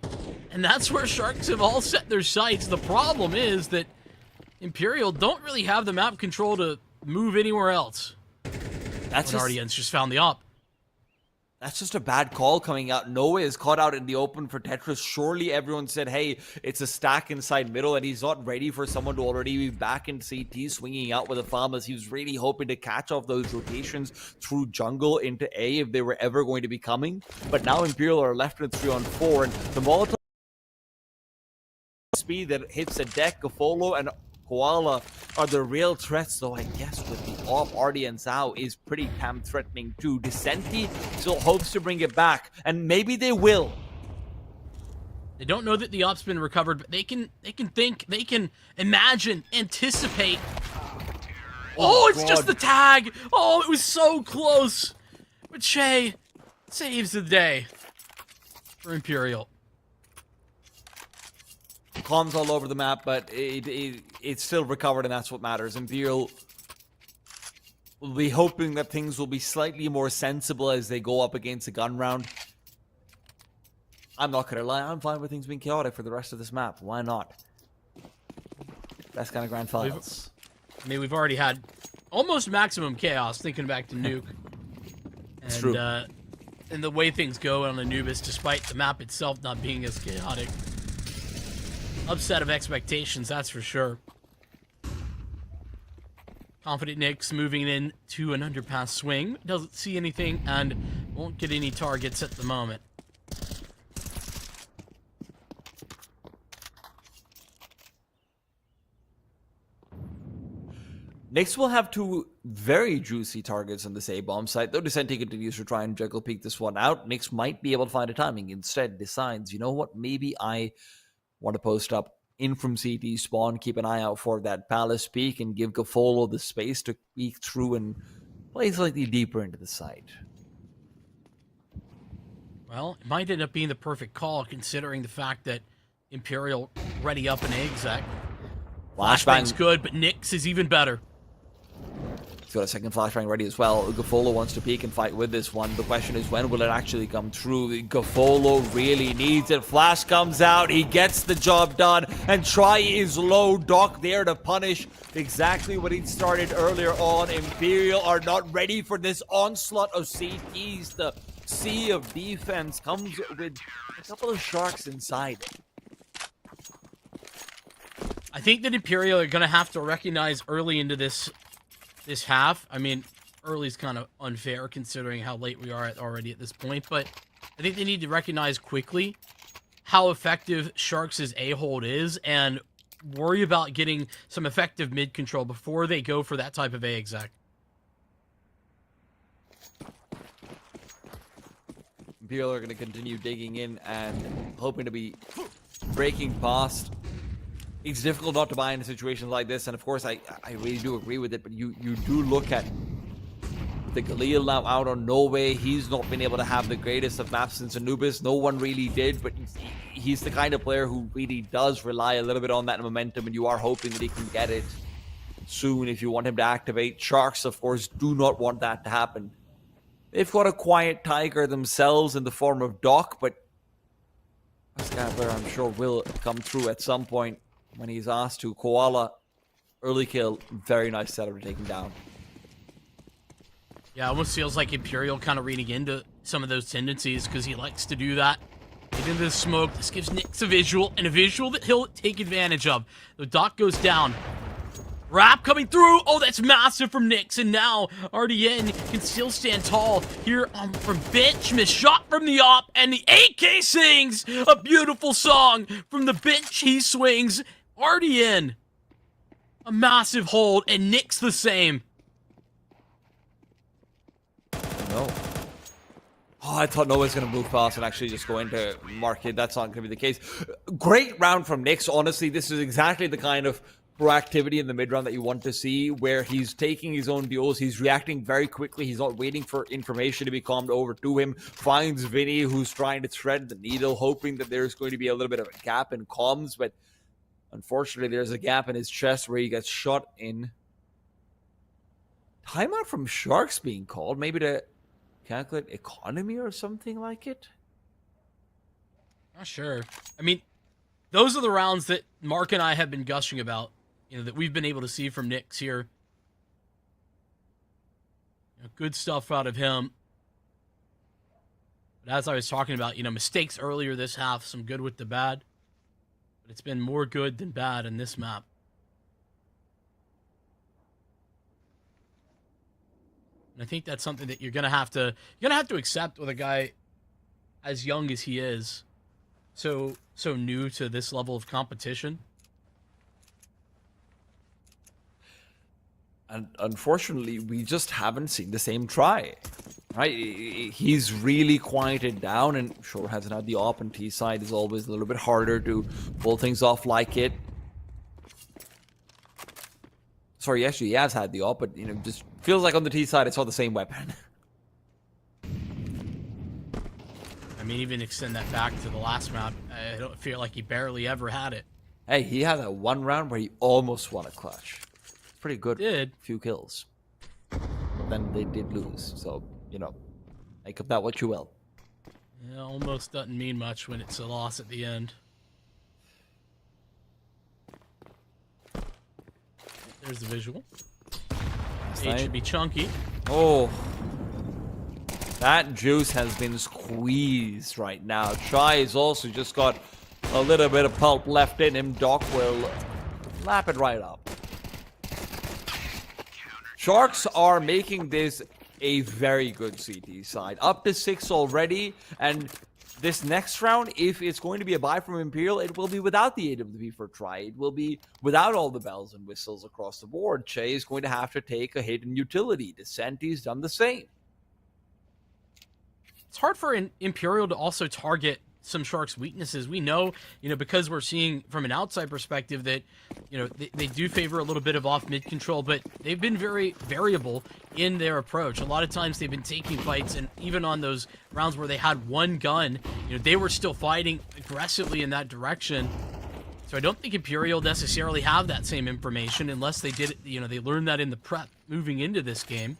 S6: and that's where Sharks have all set their sights. The problem is that Imperial don't really have the map control to move anywhere else.
S7: That's
S6: Guardians just found the op.
S7: That's just a bad call coming out. Noah is caught out in the open for Tetris. Surely everyone said, hey, it's a stack inside middle, and he's not ready for someone to already be back in CT swinging out with a farm, as he was really hoping to catch off those rotations through jungle into A if they were ever going to be coming. But now Imperial are left with 3-on-4, and the Molotov speed that hits a deck, Gafolo and Koala are the real threats, though I guess with the op, Artie and Zhao is pretty damn threatening too. Decenti still hopes to bring it back, and maybe they will.
S6: They don't know that the op's been recovered, but they can think, they can imagine, anticipate. Oh, it's just the tag! Oh, it was so close! But Shay saves the day for Imperial.
S7: Comms all over the map, but it's still recovered, and that's what matters. Imperial will be hoping that things will be slightly more sensible as they go up against a gun round. I'm not gonna lie, I'm fine with things being chaotic for the rest of this map. Why not? That's kind of grand finals.
S6: I mean, we've already had almost maximum chaos, thinking back to Nuke.
S7: It's true.
S6: And the way things go on Anubis, despite the map itself not being as chaotic. Upset of expectations, that's for sure. Confident Nick's moving in to an underpass swing. Doesn't see anything and won't get any targets at the moment.
S7: Nyx will have two very juicy targets on this A-bomb site, though Decenti continues to try and juggle peek this one out. Nyx might be able to find a timing. Instead, decides, you know what, maybe I want to post up in from CT spawn, keep an eye out for that Palace peek, and give Gafolo the space to peek through and play slightly deeper into the site.
S6: Well, it might end up being the perfect call, considering the fact that Imperial ready up an exec. Flashbang's good, but Nyx is even better.
S7: He's got a second flashbang ready as well. Gafolo wants to peek and fight with this one. The question is, when will it actually come true? Gafolo really needs it. Flash comes out. He gets the job done. And Try is low. Doc there to punish exactly what he started earlier on. Imperial are not ready for this onslaught of CTs. The sea of defense comes with a couple of sharks inside.
S6: I think that Imperial are going to have to recognize early into this half. I mean, early's kind of unfair considering how late we are already at this point, but I think they need to recognize quickly how effective Sharks' A-hold is and worry about getting some effective mid control before they go for that type of A exec.
S7: Imperial are going to continue digging in and hoping to be breaking past. It's difficult not to buy in a situation like this, and of course I really do agree with it, but you do look at the Galil now out on Norway. He's not been able to have the greatest of maps since Anubis. No one really did, but he's the kind of player who really does rely a little bit on that momentum, and you are hoping that he can get it soon if you want him to activate. Sharks, of course, do not want that to happen. They've got a quiet tiger themselves in the form of Doc, but a Scavler I'm sure will come through at some point when he's asked to. Koala, early kill, very nice setup to take him down.
S6: Yeah, it almost feels like Imperial kind of reading into some of those tendencies because he likes to do that. Get into the smoke. This gives Nyx a visual, and a visual that he'll take advantage of. The Doc goes down. Rap coming through. Oh, that's massive from Nyx, and now RDN can still stand tall here from bench. Miss shot from the op, and the AK sings a beautiful song from the bench. He swings. RDN, a massive hold, and Nyx the same.
S7: No. Oh, I thought Noah was going to move fast and actually just go into market. That's not going to be the case. Great round from Nyx. Honestly, this is exactly the kind of proactivity in the mid round that you want to see, where he's taking his own duels. He's reacting very quickly. He's not waiting for information to be calmed over to him. Finds Vinny, who's trying to thread the needle, hoping that there's going to be a little bit of a gap in comms, but unfortunately, there's a gap in his chest where he gets shot in. Timeout from Sharks being called, maybe to calculate economy or something like it.
S6: Not sure. I mean, those are the rounds that Mark and I have been gushing about, that we've been able to see from Nyx here. Good stuff out of him. But as I was talking about, mistakes earlier this half, some good with the bad. But it's been more good than bad in this map. And I think that's something that you're gonna have to accept with a guy as young as he is, so new to this level of competition.
S7: And unfortunately, we just haven't seen the same try. Right? He's really quieted down, and sure hasn't had the op, and T side is always a little bit harder to pull things off like it. Sorry, actually, he has had the op, but just feels like on the T side it's all the same weapon.
S6: I mean, even extend that back to the last map, I don't feel like he barely ever had it.
S7: Hey, he had that one round where he almost won a clutch. Pretty good.
S6: Did.
S7: Few kills. But then they did lose, so, make of that what you will.
S6: Yeah, almost doesn't mean much when it's a loss at the end. There's the visual. It should be chunky.
S7: Oh. That juice has been squeezed right now. Chai has also just got a little bit of pulp left in him. Doc will lap it right up. Sharks are making this a very good CT side. Up to 6 already, and this next round, if it's going to be a buy from Imperial, it will be without the AWP for try. It will be without all the bells and whistles across the board. Che is going to have to take a hit in utility. Descenti's done the same.
S6: It's hard for Imperial to also target some Sharks' weaknesses. We know, because we're seeing from an outside perspective that, they do favor a little bit of off mid control, but they've been very variable in their approach. A lot of times they've been taking fights, and even on those rounds where they had one gun, they were still fighting aggressively in that direction. So I don't think Imperial necessarily have that same information unless they did it, they learned that in the prep moving into this game.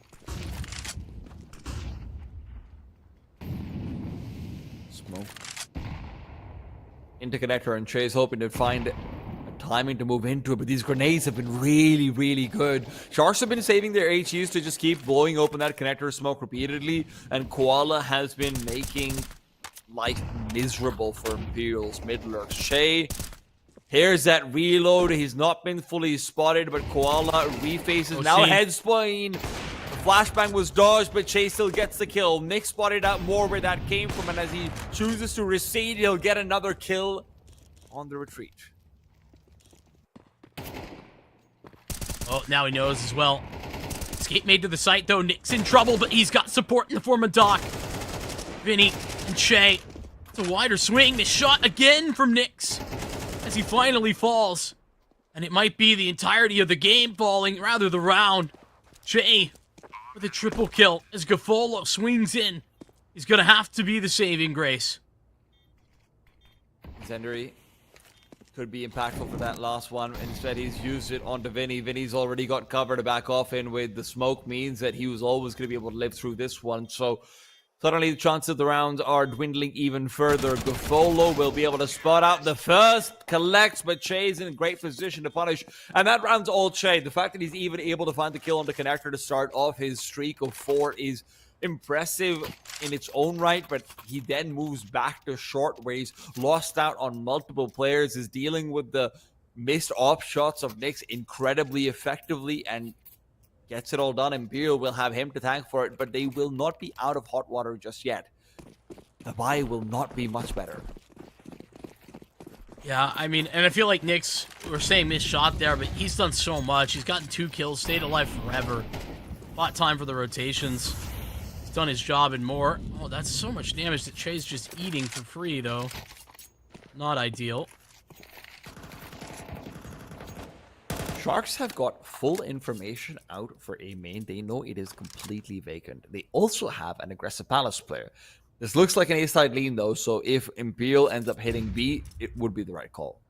S7: Smoke. Interconnector, and Chase hoping to find a timing to move into it, but these grenades have been really, really good. Sharks have been saving their HUs to just keep blowing open that connector smoke repeatedly, and Koala has been making life miserable for Imperial's mid lurks. Shay, here's that reload. He's not been fully spotted, but Koala refaces. Now head spine. Flashbang was dodged, but Chase still gets the kill. Nick spotted out more where that came from, and as he chooses to recede, he'll get another kill on the retreat.
S6: Oh, now he knows as well. Escape made to the site, though. Nick's in trouble, but he's got support in the form of Doc. Vinny and Che. It's a wider swing. This shot again from Nyx as he finally falls. And it might be the entirety of the game falling, rather the round. Che with a triple kill as Gafolo swings in. He's going to have to be the saving grace.
S7: Zendary could be impactful for that last one. Instead, he's used it onto Vinny. Vinny's already got cover to back off in with the smoke, means that he was always going to be able to live through this one. So suddenly the chances of the rounds are dwindling even further. Gafolo will be able to spot out the first, collects, but Che's in a great position to punish. And that round's all Che. The fact that he's even able to find the kill on the connector to start off his streak of 4 is impressive in its own right, but he then moves back to short where he's lost out on multiple players, is dealing with the missed off shots of Nyx incredibly effectively and gets it all done. Imperial will have him to thank for it, but they will not be out of hot water just yet. The buy will not be much better.
S6: Yeah, I mean, and I feel like Nyx, we're saying missed shot there, but he's done so much. He's gotten 2 kills, stayed alive forever. Bought time for the rotations. He's done his job and more. Oh, that's so much damage that Che's just eating for free, though. Not ideal.
S7: Sharks have got full information out for A main. They know it is completely vacant. They also have an aggressive Palace player. This looks like an A-side lean, though, so if Imperial ends up hitting B, it would be the right call.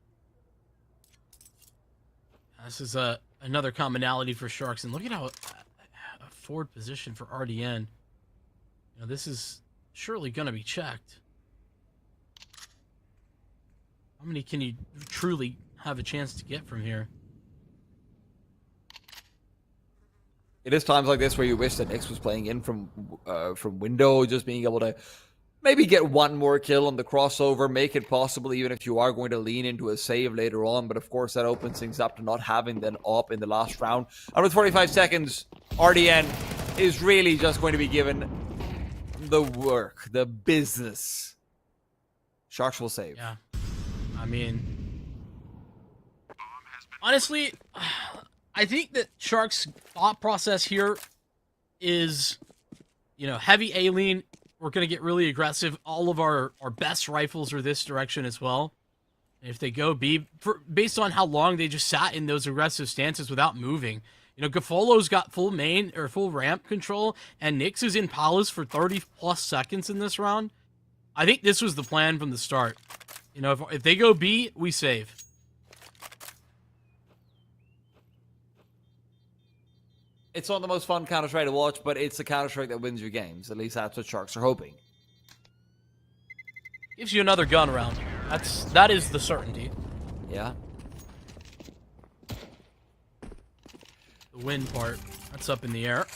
S6: This is another commonality for Sharks, and look at how a forward position for RDN. You know, this is surely going to be checked. How many can you truly have a chance to get from here?
S7: It is times like this where you wish that Nyx was playing in from window, just being able to maybe get one more kill on the crossover, make it possible even if you are going to lean into a save later on. But of course that opens things up to not having them up in the last round. And with 45 seconds, RDN is really just going to be given the work, the business. Sharks will save.
S6: Yeah. I mean, honestly, I think that Sharks' thought process here is, you know, heavy A-lean. We're going to get really aggressive. All of our best rifles are this direction as well. And if they go B, based on how long they just sat in those aggressive stances without moving. You know, Gafolo's got full main or full ramp control, and Nyx is in Palace for 30+ seconds in this round. I think this was the plan from the start. You know, if they go B, we save.
S7: It's not the most fun Counter-Strike to watch, but it's the Counter-Strike that wins your games. At least that's what Sharks are hoping.
S6: Gives you another gun round. That is the certainty.
S7: Yeah.
S6: The win part, that's up in the air.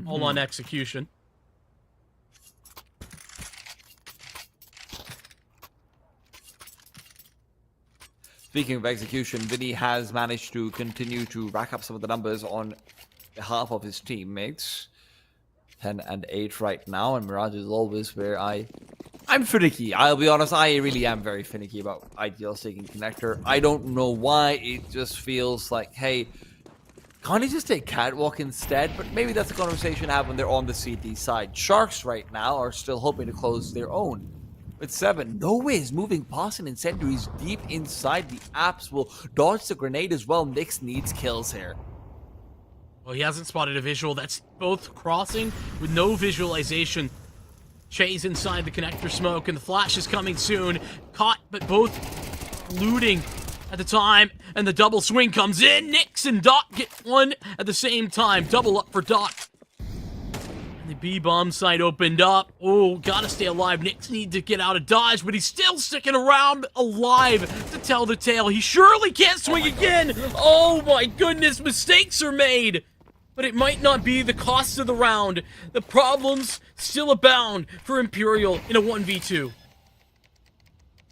S6: All on execution.
S7: Speaking of execution, Vinny has managed to continue to rack up some of the numbers on behalf of his teammates. 10 and 8 right now, and Mirage is always where I'm finicky. I'll be honest, I really am very finicky about IDL taking connector. I don't know why, it just feels like, hey, can't he just take Catwalk instead? But maybe that's a conversation to have when they're on the CT side. Sharks right now are still hoping to close their own. With 7, No Way is moving past an incendiary. He's deep inside. The apps will dodge the grenade as well. Nyx needs kills here.
S6: Well, he hasn't spotted a visual. That's both crossing with no visualization. Che's inside the connector smoke, and the flash is coming soon. Caught, but both looting at the time, and the double swing comes in. Nyx and Doc get one at the same time. Double up for Doc. And the B-bomb site opened up. Oh, gotta stay alive. Nyx need to get out of dodge, but he's still sticking around alive to tell the tale. He surely can't swing again. Oh my goodness, mistakes are made. But it might not be the cost of the round. The problems still abound for Imperial in a 1v2.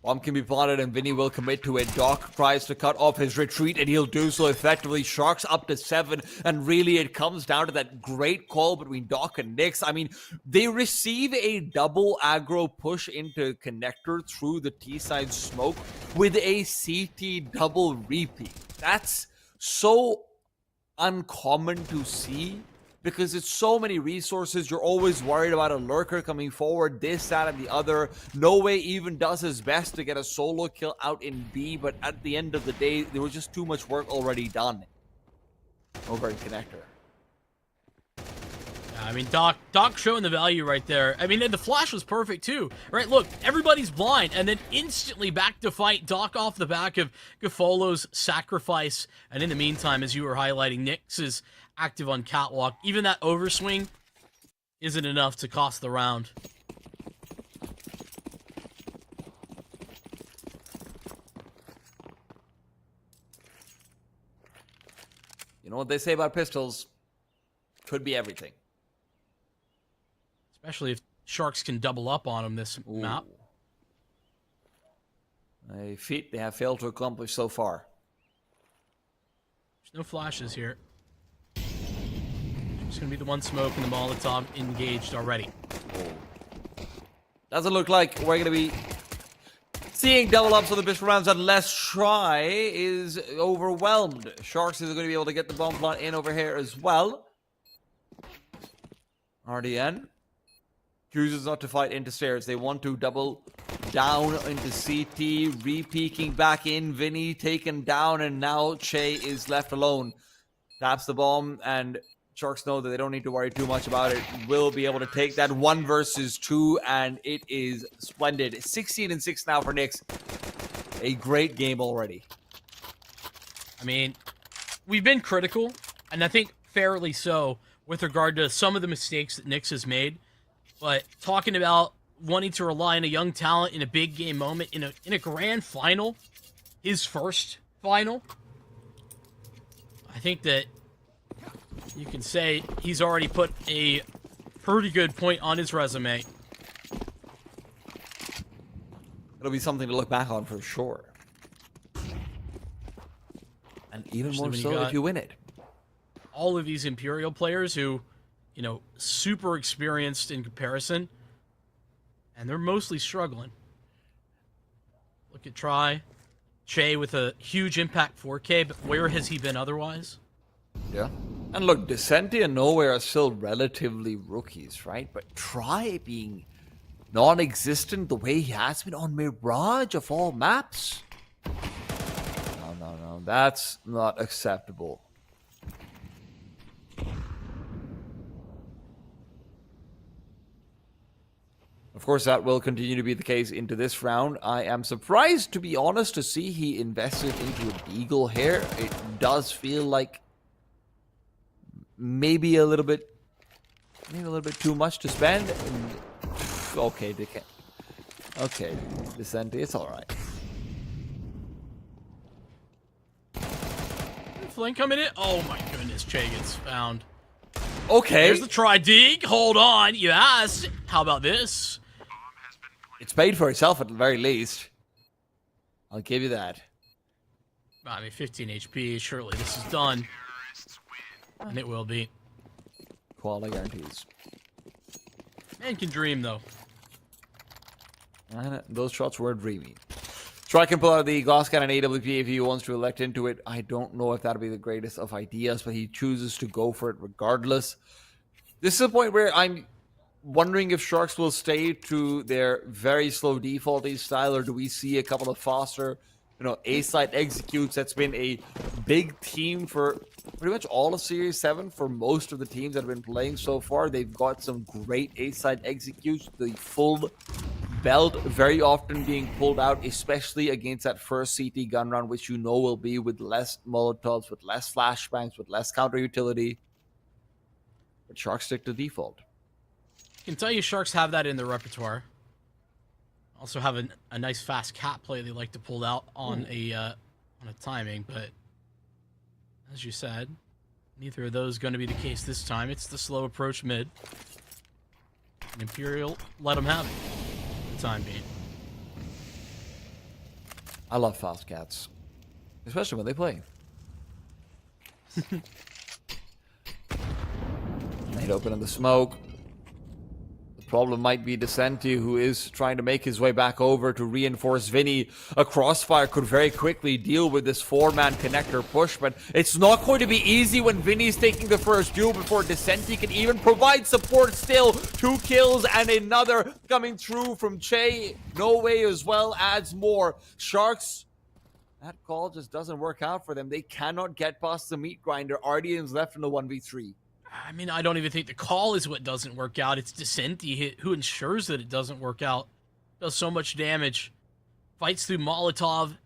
S7: Bomb can be plotted and Vinny will commit to it. Doc tries to cut off his retreat and he'll do so effectively. Sharks up to 7, and really it comes down to that great call between Doc and Nyx. I mean, they receive a double aggro push into connector through the T-side smoke with a CT double repeat. That's so uncommon to see because it's so many resources. You're always worried about a lurker coming forward, this, that, and the other. No Way even does his best to get a solo kill out in B, but at the end of the day, there was just too much work already done over in Connector.
S6: I mean, Doc showing the value right there. I mean, and the flash was perfect too, right? Look, everybody's blind, and then instantly back to fight. Doc off the back of Gafolo's sacrifice, and in the meantime, as you were highlighting, Nyx is active on Catwalk. Even that overswing isn't enough to cost the round.
S7: You know what they say about pistols? Could be everything.
S6: Especially if Sharks can double up on him this map.
S7: A feat they have failed to accomplish so far.
S6: There's no flashes here. Just gonna be the one smoke and the Molotov engaged already.
S7: Doesn't look like we're gonna be seeing double ups on the pistol rounds unless Try is overwhelmed. Sharks is gonna be able to get the bomb plant in over here as well. RDN chooses not to fight into stairs. They want to double down into CT, re-peeking back in. Vinny taken down, and now Che is left alone. Taps the bomb, and Sharks know that they don't need to worry too much about it. Will be able to take that 1 versus 2, and it is splendid. 16-6 now for Nyx. A great game already.
S6: I mean, we've been critical, and I think fairly so, with regard to some of the mistakes that Nyx has made. But talking about wanting to rely on a young talent in a big game moment, in a grand final, his first final, I think that you can say he's already put a pretty good point on his resume.
S7: It'll be something to look back on for sure. And even
S6: Especially
S7: more
S6: when
S7: so
S6: you
S7: if you win it.
S6: All of these Imperial players who, you know, super experienced in comparison, and they're mostly struggling. Look at Try. Che with a huge impact 4K, but where has he been otherwise?
S7: Yeah. And look, Descenti and Nowhere are still relatively rookies, right? But Try being non-existent the way he has been on Mirage of all maps? No. That's not acceptable. Of course, that will continue to be the case into this round. I am surprised, to be honest, to see he invested into a Deagle here. It does feel like maybe a little bit too much to spend. Okay, Descenti, it's all right.
S6: Flank coming in. Oh my goodness, Che gets found.
S7: Okay,
S6: There's the try dig. Hold on, you asked. How about this?
S7: it's paid for itself at the very least. I'll give you that.
S6: I mean, 15 HP. Surely this is done. And it will be.
S7: Quality guarantees.
S6: Man can dream, though.
S7: And those shots were dreamy. Try can pull out the glass cannon AWP if he wants to elect into it. I don't know if that'll be the greatest of ideas, but he chooses to go for it regardless. This is a point where I'm wondering if Sharks will stay to their very slow defaulty style, or do we see a couple of faster, A-side executes? That's been a big theme for pretty much all of Series 7 for most of the teams that have been playing so far. They've got some great A-side executes. The full belt very often being pulled out, especially against that first CT gun round, which will be with less Molotovs, with less flashbangs, with less counter utility. But Sharks stick to default.
S6: I can tell you Sharks have that in their repertoire. Also have a nice fast cat play they like to pull out on a timing, but as you said, neither of those going to be the case this time. It's the slow approach mid. And Imperial let them have it for the time being.
S7: I love fast cats, especially when they play. They'd open in the smoke. problem might be Descenti, who is trying to make his way back over to reinforce Vinny. A crossfire could very quickly deal with this 4-man connector push, but it's not going to be easy when Vinny's taking the first duel before Descenti can even provide support still. 2 kills and another coming through from Che. No Way as well adds more. Sharks, that call just doesn't work out for them. They cannot get past the meat grinder. Ardian's left in the 1v3.
S6: I mean, I don't even think the call is what doesn't work out. It's Descenti who ensures that it doesn't work out. Does so much damage. Fights through Molotov.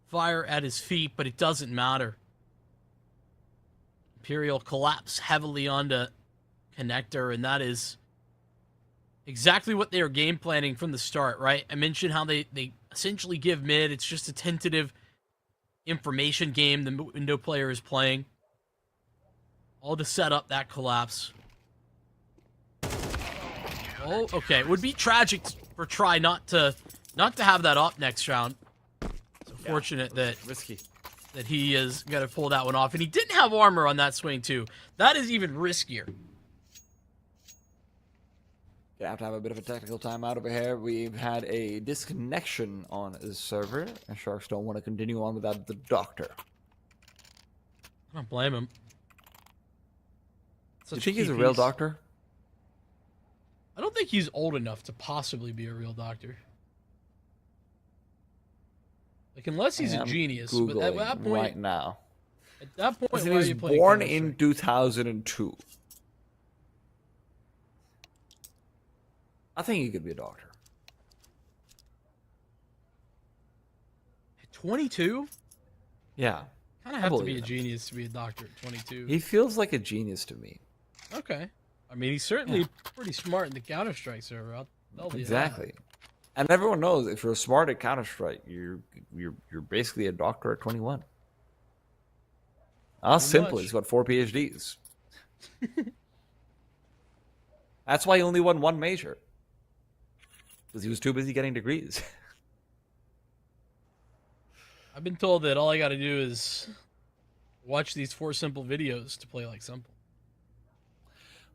S6: Fire at his feet, but it doesn't matter. Imperial collapse heavily onto Connector, and that is exactly what they are game planning from the start, right? I mentioned how they essentially give mid. It's just a tentative information game the window player is playing. All to set up that collapse. Oh, okay. It would be tragic for Try not to have that up next round. It's unfortunate that
S7: Risky.
S6: that he is gonna pull that one off, and he didn't have armor on that swing too. That is even riskier.
S7: Gonna have to have a bit of a technical timeout over here. We've had a disconnection on the server, and Sharks don't want to continue on without the doctor.
S6: I don't blame him.
S7: Do you think he's a real doctor?
S6: I don't think he's old enough to possibly be a real doctor. Like, unless he's a genius. But at that point,
S7: right now.
S6: At that point,
S7: He
S6: why are
S7: was
S6: you playing
S7: born
S6: Counter-Strike?
S7: in 2002. I think he could be a doctor.
S6: 22?
S7: Yeah.
S6: Kind of have to be
S7: believe
S6: a
S7: that.
S6: genius to be a doctor at 22.
S7: He feels like a genius to me.
S6: Okay. I mean, he's certainly pretty smart in the Counter-Strike server. I'll tell you that.
S7: Exactly. And everyone knows if you're smart at Counter-Strike, you're basically a doctor at 21. How simple.
S6: much.
S7: He's got 4 PhDs. That's why he only won 1 major. Because he was too busy getting degrees.
S6: I've been told that all I got to do is watch these 4 simple videos to play like simple.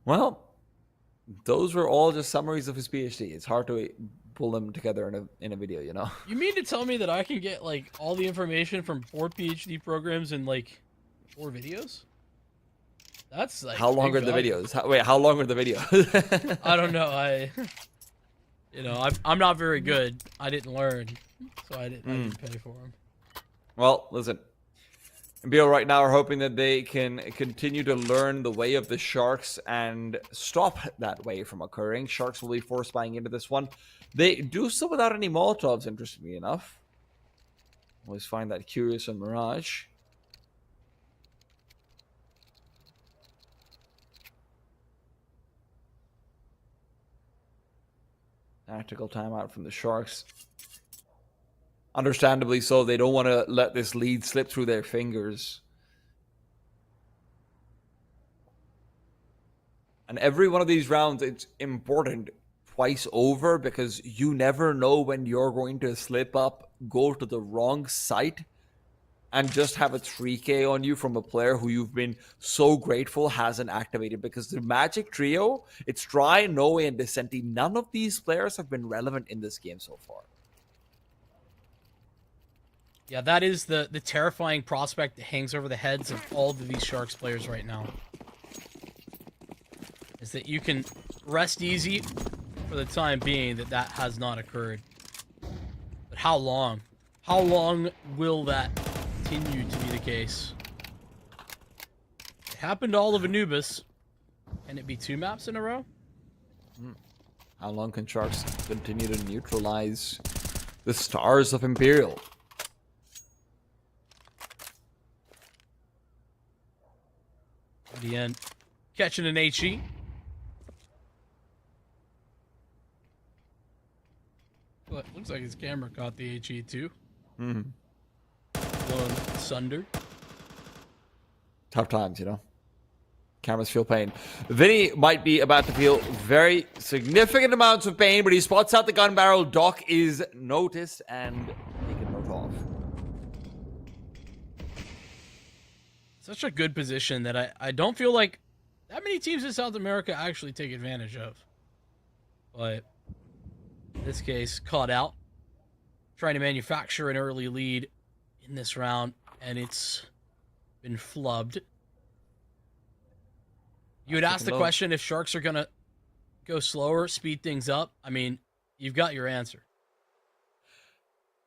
S7: Well, those were all just summaries of his PhD. It's hard to pull them together in a video, you know?
S6: You mean to tell me that I can get, like, all the information from 4 PhD programs in, like, 4 videos? That's, like,
S7: How long are
S6: big
S7: the
S6: value.
S7: videos? How long are the videos?
S6: I don't know. I'm not very good. I didn't learn, so I didn't pay for them.
S7: Well, listen. Imperial right now are hoping that they can continue to learn the way of the Sharks and stop that way from occurring. Sharks will be force buying into this one. They do so without any Molotovs, interestingly enough. Always find that curious on Mirage. Tactical timeout from the Sharks. Understandably so, they don't want to let this lead slip through their fingers. And every one of these rounds, it's important twice over because you never know when you're going to slip up, go to the wrong site, and just have a 3K on you from a player who you've been so grateful hasn't activated. Because the Magic Trio, it's Dry, Noe, and Descenti. None of these players have been relevant in this game so far.
S6: Yeah, that is the terrifying prospect that hangs over the heads of all of these Sharks players right now. Is that you can rest easy for the time being that has not occurred. But how long? How long will that continue to be the case? It happened to all of Anubis. Can it be 2 maps in a row?
S7: How long can Sharks continue to neutralize the stars of Imperial?
S6: At the end, catching an HE. Well, it looks like his camera caught the HE too. Blown sundered.
S7: Tough times, you know. Cameras feel pain. Vinny might be about to feel very significant amounts of pain, but he spots out the gun barrel. Doc is noticed and taken note of.
S6: Such a good position that I don't feel like that many teams in South America actually take advantage of. but in this case, caught out. Trying to manufacture an early lead in this round, and it's been flubbed. You had asked the question if Sharks are going to go slower, speed things up. I mean, you've got your answer.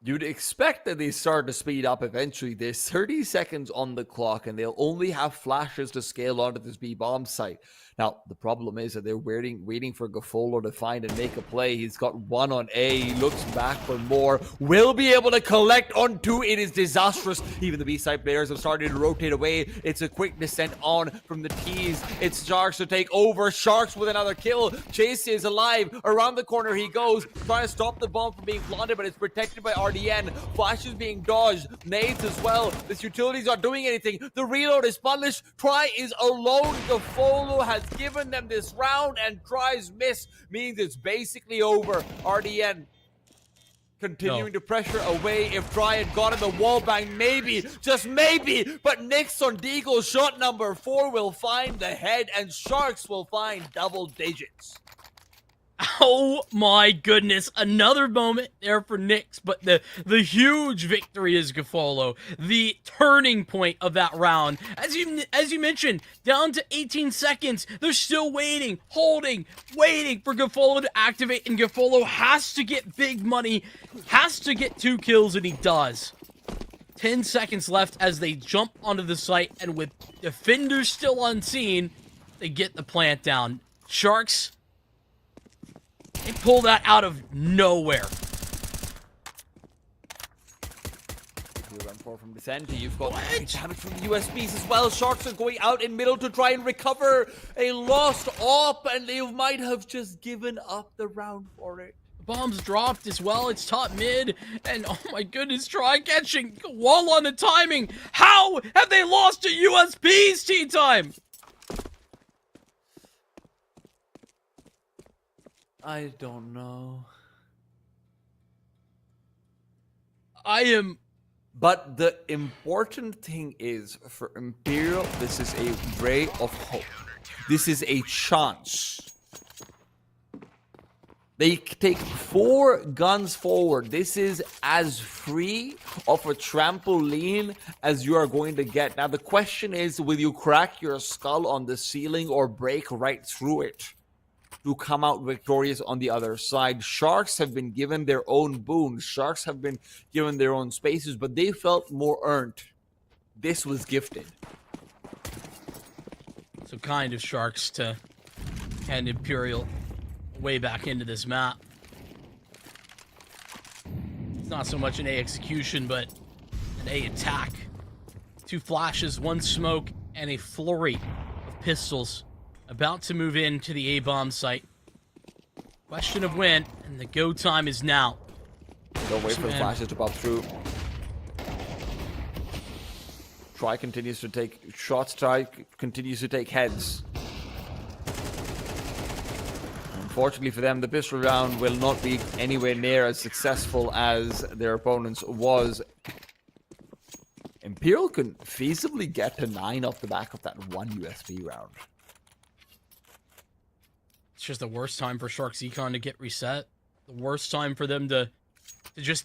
S7: You'd expect that they start to speed up eventually. There's 30 seconds on the clock, and they'll only have flashes to scale onto this B-bomb site. Now, the problem is that they're waiting for Gaffolo to find and make a play. He's got one on A. He looks back for more. Will be able to collect on two. It is disastrous. Even the B-side players have started to rotate away. It's a quick descent on from the T's. It's Sharks to take over. Sharks with another kill. Chase is alive. Around the corner he goes. Trying to stop the bomb from being planted, but it's protected by RDN. Flash is being dodged. Nades as well. This utility's not doing anything. The reload is punished. Try is alone. Gaffolo has given them this round, and tries miss means it's basically over. RDN continuing to pressure away. If Try had gotten the wall bang, maybe, just maybe, but Nix on Deagle's shot number 4 will find the head, and Sharks will find double digits.
S6: Oh my goodness, another moment there for Knicks, but the huge victory is Gaffolo, the turning point of that round. As you mentioned, down to 18 seconds, they're still waiting for Gaffolo to activate, and Gaffolo has to get big money, has to get 2 kills, and he does. 10 seconds left as they jump onto the site, and with defenders still unseen, they get the plant down. Sharks, they pull that out of nowhere.
S7: You run 4 from Descent. You've got damage from the USBs as well. Sharks are going out in middle to try and recover a lost op, and they might have just given up the round for it.
S6: Bombs dropped as well. It's top mid, and oh my goodness, try catching wall on the timing. How have they lost to USBs, tea time?
S7: I don't know. But the important thing is, for Imperial, this is a ray of hope. This is a chance. They take 4 guns forward. This is as free of a trampoline as you are going to get. Now, the question is, will you crack your skull on the ceiling or break right through it to come out victorious on the other side? Sharks have been given their own boons. Sharks have been given their own spaces, but they felt more earned. This was gifted.
S6: So kind of Sharks to hand Imperial way back into this map. It's not so much an A execution, but an A attack. 2 flashes, 1 smoke, and a flurry of pistols about to move into the A-bomb site. Question of when, and the go time is now.
S7: Don't wait for the flashes to pop through. Try continues to take shots. Try continues to take heads. Unfortunately for them, the pistol round will not be anywhere near as successful as their opponents was. Imperial can feasibly get to 9 off the back of that 1 USB round.
S6: It's just the worst time for Sharks Econ to get reset. The worst time for them to just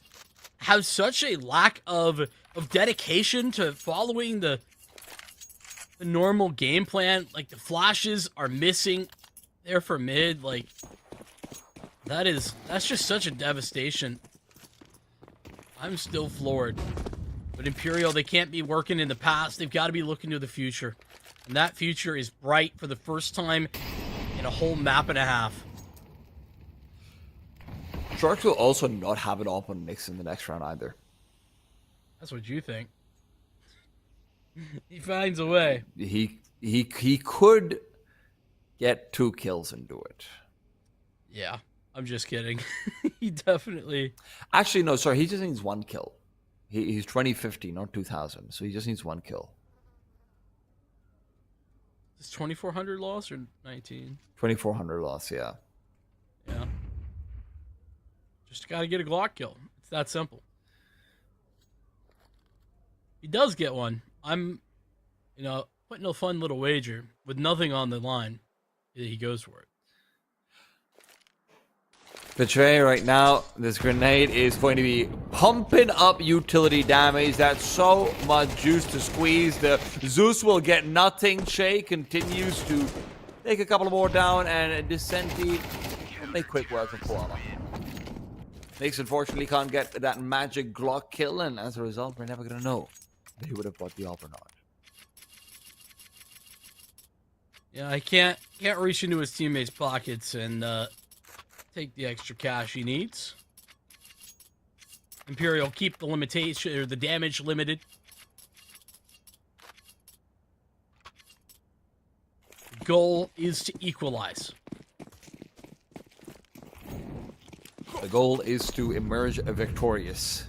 S6: have such a lack of dedication to following the normal game plan. Like, the flashes are missing there for mid. Like, that's just such a devastation. I'm still floored. But Imperial, they can't be working in the past. They've got to be looking to the future. And that future is bright for the first time in a whole map and a half.
S7: Sharks will also not have it up on Nix in the next round either.
S6: That's what you think. He finds a way.
S7: He could get 2 kills and do it.
S6: Yeah, I'm just kidding. He definitely...
S7: Actually, no, sorry. He just needs 1 kill. He's 2050, not 2000. So he just needs 1 kill.
S6: Is 2400 loss or 19?
S7: 2400 loss, yeah.
S6: Yeah. Just got to get a Glock kill. It's that simple. He does get one. I'm, putting a fun little wager with nothing on the line. He goes for it.
S7: Betray right now, this grenade is going to be pumping up utility damage. That's so much juice to squeeze. The Zeus will get nothing. Che continues to take a couple more down, and Descenti will make quick work of Koala. Nix unfortunately can't get that magic Glock kill, and as a result, we're never going to know if he would have bought the op or not.
S6: Yeah, I can't reach into his teammates' pockets and take the extra cash he needs. Imperial keep the limitation or the damage limited. The goal is to equalize.
S7: The goal is to emerge victorious.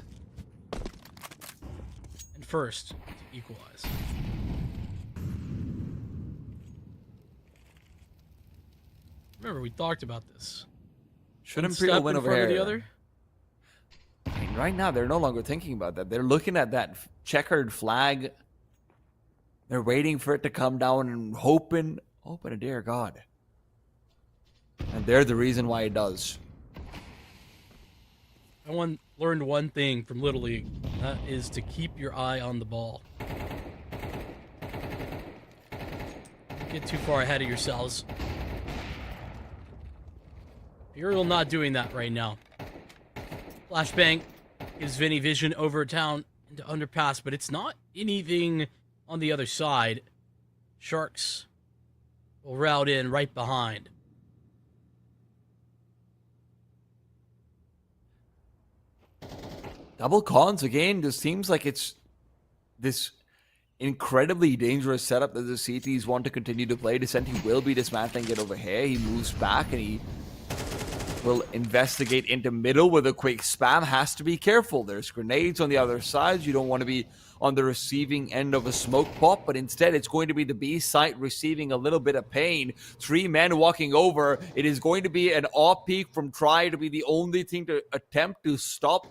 S6: And first, to equalize. Remember, we talked about this.
S7: Should
S6: One
S7: Imperial
S6: step
S7: win
S6: in
S7: over
S6: front of
S7: here?
S6: the other?
S7: I mean, right now, they're no longer thinking about that. They're looking at that checkered flag. They're waiting for it to come down and hoping to dear God. And they're the reason why it does.
S6: I learned one thing from Little League. That is to keep your eye on the ball. Don't get too far ahead of yourselves. Imperial not doing that right now. Flashbang gives Vinny vision over town into underpass, but it's not anything on the other side. Sharks will route in right behind.
S7: Double cons again. Just seems like it's this incredibly dangerous setup that the CTs want to continue to play. Descenti will be dismantling it over here. He moves back and he will investigate into middle with a quick spam. Has to be careful. There's grenades on the other side. You don't want to be on the receiving end of a smoke pop, but instead it's going to be the B site receiving a little bit of pain. 3 men walking over. It is going to be an off peak from Try to be the only thing to attempt to stop.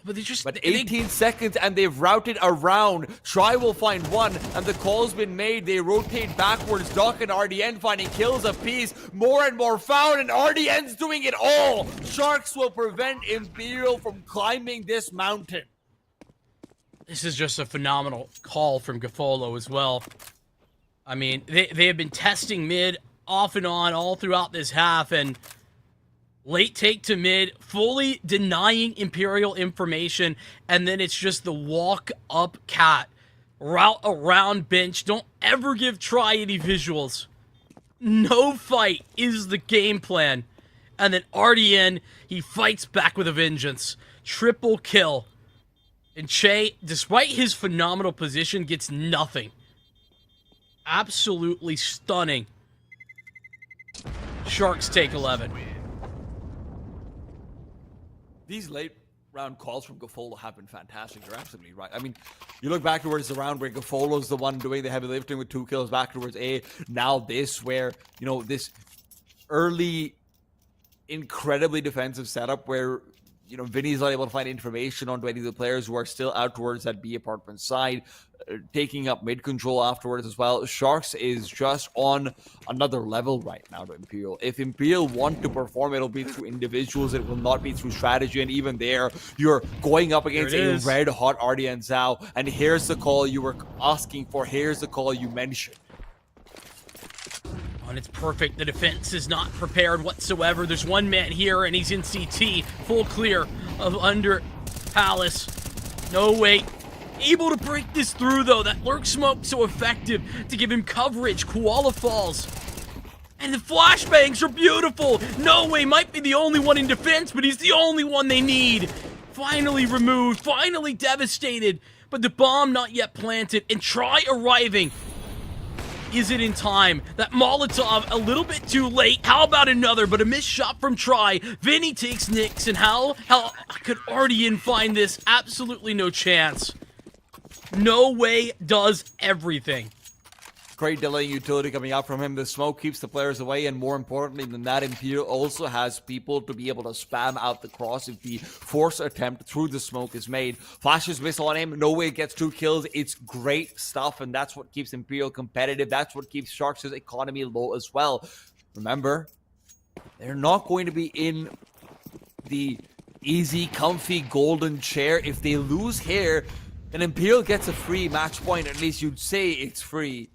S6: But they just...
S7: But 18 seconds and they've routed around. Try will find one and the call's been made. They rotate backwards. Doc and RDN finding kills apiece. More and more found and RDN's doing it all. Sharks will prevent Imperial from climbing this mountain.
S6: This is just a phenomenal call from Gafolo as well. I mean, they have been testing mid off and on all throughout this half, and late take to mid, fully denying Imperial information, and then it's just the walk up cat, route around bench. Don't ever give Try any visuals. No fight is the game plan. And then RDN, he fights back with a vengeance. Triple kill. And Che, despite his phenomenal position, gets nothing. Absolutely stunning. Sharks take 11.
S7: These late round calls from Gafolo have been fantastic. You're absolutely right. I mean, you look back towards the round where Gafolo's the one doing the heavy lifting with 2 kills, back towards A. Now this, where, you know, this early, incredibly defensive setup where, you know, Vinny's not able to find information on any of the players who are still out towards that B apartment side, taking up mid control afterwards as well. Sharks is just on another level right now to Imperial. If Imperial want to perform, it'll be through individuals. It will not be through strategy. And even there, you're going up against a red hot RDN Zhao. And here's the call you were asking for. Here's the call you mentioned.
S6: And it's perfect. The defense is not prepared whatsoever. There's one man here, and he's in CT. Full clear of under Palace. No way. Able to break this through, though. That lurk smoke so effective to give him coverage. Koala falls. And the flashbangs are beautiful. No way might be the only one in defense, but he's the only one they need. Finally removed. Finally devastated. But the bomb not yet planted. And Try arriving. Is it in time? That Molotov a little bit too late. How about another? But a missed shot from Try. Vinny takes Nix, and how could RDN find this? Absolutely no chance. No way does everything.
S7: Great delaying utility coming out from him. The smoke keeps the players away, and more importantly than that, Imperial also has people to be able to spam out the cross if the force attempt through the smoke is made. Flashes miss on him. No way gets 2 kills. It's great stuff, and that's what keeps Imperial competitive. That's what keeps Sharks' economy low as well. Remember, They're not going to be in the easy, comfy, golden chair. If they lose here, then Imperial gets a free match point. At least you'd say it's free.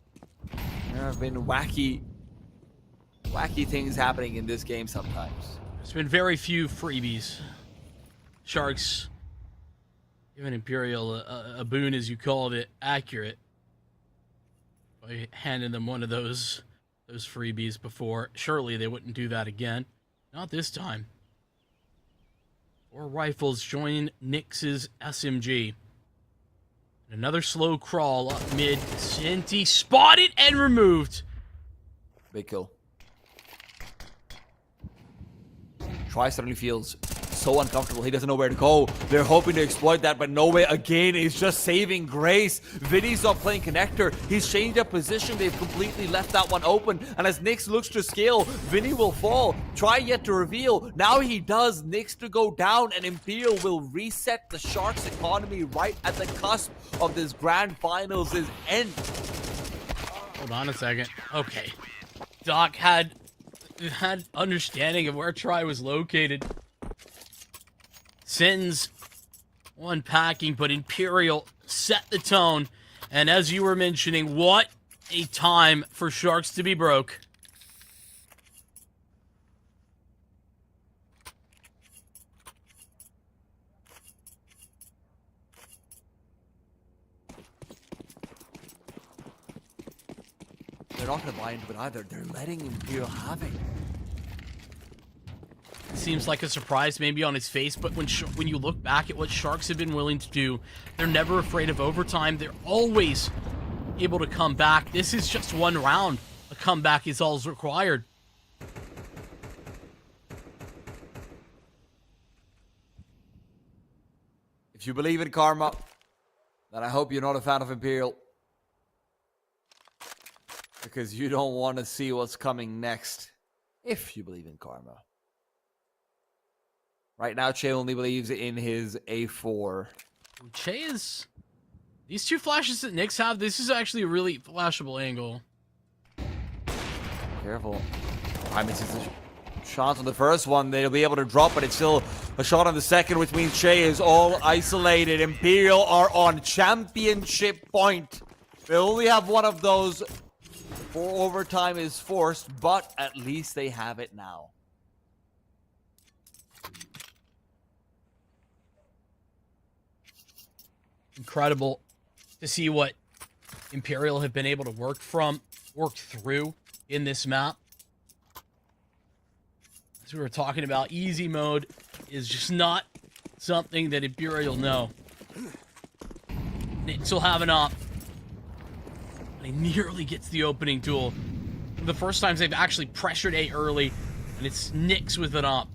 S7: There have been wacky things happening in this game sometimes.
S6: There's been very few freebies. Sharks giving Imperial a boon, as you called it, accurate, by handing them one of those freebies before. Surely they wouldn't do that again. Not this time. 4 rifles join Nyx's SMG. And another slow crawl up mid. Cinti spotted and removed.
S7: Big kill. Try suddenly feels so uncomfortable. He doesn't know where to go. They're hoping to exploit that, but no way. Again, he's just saving grace. Vinny's not playing connector. He's changed up position. They've completely left that one open. And as Nyx looks to scale, Vinny will fall. Try yet to reveal. Now he does. Nyx to go down, and Imperial will reset the Sharks' economy right at the cusp of this grand finals' end.
S6: Hold on a second. Okay. Doc had understanding of where Try was located. Sins unpacking, but Imperial set the tone. And as you were mentioning, what a time for Sharks to be broke.
S7: They're not going to buy into it either. They're letting Imperial have it.
S6: Seems like a surprise maybe on his face, but when you look back at what Sharks have been willing to do, they're never afraid of overtime. They're always able to come back. This is just one round. A comeback is all required.
S7: If you believe in karma, then I hope you're not a fan of Imperial. Because you don't want to see what's coming next. If you believe in karma. Right now, Che only believes in his A4.
S6: Che is... These 2 flashes that Nyx have, this is actually a really flashable angle.
S7: Careful. I misses the shot on the first one. They'll be able to drop, but it's still a shot on the second, which means Che is all isolated. Imperial are on championship point. They only have one of those before overtime is forced, but at least they have it now.
S6: Incredible to see what Imperial have been able to work through in this map. As we were talking about, easy mode is just not something that Imperial know. Nyx will have an op. He nearly gets the opening tool. The first times they've actually pressured A early, and it's Nyx with an op.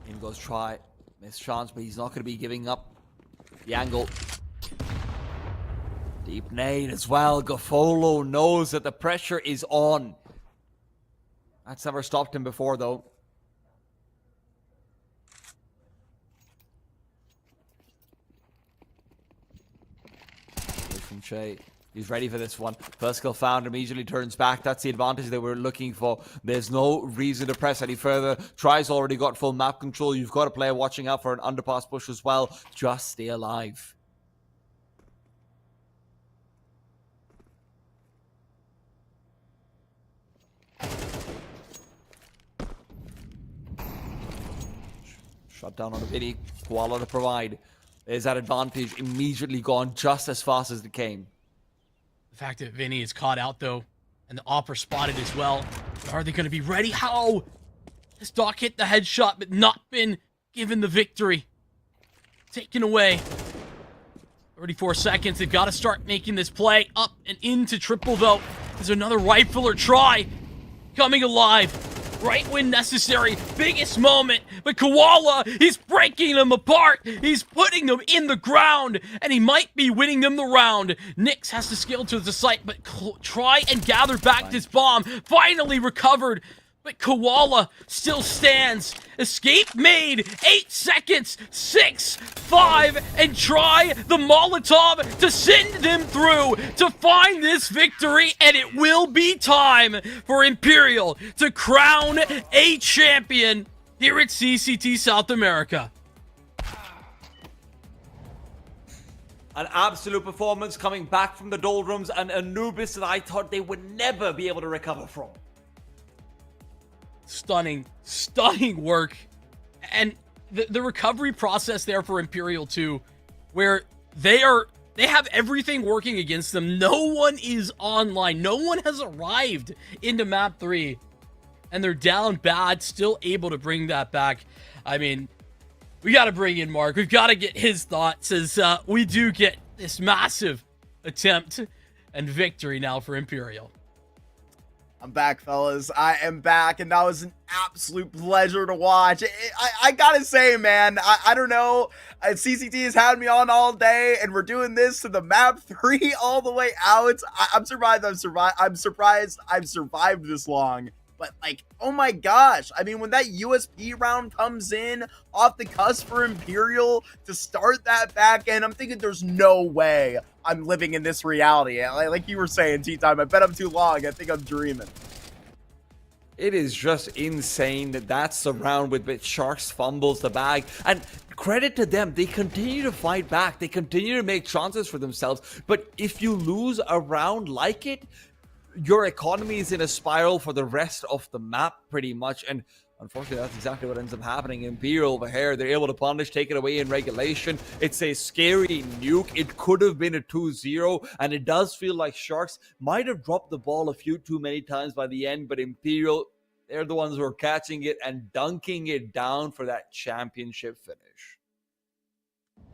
S7: In goes Try. Missed chance, but he's not going to be giving up the angle. Deep nade as well. Gofolo knows that the pressure is on. That's never stopped him before, though. From Che. He's ready for this one. First kill found, immediately turns back. That's the advantage they were looking for. There's no reason to press any further. Try's already got full map control. You've got a player watching out for an underpass push as well. Just stay alive. Shut down on the Vinny. Koala to provide. There's that advantage immediately gone just as fast as it came.
S6: The fact that Vinny is caught out, though, and the opera spotted as well. Are they going to be ready? How? Has Doc hit the headshot, but not been given the victory? Taken away. 34 seconds. They've got to start making this play. Up and into triple, though. There's another rifle or Try coming alive. Right when necessary. Biggest moment. But Koala, he's breaking them apart. He's putting them in the ground. And he might be winning them the round. Nyx has to scale to the site, but try and gather back this bomb. Finally recovered But Koala still stands. Escape made. 8 seconds. 6, 5, and try the Molotov to send them through to find this victory. And it will be time for Imperial to crown a champion here at CCT South America.
S7: An absolute performance coming back from the doldrums, and Anubis that I thought they would never be able to recover from.
S6: Stunning work. And the recovery process there for Imperial 2, where they have everything working against them. No one is online. No one has arrived into map 3. And they're down bad, still able to bring that back. I mean, we got to bring in Mark. We've got to get his thoughts as we do get this massive attempt and victory now for Imperial.
S1: I'm back, fellas. I am back, and that was an absolute pleasure to watch. I gotta say, man, I don't know. CCT has had me on all day, and we're doing this to the map 3 all the way out. I'm surprised I've survived this long. But, like, oh my gosh. I mean, when that USP round comes in off the cusp for Imperial to start that back end, I'm thinking there's no way I'm living in this reality. Like you were saying, T-Time, I bet I'm too long. I think I'm dreaming.
S7: It is just insane that that's the round with which Sharks fumbles the bag. And credit to them, they continue to fight back. They continue to make chances for themselves. But if you lose a round like it, your economy is in a spiral for the rest of the map pretty much. And unfortunately, that's exactly what ends up happening. Imperial over here, they're able to punish, take it away in regulation. It's a scary nuke. It could have been a 2-0, and it does feel like Sharks might have dropped the ball a few too many times by the end, but Imperial, they're the ones who are catching it and dunking it down for that championship finish.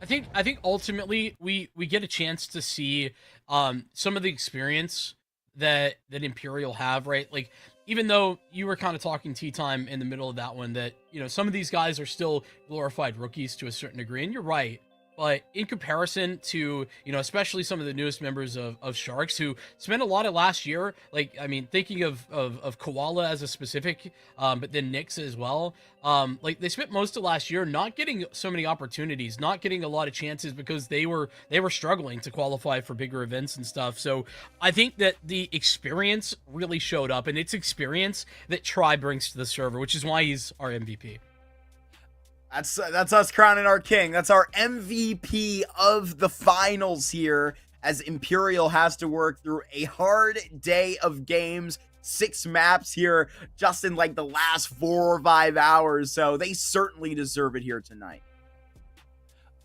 S6: I think ultimately we get a chance to see some of the experience that Imperial have, right? Like, even though you were kind of talking T-Time in the middle of that one, that, you know, some of these guys are still glorified rookies to a certain degree, and you're right. But in comparison to, you know, especially some of the newest members of Sharks who spent a lot of last year, like, I mean, thinking of Koala as a specific, but then Nyx as well. Like, they spent most of last year not getting so many opportunities, not getting a lot of chances because they were struggling to qualify for bigger events and stuff. So I think that the experience really showed up, and it's experience that Tri brings to the server, which is why he's our MVP.
S1: That's us crowning our king. That's our MVP of the finals here, as Imperial has to work through a hard day of games. 6 maps here just in like the last 4 or 5 hours. So they certainly deserve it here tonight.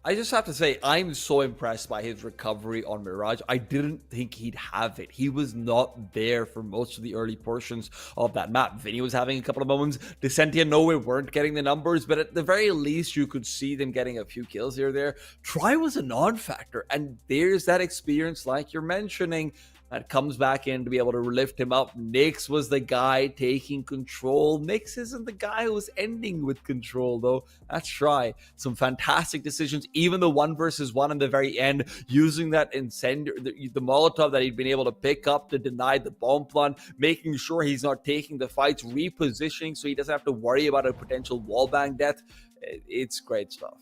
S7: I just have to say, I'm so impressed by his recovery on Mirage. I didn't think he'd have it. He was not there for most of the early portions of that map. Vinny was having a couple of moments. Descenti and Noe weren't getting the numbers, but at the very least, you could see them getting a few kills here or there. Try was a non-factor, and there's that experience like you're mentioning that comes back in to be able to lift him up. Nyx was the guy taking control. Nyx isn't the guy who was ending with control, though. That's Try. Some fantastic decisions. Even the 1 versus 1 in the very end, using that incendiary, the Molotov that he'd been able to pick up to deny the bomb plant, making sure he's not taking the fights, repositioning so he doesn't have to worry about a potential wallbang death. It's great stuff.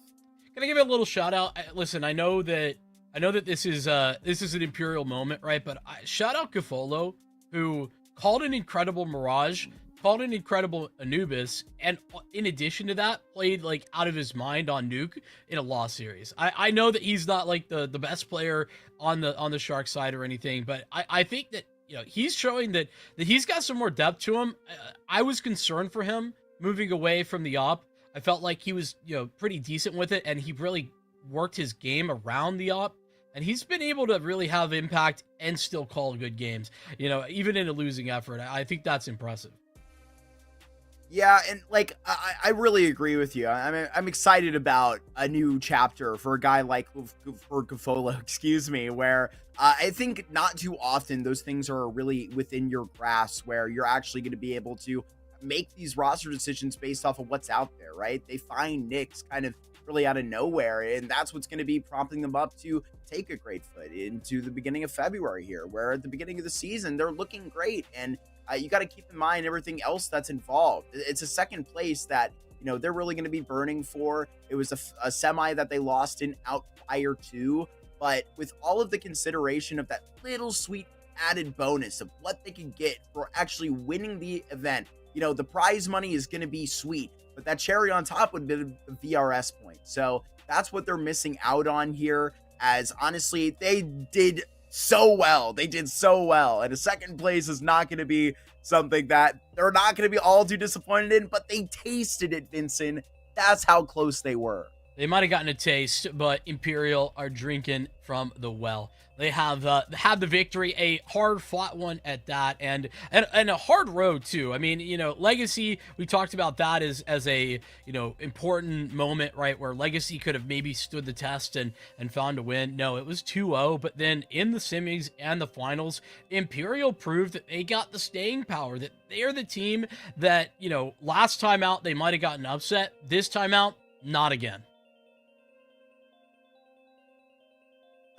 S6: Can I give it a little shout out? Listen, I know that this is an Imperial moment, right? But shout out Gafolo, who called an incredible Mirage, called an incredible Anubis, and in addition to that, played like out of his mind on Nuke in a loss series. I know that he's not like the best player on the Shark side or anything, but I think that, you know, he's showing that he's got some more depth to him. I was concerned for him moving away from the op. I felt like he was, you know, pretty decent with it, and he really worked his game around the op, and he's been able to really have impact and still call good games, you know, even in a losing effort. I think that's impressive.
S1: Yeah, and like I really agree with you. I'm excited about a new chapter for a guy like for Gafolo, excuse me, where I think not too often those things are really within your grasp, where you're actually going to be able to make these roster decisions based off of what's out there, right? They find Nyx kind of really out of nowhere, and that's what's going to be prompting them up to take a great foot into the beginning of February here, where at the beginning of the season they're looking great. And you got to keep in mind everything else that's involved. It's a second place that, they're really going to be burning for. It was a semi that they lost in out prior to, but with all of the consideration of that little sweet added bonus of what they can get for actually winning the event, the prize money is going to be sweet, but that cherry on top would be the VRS point. So that's what they're missing out on here, as honestly, they did so well. They did so well. And a second place is not going to be something that they're not going to be all too disappointed in, but they tasted it, Vincent. That's how close they were.
S6: They might have gotten a taste, but Imperial are drinking from the well. They have had the victory, a hard-fought one at that, and a hard road too. I mean, Legacy. We talked about that as a important moment, right, where Legacy could have maybe stood the test and found a win. No, it was 2-0. But then in the semis and the finals, Imperial proved that they got the staying power. That they are the team that last time out they might have gotten upset. This time out, not again.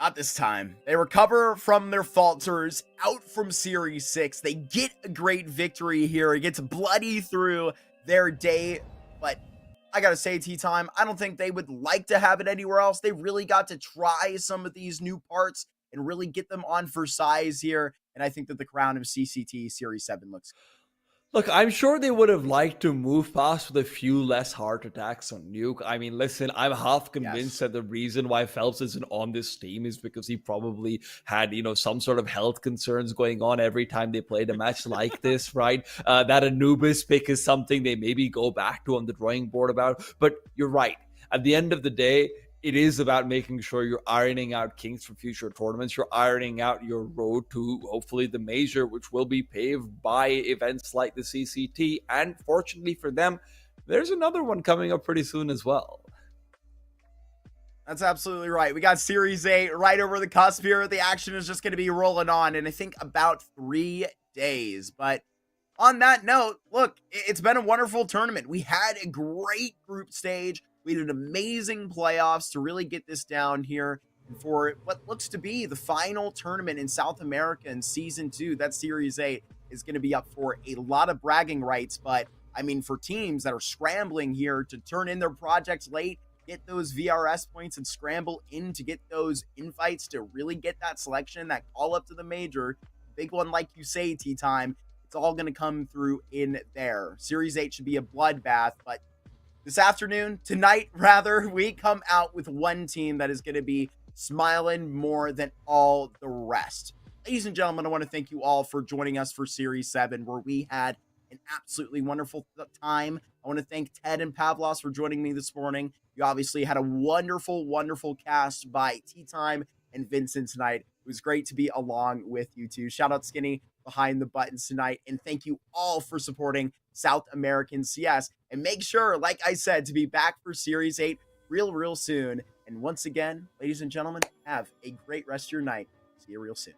S1: Not this time. They recover from their falters out from Series 6. They get a great victory here. It gets bloody through their day. But I gotta say, T-Time, I don't think they would like to have it anywhere else. They really got to try some of these new parts and really get them on for size here. And I think that the crown of CCT Series 7 looks good.
S5: Look, I'm sure they would have liked to move past with a few less heart attacks on Nuke. I mean, listen, I'm half convinced that the reason why Phelps isn't on this team is because he probably had, some sort of health concerns going on every time they played a match like this, right? That Anubis pick is something they maybe go back to on the drawing board about. But you're right. At the end of the day, it is about making sure you're ironing out kinks for future tournaments. You're ironing out your road to hopefully the major, which will be paved by events like the CCT. And fortunately for them, there's another one coming up pretty soon as well.
S1: That's absolutely right. We got Series 8 right over the cusp here. The action is just going to be rolling on in, I think, about 3 days. But on that note, look, it's been a wonderful tournament. We had a great group stage. We did amazing playoffs to really get this down here. And for what looks to be the final tournament in South America in Season 2, that Series 8 is going to be up for a lot of bragging rights. But, I mean, for teams that are scrambling here to turn in their projects late, get those VRS points and scramble in to get those invites to really get that selection, that call up to the major, big one like you say, T-Time, it's all going to come through in there. Series 8 should be a bloodbath, but this afternoon, tonight rather, we come out with one team that is going to be smiling more than all the rest. Ladies and gentlemen, I want to thank you all for joining us for Series 7, where we had an absolutely wonderful time. I want to thank Ted and Pavlos for joining me this morning. You obviously had a wonderful, wonderful cast by T-Time and Vincent tonight. It was great to be along with you two. Shout out Skinny behind the buttons tonight. And thank you all for supporting South American CS. And make sure, like I said, to be back for Series 8 real soon. And once again, ladies and gentlemen, have a great rest of your night. See you real soon.